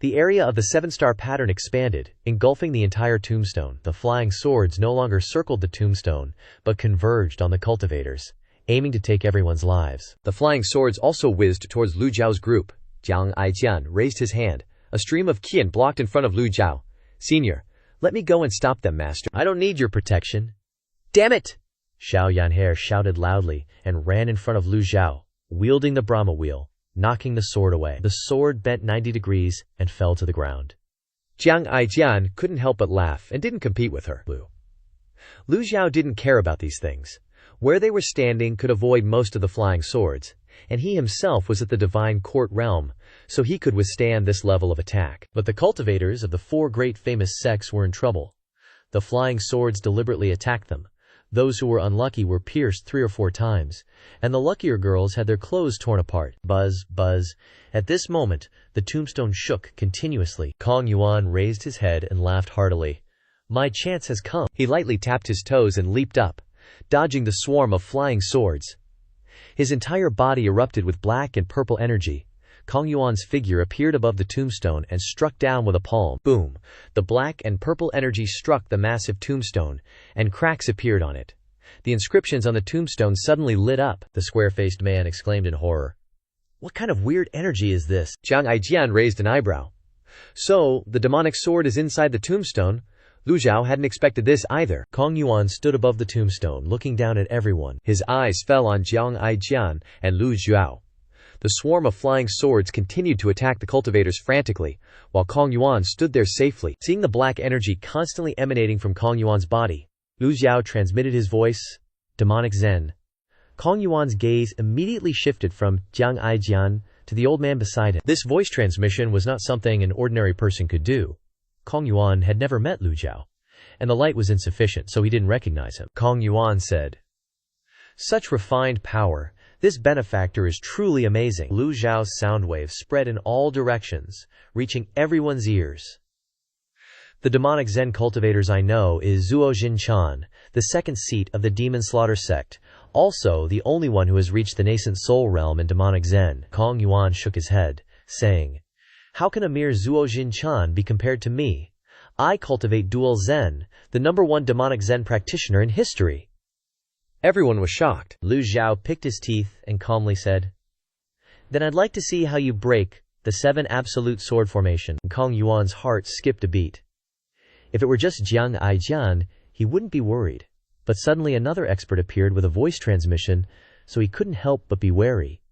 The area of the 7-star pattern expanded, engulfing the entire tombstone. The flying swords no longer circled the tombstone, but converged on the cultivators, aiming to take everyone's lives. The flying swords also whizzed towards Lu Zhao's group. Jiang Aijian raised his hand. A stream of Qian blocked in front of Lu Zhou. "Senior, let me go and stop them, master." "I don't need your protection." Damn it! Xiao Yanhe shouted loudly and ran in front of Lu Zhou, wielding the Brahma wheel, knocking the sword away. The sword bent 90 degrees and fell to the ground. Jiang Aijian couldn't help but laugh and didn't compete with her. Lu Zhou didn't care about these things. Where they were standing could avoid most of the flying swords, and he himself was at the divine court realm, so he could withstand this level of attack. But the cultivators of the 4 great famous sects were in trouble. The flying swords deliberately attacked them. Those who were unlucky were pierced 3 or 4 times, and the luckier girls had their clothes torn apart. Buzz, buzz. At this moment, the tombstone shook continuously. Kong Yuan raised his head and laughed heartily. My chance has come. He lightly tapped his toes and leaped up, dodging the swarm of flying swords. His entire body erupted with black and purple energy. Kong Yuan's figure appeared above the tombstone and struck down with a palm. Boom! The black and purple energy struck the massive tombstone, and cracks appeared on it. The inscriptions on the tombstone suddenly lit up. The square-faced man exclaimed in horror. What kind of weird energy is this? Jiang Aijian raised an eyebrow. So, the demonic sword is inside the tombstone? Lu Zhou hadn't expected this either. Kong Yuan stood above the tombstone, looking down at everyone. His eyes fell on Jiang Aijian and Lu Zhou. The swarm of flying swords continued to attack the cultivators frantically, while Kong Yuan stood there safely. Seeing the black energy constantly emanating from Kong Yuan's body, Lu Zhou transmitted his voice, demonic Zen. Kong Yuan's gaze immediately shifted from Jiang Aijian to the old man beside him. This voice transmission was not something an ordinary person could do. Kong Yuan had never met Lu Zhou, and the light was insufficient, so he didn't recognize him. Kong Yuan said, "Such refined power. This benefactor is truly amazing." Lu Zhao's sound waves spread in all directions, reaching everyone's ears. The demonic Zen cultivators I know is Zuo Jinchan, the 2nd seat of the Demon Slaughter sect, also the only one who has reached the nascent soul realm in demonic Zen. Kong Yuan shook his head, saying, "How can a mere Zuo Jinchan be compared to me? I cultivate dual Zen, the #1 demonic Zen practitioner in history." Everyone was shocked. Lu Zhou picked his teeth and calmly said, "Then I'd like to see how you break the 7 absolute sword formation." Kong Yuan's heart skipped a beat. If it were just Jiang Aijian, he wouldn't be worried. But suddenly another expert appeared with a voice transmission, so he couldn't help but be wary.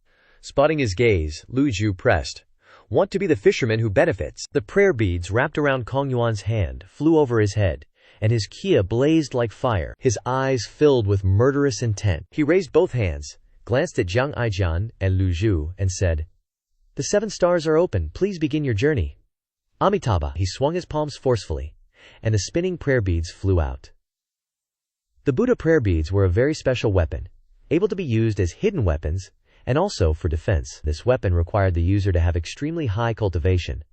Spotting his gaze, Lu Zhou pressed, "Want to be the fisherman who benefits." The prayer beads wrapped around Kong Yuan's hand flew over his head, and his kia blazed like fire. His eyes filled with murderous intent. He raised both hands, glanced at Jiang Aijian and Lu Zhou, and said, "The 7 stars are open. Please begin your journey." Amitabha. He swung his palms forcefully, and the spinning prayer beads flew out. The Buddha prayer beads were a very special weapon, able to be used as hidden weapons, and also for defense. This weapon required the user to have extremely high cultivation,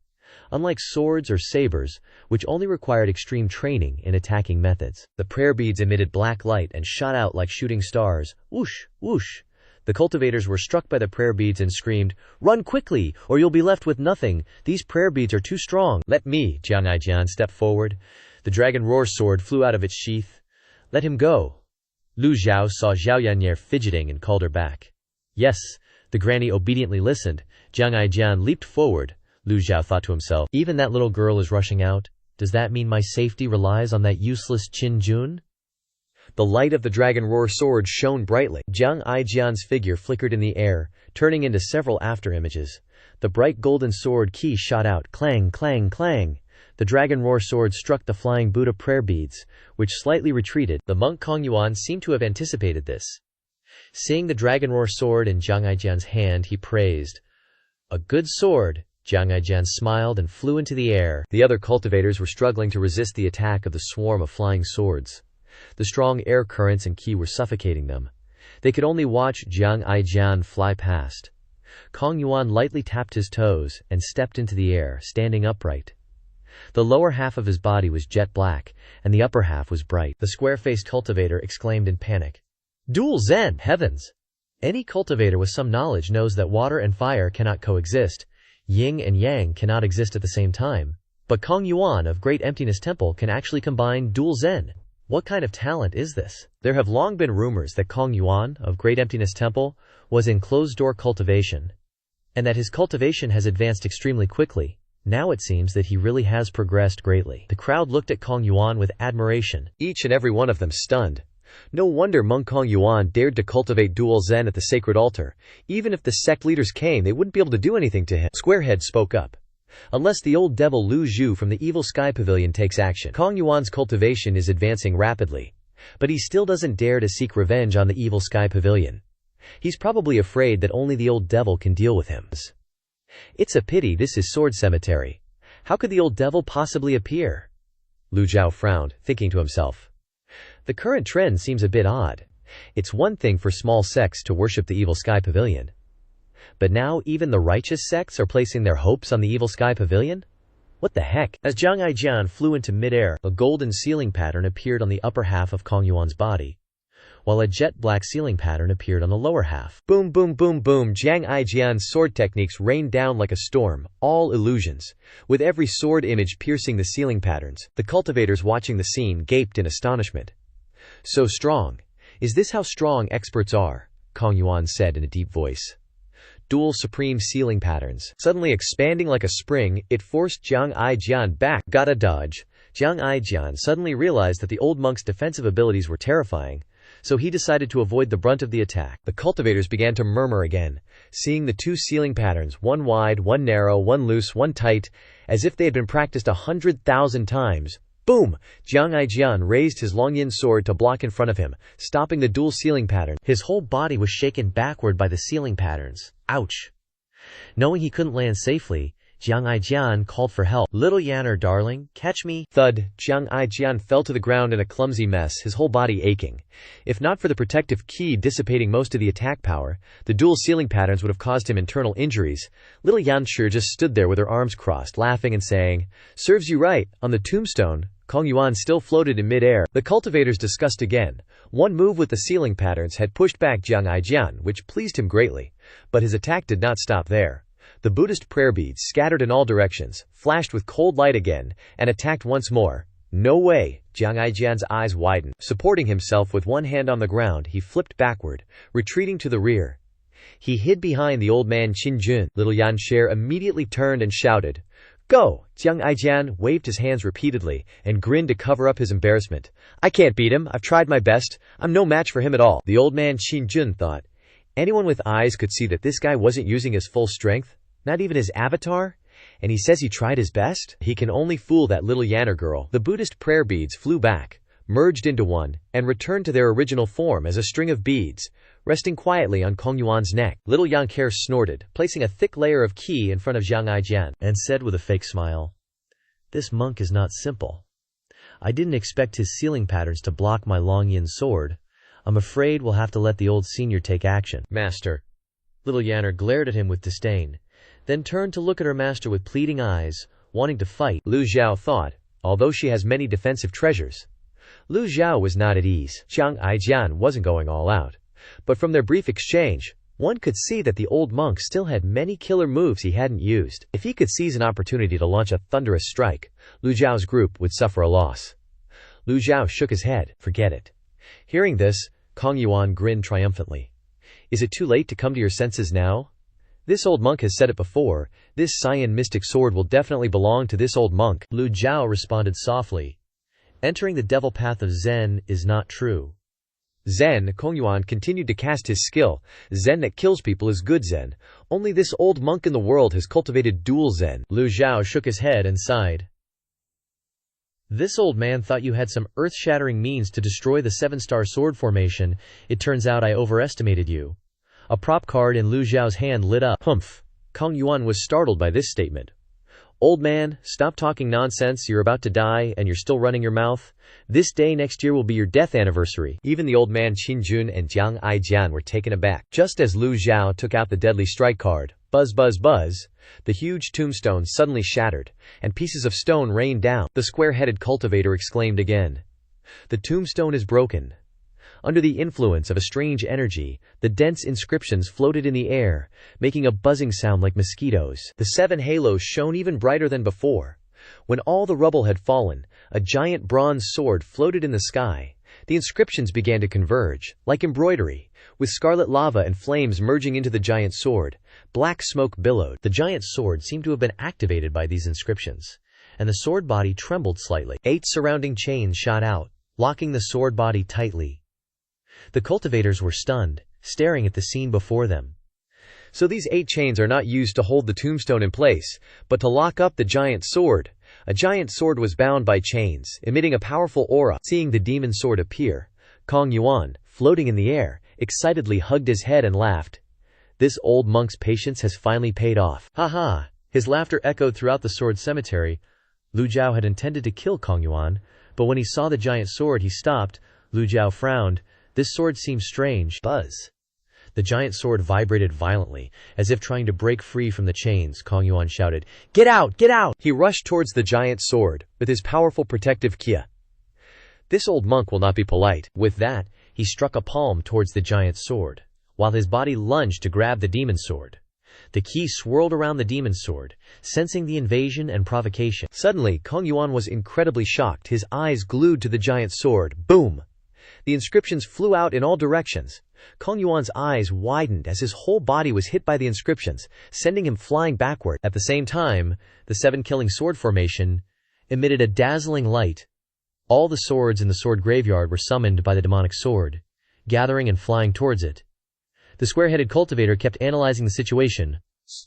unlike swords or sabers, which only required extreme training in attacking methods. The prayer beads emitted black light and shot out like shooting stars. Whoosh, whoosh. The cultivators were struck by the prayer beads and screamed, "Run quickly, or you'll be left with nothing. These prayer beads are too strong." "Let me," Jiang Aijian stepped forward. The dragon roar sword flew out of its sheath. "Let him go." Lu Zhou saw Zhao Yanyer fidgeting and called her back. Yes, the granny obediently listened. Jiang Aijian leaped forward. Lu Zhou thought to himself, even that little girl is rushing out. Does that mean my safety relies on that useless Qin Jun? The light of the dragon roar sword shone brightly. Jiang Aijian's figure flickered in the air, turning into several after-images. The bright golden sword key shot out, clang, clang, clang. The dragon roar sword struck the flying Buddha prayer beads, which slightly retreated. The monk Kong Yuan seemed to have anticipated this. Seeing the dragon roar sword in Jiang Aijian's hand, he praised, "A good sword." Jiang Aijian smiled and flew into the air. The other cultivators were struggling to resist the attack of the swarm of flying swords. The strong air currents and ki were suffocating them. They could only watch Jiang Aijian fly past. Kong Yuan lightly tapped his toes and stepped into the air, standing upright. The lower half of his body was jet black, and the upper half was bright. The square-faced cultivator exclaimed in panic, "Dual Zen! Heavens!" Any cultivator with some knowledge knows that water and fire cannot coexist. Yin and Yang cannot exist at the same time. But Kong Yuan of Great Emptiness Temple can actually combine dual Zen. What kind of talent is this? There have long been rumors that Kong Yuan of Great Emptiness Temple was in closed-door cultivation, and that his cultivation has advanced extremely quickly. Now it seems that he really has progressed greatly. The crowd looked at Kong Yuan with admiration. Each and every one of them stunned. No wonder monk Kong Yuan dared to cultivate dual Zen at the sacred altar. Even if the sect leaders came, they wouldn't be able to do anything to him. Squarehead spoke up. Unless the old devil Lu Zhou from the Evil Sky Pavilion takes action. Kong Yuan's cultivation is advancing rapidly, but he still doesn't dare to seek revenge on the Evil Sky Pavilion. He's probably afraid that only the old devil can deal with him. It's a pity this is Sword Cemetery. How could the old devil possibly appear? Lu Zhou frowned, thinking to himself. The current trend seems a bit odd. It's one thing for small sects to worship the Evil Sky Pavilion. But now even the righteous sects are placing their hopes on the Evil Sky Pavilion? What the heck? As Jiang Aijian flew into midair, a golden ceiling pattern appeared on the upper half of Kong Yuan's body, while a jet-black ceiling pattern appeared on the lower half. Boom boom boom boom. Jiang Aijian's sword techniques rained down like a storm, all illusions, with every sword image piercing the ceiling patterns. The cultivators watching the scene gaped in astonishment. So strong. Is this how strong experts are? Kong Yuan said in a deep voice. Dual supreme ceiling patterns. Suddenly expanding like a spring, it forced Jiang Aijian back. Gotta dodge. Jiang Aijian suddenly realized that the old monk's defensive abilities were terrifying, so he decided to avoid the brunt of the attack. The cultivators began to murmur again, seeing the two ceiling patterns, one wide, one narrow, one loose, one tight, as if they had been practiced 100,000 times. Boom! Jiang Aijian raised his Longyin sword to block in front of him, stopping the dual ceiling pattern. His whole body was shaken backward by the ceiling patterns. Ouch! Knowing he couldn't land safely, Jiang Aijian called for help. Little Yanner, darling, catch me. Thud! Jiang Aijian fell to the ground in a clumsy mess, his whole body aching. If not for the protective ki dissipating most of the attack power, the dual ceiling patterns would have caused him internal injuries. Little Yanshi just stood there with her arms crossed, laughing and saying, "Serves you right." On the tombstone, Kong Yuan still floated in mid-air. The cultivators discussed again. One move with the ceiling patterns had pushed back Jiang Aijian, which pleased him greatly. But his attack did not stop there. The Buddhist prayer beads scattered in all directions, flashed with cold light again, and attacked once more. No way! Jiang Aijian's eyes widened. Supporting himself with one hand on the ground, he flipped backward, retreating to the rear. He hid behind the old man Qin Jun. Little Yan Sher immediately turned and shouted, "Go!" Jiang Aijian waved his hands repeatedly and grinned to cover up his embarrassment. "I can't beat him. I've tried my best. I'm no match for him at all." The old man Qin Jun thought. Anyone with eyes could see that this guy wasn't using his full strength, not even his avatar, and he says he tried his best? He can only fool that little Yanner girl. The Buddhist prayer beads flew back, merged into one, and returned to their original form as a string of beads, resting quietly on Kong Yuan's neck. Little Yang Care snorted, placing a thick layer of qi in front of Jiang Aijian, and said with a fake smile, "This monk is not simple. I didn't expect his ceiling patterns to block my Longyin sword. I'm afraid we'll have to let the old senior take action." "Master." Little Yanner glared at him with disdain, then turned to look at her master with pleading eyes, wanting to fight. Lu Zhou thought, although she has many defensive treasures. Lu Zhou was not at ease. Jiang Aijian wasn't going all out. But from their brief exchange, one could see that the old monk still had many killer moves he hadn't used. If he could seize an opportunity to launch a thunderous strike, Lu Zhao's group would suffer a loss. Lu Zhou shook his head. Forget it. Hearing this, Kong Yuan grinned triumphantly. Is it too late to come to your senses now? This old monk has said it before. This Saiyan mystic sword will definitely belong to this old monk. Lu Zhou responded softly. Entering the devil path of Zen is not true. Zen, Kong Yuan continued to cast his skill. Zen that kills people is good Zen. Only this old monk in the world has cultivated dual Zen. Lu Zhou shook his head and sighed. This old man thought you had some earth-shattering means to destroy the 7-star sword formation. It turns out I overestimated you. A prop card in Lu Zhao's hand lit up. Humph. Kong Yuan was startled by this statement. Old man, stop talking nonsense. You're about to die, and you're still running your mouth. This day next year will be your death anniversary. Even the old man Qin Jun and Jiang Aijian were taken aback. Just as Lu Zhou took out the deadly strike card, buzz buzz buzz, the huge tombstone suddenly shattered, and pieces of stone rained down. The square-headed cultivator exclaimed again. The tombstone is broken. Under the influence of a strange energy, the dense inscriptions floated in the air, making a buzzing sound like mosquitoes. The 7 halos shone even brighter than before. When all the rubble had fallen, a giant bronze sword floated in the sky. The inscriptions began to converge, like embroidery, with scarlet lava and flames merging into the giant sword. Black smoke billowed. The giant sword seemed to have been activated by these inscriptions, and the sword body trembled slightly. 8 surrounding chains shot out, locking the sword body tightly. The cultivators were stunned, staring at the scene before them. So these 8 chains are not used to hold the tombstone in place, but to lock up the giant sword. A giant sword was bound by chains, emitting a powerful aura. Seeing the demon sword appear, Kong Yuan, floating in the air, excitedly hugged his head and laughed. This old monk's patience has finally paid off. Ha ha! His laughter echoed throughout the sword cemetery. Lu Zhou had intended to kill Kong Yuan, but when he saw the giant sword he stopped. Lu Zhou frowned. This sword seems strange. Buzz. The giant sword vibrated violently, as if trying to break free from the chains. Kong Yuan shouted, "Get out! Get out!" He rushed towards the giant sword, with his powerful protective kia. This old monk will not be polite. With that, he struck a palm towards the giant sword, while his body lunged to grab the demon sword. The ki swirled around the demon sword, sensing the invasion and provocation. Suddenly, Kong Yuan was incredibly shocked, his eyes glued to the giant sword. Boom! The inscriptions flew out in all directions. Kong Yuan's eyes widened as his whole body was hit by the inscriptions, sending him flying backward. At the same time, the 7 killing sword formation emitted a dazzling light. All the swords in the sword graveyard were summoned by the demonic sword, gathering and flying towards it. The square-headed cultivator kept analyzing the situation.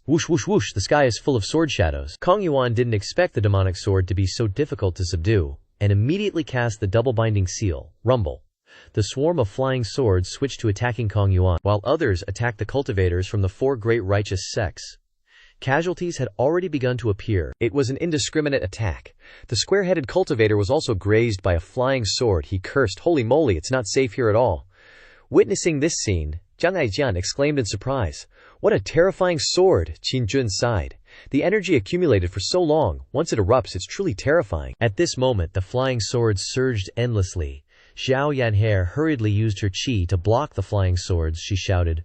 Whoosh whoosh whoosh, the sky is full of sword shadows. Kong Yuan didn't expect the demonic sword to be so difficult to subdue, and immediately cast the double-binding seal, rumble. The swarm of flying swords switched to attacking Kong Yuan, while others attacked the cultivators from the 4 great righteous sects. Casualties had already begun to appear. It was an indiscriminate attack. The square-headed cultivator was also grazed by a flying sword. He cursed, "Holy moly, it's not safe here at all." Witnessing this scene, Zhang Aijian exclaimed in surprise, "What a terrifying sword!" Qin Jun sighed. The energy accumulated for so long, once it erupts it's truly terrifying. At this moment the flying swords surged endlessly. Xiao Yanhe hurriedly used her qi to block the flying swords. She shouted,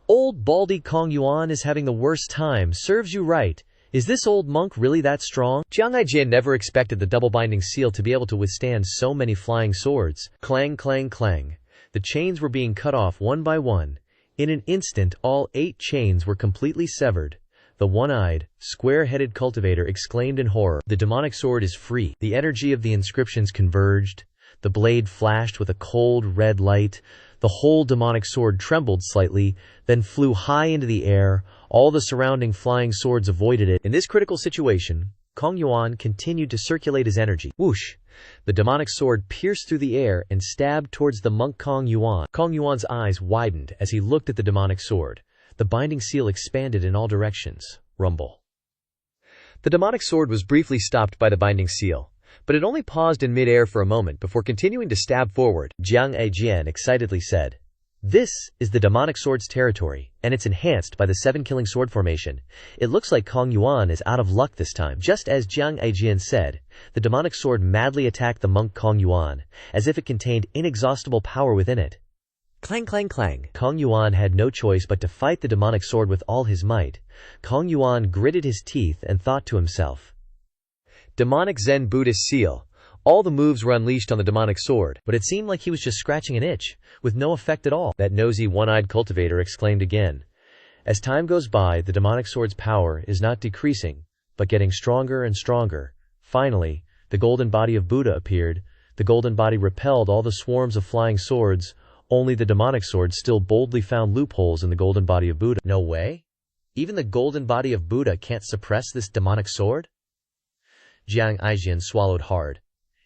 "Old baldy Kong Yuan is having the worst time, serves you right. Is this old monk really that strong?" Zhang Aijian never expected the double-binding seal to be able to withstand so many flying swords. Clang, clang, clang. The chains were being cut off one by one. In an instant all 8 chains were completely severed. The one-eyed, square-headed cultivator exclaimed in horror, "The demonic sword is free." The energy of the inscriptions converged. The blade flashed with a cold red light. The whole demonic sword trembled slightly, then flew high into the air. All the surrounding flying swords avoided it. In this critical situation, Kong Yuan continued to circulate his energy. Whoosh! The demonic sword pierced through the air and stabbed towards the monk Kong Yuan. Kong Yuan's eyes widened as he looked at the demonic sword. The binding seal expanded in all directions. Rumble. The demonic sword was briefly stopped by the binding seal, but it only paused in mid-air for a moment before continuing to stab forward. Jiang Aijian excitedly said, "This is the demonic sword's territory, and it's enhanced by the 7 killing sword formation. It looks like Kong Yuan is out of luck this time." Just as Jiang Aijian said, the demonic sword madly attacked the monk Kong Yuan, as if it contained inexhaustible power within it. Clang, clang, clang. Kong Yuan had no choice but to fight the demonic sword with all his might. Kong Yuan gritted his teeth and thought to himself, "Demonic Zen Buddhist seal." All the moves were unleashed on the demonic sword, but it seemed like he was just scratching an itch, with no effect at all. That nosy one-eyed cultivator exclaimed again. As time goes by, the demonic sword's power is not decreasing, but getting stronger and stronger. Finally, the golden body of Buddha appeared. The golden body repelled all the swarms of flying swords. Only the demonic sword still boldly found loopholes in the golden body of Buddha. No way? Even the golden body of Buddha can't suppress this demonic sword? Jiang Aijian swallowed hard.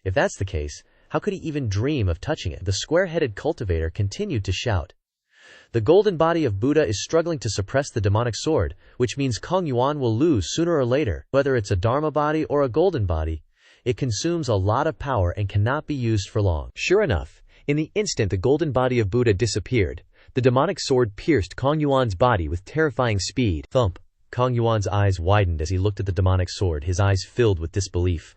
If that's the case, how could he even dream of touching it? The square-headed cultivator continued to shout. The golden body of Buddha is struggling to suppress the demonic sword, which means Kong Yuan will lose sooner or later. Whether it's a dharma body or a golden body, it consumes a lot of power and cannot be used for long. Sure enough, in the instant the golden body of Buddha disappeared, the demonic sword pierced Kong Yuan's body with terrifying speed. Thump! Kong Yuan's eyes widened as he looked at the demonic sword, his eyes filled with disbelief.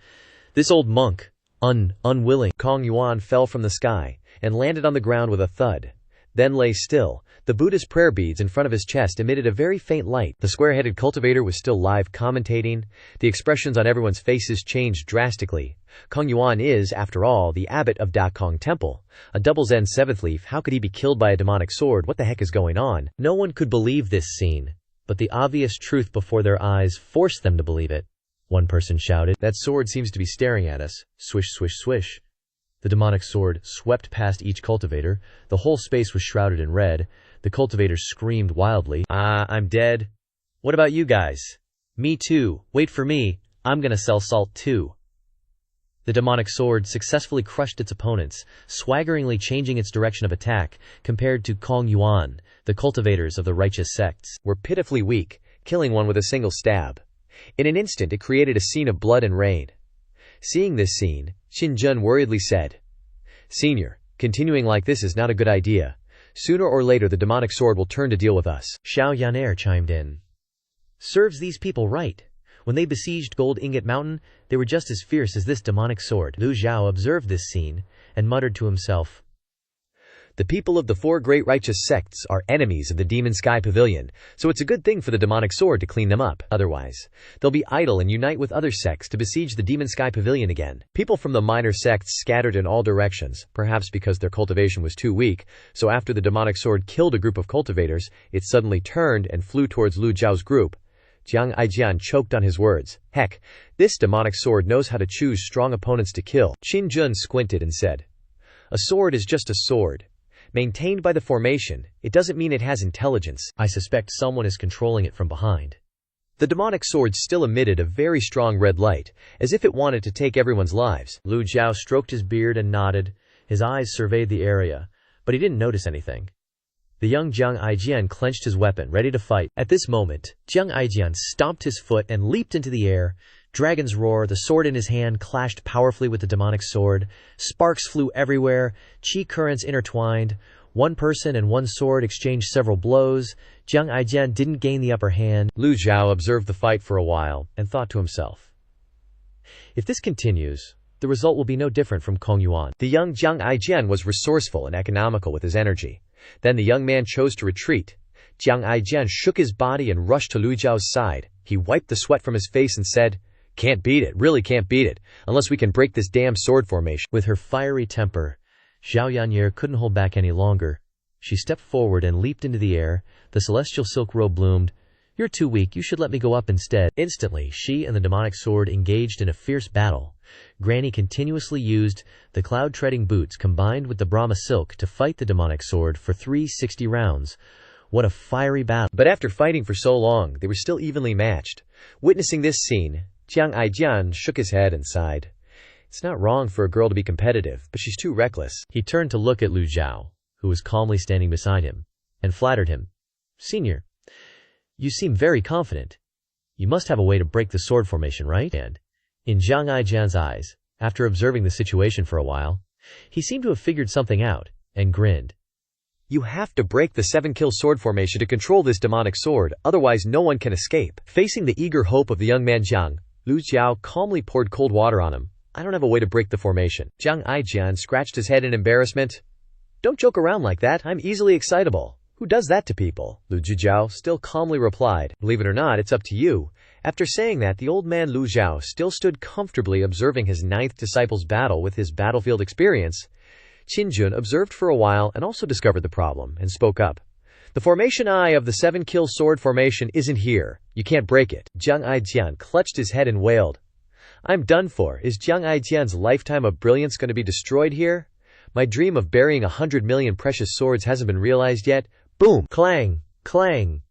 This old monk, unwilling. Kong Yuan fell from the sky and landed on the ground with a thud, then lay still. The Buddha's prayer beads in front of his chest emitted a very faint light. The square-headed cultivator was still live commentating. The expressions on everyone's faces changed drastically. Kong Yuan is, after all, the abbot of Da Kong Temple, a double Zen 7th leaf. How could he be killed by a demonic sword? What the heck is going on? No one could believe this scene, but the obvious truth before their eyes forced them to believe it. One person shouted, "That sword seems to be staring at us. Swish, swish, swish." The demonic sword swept past each cultivator. The whole space was shrouded in red. The cultivators screamed wildly. I'm dead. What about you guys? Me too. Wait for me. I'm gonna sell salt too. The demonic sword successfully crushed its opponents, swaggeringly changing its direction of attack, compared to Kong Yuan. The cultivators of the righteous sects were pitifully weak, killing one with a single stab. In an instant it created a scene of blood and rain. Seeing this scene, Qin Jun worriedly said, "Senior, continuing like this is not a good idea. Sooner or later the demonic sword will turn to deal with us." Xiao Yaner chimed in. Serves these people right. When they besieged Gold Ingot Mountain, they were just as fierce as this demonic sword. Lu Zhou observed this scene and muttered to himself, "The people of the 4 great righteous sects are enemies of the Evil Sky Pavilion, so it's a good thing for the demonic sword to clean them up. Otherwise, they'll be idle and unite with other sects to besiege the Evil Sky Pavilion again." People from the minor sects scattered in all directions, perhaps because their cultivation was too weak, so after the demonic sword killed a group of cultivators, it suddenly turned and flew towards Lu Zhao's group. Jiang Aijian choked on his words. Heck, this demonic sword knows how to choose strong opponents to kill. Qin Jun squinted and said, "A sword is just a sword. Maintained by the formation, it doesn't mean it has intelligence. I suspect someone is controlling it from behind." The demonic sword still emitted a very strong red light, as if it wanted to take everyone's lives. Lu Zhou stroked his beard and nodded. His eyes surveyed the area, but he didn't notice anything. The young Jiang Aijian clenched his weapon, ready to fight. At this moment, Jiang Aijian stomped his foot and leaped into the air. Dragon's roar, the sword in his hand clashed powerfully with the demonic sword. Sparks flew everywhere, chi currents intertwined. One person and one sword exchanged several blows. Jiang Aijian didn't gain the upper hand. Lu Zhou observed the fight for a while and thought to himself, "If this continues, the result will be no different from Kong Yuan." The young Jiang Aijian was resourceful and economical with his energy. Then the young man chose to retreat. Jiang Aijian shook his body and rushed to Lu Zhao's side. He wiped the sweat from his face and said, "Can't beat it, really can't beat it, unless we can break this damn sword formation." With her fiery temper, Xiao Yanyer couldn't hold back any longer. She stepped forward and leaped into the air. The celestial silk robe bloomed. "You're too weak, you should let me go up instead." Instantly, she and the demonic sword engaged in a fierce battle. Granny continuously used the cloud-treading boots combined with the Brahma silk to fight the demonic sword for 360 rounds. What a fiery battle. But after fighting for so long, they were still evenly matched. Witnessing this scene, Jiang Aijian shook his head and sighed. It's not wrong for a girl to be competitive, but she's too reckless. He turned to look at Lu Zhou, who was calmly standing beside him, and flattered him. "Senior, you seem very confident. You must have a way to break the sword formation, right?" And in Jiang Aijian's eyes, after observing the situation for a while, he seemed to have figured something out, and grinned. "You have to break the 7-kill sword formation to control this demonic sword, otherwise no one can escape." Facing the eager hope of the young man Jiang, Lu Zhou calmly poured cold water on him. "I don't have a way to break the formation." Jiang Aijian scratched his head in embarrassment. "Don't joke around like that, I'm easily excitable. Who does that to people?" Lu Zhou still calmly replied, "Believe it or not, it's up to you." After saying that, the old man Lu Zhou still stood comfortably observing his 9th disciple's battle with his battlefield experience. Qin Jun observed for a while and also discovered the problem, and spoke up. "The formation I of the 7-kill sword formation isn't here. You can't break it." Jiang Aijian clutched his head and wailed. "I'm done for. Is Jiang Aijian's lifetime of brilliance going to be destroyed here? My dream of burying 100 million precious swords hasn't been realized yet." Boom! Clang! Clang!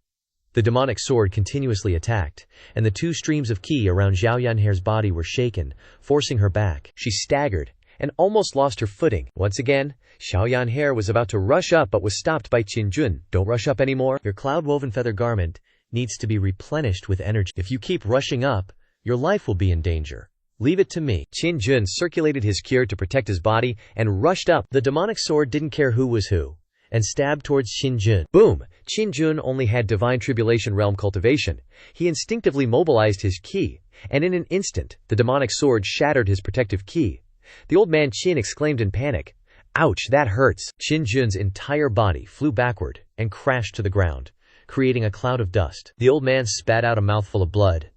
The demonic sword continuously attacked, and the 2 streams of qi around Xiao Yanher's body were shaken, forcing her back. She staggered and almost lost her footing. Once again, Xiao Yanher was about to rush up but was stopped by Qin Jun. "Don't rush up anymore. Your cloud-woven feather garment needs to be replenished with energy. If you keep rushing up, your life will be in danger. Leave it to me." Qin Jun circulated his cure to protect his body and rushed up. The demonic sword didn't care who was who, and stabbed towards Qin Jun. Boom! Qin Jun only had Divine Tribulation Realm cultivation. He instinctively mobilized his ki, and in an instant, the demonic sword shattered his protective ki. The old man Qin exclaimed in panic, "Ouch, that hurts!" Qin Jun's entire body flew backward and crashed to the ground, creating a cloud of dust. The old man spat out a mouthful of blood.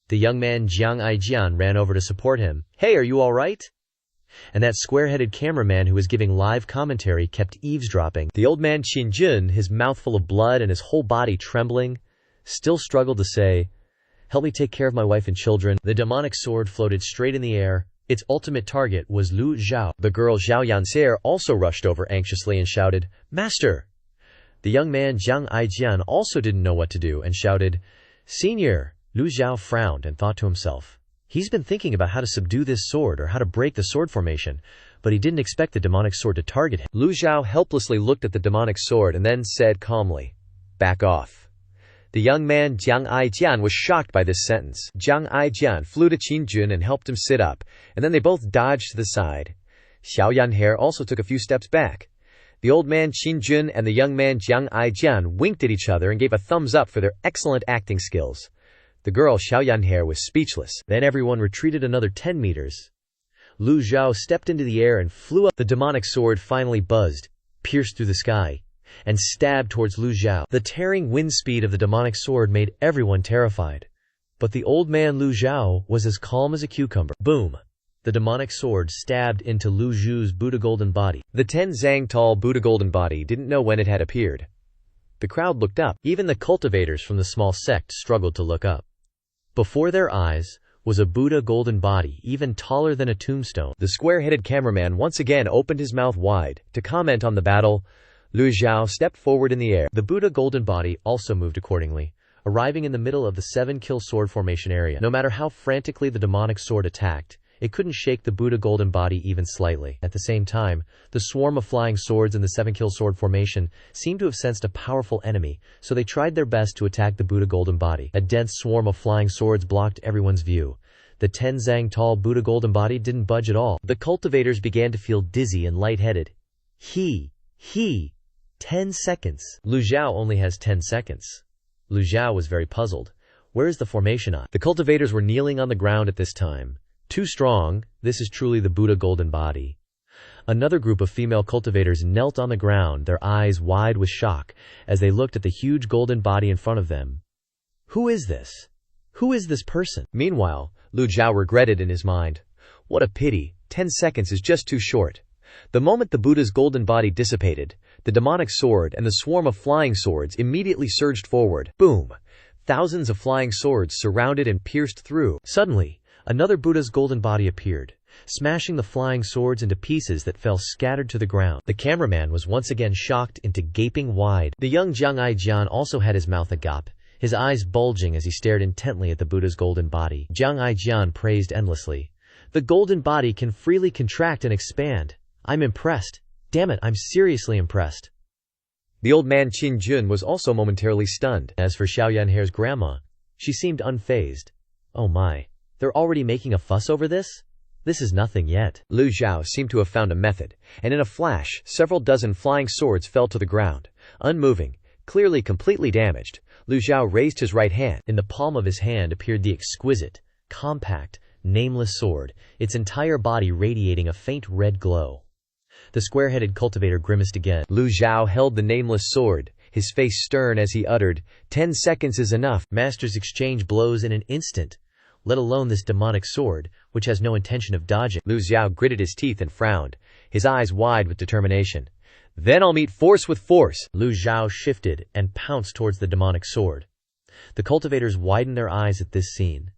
The young man Jiang Aijian ran over to support him. "Hey, are you all right?" And that square-headed cameraman who was giving live commentary kept eavesdropping. The old man Qin Jun, his mouth full of blood and his whole body trembling, still struggled to say, "Help me take care of my wife and children." The demonic sword floated straight in the air. Its ultimate target was Lu Zhou. The girl Zhao Yanxie also rushed over anxiously and shouted, "Master!" The young man Jiang Aijian also didn't know what to do and shouted, "Senior!" Lu Zhou frowned and thought to himself. He's been thinking about how to subdue this sword or how to break the sword formation, but he didn't expect the demonic sword to target him. Lu Zhou helplessly looked at the demonic sword and then said calmly, "Back off." The young man Jiang Aijian was shocked by this sentence. Jiang Aijian flew to Qin Jun and helped him sit up, and then they both dodged to the side. Xiao Yanhe also took a few steps back. The old man Qin Jun and the young man Jiang Aijian winked at each other and gave a thumbs up for their excellent acting skills. The girl Xiao Yanhe was speechless. Then everyone retreated another 10 meters. Lu Zhou stepped into the air and flew up. The demonic sword finally buzzed, pierced through the sky, and stabbed towards Lu Zhou. The tearing wind speed of the demonic sword made everyone terrified. But the old man Lu Zhou was as calm as a cucumber. Boom! The demonic sword stabbed into Lu Zhou's Buddha golden body. The 10 zang tall Buddha golden body didn't know when it had appeared. The crowd looked up. Even the cultivators from the small sect struggled to look up. Before their eyes was a Buddha golden body, even taller than a tombstone. The square-headed cameraman once again opened his mouth wide to comment on the battle. Lu Zhou stepped forward in the air. The Buddha golden body also moved accordingly, arriving in the middle of the 7-kill sword formation area. No matter how frantically the demonic sword attacked, it couldn't shake the Buddha golden body even slightly. At the same time, the swarm of flying swords in the 7-kill sword formation seemed to have sensed a powerful enemy, so they tried their best to attack the Buddha golden body. A dense swarm of flying swords blocked everyone's view. The 10 zang tall Buddha golden body didn't budge at all. The cultivators began to feel dizzy and lightheaded. 10 seconds. Lu Zhou only has 10 seconds. Lu Zhou was very puzzled. Where is the formation on? The cultivators were kneeling on the ground at this time. Too strong, this is truly the Buddha golden body. Another group of female cultivators knelt on the ground, their eyes wide with shock, as they looked at the huge golden body in front of them. Who is this? Who is this person? Meanwhile, Lu Zhou regretted in his mind. What a pity, 10 seconds is just too short. The moment the Buddha's golden body dissipated, the demonic sword and the swarm of flying swords immediately surged forward. Boom! Thousands of flying swords surrounded and pierced through. Suddenly, another Buddha's golden body appeared, smashing the flying swords into pieces that fell scattered to the ground. The cameraman was once again shocked into gaping wide. The young Jiang Aijian also had his mouth agape, his eyes bulging as he stared intently at the Buddha's golden body. Jiang Aijian praised endlessly. The golden body can freely contract and expand. I'm impressed. Damn it, I'm seriously impressed. The old man Qin Jun was also momentarily stunned. As for Xiao Yanhe's grandma, she seemed unfazed. Oh my. They're already making a fuss over this? This is nothing yet. Lu Zhou seemed to have found a method, and in a flash, several dozen flying swords fell to the ground. Unmoving, clearly completely damaged, Lu Zhou raised his right hand. In the palm of his hand appeared the exquisite, compact, nameless sword, its entire body radiating a faint red glow. The square-headed cultivator grimaced again. Lu Zhou held the nameless sword, his face stern as he uttered, 10 seconds is enough. Masters exchange blows in an instant, let alone this demonic sword, which has no intention of dodging. Lu Zhou gritted his teeth and frowned, his eyes wide with determination. Then I'll meet force with force. Lu Zhou shifted and pounced towards the demonic sword. The cultivators widened their eyes at this scene.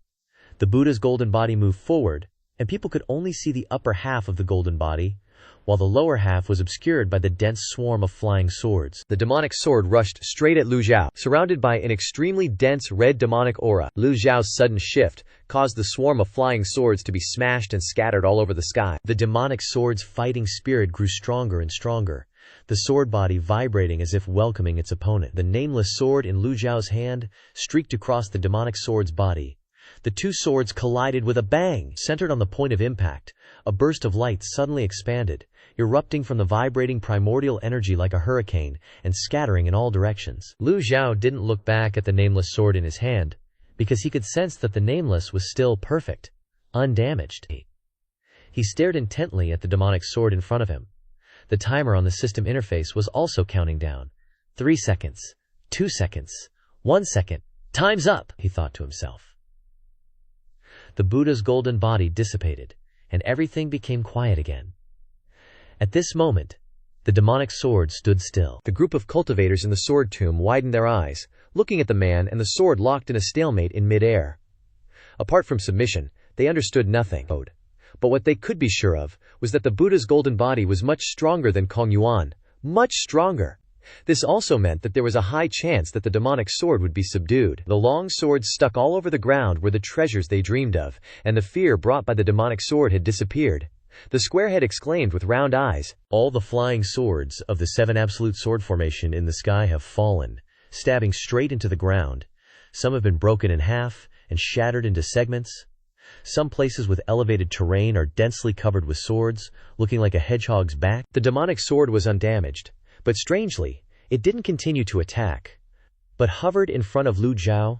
The Buddha's golden body moved forward, and people could only see the upper half of the golden body, while the lower half was obscured by the dense swarm of flying swords. The demonic sword rushed straight at Lu Zhou, surrounded by an extremely dense red demonic aura. Lu Zhou's sudden shift caused the swarm of flying swords to be smashed and scattered all over the sky. The demonic sword's fighting spirit grew stronger and stronger, the sword body vibrating as if welcoming its opponent. The nameless sword in Lu Zhou's hand streaked across the demonic sword's body. The two swords collided with a bang. Centered on the point of impact, a burst of light suddenly expanded, erupting from the vibrating primordial energy like a hurricane, and scattering in all directions. Lu Zhou didn't look back at the nameless sword in his hand, because he could sense that the nameless was still perfect, undamaged. He stared intently at the demonic sword in front of him. The timer on the system interface was also counting down. 3 seconds, 2 seconds, 1 second. Time's up, he thought to himself. The Buddha's golden body dissipated, and everything became quiet again. At this moment, the demonic sword stood still. The group of cultivators in the sword tomb widened their eyes, looking at the man and the sword locked in a stalemate in mid-air. Apart from submission, they understood nothing. But what they could be sure of was that the Buddha's golden body was much stronger than Kong Yuan. Much stronger. This also meant that there was a high chance that the demonic sword would be subdued. The long swords stuck all over the ground were the treasures they dreamed of, and the fear brought by the demonic sword had disappeared. The squarehead exclaimed with round eyes, "All the flying swords of the 7 absolute sword formation in the sky have fallen, stabbing straight into the ground. Some have been broken in half and shattered into segments. Some places with elevated terrain are densely covered with swords, looking like a hedgehog's back." The demonic sword was undamaged, but strangely, it didn't continue to attack, but hovered in front of Lu Zhou.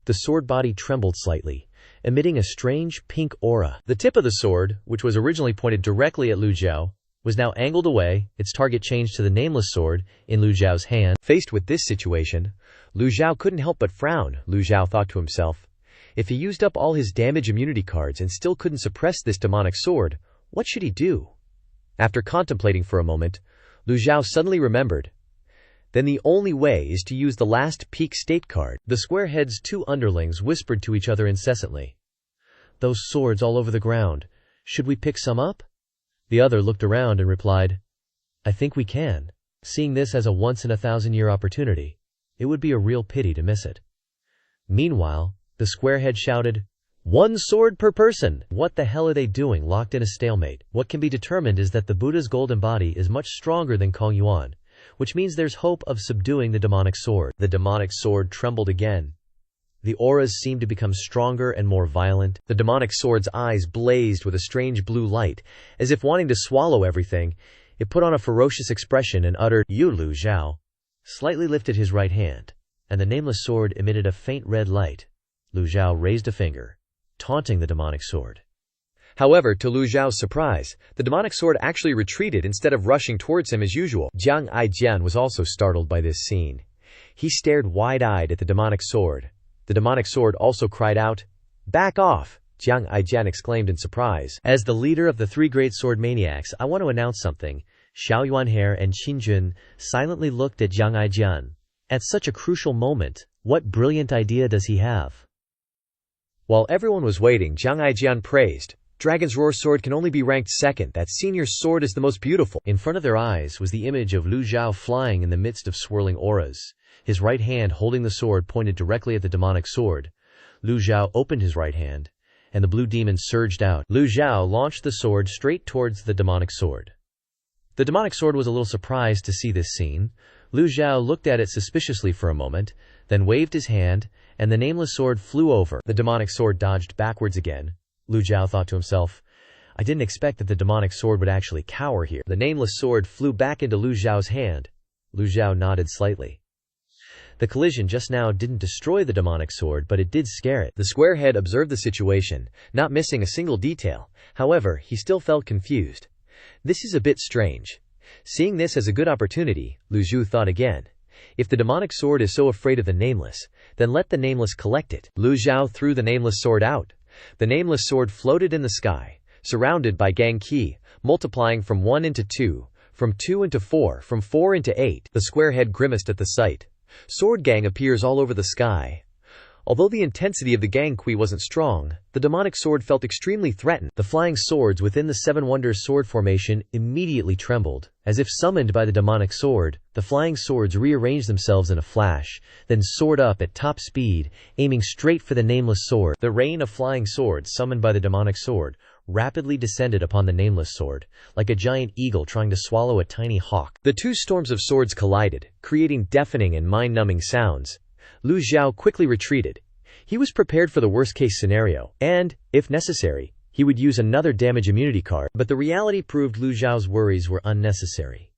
The sword body trembled slightly, emitting a strange pink aura. The tip of the sword, which was originally pointed directly at Lu Zhou, was now angled away, its target changed to the nameless sword in Lu Zhao's hand. Faced with this situation, Lu Zhou couldn't help but frown. Lu Zhou thought to himself, if he used up all his damage immunity cards and still couldn't suppress this demonic sword, what should he do? After contemplating for a moment, Lu Zhou suddenly remembered. Then the only way is to use the last peak state card. The squarehead's 2 underlings whispered to each other incessantly. "Those swords all over the ground. Should we pick some up?" The other looked around and replied, "I think we can. Seeing this as a once-in-a-thousand-year opportunity, it would be a real pity to miss it." Meanwhile, the squarehead shouted, "1 sword per person!" What the hell are they doing locked in a stalemate? What can be determined is that the Buddha's golden body is much stronger than Kong Yuan, which means there's hope of subduing the demonic sword. The demonic sword trembled again. The auras seemed to become stronger and more violent. The demonic sword's eyes blazed with a strange blue light, as if wanting to swallow everything. It put on a ferocious expression and uttered, "You." Lu Zhou slightly lifted his right hand, and the nameless sword emitted a faint red light. Lu Zhou raised a finger, taunting the demonic sword. However, to Lu Zhao's surprise, the demonic sword actually retreated instead of rushing towards him as usual. Jiang Aijian was also startled by this scene. He stared wide-eyed at the demonic sword. The demonic sword also cried out, "Back off!" Jiang Aijian exclaimed in surprise. "As the leader of the 3 great sword maniacs, I want to announce something." Xiao Yuanhe and Qin Jun silently looked at Jiang Aijian. At such a crucial moment, what brilliant idea does he have? While everyone was waiting, Jiang Aijian praised, "Dragon's Roar sword can only be ranked 2nd. That senior sword is the most beautiful." In front of their eyes was the image of Lu Zhou flying in the midst of swirling auras. His right hand holding the sword pointed directly at the demonic sword. Lu Zhou opened his right hand, and the blue demon surged out. Lu Zhou launched the sword straight towards the demonic sword. The demonic sword was a little surprised to see this scene. Lu Zhou looked at it suspiciously for a moment, then waved his hand, and the nameless sword flew over. The demonic sword dodged backwards again. Lu Zhou thought to himself, "I didn't expect that the demonic sword would actually cower here." The nameless sword flew back into Lu Zhao's hand. Lu Zhou nodded slightly. The collision just now didn't destroy the demonic sword, but it did scare it. The squarehead observed the situation, not missing a single detail. However, he still felt confused. This is a bit strange. Seeing this as a good opportunity, Lu Zhou thought again. If the demonic sword is so afraid of the nameless, then let the nameless collect it. Lu Zhou threw the nameless sword out. The nameless sword floated in the sky, surrounded by gang qi, multiplying from 1 into 2, from 2 into 4, from 4 into 8. The squarehead grimaced at the sight. Sword gang appears all over the sky. Although the intensity of the gang qi wasn't strong, the demonic sword felt extremely threatened. The flying swords within the 7 Wonders sword formation immediately trembled. As if summoned by the demonic sword, the flying swords rearranged themselves in a flash, then soared up at top speed, aiming straight for the nameless sword. The rain of flying swords summoned by the demonic sword rapidly descended upon the nameless sword, like a giant eagle trying to swallow a tiny hawk. The 2 storms of swords collided, creating deafening and mind-numbing sounds. Lu Zhou quickly retreated. He was prepared for the worst-case scenario, and, if necessary, he would use another damage immunity card. But the reality proved Lu Zhao's worries were unnecessary.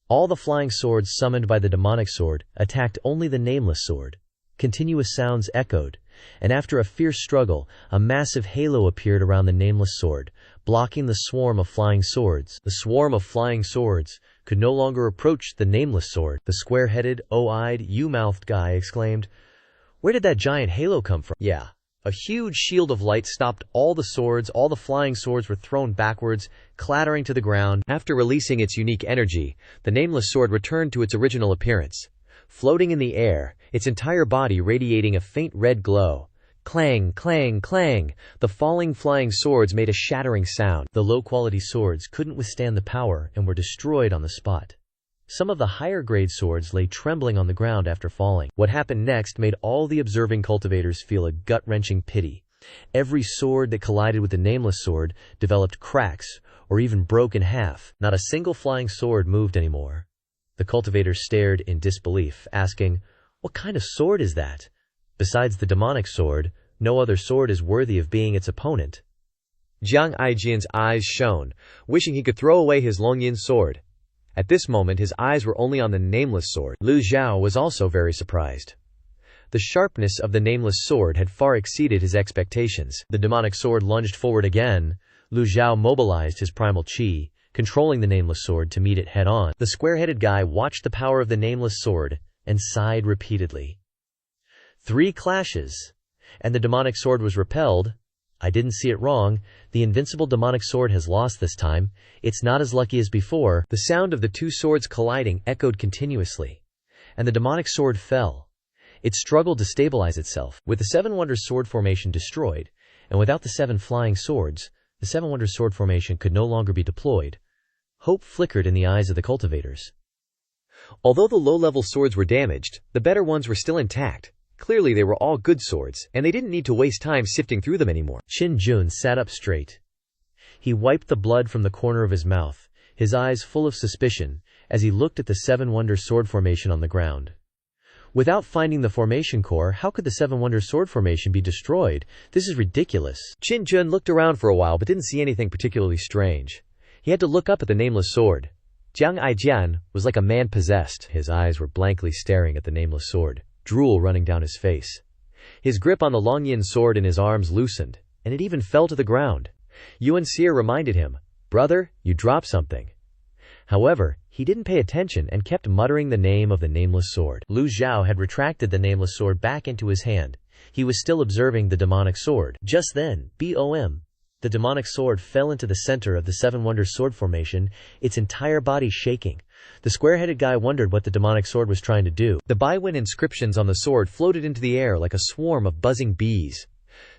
All the flying swords summoned by the demonic sword attacked only the nameless sword. Continuous sounds echoed, and after a fierce struggle, a massive halo appeared around the nameless sword, blocking the swarm of flying swords. The swarm of flying swords could no longer approach the nameless sword. The square-headed, O-eyed, U-mouthed guy exclaimed, "Where did that giant halo come from?" Yeah. A huge shield of light stopped all the swords. All the flying swords were thrown backwards, clattering to the ground. After releasing its unique energy, the nameless sword returned to its original appearance. Floating in the air, its entire body radiating a faint red glow, Clang, clang, clang. The falling flying swords made a shattering sound. The low-quality swords couldn't withstand the power and were destroyed on the spot. Some of the higher-grade swords lay trembling on the ground after falling. What happened next made all the observing cultivators feel a gut-wrenching pity. Every sword that collided with the nameless sword developed cracks or even broke in half. Not a single flying sword moved anymore. The cultivators stared in disbelief, asking, "What kind of sword is that? Besides the demonic sword, no other sword is worthy of being its opponent." Jiang Aijian's eyes shone, wishing he could throw away his Longyin sword. At this moment his eyes were only on the nameless sword. Lu Zhou was also very surprised. The sharpness of the nameless sword had far exceeded his expectations. The demonic sword lunged forward again. Lu Zhou mobilized his primal chi, controlling the nameless sword to meet it head-on. The square-headed guy watched the power of the nameless sword and sighed repeatedly. 3 clashes, and the demonic sword was repelled. I didn't see it wrong. The invincible demonic sword has lost this time. It's not as lucky as before. The sound of the 2 swords colliding echoed continuously, and the demonic sword fell. It struggled to stabilize itself. With the 7 Wonders sword formation destroyed, and without the 7 flying swords, the 7 Wonders sword formation could no longer be deployed. Hope flickered in the eyes of the cultivators. Although the low-level swords were damaged, the better ones were still intact. Clearly they were all good swords, and they didn't need to waste time sifting through them anymore. Qin Jun sat up straight. He wiped the blood from the corner of his mouth, his eyes full of suspicion, as he looked at the 7 Wonders sword formation on the ground. Without finding the formation core, how could the 7 Wonders sword formation be destroyed? This is ridiculous. Qin Jun looked around for a while but didn't see anything particularly strange. He had to look up at the nameless sword. Jiang Aijian was like a man possessed. His eyes were blankly staring at the nameless sword, drool running down his face. His grip on the Longyin sword in his arms loosened, and it even fell to the ground. Yuan Xie reminded him, "Brother, you dropped something." However, he didn't pay attention and kept muttering the name of the nameless sword. Lu Zhou had retracted the nameless sword back into his hand. He was still observing the demonic sword. Just then, BOM! The demonic sword fell into the center of the 7 Wonders sword formation, its entire body shaking. The square-headed guy wondered what the demonic sword was trying to do. The Baiwen inscriptions on the sword floated into the air like a swarm of buzzing bees.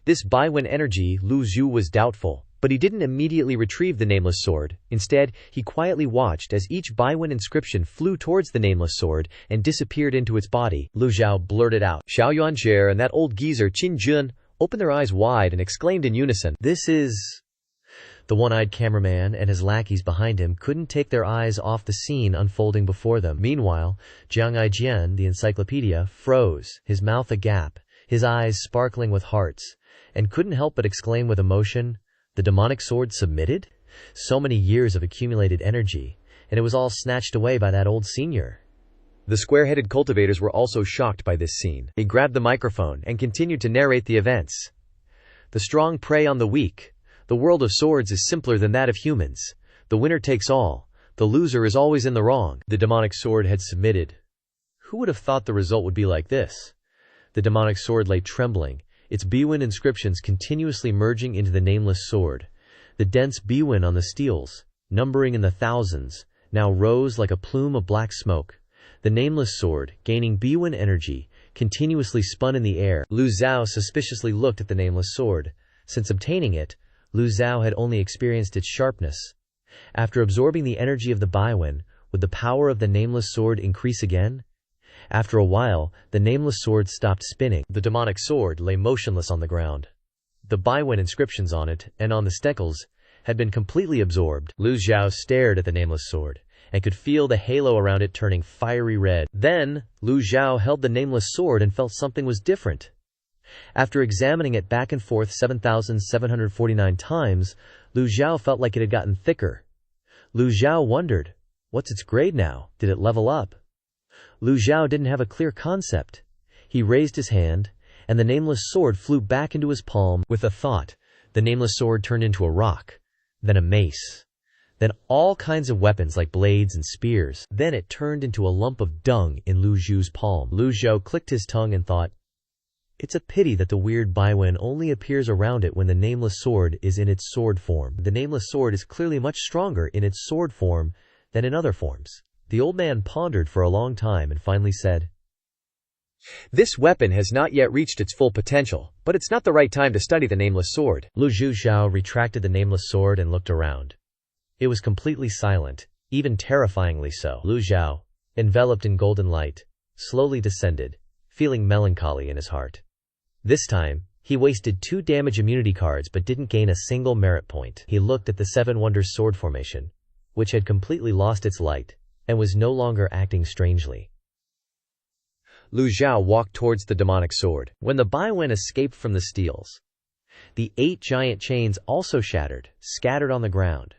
This Baiwen energy, Lu Zhou was doubtful, but he didn't immediately retrieve the nameless sword. Instead, he quietly watched as each Baiwen inscription flew towards the nameless sword and disappeared into its body. Lu Zhou blurted out. Xiao Yuanjie and that old geezer Qin Jun opened their eyes wide and exclaimed in unison, "This is..." The one-eyed cameraman and his lackeys behind him couldn't take their eyes off the scene unfolding before them. Meanwhile, Jiang Aijian, the encyclopedia, froze, his mouth agape, his eyes sparkling with hearts, and couldn't help but exclaim with emotion, "The demonic sword submitted? So many years of accumulated energy, and it was all snatched away by that old senior." The square-headed cultivators were also shocked by this scene. He grabbed the microphone and continued to narrate the events. "The strong prey on the weak. The world of swords is simpler than that of humans. The winner takes all. The loser is always in the wrong." The demonic sword had submitted. Who would have thought the result would be like this? The demonic sword lay trembling, its Bwin inscriptions continuously merging into the nameless sword. The dense Bwin on the steels, numbering in the thousands, now rose like a plume of black smoke. The nameless sword, gaining Bwin energy, continuously spun in the air. Lu Zhou suspiciously looked at the nameless sword. Since obtaining it, Lu Zhou had only experienced its sharpness. After absorbing the energy of the Baiwen, would the power of the nameless sword increase again? After a while, the nameless sword stopped spinning. The demonic sword lay motionless on the ground. The Baiwen inscriptions on it, and on the steckles, had been completely absorbed. Lu Zhou stared at the nameless sword, and could feel the halo around it turning fiery red. Then, Lu Zhou held the nameless sword and felt something was different. After examining it back and forth 7,749 times, Lu Zhou felt like it had gotten thicker. Lu Zhou wondered, what's its grade now? Did it level up? Lu Zhou didn't have a clear concept. He raised his hand, and the nameless sword flew back into his palm. With a thought, the nameless sword turned into a rock, then a mace, then all kinds of weapons like blades and spears. Then it turned into a lump of dung in Lu Zhou's palm. Lu Zhou clicked his tongue and thought, it's a pity that the weird Baiwen only appears around it when the nameless sword is in its sword form. The nameless sword is clearly much stronger in its sword form than in other forms. The old man pondered for a long time and finally said, This weapon has not yet reached its full potential, but it's not the right time to study the nameless sword. Lu Zhou retracted the nameless sword and looked around. It was completely silent, even terrifyingly so. Lu Zhou, enveloped in golden light, slowly descended, feeling melancholy in his heart. This time, he wasted 2 damage immunity cards but didn't gain a single merit point. He looked at the Seven Wonders sword formation, which had completely lost its light, and was no longer acting strangely. Lu Zhou walked towards the demonic sword. When the Baiwen escaped from the steels, the 8 giant chains also shattered, scattered on the ground.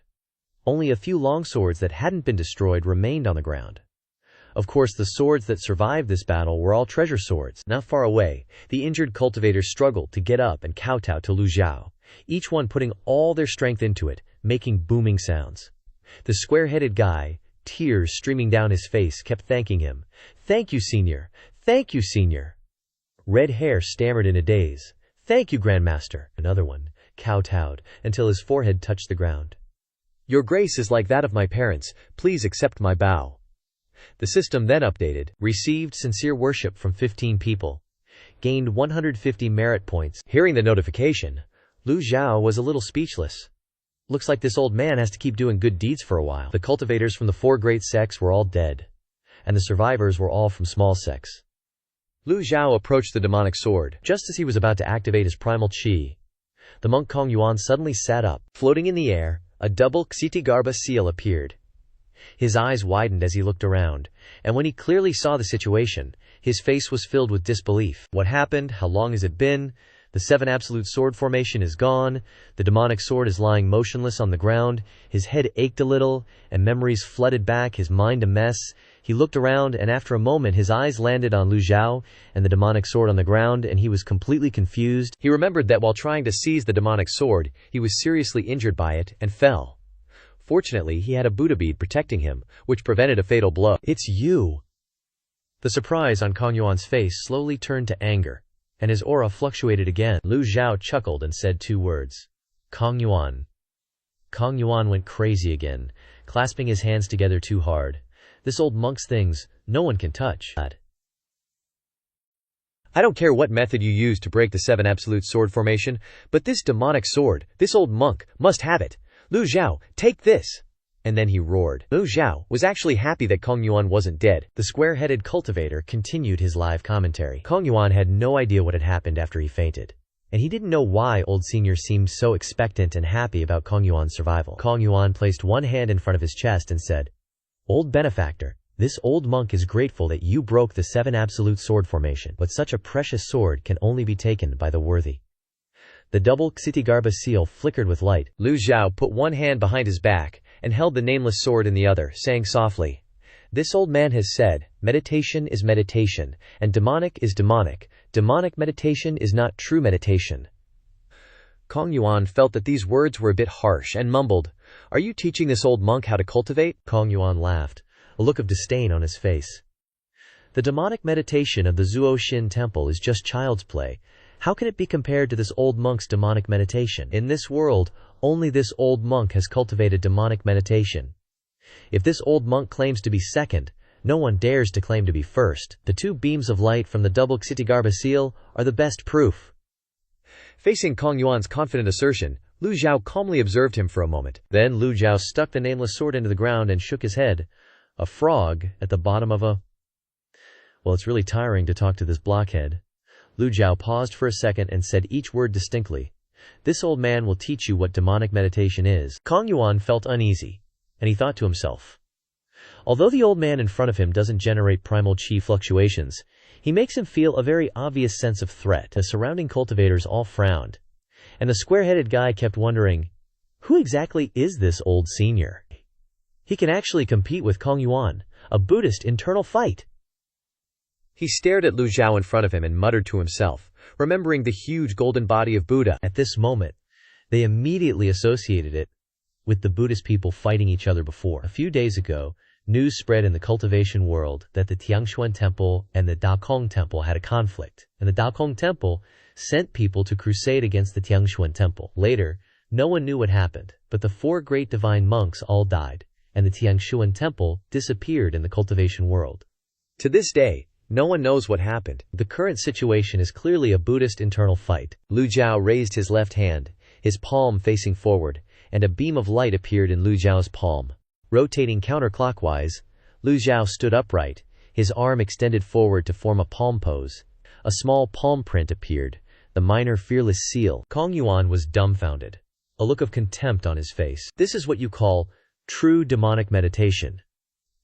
Only a few long swords that hadn't been destroyed remained on the ground. Of course, the swords that survived this battle were all treasure swords. Not far away, the injured cultivators struggled to get up and kowtow to Lu Zhou, each one putting all their strength into it, making booming sounds. The square-headed guy, tears streaming down his face, kept thanking him. "Thank you, Senior. Thank you, Senior." Red Hair stammered in a daze. "Thank you, Grandmaster." Another one kowtowed until his forehead touched the ground. "Your grace is like that of my parents. Please accept my bow." The system then updated, received sincere worship from 15 people, gained 150 merit points. Hearing the notification, Lu Zhou was a little speechless. Looks like this old man has to keep doing good deeds for a while. The cultivators from the 4 great sects were all dead, and the survivors were all from small sects. Lu Zhou approached the demonic sword. Just as he was about to activate his primal chi, the monk Kong Yuan suddenly sat up. Floating in the air, a double Ksitigarbha seal appeared. His eyes widened as he looked around, and when he clearly saw the situation, his face was filled with disbelief. What happened? How long has it been? The 7 absolute sword formation is gone. The demonic sword is lying motionless on the ground. His head ached a little, and memories flooded back, his mind a mess. He looked around, and after a moment his eyes landed on Lu Zhou and the demonic sword on the ground, and he was completely confused. He remembered that while trying to seize the demonic sword, he was seriously injured by it and fell. Fortunately, he had a Buddha bead protecting him, which prevented a fatal blow. "It's you!" The surprise on Kong Yuan's face slowly turned to anger, and his aura fluctuated again. Lu Zhou chuckled and said 2 words. "Kong Yuan." Kong Yuan went crazy again, clasping his hands together too hard. "This old monk's things, no one can touch." "I don't care what method you use to break the 7 absolute sword formation, but this demonic sword, this old monk, must have it. Lu Zhou, take this!" And then he roared. Lu Zhou was actually happy that Kong Yuan wasn't dead. The square-headed cultivator continued his live commentary. Kong Yuan had no idea what had happened after he fainted, and he didn't know why Old Senior seemed so expectant and happy about Kong Yuan's survival. Kong Yuan placed one hand in front of his chest and said, "Old benefactor, this old monk is grateful that you broke the 7 absolute sword formation, but such a precious sword can only be taken by the worthy." The double Ksitigarbha seal flickered with light. Lu Zhou put one hand behind his back and held the nameless sword in the other, saying softly, "This old man has said, meditation is meditation, and demonic is demonic. Demonic meditation is not true meditation." Kong Yuan felt that these words were a bit harsh and mumbled, "Are you teaching this old monk how to cultivate?" Kong Yuan laughed, a look of disdain on his face. "The demonic meditation of the Zuo temple is just child's play. How can it be compared to this old monk's demonic meditation? In this world, only this old monk has cultivated demonic meditation. If this old monk claims to be second, no one dares to claim to be first. The 2 beams of light from the double Ksitigarbha seal are the best proof." Facing Kong Yuan's confident assertion, Lu Zhou calmly observed him for a moment. Then Lu Zhou stuck the nameless sword into the ground and shook his head. A frog at the bottom of a... Well, it's really tiring to talk to this blockhead. Lu Zhou paused for a second and said each word distinctly. "This old man will teach you what demonic meditation is." Kong Yuan felt uneasy, and he thought to himself, although the old man in front of him doesn't generate primal chi fluctuations, he makes him feel a very obvious sense of threat. The surrounding cultivators all frowned, and the square-headed guy kept wondering, who exactly is this old senior? He can actually compete with Kong Yuan, a Buddhist internal fight. He stared at Lu Zhou in front of him and muttered to himself, remembering the huge golden body of Buddha. At this moment, they immediately associated it with the Buddhist people fighting each other before. A few days ago, news spread in the cultivation world that the Tiangshuan Temple and the Daokong Temple had a conflict, and the Daokong Temple sent people to crusade against the Tiangshuan Temple. Later, no one knew what happened, but the 4 great divine monks all died, and the Tiangshuan Temple disappeared in the cultivation world. To this day, No one knows what happened. The current situation is clearly a Buddhist internal fight. Lu Zhou raised his left hand, his palm facing forward, and a beam of light appeared in Lu Zhao's palm. Rotating counterclockwise, Lu Zhou stood upright, his arm extended forward to form a palm pose. A small palm print appeared, the minor fearless seal. Kong Yuan was dumbfounded, a look of contempt on his face. This is what you call true demonic meditation.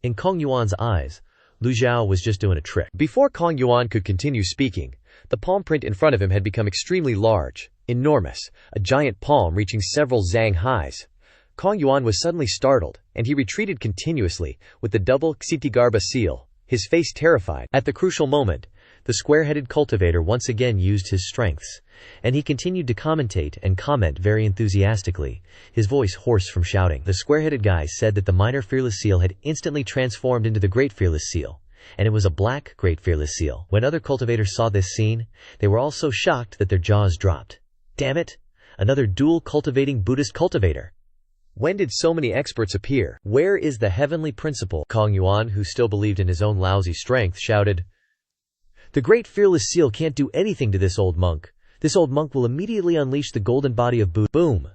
In Kong Yuan's eyes, Lu Zhou was just doing a trick. Before Kong Yuan could continue speaking, the palm print in front of him had become extremely large, enormous, a giant palm reaching several zang highs. Kong Yuan was suddenly startled, and he retreated continuously, with the double Ksitigarbha seal, his face terrified. At the crucial moment, the square-headed cultivator once again used his strengths, and he continued to commentate and comment very enthusiastically, his voice hoarse from shouting. The square-headed guy said that the minor fearless seal had instantly transformed into the great fearless seal, and it was a black great fearless seal. When other cultivators saw this scene, they were all so shocked that their jaws dropped. Damn it! Another dual cultivating Buddhist cultivator! When did so many experts appear? Where is the heavenly principle? Kong Yuan, who still believed in his own lousy strength, shouted, "The great fearless seal can't do anything to this old monk. This old monk will immediately unleash the golden body of Buddha." Boom!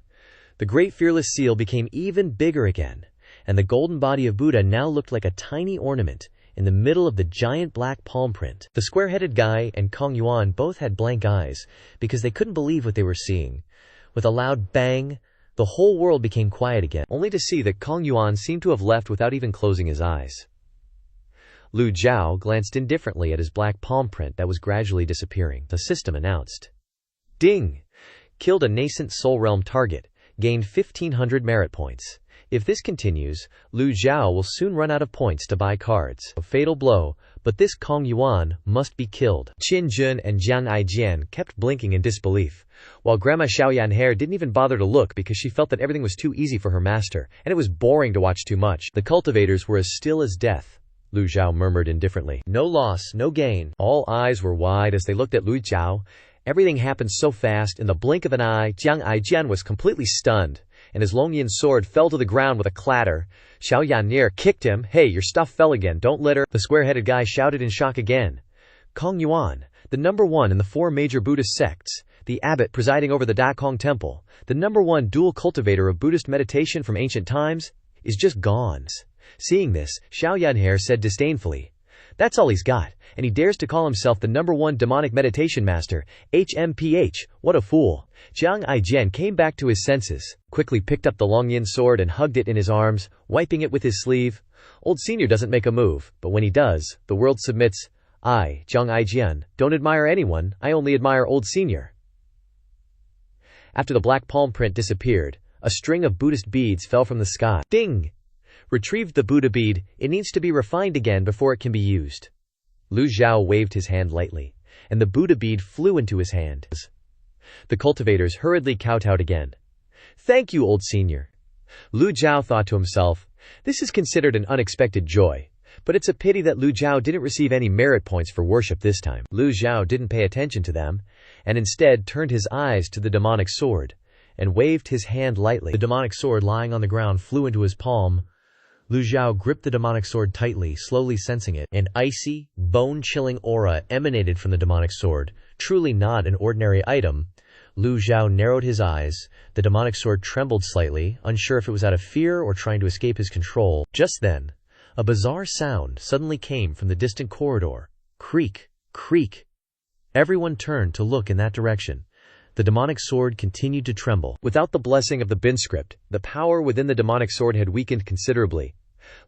The great fearless seal became even bigger again, and the golden body of Buddha now looked like a tiny ornament in the middle of the giant black palm print. The square-headed guy and Kong Yuan both had blank eyes because they couldn't believe what they were seeing. With a loud bang, the whole world became quiet again, only to see that Kong Yuan seemed to have left without even closing his eyes. Lu Zhou glanced indifferently at his black palm print that was gradually disappearing. The system announced. Ding! Killed a nascent Soul Realm target. Gained 1,500 merit points. If this continues, Lu Zhou will soon run out of points to buy cards. A fatal blow, but this Kong Yuan must be killed. Qin Jun and Jiang Aijian kept blinking in disbelief, while Grandma Xiaoyanhe didn't even bother to look because she felt that everything was too easy for her master, and it was boring to watch too much. The cultivators were as still as death. Lu Zhou murmured indifferently. No loss, no gain. All eyes were wide as they looked at Lu Zhou. Everything happened so fast, in the blink of an eye, Jiang Aijian was completely stunned, and his Longyan sword fell to the ground with a clatter. Xiao Yan'er kicked him. "Hey, your stuff fell again, don't litter." The square-headed guy shouted in shock again. Kong Yuan, the #1 in the 4 major Buddhist sects, the abbot presiding over the Dakong Temple, the #1 dual cultivator of Buddhist meditation from ancient times, is just gone. Seeing this, Xiao Yan'er said disdainfully, "That's all he's got, and he dares to call himself the #1 demonic meditation master, HMPH, what a fool." Jiang Aijian came back to his senses, quickly picked up the Longyan sword and hugged it in his arms, wiping it with his sleeve. Old Senior doesn't make a move, but when he does, the world submits. I, Jiang Aijian, don't admire anyone, I only admire Old Senior. After the black palm print disappeared, a string of Buddhist beads fell from the sky. Ding! Retrieved the Buddha bead, it needs to be refined again before it can be used. Lu Zhou waved his hand lightly, and the Buddha bead flew into his hand. The cultivators hurriedly kowtowed again. "Thank you, Old Senior." Lu Zhou thought to himself, this is considered an unexpected joy, but it's a pity that Lu Zhou didn't receive any merit points for worship this time. Lu Zhou didn't pay attention to them, and instead turned his eyes to the demonic sword, and waved his hand lightly. The demonic sword lying on the ground flew into his palm. Lu Zhou gripped the demonic sword tightly, slowly sensing it. An icy, bone-chilling aura emanated from the demonic sword, truly not an ordinary item. Lu Zhou narrowed his eyes. The demonic sword trembled slightly, unsure if it was out of fear or trying to escape his control. Just then, a bizarre sound suddenly came from the distant corridor. Creak, creak. Everyone turned to look in that direction. The demonic sword continued to tremble. Without the blessing of the bin script, the power within the demonic sword had weakened considerably.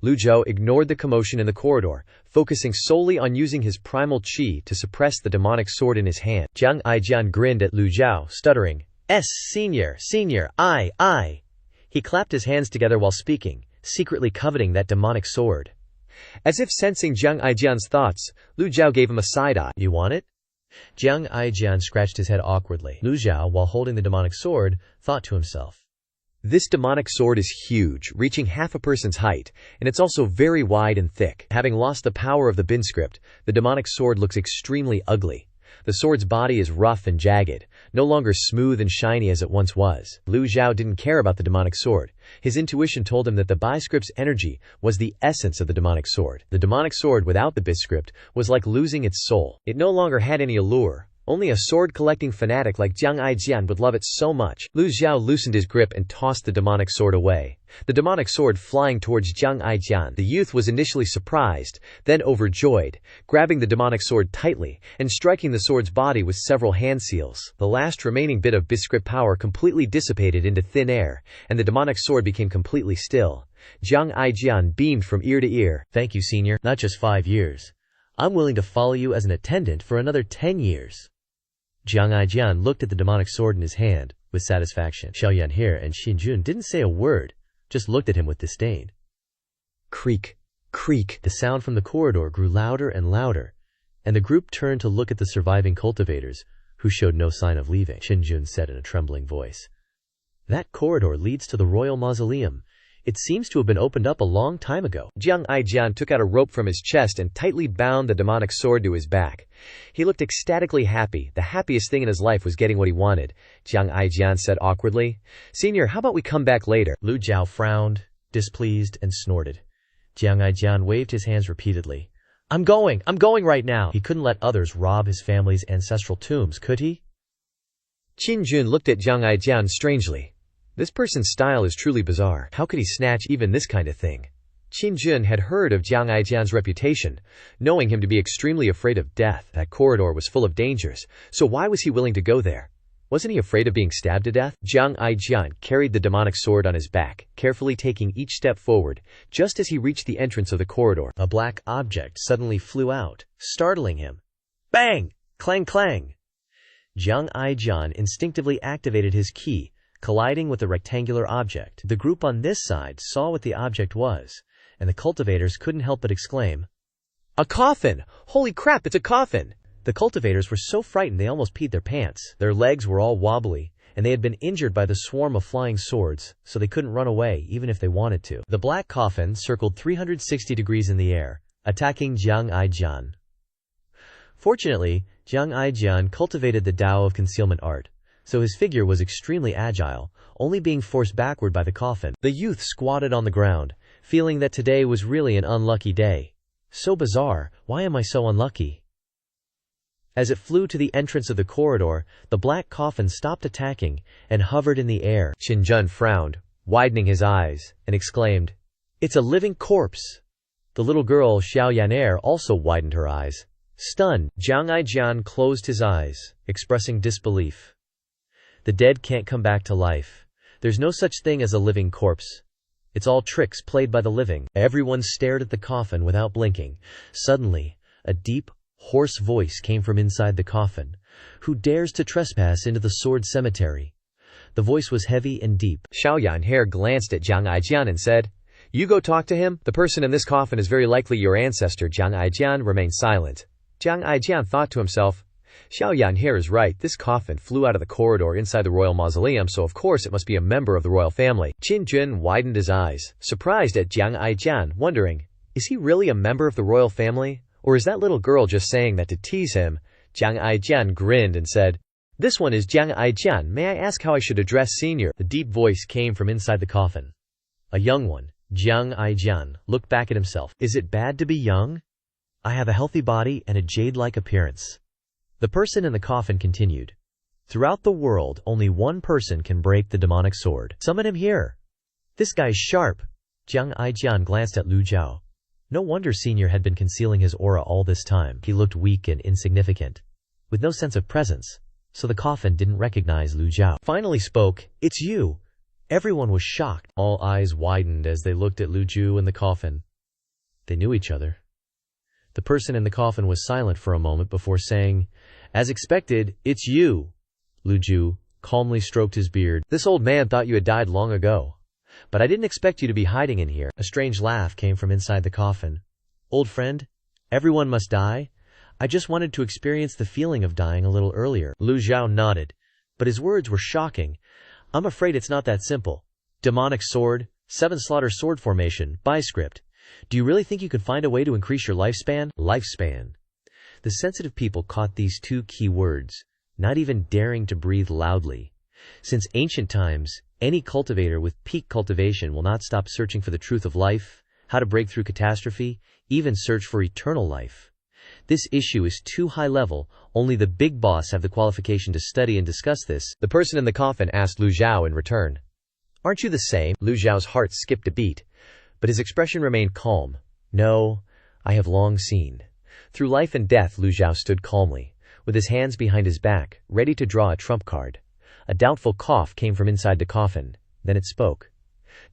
Lu Zhou ignored the commotion in the corridor, focusing solely on using his primal qi to suppress the demonic sword in his hand. Jiang Aijian grinned at Lu Zhou, stuttering, Senior, I. He clapped his hands together while speaking, secretly coveting that demonic sword. As if sensing Jiang Aijian's thoughts, Lu Zhou gave him a side-eye. You want it? Jiang Aijian scratched his head awkwardly. Lu Zhou, while holding the demonic sword, thought to himself, this demonic sword is huge, reaching half a person's height, and it's also very wide and thick. Having lost the power of the bin script, the demonic sword looks extremely ugly. The sword's body is rough and jagged. no longer smooth and shiny as it once was. Lu Zhou didn't care about the demonic sword. His intuition told him that the biscript's energy was the essence of the demonic sword. The demonic sword without the biscript was like losing its soul. It no longer had any allure. Only a sword-collecting fanatic like Jiang Aijian would love it so much. Lu Zhou loosened his grip and tossed the demonic sword away, the demonic sword flying towards Jiang Aijian. The youth was initially surprised, then overjoyed, grabbing the demonic sword tightly and striking the sword's body with several hand seals. The last remaining bit of biscript power completely dissipated into thin air, and the demonic sword became completely still. Jiang Aijian beamed from ear to ear. "Thank you, senior. Not just 5 years. I'm willing to follow you as an attendant for another 10 years. Jiang Aijian looked at the demonic sword in his hand with satisfaction. Xiao Yanhe and Xinjun didn't say a word, just looked at him with disdain. Creak, creak. The sound from the corridor grew louder and louder, and the group turned to look at the surviving cultivators, who showed no sign of leaving. Xinjun said in a trembling voice, "That corridor leads to the royal mausoleum. It seems to have been opened up a long time ago." Jiang Aijian took out a rope from his chest and tightly bound the demonic sword to his back. He looked ecstatically happy. The happiest thing in his life was getting what he wanted. Jiang Aijian said awkwardly, "Senior, how about we come back later?" Lu Zhou frowned, displeased, and snorted. Jiang Aijian waved his hands repeatedly. I'm going right now." He couldn't let others rob his family's ancestral tombs, could he? Qin looked at Jiang Aijian strangely. This person's style is truly bizarre. How could he snatch even this kind of thing? Qin had heard of Jiang Aijian's reputation, knowing him to be extremely afraid of death. That corridor was full of dangers, so why was he willing to go there? Wasn't he afraid of being stabbed to death? Jiang Aijian carried the demonic sword on his back, carefully taking each step forward. Just as he reached the entrance of the corridor, a black object suddenly flew out, startling him. Bang! Clang clang! Jiang Aijian instinctively activated his ki, colliding with the rectangular object. The group on this side saw what the object was, and the cultivators couldn't help but exclaim, "A coffin! Holy crap, it's a coffin!" The cultivators were so frightened they almost peed their pants. Their legs were all wobbly, and they had been injured by the swarm of flying swords, so they couldn't run away even if they wanted to. The black coffin circled 360 degrees in the air, attacking Jiang Aijian. Fortunately, Jiang Aijian cultivated the Tao of concealment art, so his figure was extremely agile, only being forced backward by the coffin. The youth squatted on the ground, feeling that today was really an unlucky day. So bizarre, why am I so unlucky? As it flew to the entrance of the corridor, the black coffin stopped attacking and hovered in the air. Qin frowned, widening his eyes, and exclaimed, "It's a living corpse!" The little girl Xiao Yan'er also widened her eyes. Stunned, Jiang Aijian closed his eyes, expressing disbelief. The dead can't come back to life. There's no such thing as a living corpse. It's all tricks played by the living. Everyone stared at the coffin without blinking. Suddenly, a deep, hoarse voice came from inside the coffin. "Who dares to trespass into the sword cemetery?" The voice was heavy and deep. Xiao Yan'er glanced at Jiang Aijian and said, "You go talk to him. The person in this coffin is very likely your ancestor." Jiang Aijian remained silent. Jiang Aijian thought to himself, Xiao Yan'er is right. This coffin flew out of the corridor inside the royal mausoleum, so of course it must be a member of the royal family. Qin widened his eyes, surprised at Jiang Aijian, wondering, is he really a member of the royal family? Or is that little girl just saying that to tease him? Jiang Aijian grinned and said, "This one is Jiang Aijian. May I ask how I should address senior?" The deep voice came from inside the coffin. A young one, Jiang Aijian, looked back at himself. Is it bad to be young? I have a healthy body and a jade-like appearance. The person in the coffin continued. Throughout the world, only one person can break the demonic sword. Summon him here. This guy's sharp. Jiang Aijian glanced at Lu Zhou. No wonder senior had been concealing his aura all this time. He looked weak and insignificant, with no sense of presence, so the coffin didn't recognize Lu Zhou. Finally spoke, "It's you." Everyone was shocked. All eyes widened as they looked at Lu Zhou and the coffin. They knew each other. The person in the coffin was silent for a moment before saying, "As expected, it's you." Lu Zhou calmly stroked his beard. "This old man thought you had died long ago. But I didn't expect you to be hiding in here." A strange laugh came from inside the coffin. "Old friend, everyone must die. I just wanted to experience the feeling of dying a little earlier." Lu Zhou nodded, but his words were shocking. "I'm afraid it's not that simple. Demonic sword, 7 slaughter sword formation, biscript. Do you really think you could find a way to increase your lifespan?" Lifespan. The sensitive people caught these two key words. not even daring to breathe loudly. Since ancient times, any cultivator with peak cultivation will not stop searching for the truth of life, how to break through catastrophe, even search for eternal life. This issue is too high level, only the big boss have the qualification to study and discuss this. The person in the coffin asked Lu Zhou in return. Aren't you the same? Lu Zhou's heart skipped a beat, but his expression remained calm. No, I have long seen. Through life and death, Lu Zhou stood calmly, with his hands behind his back, ready to draw a trump card. A doubtful cough came from inside the coffin. Then it spoke.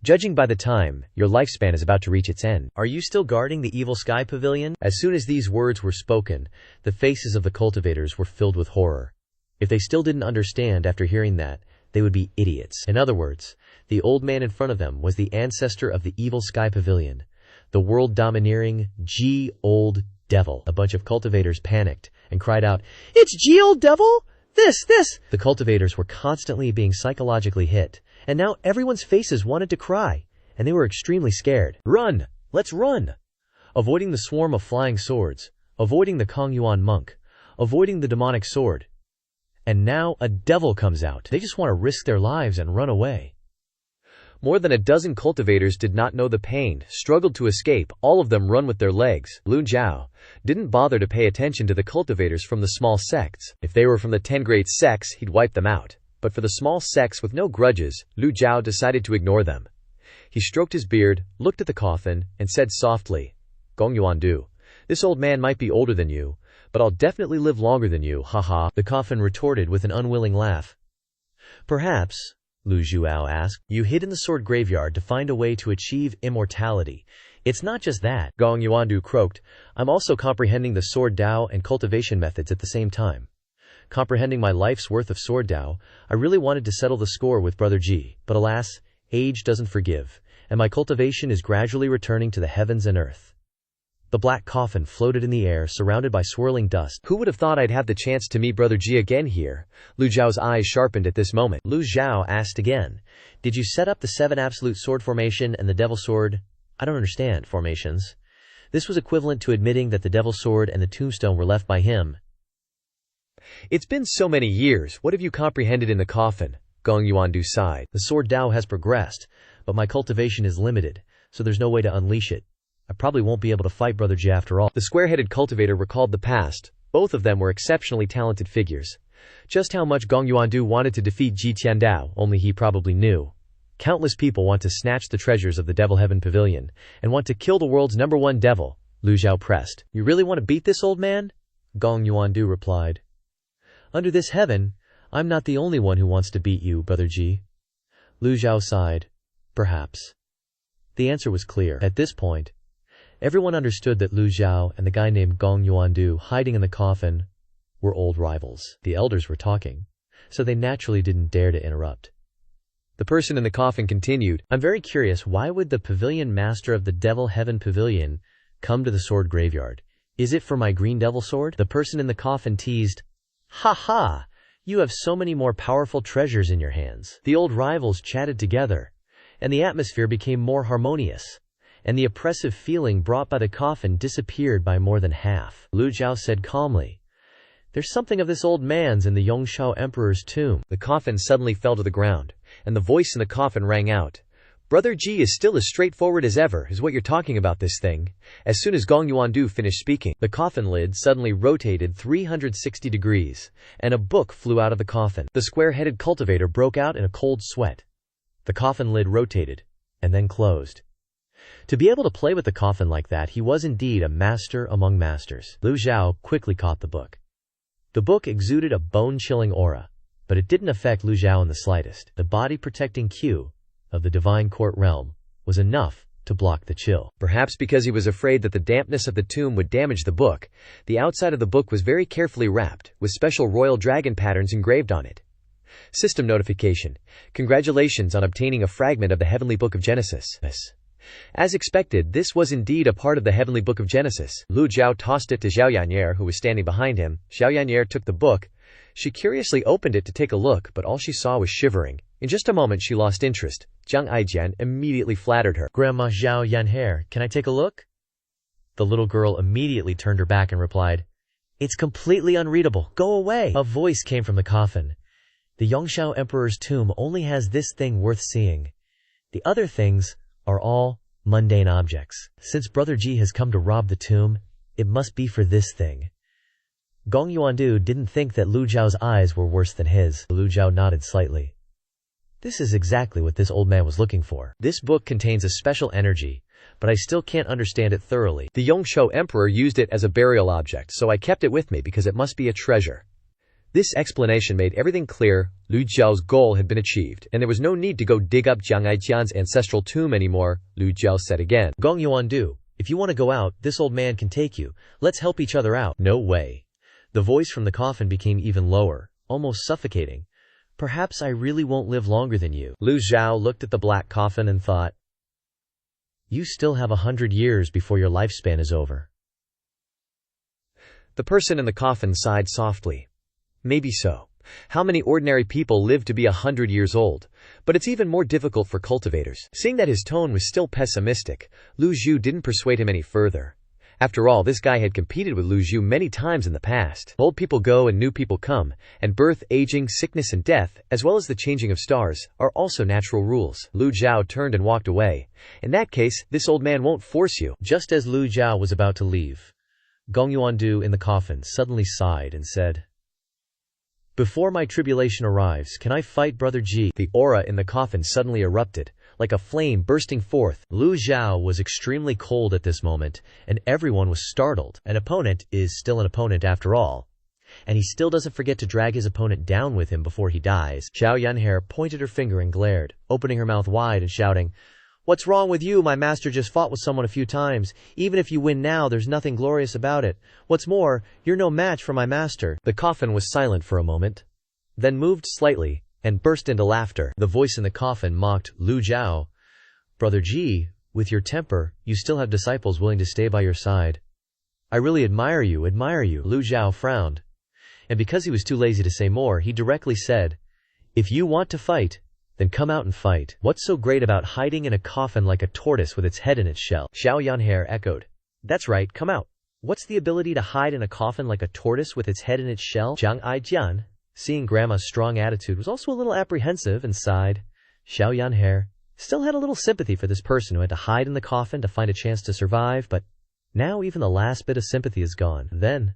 Judging by the time, your lifespan is about to reach its end. Are you still guarding the Evil Sky Pavilion? As soon as these words were spoken, the faces of the cultivators were filled with horror. If they still didn't understand after hearing that, they would be idiots. In other words, the old man in front of them was the ancestor of the Evil Sky Pavilion, the world-domineering G-Old Devil. A bunch of cultivators panicked and cried out, "It's G-Old Devil? This!" The cultivators were constantly being psychologically hit, and now everyone's faces wanted to cry, and they were extremely scared. Run! Let's run! Avoiding the swarm of flying swords, avoiding the Kong Yuan monk, avoiding the demonic sword. And now a devil comes out. They just want to risk their lives and run away. More than a dozen cultivators did not know the pain, struggled to escape, all of them run with their legs. Lu Zhou didn't bother to pay attention to the cultivators from the small sects. If they were from the 10 great sects, he'd wipe them out. But for the small sects with no grudges, Lu Zhou decided to ignore them. He stroked his beard, looked at the coffin, and said softly, "Gong Yuan Du, this old man might be older than you, but I'll definitely live longer than you, haha." The coffin retorted with an unwilling laugh. "Perhaps," Lu Zhou asked, "you hid in the sword graveyard to find a way to achieve immortality. It's not just that," Gong Yuandu croaked. "I'm also comprehending the sword Dao and cultivation methods at the same time. Comprehending my life's worth of sword Dao, I really wanted to settle the score with Brother Ji, but alas, age doesn't forgive, and my cultivation is gradually returning to the heavens and earth." The black coffin floated in the air, surrounded by swirling dust. Who would have thought I'd have the chance to meet Brother Ji again here? Lu Zhao's eyes sharpened at this moment. Lu Zhou asked again, "Did you set up the 7 absolute sword formation and the devil sword?" "I don't understand formations." This was equivalent to admitting that the devil sword and the tombstone were left by him. "It's been so many years, what have you comprehended in the coffin?" Gong Yuandu sighed. "The sword Dao has progressed, but my cultivation is limited, so there's no way to unleash it. I probably won't be able to fight Brother Ji after all." The square-headed cultivator recalled the past. Both of them were exceptionally talented figures. Just how much Gong Yuandu wanted to defeat Ji Tiandao, only he probably knew. Countless people want to snatch the treasures of the Devil Heaven Pavilion, and want to kill the world's #1 devil. Lu Zhou pressed. "You really want to beat this old man?" Gong Yuandu replied. "Under this heaven, I'm not the only one who wants to beat you, Brother Ji." Lu Zhou sighed. "Perhaps." The answer was clear. At this point, everyone understood that Lu Zhou and the guy named Gong Yuandu hiding in the coffin were old rivals. The elders were talking, so they naturally didn't dare to interrupt. The person in the coffin continued, "I'm very curious, why would the pavilion master of the Devil Heaven Pavilion come to the sword graveyard? Is it for my green devil sword?" The person in the coffin teased, "Ha ha! You have so many more powerful treasures in your hands." The old rivals chatted together, and the atmosphere became more harmonious, and the oppressive feeling brought by the coffin disappeared by more than half. Lu Zhou said calmly, "There's something of this old man's in the Yongshao Emperor's tomb." The coffin suddenly fell to the ground, and the voice in the coffin rang out. "Brother Ji is still as straightforward as ever, is what you're talking about this thing." As soon as Gong Yuandu finished speaking, the coffin lid suddenly rotated 360 degrees, and a book flew out of the coffin. The square-headed cultivator broke out in a cold sweat. The coffin lid rotated, and then closed. To be able to play with the coffin like that, he was indeed a master among masters. Lu Zhou quickly caught the book. The book exuded a bone-chilling aura, but it didn't affect Lu Zhou in the slightest. The body-protecting Q of the divine court realm was enough to block the chill. Perhaps because he was afraid that the dampness of the tomb would damage the book, the outside of the book was very carefully wrapped, with special royal dragon patterns engraved on it. System notification. Congratulations on obtaining a fragment of the Heavenly Book of Genesis. As expected, this was indeed a part of the Heavenly Book of Genesis. Lu Zhou tossed it to Xiao Yan'er, who was standing behind him. Xiao Yan'er took the book. She curiously opened it to take a look, but all she saw was shivering. In just a moment she lost interest. Zhang Aijian immediately flattered her. "Grandma Xiao Yan'er, can I take a look?" The little girl immediately turned her back and replied, It's completely unreadable. Go away. A voice came from the coffin. The Yongshao Emperor's tomb only has this thing worth seeing. The other things are all mundane objects. Since Brother Ji has come to rob the tomb, it must be for this thing. Gong Yuandu didn't think that Lu Zhao's eyes were worse than his. Lu Zhao nodded slightly. This is exactly what this old man was looking for. This book contains a special energy, but I still can't understand it thoroughly. The Yongshao Emperor used it as a burial object, so I kept it with me because it must be a treasure. This explanation made everything clear. Lu Zhao's goal had been achieved, and there was no need to go dig up Jiang Aijian's ancestral tomb anymore, Lu Zhao said again. Gong Yuandu, if you want to go out, this old man can take you. Let's help each other out. No way. The voice from the coffin became even lower, almost suffocating. Perhaps I really won't live longer than you. Lu Zhao looked at the black coffin and thought, you still have 100 years before your lifespan is over. The person in the coffin sighed softly. Maybe so. How many ordinary people live to be 100 years old? But it's even more difficult for cultivators. Seeing that his tone was still pessimistic, Lu Zhou didn't persuade him any further. After all, this guy had competed with Lu Zhou many times in the past. Old people go and new people come, and birth, aging, sickness and death, as well as the changing of stars, are also natural rules. Lu Zhao turned and walked away. In that case, this old man won't force you. Just as Lu Zhao was about to leave, Gong Yuandu in the coffin suddenly sighed and said, before my tribulation arrives, can I fight Brother Ji? The aura in the coffin suddenly erupted, like a flame bursting forth. Lu Zhao was extremely cold at this moment, and everyone was startled. An opponent is still an opponent after all. And he still doesn't forget to drag his opponent down with him before he dies. Xiao Yanhair pointed her finger and glared, opening her mouth wide and shouting, what's wrong with you? My master just fought with someone a few times. Even if you win now, there's nothing glorious about it. What's more, you're no match for my master. The coffin was silent for a moment, then moved slightly, and burst into laughter. The voice in the coffin mocked Lu Zhao. Brother Ji, with your temper, you still have disciples willing to stay by your side. I really admire you. Lu Zhao frowned. And because he was too lazy to say more, he directly said, if you want to fight, then come out and fight. What's so great about hiding in a coffin like a tortoise with its head in its shell? Xiao Yanhair echoed. That's right, come out. What's the ability to hide in a coffin like a tortoise with its head in its shell? Jiang Aijian, seeing Grandma's strong attitude, was also a little apprehensive and sighed. Xiao Yanhair still had a little sympathy for this person who had to hide in the coffin to find a chance to survive, but now even the last bit of sympathy is gone. Then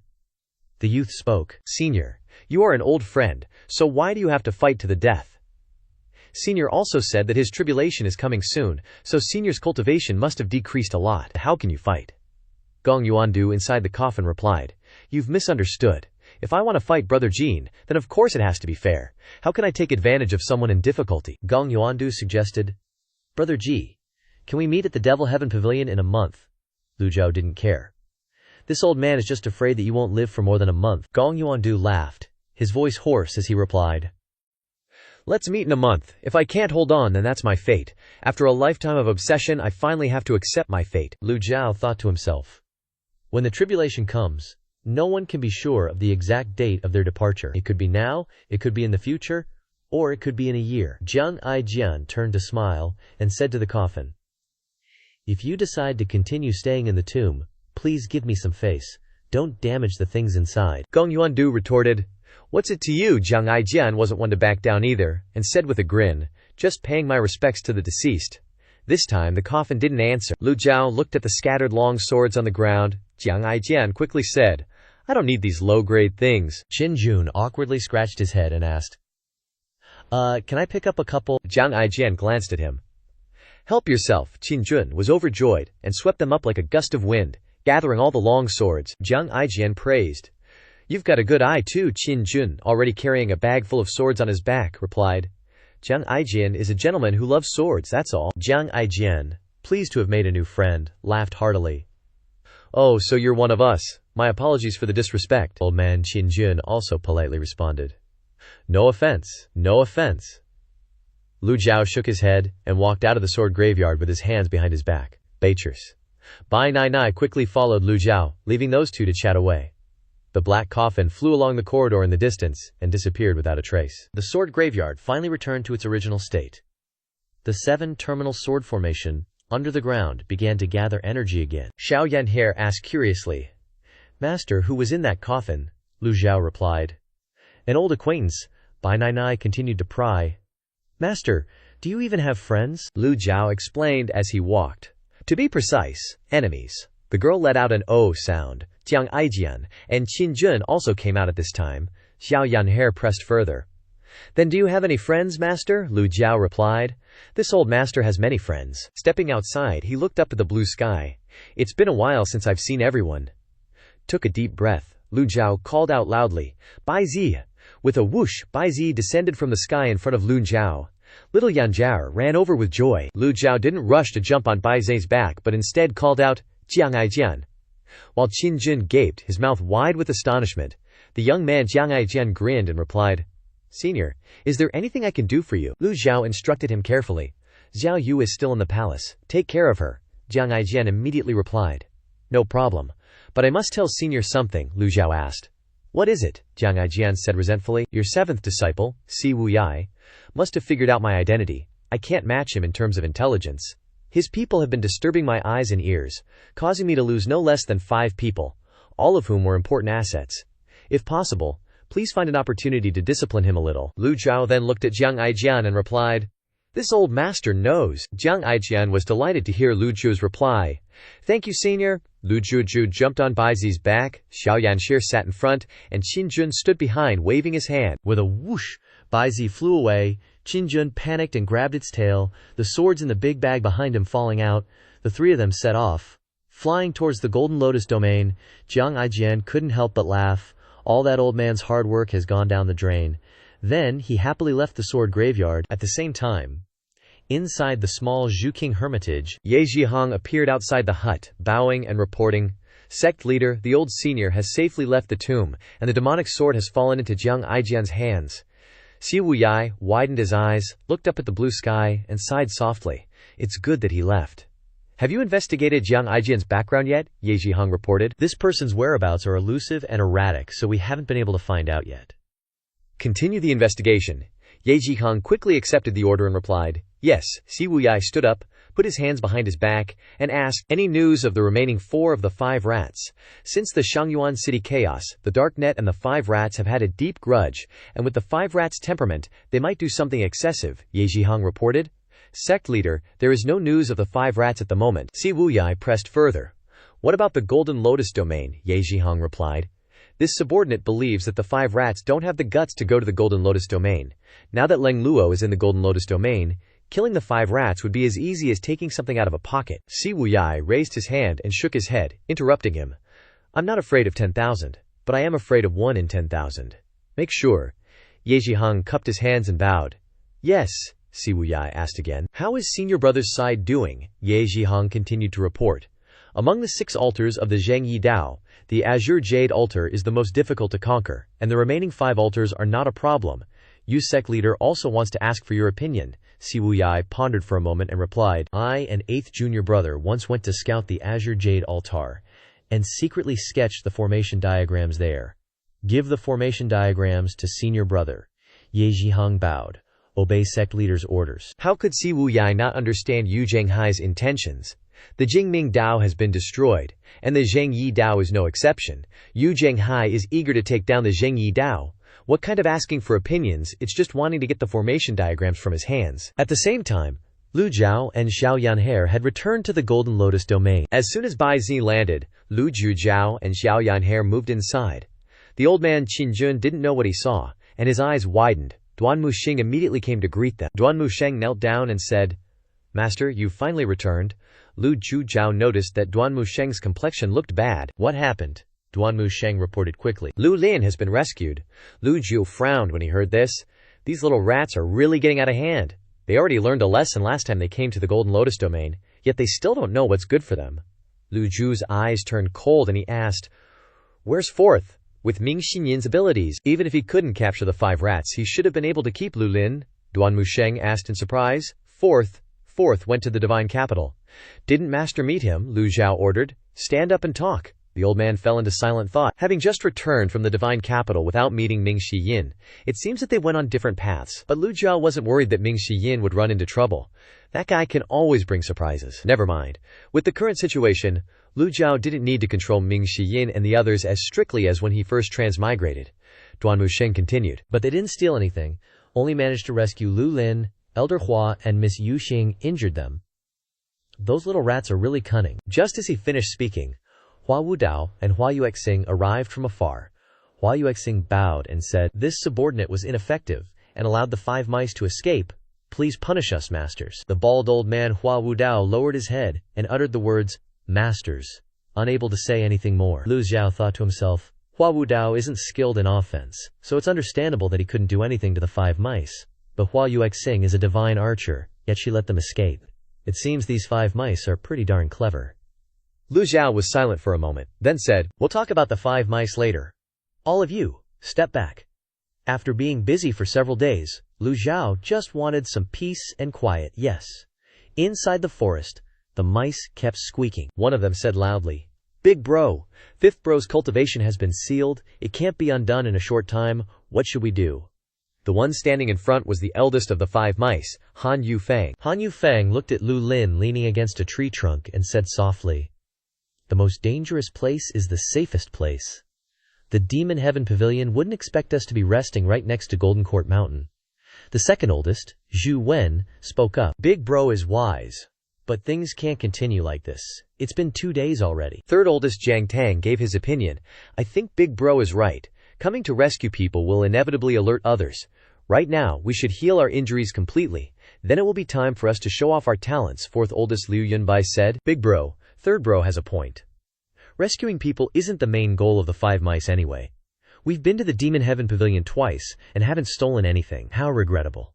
the youth spoke. Senior, you are an old friend, so why do you have to fight to the death? Senior also said that his tribulation is coming soon, so Senior's cultivation must have decreased a lot. How can you fight? Gong Yuandu inside the coffin replied, you've misunderstood. If I want to fight Brother Jin, then of course it has to be fair. How can I take advantage of someone in difficulty? Gong Yuandu suggested, Brother Ji, can we meet at the Devil Heaven Pavilion in a month? Lu Zhao didn't care. This old man is just afraid that you won't live for more than a month. Gong Yuandu laughed, his voice hoarse as he replied, let's meet in a month. If I can't hold on, then that's my fate. After a lifetime of obsession, I finally have to accept my fate. Lu Zhao thought to himself, when the tribulation comes, no one can be sure of the exact date of their departure. It could be now, it could be in the future, or it could be in a year. Jiang Aijian turned to smile and said to the coffin, if you decide to continue staying in the tomb, please give me some face. Don't damage the things inside. Gong Yuandu retorted, what's it to you? Jiang Aijian wasn't one to back down either, and said with a grin, just paying my respects to the deceased. This time the coffin didn't answer. Lu Zhao looked at the scattered long swords on the ground. Jiang Aijian quickly said, I don't need these low-grade things. Qin Jun awkwardly scratched his head and asked, can I pick up a couple? Jiang Aijian glanced at him. Help yourself. Qin Jun was overjoyed and swept them up like a gust of wind, gathering all the long swords. Jiang Aijian praised. You've got a good eye too, Qin Jun, already carrying a bag full of swords on his back, replied. Jiang Aijian is a gentleman who loves swords, that's all. Jiang Aijian, pleased to have made a new friend, laughed heartily. Oh, so you're one of us. My apologies for the disrespect. Old man Qin Jun also politely responded. No offense, no offense. Lu Zhao shook his head and walked out of the sword graveyard with his hands behind his back. Beatrice. Bai Nai Nai quickly followed Lu Zhao, leaving those two to chat away. The black coffin flew along the corridor in the distance and disappeared without a trace. The sword graveyard finally returned to its original state. The 7-terminal sword formation, under the ground, began to gather energy again. Xiao Yanhair asked curiously, Master, who was in that coffin? Lu Zhou replied. An old acquaintance. Bai Nai continued to pry. Master, do you even have friends? Lu Zhou explained as he walked. To be precise, enemies. The girl let out an O sound. Jiang Aijian and Qin Jun also came out at this time. Xiao Yanhe pressed further. Then do you have any friends, master? Lu Zhou replied. This old master has many friends. Stepping outside, he looked up at the blue sky. It's been a while since I've seen everyone. Took a deep breath. Lu Zhou called out loudly, Bai Zi. With a whoosh, Bai Zi descended from the sky in front of Lu Zhou. Little Yan Jiao ran over with joy. Lu Zhou didn't rush to jump on Bai Zi's back but instead called out, Jiang Aijian. While Qin Jun gaped, his mouth wide with astonishment, the young man Jiang Aijian grinned and replied, Senior, is there anything I can do for you? Lu Zhou instructed him carefully. Xiao Yu is still in the palace. Take care of her. Jiang Aijian immediately replied. No problem. But I must tell Senior something, Lu Zhou asked. What is it? Jiang Aijian said resentfully. Your seventh disciple, Si Wuyai, must have figured out my identity. I can't match him in terms of intelligence. His people have been disturbing my eyes and ears, causing me to lose no less than 5 people, all of whom were important assets. If possible, please find an opportunity to discipline him a little. Lu Zhou then looked at Jiang Aijian and replied, This old master knows. Jiang Aijian was delighted to hear Lu Zhou's reply. Thank you, senior. Lu Zhou jumped on Bai Zi's back, Xiao Yanshi sat in front, and Qin Jun stood behind waving his hand. With a whoosh, Bai Zi flew away. Qin Jun panicked and grabbed its tail, the swords in the big bag behind him falling out. The 3 of them set off. Flying towards the Golden Lotus domain, Jiang Aijian couldn't help but laugh. All that old man's hard work has gone down the drain. Then he happily left the sword graveyard. At the same time, inside the small Zhuking hermitage, Ye Zhihong appeared outside the hut, bowing and reporting, Sect leader, the old senior has safely left the tomb, and the demonic sword has fallen into Jiang Aijian's hands. Si Wuyai widened his eyes, looked up at the blue sky, and sighed softly. It's good that he left. Have you investigated Jiang Aijian's background yet? Ye Zhihong reported. This person's whereabouts are elusive and erratic, so we haven't been able to find out yet. Continue the investigation. Ye Zhihong quickly accepted the order and replied, Yes. Si Wuyai stood up, put his hands behind his back, and asked, Any news of the remaining 4 of the 5 rats? Since the Shangyuan city chaos, the Dark Net and the 5 rats have had a deep grudge, and with the 5 rats' temperament, they might do something excessive, Ye Zhihong reported. Sect leader, there is no news of the 5 rats at the moment. Si Wuyai pressed further. What about the Golden Lotus domain? Ye Zhihong replied. This subordinate believes that the 5 rats don't have the guts to go to the Golden Lotus domain. Now that Leng Luo is in the Golden Lotus domain, killing the 5 rats would be as easy as taking something out of a pocket. Si Wuyai raised his hand and shook his head, interrupting him. I'm not afraid of 10,000, but I am afraid of 1 in 10,000. Make sure. Ye Zhihong cupped his hands and bowed. Yes, Si Wuyai asked again. How is senior brother's side doing? Ye Zhihong continued to report. Among the 6 altars of the Zheng Yi Dao, the Azure Jade altar is the most difficult to conquer, and the remaining 5 altars are not a problem. Yu Sect leader also wants to ask for your opinion. Si Wuyai pondered for a moment and replied, I and 8th junior brother once went to scout the Azure Jade altar, and secretly sketched the formation diagrams there. Give the formation diagrams to senior brother. Ye Zhihong bowed. Obey Sect leader's orders. How could Si Wuyai not understand Yu Zhenghai's intentions? The Jingming Dao has been destroyed, and the Zheng Yi Dao is no exception. Yu Zhenghai is eager to take down the Zheng Yi Dao. What kind of asking for opinions, it's just wanting to get the formation diagrams from his hands. At the same time, Lu Zhou and Xiao Yanhe had returned to the Golden Lotus domain. As soon as Bai Zi landed, Lu Zhou and Xiao Yanhe moved inside. The old man Qin Jun didn't know what he saw, and his eyes widened. Duan Musheng immediately came to greet them. Duan Musheng knelt down and said, Master, you've finally returned. Lu Zhou noticed that Duan Musheng's complexion looked bad. What happened? Duan Musheng reported quickly. Lu Lin has been rescued. Lu Zhou frowned when he heard this. These little rats are really getting out of hand. They already learned a lesson last time they came to the Golden Lotus domain, yet they still don't know what's good for them. Lu Zhou's eyes turned cold and he asked, Where's 4th? With Ming Xinyin's abilities, even if he couldn't capture the 5 rats, he should have been able to keep Lu Lin. Duan Musheng asked in surprise. 4th went to the divine capital. Didn't master meet him? Lu Zhou ordered. Stand up and talk. The old man fell into silent thought. Having just returned from the divine capital without meeting Ming Yin, it seems that they went on different paths. But Lu Zhou wasn't worried that Ming Yin would run into trouble. That guy can always bring surprises. Never mind. With the current situation, Lu Zhou didn't need to control Ming Yin and the others as strictly as when he first transmigrated. Duan Musheng continued. But they didn't steal anything, only managed to rescue Lu Lin, Elder Hua, and Miss Yu Xing injured them. Those little rats are really cunning. Just as he finished speaking, Hua Wudao and Hua Yuexing arrived from afar. Hua Yuexing bowed and said, "This subordinate was ineffective and allowed the 5 mice to escape. Please punish us, masters." The bald old man Hua Wudao lowered his head and uttered the words, "Masters," unable to say anything more. Lu Zhou thought to himself, Hua Wudao isn't skilled in offense, so it's understandable that he couldn't do anything to the 5 mice. But Hua Yuexing is a divine archer, yet she let them escape. It seems these 5 mice are pretty darn clever. Lu Zhou was silent for a moment, then said, "We'll talk about the 5 mice later. All of you, step back." After being busy for several days, Lu Zhou just wanted some peace and quiet, yes. Inside the forest, the mice kept squeaking. One of them said loudly, "Big bro, 5th bro's cultivation has been sealed. It can't be undone in a short time. What should we do?" The one standing in front was the eldest of the 5 mice, Han Yufang. Han Yufang looked at Lu Lin leaning against a tree trunk and said softly, "The most dangerous place is the safest place. The Demon Heaven Pavilion wouldn't expect us to be resting right next to Golden Court Mountain." The second oldest, Zhu Wen, spoke up. "Big bro is wise, but things can't continue like this. It's been 2 days already." Third oldest Jiang Tang gave his opinion. "I think Big bro is right. Coming to rescue people will inevitably alert others. Right now, we should heal our injuries completely. Then it will be time for us to show off our talents." Fourth oldest Liu Yunbai said, "Big bro, third bro has a point. Rescuing people isn't the main goal of the 5 mice anyway. We've been to the Demon Heaven Pavilion twice and haven't stolen anything. How regrettable.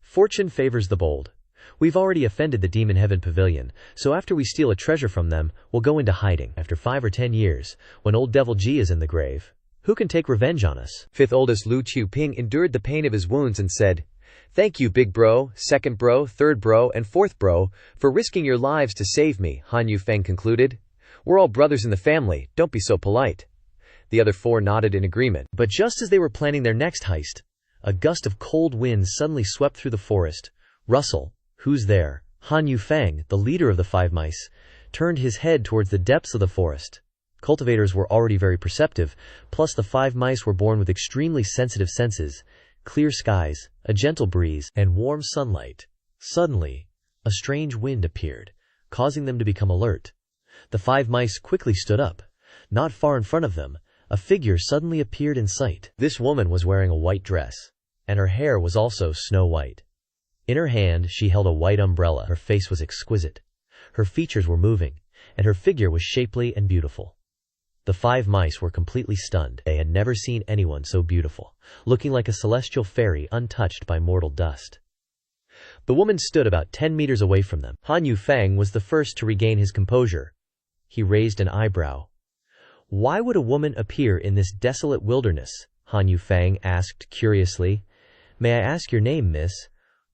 Fortune favors the bold. We've already offended the Demon Heaven Pavilion, so after we steal a treasure from them, we'll go into hiding. After 5 or 10 years, when old Devil Ji is in the grave, who can take revenge on us?" Fifth oldest Lu Qiuping endured the pain of his wounds and said, "Thank you, big bro, second bro, third bro, and fourth bro, for risking your lives to save me," Han Yufeng concluded. "We're all brothers in the family, don't be so polite." The other 4 nodded in agreement. But just as they were planning their next heist, a gust of cold wind suddenly swept through the forest. "Russell, who's there?" Han Yufeng, the leader of the 5 mice, turned his head towards the depths of the forest. Cultivators were already very perceptive, plus the 5 mice were born with extremely sensitive senses, clear skies, a gentle breeze, and warm sunlight. Suddenly, a strange wind appeared, causing them to become alert. The 5 mice quickly stood up. Not far in front of them, a figure suddenly appeared in sight. This woman was wearing a white dress, and her hair was also snow white. In her hand, she held a white umbrella. Her face was exquisite. Her features were moving, and her figure was shapely and beautiful. The 5 mice were completely stunned. They had never seen anyone so beautiful, looking like a celestial fairy untouched by mortal dust. The woman stood about 10 meters away from them. Han Yufeng was the first to regain his composure. He raised an eyebrow. "Why would a woman appear in this desolate wilderness?" Han Yufeng asked curiously. "May I ask your name, miss?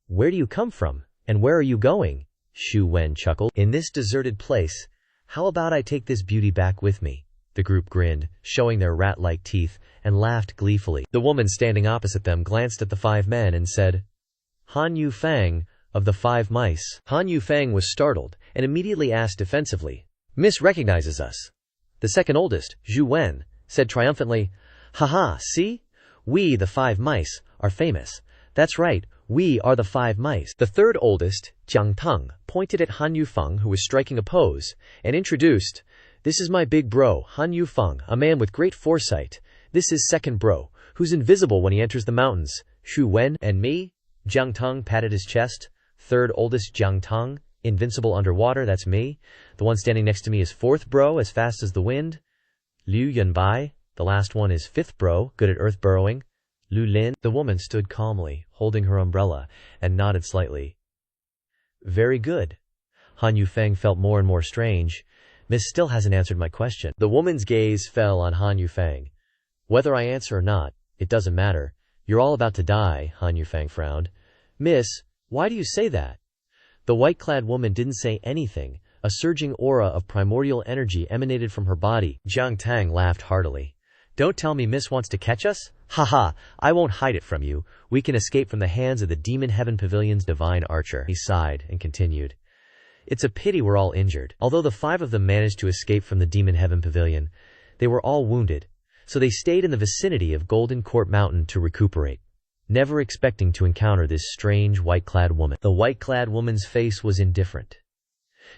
Where do you come from, and where are you going?" Zhu Wen chuckled. "In this deserted place. How about I take this beauty back with me?" The group grinned, showing their rat-like teeth, and laughed gleefully. The woman standing opposite them glanced at the 5 men and said, "Han Yufeng, of the 5 mice." Han Yufeng was startled, and immediately asked defensively, "Miss recognizes us." The second oldest, Zhu Wen, said triumphantly, "Haha, see? We, the 5 mice, are famous. That's right, we are the 5 mice." The third oldest, Jiang Teng, pointed at Han Yufeng, who was striking a pose, and introduced, "This is my big bro, Han Yufeng, a man with great foresight. This is second bro, who's invisible when he enters the mountains, Zhu Wen, and me." Jiang Teng patted his chest. "Third oldest Jiang Teng, invincible underwater, that's me. The one standing next to me is fourth bro, as fast as the wind. Liu Yunbai, the last one, is fifth bro, good at earth burrowing. Lu Lin." The woman stood calmly, holding her umbrella, and nodded slightly. "Very good." Han Yufeng felt more and more strange. "Miss still hasn't answered my question." The woman's gaze fell on Han Yufeng. "Whether I answer or not, it doesn't matter. You're all about to die," Han Yufeng frowned. "Miss, why do you say that?" The white-clad woman didn't say anything, A surging aura of primordial energy emanated from her body. Jiang Tang laughed heartily. Don't tell me Miss wants to catch us? Haha, I won't hide it from you. We can escape from the hands of the Demon Heaven Pavilion's divine archer. He sighed and continued. It's a pity we're all injured. Although the 5 of them managed to escape from the Demon Heaven Pavilion, they were all wounded, so they stayed in the vicinity of Golden Court Mountain to recuperate, never expecting to encounter this strange white-clad woman. The white-clad woman's face was indifferent.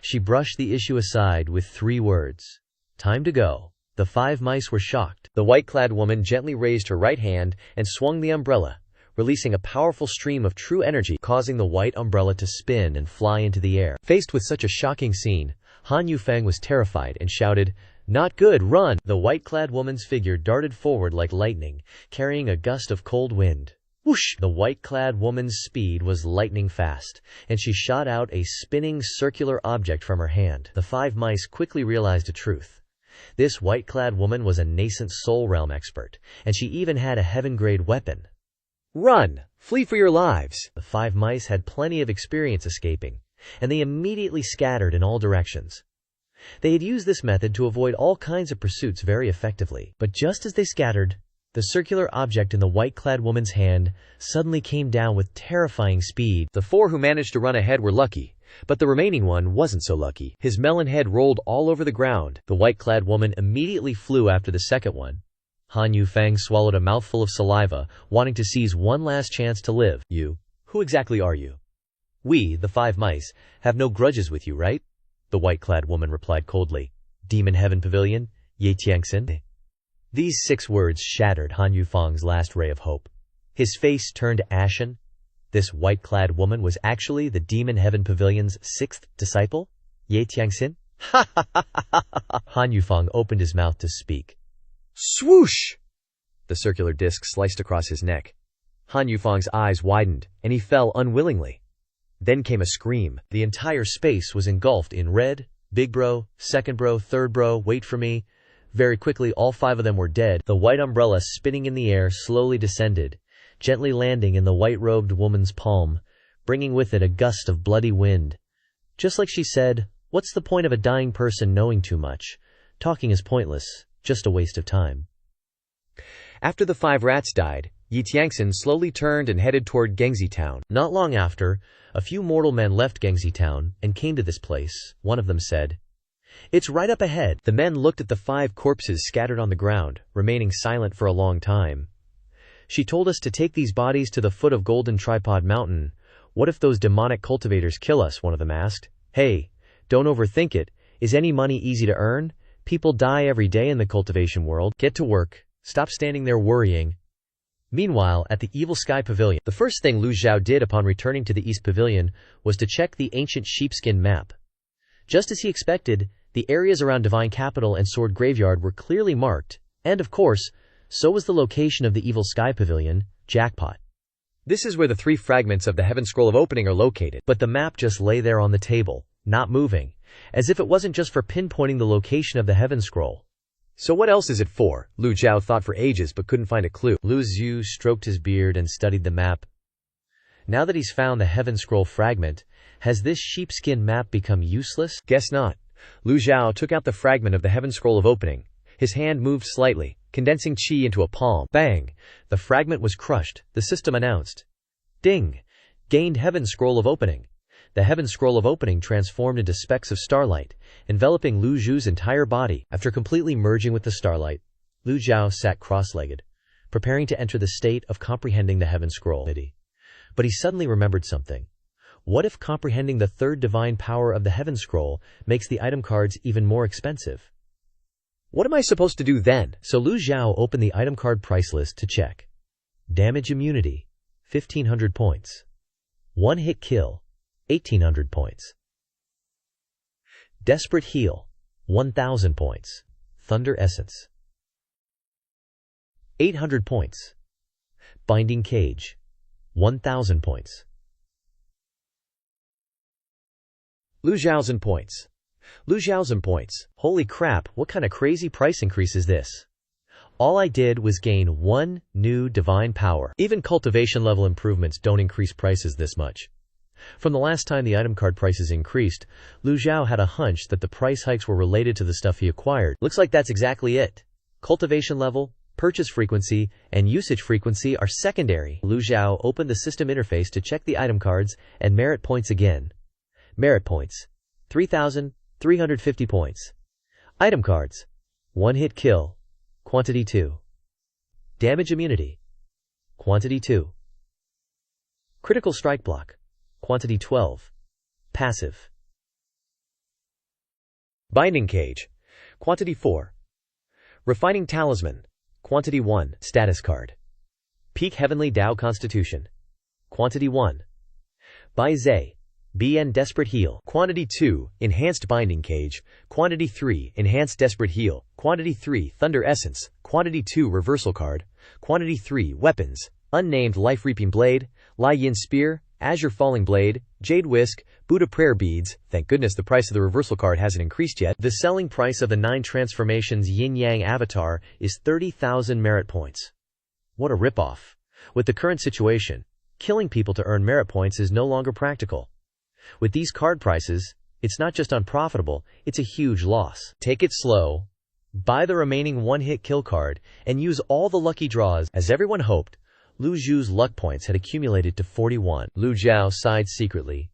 She brushed the issue aside with 3 words. Time to go. The 5 mice were shocked. The white-clad woman gently raised her right hand and swung the umbrella, releasing a powerful stream of true energy, causing the white umbrella to spin and fly into the air. Faced with such a shocking scene, Han Yufeng was terrified and shouted, "Not good, run!" The white-clad woman's figure darted forward like lightning, carrying a gust of cold wind. Whoosh! The white-clad woman's speed was lightning fast, and she shot out a spinning circular object from her hand. The 5 mice quickly realized a truth. This white-clad woman was a nascent soul realm expert, and she even had a heaven-grade weapon. Run! Flee for your lives! The 5 mice had plenty of experience escaping, and they immediately scattered in all directions. They had used this method to avoid all kinds of pursuits very effectively. But just as they scattered, the circular object in the white-clad woman's hand suddenly came down with terrifying speed. The 4 who managed to run ahead were lucky, but the remaining one wasn't so lucky. His melon head rolled all over the ground. The white-clad woman immediately flew after the second one. Han Yufeng swallowed a mouthful of saliva, wanting to seize one last chance to live. You? Who exactly are you? We, the 5 mice, have no grudges with you, right? The white-clad woman replied coldly. Demon Heaven Pavilion? Ye Tiangxin? These 6 words shattered Han Yufeng's last ray of hope. His face turned ashen. This white-clad woman was actually the Demon Heaven Pavilion's 6th disciple? Ye Tiangxin? Ha ha ha ha ha! Han Yufeng opened his mouth to speak. Swoosh! The circular disc sliced across his neck. Han Yufeng's eyes widened, and he fell unwillingly. Then came a scream. The entire space was engulfed in red. Big bro, second bro, third bro, wait for me. Very quickly, all 5 of them were dead. The white umbrella spinning in the air slowly descended, gently landing in the white-robed woman's palm, bringing with it a gust of bloody wind. Just like she said, what's the point of a dying person knowing too much? Talking is pointless, just a waste of time. After the 5 rats died, Yi Tiangxin slowly turned and headed toward Gengzi Town. Not long after, a few mortal men left Gengzi Town and came to this place. One of them said, "It's right up ahead." The men looked at the 5 corpses scattered on the ground, remaining silent for a long time. "She told us to take these bodies to the foot of Golden Tripod Mountain. What if those demonic cultivators kill us?" one of them asked. "Hey, don't overthink it. Is any money easy to earn? People die every day in the cultivation world. Get to work. Stop standing there worrying." Meanwhile, at the Evil Sky Pavilion, the first thing Lu Zhou did upon returning to the East Pavilion was to check the ancient sheepskin map. Just as he expected, the areas around Divine Capital and Sword Graveyard were clearly marked, and of course, so was the location of the Evil Sky Pavilion. Jackpot. This is where the 3 fragments of the Heaven Scroll of Opening are located. But the map just lay there on the table, not moving, as if it wasn't just for pinpointing the location of the Heaven Scroll. So what else is it for? Lu Zhou thought for ages but couldn't find a clue. Lu Zhou stroked his beard and studied the map. Now that he's found the Heaven Scroll fragment, has this sheepskin map become useless? Guess not. Lu Zhou took out the fragment of the Heaven Scroll of Opening. His hand moved slightly, condensing chi into a palm. Bang! The fragment was crushed, the system announced. Ding! Gained Heaven Scroll of Opening. The Heaven Scroll of Opening transformed into specks of starlight, enveloping Lu Zhou's entire body. After completely merging with the starlight, Lu Zhou sat cross-legged, preparing to enter the state of comprehending the Heaven Scroll. But he suddenly remembered something. What if comprehending the 3rd divine power of the Heaven Scroll makes the item cards even more expensive? What am I supposed to do then? So Lu Zhou opened the item card price list to check. Damage immunity, 1,500 points. One-hit kill, 1,800 points. Desperate heal, 1,000 points. Thunder essence, 800 points. Binding cage, 1,000 points. Lu Zhao's points. Lu Zhao's points. Holy crap, what kind of crazy price increase is this? All I did was gain 1 new divine power. Even cultivation level improvements don't increase prices this much. From the last time the item card prices increased, Lu Zhou had a hunch that the price hikes were related to the stuff he acquired. Looks like that's exactly it. Cultivation level, purchase frequency, and usage frequency are secondary. Lu Zhou opened the system interface to check the item cards and merit points again. Merit points. 3,350 points. Item cards. 1 hit kill. Quantity 2. Damage immunity. Quantity 2. Critical strike block. Quantity 12. Passive. Binding cage. Quantity 4. Refining talisman. Quantity 1. Status card. Peak heavenly Tao constitution. Quantity 1. Bai Zai. BN Desperate Heal. Quantity 2. Enhanced binding cage. Quantity 3. Enhanced desperate heal. Quantity 3. Thunder essence. Quantity 2. Reversal card. Quantity 3. Weapons. Unnamed life reaping blade. Lai Yin spear. Azure falling blade. Jade whisk. Buddha prayer beads. Thank goodness the price of the reversal card hasn't increased yet. The selling price of the 9 transformations Yin Yang avatar is 30,000 merit points. What a ripoff. With the current situation, killing people to earn merit points is no longer practical. With these card prices, it's not just unprofitable, it's a huge loss. Take it slow. Buy the remaining 1-hit kill card and use all the lucky draws. As everyone hoped, Lu Zhou's luck points had accumulated to 41. Lu Zhou sighed secretly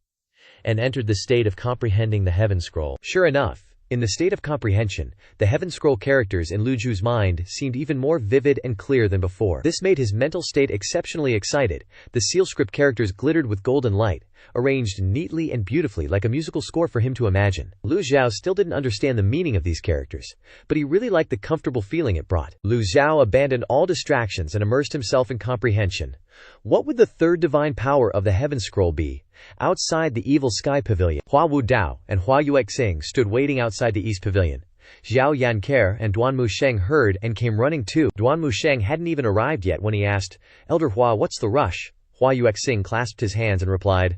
and entered the state of comprehending the Heaven Scroll. Sure enough, in the state of comprehension, the Heaven Scroll characters in Lu Zhou's mind seemed even more vivid and clear than before. This made his mental state exceptionally excited. The seal script characters glittered with golden light, arranged neatly and beautifully like a musical score for him to imagine. Lu Zhou still didn't understand the meaning of these characters, but he really liked the comfortable feeling it brought. Lu Zhou abandoned all distractions and immersed himself in comprehension. What would the third divine power of the Heaven Scroll be? Outside the Evil Sky Pavilion, Hua Wu Dao and Hua Yuexing stood waiting outside the East Pavilion. Zhao Yanker and Duan Musheng heard and came running too. Duan Musheng hadn't even arrived yet when he asked, "Elder Hua, what's the rush?" Hua Yuexing clasped his hands and replied,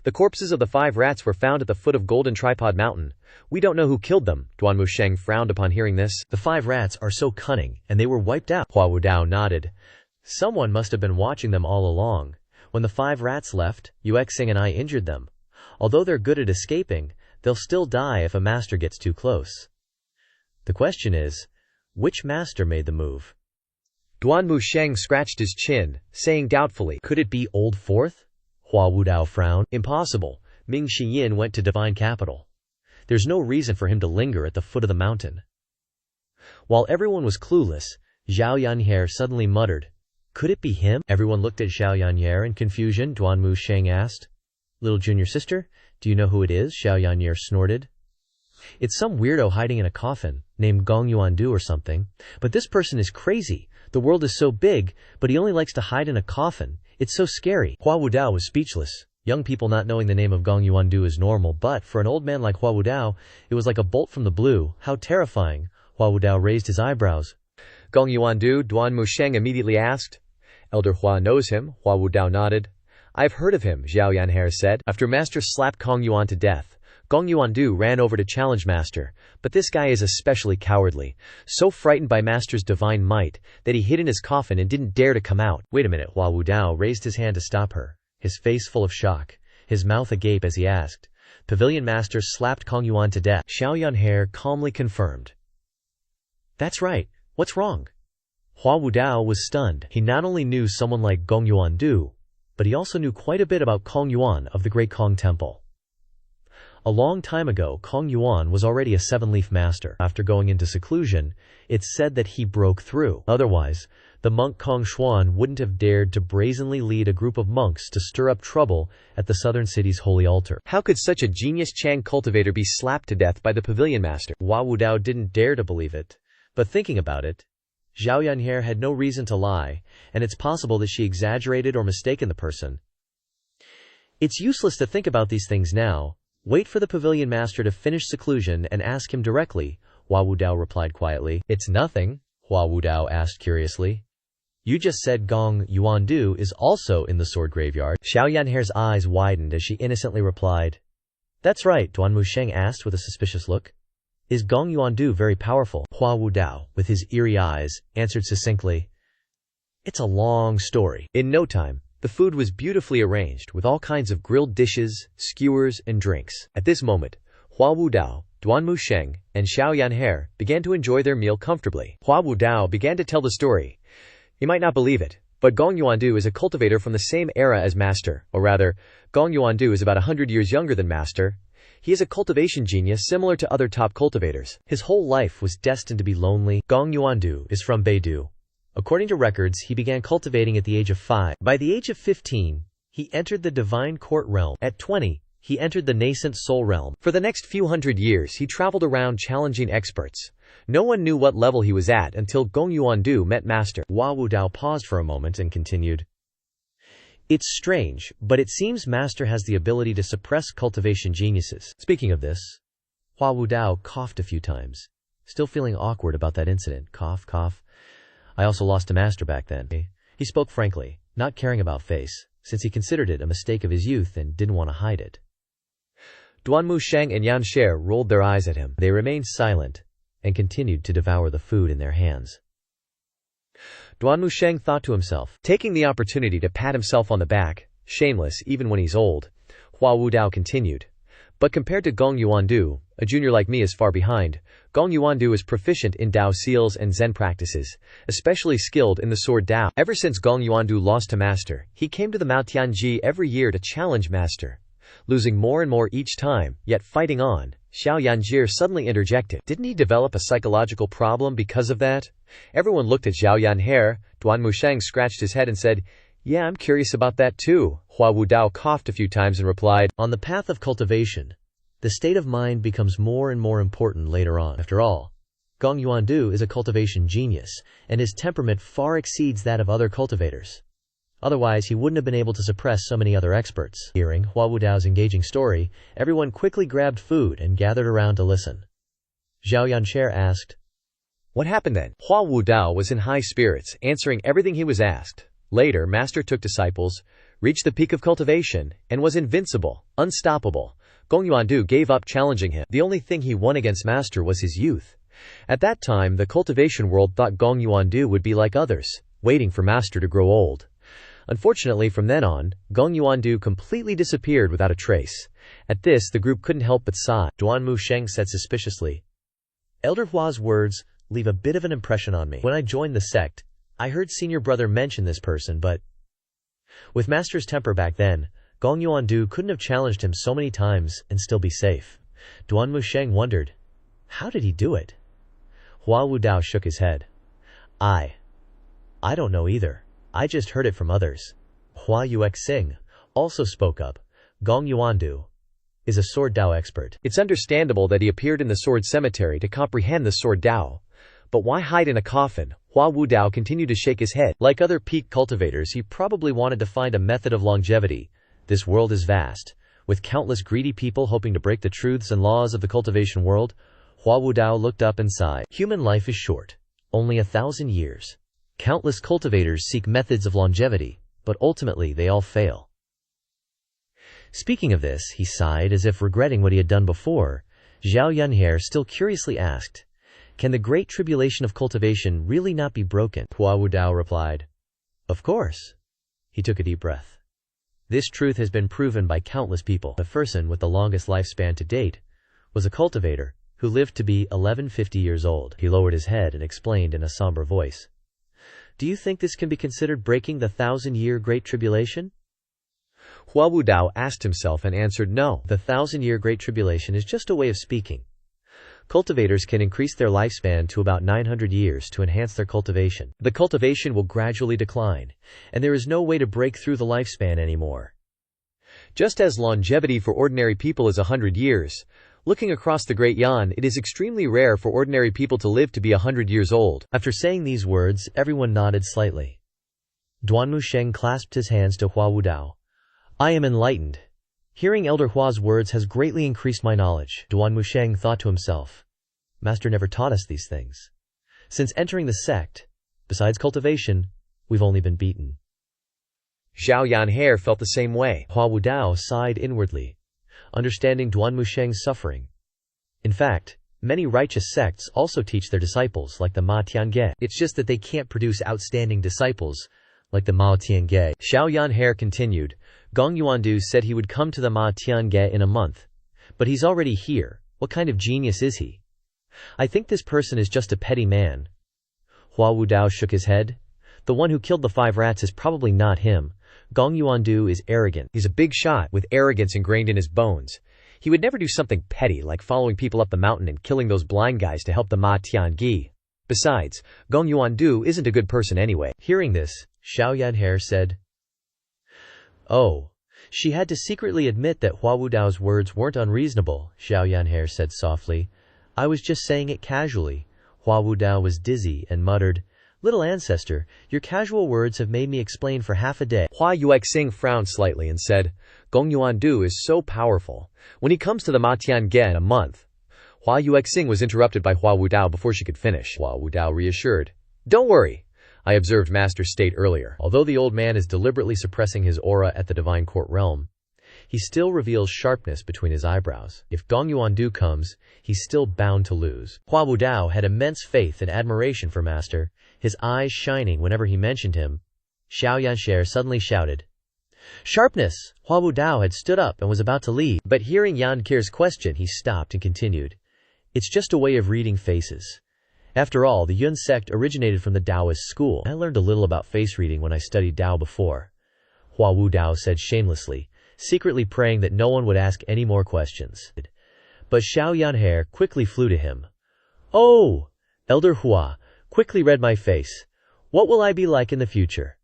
"The corpses of the 5 rats were found at the foot of Golden Tripod Mountain. We don't know who killed them." Duan Musheng frowned upon hearing this. "The 5 rats are so cunning, and they were wiped out." Hua Wu Dao nodded. "Someone must have been watching them all along. When the 5 rats left, Yuexing and I injured them. Although they're good at escaping, they'll still die if a master gets too close. The question is, which master made the move?" Duan Musheng scratched his chin, saying doubtfully, "Could it be Old Fourth?" Hua Wudao frowned. "Impossible. Ming Xiyin went to Divine Capital. There's no reason for him to linger at the foot of the mountain." While everyone was clueless, Zhao Yanher suddenly muttered, "Could it be him?" Everyone looked at Zhao Yanher in confusion. Duan Musheng asked, "Little junior sister, do you know who it is?" Zhao Yanher snorted. "It's some weirdo hiding in a coffin, named Gong Yuandu or something. But this person is crazy. The world is so big, but he only likes to hide in a coffin. It's so scary." Hua Wudao was speechless. Young people not knowing the name of Gong Yuandu is normal, but for an old man like Hua Wudao, it was like a bolt from the blue. How terrifying. Hua Wudao raised his eyebrows. "Gong Yuandu?" Duan Musheng immediately asked. "Elder Hua knows him." Hua Wudao nodded. "I've heard of him," Zhao Yanher said. After Master slapped Gong Yuan to death, Gong Yuandu ran over to challenge Master, but this guy is especially cowardly, so frightened by Master's divine might that he hid in his coffin and didn't dare to come out. "Wait a minute." Hua Wudao raised his hand to stop her, his face full of shock, his mouth agape as he asked, "Pavilion Master slapped Gong Yuan to death?" Zhao Yanher calmly confirmed. "That's right. What's wrong?" Hua Wudao was stunned. He not only knew someone like Gong Yuandu, but he also knew quite a bit about Kong Yuan of the Great Kong Temple. A long time ago, Kong Yuan was already a 7-leaf master. After going into seclusion, it's said that he broke through. Otherwise, the monk Kong Xuan wouldn't have dared to brazenly lead a group of monks to stir up trouble at the southern city's holy altar. How could such a genius Chang cultivator be slapped to death by the Pavilion Master? Hua Wudao didn't dare to believe it. But thinking about it, Zhao Yanher had no reason to lie, and it's possible that she exaggerated or mistaken the person. It's useless to think about these things now. Wait for the Pavilion Master to finish seclusion and ask him directly, Hua Wudao replied quietly. "It's nothing," Hua Wudao asked curiously. "You just said Gong Yuandu is also in the sword graveyard." Zhao Yanher's eyes widened as she innocently replied. "That's right," Duan Musheng asked with a suspicious look. "Is Gong Yuandu very powerful?" Hua Wudao, with his eerie eyes, answered succinctly, "It's a long story." In no time, The food was beautifully arranged, with all kinds of grilled dishes, skewers, and drinks. At this moment, Hua Wudao, Duan Musheng, and Xiao Yanhe began to enjoy their meal comfortably. Hua Wudao began to tell the story. You might not believe it, but Gong Yuandu is a cultivator from the same era as Master, or rather, Gong Yuandu is about 100 years younger than Master. He is a cultivation genius similar to other top cultivators. His whole life was destined to be lonely. Gong Yuandu is from Beidou. According to records, he began cultivating at the age of 5. By the age of 15, he entered the divine court realm. At 20, he entered the nascent soul realm. For the next few hundred years, he traveled around challenging experts. No one knew what level he was at until Gong Yuandu met Master. Hua Wudao paused for a moment and continued. It's strange, but it seems Master has the ability to suppress cultivation geniuses. Speaking of this, Hua Wudao coughed a few times, still feeling awkward about that incident. Cough, cough. I also lost to Master back then. He spoke frankly, not caring about face, since he considered it a mistake of his youth and didn't want to hide it. Duan Musheng and Yan Shi rolled their eyes at him. They remained silent and continued to devour the food in their hands. Duan Musheng thought to himself, taking the opportunity to pat himself on the back, shameless even when he's old. Hua Wudao continued. But compared to Gong Yuandu, a junior like me is far behind. Gong Yuandu is proficient in Dao seals and Zen practices, especially skilled in the sword Dao. Ever since Gong Yuandu lost to Master, he came to the Mao Tianji every year to challenge Master, losing more and more each time, yet fighting on. Xiao Yanjie suddenly interjected. Didn't he develop a psychological problem because of that? Everyone looked at Xiao Yanhe. Duan Musheng scratched his head and said, Yeah, I'm curious about that too. Hua Wudao coughed a few times and replied, On the path of cultivation, the state of mind becomes more and more important later on. After all, Gong Yuandu is a cultivation genius, and his temperament far exceeds that of other cultivators. Otherwise, he wouldn't have been able to suppress so many other experts. Hearing Hua Wudao's engaging story, everyone quickly grabbed food and gathered around to listen. Zhao Yanshi asked, What happened then? Hua Wudao was in high spirits, answering everything he was asked. Later, Master took disciples, reached the peak of cultivation, and was invincible, unstoppable. Gong Yuandu gave up challenging him. The only thing he won against Master was his youth. At that time, the cultivation world thought Gong Yuandu would be like others, waiting for Master to grow old. Unfortunately, from then on, Gong Yuandu completely disappeared without a trace. At this, the group couldn't help but sigh. Duan Musheng said suspiciously, Elder Hua's words leave a bit of an impression on me. When I joined the sect, I heard senior brother mention this person, but with Master's temper back then, Gong Yuandu couldn't have challenged him so many times and still be safe. Duan Musheng wondered, how did he do it? Hua Wudao shook his head. I don't know either. I just heard it from others. Hua Yuexing also spoke up. Gong Yuandu is a sword Dao expert. It's understandable that he appeared in the sword cemetery to comprehend the sword Dao. But why hide in a coffin? Hua Wudao continued to shake his head. Like other peak cultivators, he probably wanted to find a method of longevity. This world is vast, with countless greedy people hoping to break the truths and laws of the cultivation world. Hua Wudao looked up and sighed. Human life is short, only 1,000 years. Countless cultivators seek methods of longevity, but ultimately they all fail. Speaking of this, he sighed as if regretting what he had done before. Zhao Yanhe still curiously asked, Can the great tribulation of cultivation really not be broken? Hua Wudao replied, Of course. He took a deep breath. This truth has been proven by countless people. The person with the longest lifespan to date was a cultivator who lived to be 1150 years old. He lowered his head and explained in a somber voice, Do you think this can be considered breaking the 1,000-year Great Tribulation? Hua Wudao asked himself and answered no. The 1,000-year Great Tribulation is just a way of speaking. Cultivators can increase their lifespan to about 900 years to enhance their cultivation. The cultivation will gradually decline, and there is no way to break through the lifespan anymore. Just as longevity for ordinary people is 100 years, looking across the Great Yan, it is extremely rare for ordinary people to live to be 100 years old. After saying these words, everyone nodded slightly. Duan Musheng clasped his hands to Hua Wudao. I am enlightened. Hearing Elder Hua's words has greatly increased my knowledge. Duan Musheng thought to himself, Master never taught us these things. Since entering the sect, besides cultivation, we've only been beaten. Zhao Yanhe felt the same way. Hua Wudao sighed inwardly, understanding Duan Musheng's suffering. In fact, many righteous sects also teach their disciples like the Ma Tiange. It's just that they can't produce outstanding disciples like the Mao Tiange. Xiao Yanhe continued. Gong Yuandu said he would come to the Ma Tiange in a month. But he's already here. What kind of genius is he? I think this person is just a petty man. Hua Wudao shook his head. The one who killed the 5 rats is probably not him. Gong Yuandu is arrogant. He's a big shot with arrogance ingrained in his bones. He would never do something petty like following people up the mountain and killing those blind guys to help the Ma Tiange. Besides, Gong Yuandu isn't a good person anyway. Hearing this, Xiao Yanhe said, "Oh." She had to secretly admit that Hua Wudao's words weren't unreasonable, Xiao Yanhe said softly. I was just saying it casually. Hua Wudao was dizzy and muttered, Little ancestor, your casual words have made me explain for half a day. Hua Yuexing frowned slightly and said, Gong Yuandu is so powerful. When he comes to the Ma Tiange in a month. Hua Yuexing was interrupted by Hua Wudao before she could finish. Hua Wudao reassured, Don't worry. I observed Master state earlier. Although the old man is deliberately suppressing his aura at the divine court realm, he still reveals sharpness between his eyebrows. If Gong Yuandu comes, he's still bound to lose. Hua Wudao had immense faith and admiration for Master, his eyes shining whenever he mentioned him. Xiao Yanshi suddenly shouted, Sharpness! Hua Wudao had stood up and was about to leave, but hearing Yan Kir's question he stopped and continued, It's just a way of reading faces. After all, the Yun sect originated from the Taoist school. I learned a little about face reading when I studied Tao before. Hua Wudao said shamelessly, secretly praying that no one would ask any more questions. But Xiao Yanhe quickly flew to him. Oh! Elder Hua, quickly read my face. What will I be like in the future?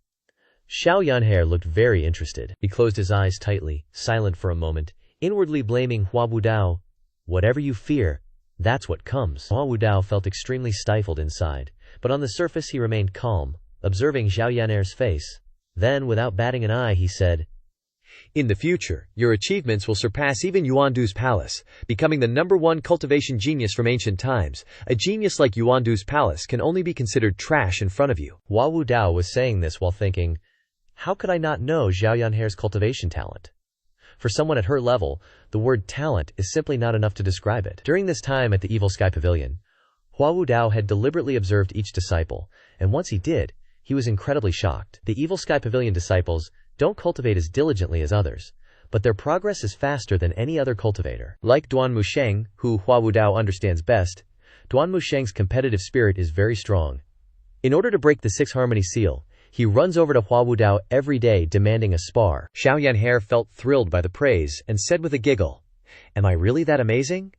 Xiao Yanhe looked very interested. He closed his eyes tightly, silent for a moment, inwardly blaming Hua Wudao. Whatever you fear, that's what comes. Hua Wudao felt extremely stifled inside, but on the surface he remained calm, observing Xiao Yanhe's face. Then, without batting an eye, he said, In the future, your achievements will surpass even Yuandu's palace, becoming the #1 cultivation genius from ancient times. A genius like Yuandu's palace can only be considered trash in front of you. Hua Wudao was saying this while thinking, How could I not know Xiao Yanhe's cultivation talent? For someone at her level, the word talent is simply not enough to describe it. During this time at the Evil Sky Pavilion, Hua Wudao had deliberately observed each disciple, and once he did, he was incredibly shocked. The Evil Sky Pavilion disciples don't cultivate as diligently as others, but their progress is faster than any other cultivator. Like Duan Musheng, who Hua Wudao understands best, Duan Musheng's competitive spirit is very strong. In order to break the 6 harmony seal, he runs over to Hua Wudao every day demanding a spar. Xiao Yanhe felt thrilled by the praise and said with a giggle, Am I really that amazing?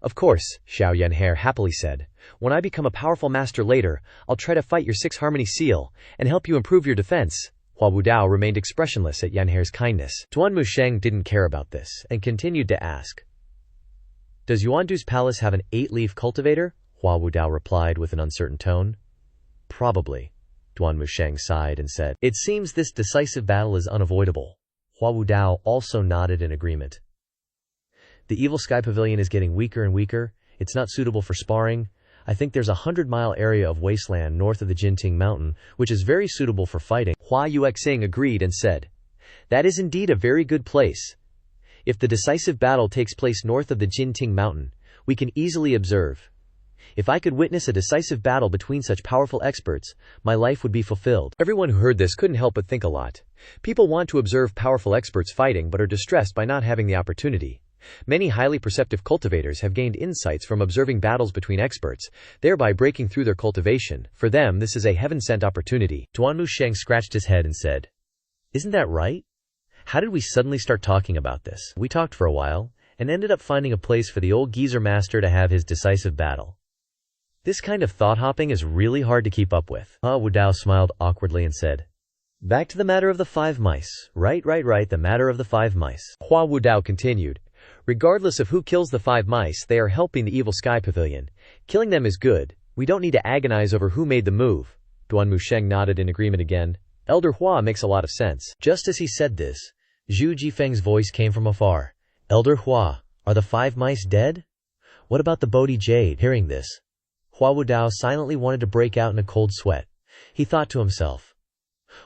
Of course, Xiao Yanhe happily said. When I become a powerful master later, I'll try to fight your 6 harmony seal and help you improve your defense. Hua Wudao remained expressionless at Yanhe's kindness. Duan Musheng didn't care about this and continued to ask, Does Yuandu's palace have an 8-leaf cultivator? Hua Wudao replied with an uncertain tone. Probably. Duan Musheng sighed and said, It seems this decisive battle is unavoidable. Hua Wudao also nodded in agreement. The Evil Sky Pavilion is getting weaker and weaker. It's not suitable for sparring. I think there's a 100-mile area of wasteland north of the Jinting Mountain, which is very suitable for fighting. Hua Yuexing agreed and said, That is indeed a very good place. If the decisive battle takes place north of the Jinting Mountain, we can easily observe. If I could witness a decisive battle between such powerful experts, my life would be fulfilled. Everyone who heard this couldn't help but think a lot. People want to observe powerful experts fighting but are distressed by not having the opportunity. Many highly perceptive cultivators have gained insights from observing battles between experts, thereby breaking through their cultivation. For them, this is a heaven-sent opportunity. Duan Musheng scratched his head and said, Isn't that right? How did we suddenly start talking about this? We talked for a while, and ended up finding a place for the old geezer master to have his decisive battle. This kind of thought-hopping is really hard to keep up with. Hua Wudao smiled awkwardly and said, Back to the matter of the 5 mice. Right, the matter of the 5 mice. Hua Wudao continued, Regardless of who kills the 5 mice, they are helping the Evil Sky Pavilion. Killing them is good. We don't need to agonize over who made the move. Duan Musheng nodded in agreement again. Elder Hua makes a lot of sense. Just as he said this, Zhu Jifeng's voice came from afar. Elder Hua, are the 5 mice dead? What about the Bodhi Jade? Hearing this, Hua Wudao silently wanted to break out in a cold sweat. He thought to himself,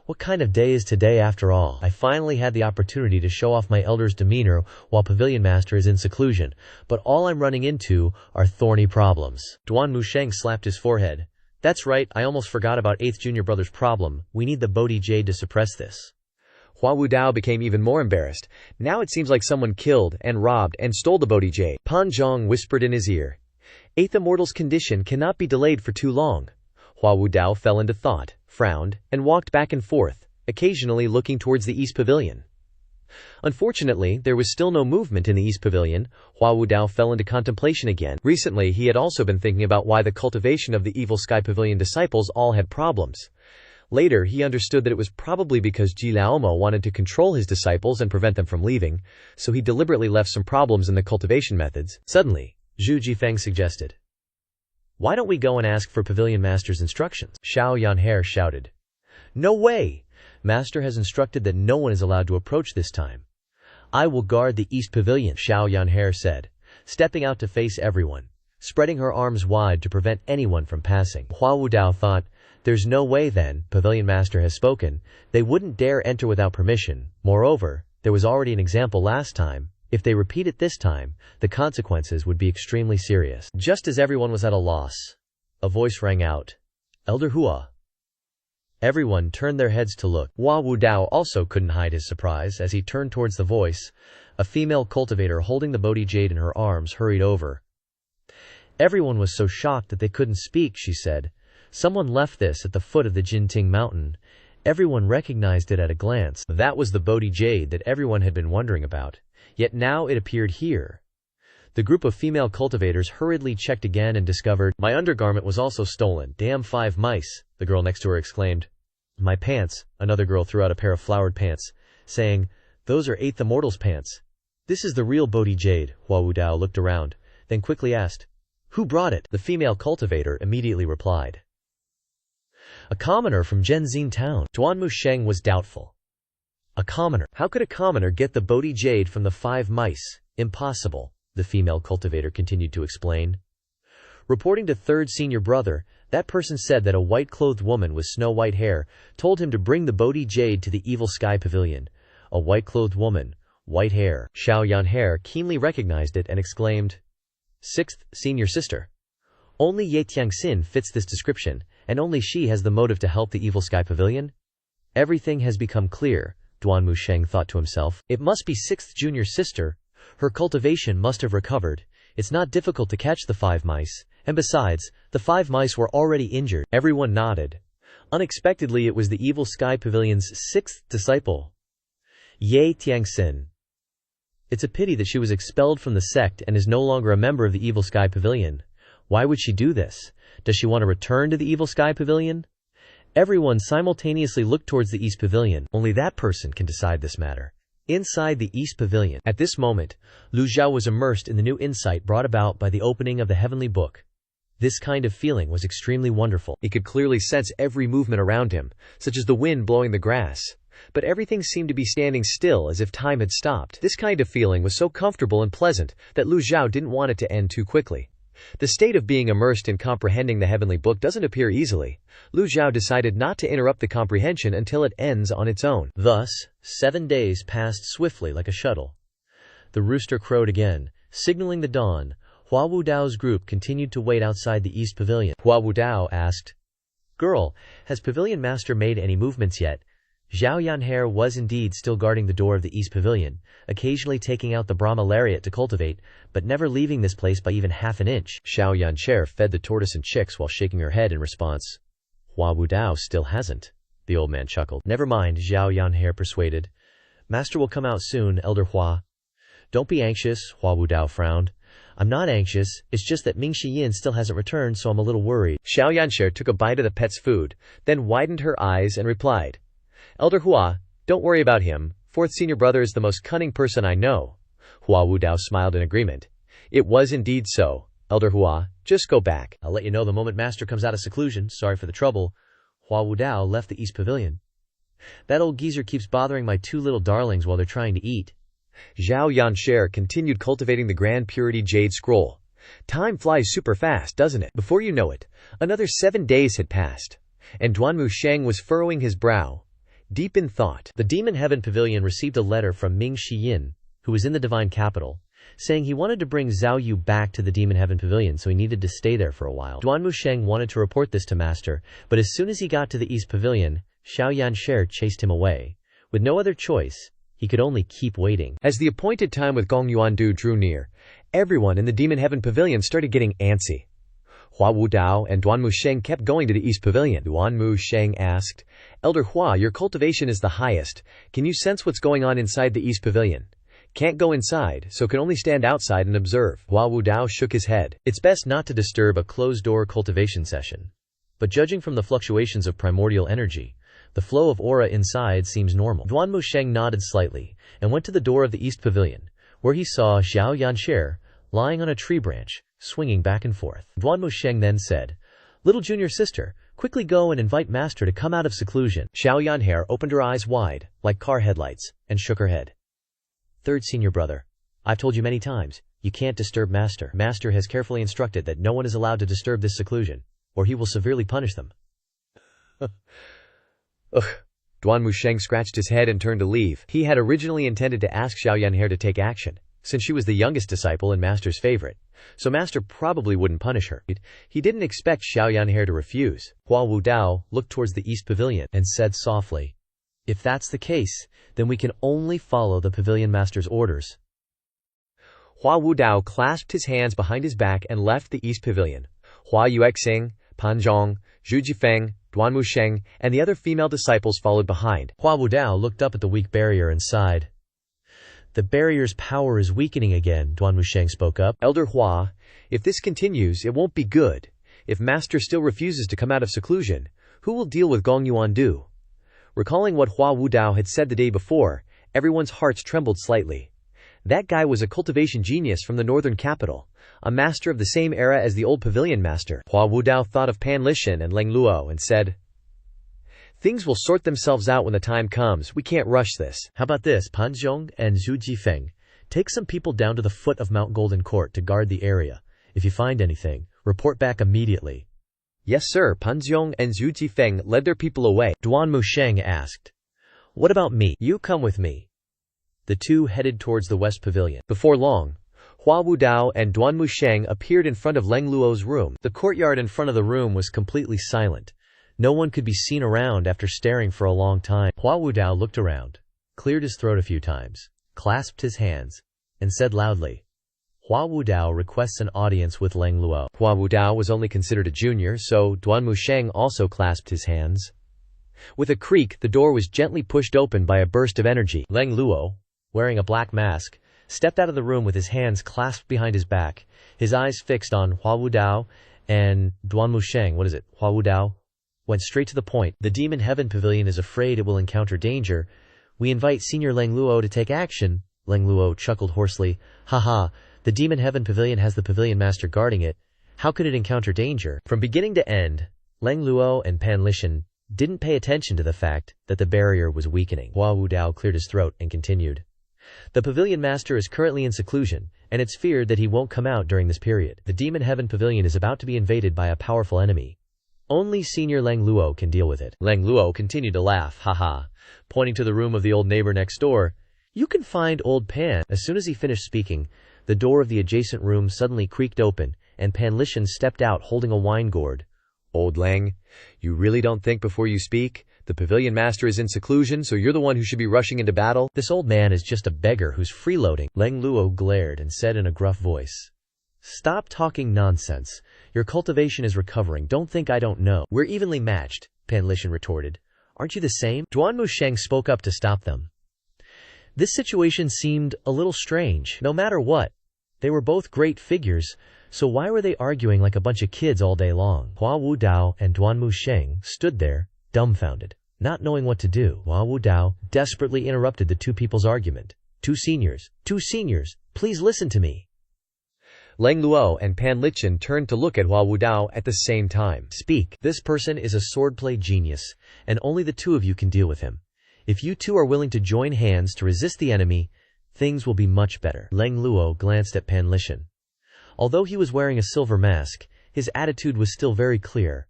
What kind of day is today after all? I finally had the opportunity to show off my elder's demeanor while Pavilion Master is in seclusion, but all I'm running into are thorny problems. Duan Musheng slapped his forehead. That's right, I almost forgot about 8th Junior Brother's problem. We need the Bodhi Jade to suppress this. Hua Wudao became even more embarrassed. Now it seems like someone killed and robbed and stole the Bodhi Jade. Pan Zhong whispered in his ear. 8th Immortal's condition cannot be delayed for too long. Hua Wudao fell into thought, frowned, and walked back and forth, occasionally looking towards the East Pavilion. Unfortunately, there was still no movement in the East Pavilion. Hua Wudao fell into contemplation again. Recently, he had also been thinking about why the cultivation of the Evil Sky Pavilion disciples all had problems. Later, he understood that it was probably because Ji Laomo wanted to control his disciples and prevent them from leaving, so he deliberately left some problems in the cultivation methods. Suddenly, Zhu Jifeng suggested, "Why don't we go and ask for Pavilion Master's instructions?" Xiao Yanhe shouted. "No way! Master has instructed that no one is allowed to approach this time." "I will guard the East Pavilion," Xiao Yanhe said, stepping out to face everyone, spreading her arms wide to prevent anyone from passing. Hua Wudao thought, there's no way then, Pavilion Master has spoken, they wouldn't dare enter without permission. Moreover, there was already an example last time. If they repeat it this time, the consequences would be extremely serious. Just as everyone was at a loss, a voice rang out. "Elder Hua." Everyone turned their heads to look. Hua Wudao also couldn't hide his surprise as he turned towards the voice. A female cultivator holding the Bodhi Jade in her arms hurried over. Everyone was so shocked that they couldn't speak, she said. Someone left this at the foot of the Jinting Mountain. Everyone recognized it at a glance. That was the Bodhi Jade that everyone had been wondering about. Yet now it appeared here. The group of female cultivators hurriedly checked again and discovered, "My undergarment was also stolen. Damn 5 mice," the girl next to her exclaimed. "My pants," another girl threw out a pair of flowered pants, saying, "Those are 8th Immortal's pants." "This is the real Bodhi Jade." Hua Wudao looked around, then quickly asked, "Who brought it?" The female cultivator immediately replied, "A commoner from Zhenzin town." Duanmu Sheng was doubtful. A commoner? How could a commoner get the Bodhi Jade from the 5 mice? Impossible, the female cultivator continued to explain. Reporting to 3rd Senior Brother, that person said that a white-clothed woman with snow-white hair told him to bring the Bodhi Jade to the Evil Sky Pavilion. A white-clothed woman, white hair. Xiao Yanhe keenly recognized it and exclaimed, 6th Senior Sister. Only Ye Tiangxin fits this description, and only she has the motive to help the Evil Sky Pavilion? Everything has become clear, Duanmu Sheng thought to himself. It must be 6th Junior Sister. Her cultivation must have recovered. It's not difficult to catch the 5 mice, and besides, the 5 mice were already injured. Everyone nodded. Unexpectedly, it was the Evil Sky Pavilion's 6th disciple, Ye Tiangxin. It's a pity that she was expelled from the sect and is no longer a member of the Evil Sky Pavilion. Why would she do this? Does she want to return to the Evil Sky Pavilion? Everyone simultaneously looked towards the East Pavilion. Only that person can decide this matter. Inside the East Pavilion. At this moment, Lu Zhou was immersed in the new insight brought about by the opening of the Heavenly Book. This kind of feeling was extremely wonderful. He could clearly sense every movement around him, such as the wind blowing the grass. But everything seemed to be standing still as if time had stopped. This kind of feeling was so comfortable and pleasant that Lu Zhou didn't want it to end too quickly. The state of being immersed in comprehending the Heavenly Book doesn't appear easily. Lu Zhou decided not to interrupt the comprehension until it ends on its own. Thus, 7 days passed swiftly like a shuttle. The rooster crowed again, signaling the dawn. Hua Wudao's group continued to wait outside the East Pavilion. Hua Wudao asked, "Girl, has Pavilion Master made any movements yet?" Zhao Yanhe was indeed still guarding the door of the East Pavilion, occasionally taking out the Brahma lariat to cultivate, but never leaving this place by even half an inch. Xiao Yanche fed the tortoise and chicks while shaking her head in response. Hua Wudao still hasn't. The old man chuckled. Never mind, Zhao Yanhe persuaded. Master will come out soon, Elder Hua. Don't be anxious, Hua Wudao frowned. I'm not anxious, it's just that Ming Shiyin still hasn't returned, so I'm a little worried. Xiao Yanche took a bite of the pet's food, then widened her eyes and replied, Elder Hua, don't worry about him. 4th Senior Brother is the most cunning person I know. Hua Wudao smiled in agreement. It was indeed so, Elder Hua. Just go back. I'll let you know the moment Master comes out of seclusion. Sorry for the trouble. Hua Wudao left the East Pavilion. That old geezer keeps bothering my 2 little darlings while they're trying to eat. Zhao Yanche continued cultivating the Grand Purity Jade Scroll. Time flies super fast, doesn't it? Before you know it, another 7 days had passed, and Duanmu Sheng was furrowing his brow, deep in thought. The Demon Heaven Pavilion received a letter from Ming Shiyin, who was in the Divine Capital, saying he wanted to bring Zhao Yu back to the Demon Heaven Pavilion, so he needed to stay there for a while. Duan Musheng wanted to report this to Master, but as soon as he got to the East Pavilion, Xiao Yanshi chased him away. With no other choice, he could only keep waiting. As the appointed time with Gong Yuandu drew near, everyone in the Demon Heaven Pavilion started getting antsy. Hua Wudao and Duan Musheng kept going to the East Pavilion. Duan Musheng asked, "Elder Hua, your cultivation is the highest. Can you sense what's going on inside the East Pavilion?" "Can't go inside, so can only stand outside and observe." Hua Wudao shook his head. It's best not to disturb a closed-door cultivation session. But judging from the fluctuations of primordial energy, the flow of aura inside seems normal. Duan Musheng nodded slightly and went to the door of the East Pavilion, where he saw Xiao Yanshi lying on a tree branch, swinging back and forth. Duan Musheng then said, "Little junior sister, quickly go and invite Master to come out of seclusion." Xiao Yanhe opened her eyes wide, like car headlights, and shook her head. "Third senior brother, I've told you many times, you can't disturb Master. Master has carefully instructed that no one is allowed to disturb this seclusion, or he will severely punish them." Ugh. Duan Musheng scratched his head and turned to leave. He had originally intended to ask Xiao Yanhe to take action, since she was the youngest disciple and Master's favorite, so Master probably wouldn't punish her. He didn't expect Xiao Yanhe to refuse. Hua Wudao looked towards the East Pavilion and said softly, "If that's the case, then we can only follow the Pavilion Master's orders." Hua Wudao clasped his hands behind his back and left the East Pavilion. Hua Yuexing, Pan Zhong, Zhu Jifeng, Duan Musheng, and the other female disciples followed behind. Hua Wudao looked up at the weak barrier and sighed. "The barrier's power is weakening again," Duan Musheng spoke up. "Elder Hua, if this continues, it won't be good. If Master still refuses to come out of seclusion, who will deal with Gong Yuandu?" Recalling what Hua Wudao had said the day before, everyone's hearts trembled slightly. That guy was a cultivation genius from the northern capital, a master of the same era as the old pavilion master. Hua Wudao thought of Pan Lishan and Leng Luo and said, "Things will sort themselves out when the time comes. We can't rush this." "How about this, Pan Zhong and Zhu Jifeng? Take some people down to the foot of Mount Golden Court to guard the area. If you find anything, report back immediately." "Yes, sir." Pan Zhong and Zhu Jifeng led their people away. Duan Musheng asked, "What about me? You come with me." The two headed towards the West Pavilion. Before long, Hua Wudao and Duan Musheng appeared in front of Leng Luo's room. The courtyard in front of the room was completely silent. No one could be seen around after staring for a long time. Hua Wudao looked around, cleared his throat a few times, clasped his hands, and said loudly, "Hua Wudao requests an audience with Leng Luo." Hua Wudao was only considered a junior, so Duan Musheng also clasped his hands. With a creak, the door was gently pushed open by a burst of energy. Leng Luo, wearing a black mask, stepped out of the room with his hands clasped behind his back, his eyes fixed on Hua Wudao and Duan Musheng. Hua Wudao went straight to the point. "The Demon Heaven Pavilion is afraid it will encounter danger. We invite Senior Leng Luo to take action." Leng Luo chuckled hoarsely. "Haha, the Demon Heaven Pavilion has the Pavilion Master guarding it. How could it encounter danger?" From beginning to end, Leng Luo and Pan Lishan didn't pay attention to the fact that the barrier was weakening. Hua Wudao cleared his throat and continued. "The Pavilion Master is currently in seclusion, and it's feared that he won't come out during this period. The Demon Heaven Pavilion is about to be invaded by a powerful enemy. Only Senior Leng Luo can deal with it." Leng Luo continued to laugh, haha, pointing to the room of the old neighbor next door. "You can find old Pan." As soon as he finished speaking, the door of the adjacent room suddenly creaked open, and Pan Lishan stepped out holding a wine gourd. "Old Leng, you really don't think before you speak? The Pavilion Master is in seclusion, so you're the one who should be rushing into battle?" "This old man is just a beggar who's freeloading." Leng Luo glared and said in a gruff voice, "Stop talking nonsense. Your cultivation is recovering. Don't think I don't know." "We're evenly matched," Pan Lishan retorted. "Aren't you the same?" Duan Musheng spoke up to stop them. This situation seemed a little strange. No matter what, they were both great figures, so why were they arguing like a bunch of kids all day long? Hua Wudao and Duan Musheng stood there, dumbfounded, not knowing what to do. Hua Wudao desperately interrupted the two people's argument. Two seniors, please listen to me." Leng Luo and Pan Lishan turned to look at Hua Wudao at the same time. "Speak. This person is a swordplay genius, and only the two of you can deal with him. If you two are willing to join hands to resist the enemy, things will be much better." Leng Luo glanced at Pan Lishan. Although he was wearing a silver mask, his attitude was still very clear.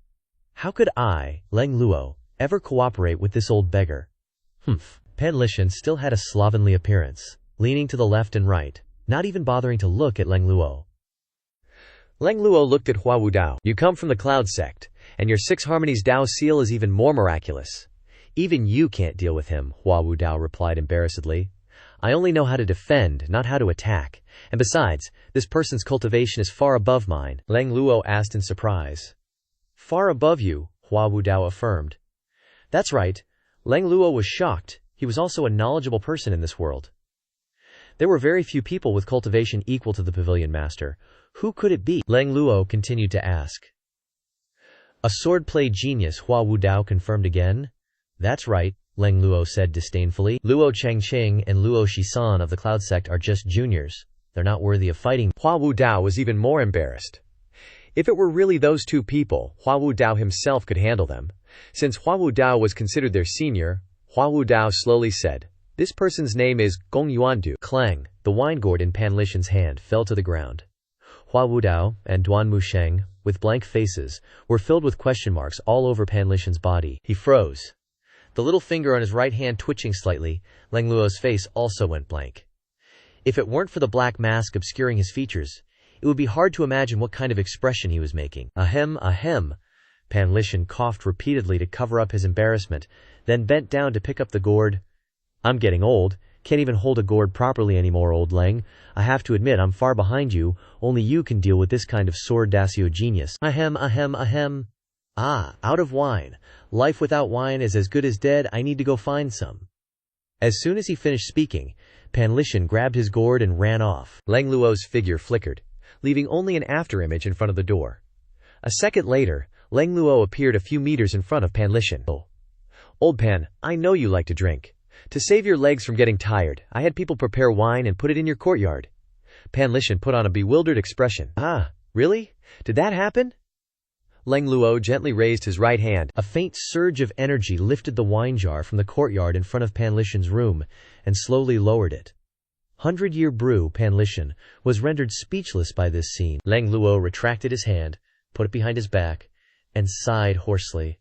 "How could I, Leng Luo, ever cooperate with this old beggar?" Pan Lishan still had a slovenly appearance, leaning to the left and right, not even bothering to look at Leng Luo. Leng Luo looked at Hua Wu Dao. You come from the Cloud Sect, and your 6 Harmonies Dao seal is even more miraculous. Even you can't deal with him, Hua Wu Dao replied embarrassedly. I only know how to defend, not how to attack. And besides, this person's cultivation is far above mine, Leng Luo asked in surprise. Far above you, Hua Wu Dao affirmed. That's right. Leng Luo was shocked. He was also a knowledgeable person in this world. There were very few people with cultivation equal to the pavilion master. Who could it be? Leng Luo continued to ask. A swordplay genius, Hua Wu Dao confirmed again. That's right, Leng Luo said disdainfully. Luo Changqing and Luo Shisan of the Cloud Sect are just juniors. They're not worthy of fighting. Hua Wu Dao was even more embarrassed. If it were really those 2 people, Hua Wu Dao himself could handle them. Since Hua Wu Dao was considered their senior, Hua Wu Dao slowly said, This person's name is Gong Yuandu. Clang, the wine gourd in Pan Lishan's hand fell to the ground. Hua Wu Dao and Duan Musheng, with blank faces, were filled with question marks all over Pan Lishan's body. He froze. The little finger on his right hand twitching slightly, Leng Luo's face also went blank. If it weren't for the black mask obscuring his features, it would be hard to imagine what kind of expression he was making. Ahem, ahem. Pan Lishan coughed repeatedly to cover up his embarrassment, then bent down to pick up the gourd. I'm getting old. Can't even hold a gourd properly anymore, old Leng. I have to admit I'm far behind you. Only you can deal with this kind of sword dacio genius. Ahem, ahem, ahem. Ah, out of wine. Life without wine is as good as dead. I need to go find some. As soon as he finished speaking, Pan Lishan grabbed his gourd and ran off. Leng Luo's figure flickered, leaving only an afterimage in front of the door. A second later, Leng Luo appeared a few meters in front of Pan Lishan. Oh. Old Pan, I know you like to drink. To save your legs from getting tired, I had people prepare wine and put it in your courtyard. Pan Lishan put on a bewildered expression. Ah, really? Did that happen? Leng Luo gently raised his right hand. A faint surge of energy lifted the wine jar from the courtyard in front of Pan Lishan's room and slowly lowered it. 100-year brew Pan Lishan was rendered speechless by this scene. Leng Luo retracted his hand, put it behind his back, and sighed hoarsely.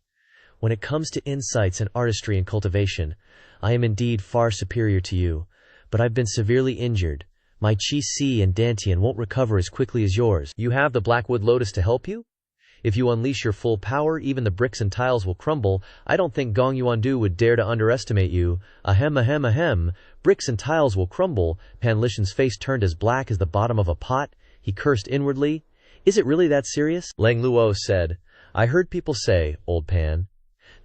When it comes to insights and artistry and cultivation, I am indeed far superior to you, but I've been severely injured. My Qi Si and Dantian won't recover as quickly as yours. You have the Blackwood Lotus to help you? If you unleash your full power, even the bricks and tiles will crumble. I don't think Gong Yuandu would dare to underestimate you. Ahem, ahem, ahem. Bricks and tiles will crumble. Pan Lishan's face turned as black as the bottom of a pot. He cursed inwardly. Is it really that serious? Leng Luo said, I heard people say, old Pan,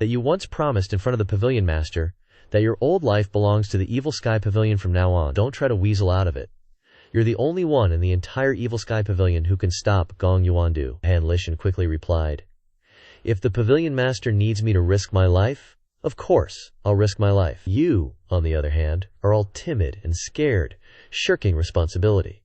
that you once promised in front of the pavilion master that your old life belongs to the Evil Sky Pavilion from now on. Don't try to weasel out of it. You're the only one in the entire Evil Sky Pavilion who can stop Gong Yuandu. Pan Lishan quickly replied, If the pavilion master needs me to risk my life, of course I'll risk my life. You, on the other hand, are all timid and scared, shirking responsibility.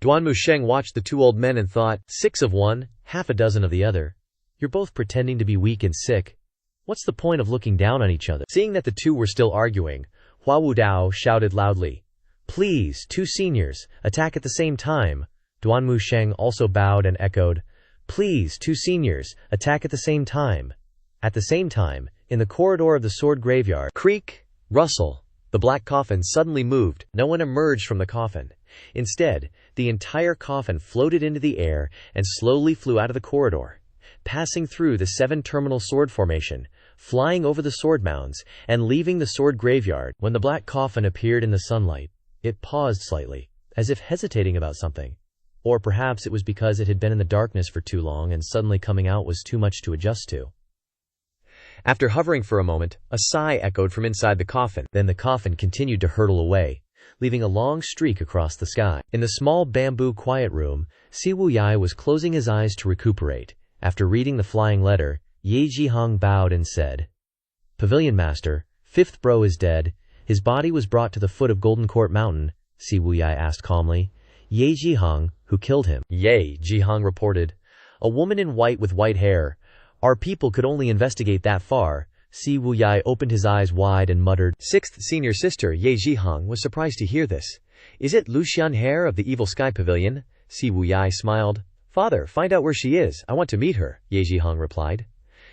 Duan Musheng watched the 2 old men and thought, 6 of one, half a dozen of the other. You're both pretending to be weak and sick. What's the point of looking down on each other? Seeing that the 2 were still arguing, Hua Wu Dao shouted loudly, Please, 2 seniors, attack at the same time. Duan Musheng also bowed and echoed, Please, 2 seniors, attack at the same time. At the same time, in the corridor of the sword graveyard, creak, rustle, the black coffin suddenly moved. No one emerged from the coffin. Instead, the entire coffin floated into the air and slowly flew out of the corridor, passing through the 7-terminal sword formation, flying over the sword mounds, and leaving the sword graveyard. When the black coffin appeared in the sunlight, it paused slightly, as if hesitating about something. Or perhaps it was because it had been in the darkness for too long and suddenly coming out was too much to adjust to. After hovering for a moment, a sigh echoed from inside the coffin. Then the coffin continued to hurtle away, leaving a long streak across the sky. In the small bamboo quiet room, Si Wuyai was closing his eyes to recuperate. After reading the flying letter, Ye Jihong bowed and said, Pavilion Master, 5th bro is dead. His body was brought to the foot of Golden Court Mountain, Si Wuyai asked calmly. Ye Jihong, who killed him? Ye Jihong reported. A woman in white with white hair. Our people could only investigate that far. Si Wuyai opened his eyes wide and muttered. 6th senior sister Ye Jihong was surprised to hear this. Is it Lu Xianhe of the Evil Sky Pavilion? Si Wuyai smiled. Father, find out where she is. I want to meet her, Ye Jihong replied.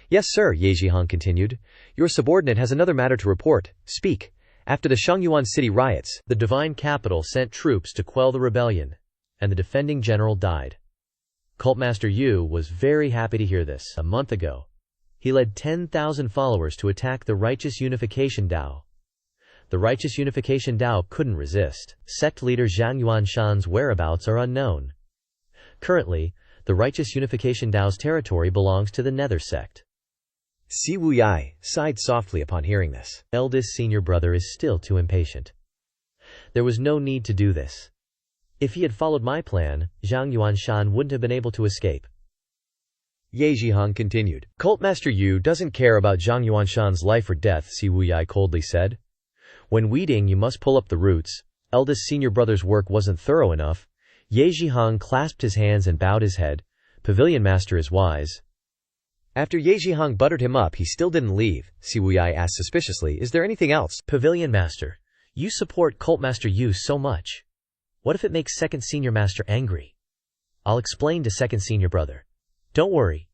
Yes, sir, Ye Jihong continued. Your subordinate has another matter to report. Speak. After the Shangyuan city riots, the divine capital sent troops to quell the rebellion, and the defending general died. Cultmaster Yu was very happy to hear this. A month ago, he led 10,000 followers to attack the Righteous Unification Dao. The Righteous Unification Dao couldn't resist. Sect leader Zhang Yuanshan's whereabouts are unknown. Currently, the Righteous Unification Dao's territory belongs to the Nether Sect. Si Wuyai sighed softly upon hearing this. Eldest senior brother is still too impatient. There was no need to do this. If he had followed my plan, Zhang Yuanshan wouldn't have been able to escape. Ye Zhihong continued. Cultmaster Yu doesn't care about Zhang Yuanshan's life or death, Si Wuyai coldly said. When weeding you must pull up the roots. Eldest senior brother's work wasn't thorough enough. Ye Zhihong clasped his hands and bowed his head. Pavilion master is wise. After Ye Zhihong buttered him up, he still didn't leave. Si Wuyai asked suspiciously, is there anything else? Pavilion master, you support Cultmaster Yu so much. What if it makes second senior master angry? I'll explain to second senior brother. Don't worry.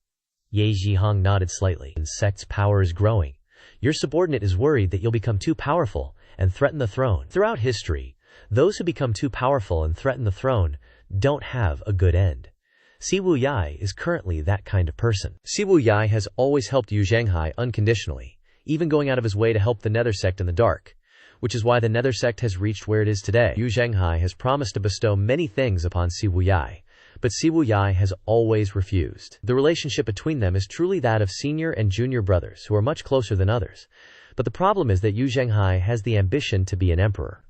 Ye Zhihong nodded slightly. The sect's power is growing. Your subordinate is worried that you'll become too powerful and threaten the throne. Throughout history, those who become too powerful and threaten the throne don't have a good end. Si Wuyai is currently that kind of person. Si Wuyai has always helped Yu Zhenghai unconditionally, even going out of his way to help the Nether Sect in the dark, which is why the Nether Sect has reached where it is today. Yu Zhenghai has promised to bestow many things upon Si Wuyai, but Si Wuyai has always refused. The relationship between them is truly that of senior and junior brothers who are much closer than others. But the problem is that Yu Zhenghai has the ambition to be an emperor.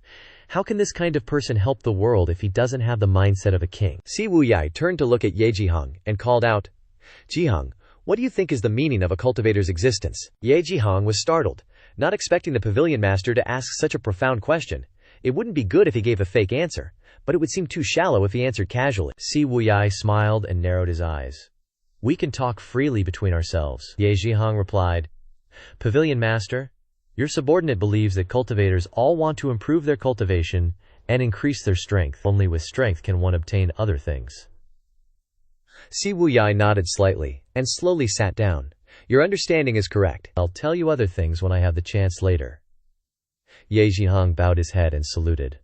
How can this kind of person help the world if he doesn't have the mindset of a king? Si Wuyai turned to look at Ye Zhihong and called out, Zhihong, what do you think is the meaning of a cultivator's existence? Ye Zhihong was startled, not expecting the pavilion master to ask such a profound question. It wouldn't be good if he gave a fake answer, but it would seem too shallow if he answered casually. Si Wuyai smiled and narrowed his eyes. We can talk freely between ourselves. Ye Zhihong replied, Pavilion master, your subordinate believes that cultivators all want to improve their cultivation and increase their strength. Only with strength can one obtain other things. Si Wuyai nodded slightly and slowly sat down. Your understanding is correct. I'll tell you other things when I have the chance later. Ye Zhihong bowed his head and saluted.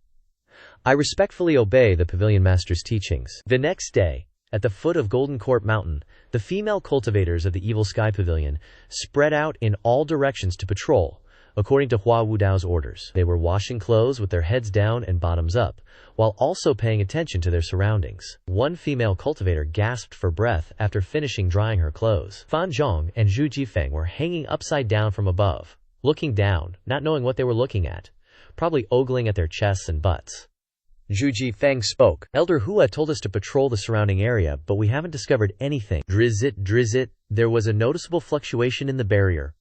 I respectfully obey the pavilion master's teachings. The next day, at the foot of Golden Court Mountain, the female cultivators of the Evil Sky Pavilion spread out in all directions to patrol, according to Hua Wudao's orders. They were washing clothes with their heads down and bottoms up, while also paying attention to their surroundings. One female cultivator gasped for breath after finishing drying her clothes. Fan Zhong and Zhu Jifeng were hanging upside down from above, looking down, not knowing what they were looking at, probably ogling at their chests and butts. Zhu Jifeng spoke. Elder Hua told us to patrol the surrounding area, but we haven't discovered anything. Drizzit, there was a noticeable fluctuation in the barrier.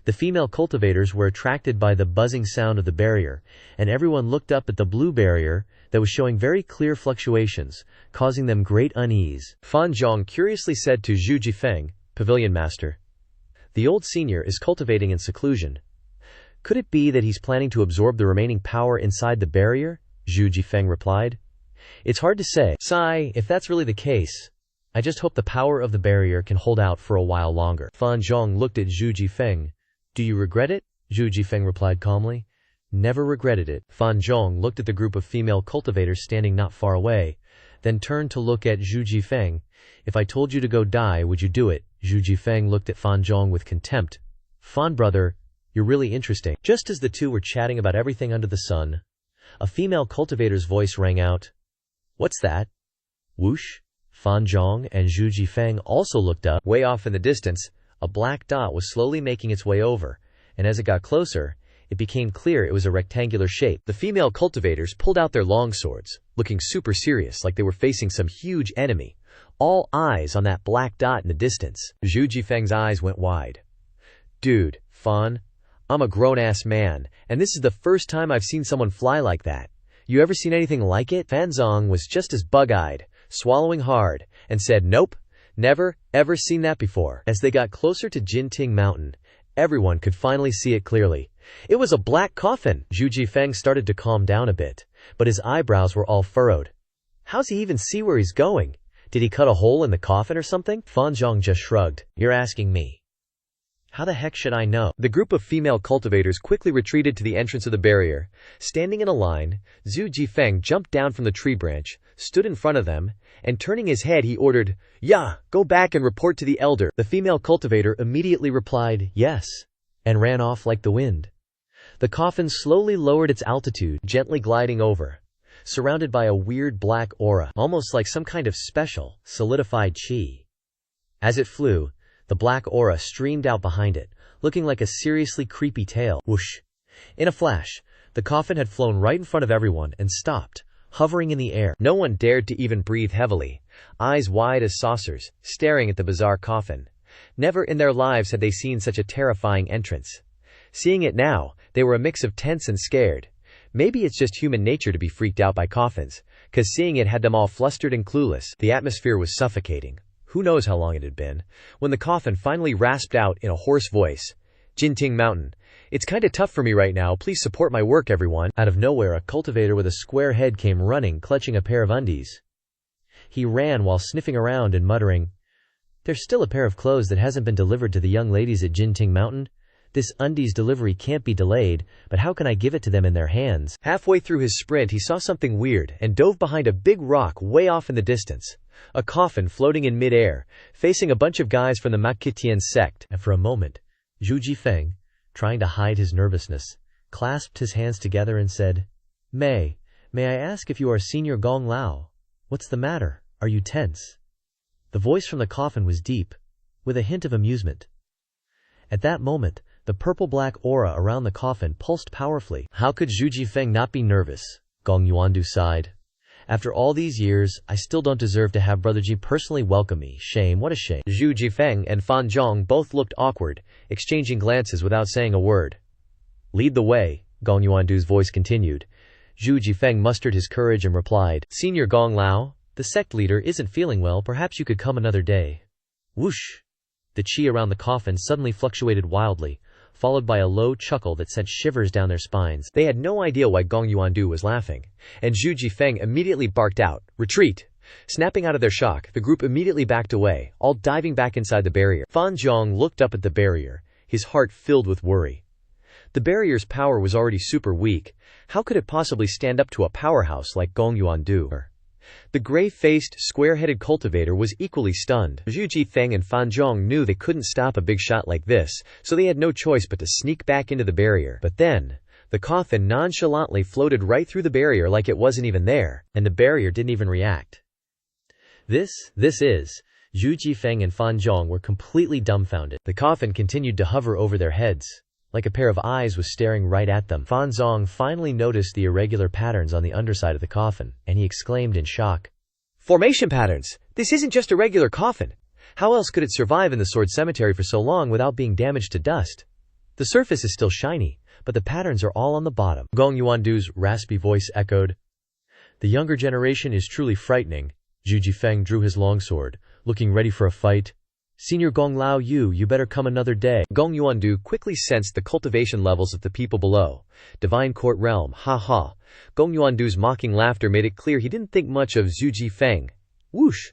The female cultivators were attracted by the buzzing sound of the barrier, and everyone looked up at the blue barrier that was showing very clear fluctuations, causing them great unease. Fan Zhong curiously said to Zhu Jifeng, Pavilion master, the old senior is cultivating in seclusion. Could it be that he's planning to absorb the remaining power inside the barrier? Zhu Jifeng replied. It's hard to say. Sigh, if that's really the case, I just hope the power of the barrier can hold out for a while longer. Fan Zhong looked at Zhu Jifeng. Do you regret it? Zhu Jifeng replied calmly. Never regretted it. Fan Zhong looked at the group of female cultivators standing not far away, then turned to look at Zhu Jifeng. If I told you to go die, would you do it? Zhu Jifeng looked at Fan Zhong with contempt. Fan brother, you're really interesting. Just as the two were chatting about everything under the sun, a female cultivator's voice rang out. What's that? Whoosh. Fan Zhong and Zhu Jifeng also looked up. Way off in the distance, a black dot was slowly making its way over, and as it got closer, it became clear it was a rectangular shape. The female cultivators pulled out their long swords, looking super serious like they were facing some huge enemy. All eyes on that black dot in the distance. Zhu Jifeng's eyes went wide. Dude, Fan, I'm a grown-ass man, and this is the first time I've seen someone fly like that. You ever seen anything like it? Fan Zhong was just as bug-eyed, swallowing hard, and said, Nope, never, ever seen that before. As they got closer to Jinting Mountain, everyone could finally see it clearly. It was a black coffin. Zhu Jifeng started to calm down a bit, but his eyebrows were all furrowed. How's he even see where he's going? Did he cut a hole in the coffin or something? Fan Zhong just shrugged. You're asking me. How the heck should I know? The group of female cultivators quickly retreated to the entrance of the barrier. Standing in a line, Zhu Jifeng jumped down from the tree branch, stood in front of them, and turning his head he ordered, "Ya, go back and report to the elder." The female cultivator immediately replied, "Yes," and ran off like the wind. The coffin slowly lowered its altitude, gently gliding over, surrounded by a weird black aura, almost like some kind of special, solidified chi. As it flew, the black aura streamed out behind it, looking like a seriously creepy tail. Whoosh! In a flash, the coffin had flown right in front of everyone and stopped, hovering in the air. No one dared to even breathe heavily, eyes wide as saucers, staring at the bizarre coffin. Never in their lives had they seen such a terrifying entrance. Seeing it now, they were a mix of tense and scared. Maybe it's just human nature to be freaked out by coffins, 'cause seeing it had them all flustered and clueless. The atmosphere was suffocating. Who knows how long it had been, when the coffin finally rasped out in a hoarse voice, "Jinting Mountain, it's kinda tough for me right now, please support my work everyone." Out of nowhere, a cultivator with a square head came running, clutching a pair of undies. He ran while sniffing around and muttering, "There's still a pair of clothes that hasn't been delivered to the young ladies at Jinting Mountain. This undies delivery can't be delayed, but how can I give it to them in their hands?" Halfway through his sprint he saw something weird and dove behind a big rock way off in the distance. A coffin floating in mid-air, facing a bunch of guys from the Makitian sect. And for a moment, Zhu Jifeng, trying to hide his nervousness, clasped his hands together and said, May I ask if you are Senior Gong Lao? What's the matter? Are you tense?" The voice from the coffin was deep, with a hint of amusement. At that moment, the purple-black aura around the coffin pulsed powerfully. How could Zhu Jifeng not be nervous? Gong Yuandu sighed. After all these years, I still don't deserve to have Brother Ji personally welcome me. Shame, what a shame. Zhu Jifeng and Fan Zhong both looked awkward, exchanging glances without saying a word. "Lead the way," Gong Yuandu's voice continued. Zhu Jifeng mustered his courage and replied, "Senior Gong Lao, the sect leader isn't feeling well, perhaps you could come another day." Whoosh! The chi around the coffin suddenly fluctuated wildly, followed by a low chuckle that sent shivers down their spines. They had no idea why Gong Yuandu was laughing, and Zhu Jifeng immediately barked out, "Retreat!" Snapping out of their shock, the group immediately backed away, all diving back inside the barrier. Fan Zhong looked up at the barrier, his heart filled with worry. The barrier's power was already super weak. How could it possibly stand up to a powerhouse like Gong Yuandu? The gray-faced, square-headed cultivator was equally stunned. Zhu Jifeng and Fan Zhong knew they couldn't stop a big shot like this, so they had no choice but to sneak back into the barrier. But then, the coffin nonchalantly floated right through the barrier like it wasn't even there, and the barrier didn't even react. This is... Zhu Jifeng and Fan Zhong were completely dumbfounded. The coffin continued to hover over their heads, like a pair of eyes was staring right at them. Fan Zhong finally noticed the irregular patterns on the underside of the coffin, and he exclaimed in shock, "Formation patterns! This isn't just a regular coffin! How else could it survive in the sword cemetery for so long without being damaged to dust? The surface is still shiny, but the patterns are all on the bottom." Gong Yuandu's raspy voice echoed. "The younger generation is truly frightening." Zhu Jifeng drew his longsword, looking ready for a fight. "Senior Gong Lao, you better come another day." Gong Yuandu quickly sensed the cultivation levels of the people below. Divine Court Realm, ha ha. Gong Yuandu's mocking laughter made it clear he didn't think much of Zhu Jifeng. Whoosh!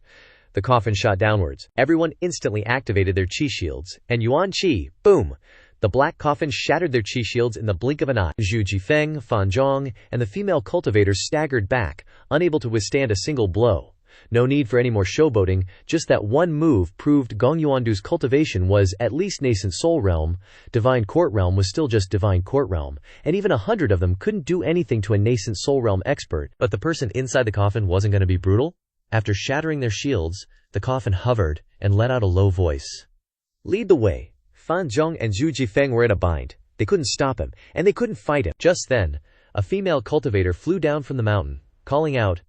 The coffin shot downwards. Everyone instantly activated their chi shields, and Yuan Chi, boom! The black coffin shattered their chi shields in the blink of an eye. Zhu Jifeng, Fan Zhong, and the female cultivators staggered back, unable to withstand a single blow. No need for any more showboating, just that one move proved Gong Yuandu's cultivation was at least nascent soul realm. Divine Court Realm was still just Divine Court Realm, and even 100 of them couldn't do anything to a nascent soul realm expert. But the person inside the coffin wasn't going to be brutal? After shattering their shields, the coffin hovered and let out a low voice. "Lead the way." Fan Zhong and Zhu Jifeng were in a bind. They couldn't stop him, and they couldn't fight him. Just then, a female cultivator flew down from the mountain, calling out,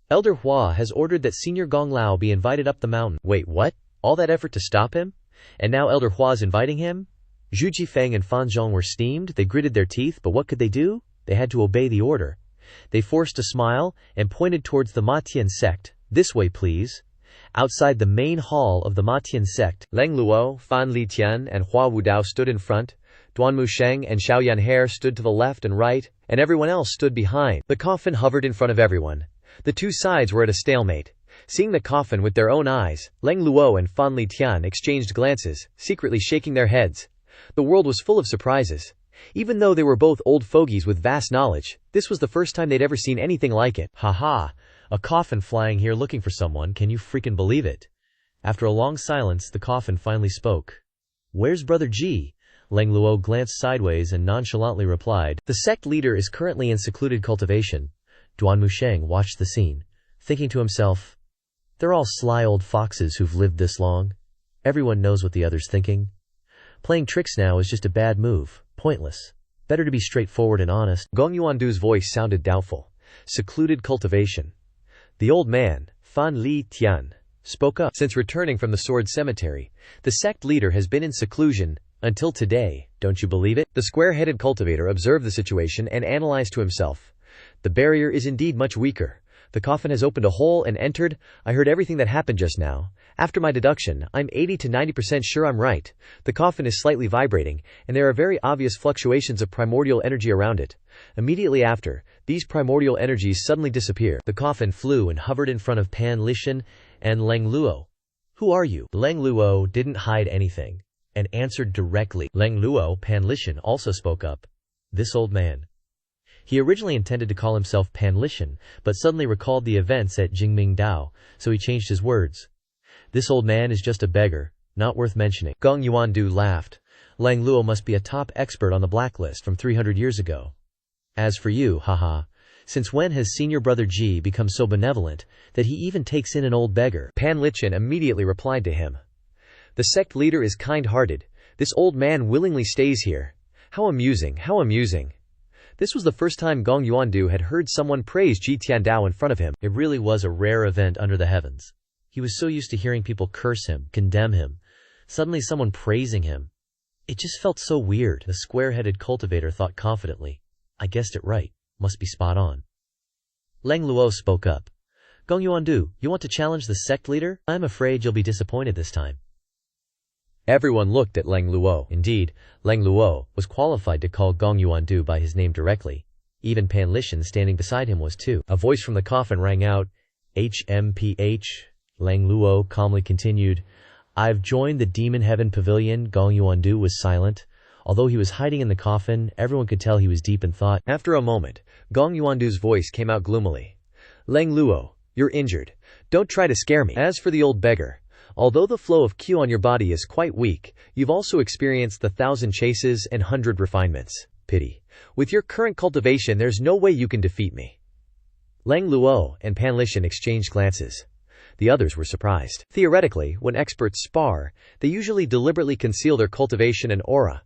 "Elder Hua has ordered that Senior Gong Lao be invited up the mountain." Wait, what? All that effort to stop him? And now Elder Hua's inviting him? Zhu Jifeng and Fan Zhong were steamed. They gritted their teeth, but what could they do? They had to obey the order. They forced a smile and pointed towards the Matian sect. "This way, please." Outside the main hall of the Matian sect, Leng Luo, Fan Litian, and Hua Wudao stood in front. Duanmu Sheng and Xiaoyan He stood to the left and right, and everyone else stood behind. The coffin hovered in front of everyone. The two sides were at a stalemate. Seeing the coffin with their own eyes, Leng Luo and Fan Litian exchanged glances, secretly shaking their heads. The world was full of surprises. Even though they were both old fogies with vast knowledge, this was the first time they'd ever seen anything like it. Haha, a coffin flying here looking for someone, can you freaking believe it? After a long silence, the coffin finally spoke. Where's Brother Ji? Lang Luo glanced sideways and nonchalantly replied, the sect leader is currently in secluded cultivation. Duan Musheng watched the scene, thinking to himself, they're all sly old foxes who've lived this long. Everyone knows what the other's thinking. Playing tricks now is just a bad move, pointless. Better to be straightforward and honest. Gong Yuandu's voice sounded doubtful. Secluded cultivation. The old man, Fan Li Tian, spoke up. Since returning from the Sword Cemetery, the sect leader has been in seclusion until today, don't you believe it? The square-headed cultivator observed the situation and analyzed to himself. The barrier is indeed much weaker. The coffin has opened a hole and entered. I heard everything that happened just now. After my deduction, I'm 80 to 90% sure I'm right. The coffin is slightly vibrating, and there are very obvious fluctuations of primordial energy around it. Immediately after, these primordial energies suddenly disappear. The coffin flew and hovered in front of Pan Lishan and Lang Luo. Who are you? Lang Luo didn't hide anything and answered directly. Lang Luo, Pan Lishan, also spoke up. This old man. He originally intended to call himself Pan Lishan, but suddenly recalled the events at Jingming Dao, so he changed his words. This old man is just a beggar, not worth mentioning. Gong Yuandu laughed. Lang Luo must be a top expert on the blacklist from 300 years ago. As for you, haha, since when has senior brother Ji become so benevolent that he even takes in an old beggar? Pan Lichin immediately replied to him. The sect leader is kind-hearted. This old man willingly stays here. How amusing, how amusing. This was the first time Gong Yuandu had heard someone praise Ji Tiandao in front of him. It really was a rare event under the heavens. He was so used to hearing people curse him, condemn him. Suddenly someone praising him. It just felt so weird. The square-headed cultivator thought confidently. I guessed it right. Must be spot on. Lang Luo spoke up. Gong Yuandu, you want to challenge the sect leader? I'm afraid you'll be disappointed this time. Everyone looked at Lang Luo. Indeed, Lang Luo was qualified to call Gong Yuandu by his name directly. Even Pan Lishan standing beside him was too. A voice from the coffin rang out. HMPH. Lang Luo calmly continued. I've joined the Demon Heaven Pavilion. Gong Yuandu was silent. Although he was hiding in the coffin, everyone could tell he was deep in thought. After a moment, Gong Yuandu's voice came out gloomily. Lang Luo, you're injured. Don't try to scare me. As for the old beggar, although the flow of Q on your body is quite weak, you've also experienced the 1,000 chases and 100 refinements. Pity. With your current cultivation, there's no way you can defeat me. Lang Luo and Pan Lishan exchanged glances. The others were surprised. Theoretically, when experts spar, they usually deliberately conceal their cultivation and aura.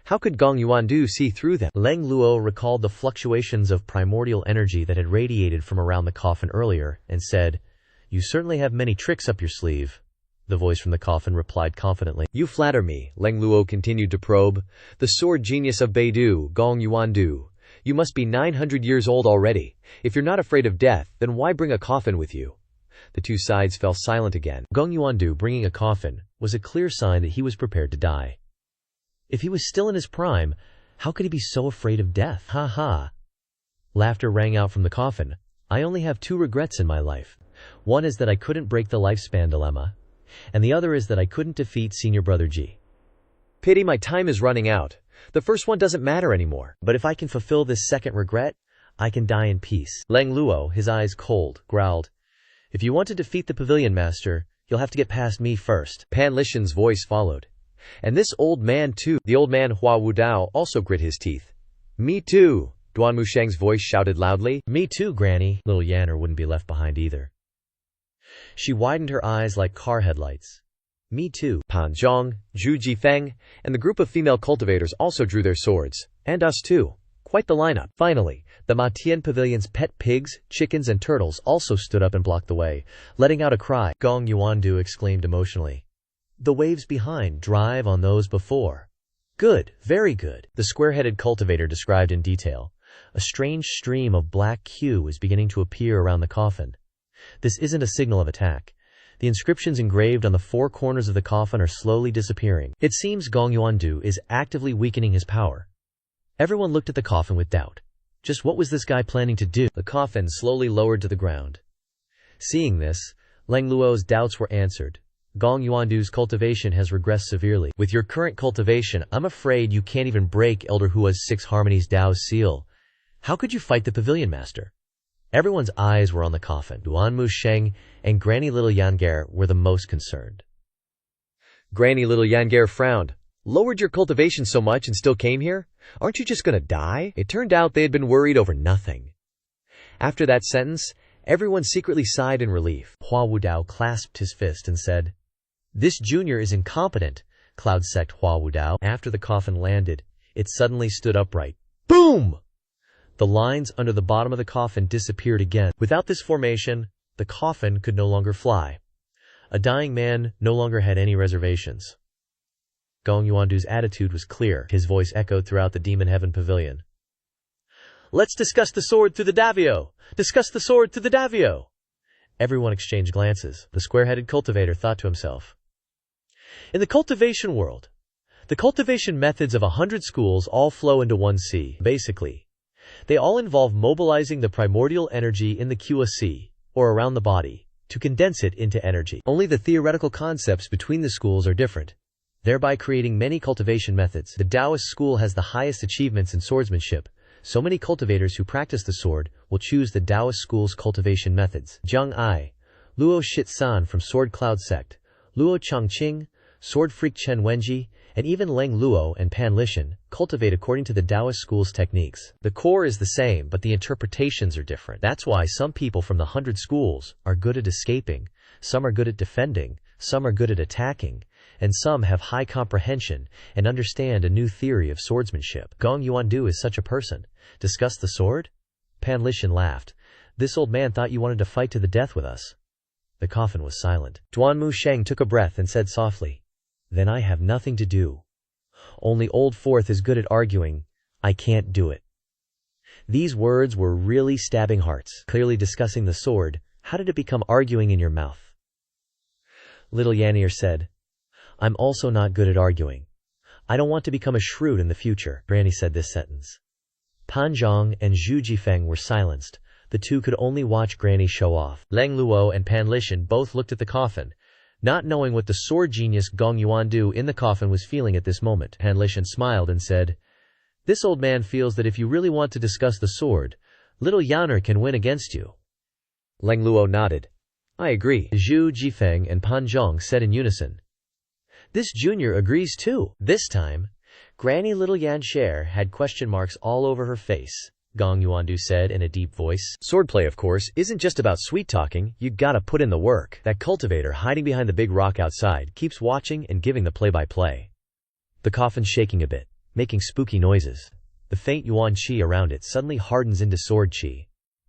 How could Gong Yuandu see through them? Lang Luo recalled the fluctuations of primordial energy that had radiated from around the coffin earlier, and said, You certainly have many tricks up your sleeve. The voice from the coffin replied confidently. You flatter me, Lang Luo continued to probe. The sword genius of Beidou, Gong Yuandu. You must be 900 years old already. If you're not afraid of death, then why bring a coffin with you? The two sides fell silent again. Gong Yuandu bringing a coffin was a clear sign that he was prepared to die. If he was still in his prime, how could he be so afraid of death? Ha ha. Laughter rang out from the coffin. I only have 2 regrets in my life. One is that I couldn't break the lifespan dilemma, and the other is that I couldn't defeat senior brother Ji. Pity my time is running out. The first one doesn't matter anymore. But if I can fulfill this second regret, I can die in peace. Lang Luo, his eyes cold, growled. If you want to defeat the pavilion master, you'll have to get past me first. Pan Lishan's voice followed. And this old man too. The old man Hua Wudao also grit his teeth. Me too. Duan Musheng's voice shouted loudly. Me too, Granny. Little Yanner wouldn't be left behind either. She widened her eyes like car headlights. Me too. Pan Zhong, Zhu Jifeng, and the group of female cultivators also drew their swords. And us too. Quite the lineup. Finally, the Matian Pavilion's pet pigs, chickens, and turtles also stood up and blocked the way, letting out a cry. Gong Yuandu exclaimed emotionally. The waves behind drive on those before. Good, very good. The square-headed cultivator described in detail. A strange stream of black Q is beginning to appear around the coffin. This isn't a signal of attack. The inscriptions engraved on the 4 corners of the coffin are slowly disappearing. It seems Gong Yuandu is actively weakening his power. Everyone looked at the coffin with doubt. Just what was this guy planning to do? The coffin slowly lowered to the ground. Seeing this, Lang Luo's doubts were answered. Gong Yuandu's cultivation has regressed severely. With your current cultivation, I'm afraid you can't even break Elder Hua's 6 Harmonies Dao's seal. How could you fight the pavilion master? Everyone's eyes were on the coffin. Duanmu Sheng and Granny Little Yangar were the most concerned. Granny Little Yangar frowned. Lowered your cultivation so much and still came here? Aren't you just gonna die? It turned out they had been worried over nothing. After that sentence, everyone secretly sighed in relief. Hua Wudao clasped his fist and said, "This junior is incompetent," Cloud Sect Hua Wudao. After the coffin landed, it suddenly stood upright. Boom! The lines under the bottom of the coffin disappeared again. Without this formation, the coffin could no longer fly. A dying man no longer had any reservations. Gong Yuandu's attitude was clear. His voice echoed throughout the Demon Heaven Pavilion. "Let's discuss the sword through the Davio! Discuss the sword through the Davio!" Everyone exchanged glances. The square-headed cultivator thought to himself. In the cultivation world, the cultivation methods of 100 schools all flow into one sea. Basically, they all involve mobilizing the primordial energy in the Qa sea, or around the body, to condense it into energy. Only the theoretical concepts between the schools are different, thereby creating many cultivation methods. The Taoist school has the highest achievements in swordsmanship. So many cultivators who practice the sword will choose the Taoist school's cultivation methods. Zhang Ai, Luo Shit-san from Sword Cloud Sect, Luo Chongqing, Sword Freak Chen Wenji, and even Leng Luo and Pan Lishan cultivate according to the Taoist school's techniques. The core is the same, but the interpretations are different. That's why some people from the 100 schools are good at escaping, some are good at defending, some are good at attacking, and some have high comprehension and understand a new theory of swordsmanship. Gong Yuandu is such a person. Discuss the sword? Pan Lishan laughed. This old man thought you wanted to fight to the death with us. The coffin was silent. Duanmu Sheng took a breath and said softly, "Then I have nothing to do. Only Old Fourth is good at arguing. I can't do it." These words were really stabbing hearts. Clearly discussing the sword, how did it become arguing in your mouth? Little Yanir said, "I'm also not good at arguing. I don't want to become a shrew in the future." Granny said this sentence. Pan Zhang and Zhu Jifeng were silenced. The two could only watch Granny show off. Leng Luo and Pan Lishan both looked at the coffin, not knowing what the sword genius Gong Yuandu in the coffin was feeling at this moment. Pan Lishan smiled and said, "This old man feels that if you really want to discuss the sword, little Yanir can win against you." Leng Luo nodded. "I agree." Zhu Jifeng and Pan Zhang said in unison, "This junior agrees too." This time, Granny Little Yanshare had question marks all over her face. Gong Yuandu said in a deep voice, "Swordplay, of course, isn't just about sweet-talking. You gotta put in the work." That cultivator hiding behind the big rock outside keeps watching and giving the play-by-play. The coffin's shaking a bit, making spooky noises. The faint yuan qi around it suddenly hardens into sword qi,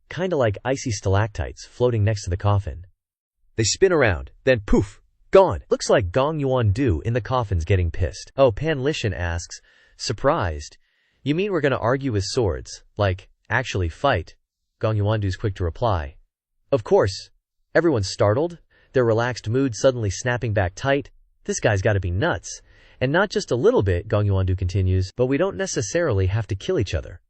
kinda like icy stalactites floating next to the coffin. They spin around, then poof, gone. Looks like Gong Yuandu in the coffin's getting pissed. Oh, Pan Lishan asks, surprised, "You mean we're gonna argue with swords? Like, actually fight?" Gong Yuandu's quick to reply, "Of course." Everyone's startled, their relaxed mood suddenly snapping back tight. This guy's gotta be nuts. And not just a little bit, Gong Yuandu continues, but we don't necessarily have to kill each other.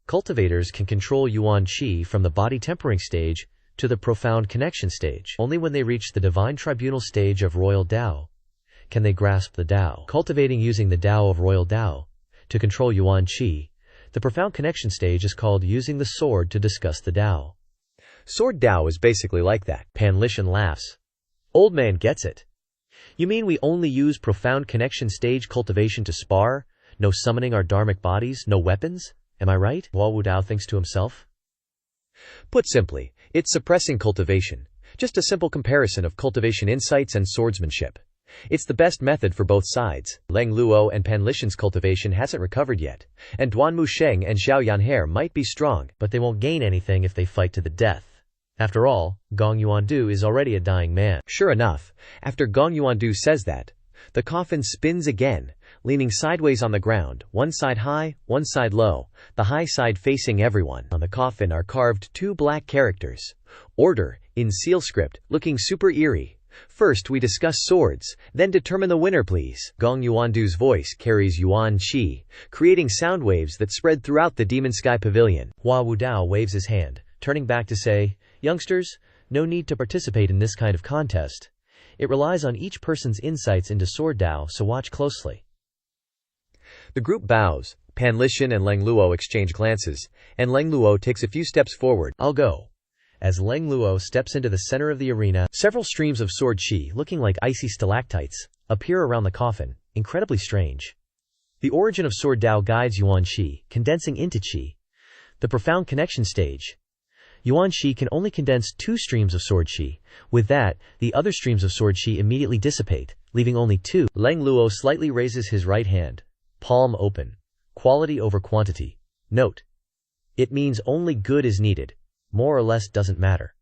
Cultivators can control yuan qi from the body tempering stage to the profound connection stage. Only when they reach the divine tribunal stage of royal Dao can they grasp the Dao. Cultivating using the Dao of royal Dao to control yuan qi, the profound connection stage is called using the sword to discuss the Dao. Sword Dao is basically like that. Pan Lishan laughs. Old man gets it. You mean we only use profound connection stage cultivation to spar? No summoning our dharmic bodies, no weapons? Am I right? Hua Wudao thinks to himself. Put simply, it's suppressing cultivation. Just a simple comparison of cultivation insights and swordsmanship. It's the best method for both sides. Leng Luo and Pan Lishan's cultivation hasn't recovered yet, and Duanmu Sheng and Zhao Yanher might be strong, but they won't gain anything if they fight to the death. After all, Gong Yuandu is already a dying man. Sure enough, after Gong Yuandu says that, the coffin spins again, leaning sideways on the ground, one side high, one side low, the high side facing everyone. On the coffin are carved two black characters. Order, in seal script, looking super eerie. First we discuss swords, then determine the winner please. Gong Yuandu's voice carries yuan qi, creating sound waves that spread throughout the Demon Sky Pavilion. Hua Wudao waves his hand, turning back to say, "Youngsters, no need to participate in this kind of contest. It relies on each person's insights into sword Dao, so watch closely. The group bows. Pan Lishan and Leng Luo exchange glances, and Leng Luo takes a few steps forward. I'll go. As Leng Luo steps into the center of the arena, several streams of sword qi, looking like icy stalactites, appear around the coffin, incredibly strange. The origin of sword Dao guides Yuan Qi, condensing into qi. The profound connection stage. Yuan Qi can only condense 2 streams of sword qi. With that, the other streams of sword qi immediately dissipate, leaving only 2. Leng Luo slightly raises his right hand, palm open. Quality over quantity. Note. It means only good is needed. More or less doesn't matter.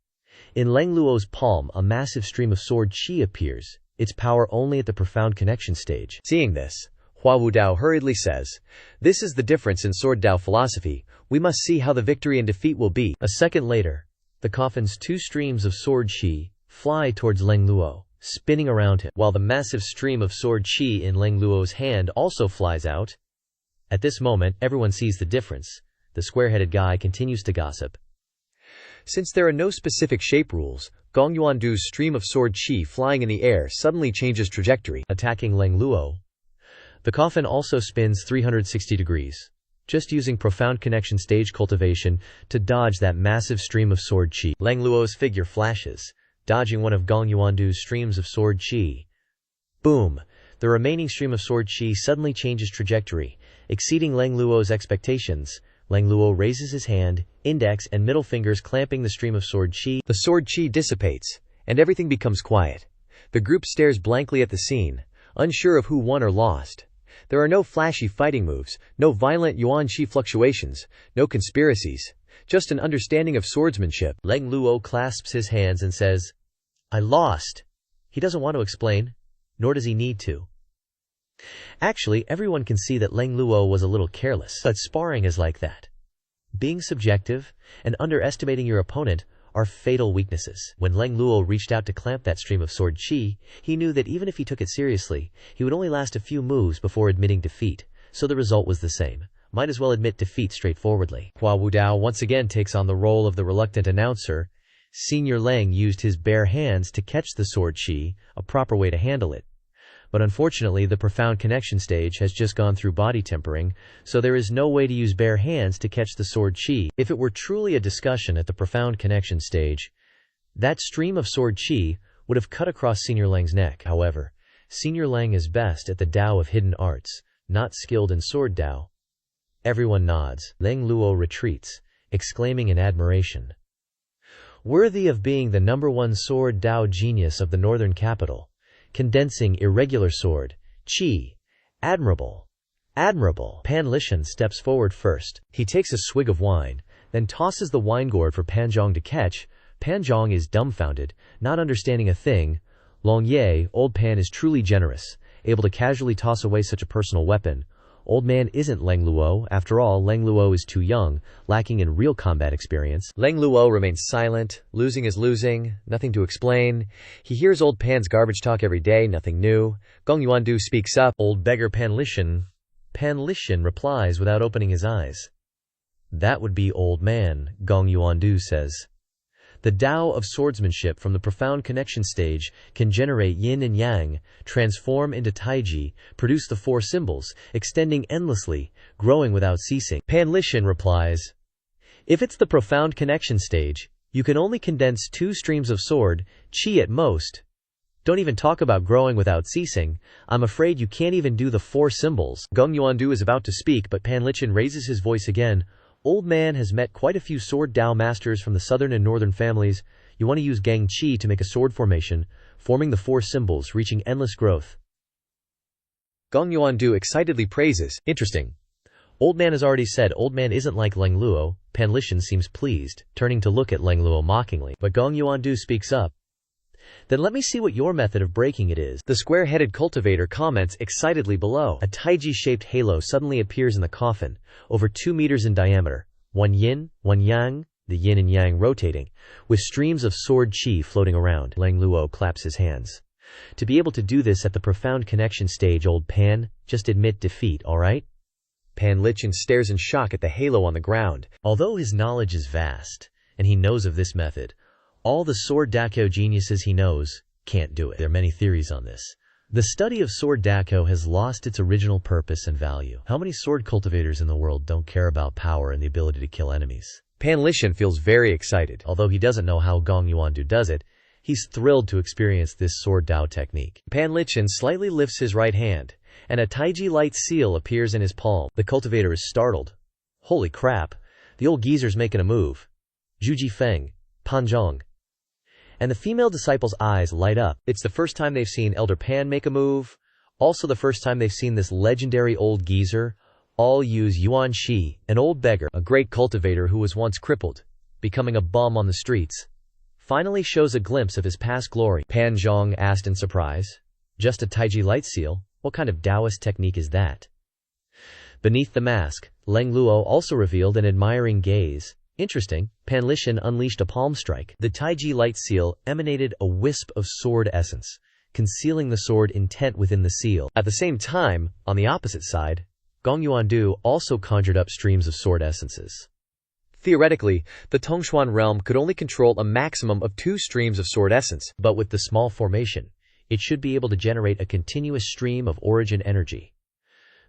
In Leng Luo's palm, a massive stream of sword qi appears, its power only at the profound connection stage. Seeing this, Hua Wudao hurriedly says, "This is the difference in sword Dao philosophy. We must see how the victory and defeat will be." A second later, the coffin's 2 streams of sword qi fly towards Leng Luo, spinning around him, while the massive stream of sword qi in Leng Luo's hand also flies out. At this moment, everyone sees the difference. The square-headed guy continues to gossip. Since there are no specific shape rules, Gong Yuandu's stream of sword qi flying in the air suddenly changes trajectory, attacking Leng Luo. The coffin also spins 360 degrees, just using profound connection stage cultivation to dodge that massive stream of sword qi. Leng Luo's figure flashes, dodging one of Gong Yuandu's streams of sword qi. Boom! The remaining stream of sword qi suddenly changes trajectory, exceeding Leng Luo's expectations. Leng Luo raises his hand, index and middle fingers clamping the stream of sword qi. The sword qi dissipates, and everything becomes quiet. The group stares blankly at the scene, unsure of who won or lost. There are no flashy fighting moves, no violent Yuan Qi fluctuations, no conspiracies, just an understanding of swordsmanship. Leng Luo clasps his hands and says, "I lost." He doesn't want to explain, nor does he need to. Actually, everyone can see that Leng Luo was a little careless, but sparring is like that. Being subjective and underestimating your opponent are fatal weaknesses. When Leng Luo reached out to clamp that stream of sword qi, he knew that even if he took it seriously, he would only last a few moves before admitting defeat, so the result was the same. Might as well admit defeat straightforwardly. Hua Wudao once again takes on the role of the reluctant announcer. Senior Leng used his bare hands to catch the sword qi, a proper way to handle it. But unfortunately, the profound connection stage has just gone through body tempering, so there is no way to use bare hands to catch the sword qi. If it were truly a discussion at the profound connection stage, that stream of sword qi would have cut across Senior Leng's neck. However, Senior Leng is best at the Dao of hidden arts, not skilled in sword Dao. Everyone nods. Leng Luo retreats, exclaiming in admiration, "Worthy of being the #1 sword Dao genius of the northern capital. Condensing irregular sword qi. Admirable. Admirable." Pan Lishan steps forward first. He takes a swig of wine, then tosses the wine gourd for Pan Zhong to catch. Pan Zhong is dumbfounded, not understanding a thing. Long Ye, old Pan is truly generous, able to casually toss away such a personal weapon. Old man isn't Leng Luo. After all, Leng Luo is too young, lacking in real combat experience. Leng Luo remains silent. Losing is losing. Nothing to explain. He hears old Pan's garbage talk every day. Nothing new. Gong Yuandu speaks up. "Old beggar Pan Lishan." Pan Lishan replies without opening his eyes. "That would be old man," Gong Yuandu says. The Dao of swordsmanship from the profound connection stage can generate yin and yang, transform into taiji, produce the 4 symbols, extending endlessly, growing without ceasing. Pan Lishan replies, "If it's the profound connection stage, you can only condense 2 streams of sword, qi at most. Don't even talk about growing without ceasing. I'm afraid you can't even do the 4 symbols." Gong Yuandu is about to speak, but Pan Lishan raises his voice again. "Old man has met quite a few sword Dao masters from the southern and northern families. You want to use Gang Qi to make a sword formation, forming the 4 symbols, reaching endless growth." Gong Yuandu excitedly praises. "Interesting. Old man has already said old man isn't like Leng Luo." Pan Lishan seems pleased, turning to look at Leng Luo mockingly. But Gong Yuandu speaks up. "Then let me see what your method of breaking it is." The square-headed cultivator comments excitedly below. A taiji-shaped halo suddenly appears in the coffin, over 2 meters in diameter, 1 yin, 1 yang, the yin and yang rotating, with streams of sword qi floating around. Leng Luo claps his hands. "To be able to do this at the profound connection stage, old Pan, just admit defeat, alright?" Pan Lishan stares in shock at the halo on the ground. Although his knowledge is vast, and he knows of this method, all the sword Dakyo geniuses he knows, can't do it. There are many theories on this. The study of sword dako has lost its original purpose and value. How many sword cultivators in the world don't care about power and the ability to kill enemies? Pan Lishan feels very excited. Although he doesn't know how Gong Yuandu does it, he's thrilled to experience this sword Dao technique. Pan Lishan slightly lifts his right hand, and a Taiji light seal appears in his palm. The cultivator is startled. Holy crap, the old geezer's making a move. Zhuji Feng, Panzhong. And the female disciple's eyes light up. It's the first time they've seen Elder Pan make a move. Also the first time they've seen this legendary old geezer. All use Yuan Shi, an old beggar, a great cultivator who was once crippled, becoming a bum on the streets. Finally shows a glimpse of his past glory. Pan Zhong asked in surprise. Just a Taiji light seal? What kind of Taoist technique is that? Beneath the mask, Leng Luo also revealed an admiring gaze. Interesting, Pan Lishan unleashed a palm strike. The Taiji light seal emanated a wisp of sword essence, concealing the sword intent within the seal. At the same time, on the opposite side, Gong Yuandu also conjured up streams of sword essences. Theoretically, the Tongshuan realm could only control a maximum of 2 streams of sword essence. But with the small formation, it should be able to generate a continuous stream of origin energy.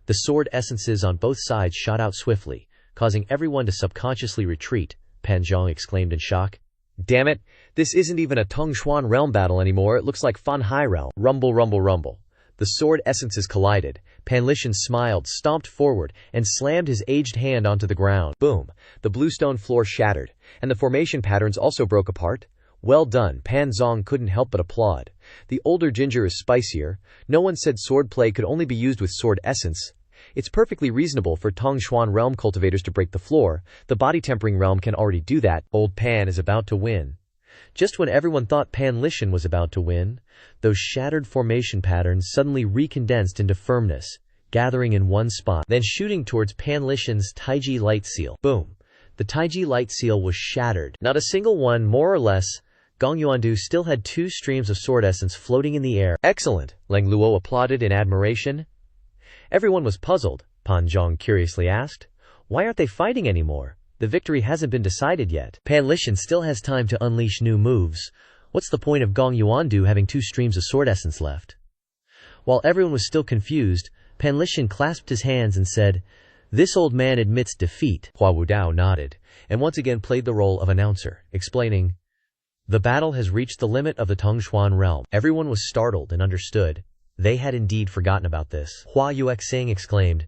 The sword essences on both sides shot out swiftly, causing everyone to subconsciously retreat, Pan Zhong exclaimed in shock. Damn it, this isn't even a Tongshuan realm battle anymore, it looks like Fan Hai realm. Rumble, rumble, rumble. The sword essences collided. Pan Lishan smiled, stomped forward, and slammed his aged hand onto the ground. Boom! The bluestone floor shattered, and the formation patterns also broke apart. Well done, Pan Zhong couldn't help but applaud. The older ginger is spicier. No one said swordplay could only be used with sword essence. It's perfectly reasonable for Tongshuan realm cultivators to break the floor. The body tempering realm can already do that. Old Pan is about to win. Just when everyone thought Pan Lishan was about to win, those shattered formation patterns suddenly recondensed into firmness, gathering in one spot, then shooting towards Pan Lishan's Taiji light seal. Boom! The Taiji light seal was shattered. Not a single one, more or less. Gong Yuandu still had 2 streams of sword essence floating in the air. Excellent! Leng Luo applauded in admiration. Everyone was puzzled. Pan Zhong curiously asked. Why aren't they fighting anymore? The victory hasn't been decided yet. Pan Lishan still has time to unleash new moves. What's the point of Gong Yuandu having 2 streams of sword essence left? While everyone was still confused, Pan Lishan clasped his hands and said, "This old man admits defeat." Hua Wudao nodded, and once again played the role of announcer, explaining, "The battle has reached the limit of the Tongshuan realm." Everyone was startled and understood. They had indeed forgotten about this. Hua Yuexing exclaimed,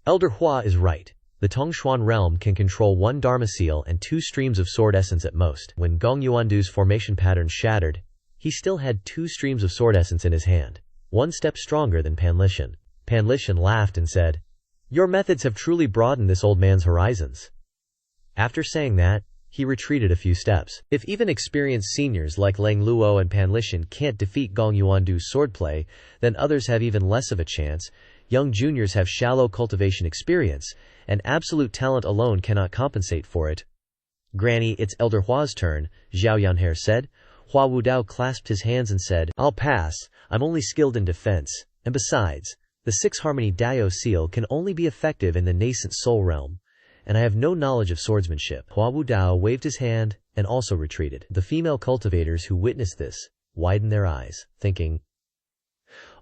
"Elder Hua is right. The Tongshuan realm can control 1 Dharma seal and 2 streams of sword essence at most." When Gong Yuandu's formation pattern shattered, he still had 2 streams of sword essence in his hand, 1 step stronger than Pan Lishan. Pan Lishan laughed and said, "Your methods have truly broadened this old man's horizons." After saying that, he retreated a few steps. If even experienced seniors like Leng Luo and Pan Lishan can't defeat Gong Yuandu's swordplay, then others have even less of a chance. Young juniors have shallow cultivation experience, and absolute talent alone cannot compensate for it. "Granny, it's Elder Hua's turn," Zhao Yanher said. Hua Wudao clasped his hands and said, "I'll pass. I'm only skilled in defense. And besides, the 6 Harmony Dao seal can only be effective in the nascent soul realm, and I have no knowledge of swordsmanship." Hua Wudao waved his hand and also retreated. The female cultivators who witnessed this widened their eyes, thinking,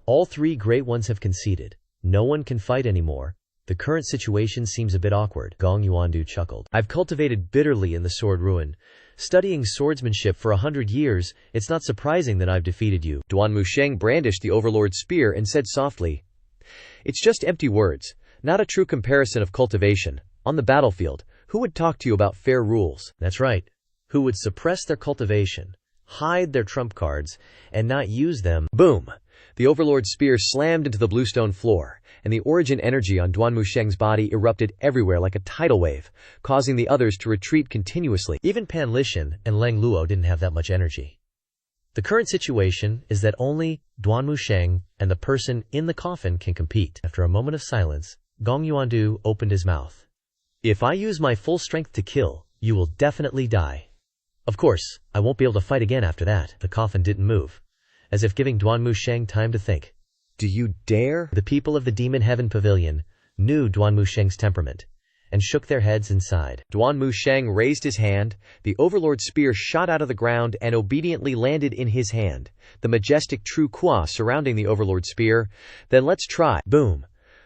"All 3 great ones have conceded. No one can fight anymore. The current situation seems a bit awkward." Gong Yuandu chuckled. "I've cultivated bitterly in the sword ruin. Studying swordsmanship for 100 years, it's not surprising that I've defeated you." Duan Musheng brandished the Overlord's spear and said softly, "It's just empty words, not a true comparison of cultivation. On the battlefield, who would talk to you about fair rules?" That's right. Who would suppress their cultivation, hide their trump cards, and not use them. Boom! The Overlord's spear slammed into the bluestone floor, and the origin energy on Duan Musheng's body erupted everywhere like a tidal wave, causing the others to retreat continuously. Even Pan Lishan and Leng Luo didn't have that much energy. The current situation is that only Duan Musheng and the person in the coffin can compete. After a moment of silence, Gong Yuandu opened his mouth. "If I use my full strength to kill, you will definitely die. Of course, I won't be able to fight again after that." The coffin didn't move, as if giving Duan Musheng time to think. "Do you dare?" The people of the Demon Heaven Pavilion knew Duan Musheng's temperament, and shook their heads inside. Duan Musheng raised his hand, the overlord spear shot out of the ground and obediently landed in his hand, the majestic true Qua surrounding the overlord spear. Then let's try. Boom!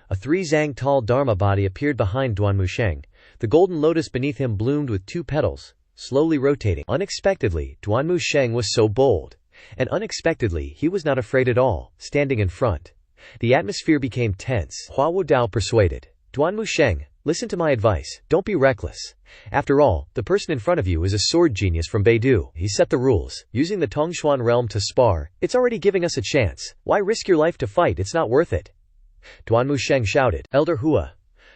A 3 zang tall Dharma body appeared behind Duan Musheng. The golden lotus beneath him bloomed with 2 petals, slowly rotating. Unexpectedly, Duan Musheng was so bold. And unexpectedly, he was not afraid at all, standing in front. The atmosphere became tense. Hua Wudao persuaded. Duan Musheng, listen to my advice, don't be reckless. After all, the person in front of you is a sword genius from Beidou. He set the rules, using the Tongshuan realm to spar. It's already giving us a chance. Why risk your life to fight? It's not worth it. Duan Musheng shouted. Elder Hua,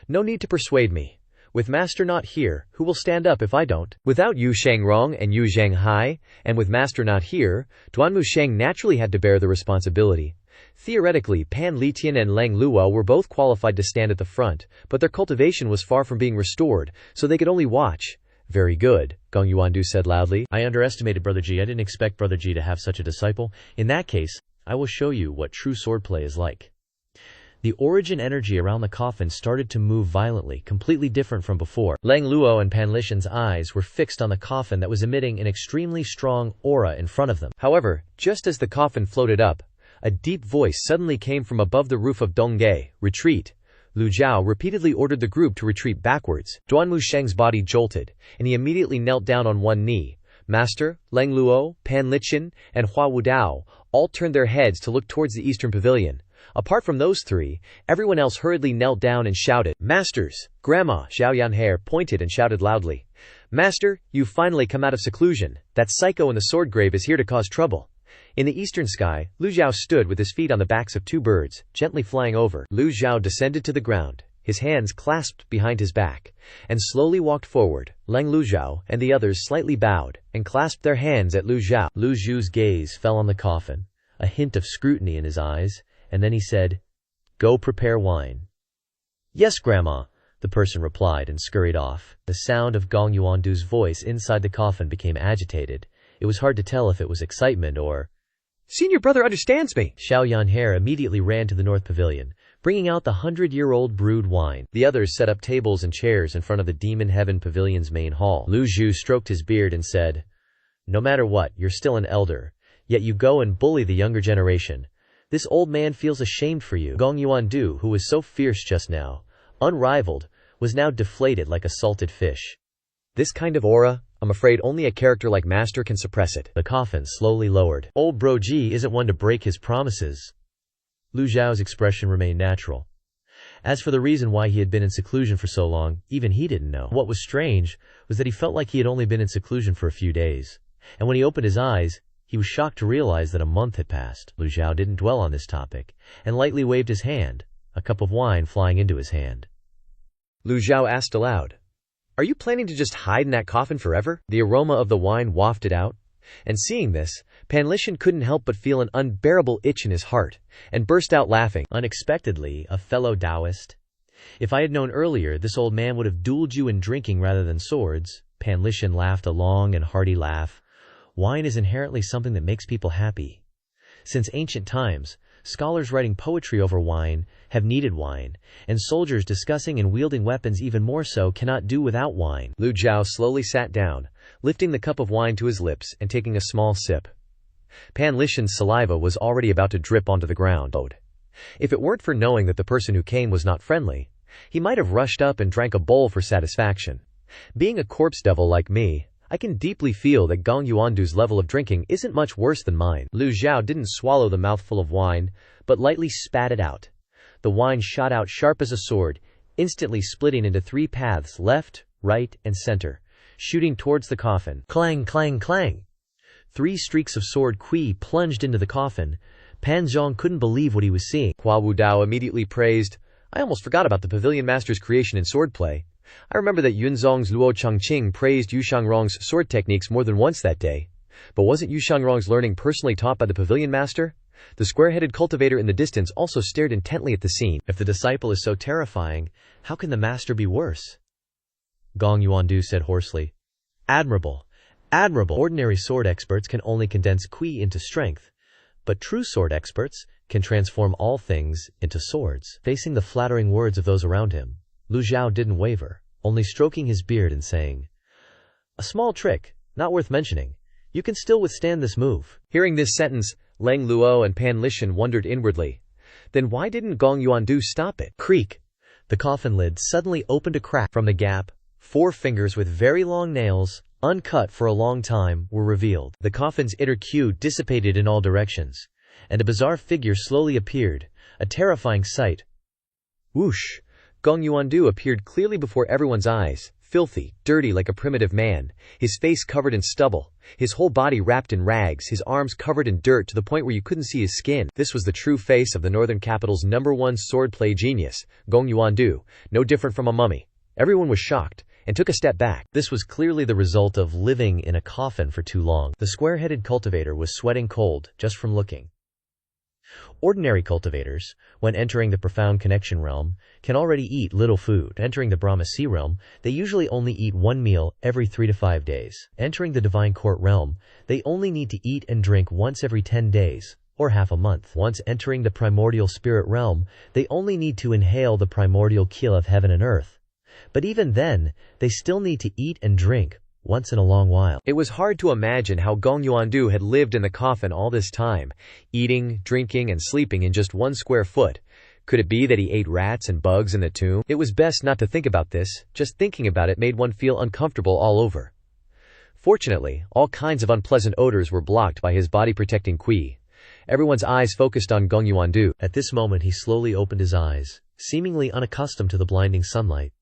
no need to persuade me. With Master not here, who will stand up if I don't? Without Yu Shangrong and Yu Zhanghai, and with Master not here, Duan Musheng naturally had to bear the responsibility. Theoretically, Pan Litian and Lang Luo were both qualified to stand at the front, but their cultivation was far from being restored, so they could only watch. Very good, Gong Yuandu said loudly. I underestimated Brother Ji. I didn't expect Brother Ji to have such a disciple. In that case, I will show you what true swordplay is like. The origin energy around the coffin started to move violently, completely different from before. Lang Luo and Pan Lishan's eyes were fixed on the coffin that was emitting an extremely strong aura in front of them. However, just as the coffin floated up, a deep voice suddenly came from above the roof of Dongge. Retreat. Lu Zhou repeatedly ordered the group to retreat backwards. Duan Musheng's body jolted, and he immediately knelt down on one knee. Master, Lang Luo, Pan Lichin, and Hua Wudao all turned their heads to look towards the eastern pavilion. Apart from those 3, everyone else hurriedly knelt down and shouted, Masters! Grandma! Zhao Yanhair pointed and shouted loudly. Master, you've finally come out of seclusion. That psycho in the sword grave is here to cause trouble. In the eastern sky, Lu Zhou stood with his feet on the backs of 2 birds, gently flying over. Lu Zhou descended to the ground, his hands clasped behind his back, and slowly walked forward. Lang Lu Zhou and the others slightly bowed, and clasped their hands at Lu Zhou. Lu Zhou's gaze fell on the coffin, a hint of scrutiny in his eyes, and then he said, Go prepare wine. Yes, Grandma, the person replied and scurried off. The sound of Gong Yuandu's voice inside the coffin became agitated. It was hard to tell if it was excitement or... Senior brother understands me. Zhao Yanhair immediately ran to the north pavilion, bringing out the 100-year-old brewed wine. The others set up tables and chairs in front of the Demon Heaven Pavilion's main hall. Lu Zhou stroked his beard and said, No matter what, you're still an elder, yet you go and bully the younger generation. This old man feels ashamed for you. Gong Yuandu, who was so fierce just now, unrivaled, was now deflated like a salted fish. This kind of aura, I'm afraid only a character like Master can suppress it. The coffin slowly lowered. Old Bro Ji isn't one to break his promises. Lu Zhao's expression remained natural. As for the reason why he had been in seclusion for so long, even he didn't know. What was strange was that he felt like he had only been in seclusion for a few days. And when he opened his eyes, he was shocked to realize that a month had passed. Lu Zhou didn't dwell on this topic, and lightly waved his hand, a cup of wine flying into his hand. Lu Zhou asked aloud, Are you planning to just hide in that coffin forever? The aroma of the wine wafted out, and seeing this, Pan Lishan couldn't help but feel an unbearable itch in his heart, and burst out laughing. Unexpectedly, a fellow Taoist. If I had known earlier, this old man would have dueled you in drinking rather than swords. Pan Lishan laughed a long and hearty laugh. Wine is inherently something that makes people happy. Since ancient times, scholars writing poetry over wine have needed wine, and soldiers discussing and wielding weapons even more so cannot do without wine. Lu Zhou slowly sat down, lifting the cup of wine to his lips and taking a small sip. Pan Lishan's saliva was already about to drip onto the ground. If it weren't for knowing that the person who came was not friendly, he might have rushed up and drank a bowl for satisfaction. Being a corpse devil like me, I can deeply feel that Gong Yuandu's level of drinking isn't much worse than mine. Lu Zhou didn't swallow the mouthful of wine, but lightly spat it out. The wine shot out sharp as a sword, instantly splitting into 3 paths, left, right, and center, shooting towards the coffin. Clang, clang, clang. 3 streaks of sword qui plunged into the coffin. Pan Zhong couldn't believe what he was seeing. Hua Wudao immediately praised, I almost forgot about the pavilion master's creation in swordplay. I remember that Yunzong's Luo Changqing praised Yu Shangrong's sword techniques more than once that day. But wasn't Yu Shangrong's learning personally taught by the pavilion master? The square-headed cultivator in the distance also stared intently at the scene. If the disciple is so terrifying, how can the master be worse? Gong Yuandu said hoarsely. Admirable. Admirable. Ordinary sword experts can only condense qui into strength, but true sword experts can transform all things into swords. Facing the flattering words of those around him, Lu Zhou didn't waver, only stroking his beard and saying, "A small trick, not worth mentioning. You can still withstand this move." Hearing this sentence, Lang Luo and Pan Lishan wondered inwardly. Then why didn't Gong Yuandu stop it? Creak! The coffin lid suddenly opened a crack. From the gap, 4 fingers with very long nails, uncut for a long time, were revealed. The coffin's inner queue dissipated in all directions, and a bizarre figure slowly appeared, a terrifying sight. Whoosh! Gong Yuandu appeared clearly before everyone's eyes, filthy, dirty like a primitive man, his face covered in stubble, his whole body wrapped in rags, his arms covered in dirt to the point where you couldn't see his skin. This was the true face of the northern capital's #1 swordplay genius, Gong Yuandu, no different from a mummy. Everyone was shocked and took a step back. This was clearly the result of living in a coffin for too long. The square-headed cultivator was sweating cold just from looking. Ordinary cultivators, when entering the profound connection realm, can already eat little food. Entering the Brahmasi realm, they usually only eat 1 meal every 3 to 5 days. Entering the divine court realm, they only need to eat and drink once every 10 days, or half a month. Once entering the primordial spirit realm, they only need to inhale the primordial keel of heaven and earth. But even then, they still need to eat and drink once in a long while. It was hard to imagine how Gong Yuandu had lived in the coffin all this time, eating, drinking, and sleeping in just 1 square foot. Could it be that he ate rats and bugs in the tomb? It was best not to think about this, just thinking about it made one feel uncomfortable all over. Fortunately, all kinds of unpleasant odors were blocked by his body-protecting qui. Everyone's eyes focused on Gong Yuandu. At this moment he slowly opened his eyes, seemingly unaccustomed to the blinding sunlight.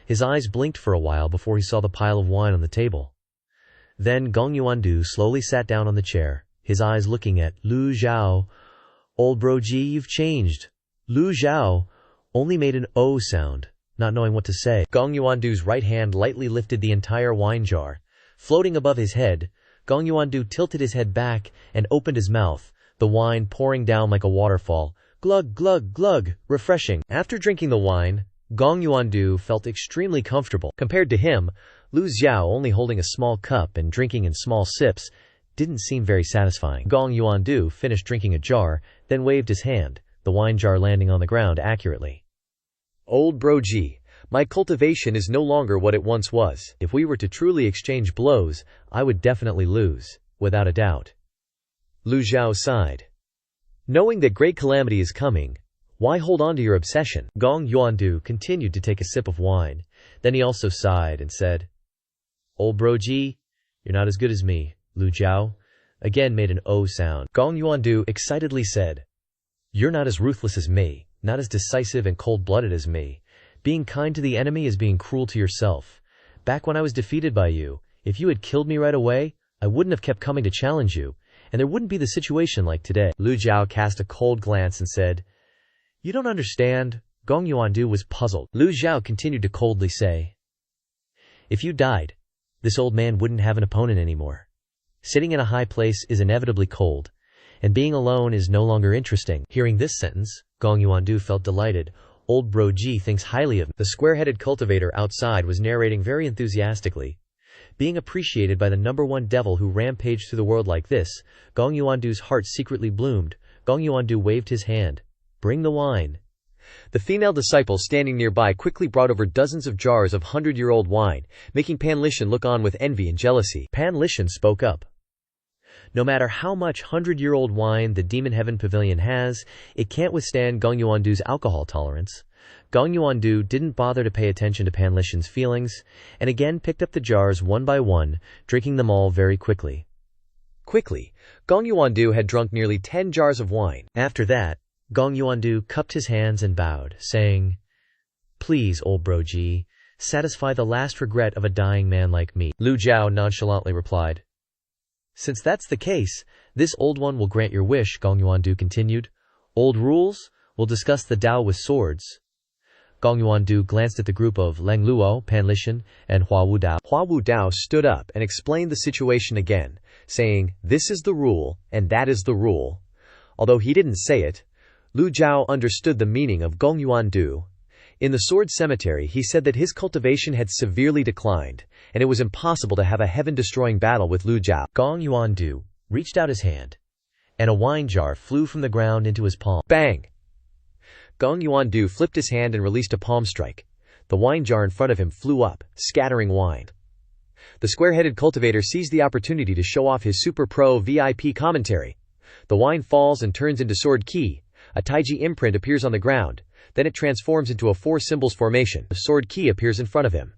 His eyes blinked for a while before he saw the pile of wine on the table. Then Gong Yuandu slowly sat down on the chair, his eyes looking at Lu Zhou. "Old bro Ji, you've changed." Lu Zhou only made an "oh" sound, not knowing what to say. Gong Yuandu's right hand lightly lifted the entire wine jar. Floating above his head, Gong Yuandu tilted his head back and opened his mouth, the wine pouring down like a waterfall. Glug, glug, glug, refreshing. After drinking the wine, Gong Yuandu felt extremely comfortable. Compared to him, Lu Zhou only holding a small cup and drinking in small sips didn't seem very satisfying. Gong Yuandu finished drinking a jar, then waved his hand, the wine jar landing on the ground accurately. "Old bro Ji, my cultivation is no longer what it once was. If we were to truly exchange blows, I would definitely lose, without a doubt." Lu Zhou sighed. "Knowing that great calamity is coming, why hold on to your obsession?" Gong Yuandu continued to take a sip of wine. Then he also sighed and said, "Old bro Ji, you're not as good as me." Lu Zhou again made an "oh" sound. Gong Yuandu excitedly said, "You're not as ruthless as me, not as decisive and cold-blooded as me. Being kind to the enemy is being cruel to yourself. Back when I was defeated by you, if you had killed me right away, I wouldn't have kept coming to challenge you, and there wouldn't be the situation like today." Lu Zhou cast a cold glance and said, "You don't understand." Gong Yuandu was puzzled. Lu Zhou continued to coldly say, "If you died, this old man wouldn't have an opponent anymore. Sitting in a high place is inevitably cold, and being alone is no longer interesting." Hearing this sentence, Gong Yuandu felt delighted. Old bro Ji thinks highly of him. The square-headed cultivator outside was narrating very enthusiastically. Being appreciated by the #1 devil who rampaged through the world like this, Gong Yuandu's heart secretly bloomed. Gong Yuandu waved his hand. "Bring the wine." The female disciple standing nearby quickly brought over dozens of jars of 100-year-old wine, making Pan Lishan look on with envy and jealousy. Pan Lishan spoke up. "No matter how much 100-year-old wine the Demon Heaven Pavilion has, it can't withstand Gong Yuandu's alcohol tolerance." Gong Yuandu didn't bother to pay attention to Pan Lishan's feelings, and again picked up the jars one by one, drinking them all very quickly. Quickly, Gong Yuandu had drunk nearly 10 jars of wine. After that, Gong Yuandu cupped his hands and bowed, saying, "Please, old bro Ji, satisfy the last regret of a dying man like me." Lu Zhou nonchalantly replied, "Since that's the case, this old one will grant your wish." Gong Yuandu continued, "Old rules? We'll discuss the Tao with swords." Gong Yuandu glanced at the group of Lang Luo, Pan Lishan, and Hua Wu Dao. Hua Wu Dao stood up and explained the situation again, saying, "This is the rule, and that is the rule." Although he didn't say it, Lu Zhou understood the meaning of Gong Yuandu. In the Sword Cemetery, he said that his cultivation had severely declined, and it was impossible to have a heaven-destroying battle with Lu Zhou. Gong Yuandu reached out his hand, and a wine jar flew from the ground into his palm. Bang! Gong Yuandu flipped his hand and released a palm strike. The wine jar in front of him flew up, scattering wine. The square-headed cultivator seized the opportunity to show off his super pro VIP commentary. The wine falls and turns into sword ki. A taiji imprint appears on the ground. Then it transforms into a 4 symbols formation. The sword ki appears in front of him.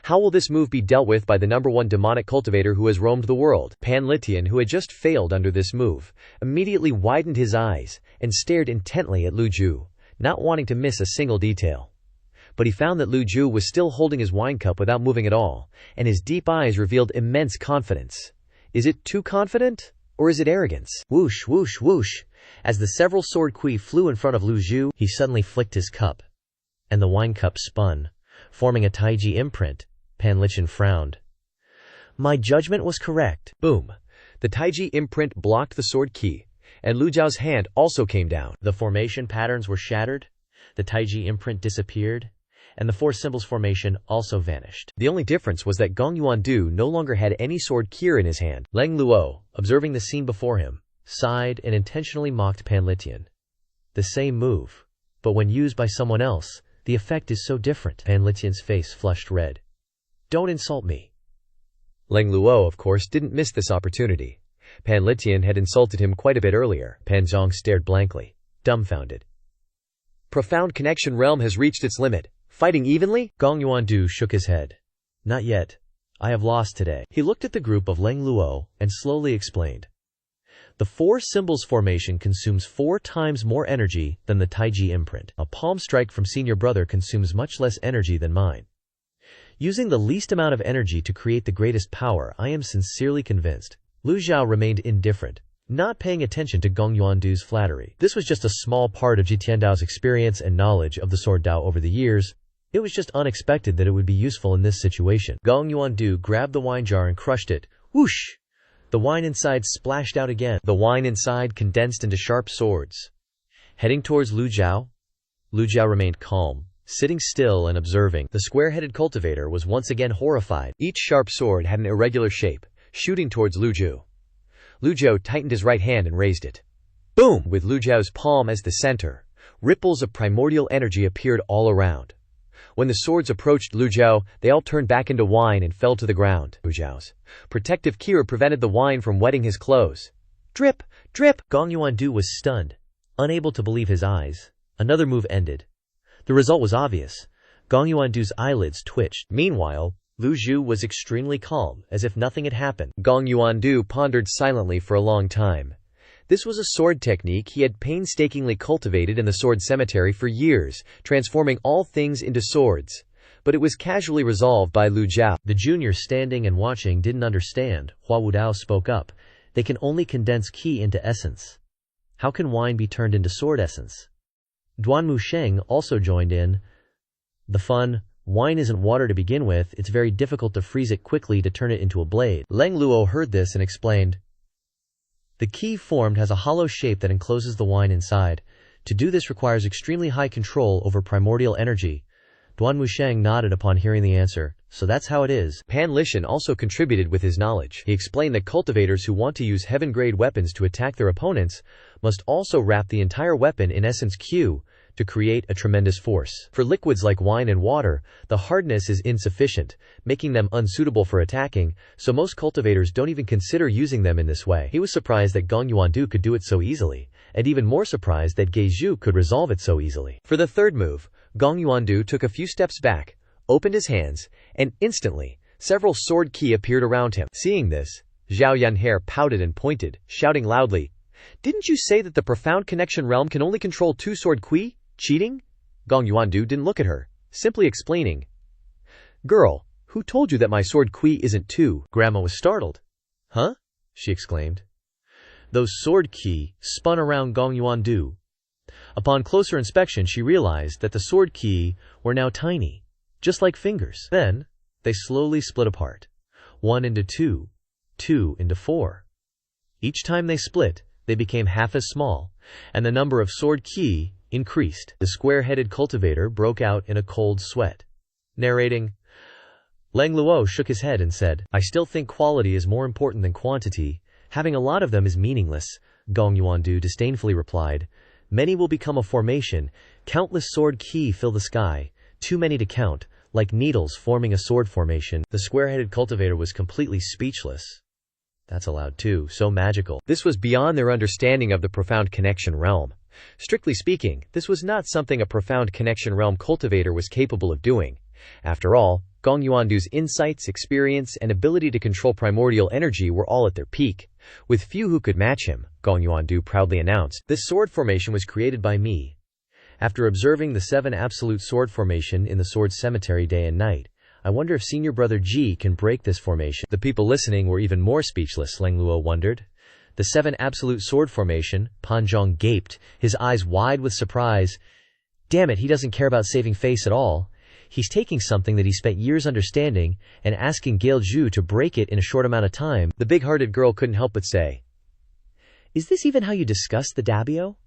How will this move be dealt with by the #1 demonic cultivator who has roamed the world? Pan Litian, who had just failed under this move, immediately widened his eyes and stared intently at Lu Zhou, not wanting to miss a single detail. But he found that Lu Zhou was still holding his wine cup without moving at all, and his deep eyes revealed immense confidence. Is it too confident? Or is it arrogance? Whoosh, whoosh, whoosh. As the several sword kui flew in front of Lu Zhou, he suddenly flicked his cup, and the wine cup spun, forming a taiji imprint. Pan Litian frowned. My judgment was correct. Boom. The taiji imprint blocked the sword ki, and Lu Zhao's hand also came down. The formation patterns were shattered, the taiji imprint disappeared, and the 4 symbols formation also vanished. The only difference was that Gong Yuandu no longer had any sword ki in his hand. Leng Luo, observing the scene before him, sighed and intentionally mocked Pan Litian. The same move, but when used by someone else, the effect is so different. Pan Litian's face flushed red. Don't insult me. Leng Luo, of course, didn't miss this opportunity. Pan Litian had insulted him quite a bit earlier. Pan Zhong stared blankly, dumbfounded. Profound connection realm has reached its limit. Fighting evenly? Gong Yuandu shook his head. Not yet. I have lost today. He looked at the group of Leng Luo and slowly explained. The 4 symbols formation consumes 4 times more energy than the taiji imprint. A palm strike from senior brother consumes much less energy than mine. Using the least amount of energy to create the greatest power, I am sincerely convinced. Lu Zhao remained indifferent, not paying attention to Gong Yuandu's flattery. This was just a small part of Ji Tiandao's experience and knowledge of the sword Dao over the years. It was just unexpected that it would be useful in this situation. Gong Yuandu grabbed the wine jar and crushed it. Whoosh! The wine inside splashed out again. The wine inside condensed into sharp swords. Heading towards Lu Zhao remained calm, sitting still and observing. The square-headed cultivator was once again horrified. Each sharp sword had an irregular shape, shooting towards Lu Zhou. Lu Zhou tightened his right hand and raised it. Boom! With Lu Zhao's palm as the center, ripples of primordial energy appeared all around. When the swords approached Lu Zhou, they all turned back into wine and fell to the ground. Lu Zhao's protective kira prevented the wine from wetting his clothes. Drip! Drip! Gong Yuandu was stunned, unable to believe his eyes. Another move ended. The result was obvious. Gong Yuandu's eyelids twitched. Meanwhile, Lu Zhou was extremely calm, as if nothing had happened. Gong Yuandu pondered silently for a long time. This was a sword technique he had painstakingly cultivated in the sword cemetery for years, transforming all things into swords. But it was casually resolved by Lu Zhao. The juniors standing and watching didn't understand. Hua Wudao spoke up. They can only condense qi into essence. How can wine be turned into sword essence? Duan Musheng also joined in. The fun. Wine isn't water to begin with, it's very difficult to freeze it quickly to turn it into a blade. Leng Luo heard this and explained. The qi formed has a hollow shape that encloses the wine inside. To do this requires extremely high control over primordial energy. Duan Musheng nodded upon hearing the answer. So that's how it is. Pan Litian also contributed with his knowledge. He explained that cultivators who want to use heaven-grade weapons to attack their opponents must also wrap the entire weapon in essence Q to create a tremendous force. For liquids like wine and water, the hardness is insufficient, making them unsuitable for attacking, so most cultivators don't even consider using them in this way. He was surprised that Gong Yuandu could do it so easily, and even more surprised that Geizhu could resolve it so easily. For the third move, Gong Yuandu took a few steps back, opened his hands, and instantly, several sword qi appeared around him. Seeing this, Zhao Yanhair pouted and pointed, shouting loudly, "Didn't you say that the profound connection realm can only control 2 sword qi? Cheating?" Gong Yuandu didn't look at her, simply explaining. "Girl, who told you that my sword qi isn't 2? Grandma was startled. "Huh?" she exclaimed. Those sword qi spun around Gong Yuandu. Upon closer inspection, she realized that the sword qi were now tiny, just like fingers. Then, they slowly split apart. 1 into 2, 2 into 4. Each time they split, they became half as small, and the number of sword qi increased. The square-headed cultivator broke out in a cold sweat. Narrating, Leng Luo shook his head and said, "I still think quality is more important than quantity. Having a lot of them is meaningless." Gong Yuandu disdainfully replied, "Many will become a formation. Countless sword qi fill the sky. too many to count, like needles forming a sword formation. The square-headed cultivator was completely speechless. That's allowed too, so magical. This was beyond their understanding of the profound connection realm. Strictly speaking, this was not something a profound connection realm cultivator was capable of doing. After all, Gong Yuandu's insights, experience, and ability to control primordial energy were all at their peak. With few who could match him, Gong Yuandu proudly announced, "This sword formation was created by me." After observing the 7 absolute sword formation in the sword cemetery day and night, I wonder if senior brother Ji can break this formation. The people listening were even more speechless, Leng Luo wondered. The 7 absolute sword formation, Pan Zhong gaped, his eyes wide with surprise. Damn it, he doesn't care about saving face at all. He's taking something that he spent years understanding and asking Gail Zhu to break it in a short amount of time. The big-hearted girl couldn't help but say, "Is this even how you discuss the Dabio?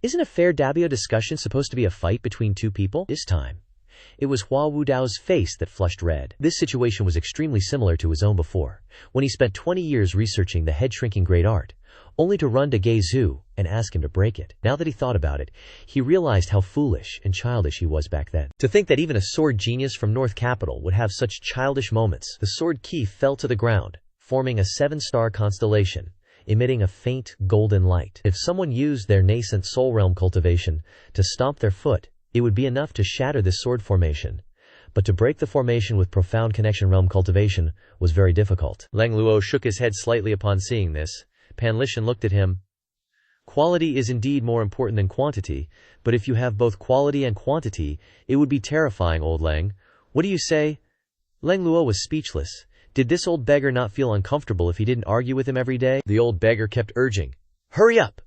Isn't a fair Dabio discussion supposed to be a fight between two people?" This time, it was Hua Wudao's face that flushed red. This situation was extremely similar to his own before, when he spent 20 years researching the head-shrinking great art, only to run to Gail Zhu and ask him to break it. Now that he thought about it, he realized how foolish and childish he was back then. To think that even a sword genius from North Capital would have such childish moments. The sword key fell to the ground, forming a 7-star constellation, emitting a faint golden light. If someone used their nascent soul realm cultivation to stomp their foot, it would be enough to shatter this sword formation. But to break the formation with profound connection realm cultivation was very difficult. Leng Luo shook his head slightly upon seeing this. Pan Lishan looked at him. Quality is indeed more important than quantity, but if you have both quality and quantity, it would be terrifying, old Leng. What do you say? Leng Luo was speechless. Did this old beggar not feel uncomfortable if he didn't argue with him every day? The old beggar kept urging, "Hurry up!"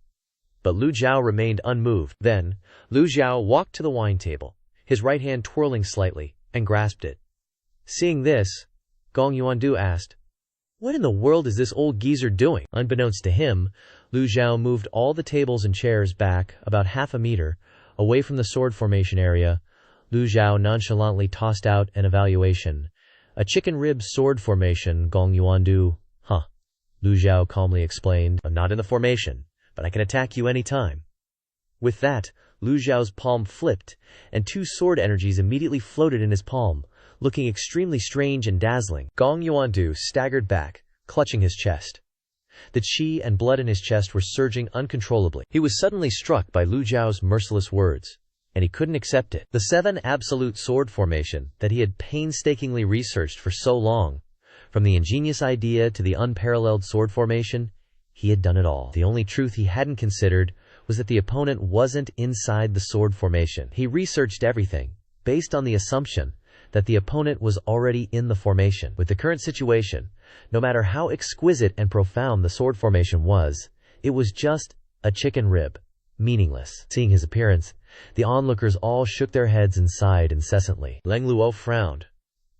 But Lu Zhou remained unmoved. Then, Lu Zhou walked to the wine table, his right hand twirling slightly, and grasped it. Seeing this, Gong Yuandu asked, "What in the world is this old geezer doing?" Unbeknownst to him, Lu Zhou moved all the tables and chairs back about half a meter, away from the sword formation area. Lu Zhou nonchalantly tossed out an evaluation. "A chicken rib sword formation, Gong Yuandu." "Huh," Lu Zhou calmly explained. "I'm not in the formation, but I can attack you any time." With that, Lu Zhao's palm flipped, and 2 sword energies immediately floated in his palm, looking extremely strange and dazzling. Gong Yuandu staggered back, clutching his chest. The qi and blood in his chest were surging uncontrollably. He was suddenly struck by Lu Zhao's merciless words, and he couldn't accept it. The 7 absolute sword formation that he had painstakingly researched for so long, from the ingenious idea to the unparalleled sword formation, he had done it all. The only truth he hadn't considered was that the opponent wasn't inside the sword formation. He researched everything, based on the assumption that the opponent was already in the formation. With the current situation, no matter how exquisite and profound the sword formation was, it was just a chicken rib, meaningless. Seeing his appearance, the onlookers all shook their heads and sighed incessantly. Leng Luo frowned,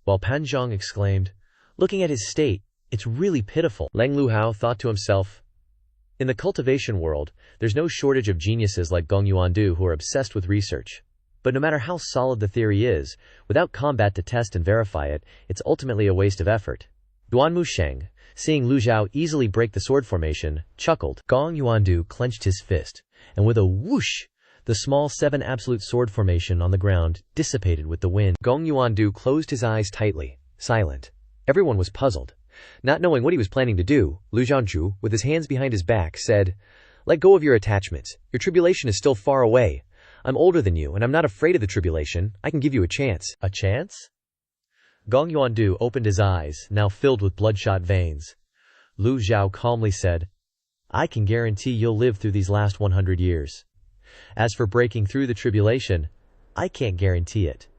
while Pan Zhong exclaimed, "Looking at his state, it's really pitiful." Leng Luhao thought to himself, in the cultivation world, there's no shortage of geniuses like Gong Yuandu who are obsessed with research. But no matter how solid the theory is, without combat to test and verify it, it's ultimately a waste of effort. Duan Musheng, seeing Lu Zhou easily break the sword formation, chuckled. Gong Yuandu clenched his fist, and with a whoosh, the small 7 absolute sword formation on the ground dissipated with the wind. Gong Yuandu closed his eyes tightly, silent. Everyone was puzzled. Not knowing what he was planning to do, Lu Zhangzhu, with his hands behind his back, said, "Let go of your attachments. Your tribulation is still far away. I'm older than you, and I'm not afraid of the tribulation. I can give you a chance." "A chance?" Gong Yuandu opened his eyes, now filled with bloodshot veins. Lu Zhou calmly said, "I can guarantee you'll live through these last 100 years. As for breaking through the tribulation, I can't guarantee it."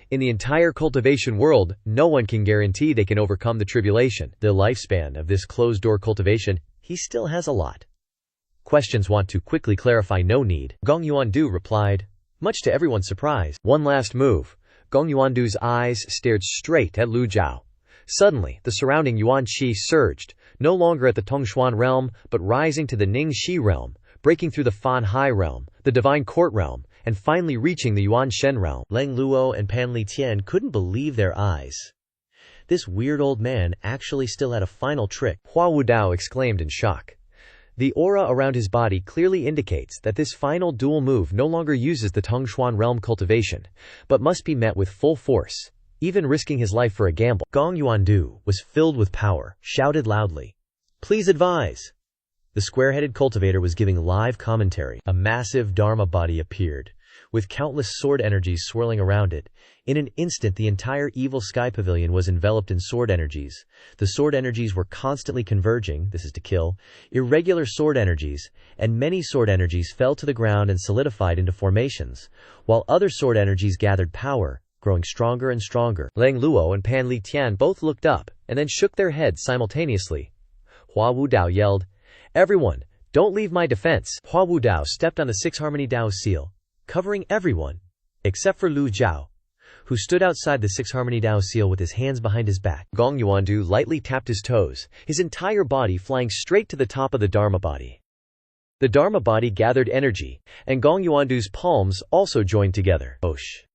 In the entire cultivation world, no one can guarantee they can overcome the tribulation. The lifespan of this closed-door cultivation, he still has a lot. Questions want to quickly clarify, no need. Gong Yuandu replied, much to everyone's surprise. One last move. Gong Yuandu's eyes stared straight at Lu Zhou. Suddenly, the surrounding Yuan Qi surged, no longer at the Tongshuan realm, but rising to the Ning Shi realm, breaking through the Fan Hai realm, the Divine Court realm, and finally reaching the Yuan Shen realm. Leng Luo and Pan Li Tian couldn't believe their eyes. This weird old man actually still had a final trick. Hua Wudao exclaimed in shock. The aura around his body clearly indicates that this final dual move no longer uses the Tongshuan realm cultivation, but must be met with full force, even risking his life for a gamble. Gong Yuandu was filled with power, shouted loudly, "Please advise!" The square-headed cultivator was giving live commentary. A massive Dharma body appeared, with countless sword energies swirling around it. In an instant, the entire Evil Sky Pavilion was enveloped in sword energies. The sword energies were constantly converging, this is to kill, irregular sword energies, and many sword energies fell to the ground and solidified into formations, while other sword energies gathered power, growing stronger and stronger. Lang Luo and Pan Li Tian both looked up, and then shook their heads simultaneously. Hua Wudao yelled, "Everyone, don't leave my defense!" Hua Wudao stepped on the Six Harmony Dao seal, covering everyone, except for Lu Zhou, who stood outside the Six Harmony Dao seal with his hands behind his back. Gong Yuandu lightly tapped his toes, his entire body flying straight to the top of the Dharma body. The Dharma body gathered energy, and Gong Yuandu's palms also joined together. Osh.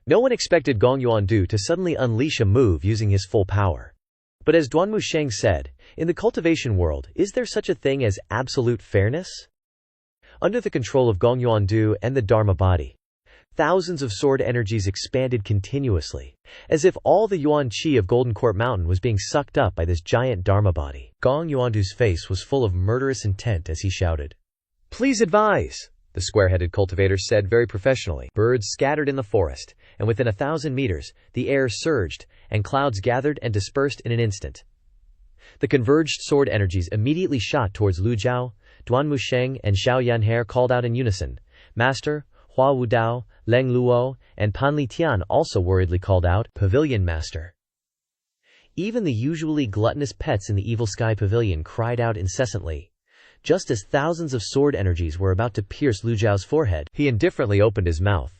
No one expected Gong Yuandu to suddenly unleash a move using his full power. But as Duanmu Sheng said, in the cultivation world, is there such a thing as absolute fairness? Under the control of Gong Yuandu and the Dharma body, thousands of sword energies expanded continuously, as if all the Yuan Qi of Golden Court Mountain was being sucked up by this giant Dharma body. Gong Yuandu's face was full of murderous intent as he shouted, "Please advise!" the square-headed cultivator said very professionally. Birds scattered in the forest, and within 1,000 meters, the air surged, and clouds gathered and dispersed in an instant. The converged sword energies immediately shot towards Lu Zhou. Duanmu Sheng and Xiao Yanher called out in unison. Master, Hua Wudao, Lang Luo, and Pan Li Tian also worriedly called out, "Pavilion Master." Even the usually gluttonous pets in the Evil Sky Pavilion cried out incessantly. Just as thousands of sword energies were about to pierce Lu Zhao's forehead, he indifferently opened his mouth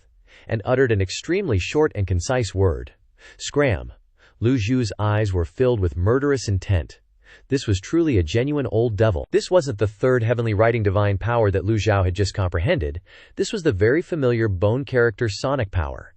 and uttered an extremely short and concise word. Scram. Lu Zhou's eyes were filled with murderous intent. This was truly a genuine old devil. This wasn't the third heavenly writing divine power that Lu Zhou had just comprehended. This was the very familiar bone character sonic power.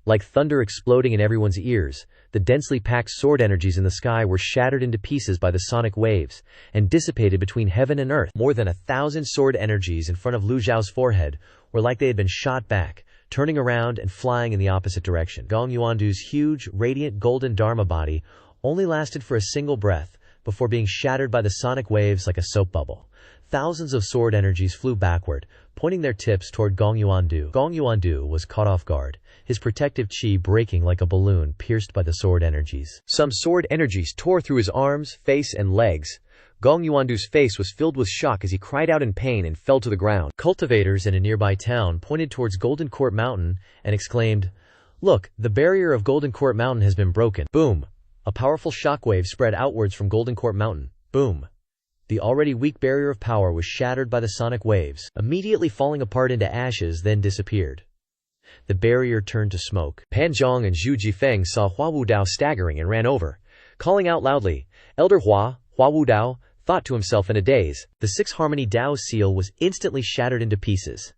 Like thunder exploding in everyone's ears, the densely packed sword energies in the sky were shattered into pieces by the sonic waves and dissipated between heaven and earth. More than 1,000 sword energies in front of Lu Zhao's forehead were like they had been shot back, turning around and flying in the opposite direction. Gong Yuandu's huge, radiant golden Dharma body only lasted for a single breath before being shattered by the sonic waves like a soap bubble. Thousands of sword energies flew backward, pointing their tips toward Gong Yuandu. Gong Yuandu was caught off guard, his protective chi breaking like a balloon pierced by the sword energies. Some sword energies tore through his arms, face, and legs. Gong Yuandu's face was filled with shock as he cried out in pain and fell to the ground. Cultivators in a nearby town pointed towards Golden Court Mountain and exclaimed, "Look, the barrier of Golden Court Mountain has been broken." Boom! A powerful shockwave spread outwards from Golden Court Mountain. Boom! The already weak barrier of power was shattered by the sonic waves, immediately falling apart into ashes, then disappeared. The barrier turned to smoke. Pan Zhong and Zhu Jifeng saw Hua Wudao staggering and ran over, calling out loudly, "Elder Hua!" Hua Wudao thought to himself in a daze. The Six Harmony Dao seal was instantly shattered into pieces.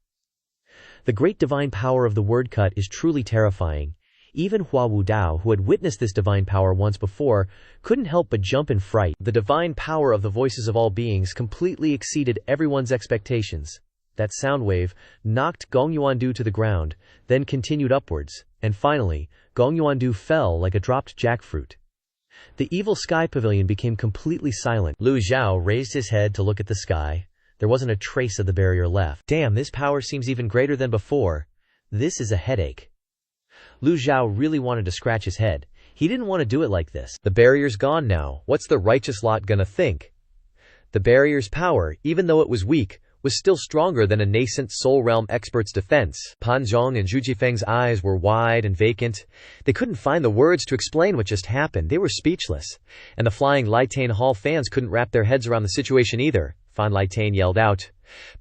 The great divine power of the word cut is truly terrifying. Even Hua Wudao, who had witnessed this divine power once before, couldn't help but jump in fright. The divine power of the voices of all beings completely exceeded everyone's expectations. That sound wave knocked Gong Yuandu to the ground, then continued upwards, and finally, Gong Yuandu fell like a dropped jackfruit. The Evil Sky Pavilion became completely silent. Lu Zhou raised his head to look at the sky. There wasn't a trace of the barrier left. Damn, this power seems even greater than before. This is a headache. Lu Zhou really wanted to scratch his head. He didn't want to do it like this. The barrier's gone now. What's the righteous lot gonna think? The barrier's power, even though it was weak, was still stronger than a nascent Soul Realm expert's defense. Pan Zhong and Zhu Jifeng's eyes were wide and vacant. They couldn't find the words to explain what just happened. They were speechless. And the flying Lightain Hall fans couldn't wrap their heads around the situation either. Fan Lightain yelled out,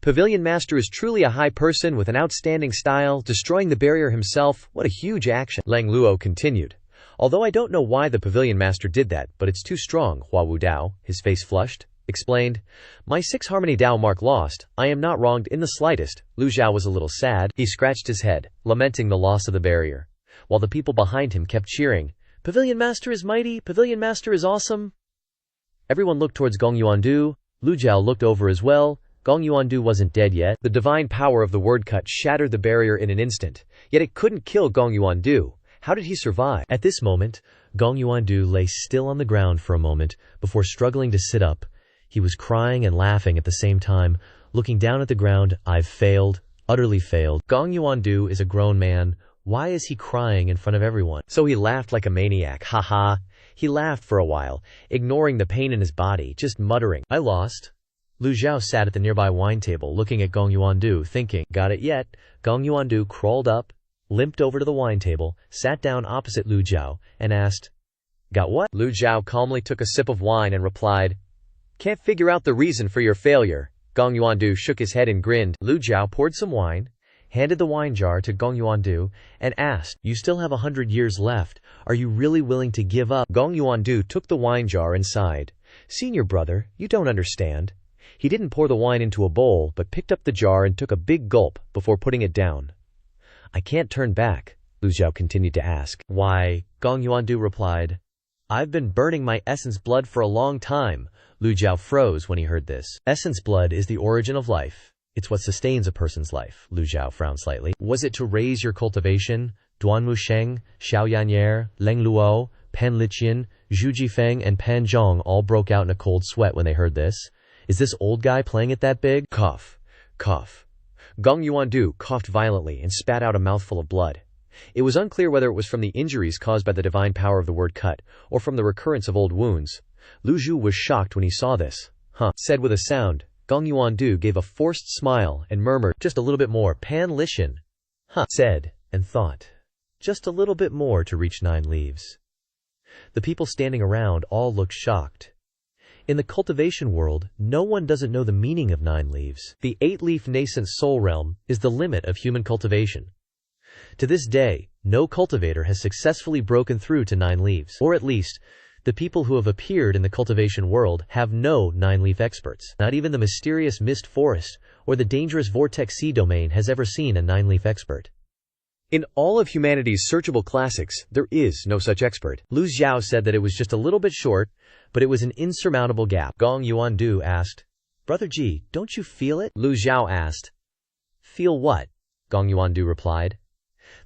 "Pavilion Master is truly a high person with an outstanding style, destroying the barrier himself. What a huge action." Lang Luo continued, "Although I don't know why the Pavilion Master did that, but it's too strong." Hua Wudao, his face flushed, explained, "My Six Harmony Dao mark lost. I am not wronged in the slightest." Lu Zhou was a little sad. He scratched his head, lamenting the loss of the barrier, while the people behind him kept cheering, "Pavilion Master is mighty! Pavilion Master is awesome!" Everyone looked towards Gong Yuandu, Lu Zhou looked over as well. Gong Yuandu wasn't dead yet. The divine power of the word cut shattered the barrier in an instant, yet it couldn't kill Gong Yuandu. How did he survive? At this moment, Gong Yuandu lay still on the ground for a moment before struggling to sit up. He was crying and laughing at the same time, looking down at the ground. I've failed, utterly failed. Gong Yuandu is a grown man. Why is he crying in front of everyone? So he laughed like a maniac. Ha ha. He laughed for a while, ignoring the pain in his body, just muttering, I lost. Lu Zhou sat at the nearby wine table looking at Gong Yuandu, thinking, got it yet? Gong Yuandu crawled up, limped over to the wine table, sat down opposite Lu Zhou, and asked, got what? Lu Zhou calmly took a sip of wine and replied, can't figure out the reason for your failure. Gong Yuandu shook his head and grinned. Lu Zhou poured some wine, handed the wine jar to Gong Yuandu, and asked, you still have 100 years left. Are you really willing to give up? Gong Yuandu took the wine jar and sighed. Senior brother, you don't understand. He didn't pour the wine into a bowl, but picked up the jar and took a big gulp before putting it down. I can't turn back, Lu Zhou continued to ask. Why, Gong Yuandu replied, I've been burning my essence blood for a long time. Lu Zhou froze when he heard this. Essence blood is the origin of life. It's what sustains a person's life. Lu Zhou frowned slightly. Was it to raise your cultivation? Duan Wusheng, Xiao Yanyer, Leng Luo, Pan Liqian, Zhu Jifeng, and Pan Zhong all broke out in a cold sweat when they heard this. Is this old guy playing it that big? Cough. Cough. Gong Yuandu coughed violently and spat out a mouthful of blood. It was unclear whether it was from the injuries caused by the divine power of the word cut, or from the recurrence of old wounds. Lu Zhou was shocked when he saw this. Said with a sound. Gong Yuandu gave a forced smile and murmured, just a little bit more. Pan Lishan. Said, and thought. Just a little bit more to reach 9 leaves. The people standing around all looked shocked. In the cultivation world, no one doesn't know the meaning of 9 leaves. The 8-leaf nascent soul realm is the limit of human cultivation. To this day, no cultivator has successfully broken through to 9 leaves. Or at least, the people who have appeared in the cultivation world have no 9-leaf experts. Not even the mysterious mist forest or the dangerous vortex sea domain has ever seen a 9-leaf expert. In all of humanity's searchable classics, there is no such expert. Lu Zhou said that it was just a little bit short, but it was an insurmountable gap. Gong Yuandu asked, Brother Ji, don't you feel it? Lu Zhou asked. Feel what? Gong Yuandu replied.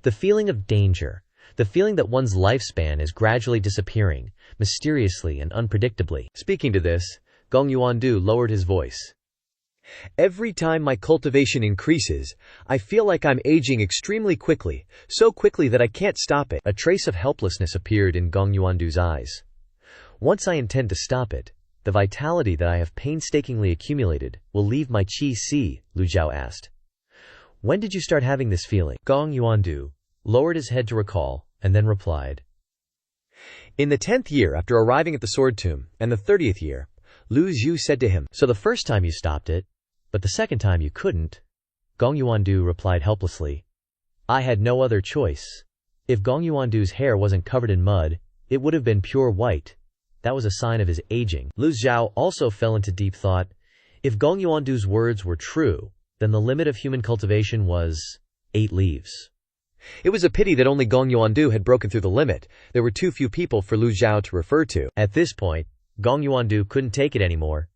The feeling of danger. The feeling that one's lifespan is gradually disappearing, mysteriously and unpredictably. Speaking to this, Gong Yuandu lowered his voice. Every time my cultivation increases, I feel like I'm aging extremely quickly, so quickly that I can't stop it. A trace of helplessness appeared in Gong Yuandu's eyes. Once I intend to stop it, the vitality that I have painstakingly accumulated will leave my qi si, Lu Zhou asked. When did you start having this feeling? Gong Yuandu lowered his head to recall, and then replied. In the 10th year after arriving at the sword tomb, and the 30th year, Lu Zhou said to him, So the first time you stopped it, but the second time you couldn't? Gong Yuandu replied helplessly. I had no other choice. If Gong Yuandu's hair wasn't covered in mud, it would have been pure white. That was a sign of his aging. Lu Zhou also fell into deep thought. If Gong Yuandu's words were true, then the limit of human cultivation was 8 leaves. It was a pity that only Gong Yuandu had broken through the limit. There were too few people for Lu Zhou to refer to. At this point, Gong Yuandu couldn't take it anymore.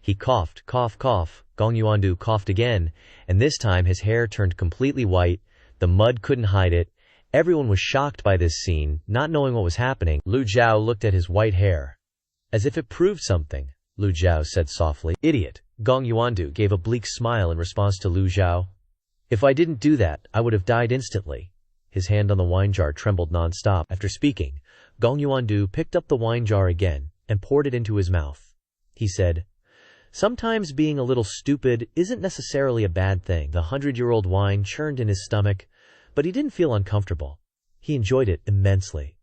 He coughed, cough, cough. Gong Yuandu coughed again, and this time his hair turned completely white. The mud couldn't hide it. Everyone was shocked by this scene, not knowing what was happening. Lu Zhou looked at his white hair. As if it proved something, Lu Zhou said softly. Idiot. Gong Yuandu gave a bleak smile in response to Lu Zhou. If I didn't do that, I would have died instantly. His hand on the wine jar trembled non-stop. After speaking, Gong Yuandu picked up the wine jar again and poured it into his mouth. He said, Sometimes being a little stupid isn't necessarily a bad thing. The 100-year-old wine churned in his stomach, but he didn't feel uncomfortable. He enjoyed it immensely.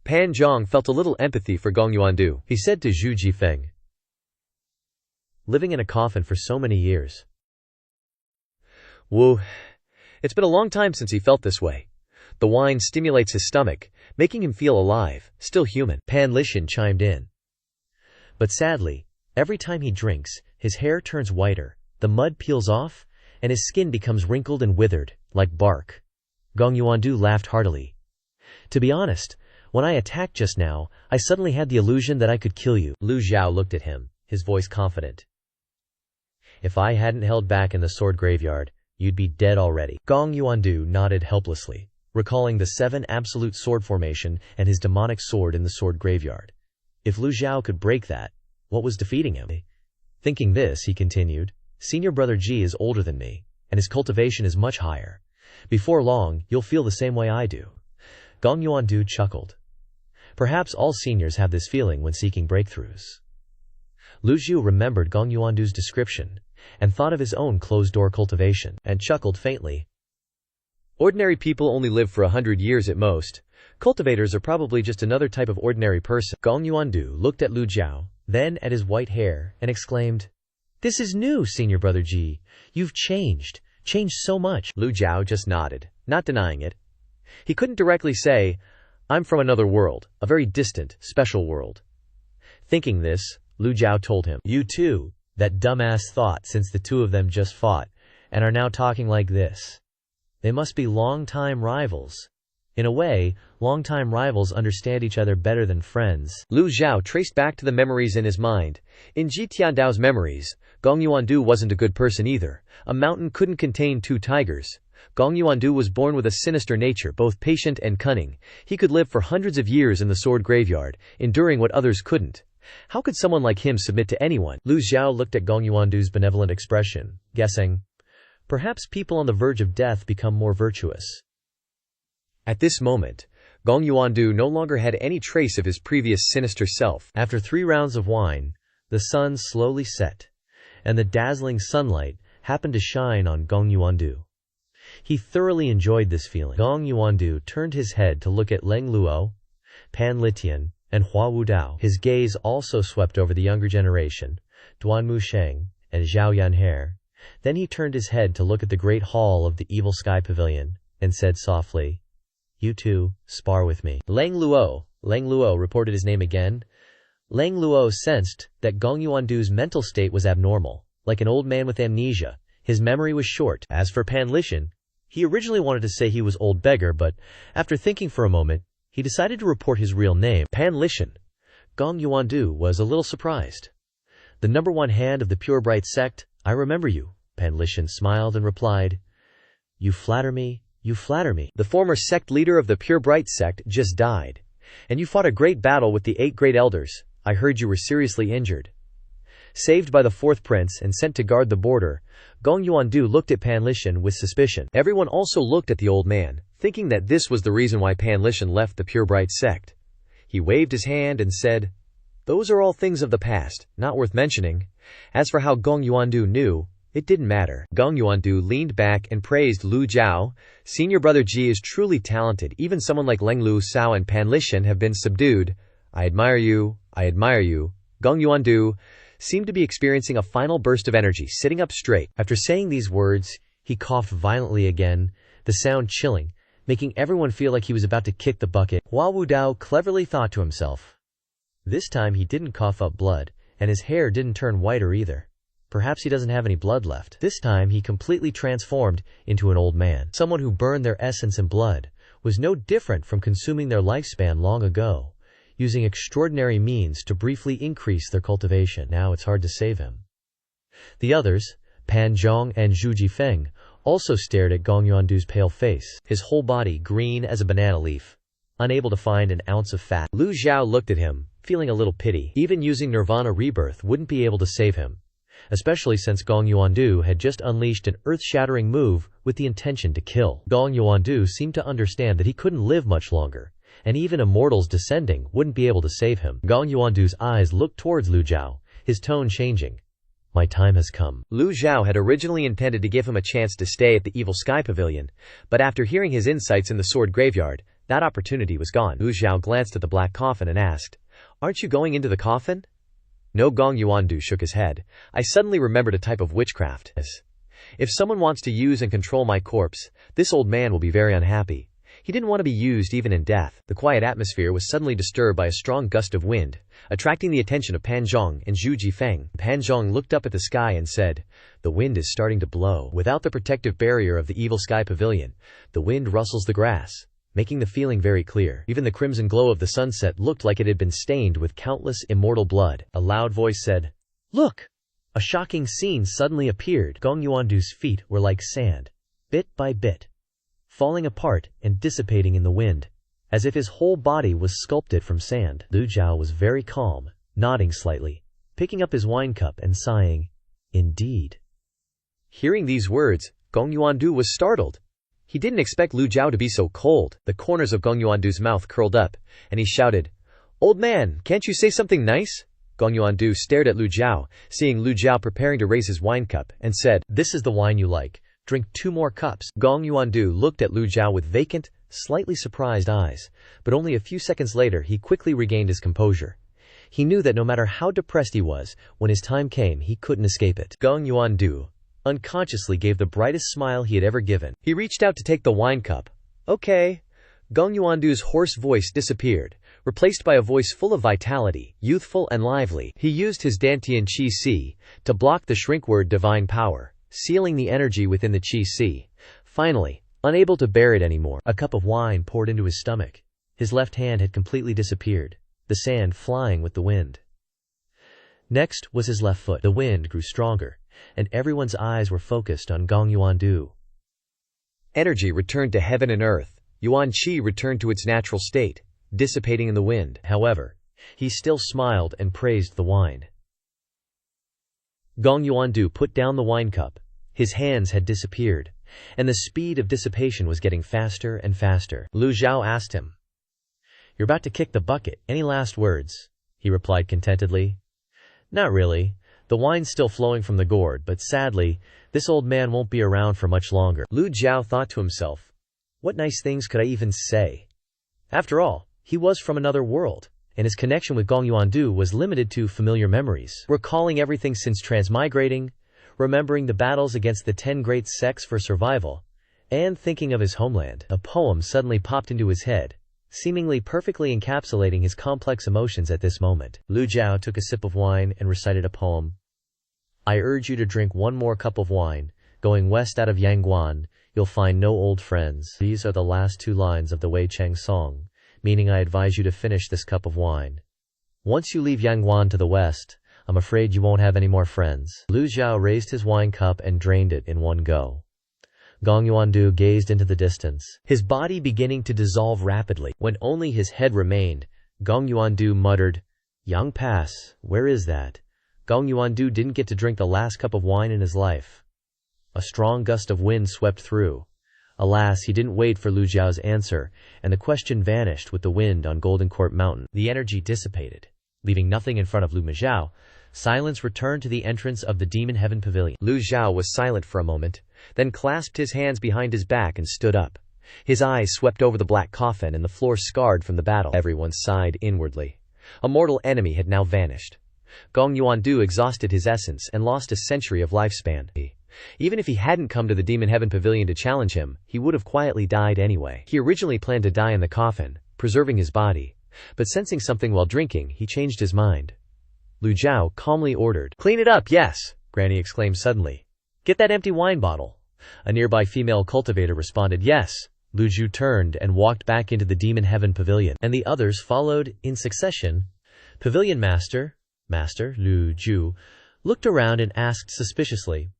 Pan Zhong felt a little empathy for Gong Yuandu. He said to Zhu Jifeng, living in a coffin for so many years. Woo. It's been a long time since he felt this way. The wine stimulates his stomach, making him feel alive, still human. Pan Lishan chimed in. But sadly, every time he drinks, his hair turns whiter, the mud peels off, and his skin becomes wrinkled and withered, like bark. Gong Yuandu laughed heartily. To be honest, when I attacked just now, I suddenly had the illusion that I could kill you. Lu Zhou looked at him, his voice confident. If I hadn't held back in the sword graveyard, you'd be dead already. Gong Yuandu nodded helplessly, recalling the 7 absolute sword formation and his demonic sword in the sword graveyard. If Lu Zhou could break that, what was defeating him? Thinking this, he continued, Senior Brother Ji is older than me, and his cultivation is much higher. Before long, you'll feel the same way I do. Gong Yuandu chuckled. Perhaps all seniors have this feeling when seeking breakthroughs. Lu Zhou remembered Gong Yuandu's description, and thought of his own closed-door cultivation, and chuckled faintly. Ordinary people only live for 100 years at most. Cultivators are probably just another type of ordinary person. Gong Yuandu looked at Lu Zhou, then at his white hair, and exclaimed, This is new, Senior Brother Ji. You've changed so much. Lu Zhou just nodded, not denying it. He couldn't directly say, I'm from another world, a very distant, special world. Thinking this, Lu Zhou told him, You too, that dumbass thought since the two of them just fought, and are now talking like this. They must be long-time rivals. In a way, long-time rivals understand each other better than friends. Lu Zhou traced back to the memories in his mind. In Ji Tiandao's memories, Gong Yuandu wasn't a good person either. A mountain couldn't contain 2 tigers. Gong Yuandu was born with a sinister nature, both patient and cunning. He could live for hundreds of years in the sword graveyard, enduring what others couldn't. How could someone like him submit to anyone? Lu Zhou looked at Gong Yuandu's benevolent expression, guessing, perhaps people on the verge of death become more virtuous. At this moment, Gong Yuandu no longer had any trace of his previous sinister self. After 3 rounds of wine, the sun slowly set, and the dazzling sunlight happened to shine on Gong Yuandu. He thoroughly enjoyed this feeling. Gong Yuandu turned his head to look at Leng Luo, Pan Litian, and Hua Wudao. His gaze also swept over the younger generation, Duan Musheng and Zhao Yanhe. Then he turned his head to look at the great hall of the Evil Sky Pavilion, and said softly, You two, spar with me. Leng Luo reported his name again. Leng Luo sensed that Gong Yuandu's mental state was abnormal. Like an old man with amnesia, his memory was short. As for Pan Litian, he originally wanted to say he was old beggar, but after thinking for a moment, he decided to report his real name, Pan Litian. Gong Yuandu was a little surprised. The number 1 hand of the Pure Bright Sect, I remember you. Pan Litian smiled and replied, You flatter me. The former sect leader of the Pure Bright Sect just died. And you fought a great battle with the 8 great elders. I heard you were seriously injured. Saved by the 4th prince and sent to guard the border, Gong Yuandu looked at Pan Litian with suspicion. Everyone also looked at the old man, thinking that this was the reason why Pan Litian left the Pure Bright Sect. He waved his hand and said, Those are all things of the past, not worth mentioning. As for how Gong Yuandu knew, it didn't matter. Gong Yuandu leaned back and praised Lu Zhou. Senior Brother Ji is truly talented. Even someone like Leng Lu Sao and Pan Litian have been subdued. I admire you. Gong Yuandu seemed to be experiencing a final burst of energy, sitting up straight. After saying these words, he coughed violently again, the sound chilling, making everyone feel like he was about to kick the bucket. Hua Wudao cleverly thought to himself. This time he didn't cough up blood, and his hair didn't turn whiter either. Perhaps he doesn't have any blood left. This time he completely transformed into an old man. Someone who burned their essence in blood was no different from consuming their lifespan long ago, using extraordinary means to briefly increase their cultivation. Now it's hard to save him. The others, Pan Zhong and Zhu Jifeng, also stared at Gong Yuandu's pale face, his whole body green as a banana leaf, unable to find an ounce of fat. Lu Zhou looked at him, feeling a little pity. Even using Nirvana Rebirth wouldn't be able to save him, especially since Gong Yuandu had just unleashed an earth-shattering move with the intention to kill. Gong Yuandu seemed to understand that he couldn't live much longer, and even immortals descending wouldn't be able to save him. Gong Yuandu's eyes looked towards Lu Zhou, his tone changing. My time has come. Lu Zhou had originally intended to give him a chance to stay at the Evil Sky Pavilion, but after hearing his insights in the sword graveyard, that opportunity was gone. Lu Zhou glanced at the black coffin and asked, Aren't you going into the coffin? No. Gong Yuandu shook his head. I suddenly remembered a type of witchcraft. If someone wants to use and control my corpse, this old man will be very unhappy. He didn't want to be used even in death. The quiet atmosphere was suddenly disturbed by a strong gust of wind, attracting the attention of Pan Zhong and Zhu Jifeng. Pan Zhong looked up at the sky and said, The wind is starting to blow. Without the protective barrier of the Evil Sky Pavilion, the wind rustles the grass, making the feeling very clear. Even the crimson glow of the sunset looked like it had been stained with countless immortal blood. A loud voice said, Look! A shocking scene suddenly appeared. Gong Yuandu's feet were like sand, bit by bit, falling apart and dissipating in the wind, as if his whole body was sculpted from sand. Lu Zhou was very calm, nodding slightly, picking up his wine cup and sighing, "Indeed." Hearing these words, Gong Yuandu was startled. He didn't expect Lu Zhou to be so cold. The corners of Gong Yuandu's mouth curled up, and he shouted, "Old man, can't you say something nice?" Gong Yuandu stared at Lu Zhou, seeing Lu Zhou preparing to raise his wine cup, and said, "This is the wine you like. Drink 2 more cups." Gong Yuandu looked at Lu Zhou with vacant, slightly surprised eyes, but only a few seconds later he quickly regained his composure. He knew that no matter how depressed he was, when his time came he couldn't escape it. Gong Yuandu unconsciously gave the brightest smile he had ever given. He reached out to take the wine cup. "Okay." Gong Yuandu's hoarse voice disappeared, replaced by a voice full of vitality, youthful and lively. He used his Dantian Qi Si to block the shrink word divine power, sealing the energy within the Qi Si. Finally, unable to bear it anymore, a cup of wine poured into his stomach. His left hand had completely disappeared, the sand flying with the wind. Next was his left foot. The wind grew stronger, and everyone's eyes were focused on Gong Yuandu. Energy returned to heaven and earth. Yuan Qi returned to its natural state, dissipating in the wind. However, he still smiled and praised the wine. Gong Yuandu put down the wine cup. His hands had disappeared, and the speed of dissipation was getting faster and faster. Lu Zhou asked him, "You're about to kick the bucket. Any last words?" He replied contentedly, "Not really. The wine's still flowing from the gourd, but sadly, this old man won't be around for much longer." Lu Zhou thought to himself, "What nice things could I even say?" After all, he was from another world, and his connection with Gong Yuandu was limited to familiar memories. Recalling everything since transmigrating, remembering the battles against the 10 great sects for survival, and thinking of his homeland, a poem suddenly popped into his head, seemingly perfectly encapsulating his complex emotions at this moment. Lu Zhou took a sip of wine and recited a poem. "I urge you to drink 1 more cup of wine. Going west out of Yangguan, you'll find no old friends." These are the last 2 lines of the Wei Cheng song, meaning I advise you to finish this cup of wine. Once you leave Yangguan to the west, I'm afraid you won't have any more friends. Lu Zhou raised his wine cup and drained it in one go. Gong Yuandu gazed into the distance, his body beginning to dissolve rapidly. When only his head remained, Gong Yuandu muttered, "Yang Pass, where is that?" Gong Yuandu didn't get to drink the last cup of wine in his life. A strong gust of wind swept through. Alas, he didn't wait for Lu Zhao's answer, and the question vanished with the wind on Golden Court Mountain. The energy dissipated, leaving nothing in front of Lu Zhao. Silence returned to the entrance of the Demon Heaven Pavilion. Lu Zhao was silent for a moment, then clasped his hands behind his back and stood up. His eyes swept over the black coffin and the floor scarred from the battle. Everyone sighed inwardly. A mortal enemy had now vanished. Gong Yuandu exhausted his essence and lost a century of lifespan. Even if he hadn't come to the Demon Heaven Pavilion to challenge him, he would have quietly died anyway. He originally planned to die in the coffin, preserving his body, but sensing something while drinking, he changed his mind. Lu Zhao calmly ordered, "Clean it up, yes!" Granny exclaimed suddenly. "Get that empty wine bottle." A nearby female cultivator responded, "Yes." Lu Zhou turned and walked back into the Demon Heaven Pavilion, and the others followed in succession. Pavilion Master Lu Zhou, looked around and asked suspiciously,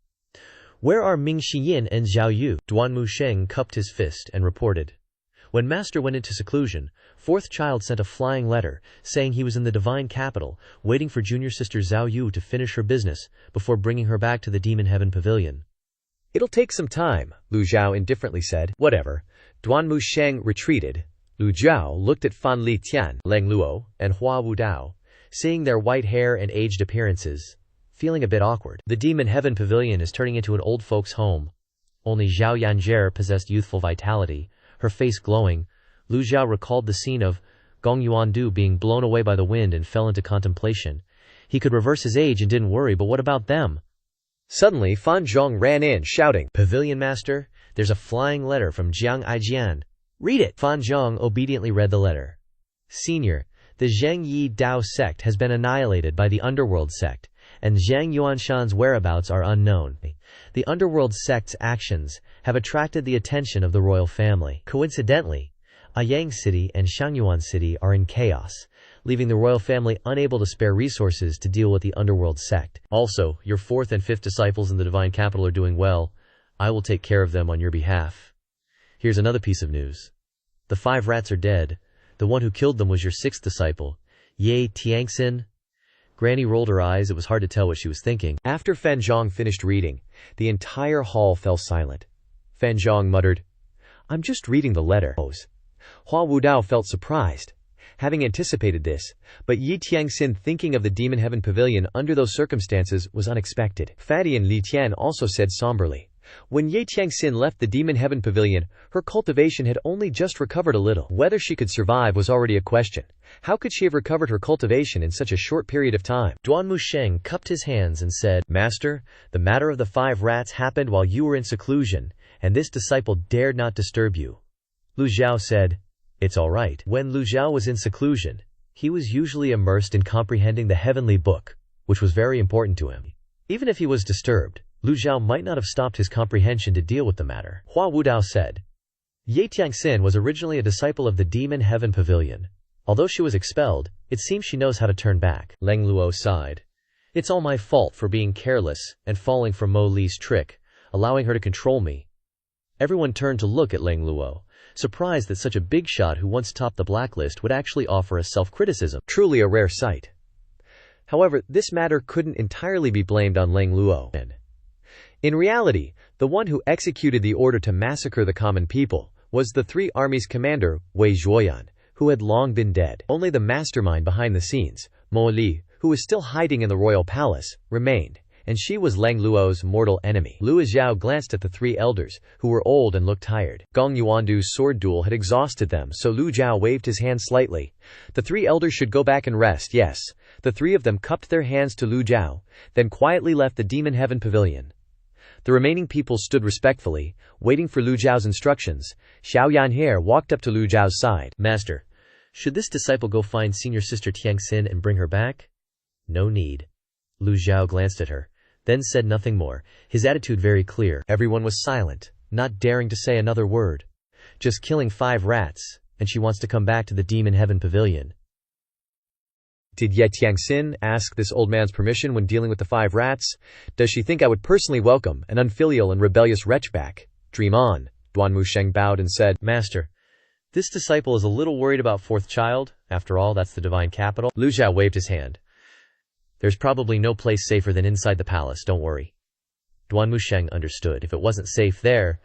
"Where are Ming Xiyin and Zhao Yu?" Duan Musheng cupped his fist and reported, "When Master went into seclusion, 4th child sent a flying letter, saying he was in the divine capital, waiting for junior sister Zhao Yu to finish her business, before bringing her back to the Demon Heaven Pavilion." "It'll take some time," Lu Zhao indifferently said. "Whatever." Duan Musheng retreated. Lu Zhao looked at Fan Li Tian, Leng Luo, and Hua Wudao, seeing their white hair and aged appearances, feeling a bit awkward. The Demon Heaven Pavilion is turning into an old folks' home. Only Zhao Yanjie possessed youthful vitality, her face glowing. Lu Zhao recalled the scene of Gong Yuandu being blown away by the wind and fell into contemplation. He could reverse his age and didn't worry, but what about them? Suddenly, Fan Zhong ran in, shouting, "Pavilion Master, there's a flying letter from Jiang Aijian. Read it!" Fan Zhong obediently read the letter. "Senior, the Zheng Yi Dao sect has been annihilated by the Underworld sect, and Zhang Yuanshan's whereabouts are unknown. The Underworld sect's actions have attracted the attention of the royal family. Coincidentally, Ayang City and Shangyuan City are in chaos, leaving the royal family unable to spare resources to deal with the underworld sect. Also, your 4th and 5th disciples in the divine capital are doing well. I will take care of them on your behalf. Here's another piece of news. The 5 rats are dead. The one who killed them was your 6th disciple, Ye Tiangxin. Granny rolled her eyes. It was hard to tell what she was thinking. After Fan Zhong finished reading, the entire hall fell silent. Fan Zhong muttered, "I'm just reading the letter." Hua Wudao felt surprised, having anticipated this, but Yi Tiangxin thinking of the Demon Heaven Pavilion under those circumstances was unexpected. Fatty and Li Tian also said somberly, when Ye Tiangxin left the Demon Heaven Pavilion, her cultivation had only just recovered a little. Whether she could survive was already a question. How could she have recovered her cultivation in such a short period of time? Duan Musheng cupped his hands and said, Master, the matter of the 5 rats happened while you were in seclusion, and this disciple dared not disturb you. Lu Zhou said, It's all right. When Lu Zhou was in seclusion, he was usually immersed in comprehending the heavenly book, which was very important to him. Even if he was disturbed, Lu Zhou might not have stopped his comprehension to deal with the matter. Hua Wudao said, Ye Tiangxin was originally a disciple of the Demon Heaven Pavilion. Although she was expelled, it seems she knows how to turn back. Leng Luo sighed. It's all my fault for being careless and falling for Mo Li's trick, allowing her to control me. Everyone turned to look at Leng Luo, surprised that such a big shot who once topped the blacklist would actually offer a self-criticism. Truly a rare sight. However, this matter couldn't entirely be blamed on Leng Luo. In reality, the one who executed the order to massacre the common people was the 3 armies commander, Wei Zhuoyan, who had long been dead. Only the mastermind behind the scenes, Mo Li, who was still hiding in the royal palace, remained, and she was Leng Luo's mortal enemy. Lu Zhou glanced at the 3 elders, who were old and looked tired. Gong Yuandu's sword duel had exhausted them, so Lu Zhou waved his hand slightly. The 3 elders should go back and rest, yes. The 3 of them cupped their hands to Lu Zhou, then quietly left the Demon Heaven Pavilion. The remaining people stood respectfully, waiting for Lu Zhao's instructions. Xiao Yanhe walked up to Lu Zhao's side. Master, should this disciple go find senior sister Tiangxin and bring her back? No need. Lu Zhou glanced at her, then said nothing more, his attitude very clear. Everyone was silent, not daring to say another word. Just killing 5 rats, and she wants to come back to the Demon Heaven Pavilion. Did Ye Tiangxin ask this old man's permission when dealing with the 5 rats? Does she think I would personally welcome an unfilial and rebellious wretch back? Dream on. Duan Musheng bowed and said, Master, this disciple is a little worried about 4th child. After all, that's the divine capital. Lu Zhou waved his hand. There's probably no place safer than inside the palace, don't worry. Duan Musheng understood. If it wasn't safe there,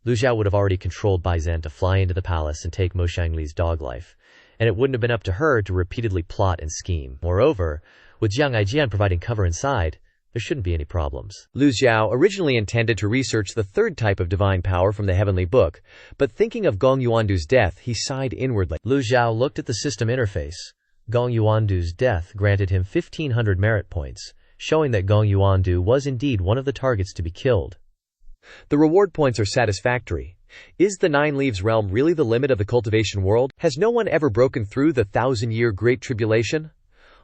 Lu Zhou would have already controlled Bai Zhan to fly into the palace and take Mo Shangli's dog life. And it wouldn't have been up to her to repeatedly plot and scheme. Moreover, with Jiang Aijian providing cover inside, there shouldn't be any problems. Lu Zhou originally intended to research the 3rd type of divine power from the heavenly book, but thinking of Gong Yuandu's death, he sighed inwardly. Lu Zhou looked at the system interface. Gong Yuandu's death granted him 1,500 merit points, showing that Gong Yuandu was indeed one of the targets to be killed. The reward points are satisfactory. Is the 9 Leaves realm really the limit of the cultivation world? Has no one ever broken through the 1,000-year Great Tribulation?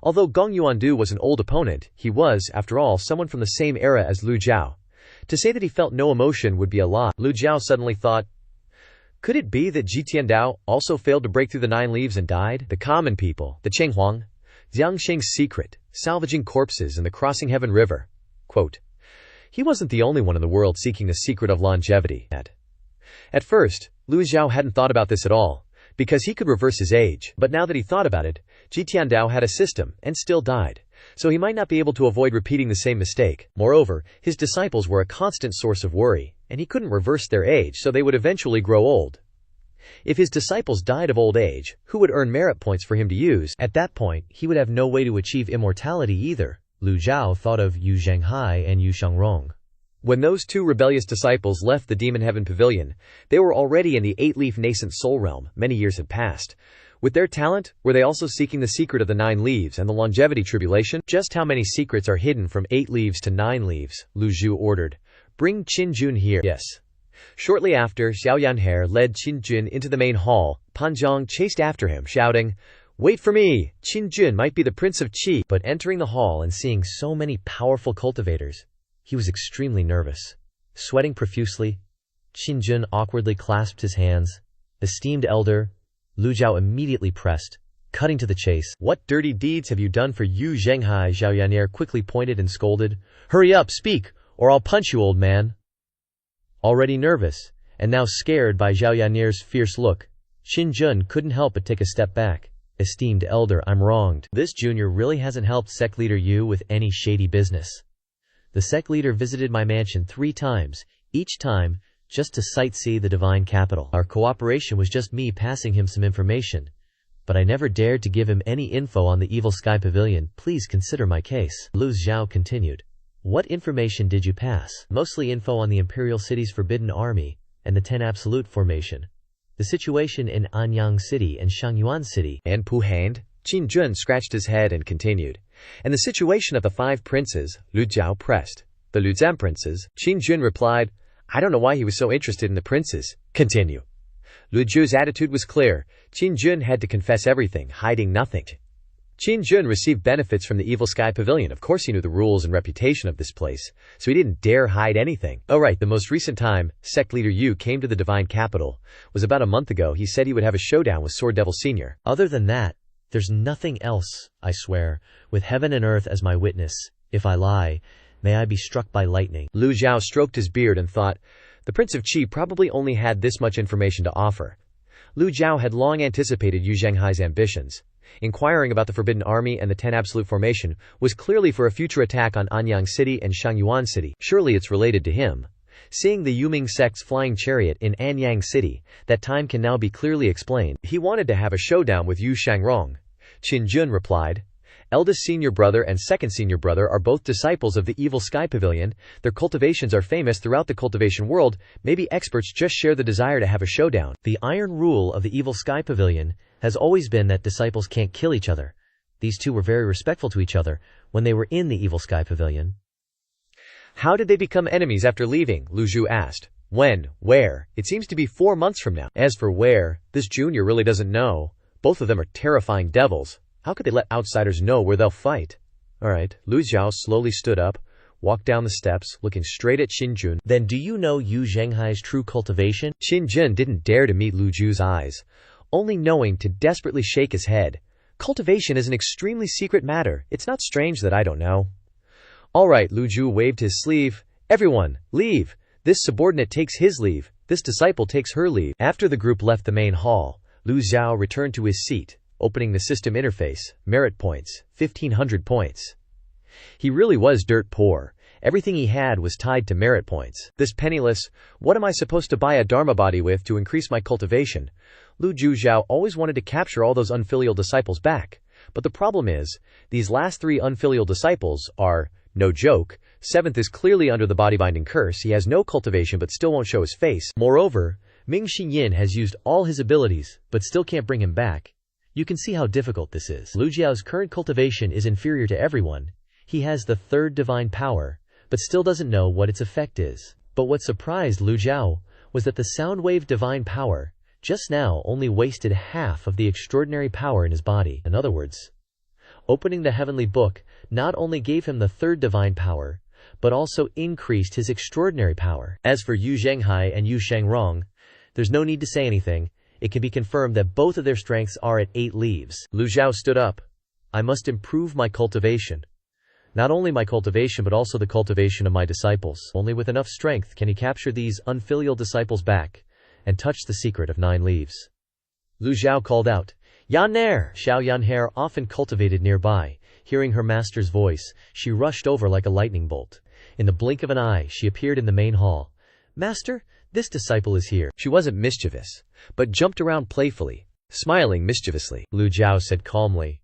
Although Gong Yuandu was an old opponent, he was, after all, someone from the same era as Lu Zhou. To say that he felt no emotion would be a lie. Lu Zhou suddenly thought, could it be that Ji Tiandao also failed to break through the 9 Leaves and died? The common people, the Qinghuang, Jiangsheng's secret, salvaging corpses and the crossing Heaven River. Quote, he wasn't the only one in the world seeking the secret of longevity. At first, Lu Zhou hadn't thought about this at all, because he could reverse his age. But now that he thought about it, Ji Tiandao had a system, and still died. So he might not be able to avoid repeating the same mistake. Moreover, his disciples were a constant source of worry, and he couldn't reverse their age, so they would eventually grow old. If his disciples died of old age, who would earn merit points for him to use? At that point, he would have no way to achieve immortality either. Lu Zhou thought of Yu Zhenghai and Yu Shangrong. When those 2 rebellious disciples left the Demon Heaven Pavilion, they were already in the 8-leaf nascent soul realm. Many years had passed. With their talent, were they also seeking the secret of the 9 Leaves and the longevity tribulation? Just how many secrets are hidden from 8 leaves to 9 leaves? Lu Zhou ordered. Bring Qin Jun here. Yes. Shortly after, Xiao Yanhe led Qin Jun into the main hall. Pan Zhang chased after him, shouting, Wait for me! Qin Jun might be the Prince of Qi. But entering the hall and seeing so many powerful cultivators, he was extremely nervous. Sweating profusely, Qin Jun awkwardly clasped his hands. Esteemed elder, Lu Zhou immediately pressed, cutting to the chase. What dirty deeds have you done for Yu Zhenghai? Zhao Yan'er quickly pointed and scolded. Hurry up, speak, or I'll punch you, old man. Already nervous, and now scared by Zhao Yan'er's fierce look, Qin Jun couldn't help but take a step back. Esteemed elder, I'm wronged. This junior really hasn't helped sect leader Yu with any shady business. The sect leader visited my mansion 3 times, each time just to sightsee the divine capital. Our cooperation was just me passing him some information, but I never dared to give him any info on the Evil Sky Pavilion. Please consider my case. Lu Zhou continued. What information did you pass? Mostly info on the Imperial City's Forbidden Army and the 10 Absolute Formation, the situation in Anyang City and Shangyuan City. And Puhand, Qin Jun scratched his head and continued. And the situation of the 5 princes, Lu Zhou pressed. The Lu Zhan princes, Qin Jun replied, I don't know why he was so interested in the princes. Continue. Lu Zhou's attitude was clear. Qin Jun had to confess everything, hiding nothing. Qin Jun received benefits from the Evil Sky Pavilion. Of course he knew the rules and reputation of this place, so he didn't dare hide anything. Oh right, the most recent time sect leader Yu came to the divine capital was about a month ago. He said he would have a showdown with Sword Devil Sr. Other than that, there's nothing else, I swear, with heaven and earth as my witness. If I lie, may I be struck by lightning. Lu Zhou stroked his beard and thought, the Prince of Qi probably only had this much information to offer. Lu Zhou had long anticipated Yu Zhenghai's ambitions. Inquiring about the Forbidden Army and the 10 Absolute Formation was clearly for a future attack on Anyang City and Shangyuan City. Surely it's related to him. Seeing the Yuming sect's flying chariot in Anyang City, that time can now be clearly explained. He wanted to have a showdown with Yu Shangrong. Qin Jun replied, Eldest senior brother and second senior brother are both disciples of the Evil Sky Pavilion. Their cultivations are famous throughout the cultivation world. Maybe experts just share the desire to have a showdown. The iron rule of the Evil Sky Pavilion has always been that disciples can't kill each other. These two were very respectful to each other when they were in the Evil Sky Pavilion. How did they become enemies after leaving? Lu Zhou asked. When? Where? It seems to be 4 months from now. As for where, this junior really doesn't know. Both of them are terrifying devils. How could they let outsiders know where they'll fight? Alright, Lu Zhou slowly stood up, walked down the steps, looking straight at Qin Jun. Then do you know Yu Zhenghai's true cultivation? Qin Jun didn't dare to meet Lu Zhou's eyes, only knowing to desperately shake his head. Cultivation is an extremely secret matter. It's not strange that I don't know. Alright, Lu Zhou waved his sleeve. Everyone, leave. This subordinate takes his leave. This disciple takes her leave. After the group left the main hall, Lu Zhou returned to his seat, opening the system interface. Merit points, 1500 points. He really was dirt poor. Everything he had was tied to merit points. This penniless, what am I supposed to buy a dharma body with to increase my cultivation? Lu Zhou always wanted to capture all those unfilial disciples back. But the problem is, these last 3 unfilial disciples are, no joke, 7th is clearly under the body-binding curse. He has no cultivation but still won't show his face. Moreover, Ming Xinyin has used all his abilities, but still can't bring him back. You can see how difficult this is. Lu Zhao's current cultivation is inferior to everyone. He has the 3rd divine power, but still doesn't know what its effect is. But what surprised Lu Zhou was that the sound wave divine power just now only wasted half of the extraordinary power in his body. In other words, opening the heavenly book not only gave him the 3rd divine power, but also increased his extraordinary power. As for Yu Zhenghai and Yu Shangrong, there's no need to say anything. It can be confirmed that both of their strengths are at 8 leaves. Lu Zhou stood up. I must improve my cultivation. Not only my cultivation but also the cultivation of my disciples. Only with enough strength can he capture these unfilial disciples back and touch the secret of 9 leaves. Lu Zhou called out, Yan'er! Xiao Yan'er often cultivated nearby. Hearing her master's voice, she rushed over like a lightning bolt. In the blink of an eye, she appeared in the main hall. Master, this disciple is here. She wasn't mischievous, but jumped around playfully, smiling mischievously. Lu Zhou said calmly,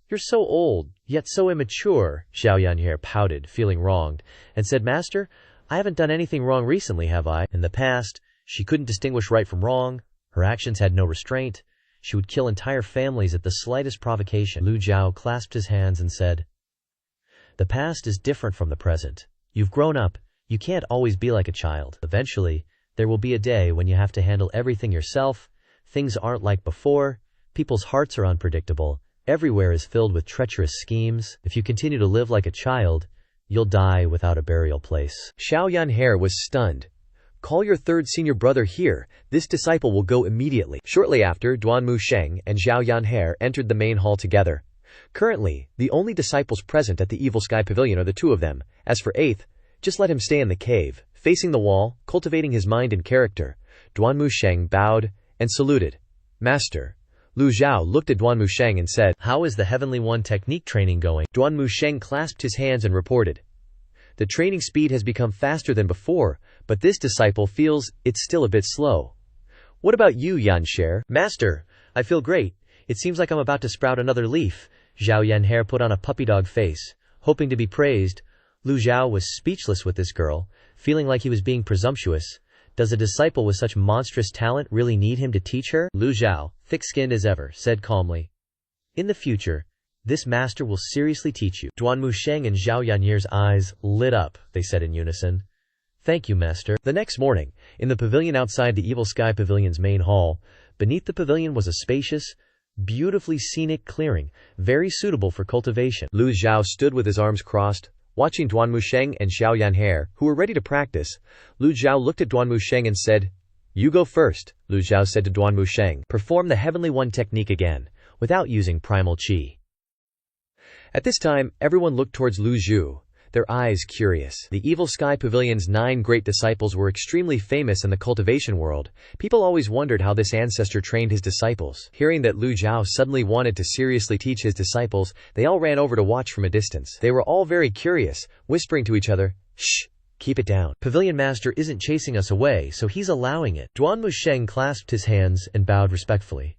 You're so old, yet so immature. Xiao Yan'er pouted, feeling wronged, and said, Master, I haven't done anything wrong recently, have I? In the past, she couldn't distinguish right from wrong. Her actions had no restraint. She would kill entire families at the slightest provocation. Lu Zhou clasped his hands and said, The past is different from the present. You've grown up. You can't always be like a child. Eventually, there will be a day when you have to handle everything yourself. Things aren't like before. People's hearts are unpredictable. Everywhere is filled with treacherous schemes. If you continue to live like a child, you'll die without a burial place. Xiao Yan'er was stunned. Call your third senior brother here, this disciple will go immediately. Shortly after, Duan Musheng and Zhao Yanhe entered the main hall together. Currently, the only disciples present at the Evil Sky Pavilion are the two of them. As for eighth, just let him stay in the cave, facing the wall, cultivating his mind and character. Duan Musheng bowed and saluted. Master. Lu Zhou looked at Duan Musheng and said, How is the Heavenly One technique training going? Duan Musheng clasped his hands and reported. The training speed has become faster than before, but this disciple feels it's still a bit slow. What about you, Yanshi? Master, I feel great. It seems like I'm about to sprout another leaf. Zhao Yanhe put on a puppy dog face, hoping to be praised. Lu Zhou was speechless with this girl, feeling like he was being presumptuous. Does a disciple with such monstrous talent really need him to teach her? Lu Zhou, thick-skinned as ever, said calmly. In the future, this master will seriously teach you. Duan Musheng and Zhao Yanye's eyes lit up, they said in unison. Thank you, master. The next morning, in the pavilion outside the Evil Sky Pavilion's main hall, beneath the pavilion was a spacious, beautifully scenic clearing, very suitable for cultivation. Lu Zhou stood with his arms crossed, watching Duan Musheng and Zhao Yanhe, who were ready to practice. Lu Zhou looked at Duan Musheng and said, You go first. Lu Zhou said to Duan Musheng, Perform the Heavenly One technique again, without using primal qi. At this time, everyone looked towards Lu Zhou, their eyes curious. The Evil Sky Pavilion's 9 great disciples were extremely famous in the cultivation world. People always wondered how this ancestor trained his disciples. Hearing that Lu Zhou suddenly wanted to seriously teach his disciples, they all ran over to watch from a distance. They were all very curious, whispering to each other, Shh, keep it down. Pavilion master isn't chasing us away, so he's allowing it. Duan Musheng clasped his hands and bowed respectfully.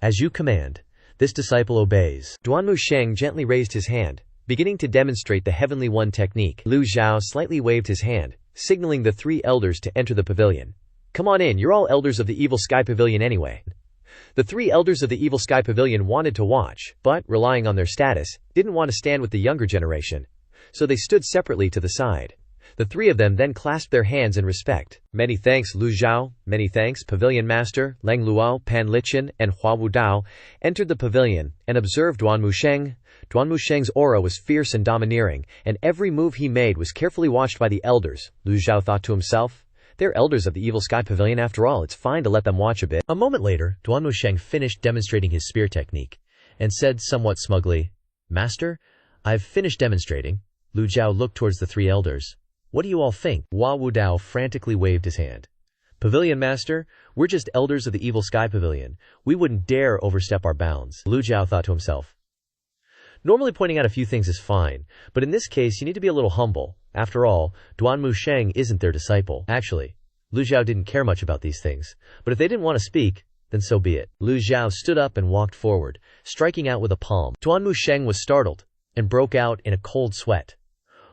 As you command. This disciple obeys. Duan Musheng gently raised his hand, beginning to demonstrate the Heavenly One technique. Lu Zhou slightly waved his hand, signaling the 3 elders to enter the pavilion. Come on in, you're all elders of the Evil Sky Pavilion anyway. The 3 elders of the Evil Sky Pavilion wanted to watch, but, relying on their status, didn't want to stand with the younger generation. So they stood separately to the side. The 3 of them then clasped their hands in respect. Many thanks, Lu Zhou. Many thanks, Pavilion Master. Leng Luo, Pan Lichen, and Hua Wudao entered the pavilion and observed Duan Musheng. Duan Musheng's aura was fierce and domineering, and every move he made was carefully watched by the elders. Lu Zhou thought to himself, They're elders of the Evil Sky Pavilion after all, it's fine to let them watch a bit. A moment later, Duan Musheng finished demonstrating his spear technique, and said somewhat smugly, Master, I've finished demonstrating. Lu Zhou looked towards the 3 elders. What do you all think? Hua Wudao frantically waved his hand. Pavilion Master, we're just elders of the Evil Sky Pavilion. We wouldn't dare overstep our bounds. Lu Zhou thought to himself. Normally pointing out a few things is fine, but in this case you need to be a little humble. After all, Duan Musheng isn't their disciple. Actually, Lu Zhou didn't care much about these things, but if they didn't want to speak, then so be it. Lu Zhou stood up and walked forward, striking out with a palm. Duan Musheng was startled, and broke out in a cold sweat,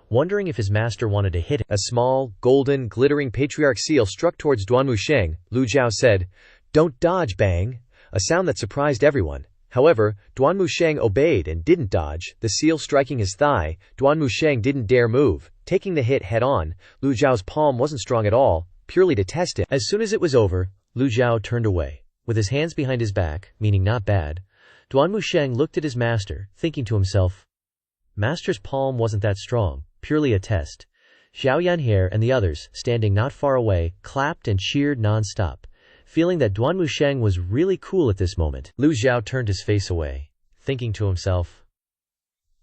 wondering if his master wanted to hit him. A small, golden, glittering Patriarch seal struck towards Duan Musheng. Lu Zhou said, Don't dodge, bang! A sound that surprised everyone. However, Duan Musheng obeyed and didn't dodge, the seal striking his thigh. Duan Musheng didn't dare move, taking the hit head-on. Lu Zhao's palm wasn't strong at all, purely to test it. As soon as it was over, Lu Zhou turned away, with his hands behind his back, meaning not bad. Duan Musheng looked at his master, thinking to himself, Master's palm wasn't that strong, purely a test. Zhao Yanhe and the others, standing not far away, clapped and cheered non-stop, feeling that Duan Musheng was really cool at this moment. Lu Zhou turned his face away, thinking to himself,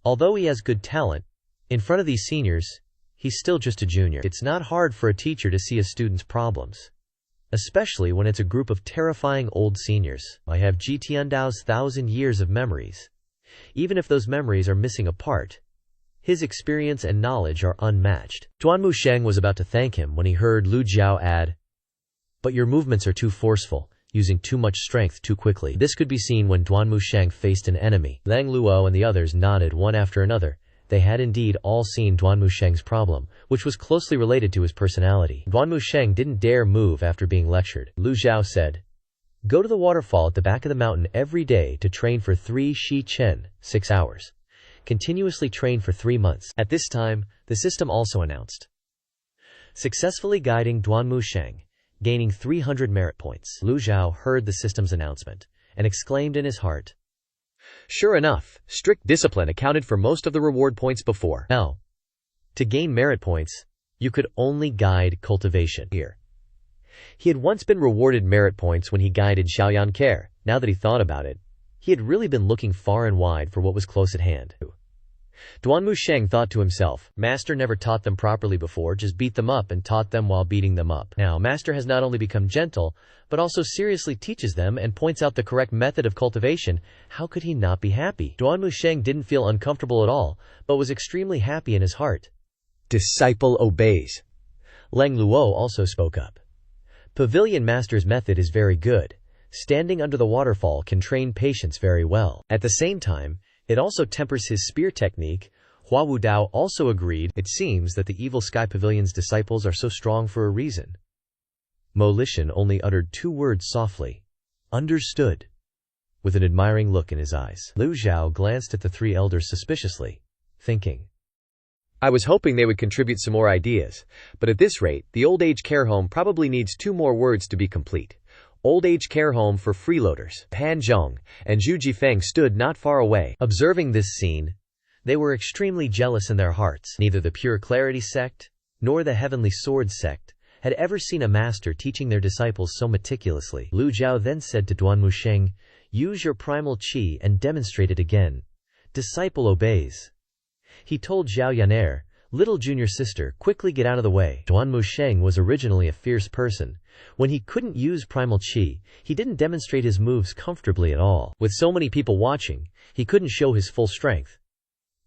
although he has good talent, in front of these seniors, he's still just a junior. It's not hard for a teacher to see a student's problems, especially when it's a group of terrifying old seniors. I have Ji Tiandao's 1,000 years of memories. Even if those memories are missing a part, his experience and knowledge are unmatched. Duan Musheng was about to thank him when he heard Lu Zhou add, But your movements are too forceful, using too much strength too quickly. This could be seen when Duan Musheng faced an enemy. Leng Luo and the others nodded one after another. They had indeed all seen Duan Musheng's problem, which was closely related to his personality. Duan Musheng didn't dare move after being lectured. Lu Zhou said, Go to the waterfall at the back of the mountain every day to train for 3 Shi Chen, 6 hours. Continuously train for 3 months. At this time, the system also announced, successfully guiding Duan Musheng, gaining 300 merit points. Lu Zhou heard the system's announcement, and exclaimed in his heart, Sure enough, strict discipline accounted for most of the reward points before. Now, to gain merit points, You could only guide cultivation here. He had once been rewarded merit points when he guided Xiaoyan Care. Now that he thought about it, he had really been looking far and wide for what was close at hand. Duan Musheng thought to himself, Master never taught them properly before, just beat them up and taught them while beating them up. Now, Master has not only become gentle, but also seriously teaches them and points out the correct method of cultivation. How could he not be happy? Duan Musheng didn't feel uncomfortable at all, but was extremely happy in his heart. Disciple obeys. Leng Luo also spoke up. Pavilion Master's method is very good. Standing under the waterfall can train patience very well. At the same time, it also tempers his spear technique. Hua Wudao also agreed. It seems that the Evil Sky Pavilion's disciples are so strong for a reason. Mo Lishan only uttered 2 words softly. Understood. With an admiring look in his eyes. Lu Zhou glanced at the 3 elders suspiciously, thinking, I was hoping they would contribute some more ideas, but at this rate, the old age care home probably needs 2 more words to be complete. Old age care home for freeloaders. Pan Zhong and Zhu Jifeng stood not far away. Observing this scene, they were extremely jealous in their hearts. Neither the Pure Clarity Sect, nor the Heavenly Sword Sect, had ever seen a master teaching their disciples so meticulously. Lu Zhou then said to Duan Musheng, Use your primal qi and demonstrate it again. Disciple obeys. He told Zhao Yaner, Little junior sister, quickly get out of the way. Duan Musheng was originally a fierce person. When he couldn't use primal qi, he didn't demonstrate his moves comfortably at all. With so many people watching, he couldn't show his full strength.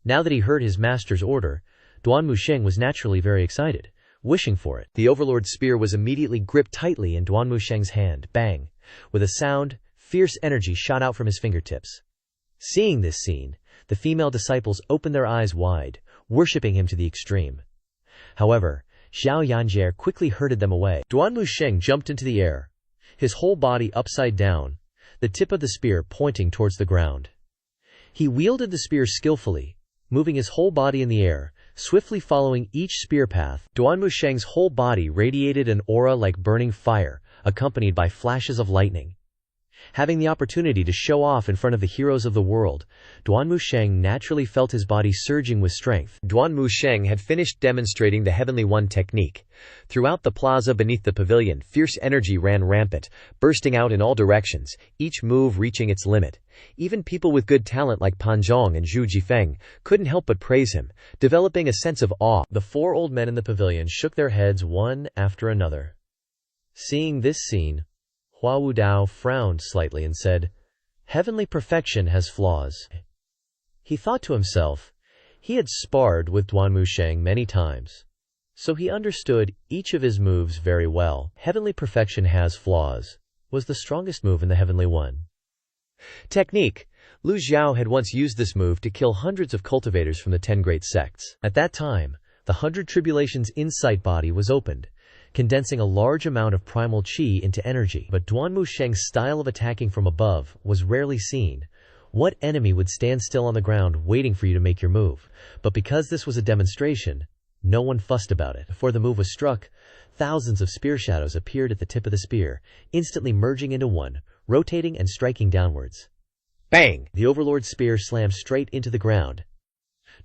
Now that he heard his master's order, Duan Musheng was naturally very excited, wishing for it. The Overlord's spear was immediately gripped tightly in Duan Musheng's hand. Bang! With a sound, fierce energy shot out from his fingertips. Seeing this scene, the female disciples opened their eyes wide, worshipping him to the extreme. However, Xiao Yanjie quickly herded them away. Duan Musheng jumped into the air, his whole body upside down, the tip of the spear pointing towards the ground. He wielded the spear skillfully, moving his whole body in the air, swiftly following each spear path. Duan Musheng's whole body radiated an aura like burning fire, accompanied by flashes of lightning. Having the opportunity to show off in front of the heroes of the world, Duan Musheng naturally felt his body surging with strength. Duan Musheng had finished demonstrating the Heavenly One technique. Throughout the plaza beneath the pavilion, fierce energy ran rampant, bursting out in all directions, each move reaching its limit. Even people with good talent like Pan Zhong and Zhu Jifeng couldn't help but praise him, developing a sense of awe. The 4 old men in the pavilion shook their heads one after another. Seeing this scene, Hua Wudao frowned slightly and said, Heavenly perfection has flaws. He thought to himself, he had sparred with Duan Musheng many times, so he understood each of his moves very well. Heavenly perfection has flaws was the strongest move in the Heavenly One. Technique. Lu Zhou had once used this move to kill hundreds of cultivators from the 10 great sects. At that time, the 100 Tribulations insight body was opened, condensing a large amount of primal qi into energy. But Duan Musheng's style of attacking from above was rarely seen. What enemy would stand still on the ground waiting for you to make your move? But because this was a demonstration, no one fussed about it. Before the move was struck, thousands of spear shadows appeared at the tip of the spear, instantly merging into one, rotating and striking downwards. Bang! The Overlord's spear slammed straight into the ground.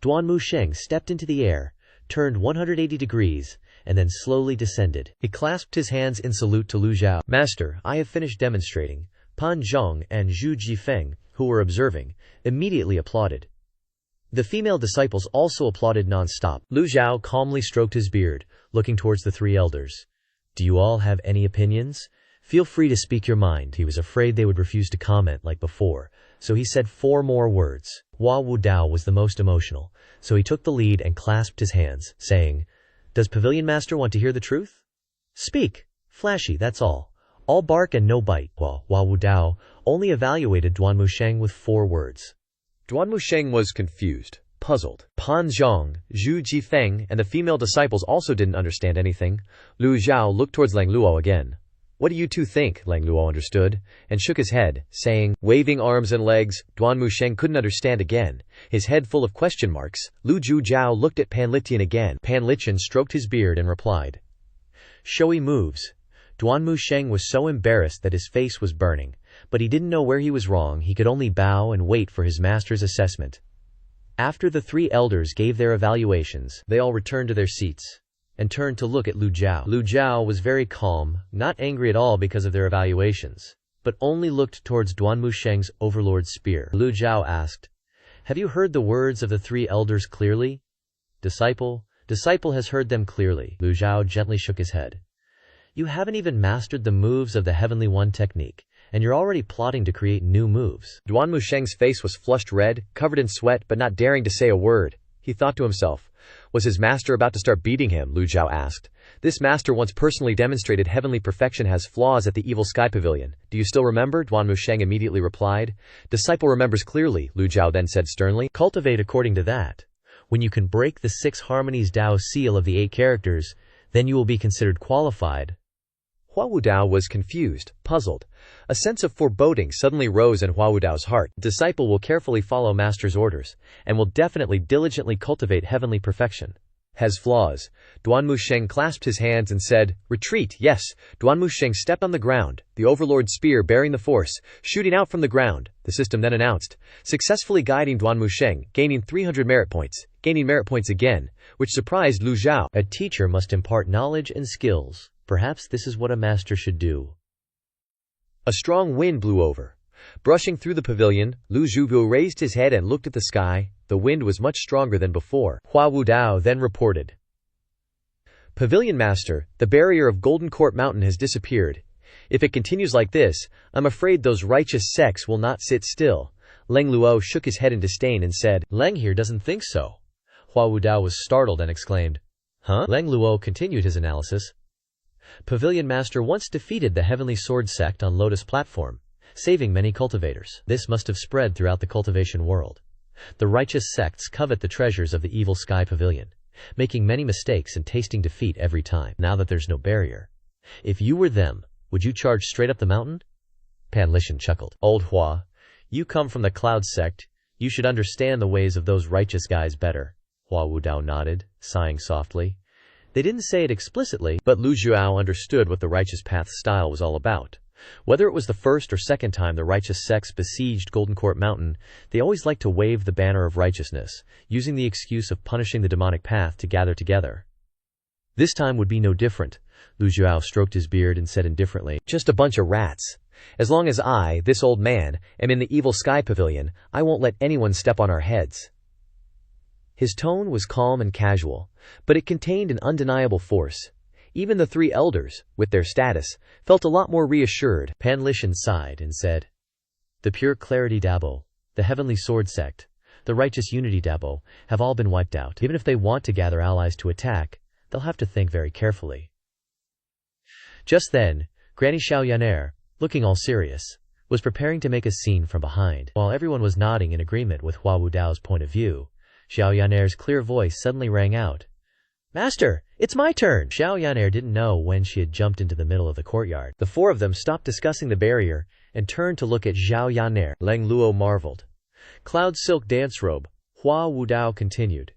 Duan Musheng stepped into the air, turned 180 degrees, and then slowly descended. He clasped his hands in salute to Lu Zhou. Master, I have finished demonstrating. Pan Zhong and Zhu Jifeng, who were observing, immediately applauded. The female disciples also applauded non-stop. Lu Zhou calmly stroked his beard, looking towards the 3 elders. Do you all have any opinions? Feel free to speak your mind. He was afraid they would refuse to comment like before, so he said 4 more words. Hua Wudao was the most emotional, so he took the lead and clasped his hands, saying, Does Pavilion Master want to hear the truth? Speak. Flashy, that's all. All bark and no bite. Hua Wudao only evaluated Duan Musheng with 4 words. Duan Musheng was confused, puzzled. Pan Zhong, Zhu Jifeng, and the female disciples also didn't understand anything. Lu Zhou looked towards Leng Luo again. What do you 2 think? Leng Luo understood, and shook his head, saying, waving arms and legs. Duan Musheng couldn't understand again, his head full of question marks. Lu Zhou looked at Pan Litian again. Pan Litian stroked his beard and replied, Showy moves. Duan Musheng was so embarrassed that his face was burning, but he didn't know where he was wrong. He could only bow and wait for his master's assessment. After the 3 elders gave their evaluations, they all returned to their seats. and turned to look at Lu Zhou. Lu Zhou was very calm, not angry at all because of their evaluations, but only looked towards Duanmu Sheng's overlord spear. Lu Zhou asked, "Have you heard the words of the three elders clearly?" Disciple has heard them clearly. Lu Zhou gently shook his head. You haven't even mastered the moves of the Heavenly One technique, and you're already plotting to create new moves. Duanmu Sheng's face was flushed red, covered in sweat, but not daring to say a word. He thought to himself, was his master about to start beating him? Lu Zhou asked. This master once personally demonstrated heavenly perfection has flaws at the Evil Sky Pavilion. Do you still remember? Duanmu Sheng immediately replied. Disciple remembers clearly, Lu Zhou then said sternly. Cultivate according to that. When you can break the 6 harmonies Dao seal of the 8 characters, then you will be considered qualified. Hua Wudao was confused, puzzled. A sense of foreboding suddenly rose in Hua Wudao's heart. Disciple will carefully follow master's orders, and will definitely diligently cultivate heavenly perfection. Has flaws. Duanmu Sheng clasped his hands and said, Retreat, yes. Duanmu Sheng stepped on the ground, the overlord's spear bearing the force, shooting out from the ground. The system then announced, successfully guiding Duanmu Sheng, gaining 300 merit points, gaining merit points again, which surprised Lu Zhou. A teacher must impart knowledge and skills. Perhaps this is what a master should do. A strong wind blew over. Brushing through the pavilion, Lu Zhou raised his head and looked at the sky. The wind was much stronger than before. Hua Wudao then reported. Pavilion Master, the barrier of Golden Court Mountain has disappeared. If it continues like this, I'm afraid those righteous sects will not sit still. Leng Luo shook his head in disdain and said, Leng here doesn't think so. Hua Wudao was startled and exclaimed, Huh? Leng Luo continued his analysis. Pavilion Master once defeated the Heavenly Sword Sect on Lotus Platform, saving many cultivators. This must have spread throughout the cultivation world. The righteous sects covet the treasures of the Evil Sky Pavilion, making many mistakes and tasting defeat every time. Now that there's no barrier, if you were them, would you charge straight up the mountain? Pan Lishan chuckled. Old Hua, you come from the Cloud Sect. You should understand the ways of those righteous guys better. Hua Wudao nodded, sighing softly. They didn't say it explicitly, but Lu Zhou understood what the Righteous Path style was all about. Whether it was the first or second time the righteous sects besieged Golden Court Mountain, they always liked to wave the banner of righteousness, using the excuse of punishing the demonic path to gather together. This time would be no different. Lu Zhou stroked his beard and said indifferently, Just a bunch of rats. As long as I, this old man, am in the Evil Sky Pavilion, I won't let anyone step on our heads. His tone was calm and casual, but it contained an undeniable force. Even the 3 elders, with their status, felt a lot more reassured. Pan Lishan sighed and said, The Pure Clarity Dabo, the Heavenly Sword Sect, the Righteous Unity Dabo, have all been wiped out. Even if they want to gather allies to attack, they'll have to think very carefully. Just then, Granny Xiaoyaner, looking all serious, was preparing to make a scene from behind. While everyone was nodding in agreement with Hua Wudao's point of view, Xiaoyaner's clear voice suddenly rang out. Master, it's my turn! Xiaoyaner didn't know when she had jumped into the middle of the courtyard. The 4 of them stopped discussing the barrier and turned to look at Xiaoyaner. Leng Luo marveled. Cloud silk dance robe, Hua Wudao continued.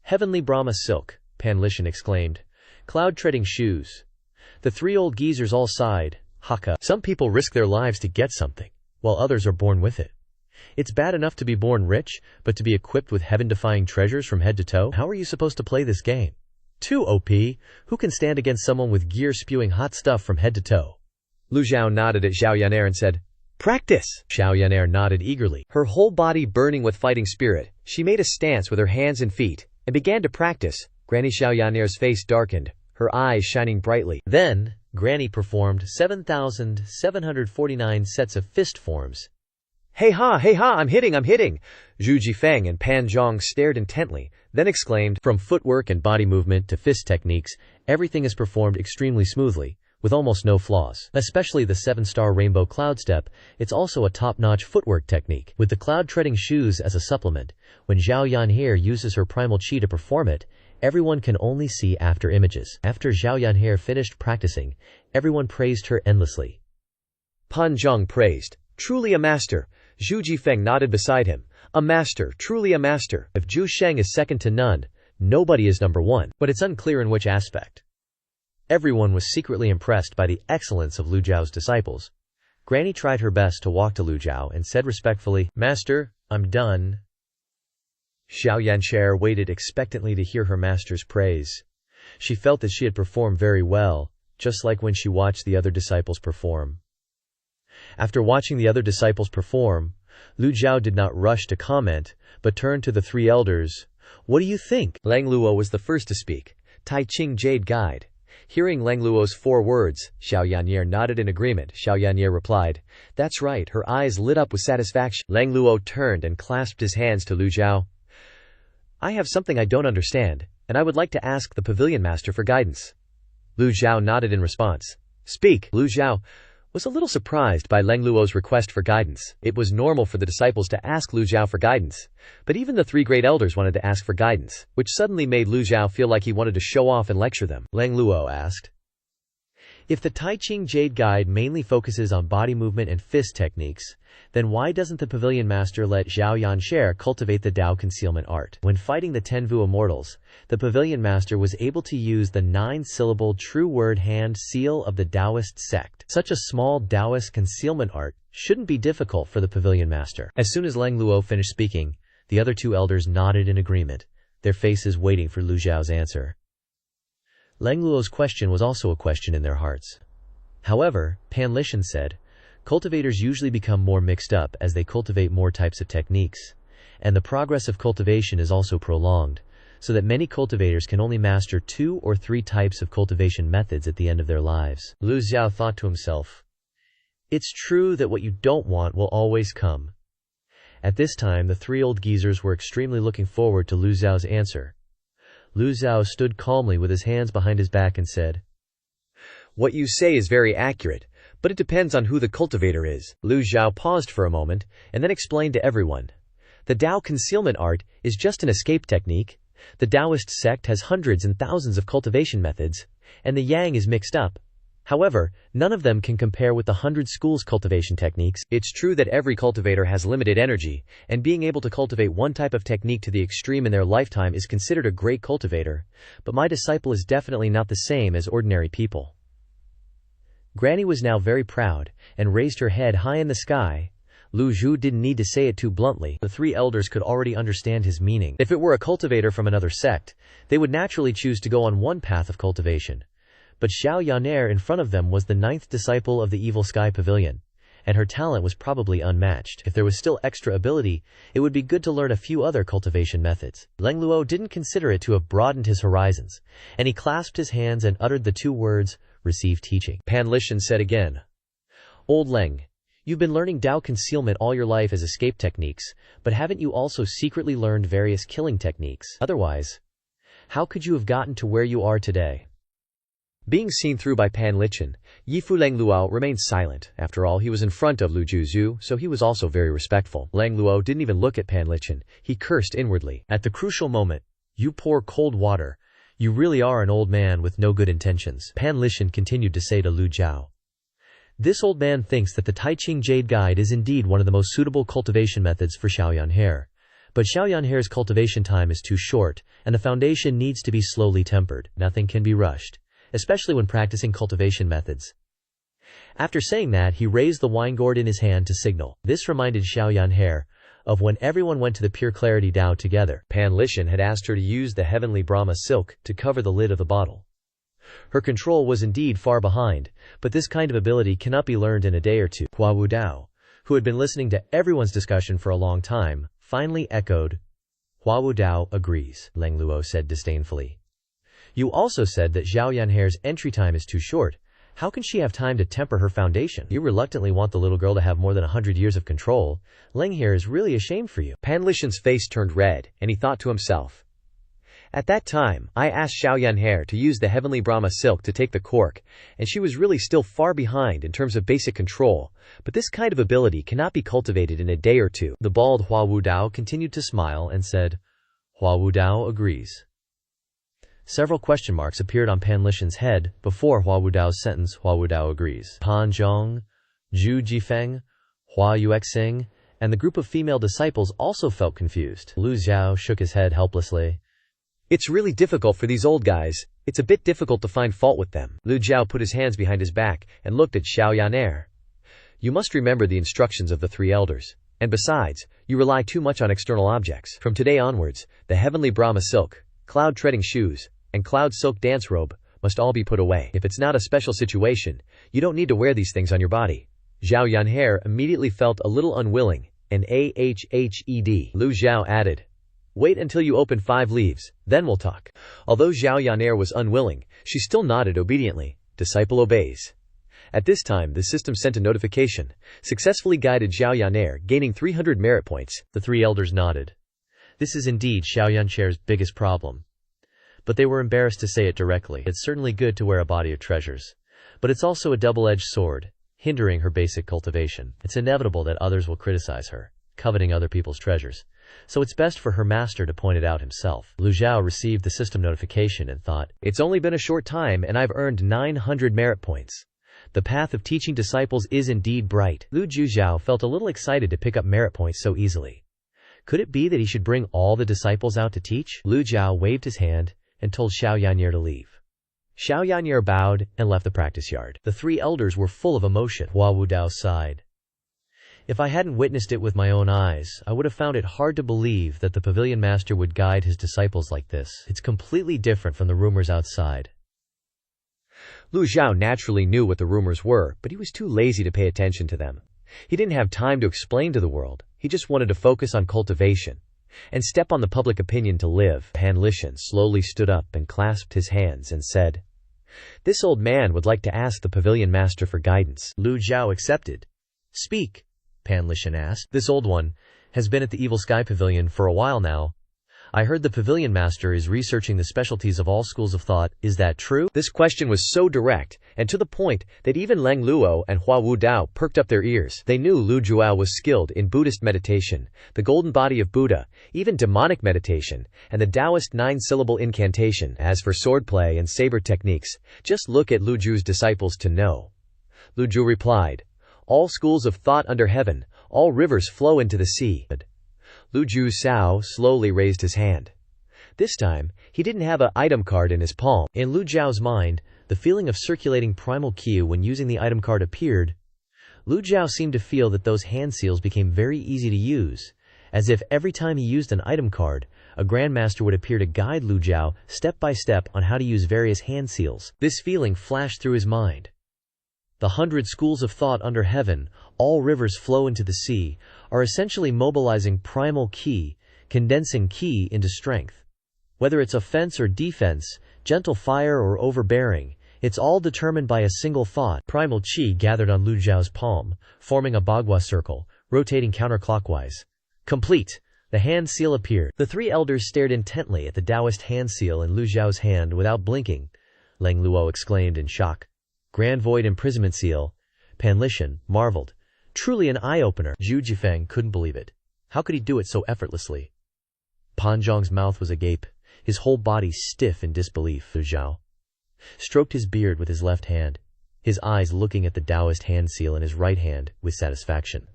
Heavenly Brahma silk, Pan Lishan exclaimed. Cloud treading shoes. The 3 old geezers all sighed. Haka. Some people risk their lives to get something, while others are born with it. It's bad enough to be born rich, but to be equipped with heaven-defying treasures from head to toe? How are you supposed to play this game? Too OP, who can stand against someone with gear spewing hot stuff from head to toe? Lu Zhou nodded at Xiaoyaner and said, Practice! Xiaoyaner nodded eagerly. Her whole body burning with fighting spirit, she made a stance with her hands and feet, and began to practice. Granny Xiaoyaner's face darkened, her eyes shining brightly. Then, Granny performed 7,749 sets of fist forms. Hey ha, I'm hitting! Zhu Jifeng and Pan Zhong stared intently, then exclaimed, From footwork and body movement to fist techniques, everything is performed extremely smoothly, with almost no flaws. Especially the 7-star rainbow cloud step, it's also a top-notch footwork technique. With the cloud-treading shoes as a supplement, when Zhao Yanhe uses her primal chi to perform it, everyone can only see after images. After Zhao Yanhe finished practicing, everyone praised her endlessly. Pan Zhong praised, Truly a master. Zhu Jifeng nodded beside him. A master, truly a master. If Zhu Sheng is second to none, nobody is number 1. But it's unclear in which aspect. Everyone was secretly impressed by the excellence of Lu Zhao's disciples. Granny tried her best to walk to Lu Zhao and said respectfully, Master, I'm done. Xiao Yancher waited expectantly to hear her master's praise. She felt that she had performed very well, just like when she watched the other disciples perform. After watching the other disciples perform, Lu Zhou did not rush to comment, but turned to the three elders. "What do you think?" Lang Luo was the first to speak. Tai Ching Jade Guide. Hearing Lang Luo's 4 words, Xiao Yan'er nodded in agreement. Xiao Yan'er replied, "That's right." Her eyes lit up with satisfaction. Lang Luo turned and clasped his hands to Lu Zhou. "I have something I don't understand, and I would like to ask the pavilion master for guidance." Lu Zhou nodded in response. "Speak." Lu Zhou was a little surprised by Lang Luo's request for guidance. It was normal for the disciples to ask Lu Zhou for guidance, but even the 3 great elders wanted to ask for guidance, which suddenly made Lu Zhou feel like he wanted to show off and lecture them. Lang Luo asked, "If the Tai Ching Jade Guide mainly focuses on body movement and fist techniques, then why doesn't the pavilion master let Xiao Yan'er cultivate the Dao concealment art?" When fighting the Tenvu immortals, the pavilion master was able to use the 9-syllable true word hand seal of the Taoist sect. Such a small Taoist concealment art shouldn't be difficult for the pavilion master. As soon as Lang Luo finished speaking, the other 2 elders nodded in agreement, their faces waiting for Lu Zhao's answer. Lang Luo's question was also a question in their hearts. However, Pan Lishan said, "Cultivators usually become more mixed up as they cultivate more types of techniques, and the progress of cultivation is also prolonged, so that many cultivators can only master 2 or 3 types of cultivation methods at the end of their lives." Lu Zhou thought to himself, "It's true that what you don't want will always come." At this time, the 3 old geezers were extremely looking forward to Lu Zhao's answer. Lu Zhou stood calmly with his hands behind his back and said, "What you say is very accurate, but it depends on who the cultivator is." Lu Zhou paused for a moment, and then explained to everyone. "The Dao concealment art is just an escape technique. The Taoist sect has hundreds and thousands of cultivation methods, and the yang is mixed up. However, none of them can compare with the 100 schools cultivation techniques. It's true that every cultivator has limited energy, and being able to cultivate one type of technique to the extreme in their lifetime is considered a great cultivator, but my disciple is definitely not the same as ordinary people." Granny was now very proud, and raised her head high in the sky. Lu Zhou didn't need to say it too bluntly. The 3 elders could already understand his meaning. If it were a cultivator from another sect, they would naturally choose to go on one path of cultivation. But Xiao Yan'er in front of them was the 9th disciple of the Evil Sky Pavilion, and her talent was probably unmatched. If there was still extra ability, it would be good to learn a few other cultivation methods. Lang Luo didn't consider it to have broadened his horizons, and he clasped his hands and uttered the 2 words, "Receive teaching." Pan Lishan said again, "Old Leng, you've been learning Dao concealment all your life as escape techniques, but haven't you also secretly learned various killing techniques? Otherwise, how could you have gotten to where you are today?" Being seen through by Pan Lishan, Yifu Lang Luo remained silent. After all, he was in front of Lu Zhou, so he was also very respectful. Lang Luo didn't even look at Pan Lishan. He cursed inwardly. At the crucial moment, "You pour cold water. You really are an old man with no good intentions," Pan Lishan continued to say to Lu Zhou. "This old man thinks that the Tai Ching Jade Guide is indeed one of the most suitable cultivation methods for Xiao Yan'er. But Xiao Yan'er's cultivation time is too short, and the foundation needs to be slowly tempered. Nothing can be rushed, especially when practicing cultivation methods." After saying that, he raised the wine gourd in his hand to signal. This reminded Xiao Yan'er of when everyone went to the Pure Clarity Dao together. Pan Lishan had asked her to use the heavenly Brahma silk to cover the lid of the bottle. Her control was indeed far behind, but this kind of ability cannot be learned in a day or 2. Hua Wu Dao, who had been listening to everyone's discussion for a long time, finally echoed, "Hua Wu Dao agrees," Lang Luo said disdainfully. "You also said that Xiao Yan'er's entry time is too short. How can she have time to temper her foundation? You reluctantly want the little girl to have more than 100 years of control. Lang here is really ashamed for you." Pan Lishan's face turned red, and he thought to himself, "At that time, I asked Xiao Yan'er to use the heavenly Brahma silk to take the cork, and she was really still far behind in terms of basic control, but this kind of ability cannot be cultivated in a day or 2. The bald Hua Wu Dao continued to smile and said, "Hua Wu Dao agrees." Several question marks appeared on Pan Lishan's head before Hua Wu Dao's sentence, "Hua Wu Dao agrees." Pan Zhong, Zhu Jifeng, Hua Yuexing, and the group of female disciples also felt confused. Lu Zhou shook his head helplessly. "It's really difficult for these old guys. It's a bit difficult to find fault with them." Lu Zhou put his hands behind his back and looked at Xiao Yan'er. "You must remember the instructions of the 3 elders. And besides, you rely too much on external objects. From today onwards, the heavenly Brahma silk, cloud-treading shoes, and cloud silk dance robe must all be put away. If it's not a special situation, you don't need to wear these things on your body. Zhao Yanhe immediately felt a little unwilling, and ahhed. Lu Zhou added, "Wait until you open 5 leaves, then we'll talk." Although Zhao Yanhe was unwilling, she still nodded obediently. Disciple obeys. At this time, the system sent a notification, successfully guided Zhao Yanhe, gaining 300 merit points. The 3 elders nodded. This is indeed Xiao Yanche's biggest problem. But they were embarrassed to say it directly. It's certainly good to wear a body of treasures, but it's also a double-edged sword, hindering her basic cultivation. It's inevitable that others will criticize her, coveting other people's treasures. So it's best for her master to point it out himself. Lu Zhou received the system notification and thought, "It's only been a short time and I've earned 900 merit points. The path of teaching disciples is indeed bright." Lu Zhou felt a little excited to pick up merit points so easily. Could it be that he should bring all the disciples out to teach? Lu Zhou waved his hand and told Xiao Yanhe to leave. Xiao Yanhe bowed and left the practice yard. The 3 elders were full of emotion. Hua Wudao sighed. If I hadn't witnessed it with my own eyes, I would have found it hard to believe that the pavilion master would guide his disciples like this. It's completely different from the rumors outside. Lu Zhou naturally knew what the rumors were, but he was too lazy to pay attention to them. He didn't have time to explain to the world. He just wanted to focus on cultivation and step on the public opinion to live. Pan Lishan slowly stood up and clasped his hands and said, "This old man would like to ask the pavilion master for guidance." Lu Zhou accepted. "Speak," Pan Lishan asked. "This old one has been at the Evil Sky Pavilion for a while now. I heard the pavilion master is researching the specialties of all schools of thought. Is that true?" This question was so direct and to the point that even Leng Luo and Hua Wudao perked up their ears. They knew Lu Zhou was skilled in Buddhist meditation, the golden body of Buddha, even demonic meditation, and the Taoist 9-syllable incantation. As for swordplay and saber techniques, just look at Lu Zhou's disciples to know. Lu Zhou replied, "All schools of thought under heaven, all rivers flow into the sea." Lu Zhou slowly raised his hand. This time, he didn't have an item card in his palm. In Lu Zhou's mind, the feeling of circulating primal ki when using the item card appeared. Lu Zhou seemed to feel that those hand seals became very easy to use, as if every time he used an item card, a grandmaster would appear to guide Lu Zhou step by step on how to use various hand seals. This feeling flashed through his mind. The 100 schools of thought under heaven, all rivers flow into the sea, are essentially mobilizing primal ki, condensing ki into strength. Whether it's offense or defense, gentle fire or overbearing, it's all determined by a single thought. Primal chi gathered on Lu Zhou's palm, forming a bagua circle, rotating counterclockwise. Complete! The hand seal appeared. The 3 elders stared intently at the Taoist hand seal in Lu Zhou's hand without blinking. Leng Luo exclaimed in shock. Grand Void Imprisonment Seal. Pan Lishan marveled. Truly an eye-opener. Zhu Jifeng couldn't believe it. How could he do it so effortlessly? Pan Zhong's mouth was agape, his whole body stiff in disbelief. Lu Zhou stroked his beard with his left hand, his eyes looking at the Taoist hand seal in his right hand with satisfaction.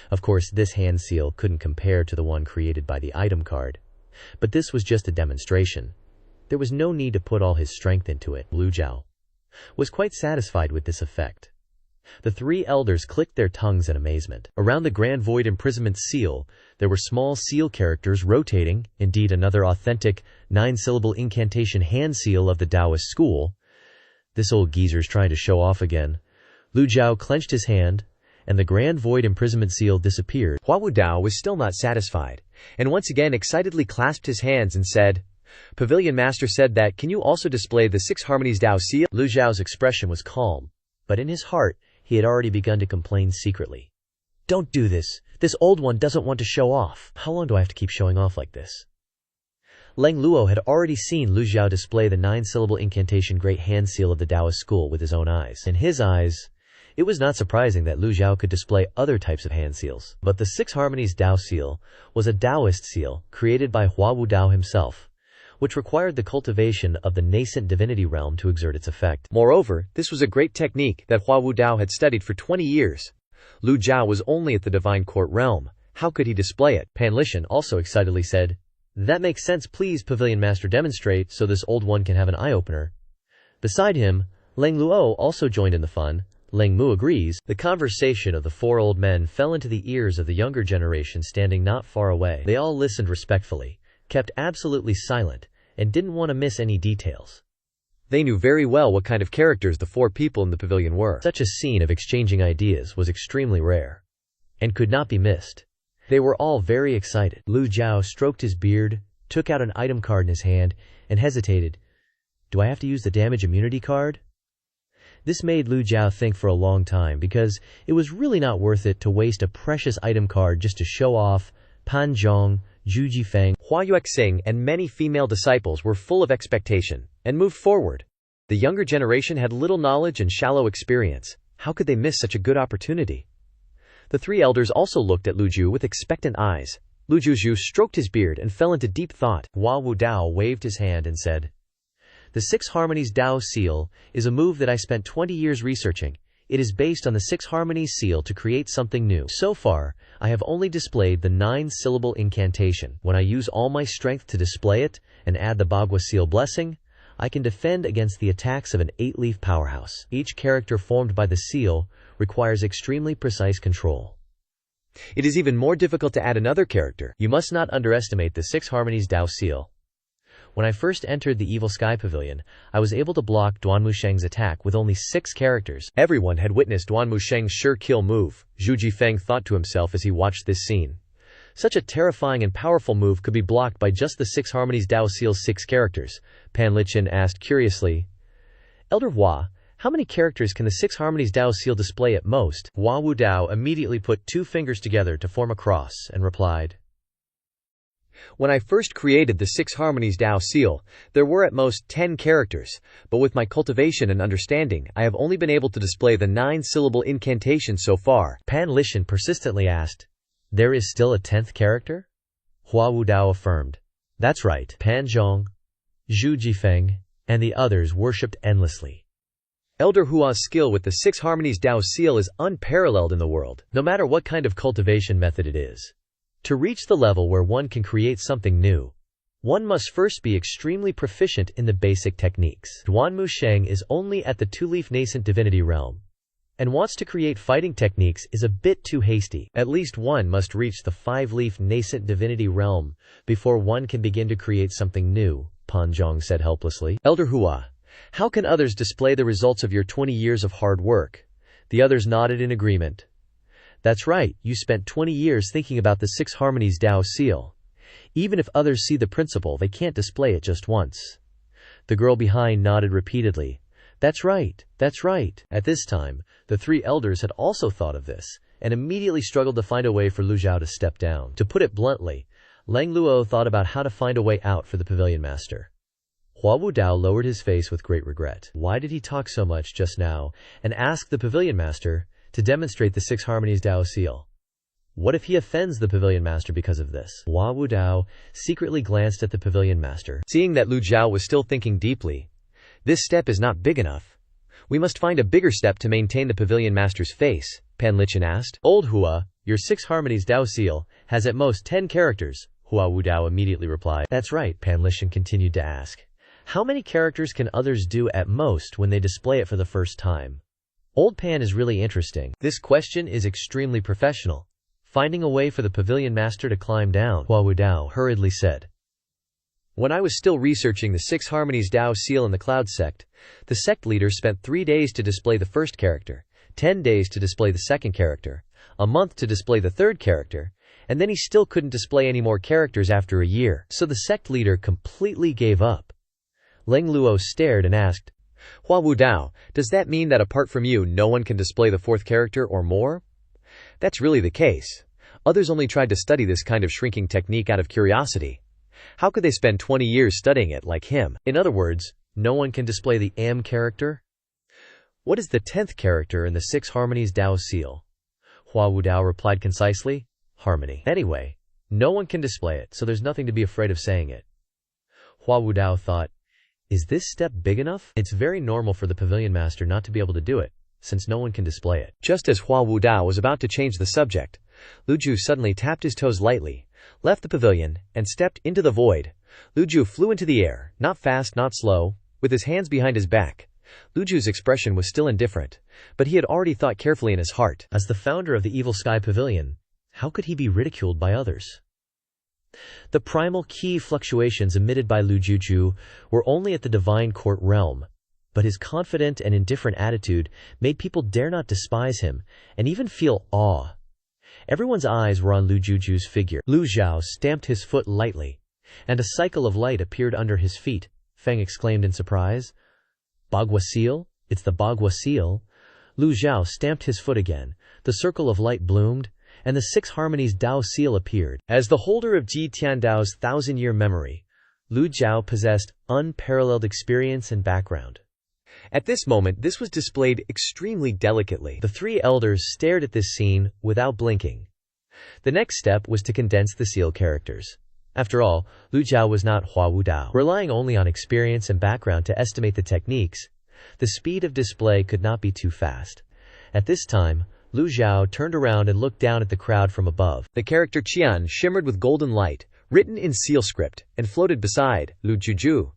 Of course, this hand seal couldn't compare to the one created by the item card. But this was just a demonstration. There was no need to put all his strength into it. Lu Zhou was quite satisfied with this effect. The 3 elders clicked their tongues in amazement. Around the Grand Void Imprisonment Seal, there were small seal characters rotating, indeed another authentic 9-syllable incantation hand seal of the Taoist school. This old geezer's trying to show off again. Lu Zhou clenched his hand, and the Grand Void Imprisonment Seal disappeared. Hua Wudao was still not satisfied, and once again excitedly clasped his hands and said, "Pavilion Master said that, can you also display the 6 Harmonies Tao seal?" Lu Zhao's expression was calm, but in his heart, he had already begun to complain secretly. "Don't do this. This old one doesn't want to show off. How long do I have to keep showing off like this?" Leng Luo had already seen Lu Zhou display the 9-syllable incantation Great Hand Seal of the Taoist school with his own eyes. In his eyes, it was not surprising that Lu Zhou could display other types of hand seals. But the 6 Harmonies Tao seal was a Taoist seal created by Hua Wudao himself, which required the cultivation of the nascent divinity realm to exert its effect. Moreover, this was a great technique that Hua Wudao had studied for 20 years. Lu Zhou was only at the divine court realm. How could he display it? Pan Lishan also excitedly said, "That makes sense. Please, Pavilion Master, demonstrate so this old one can have an eye-opener." Beside him, Leng Luo also joined in the fun. Leng Mu agrees. The conversation of the 4 old men fell into the ears of the younger generation standing not far away. They all listened respectfully, kept absolutely silent, and didn't want to miss any details. They knew very well what kind of characters the 4 people in the pavilion were. Such a scene of exchanging ideas was extremely rare, and could not be missed. They were all very excited. Lu Zhou stroked his beard, took out an item card in his hand, and hesitated. Do I have to use the damage immunity card? This made Lu Zhou think for a long time because it was really not worth it to waste a precious item card just to show off. Pan Zhong, Zhu Jifeng, Hua Yuexing, and many female disciples were full of expectation and moved forward. The younger generation had little knowledge and shallow experience. How could they miss such a good opportunity? The 3 elders also looked at Lu Zhou with expectant eyes. Lu Zhou stroked his beard and fell into deep thought. Hua Wudao waved his hand and said, "The 6 Harmonies Dao Seal is a move that I spent 20 years researching. It is based on the 6 Harmonies Seal to create something new. So far, I have only displayed the 9-syllable incantation. When I use all my strength to display it and add the Bagua Seal blessing, I can defend against the attacks of an 8-leaf powerhouse. Each character formed by the seal requires extremely precise control. It is even more difficult to add another character. You must not underestimate the 6 Harmonies Dao Seal. When I first entered the Evil Sky Pavilion, I was able to block Duanmu Sheng's attack with only 6 characters." Everyone had witnessed Duanmu Sheng's sure kill move, Zhu Jifeng thought to himself as he watched this scene. Such a terrifying and powerful move could be blocked by just the 6 Harmonies Dao Seal's 6 characters. Pan Lichin asked curiously, "Elder Hua, how many characters can the 6 Harmonies Dao Seal display at most?" Hua Wudao immediately put 2 fingers together to form a cross and replied, "When I first created the 6 Harmonies Dao Seal, there were at most 10 characters, but with my cultivation and understanding, I have only been able to display the 9-syllable incantation so far." Pan Lichin persistently asked, "There is still a 10th character?" Hua Wudao affirmed, "That's right." Pan Zhong, Zhu Jifeng, and the others worshipped endlessly. Elder Hua's skill with the 6 Harmonies Dao Seal is unparalleled in the world, no matter what kind of cultivation method it is. To reach the level where one can create something new, one must first be extremely proficient in the basic techniques. Duanmu Sheng is only at the 2-leaf nascent divinity realm, and wants to create fighting techniques is a bit too hasty. At least one must reach the 5-leaf nascent divinity realm before one can begin to create something new, Pan Zhong said helplessly. "Elder Hua, how can others display the results of your 20 years of hard work?" The others nodded in agreement. "That's right, you spent 20 years thinking about the 6 Harmonies Dao Seal. Even if others see the principle, they can't display it just once." The girl behind nodded repeatedly. That's right, that's right." At this time, the 3 elders had also thought of this, and immediately struggled to find a way for Lu Zhou to step down. To put it bluntly, Lang Luo thought about how to find a way out for the pavilion master. Hua Wudao lowered his face with great regret. Why did he talk so much just now, and ask the pavilion master to demonstrate the 6 Harmonies Dao Seal? What if he offends the pavilion master because of this? Hua Wudao secretly glanced at the pavilion master. Seeing that Lu Zhou was still thinking deeply, "This step is not big enough. We must find a bigger step to maintain the pavilion master's face," Pan Lichin asked. "Old Hua, your 6 Harmonies Dao Seal has at most 10 characters, Hua Wudao immediately replied. That's right, Pan Lichin continued to ask. How many characters can others do at most when they display it for the first time? Old Pan is really interesting. This question is extremely professional. Finding a way for the pavilion master to climb down, Hua Wudao hurriedly said. When I was still researching the 6 Harmonies Dao Seal in the Cloud Sect, the sect leader spent 3 days to display the first character, 10 days to display the second character, a month to display the third character, and then he still couldn't display any more characters after a year, so the sect leader completely gave up. Leng Luo stared and asked, Hua Wudao, does that mean that apart from you no one can display the 4th character or more? That's really the case. Others only tried to study this kind of shrinking technique out of curiosity. How could they spend 20 years studying it like him? In other words, no one can display the Am character? What is the 10th character in the 6 Harmonies Dao Seal? Hua Wudao replied concisely, Harmony. Anyway, no one can display it, so there's nothing to be afraid of saying it. Hua Wudao thought, is this step big enough? It's very normal for the pavilion master not to be able to do it, since no one can display it. Just as Hua Wudao was about to change the subject, Lu Zhou suddenly tapped his toes lightly, left the pavilion, and stepped into the void. Lu Zhou flew into the air, not fast, not slow, with his hands behind his back. Lu Zhou's expression was still indifferent, but he had already thought carefully in his heart. As the founder of the Evil Sky Pavilion, how could he be ridiculed by others? The primal ki fluctuations emitted by Lu Zhou were only at the divine court realm, but his confident and indifferent attitude made people dare not despise him and even feel awe. Everyone's eyes were on Lu Zhou's figure. Lu Zhou stamped his foot lightly, and a cycle of light appeared under his feet. Feng exclaimed in surprise. Bagua seal? It's the Bagua seal. Lu Zhou stamped his foot again. The circle of light bloomed, and the 6 harmonies Dao seal appeared. As the holder of Ji Tiandao's 1,000-year memory, Lu Zhou possessed unparalleled experience and background. At this moment, this was displayed extremely delicately. The 3 elders stared at this scene without blinking. The next step was to condense the seal characters. After all, Lu Zhou was not Hua Wu Dao. Relying only on experience and background to estimate the techniques, the speed of display could not be too fast. At this time, Lu Zhou turned around and looked down at the crowd from above. The character Qian shimmered with golden light, written in seal script, and floated beside Lu Zhou.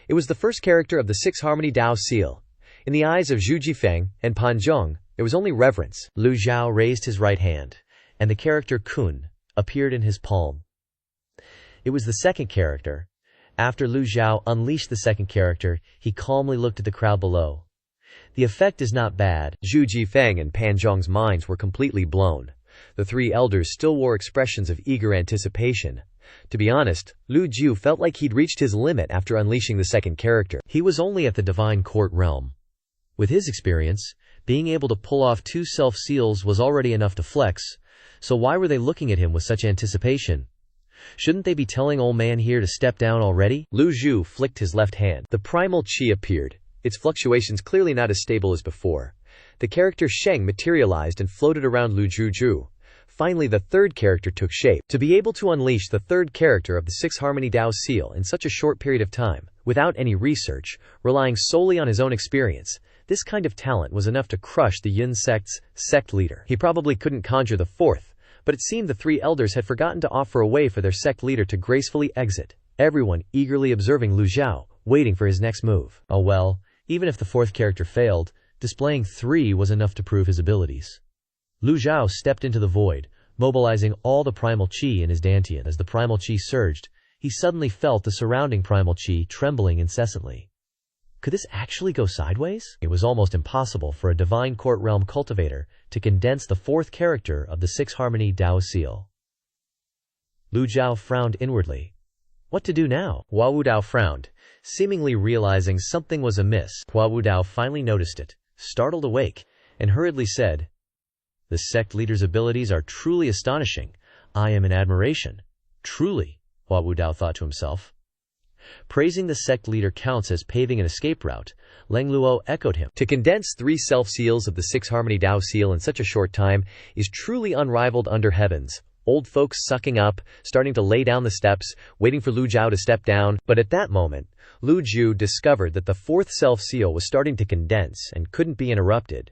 It was the first character of the 6 harmony Dao seal. In the eyes of Zhu Jifeng and Pan Zhong, there was only reverence. Lu Zhou raised his right hand, and the character Kun appeared in his palm. It was the second character. After Lu Zhou unleashed the second character, he calmly looked at the crowd below. The effect is not bad. Zhu Jifeng and Pan Zhong's minds were completely blown. The 3 elders still wore expressions of eager anticipation. To be honest, Lu Zhou felt like he'd reached his limit after unleashing the second character. He was only at the divine court realm. With his experience, being able to pull off 2 self-seals was already enough to flex, so why were they looking at him with such anticipation? Shouldn't they be telling old man here to step down already? Lu Zhou flicked his left hand. The primal qi appeared, its fluctuations clearly not as stable as before. The character Sheng materialized and floated around Lu Zhou. Finally, the 3rd character took shape. To be able to unleash the 3rd character of the 6 harmony Dao seal in such a short period of time, without any research, relying solely on his own experience, this kind of talent was enough to crush the Yun sect's sect leader. He probably couldn't conjure the 4th, but it seemed the 3 elders had forgotten to offer a way for their sect leader to gracefully exit. Everyone eagerly observing Lu Zhou, waiting for his next move. Oh well, even if the 4th character failed, displaying 3 was enough to prove his abilities. Lu Zhou stepped into the void, mobilizing all the primal qi in his dantian. As the primal qi surged, he suddenly felt the surrounding primal qi trembling incessantly. Could this actually go sideways? It was almost impossible for a divine court realm cultivator to condense the 4th character of the 6 harmony Dao seal. Lu Zhou frowned inwardly. What to do now? Hua Wu Dao frowned, seemingly realizing something was amiss. Hua Wu Dao finally noticed it, startled awake, and hurriedly said, "The sect leader's abilities are truly astonishing. I am in admiration." Truly, Hua Wu Dao thought to himself. Praising the sect leader counts as paving an escape route. Leng Luo echoed him. To condense 3 self-seals of the 6 harmony Dao seal in such a short time is truly unrivaled under heavens. Old folks sucking up, starting to lay down the steps, waiting for Lu Zhou to step down. But at that moment, Lu Zhou discovered that the 4th self-seal was starting to condense and couldn't be interrupted.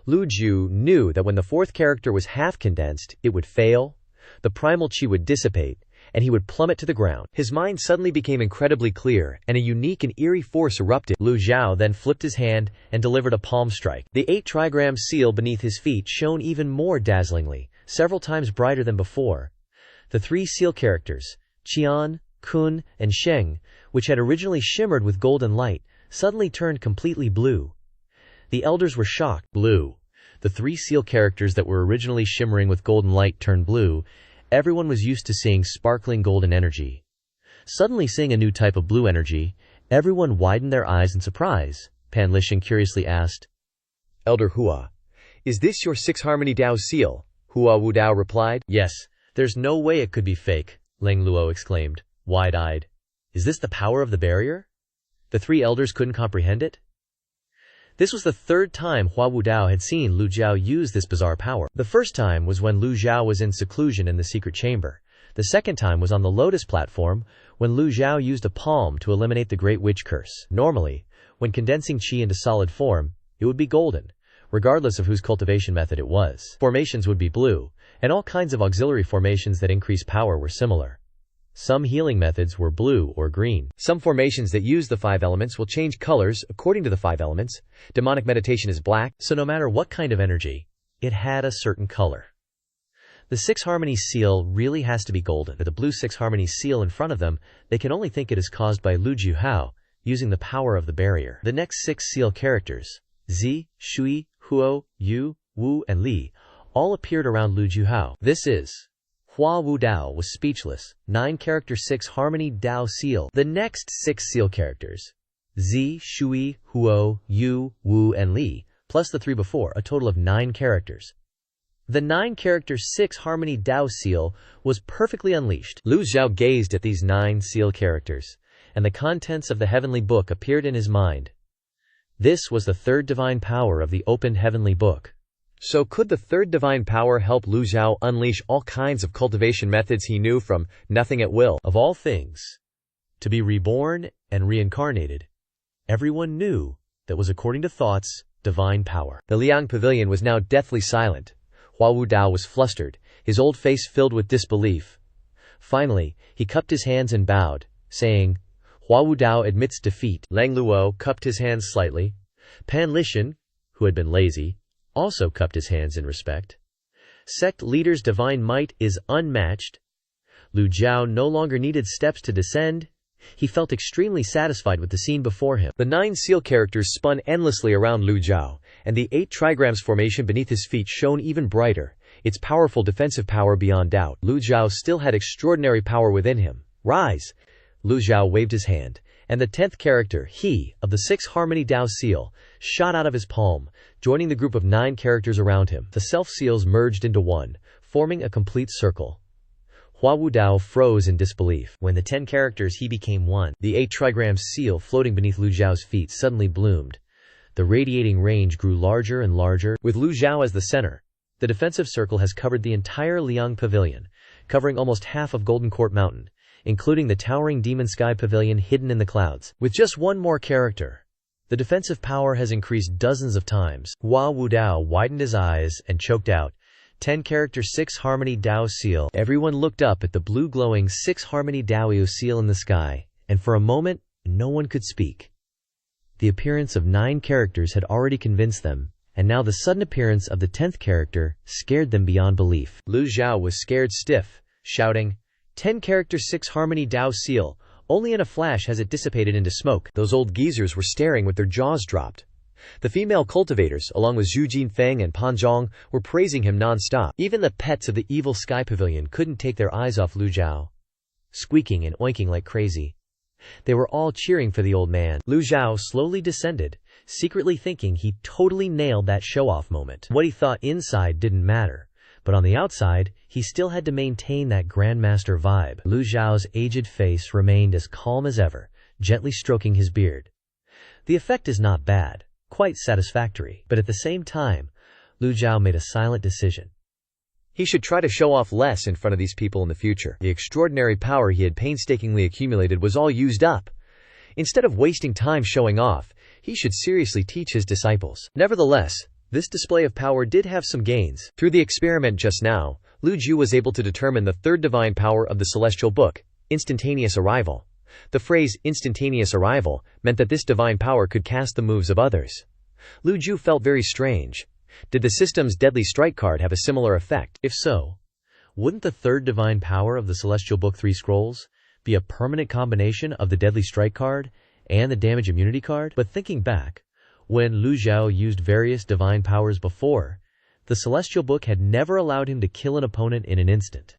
Lu Zhou knew that when the 4th character was half condensed, it would fail, the primal qi would dissipate, and he would plummet to the ground. His mind suddenly became incredibly clear, and a unique and eerie force erupted. Lu Zhou then flipped his hand and delivered a palm strike. The 8 trigram seal beneath his feet shone even more dazzlingly, several times brighter than before. The 3 seal characters, Qian, Kun, and Sheng, which had originally shimmered with golden light, suddenly turned completely blue. The elders were shocked. Blue. The 3 seal characters that were originally shimmering with golden light turned blue. Everyone was used to seeing sparkling golden energy. Suddenly seeing a new type of blue energy, everyone widened their eyes in surprise. Pan Lisheng curiously asked, "Elder Hua, is this your 6 harmony Dao seal?" Hua Wu Dao replied. "Yes, there's no way it could be fake," Leng Luo exclaimed, wide-eyed. "Is this the power of the barrier?" The 3 elders couldn't comprehend it. This was the 3rd time Hua Wu Dao had seen Lu Zhou use this bizarre power. The first time was when Lu Zhou was in seclusion in the secret chamber. The second time was on the lotus platform when Lu Zhou used a palm to eliminate the Great Witch Curse. Normally, when condensing qi into solid form, it would be golden, regardless of whose cultivation method it was. Formations would be blue, and all kinds of auxiliary formations that increase power were similar. Some healing methods were blue or green. Some formations that use the 5 elements will change colors according to the 5 elements. Demonic meditation is black. So no matter what kind of energy, it had a certain color. The Six Harmony seal really has to be golden. With the blue Six Harmony seal in front of them, they can only think it is caused by Lu Zhou, using the power of the barrier. The next 6 seal characters, Zi, Shui, Huo, Yu, Wu, and Li, all appeared around Lu Zhou. This is Hua Wu Dao was speechless. 9-character 6 Harmony Dao seal. The next 6 seal characters, Zi, Shui, Huo, Yu, Wu, and Li, plus the 3 before, a total of 9 characters. The 9-character 6 Harmony Dao seal was perfectly unleashed. Lu Zhou gazed at these 9 seal characters, and the contents of the heavenly book appeared in his mind. This was the third divine power of the opened heavenly book. So could the third divine power help Lu Zhou unleash all kinds of cultivation methods he knew from nothing at will? Of all things, to be reborn and reincarnated, everyone knew that was, according to thoughts, divine power. The Liang Pavilion was now deathly silent. Hua Wu Dao was flustered, his old face filled with disbelief. Finally, he cupped his hands and bowed, saying, Hua Wu Dao admits defeat. Lang Luo cupped his hands slightly. Pan Lishan, who had been lazy, also cupped his hands in respect. Sect leader's divine might is unmatched. Lu Zhou no longer needed steps to descend. He felt extremely satisfied with the scene before him. The 9 seal characters spun endlessly around Lu Zhou, and the 8 trigrams formation beneath his feet shone even brighter, its powerful defensive power beyond doubt. Lu Zhou still had extraordinary power within him. Rise! Lu Zhou waved his hand, and the 10th character, he, of the 6 Harmony Dao seal, shot out of his palm, joining the group of 9 characters around him. The self-seals merged into one, forming a complete circle. Hua Wu Dao froze in disbelief. When the 10 characters he became one, the 8 trigrams seal floating beneath Lu Zhao's feet suddenly bloomed. The radiating range grew larger and larger, with Lu Zhou as the center. The defensive circle has covered the entire Liang Pavilion, covering almost half of Golden Court Mountain, including the towering Demon Sky Pavilion hidden in the clouds. With just one more character, the defensive power has increased dozens of times. Hua Wu Dao widened his eyes and choked out, 10-character 6 Harmony Dao seal. Everyone looked up at the blue glowing 6 Harmony Dao seal in the sky, and for a moment, no one could speak. The appearance of 9 characters had already convinced them, and now the sudden appearance of the 10th character scared them beyond belief. Lu Zhou was scared stiff, shouting, 10-character 6 Harmony Dao seal, only in a flash has it dissipated into smoke. Those old geezers were staring with their jaws dropped. The female cultivators, along with Zhu Jinfeng and Pan Zhong, were praising him non-stop. Even the pets of the Evil Sky Pavilion couldn't take their eyes off Lu Zhou, squeaking and oinking like crazy. They were all cheering for the old man. Lu Zhou slowly descended, secretly thinking he totally nailed that show-off moment. What he thought inside didn't matter, but on the outside, he still had to maintain that Grandmaster vibe. Lu Zhao's aged face remained as calm as ever, gently stroking his beard. The effect is not bad, quite satisfactory, but at the same time, Lu Zhou made a silent decision. He should try to show off less in front of these people in the future. The extraordinary power he had painstakingly accumulated was all used up. Instead of wasting time showing off, he should seriously teach his disciples. Nevertheless, this display of power did have some gains. Through the experiment just now, Lu Zhou was able to determine the third divine power of the celestial book, instantaneous arrival. The phrase instantaneous arrival meant that this divine power could cast the moves of others. Lu Zhou felt very strange. Did the system's deadly strike card have a similar effect? If so, wouldn't the third divine power of the celestial book 3 scrolls be a permanent combination of the deadly strike card and the damage immunity card? But thinking back, when Lu Zhou used various divine powers before, the celestial book had never allowed him to kill an opponent in an instant.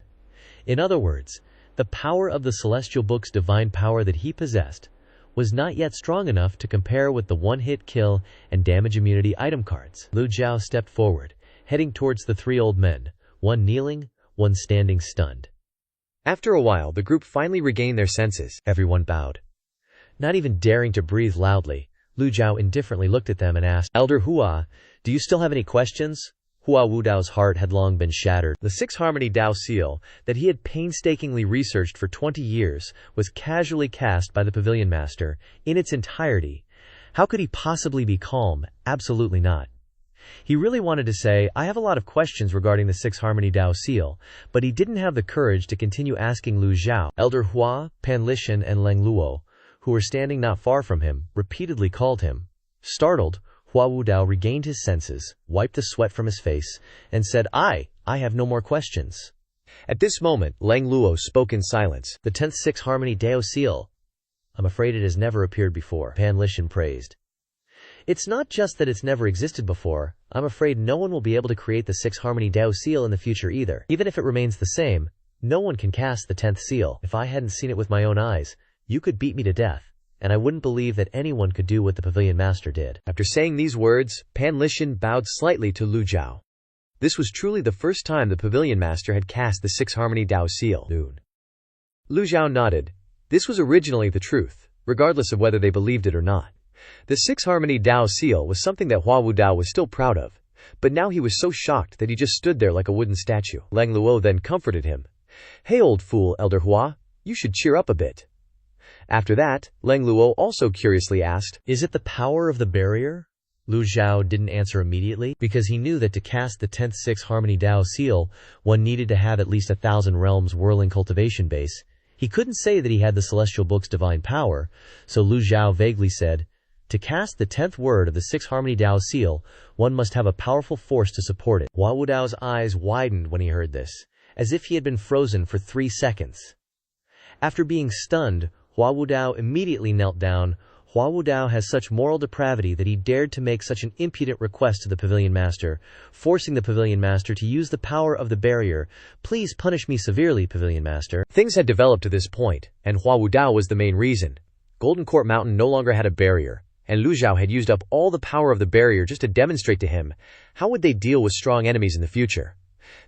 In other words, the power of the celestial book's divine power that he possessed was not yet strong enough to compare with the one-hit kill and damage immunity item cards. Lu Zhou stepped forward, heading towards the 3 old men, one kneeling, one standing stunned. After a while, the group finally regained their senses. Everyone bowed. Not even daring to breathe loudly, Lu Zhou indifferently looked at them and asked, "Elder Hua, do you still have any questions?" Hua Wu Dao's heart had long been shattered. The 6 Harmony Dao seal that he had painstakingly researched for 20 years was casually cast by the pavilion master in its entirety. How could he possibly be calm? Absolutely not. He really wanted to say, "I have a lot of questions regarding the 6 Harmony Dao seal," but he didn't have the courage to continue asking Lu Zhou. Elder Hua, Pan Lishan, and Lang Luo, who were standing not far from him, repeatedly called him. Startled, Hua Wu Dao regained his senses, wiped the sweat from his face, and said, I I have no more questions. At this moment, Lang Luo spoke in silence. The 10th Six Harmony Dao Seal. I'm afraid it has never appeared before, Pan Lishan praised. It's not just that it's never existed before, I'm afraid no one will be able to create the 6 Harmony Dao Seal in the future either. Even if it remains the same, no one can cast the 10th seal. If I hadn't seen it with my own eyes, you could beat me to death, and I wouldn't believe that anyone could do what the Pavilion Master did. After saying these words, Pan Lishan bowed slightly to Lu Zhou. This was truly the first time the Pavilion Master had cast the 6 Harmony Dao Seal. Lu Zhou nodded. This was originally the truth, regardless of whether they believed it or not. The 6 Harmony Dao Seal was something that Hua Wudao was still proud of, but now he was so shocked that he just stood there like a wooden statue. Lang Luo then comforted him. Hey old fool, Elder Hua, you should cheer up a bit. After that, Lang Luo also curiously asked, Is it the power of the barrier? Lu Zhou didn't answer immediately, because he knew that to cast the 10th Six Harmony Dao Seal, one needed to have at least 1,000 realms whirling cultivation base. He couldn't say that he had the Celestial Book's divine power, so Lu Zhou vaguely said, to cast the 10th word of the 6 Harmony Dao Seal, one must have a powerful force to support it. Hua Wudao's eyes widened when he heard this, as if he had been frozen for 3 seconds. After being stunned, Hua Wudao immediately knelt down. Hua Wudao has such moral depravity that he dared to make such an impudent request to the Pavilion Master, forcing the Pavilion Master to use the power of the barrier. Please punish me severely, Pavilion Master. Things had developed to this point, and Hua Wudao was the main reason. Golden Court Mountain no longer had a barrier, and Lu Zhou had used up all the power of the barrier just to demonstrate to him how would they deal with strong enemies in the future.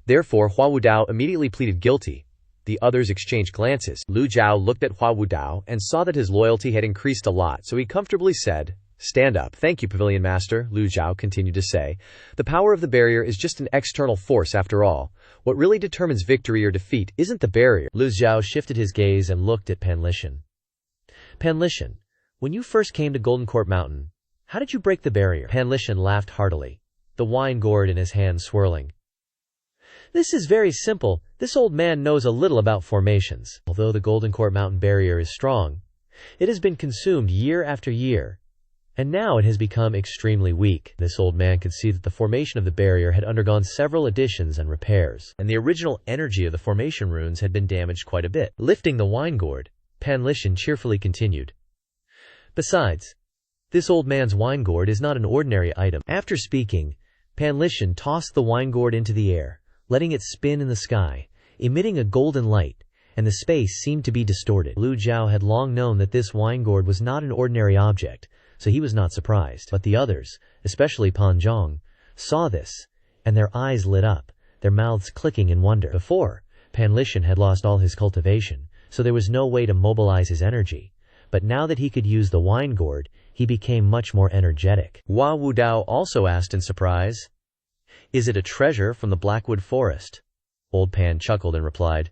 Therefore, Hua Wudao immediately pleaded guilty. The others exchanged glances. Lu Zhou looked at Hua Wudao and saw that his loyalty had increased a lot, so he comfortably said, Stand up. Thank you, Pavilion Master, Lu Zhou continued to say. The power of the barrier is just an external force after all. What really determines victory or defeat isn't the barrier. Lu Zhou shifted his gaze and looked at Pan Lishan. Pan Lishan, when you first came to Golden Court Mountain, how did you break the barrier? Pan Lishan laughed heartily, the wine gourd in his hand swirling. This is very simple. This old man knows a little about formations. Although the Golden Court Mountain barrier is strong, it has been consumed year after year, and now it has become extremely weak. This old man could see that the formation of the barrier had undergone several additions and repairs, and the original energy of the formation runes had been damaged quite a bit. Lifting the wine gourd, Pan Lishan cheerfully continued. Besides, this old man's wine gourd is not an ordinary item. After speaking, Pan Lishan tossed the wine gourd into the air, letting it spin in the sky, emitting a golden light, and the space seemed to be distorted. Lu Zhou had long known that this wine gourd was not an ordinary object, so he was not surprised. But the others, especially Pan Zhong, saw this, and their eyes lit up, their mouths clicking in wonder. Before, Pan Lishan had lost all his cultivation, so there was no way to mobilize his energy. But now that he could use the wine gourd, he became much more energetic. Hua Wudao also asked in surprise, Is it a treasure from the Blackwood Forest? Old Pan chuckled and replied,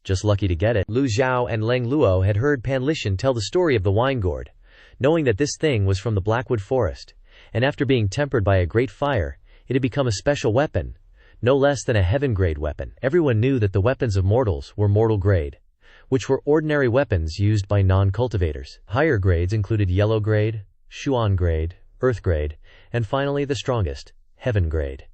Just lucky to get it. Lu Zhou and Lang Luo had heard Pan Lishan tell the story of the wine gourd, knowing that this thing was from the Blackwood Forest, and after being tempered by a great fire, it had become a special weapon, no less than a heaven-grade weapon. Everyone knew that the weapons of mortals were mortal grade, which were ordinary weapons used by non-cultivators. Higher grades included yellow grade, Xuan grade, earth grade, and finally the strongest, heaven grade.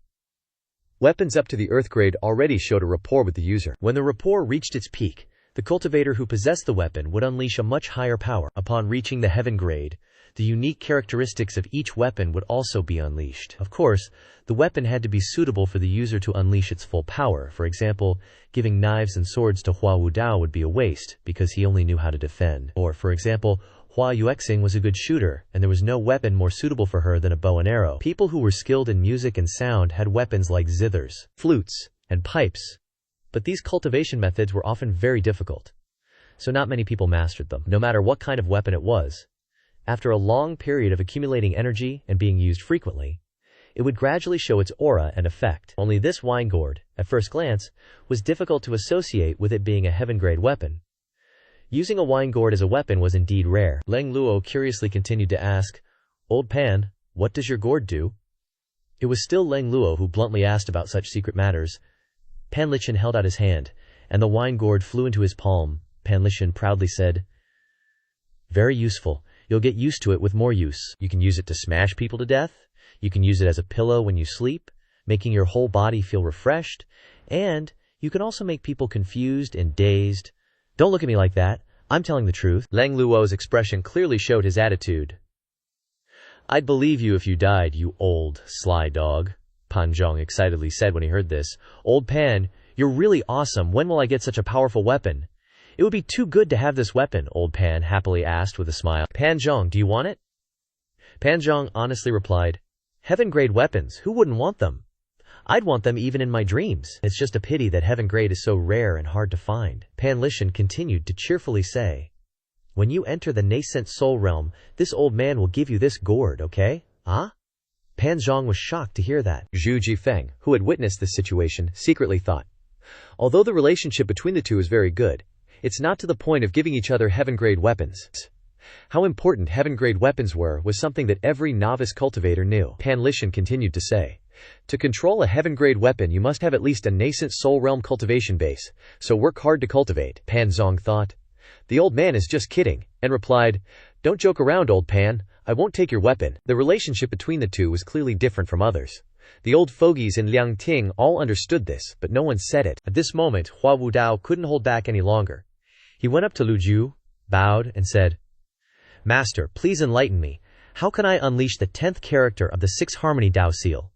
Weapons up to the earth grade already showed a rapport with the user. When the rapport reached its peak, the cultivator who possessed the weapon would unleash a much higher power. Upon reaching the heaven grade, the unique characteristics of each weapon would also be unleashed. Of course, the weapon had to be suitable for the user to unleash its full power. For example, giving knives and swords to Hua Wudao would be a waste, because he only knew how to defend. Or, for example, Hua Yuexing was a good shooter, and there was no weapon more suitable for her than a bow and arrow. People who were skilled in music and sound had weapons like zithers, flutes, and pipes. But these cultivation methods were often very difficult, so not many people mastered them. No matter what kind of weapon it was, after a long period of accumulating energy and being used frequently, it would gradually show its aura and effect. Only this wine gourd, at first glance, was difficult to associate with it being a heaven-grade weapon. Using a wine gourd as a weapon was indeed rare. Lang Luo curiously continued to ask, Old Pan, what does your gourd do? It was still Lang Luo who bluntly asked about such secret matters. Pan Lishan held out his hand, and the wine gourd flew into his palm. Pan Lishan proudly said, Very useful. You'll get used to it with more use. You can use it to smash people to death. You can use it as a pillow when you sleep, making your whole body feel refreshed. And you can also make people confused and dazed. Don't look at me like that. I'm telling the truth. Lang Luo's expression clearly showed his attitude. I'd believe you if you died, you old, sly dog, Pan Zhong excitedly said when he heard this. Old Pan, you're really awesome. When will I get such a powerful weapon? It would be too good to have this weapon, Old Pan happily asked with a smile. Pan Zhong, do you want it? Pan Zhong honestly replied, Heaven-grade weapons, who wouldn't want them? I'd want them even in my dreams. It's just a pity that heaven-grade is so rare and hard to find. Pan Lishan continued to cheerfully say, when you enter the nascent soul realm, this old man will give you this gourd, okay? Huh? Pan Zhong was shocked to hear that. Zhu Jifeng, who had witnessed this situation, secretly thought, although the relationship between the two is very good, it's not to the point of giving each other heaven-grade weapons. How important heaven-grade weapons were was something that every novice cultivator knew. Pan Lishan continued to say, to control a heaven-grade weapon you must have at least a nascent soul realm cultivation base, so work hard to cultivate. Pan Zhong thought, the old man is just kidding, and replied, don't joke around, old Pan, I won't take your weapon. The relationship between the two was clearly different from others. The old fogies in Liangting all understood this, but no one said it. At this moment, Hua Wudao couldn't hold back any longer. He went up to Lu Zhou, bowed, and said, Master, please enlighten me. How can I unleash the 10th character of the 6 Harmony Dao Seal?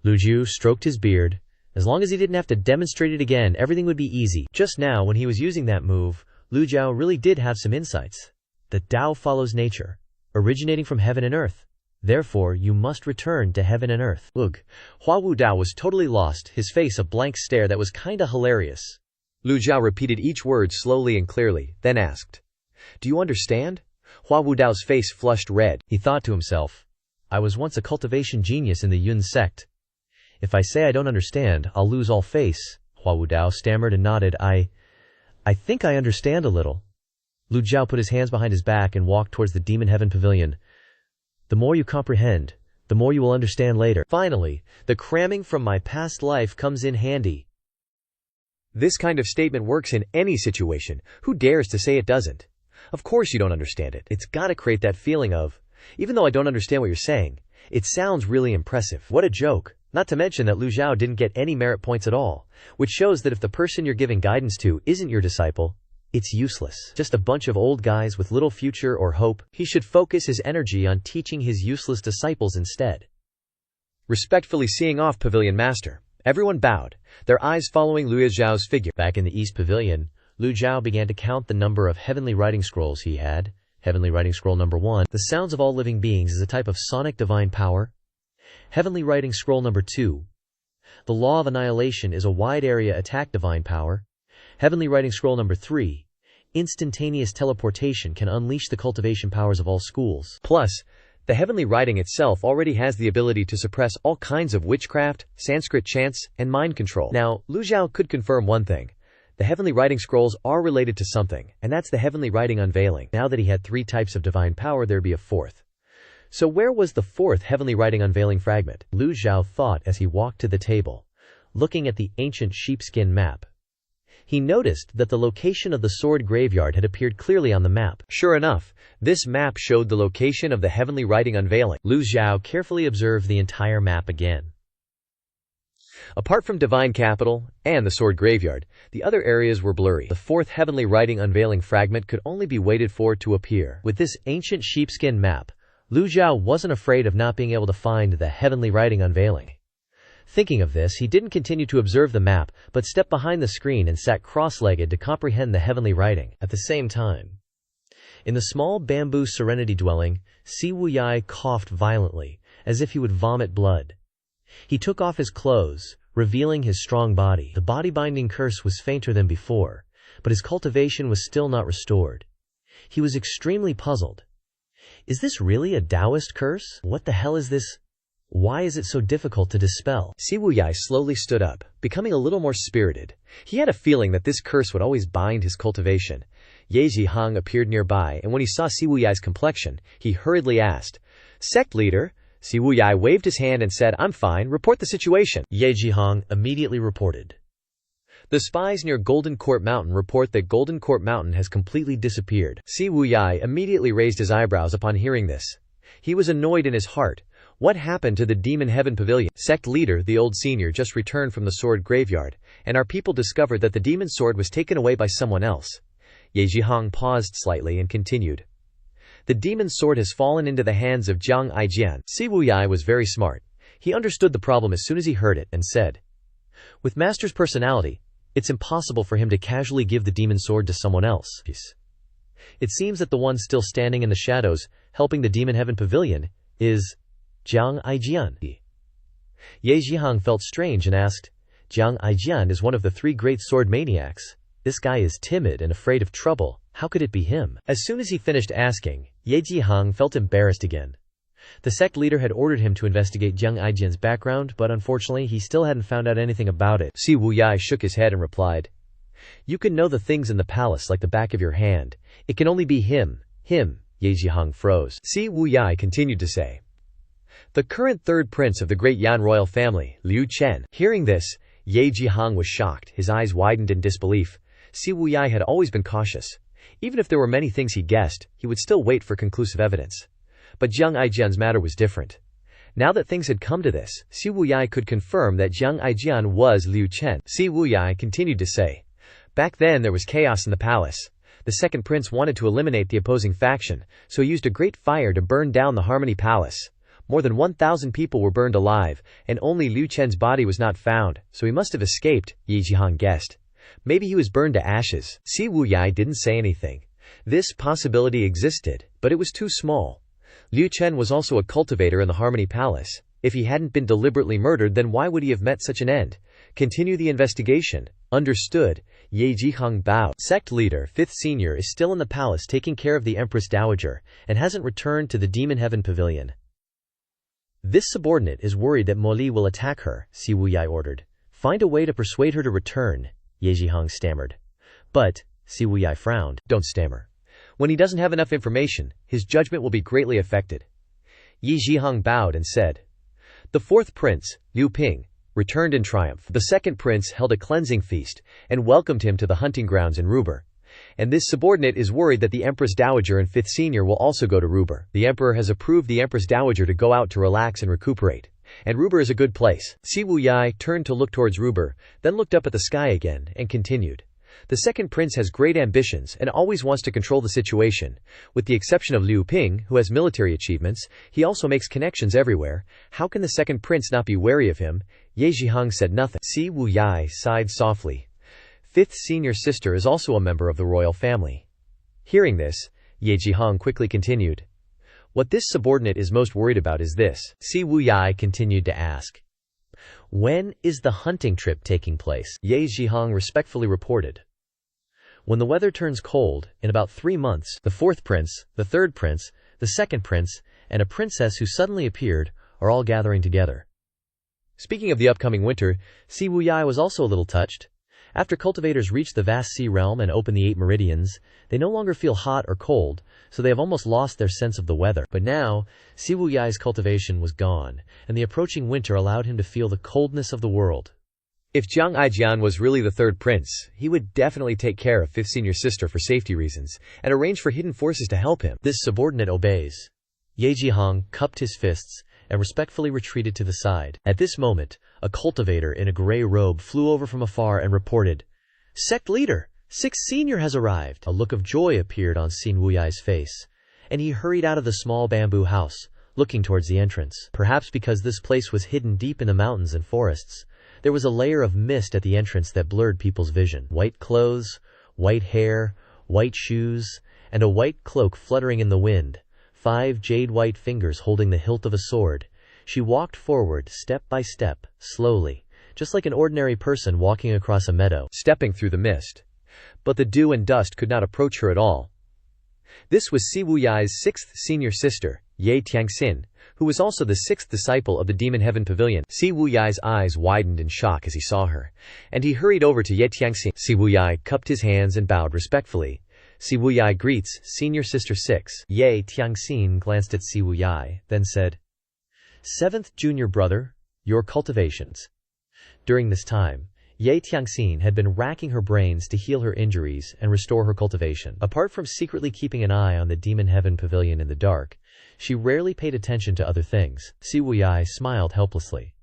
Lu Zhou stroked his beard. As long as he didn't have to demonstrate it again, everything would be easy. Just now, when he was using that move, Lu Zhou really did have some insights. The Tao follows nature, originating from heaven and earth. Therefore, you must return to heaven and earth. Ugh. Hua Wudao was totally lost, his face a blank stare that was kinda hilarious. Lu Zhou repeated each word slowly and clearly, then asked, do you understand? Hua Wudao's face flushed red. He thought to himself, I was once a cultivation genius in the Yun sect. If I say I don't understand, I'll lose all face. Hua Wudao stammered and nodded. I think I understand a little. Lu Zhou put his hands behind his back and walked towards the Demon Heaven Pavilion. The more you comprehend, the more you will understand later. Finally, the cramming from my past life comes in handy. This kind of statement works in any situation. Who dares to say it doesn't? Of course you don't understand it. It's gotta create that feeling of, even though I don't understand what you're saying, it sounds really impressive. What a joke. Not to mention that Lu Zhou didn't get any merit points at all, which shows that if the person you're giving guidance to isn't your disciple, it's useless. Just a bunch of old guys with little future or hope. He should focus his energy on teaching his useless disciples instead. Respectfully seeing off, Pavilion Master. Everyone bowed, their eyes following Lu Zhao's figure. Back in the East Pavilion, Lu Zhou began to count the number of heavenly writing scrolls he had. Heavenly writing scroll number 1. The sounds of all living beings is a type of sonic divine power. Heavenly writing scroll number 2. The law of annihilation is a wide area attack divine power. Heavenly writing scroll number 3. Instantaneous teleportation can unleash the cultivation powers of all schools. Plus, the heavenly writing itself already has the ability to suppress all kinds of witchcraft, Sanskrit chants, and mind control. Now, Lu Zhou could confirm one thing. The heavenly writing scrolls are related to something, and that's the heavenly writing unveiling. Now that he had 3 types of divine power, there'd be a 4th. So where was the 4th heavenly writing unveiling fragment? Lu Zhou thought as he walked to the table, looking at the ancient sheepskin map. He noticed that the location of the sword graveyard had appeared clearly on the map. Sure enough, this map showed the location of the heavenly writing unveiling. Lu Zhou carefully observed the entire map again. Apart from Divine Capital and the sword graveyard, the other areas were blurry. The 4th heavenly writing unveiling fragment could only be waited for to appear. With this ancient sheepskin map, Lu Zhou wasn't afraid of not being able to find the heavenly writing unveiling. Thinking of this, he didn't continue to observe the map, but stepped behind the screen and sat cross-legged to comprehend the heavenly writing. At the same time, in the small bamboo serenity dwelling, Si Wuyai coughed violently, as if he would vomit blood. He took off his clothes, revealing his strong body. The body-binding curse was fainter than before, but his cultivation was still not restored. He was extremely puzzled. Is this really a Taoist curse? What the hell is this? Why is it so difficult to dispel? Si Wuyai slowly stood up, becoming a little more spirited. He had a feeling that this curse would always bind his cultivation. Ye Zhihang appeared nearby, and when he saw Si Wuyai's complexion, he hurriedly asked, Sect leader? Si Wuyai waved his hand and said, I'm fine, report the situation. Ye Zhihang immediately reported. The spies near Golden Court Mountain report that Golden Court Mountain has completely disappeared. Si Wuyai immediately raised his eyebrows upon hearing this. He was annoyed in his heart. What happened to the Demon Heaven Pavilion? Sect leader, the old senior, just returned from the sword graveyard, and our people discovered that the demon sword was taken away by someone else. Ye Zhihong paused slightly and continued. The demon sword has fallen into the hands of Jiang Aijian. Si Wuyai was very smart. He understood the problem as soon as he heard it, and said, with Master's personality, it's impossible for him to casually give the demon sword to someone else. It seems that the one still standing in the shadows, helping the Demon Heaven Pavilion, is Jiang Aijian. Ye Zhihong felt strange and asked, Jiang Aijian is one of the 3 great sword maniacs. This guy is timid and afraid of trouble. How could it be him? As soon as he finished asking, Ye Zhihong felt embarrassed again. The sect leader had ordered him to investigate Jiang Aijian's background, but unfortunately he still hadn't found out anything about it. Si Wuyai shook his head and replied, you can know the things in the palace like the back of your hand. It can only be him. Ye Zhihong froze. Si Wuyai continued to say, the current 3rd prince of the great Yan royal family, Liu Chen. Hearing this, Ye Zhihong was shocked. His eyes widened in disbelief. Si Wuyai had always been cautious. Even if there were many things he guessed, he would still wait for conclusive evidence. But Jiang Aijian's matter was different. Now that things had come to this, Si Wuyai could confirm that Jiang Aijian was Liu Chen. Si Wuyai continued to say, back then there was chaos in the palace. The 2nd prince wanted to eliminate the opposing faction, so he used a great fire to burn down the Harmony Palace. More than 1,000 people were burned alive, and only Liu Chen's body was not found, so he must have escaped, Ye Zhihong guessed. Maybe he was burned to ashes. Si Wuyai didn't say anything. This possibility existed, but it was too small. Liu Chen was also a cultivator in the Harmony Palace. If he hadn't been deliberately murdered, then why would he have met such an end? Continue the investigation. Understood. Ye Zhihong bowed. Sect leader, 5th senior, is still in the palace taking care of the Empress Dowager, and hasn't returned to the Demon Heaven Pavilion. This subordinate is worried that Mo Li will attack her, Si Wuyai ordered. Find a way to persuade her to return, Ye Zhihong stammered. But, Si Wuyai frowned. Don't stammer. When he doesn't have enough information, his judgment will be greatly affected. Ye Zhihong bowed and said, the 4th prince, Liu Ping, returned in triumph. The 2nd prince held a cleansing feast, and welcomed him to the hunting grounds in Ruber. And this subordinate is worried that the Empress Dowager and 5th senior will also go to Ruber. The emperor has approved the Empress Dowager to go out to relax and recuperate. And Ruber is a good place. Si Wuyai turned to look towards Ruber, then looked up at the sky again, and continued. The 2nd prince has great ambitions and always wants to control the situation. With the exception of Liu Ping, who has military achievements, he also makes connections everywhere. How can the 2nd prince not be wary of him? Ye Zhihong said nothing. Si Wuyai sighed softly. 5th senior sister is also a member of the royal family. Hearing this, Ye Zhihong quickly continued. What this subordinate is most worried about is this. Si Wuyai continued to ask. When is the hunting trip taking place? Ye Zhihong respectfully reported. When the weather turns cold, in about 3 months, the 4th prince, the 3rd prince, the 2nd prince, and a princess who suddenly appeared are all gathering together. Speaking of the upcoming winter, Si Wuyai was also a little touched. After cultivators reach the vast sea realm and open the 8 meridians, they no longer feel hot or cold, so they have almost lost their sense of the weather. But now, Si Wuyai's cultivation was gone, and the approaching winter allowed him to feel the coldness of the world. If Jiang Aijian was really the 3rd prince, he would definitely take care of 5th senior sister for safety reasons, and arrange for hidden forces to help him. This subordinate obeys. Ye Zhihong cupped his fists, and respectfully retreated to the side. At this moment, a cultivator in a gray robe flew over from afar and reported, Sect leader, 6th senior has arrived. A look of joy appeared on Si Wuyai's face, and he hurried out of the small bamboo house, looking towards the entrance. Perhaps because this place was hidden deep in the mountains and forests, there was a layer of mist at the entrance that blurred people's vision. White clothes, white hair, white shoes, and a white cloak fluttering in the wind, 5 jade-white fingers holding the hilt of a sword. She walked forward step by step, slowly, just like an ordinary person walking across a meadow, stepping through the mist. But the dew and dust could not approach her at all. This was Si Wuyai's 6th senior sister, Ye Tiangxin, who was also the 6th disciple of the Demon Heaven Pavilion. Si Wuyai's eyes widened in shock as he saw her, and he hurried over to Ye Tiangxin. Si Wuyai cupped his hands and bowed respectfully. Si Wuyai greets, senior sister 6. Ye Tiangxin glanced at Si Wuyai, then said, 7th junior brother, your cultivations. During this time, Ye Tiangxin had been racking her brains to heal her injuries and restore her cultivation. Apart from secretly keeping an eye on the Demon Heaven Pavilion in the dark, She rarely paid attention to other things. Si Wuyai smiled helplessly.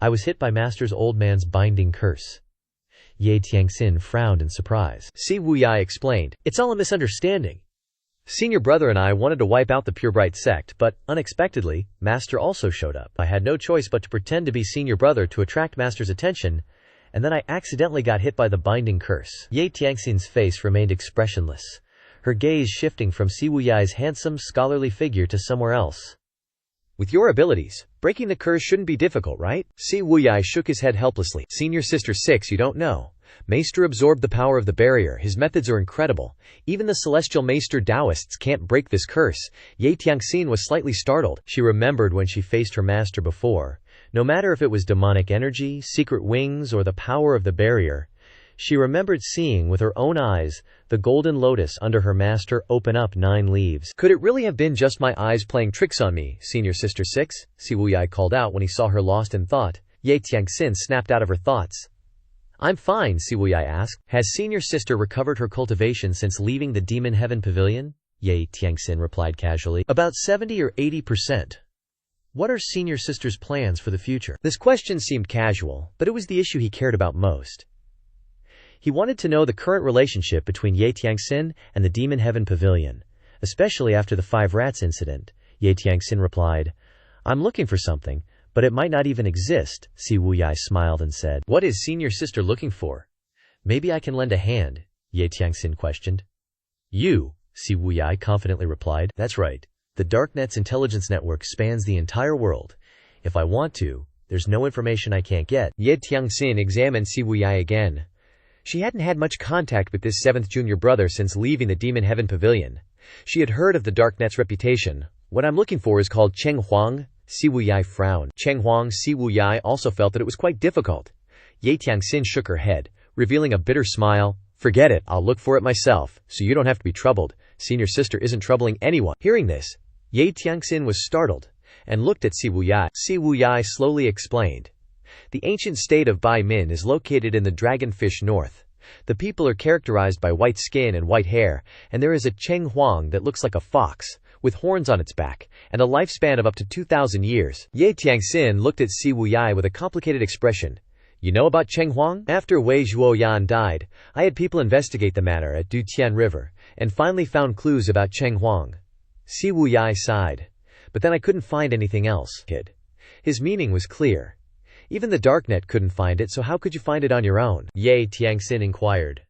I was hit by Master's old man's binding curse. Ye Tiangxin frowned in surprise. Si Wuyai explained, it's all a misunderstanding. Senior brother and I wanted to wipe out the Purebright sect, but, unexpectedly, Master also showed up. I had no choice but to pretend to be senior brother to attract Master's attention, and then I accidentally got hit by the binding curse. Ye Tiangxin's face remained expressionless, her gaze shifting from Si Wuyai's handsome, scholarly figure to somewhere else. With your abilities, breaking the curse shouldn't be difficult, right? Si Wuyai shook his head helplessly. Senior Sister 6, you don't know. Maester absorbed the power of the barrier. His methods are incredible. Even the celestial Maester Taoists can't break this curse. Ye Tiangxin was slightly startled. She remembered when she faced her master before. No matter if it was demonic energy, secret wings, or the power of the barrier, she remembered seeing with her own eyes the golden lotus under her master open up 9 leaves. Could it really have been just my eyes playing tricks on me, Senior Sister 6? Si Wuyai called out when he saw her lost in thought. Ye Tiangxin snapped out of her thoughts. I'm fine, Si Wuyai asked. Has Senior Sister recovered her cultivation since leaving the Demon Heaven Pavilion? Ye Tiangxin replied casually. About 70 or 80%. What are Senior Sister's plans for the future? This question seemed casual, but it was the issue he cared about most. He wanted to know the current relationship between Ye Tiangxin and the Demon Heaven Pavilion, especially after the 5 rats incident. Ye Tiangxin replied, I'm looking for something, but it might not even exist. Si Wuyai smiled and said, What is Senior Sister looking for? Maybe I can lend a hand, Ye Tiangxin questioned. You, Si Wuyai confidently replied. That's right. The Darknet's intelligence network spans the entire world. If I want to, there's no information I can't get. Ye Tiangxin examined Si Wuyai again. She hadn't had much contact with this 7th junior brother since leaving the Demon Heaven Pavilion. She had heard of the Darknet's reputation. What I'm looking for is called Cheng Huang. Si Wuyai frowned. Cheng Huang. Si Wuyai also felt that it was quite difficult. Ye Tiangxin shook her head, revealing a bitter smile. Forget it, I'll look for it myself, so you don't have to be troubled. Senior Sister isn't troubling anyone. Hearing this, Ye Tiangxin was startled, and looked at Si Wuyai. Si Wuyai slowly explained. The ancient state of Bai Min is located in the Dragonfish North. The people are characterized by white skin and white hair, and there is a Cheng Huang that looks like a fox, with horns on its back, and a lifespan of up to 2,000 years. Ye Tiangxin looked at Si Wuyai with a complicated expression. You know about Cheng Huang? After Wei Zhuoyan died, I had people investigate the matter at Dutian River, and finally found clues about Cheng Huang. Si Wuyai sighed. But then I couldn't find anything else. His meaning was clear. Even the Darknet couldn't find it, so how could you find it on your own? Ye Tiangxin inquired.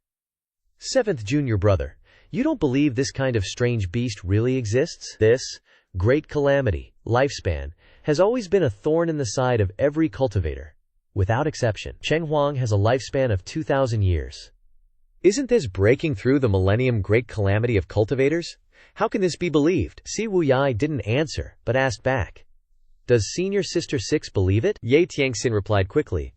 7th junior brother, you don't believe this kind of strange beast really exists? This great calamity, lifespan, has always been a thorn in the side of every cultivator. Without exception, Cheng Huang has a lifespan of 2,000 years. Isn't this breaking through the millennium great calamity of cultivators? How can this be believed? Si Wuyai didn't answer, but asked back. Does Senior Sister 6 believe it? Ye Tiangxin replied quickly.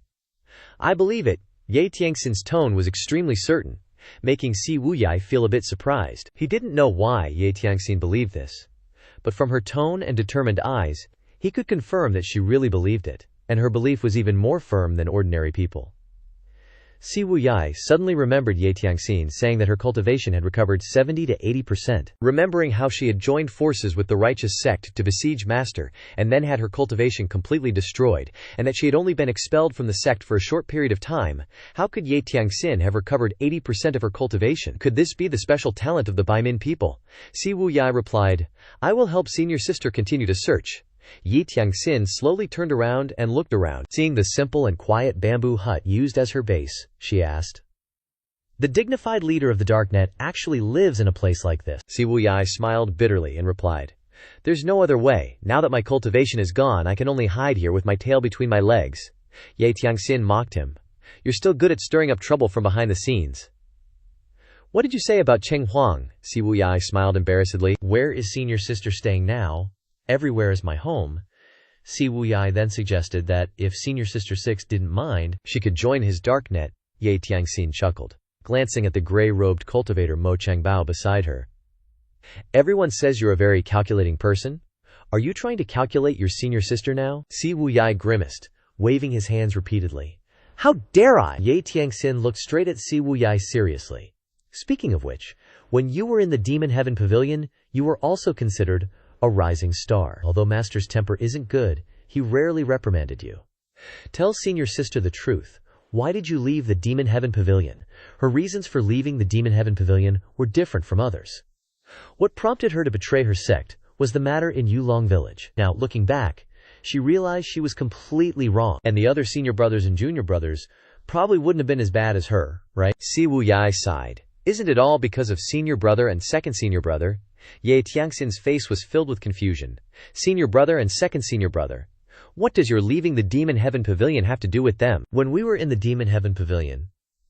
I believe it. Ye Tiangxin's tone was extremely certain, making Si Wuyai feel a bit surprised. He didn't know why Ye Tiangxin believed this, but from her tone and determined eyes, he could confirm that she really believed it, and her belief was even more firm than ordinary people. Si Wuyai suddenly remembered Ye Tiangxin saying that her cultivation had recovered 70 to 80%. Remembering how she had joined forces with the righteous sect to besiege Master, and then had her cultivation completely destroyed, and that she had only been expelled from the sect for a short period of time, how could Ye Tiangxin have recovered 80% of her cultivation? Could this be the special talent of the Baimin people? Si Wuyai replied, I will help Senior Sister continue to search. Ye Tiangxin slowly turned around and looked around. Seeing the simple and quiet bamboo hut used as her base, she asked. The dignified leader of the Darknet actually lives in a place like this. Si Wuyai smiled bitterly and replied, There's no other way. Now that my cultivation is gone, I can only hide here with my tail between my legs. Ye Tiangxin mocked him. You're still good at stirring up trouble from behind the scenes. What did you say about Cheng Huang? Si Wuyai smiled embarrassedly. Where is Senior Sister staying now? Everywhere is my home. Si Wuyai then suggested that, if Senior Sister 6 didn't mind, she could join his Darknet. Ye Tiangxin chuckled, glancing at the gray-robed cultivator Mo Changbao beside her. Everyone says you're a very calculating person. Are you trying to calculate your Senior Sister now? Si Wuyai grimaced, waving his hands repeatedly. How dare I? Ye Tiangxin looked straight at Si Wuyai seriously. Speaking of which, when you were in the Demon Heaven Pavilion, you were also considered a rising star. Although Master's temper isn't good, he rarely reprimanded you. Tell senior sister the truth. Why did you leave the Demon Heaven Pavilion? Her reasons for leaving the Demon Heaven Pavilion were different from others. What prompted her to betray her sect was the matter in Yulong Village. Now, looking back, she realized she was completely wrong, and the other senior brothers and junior brothers probably wouldn't have been as bad as her, right? Si Wuyai sighed. Isn't it all because of senior brother and second senior brother? Ye Tiangxin's face was filled with confusion. Senior brother and second senior brother. What does your leaving the Demon Heaven Pavilion have to do with them? When we were in the Demon Heaven Pavilion,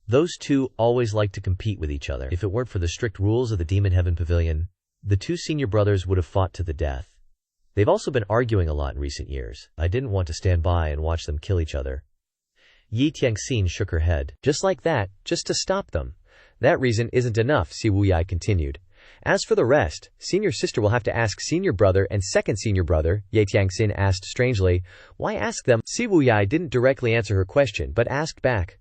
those two always liked to compete with each other. If it weren't for the strict rules of the Demon Heaven Pavilion, the two senior brothers would have fought to the death. They've also been arguing a lot in recent years. I didn't want to stand by and watch them kill each other. Yi Tiangxin shook her head. Just like that, just to stop them. That reason isn't enough, Si Wuyai continued. As for the rest, senior sister will have to ask senior brother and second senior brother, Ye Tiangxin asked strangely. Why ask them? Si Wuyai didn't directly answer her question but asked back.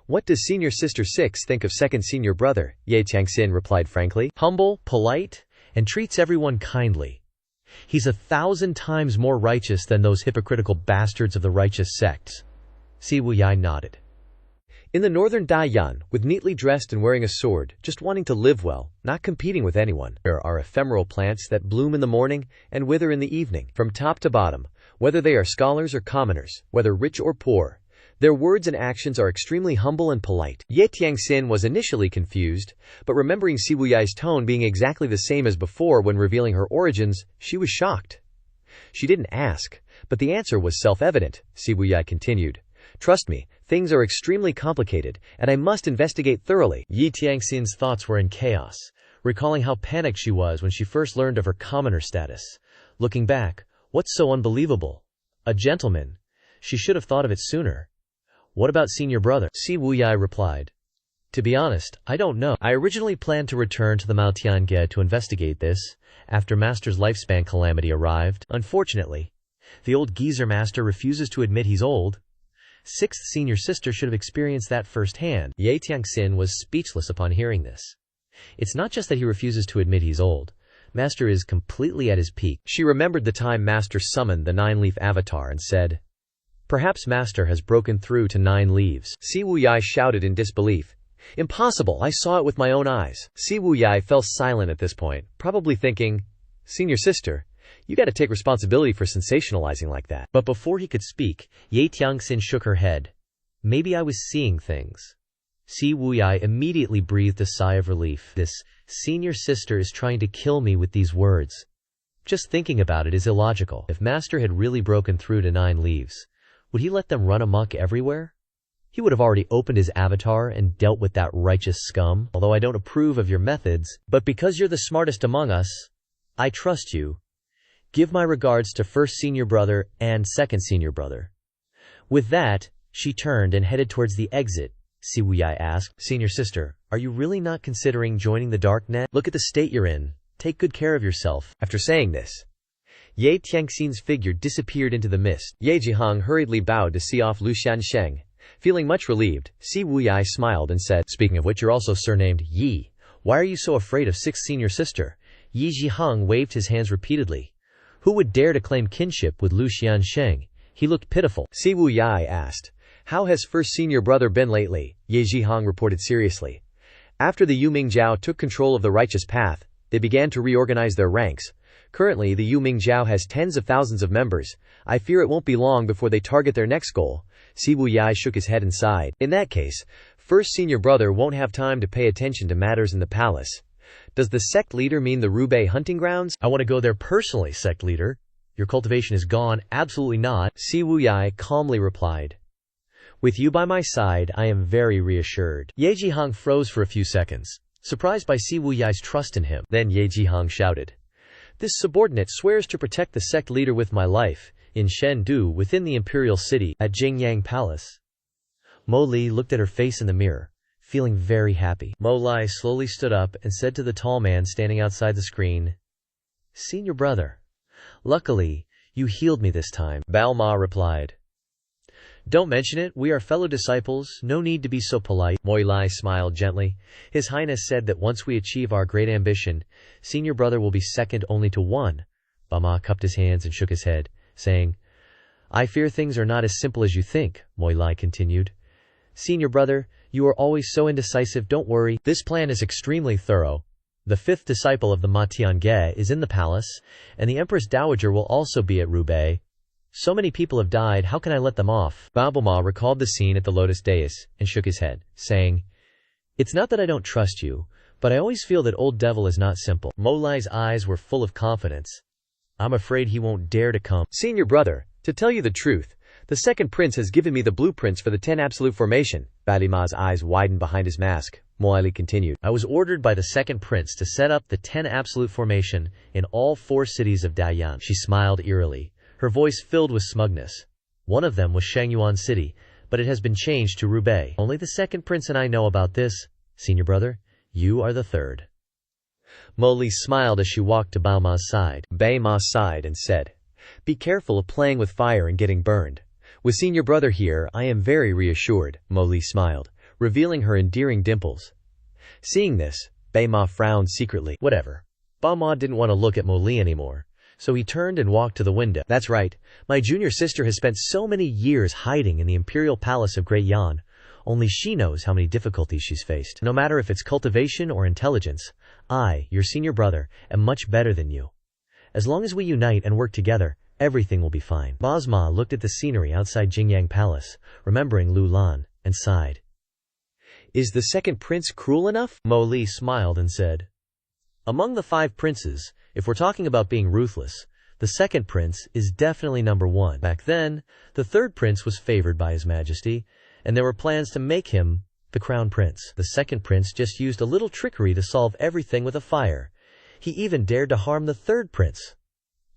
What does senior sister 6 think of second senior brother? Ye Tiangxin replied frankly. Humble, polite, and treats everyone kindly. He's 1,000 times more righteous than those hypocritical bastards of the righteous sects. Si Wuyai nodded. In the northern Daiyan, with neatly dressed and wearing a sword, just wanting to live well, not competing with anyone, there are ephemeral plants that bloom in the morning and wither in the evening, from top to bottom, whether they are scholars or commoners, whether rich or poor. Their words and actions are extremely humble and polite. Ye Tiangxin was initially confused, but remembering Si Wuyai's tone being exactly the same as before when revealing her origins, she was shocked. She didn't ask, but the answer was self-evident, Si Wuyai continued. Trust me, things are extremely complicated, and I must investigate thoroughly. Yi Tiangxin's thoughts were in chaos, recalling how panicked she was when she first learned of her commoner status. Looking back, what's so unbelievable? A gentleman. She should have thought of it sooner. What about senior brother? Si Wuyai replied. To be honest, I don't know. I originally planned to return to the Mao Tiange to investigate this, after Master's lifespan calamity arrived. Unfortunately, the old geezer master refuses to admit he's old. Sixth senior sister should have experienced that firsthand. Ye Tiangxin was speechless upon hearing this. It's not just that he refuses to admit he's old. Master is completely at his peak. She remembered the time Master summoned the 9-leaf avatar and said, Perhaps Master has broken through to 9 leaves. Si Wuyai shouted in disbelief. Impossible, I saw it with my own eyes. Si Wuyai fell silent at this point, probably thinking, Senior sister, you gotta take responsibility for sensationalizing like that. But before he could speak, Ye Tiangxin shook her head. Maybe I was seeing things. Si Wuyai immediately breathed a sigh of relief. This senior sister is trying to kill me with these words. Just thinking about it is illogical. If Master had really broken through to 9 leaves, would he let them run amok everywhere? He would have already opened his avatar and dealt with that righteous scum. Although I don't approve of your methods, but because you're the smartest among us, I trust you. Give my regards to first senior brother and second senior brother. With that, she turned and headed towards the exit. Si Wuyai asked, Senior sister, are you really not considering joining the dark net? Look at the state you're in. Take good care of yourself. After saying this, Ye Tiangxin's figure disappeared into the mist. Ye Jihang hurriedly bowed to see off Lu Shansheng. Feeling much relieved, Si Wuyai smiled and said, Speaking of which, you're also surnamed Yi. Why are you so afraid of sixth senior sister? Yi Jihang waved his hands repeatedly. Who would dare to claim kinship with Lu Xiansheng? He looked pitiful. Si Wuyai asked, How has first senior brother been lately? Ye Jihang reported seriously. After the Yu Mingjiao took control of the righteous path, they began to reorganize their ranks. Currently, the Yu Mingjiao has tens of thousands of members. I fear it won't be long before they target their next goal. Si Wuyai shook his head and sighed. In that case, first senior brother won't have time to pay attention to matters in the palace. Does the sect leader mean the Rubei hunting grounds? I want to go there personally, sect leader. Your cultivation is gone. Absolutely not. Si Wuyai calmly replied. With you by my side, I am very reassured. Ye Jihang froze for a few seconds, surprised by Si Wuyai's trust in him. Then Ye Jihang shouted. This subordinate swears to protect the sect leader with my life, in Shendu within the imperial city, at Jingyang Palace. Mo Li looked at her face in the mirror, feeling very happy. Mo Li slowly stood up and said to the tall man standing outside the screen, Senior brother, luckily, you healed me this time. Bao Ma replied. Don't mention it, we are fellow disciples, no need to be so polite. Mo Li smiled gently. His Highness said that once we achieve our great ambition, senior brother will be second only to one, Bao Ma cupped his hands and shook his head, saying, I fear things are not as simple as you think, Moi Lai continued. Senior brother, you are always so indecisive, don't worry. This plan is extremely thorough. The fifth disciple of the Ma Tiange is in the palace, and the Empress Dowager will also be at Roubaix. So many people have died, how can I let them off? Bao Ma recalled the scene at the Lotus Dais and shook his head, saying, It's not that I don't trust you, but I always feel that old devil is not simple. Mo Lai's eyes were full of confidence. I'm afraid he won't dare to come. Senior brother, to tell you the truth, the second prince has given me the blueprints for the 10 absolute formation. Balima's eyes widened behind his mask. Moali continued. I was ordered by the second prince to set up the 10 absolute formation in all 4 cities of Dalian. She smiled eerily, her voice filled with smugness. One of them was Shangyuan City, but it has been changed to Roubaix. Only the second prince and I know about this. Senior brother, you are the third. Mo Li smiled as she walked to Bao Ma's side. Bai Ma sighed and said, Be careful of playing with fire and getting burned. With senior brother here, I am very reassured. Mo Li smiled, revealing her endearing dimples. Seeing this, Bai Ma frowned secretly. Whatever. Bao Ma didn't want to look at Mo Li anymore, so he turned and walked to the window. That's right. My junior sister has spent so many years hiding in the imperial palace of Great Yan. Only she knows how many difficulties she's faced. No matter if it's cultivation or intelligence, I, your senior brother, am much better than you. As long as we unite and work together, everything will be fine. Basma looked at the scenery outside Jingyang Palace, remembering Lu Lan, and sighed. Is the second prince cruel enough? Mo Li smiled and said, Among the 5 princes, if we're talking about being ruthless, the second prince is definitely number 1. Back then, the third prince was favored by His Majesty, and there were plans to make him the crown prince. The second prince just used a little trickery to solve everything with a fire. He even dared to harm the third prince.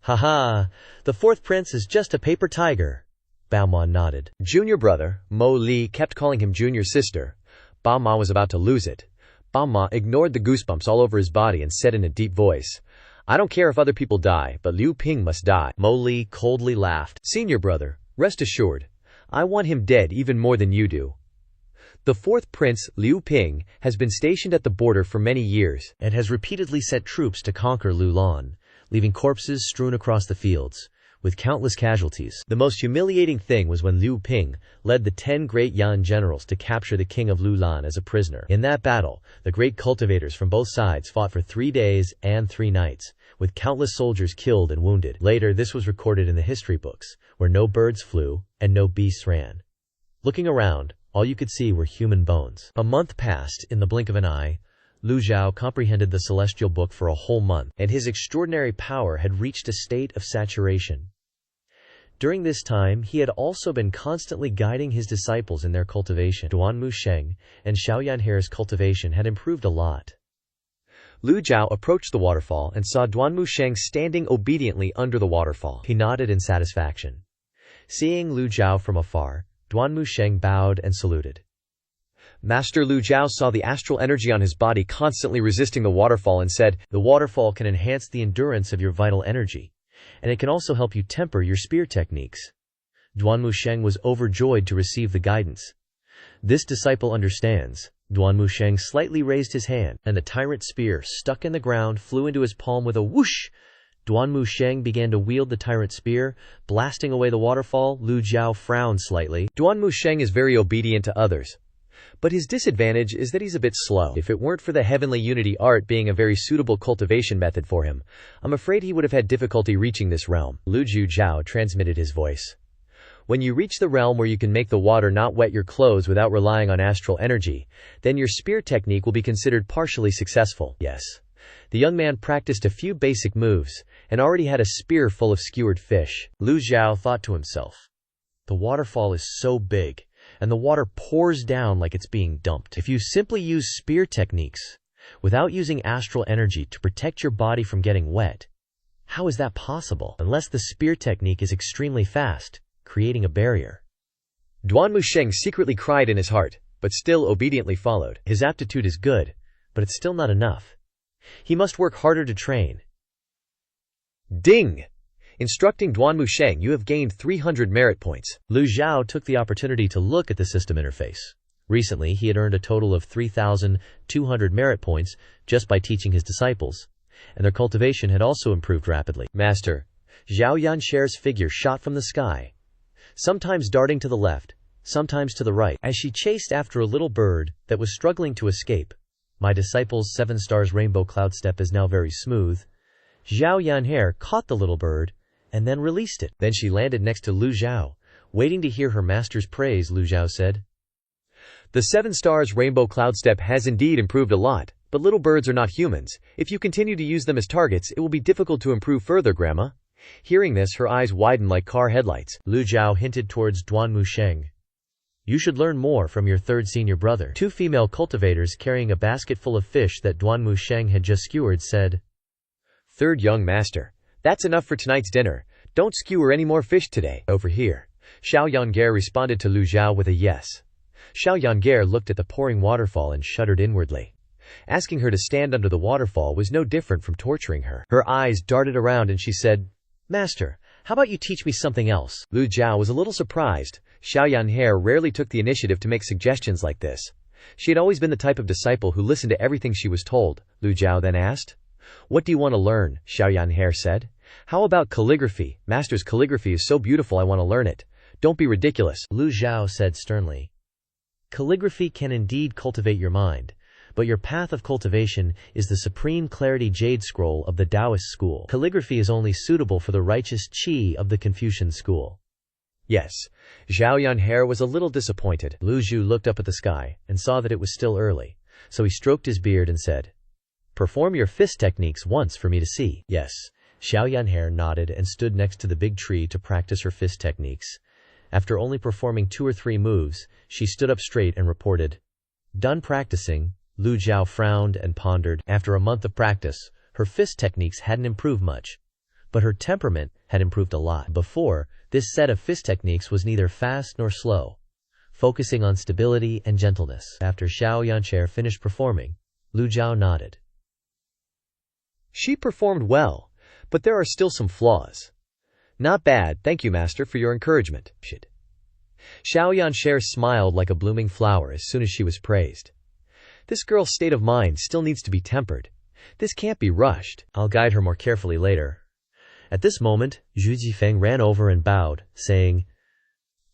Ha! The fourth prince is just a paper tiger. Bao Ma nodded. Junior brother, Mo Li kept calling him junior sister. Bao Ma was about to lose it. Bao Ma ignored the goosebumps all over his body and said in a deep voice, I don't care if other people die, but Liu Ping must die. Mo Li coldly laughed. Senior brother, rest assured, I want him dead even more than you do. The fourth prince, Liu Ping, has been stationed at the border for many years and has repeatedly sent troops to conquer Lu Lan, leaving corpses strewn across the fields, with countless casualties. The most humiliating thing was when Liu Ping led the 10 great Yan generals to capture the king of Lu Lan as a prisoner. In that battle, the great cultivators from both sides fought for 3 days and 3 nights, with countless soldiers killed and wounded. Later, this was recorded in the history books, where no birds flew and no beasts ran. Looking around, all you could see were human bones. A month passed in the blink of an eye. Lu Zhou comprehended the celestial book for a whole month, and his extraordinary power had reached a state of saturation. During this time, he had also been constantly guiding his disciples in their cultivation. Duan Musheng and Xiaoyan He's cultivation had improved a lot. Lu Zhou approached the waterfall and saw Duan Musheng standing obediently under the waterfall. He nodded in satisfaction. Seeing Lu Zhou from afar, Duan Musheng bowed and saluted. Master Lu Zhou saw the astral energy on his body constantly resisting the waterfall and said, The waterfall can enhance the endurance of your vital energy, and it can also help you temper your spear techniques. Duan Musheng was overjoyed to receive the guidance. This disciple understands. Duan Musheng slightly raised his hand, and the tyrant spear stuck in the ground flew into his palm with a whoosh. Duan Musheng began to wield the tyrant spear, blasting away the waterfall. Lu Zhou frowned slightly. Duan Musheng is very obedient to others, but his disadvantage is that he's a bit slow. If it weren't for the heavenly unity art being a very suitable cultivation method for him, I'm afraid he would have had difficulty reaching this realm. Lu Zhou transmitted his voice. When you reach the realm where you can make the water not wet your clothes without relying on astral energy, then your spear technique will be considered partially successful. Yes. The young man practiced a few basic moves, and already had a spear full of skewered fish. Lu Zhou thought to himself, the waterfall is so big, and the water pours down like it's being dumped. If you simply use spear techniques, without using astral energy to protect your body from getting wet, how is that possible? Unless the spear technique is extremely fast, creating a barrier. Duan Musheng secretly cried in his heart, but still obediently followed. His aptitude is good, but it's still not enough. He must work harder to train. Ding! Instructing Duan Musheng, you have gained 300 merit points. Lu Zhou took the opportunity to look at the system interface. Recently, he had earned a total of 3,200 merit points just by teaching his disciples. and their cultivation had also improved rapidly. Master, Zhao Yanshare's figure shot from the sky, sometimes darting to the left, sometimes to the right, as she chased after a little bird that was struggling to escape. My disciple's 7 stars rainbow cloud step is now very smooth. Zhao Yanhare caught the little bird and then released it. Then she landed next to Lu Zhou. Waiting to hear her master's praise, Lu Zhou said, The 7 stars rainbow cloud step has indeed improved a lot, but little birds are not humans. If you continue to use them as targets, it will be difficult to improve further, Grandma. Hearing this, her eyes widened like car headlights. Lu Zhou hinted towards Duan Musheng. You should learn more from your third senior brother. 2 female cultivators carrying a basket full of fish that Duan Musheng had just skewered said, Third young master, that's enough for tonight's dinner. Don't skewer any more fish today. Over here. Xiao Yangare responded to Lu Zhou with a yes. Xiao Yangare looked at the pouring waterfall and shuddered inwardly. Asking her to stand under the waterfall was no different from torturing her. Her eyes darted around and she said, Master, how about you teach me something else? Lu Zhou was a little surprised. Xiao Yanhare rarely took the initiative to make suggestions like this. She had always been the type of disciple who listened to everything she was told. Lu Zhou then asked, What do you want to learn? Xiao Yanhare said. How about calligraphy? Master's calligraphy is so beautiful, I want to learn it. Don't be ridiculous. Lu Zhou said sternly. Calligraphy can indeed cultivate your mind, but your path of cultivation is the supreme clarity jade scroll of the Taoist school. Calligraphy is only suitable for the righteous qi of the Confucian school. Yes. Zhao Yanhare was a little disappointed. Lu Zhou looked up at the sky and saw that it was still early, so he stroked his beard and said, Perform your fist techniques once for me to see. Yes. Xiao Yanhare nodded and stood next to the big tree to practice her fist techniques. After only performing 2 or 3 moves, she stood up straight and reported, Done practicing. Lu Zhou frowned and pondered. After a month of practice, her fist techniques hadn't improved much, but her temperament had improved a lot. Before, this set of fist techniques was neither fast nor slow, focusing on stability and gentleness. After Xiao Yanshare finished performing, Lu Zhou nodded. She performed well, but there are still some flaws. Not bad, thank you, Master, for your encouragement. Xiao Yanshare smiled like a blooming flower as soon as she was praised. This girl's state of mind still needs to be tempered. This can't be rushed. I'll guide her more carefully later. At this moment, Zhu Jifeng ran over and bowed, saying,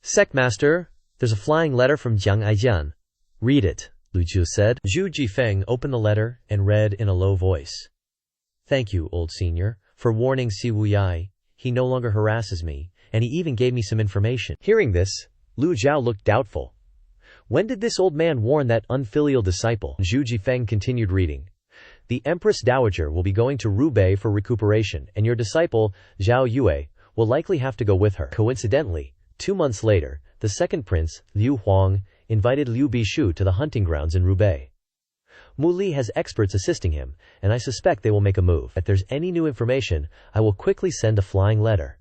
Sect Master, there's a flying letter from Jiang Aijian. Read it, Lu Zhou said. Zhu Jifeng opened the letter and read in a low voice. Thank you, old senior, for warning Si Wuyai. He no longer harasses me, and he even gave me some information. Hearing this, Lu Zhou looked doubtful. When did this old man warn that unfilial disciple? Zhu Jifeng continued reading. The Empress Dowager will be going to Rubei for recuperation, and your disciple, Zhao Yue, will likely have to go with her. Coincidentally, 2 months later, the second prince, Liu Huang, invited Liu Bishu to the hunting grounds in Rubei. Mu Li has experts assisting him, and I suspect they will make a move. If there's any new information, I will quickly send a flying letter.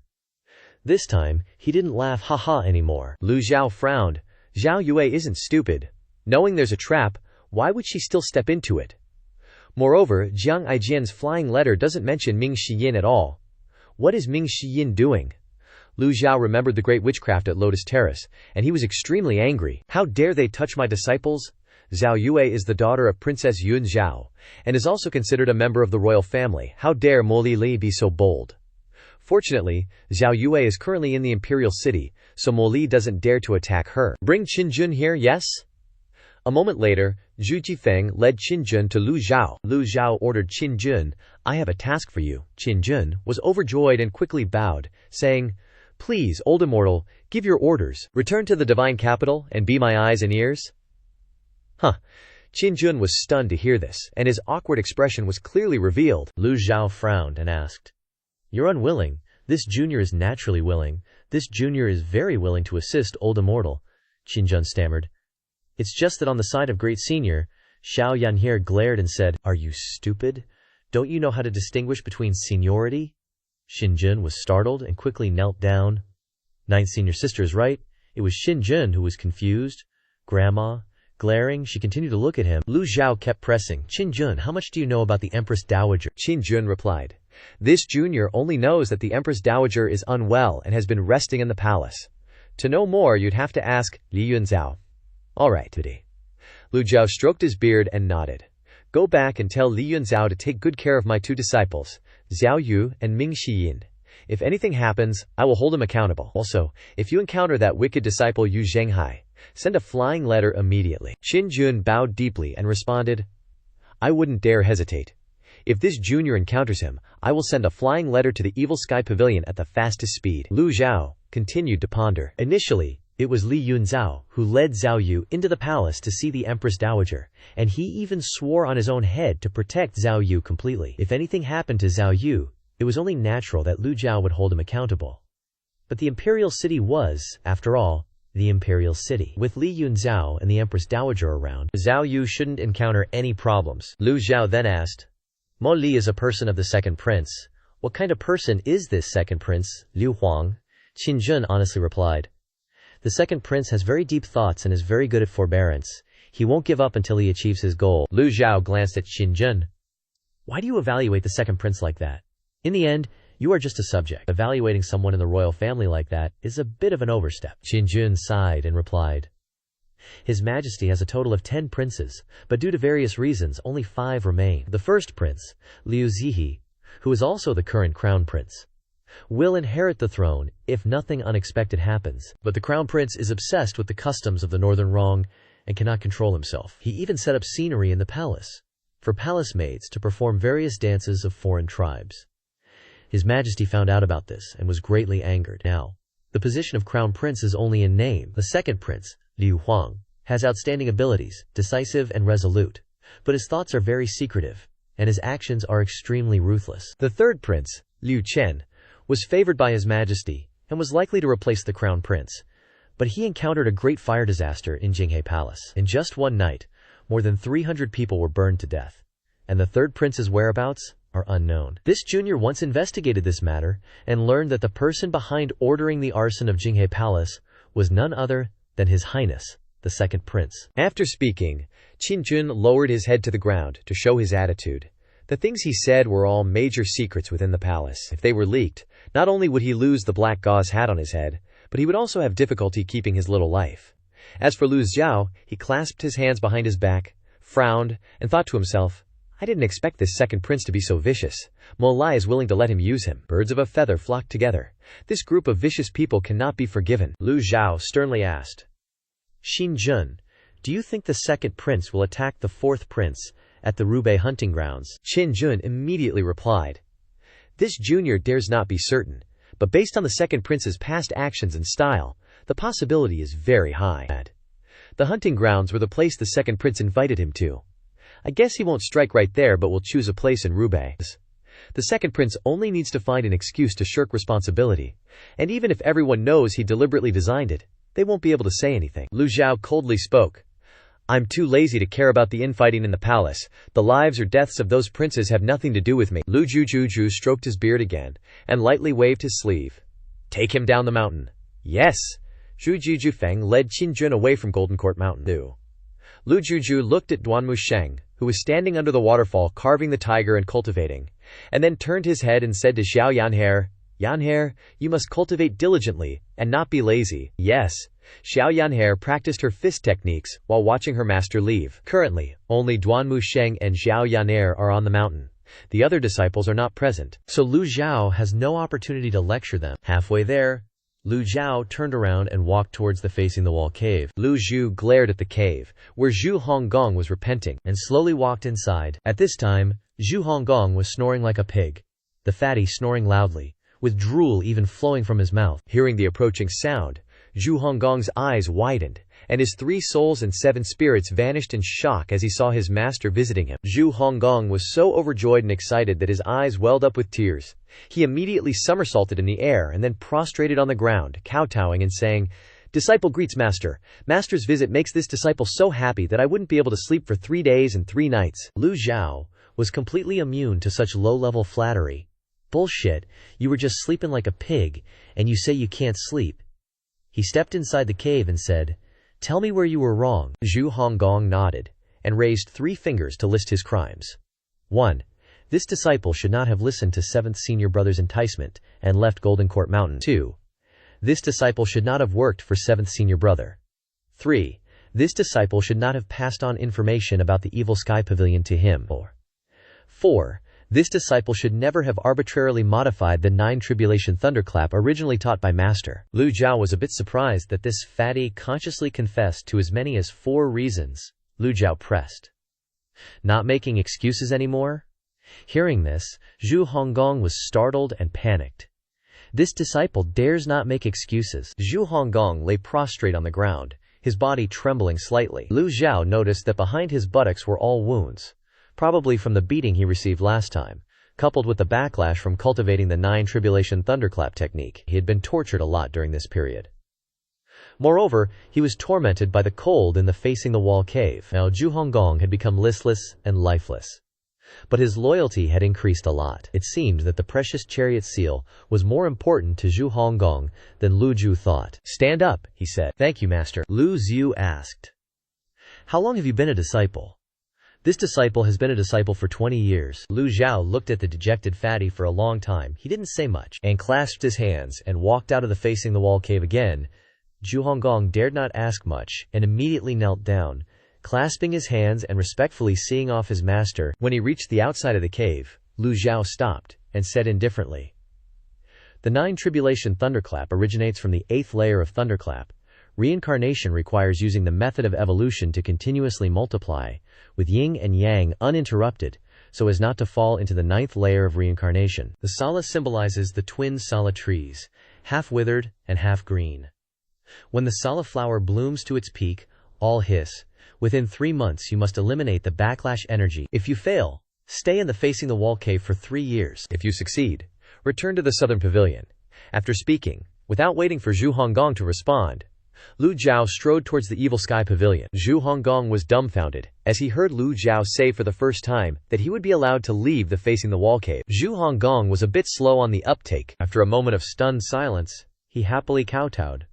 This time, he didn't laugh ha-ha anymore. Lu Zhou frowned. Zhao Yue isn't stupid. Knowing there's a trap, why would she still step into it? Moreover, Jiang Aijian's flying letter doesn't mention Ming Shiyin at all. What is Ming Shiyin doing? Lu Zhou remembered the great witchcraft at Lotus Terrace, and he was extremely angry. How dare they touch my disciples? Zhao Yue is the daughter of Princess Yun Zhao, and is also considered a member of the royal family. How dare Mo Li be so bold? Fortunately, Zhao Yue is currently in the imperial city, so Mo Li doesn't dare to attack her. Bring Qin Jun here, yes? A moment later, Zhu Jifeng led Qin Jun to Lu Zhou. Lu Zhou ordered Qin Jun, I have a task for you. Qin Jun was overjoyed and quickly bowed, saying, Please, old immortal, give your orders. Return to the divine capital and be my eyes and ears. Qin Jun was stunned to hear this, and his awkward expression was clearly revealed. Lu Zhou frowned and asked, You're unwilling. This junior is naturally willing. This junior is very willing to assist old immortal. Qin Jun stammered. It's just that on the side of great senior, Xiao Yanhare glared and said, Are you stupid? Don't you know how to distinguish between seniority? Qin Jun was startled and quickly knelt down. Ninth senior sister is right. It was Qin Jun who was confused. Grandma. Glaring, she continued to look at him. Lu Zhou kept pressing. Qin Jun, how much do you know about the Empress Dowager? Qin Jun replied. This junior only knows that the Empress Dowager is unwell and has been resting in the palace. To know more, you'd have to ask Li Yunzhao. All right, today. Lu Zhou stroked his beard and nodded. Go back and tell Li Yunzhao to take good care of my two disciples, Xiao Yu and Ming Xiyin. If anything happens, I will hold him accountable. Also, if you encounter that wicked disciple Yu Zhenghai, send a flying letter immediately." Qin Jun bowed deeply and responded, "I wouldn't dare hesitate. If this junior encounters him, I will send a flying letter to the Evil Sky Pavilion at the fastest speed." Lu Zhou continued to ponder. Initially, it was Li Yunzhao who led Zhao Yu into the palace to see the Empress Dowager, and he even swore on his own head to protect Zhao Yu completely. If anything happened to Zhao Yu, it was only natural that Lu Zhou would hold him accountable. But the imperial city was, after all, the imperial city. With Li Yunzhao and the Empress Dowager around, Zhao Yu shouldn't encounter any problems. Lu Zhou then asked, "Mo Li is a person of the second prince. What kind of person is this second prince, Liu Huang?" Qin Jun honestly replied, "The second prince has very deep thoughts and is very good at forbearance. He won't give up until he achieves his goal." Lu Zhou glanced at Qin Jun. "Why do you evaluate the second prince like that? In the end, you are just a subject. Evaluating someone in the royal family like that is a bit of an overstep." Qin Jun sighed and replied, "His Majesty has a total of 10 princes, but due to various reasons, only 5 remain. The first prince, Liu Zihi, who is also the current crown prince, will inherit the throne if nothing unexpected happens. But the crown prince is obsessed with the customs of the northern Rong and cannot control himself. He even set up scenery in the palace for palace maids to perform various dances of foreign tribes. His Majesty found out about this and was greatly angered. Now, the position of crown prince is only in name. The second prince, Liu Huang, has outstanding abilities, decisive and resolute, but his thoughts are very secretive, and his actions are extremely ruthless. The third prince, Liu Chen, was favored by His Majesty and was likely to replace the crown prince, but he encountered a great fire disaster in Jinghe Palace. In just one night, more than 300 people were burned to death, and the third prince's whereabouts are unknown. This junior once investigated this matter and learned that the person behind ordering the arson of Jinghe Palace was none other than His Highness, the second prince." After speaking, Qin Jun lowered his head to the ground to show his attitude. The things he said were all major secrets within the palace. If they were leaked, not only would he lose the black gauze hat on his head, but he would also have difficulty keeping his little life. As for Lu Zhou, he clasped his hands behind his back, frowned, and thought to himself, "I didn't expect this second prince to be so vicious. Mo Lai is willing to let him use him." Birds of a feather flock together. This group of vicious people cannot be forgiven. Lu Zhou sternly asked, "Qin Jun, do you think the second prince will attack the fourth prince at the Rubei hunting grounds?" Qin Jun immediately replied, "This junior dares not be certain, but based on the second prince's past actions and style, the possibility is very high. The hunting grounds were the place the second prince invited him to. I guess he won't strike right there but will choose a place in Rubei. The second prince only needs to find an excuse to shirk responsibility, and even if everyone knows he deliberately designed it, they won't be able to say anything." Lu Zhou coldly spoke, "I'm too lazy to care about the infighting in the palace. The lives or deaths of those princes have nothing to do with me." Lu Zhu stroked his beard again and lightly waved his sleeve. "Take him down the mountain." "Yes." Zhu Feng led Qin Jun away from Golden Court Mountain. Lu Zhu looked at Duanmu Sheng, who was standing under the waterfall carving the tiger and cultivating, and then turned his head and said to Xiao Yanher, "Yanher, you must cultivate diligently and not be lazy." Yes, Xiao Yanher practiced her fist techniques while watching her master leave. Currently, only Duanmu Sheng and Xiao Yanher are on the mountain. The other disciples are not present, so Lu Zhou has no opportunity to lecture them. Halfway there, Lu Zhou turned around and walked towards the facing-the-wall cave. Lu Zhu glared at the cave, where Zhu Honggong was repenting, and slowly walked inside. At this time, Zhu Honggong was snoring like a pig, the fatty snoring loudly, with drool even flowing from his mouth. Hearing the approaching sound, Zhu Honggong's eyes widened, and his 3 souls and 7 spirits vanished in shock as he saw his master visiting him. Zhu Honggong was so overjoyed and excited that his eyes welled up with tears. He immediately somersaulted in the air and then prostrated on the ground, kowtowing and saying, "Disciple greets master. Master's visit makes this disciple so happy that I wouldn't be able to sleep for 3 days and 3 nights." Lu Zhou was completely immune to such low-level flattery. "Bullshit, you were just sleeping like a pig, and you say you can't sleep." He stepped inside the cave and said, "Tell me where you were wrong." Zhu Honggong nodded and raised 3 fingers to list his crimes. 1. This disciple should not have listened to 7th senior brother's enticement and left Golden Court Mountain. 2. This disciple should not have worked for 7th senior brother. 3. This disciple should not have passed on information about the Evil Sky Pavilion to him. 4. This disciple should never have arbitrarily modified the 9 tribulation thunderclap originally taught by Master. Lu Zhou was a bit surprised that this fatty consciously confessed to as many as 4 reasons. Lu Zhou pressed. Not making excuses anymore? Hearing this, Zhu Honggong was startled and panicked. This disciple dares not make excuses. Zhu Honggong lay prostrate on the ground, his body trembling slightly. Lu Zhou noticed that behind his buttocks were all wounds, probably from the beating he received last time, coupled with the backlash from cultivating the 9 tribulation thunderclap technique. He had been tortured a lot during this period. Moreover, he was tormented by the cold in the facing-the-wall cave. Now Zhu Honggong had become listless and lifeless. But his loyalty had increased a lot. It seemed that the precious chariot seal was more important to Zhu Honggong than Lu Zhou thought. "Stand up," he said. "Thank you, Master." Lu Zhou asked, "How long have you been a disciple?" "This disciple has been a disciple for 20 years. Lu Zhou looked at the dejected fatty for a long time. He didn't say much, and clasped his hands and walked out of the facing-the-wall cave again. Zhu Honggong dared not ask much, and immediately knelt down, clasping his hands and respectfully seeing off his master. When he reached the outside of the cave, Lu Zhou stopped, and said indifferently, "The 9 tribulation thunderclap originates from the 8th layer of thunderclap. Reincarnation requires using the method of evolution to continuously multiply, with yin and yang uninterrupted, so as not to fall into the 9th layer of reincarnation. The sala symbolizes the twin sala trees, half withered and half green. When the sala flower blooms to its peak, all hiss. Within 3 months you must eliminate the backlash energy. If you fail, stay in the facing-the-wall cave for 3 years. If you succeed, return to the southern pavilion." After speaking, without waiting for Zhu Honggong to respond, Lu Zhou strode towards the Evil Sky Pavilion. Zhu Honggong was dumbfounded, as he heard Lu Zhou say for the first time that he would be allowed to leave the facing-the-wall cave. Zhu Honggong was a bit slow on the uptake. After a moment of stunned silence, he happily kowtowed,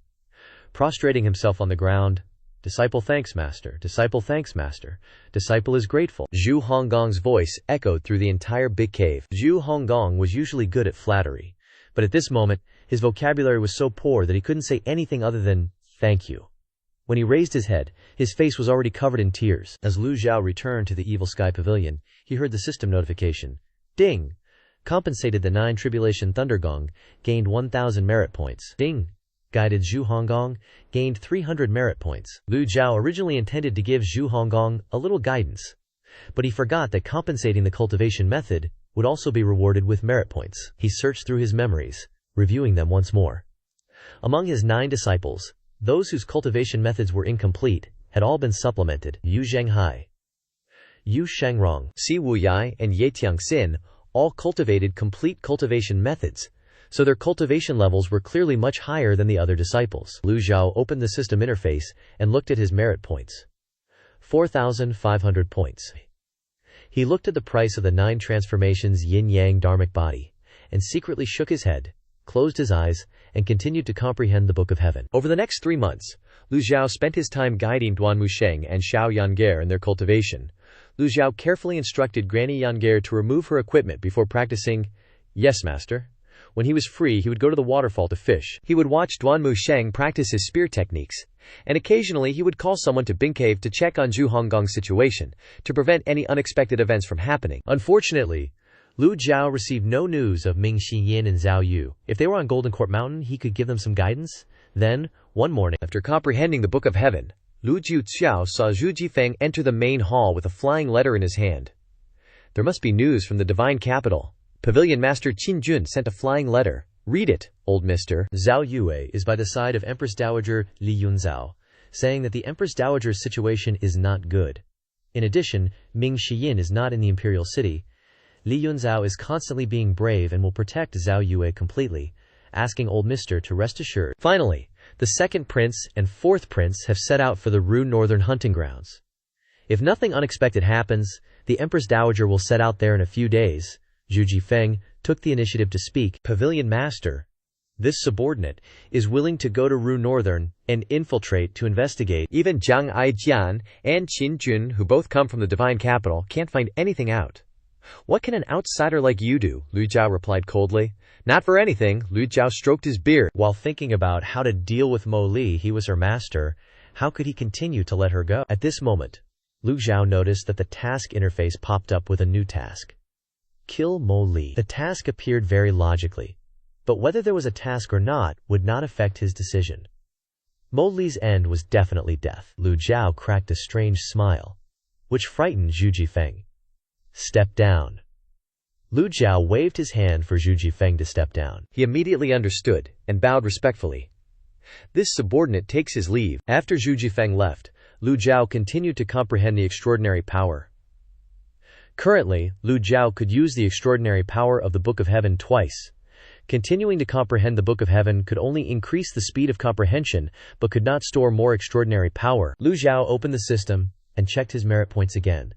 prostrating himself on the ground. "Disciple thanks, Master. Disciple thanks, Master. Disciple is grateful." Zhu Honggong's voice echoed through the entire big cave. Zhu Honggong was usually good at flattery, but at this moment, his vocabulary was so poor that he couldn't say anything other than, "Thank you." When he raised his head, his face was already covered in tears. As Lu Zhou returned to the Evil Sky Pavilion, he heard the system notification. Ding! Compensated the 9 tribulation thundergong, gained 1,000 merit points. Ding! Guided Zhu Honggong, gained 300 merit points. Lu Zhou originally intended to give Zhu Honggong a little guidance, but he forgot that compensating the cultivation method would also be rewarded with merit points. He searched through his memories, reviewing them once more. Among his 9 disciples, those whose cultivation methods were incomplete had all been supplemented. Yu Zhenghai, Yu Shengrong, Si Wuyai, and Ye Tiangxin all cultivated complete cultivation methods, so their cultivation levels were clearly much higher than the other disciples. Lu Zhou opened the system interface and looked at his merit points. 4,500 points. He looked at the price of the 9 transformations yin-yang dharmic body, and secretly shook his head, closed his eyes, and continued to comprehend the Book of Heaven. Over the next 3 months, Lu Zhou spent his time guiding Duan Musheng and Xiao Yanger in their cultivation. Lu Zhou carefully instructed Granny Yanger to remove her equipment before practicing, "Yes, Master." When he was free, he would go to the waterfall to fish. He would watch Duan Musheng practice his spear techniques, and occasionally he would call someone to Bing Cave to check on Zhu Honggong's situation, to prevent any unexpected events from happening. Unfortunately, Lu Zhou received no news of Ming Xiyin and Zhao Yu. If they were on Golden Court Mountain, he could give them some guidance. Then, one morning, after comprehending the Book of Heaven, Lu Jiuqiao saw Zhu Jifeng enter the main hall with a flying letter in his hand. There must be news from the divine capital. Pavilion Master Qin Jun sent a flying letter. "Read it, old mister." Zhao Yue is by the side of Empress Dowager Li Yunzhao, saying that the Empress Dowager's situation is not good. In addition, Ming Xiyin is not in the imperial city. Li Yunzhao is constantly being brave and will protect Zhao Yue completely, asking old mister to rest assured. Finally, the 2nd prince and 4th prince have set out for the Ru northern hunting grounds. If nothing unexpected happens, the Empress Dowager will set out there in a few days. Zhu Jifeng took the initiative to speak. "Pavilion Master, this subordinate is willing to go to Ru Northern and infiltrate to investigate. Even Jiang Aijian and Qin Jun, who both come from the divine capital, can't find anything out." "What can an outsider like you do?" Lu Zhou replied coldly. "Not for anything." Lu Zhou stroked his beard. While thinking about how to deal with Mo Li, he was her master, How could he continue to let her go? At this moment, Lu Zhou noticed that the task interface popped up with a new task. Kill Mo Li. The task appeared very logically, but whether there was a task or not would not affect his decision. Mo Li's end was definitely death. Lu Zhou cracked a strange smile, which frightened Zhu Jifeng. Step down. Lu Zhou waved his hand for Zhu Jifeng to step down. He immediately understood and bowed respectfully. This subordinate takes his leave. After Zhu Jifeng left, Lu Zhou continued to comprehend the extraordinary power. Currently, Lu Zhou could use the extraordinary power of the Book of Heaven twice. Continuing to comprehend the Book of Heaven could only increase the speed of comprehension, but could not store more extraordinary power. Lu Zhou opened the system and checked his merit points again.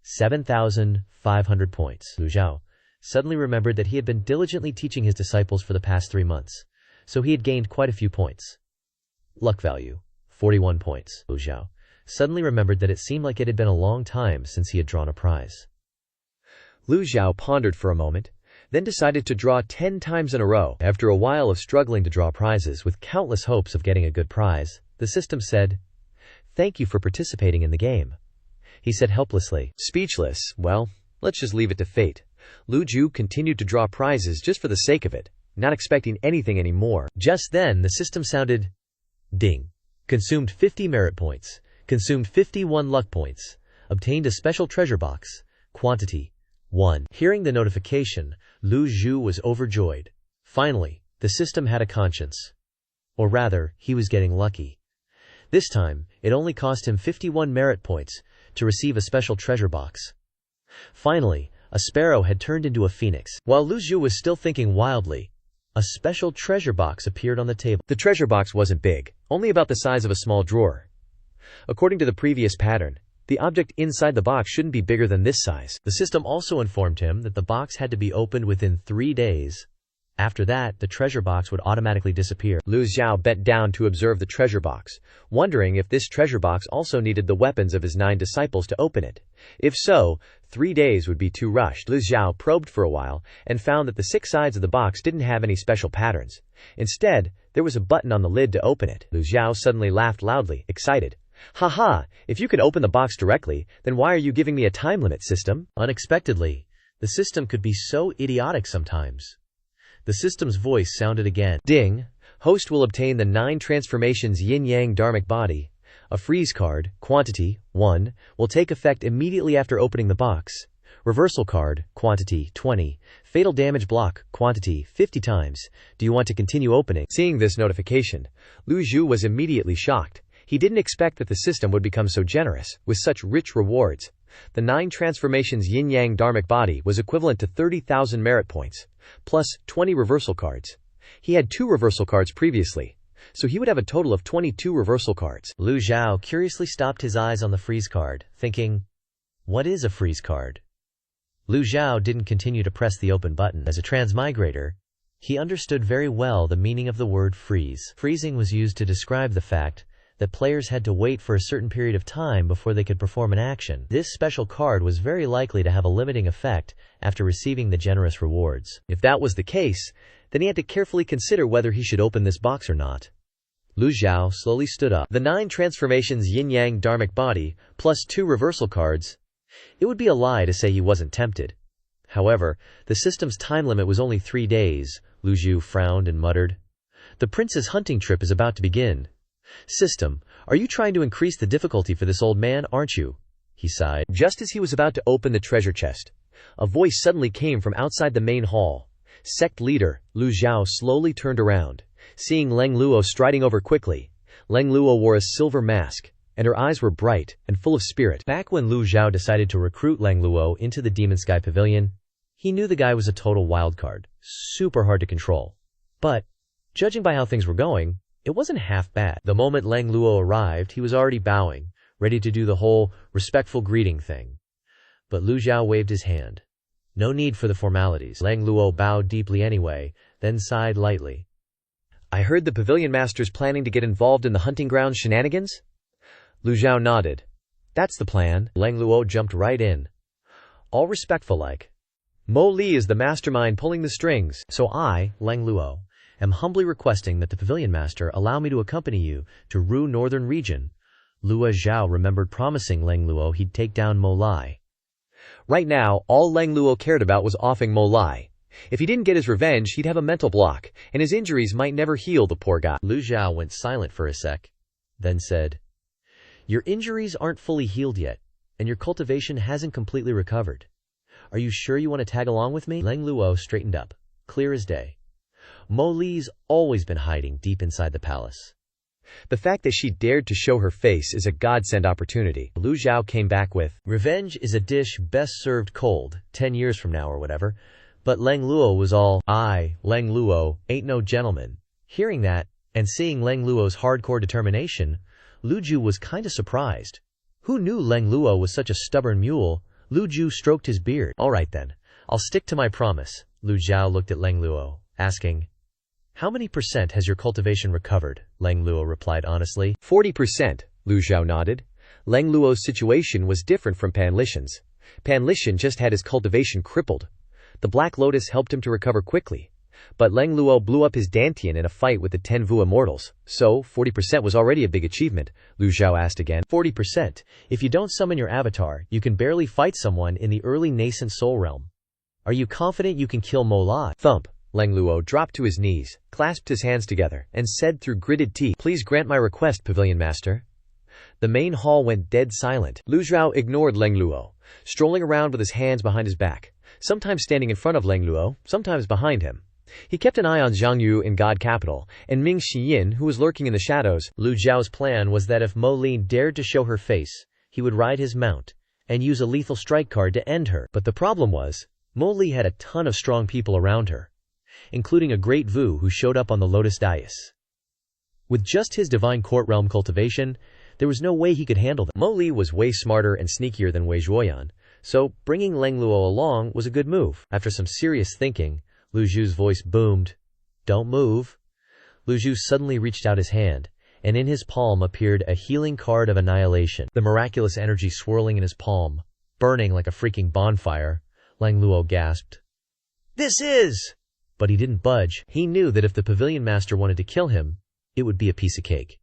7,500 points. Lu Zhou suddenly remembered that he had been diligently teaching his disciples for the past 3 months, so he had gained quite a few points. Luck value, 41 points. Lu Zhou suddenly remembered that it seemed like it had been a long time since he had drawn a prize. Lu Zhou pondered for a moment, then decided to draw 10 times in a row. After a while of struggling to draw prizes with countless hopes of getting a good prize, the system said, "Thank you for participating in the game," he said helplessly. Speechless, well, let's just leave it to fate. Lu Zhou continued to draw prizes just for the sake of it, not expecting anything anymore. Just then, the system sounded, "Ding. Consumed 50 merit points. Consumed 51 luck points. Obtained a special treasure box. Quantity, 1. Hearing the notification, Lu Zhou was overjoyed. Finally, the system had a conscience. Or rather, he was getting lucky. This time, it only cost him 51 merit points to receive a special treasure box. Finally, a sparrow had turned into a phoenix. While Lu Zhou was still thinking wildly, a special treasure box appeared on the table. The treasure box wasn't big, only about the size of a small drawer. According to the previous pattern, the object inside the box shouldn't be bigger than this size. The system also informed him that the box had to be opened within 3 days. After that, the treasure box would automatically disappear. Lu Zhou bent down to observe the treasure box, wondering if this treasure box also needed the weapons of his 9 disciples to open it. If so, 3 days would be too rushed. Lu Zhou probed for a while and found that the 6 sides of the box didn't have any special patterns. Instead, there was a button on the lid to open it. Lu Zhou suddenly laughed loudly, excited. "Haha, if you can open the box directly, then why are you giving me a time limit, system?" Unexpectedly, the system could be so idiotic sometimes. The system's voice sounded again. "Ding. Host will obtain the 9 transformations yin-yang dharmic body. A freeze card, quantity, 1, will take effect immediately after opening the box. Reversal card, quantity, 20. Fatal damage block, quantity, 50 times. Do you want to continue opening?" Seeing this notification, Lu Zhou was immediately shocked. He didn't expect that the system would become so generous, with such rich rewards. The 9 transformations yin-yang dharmic body was equivalent to 30,000 merit points, plus 20 reversal cards. He had 2 reversal cards previously, so he would have a total of 22 reversal cards. Lu Zhou curiously stopped his eyes on the freeze card, thinking, what is a freeze card? Lu Zhou didn't continue to press the open button. As a transmigrator, he understood very well the meaning of the word freeze. Freezing was used to describe the fact that players had to wait for a certain period of time before they could perform an action. This special card was very likely to have a limiting effect after receiving the generous rewards. If that was the case, then he had to carefully consider whether he should open this box or not. Lu Zhou slowly stood up. The 9 transformations yin-yang dharmic body, plus 2 reversal cards. It would be a lie to say he wasn't tempted. However, the system's time limit was only 3 days. Lu Zhou frowned and muttered, "The prince's hunting trip is about to begin. System, are you trying to increase the difficulty for this old man, aren't you?" he sighed. Just as he was about to open the treasure chest, a voice suddenly came from outside the main hall. Sect leader, Lu Zhou slowly turned around, seeing Leng Luo striding over quickly. Leng Luo wore a silver mask, and her eyes were bright and full of spirit. Back when Lu Zhou decided to recruit Leng Luo into the Evil Sky Pavilion, he knew the guy was a total wildcard, super hard to control. But, judging by how things were going, it wasn't half bad. The moment Leng Luo arrived, he was already bowing, ready to do the whole respectful greeting thing. But Lu Zhou waved his hand. No need for the formalities. Leng Luo bowed deeply anyway, then sighed lightly. "I heard the pavilion master's planning to get involved in the hunting grounds shenanigans?" Lu Zhou nodded. "That's the plan." Leng Luo jumped right in, all respectful like. "Mo Li is the mastermind pulling the strings, so I, Leng Luo, Am humbly requesting that the pavilion master allow me to accompany you to Ru northern region. Lu Zhou remembered promising Lang Luo he'd take down Mo Lai. Right now, all Lang Luo cared about was offing Mo Lai. If he didn't get his revenge, he'd have a mental block, and his injuries might never heal, the poor guy. Lu Zhou went silent for a sec, then said, "Your injuries aren't fully healed yet, and your cultivation hasn't completely recovered. Are you sure you want to tag along with me?" Lang Luo straightened up, clear as day. Mo Li's always been hiding deep inside the palace. The fact that she dared to show her face is a godsend opportunity. Lu Zhou came back with, "Revenge is a dish best served cold, 10 years from now or whatever." But Lang Luo was all, Lang Luo, ain't no gentleman. Hearing that, and seeing Lang Luo's hardcore determination, Lu Zhou was kinda surprised. Who knew Lang Luo was such a stubborn mule? Lu Zhou stroked his beard. "Alright then, I'll stick to my promise." Lu Zhou looked at Lang Luo, asking, "How many % has your cultivation recovered?" Lang Luo replied honestly. 40%, Lu Zhou nodded. Lang Luo's situation was different from Pan Lishan's. Pan Lishan just had his cultivation crippled. The Black Lotus helped him to recover quickly. But Lang Luo blew up his Dantian in a fight with the 10 Vu immortals, so 40% was already a big achievement. Lu Zhou asked again. 40%. If you don't summon your avatar, you can barely fight someone in the early nascent soul realm. Are you confident you can kill Mo Lai? Thump. Lang Luo dropped to his knees, clasped his hands together, and said through gritted teeth, "Please grant my request, Pavilion Master." The main hall went dead silent. Lu Zhou ignored Lang Luo, strolling around with his hands behind his back, sometimes standing in front of Lang Luo, sometimes behind him. He kept an eye on Zhang Yu in God Capital, and Ming Xiyin, who was lurking in the shadows. Lu Zhao's plan was that if Mo Li dared to show her face, he would ride his mount, and use a lethal strike card to end her. But the problem was, Mo Li had a ton of strong people around her, including a great Vu who showed up on the Lotus Dais. With just his divine court realm cultivation, there was no way he could handle them. Mo Li was way smarter and sneakier than Wei Zhuoyan, so bringing Lang Luo along was a good move. After some serious thinking, Lu Zhou's voice boomed, "Don't move." Lu Zhou suddenly reached out his hand, and in his palm appeared a healing card of annihilation. The miraculous energy swirling in his palm, burning like a freaking bonfire. Lang Luo gasped, "This is—" But he didn't budge. He knew that if the pavilion master wanted to kill him, it would be a piece of cake.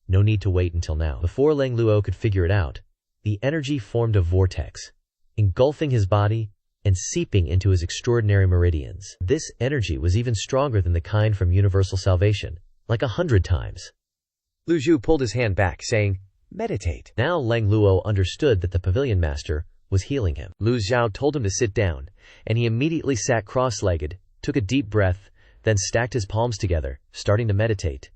No need to wait until now. Before Lang Luo could figure it out, the energy formed a vortex, engulfing his body and seeping into his extraordinary meridians. This energy was even stronger than the kind from universal salvation, like 100 times. Lu Zhou pulled his hand back, saying, "Meditate." Now Lang Luo understood that the pavilion master was healing him. Lu Zhou told him to sit down, and he immediately sat cross-legged, took a deep breath, then stacked his palms together, starting to meditate.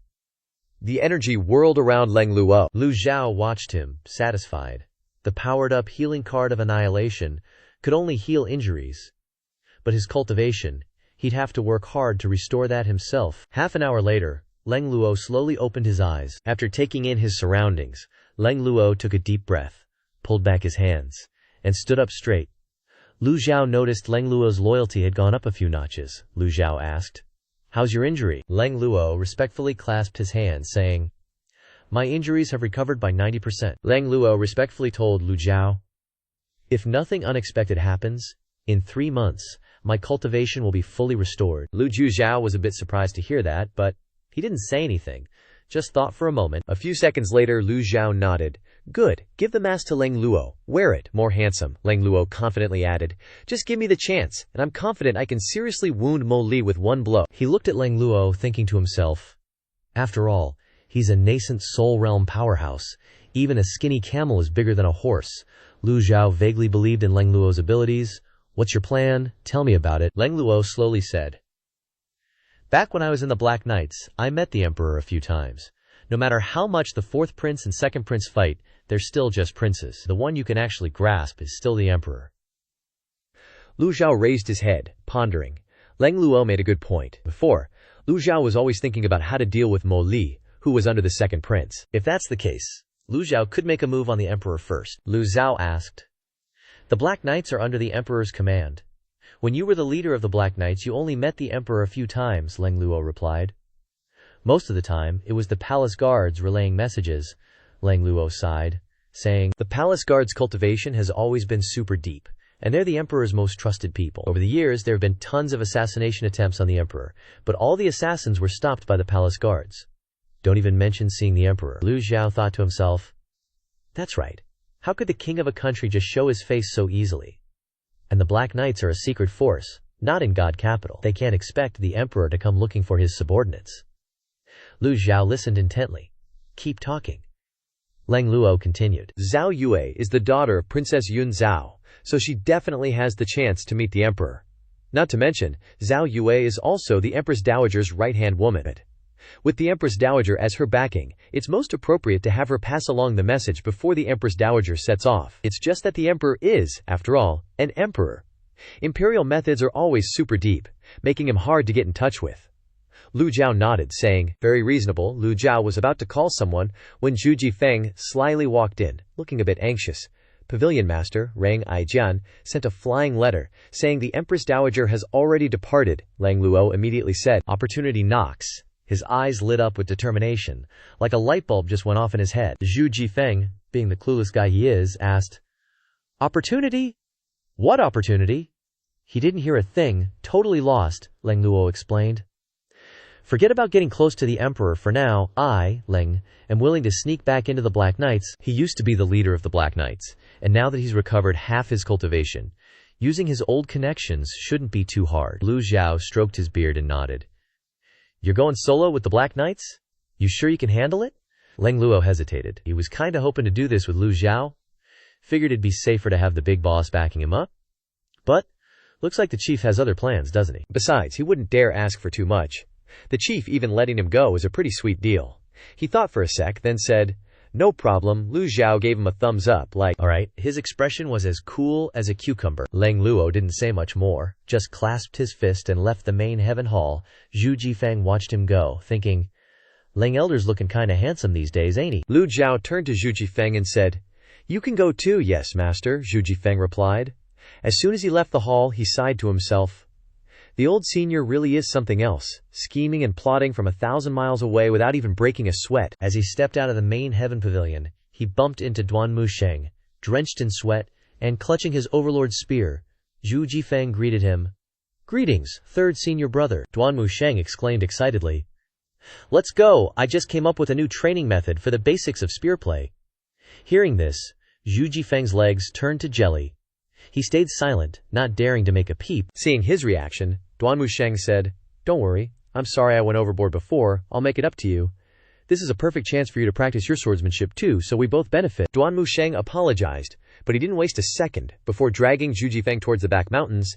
The energy whirled around Lang Luo. Lu Zhou watched him, satisfied. The powered-up healing card of annihilation could only heal injuries. But his cultivation, he'd have to work hard to restore that himself. Half an hour later, Lang Luo slowly opened his eyes. After taking in his surroundings, Lang Luo took a deep breath, pulled back his hands, and stood up straight. Lu Zhou noticed Lang Luo's loyalty had gone up a few notches. Lu Zhou asked, "How's your injury?" Lang Luo respectfully clasped his hands, saying, "My injuries have recovered by 90%. Lang Luo respectfully told Lu Zhou, "If nothing unexpected happens, in 3 months, my cultivation will be fully restored." Lu Zhou was a bit surprised to hear that, but he didn't say anything, just thought for a moment. A few seconds later, Lu Zhou nodded. "Good, give the mask to Lang Luo. Wear it, more handsome," Lang Luo confidently added. "Just give me the chance, and I'm confident I can seriously wound Mo Li with one blow." He looked at Lang Luo, thinking to himself, after all, he's a nascent soul realm powerhouse. Even a skinny camel is bigger than a horse. Lu Zhou vaguely believed in Lang Luo's abilities. "What's your plan? Tell me about it." Lang Luo slowly said, "Back when I was in the Black Knights, I met the Emperor a few times. No matter how much the 4th Prince and 2nd Prince fight, they're still just princes. The one you can actually grasp is still the Emperor." Lu Zhou raised his head, pondering. Lang Luo made a good point. Before, Lu Zhou was always thinking about how to deal with Mo Li, who was under the 2nd Prince. If that's the case, Lu Zhou could make a move on the Emperor first. Lu Zhou asked, "The Black Knights are under the Emperor's command. When you were the leader of the Black Knights, you only met the Emperor a few times," Lang Luo replied. "Most of the time, it was the palace guards relaying messages." Lang Luo sighed, saying, "The palace guard's cultivation has always been super deep, and they're the emperor's most trusted people. Over the years, there have been tons of assassination attempts on the emperor, but all the assassins were stopped by the palace guards. Don't even mention seeing the emperor. Lu Zhou thought to himself, that's right. How could the king of a country just show his face so easily? And the Black Knights are a secret force, not in God capital. They can't expect the emperor to come looking for his subordinates. Lu Zhou listened intently. Keep talking. Lang Luo continued. Zhao Yue is the daughter of Princess Yun Zhao, so she definitely has the chance to meet the emperor. Not to mention, Zhao Yue is also the Empress Dowager's right-hand woman. With the Empress Dowager as her backing, it's most appropriate to have her pass along the message before the Empress Dowager sets off. It's just that the emperor is, after all, an emperor. Imperial methods are always super deep, making him hard to get in touch with. Lu Zhou nodded, saying, very reasonable. Lu Zhou was about to call someone when Zhu Jifeng slyly walked in, looking a bit anxious. Pavilion Master, Rang Aijian, sent a flying letter, saying the Empress Dowager has already departed. Lang Luo immediately said, opportunity knocks. His eyes lit up with determination, like a light bulb just went off in his head. Zhu Jifeng, being the clueless guy he is, asked, opportunity? What opportunity? He didn't hear a thing, totally lost, Lang Luo explained. Forget about getting close to the emperor for now. I, Ling, am willing to sneak back into the Black Knights. He used to be the leader of the Black Knights, and now that he's recovered half his cultivation, using his old connections shouldn't be too hard. Lu Zhou stroked his beard and nodded. You're going solo with the Black Knights? You sure you can handle it? Lang Luo hesitated. He was kinda hoping to do this with Lu Zhou. Figured it'd be safer to have the big boss backing him up. But, looks like the chief has other plans, doesn't he? Besides, he wouldn't dare ask for too much. The chief even letting him go is a pretty sweet deal. He thought for a sec, then said, no problem. Lu Zhou gave him a thumbs up, like, alright. His expression was as cool as a cucumber. Lang Luo didn't say much more, just clasped his fist and left the main heaven hall. Zhu Jifeng watched him go, thinking, Lang Elder's looking kinda handsome these days, ain't he? Lu Zhou turned to Zhu Jifeng and said, you can go too, yes, master, Zhu Jifeng replied. As soon as he left the hall, he sighed to himself. The old senior really is something else, scheming and plotting from 1,000 miles away without even breaking a sweat. As he stepped out of the main heaven pavilion, he bumped into Duan Musheng, drenched in sweat, and clutching his overlord's spear. Zhu Jifeng greeted him. Greetings, third senior brother, Duan Musheng exclaimed excitedly. Let's go, I just came up with a new training method for the basics of spear play. Hearing this, Zhu Jifeng's legs turned to jelly. He stayed silent, not daring to make a peep. Seeing his reaction, Duan Musheng said, don't worry, I'm sorry I went overboard before, I'll make it up to you. This is a perfect chance for you to practice your swordsmanship too, so we both benefit. Duan Musheng apologized, but he didn't waste a second before dragging Zhu Jifeng towards the back mountains.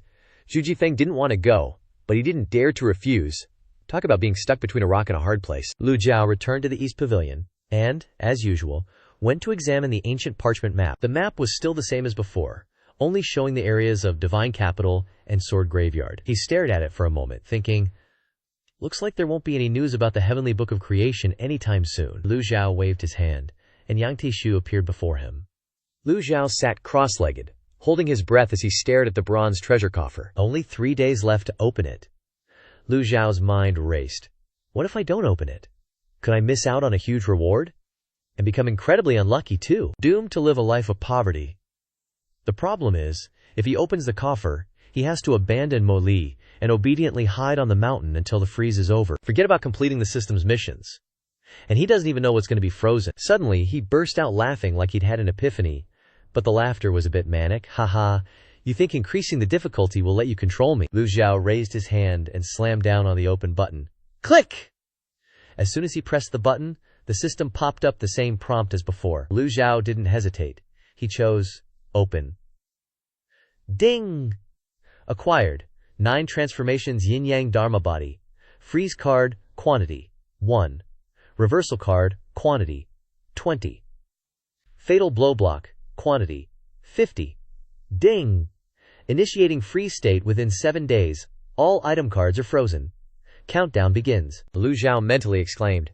Zhu Jifeng didn't want to go, but he didn't dare to refuse. Talk about being stuck between a rock and a hard place. Lu Zhou returned to the East Pavilion, and, as usual, went to examine the ancient parchment map. The map was still the same as before, only showing the areas of Divine Capital and Sword Graveyard. He stared at it for a moment, thinking, looks like there won't be any news about the Heavenly Book of Creation anytime soon. Lu Zhou waved his hand, and Yang Tishu appeared before him. Lu Zhou sat cross-legged, holding his breath as he stared at the bronze treasure coffer. Only 3 days left to open it. Lu Zhao's mind raced. What if I don't open it? Could I miss out on a huge reward? And become incredibly unlucky too, doomed to live a life of poverty. The problem is, if he opens the coffer, he has to abandon Mo Li and obediently hide on the mountain until the freeze is over. Forget about completing the system's missions. And he doesn't even know what's going to be frozen. Suddenly, he burst out laughing like he'd had an epiphany. But the laughter was a bit manic. Haha, you think increasing the difficulty will let you control me? Lu Zhou raised his hand and slammed down on the open button. Click! As soon as he pressed the button, the system popped up the same prompt as before. Lu Zhou didn't hesitate. He chose open. Ding! Acquired. 9 transformations Yin-Yang Dharma Body. Freeze card, quantity, 1. Reversal card, quantity, 20. Fatal blow block, quantity, 50. Ding! Initiating freeze state within 7 days. All item cards are frozen. Countdown begins. Lu Zhou mentally exclaimed,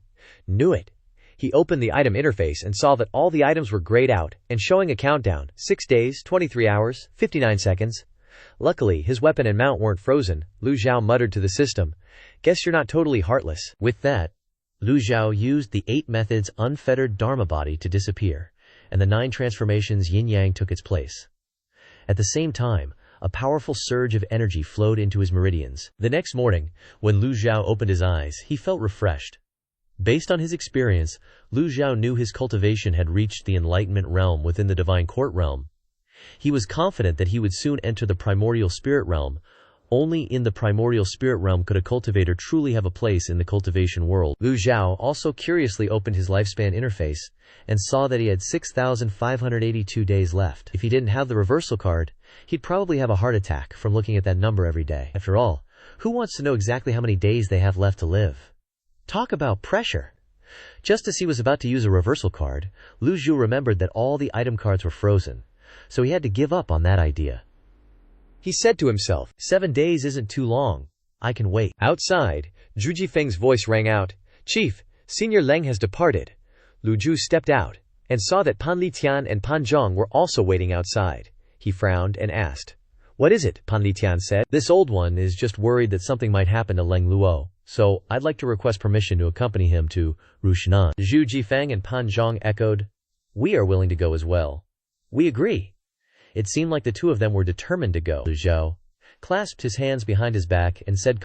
knew it. He opened the item interface and saw that all the items were grayed out and showing a countdown, 6 days, 23 hours, 59 seconds. Luckily, his weapon and mount weren't frozen. Lu Zhou muttered to the system, guess you're not totally heartless. With that, Lu Zhou used the 8 methods unfettered Dharma Body to disappear, and the 9 transformations Yin-Yang took its place. At the same time, a powerful surge of energy flowed into his meridians. The next morning, when Lu Zhou opened his eyes, he felt refreshed. Based on his experience, Lu Zhou knew his cultivation had reached the enlightenment realm within the divine court realm. He was confident that he would soon enter the primordial spirit realm. Only in the primordial spirit realm could a cultivator truly have a place in the cultivation world. Lu Zhou also curiously opened his lifespan interface and saw that he had 6,582 days left. If he didn't have the reversal card, he'd probably have a heart attack from looking at that number every day. After all, who wants to know exactly how many days they have left to live? Talk about pressure. Just as he was about to use a reversal card, Lu Zhou remembered that all the item cards were frozen, so he had to give up on that idea. He said to himself, 7 days isn't too long. I can wait. Outside, Zhu Jifeng's voice rang out. Chief, Senior Leng has departed. Lu Zhou stepped out and saw that Pan Litian and Pan Zhong were also waiting outside. He frowned and asked, "What is it?" Pan Litian said. "This old one is just worried that something might happen to Leng Luo, so I'd like to request permission to accompany him to Rushinan." Zhu Jifeng and Pan Zhong echoed, "We are willing to go as well." "We agree." It seemed like the two of them were determined to go. Lu Zhou clasped his hands behind his back and said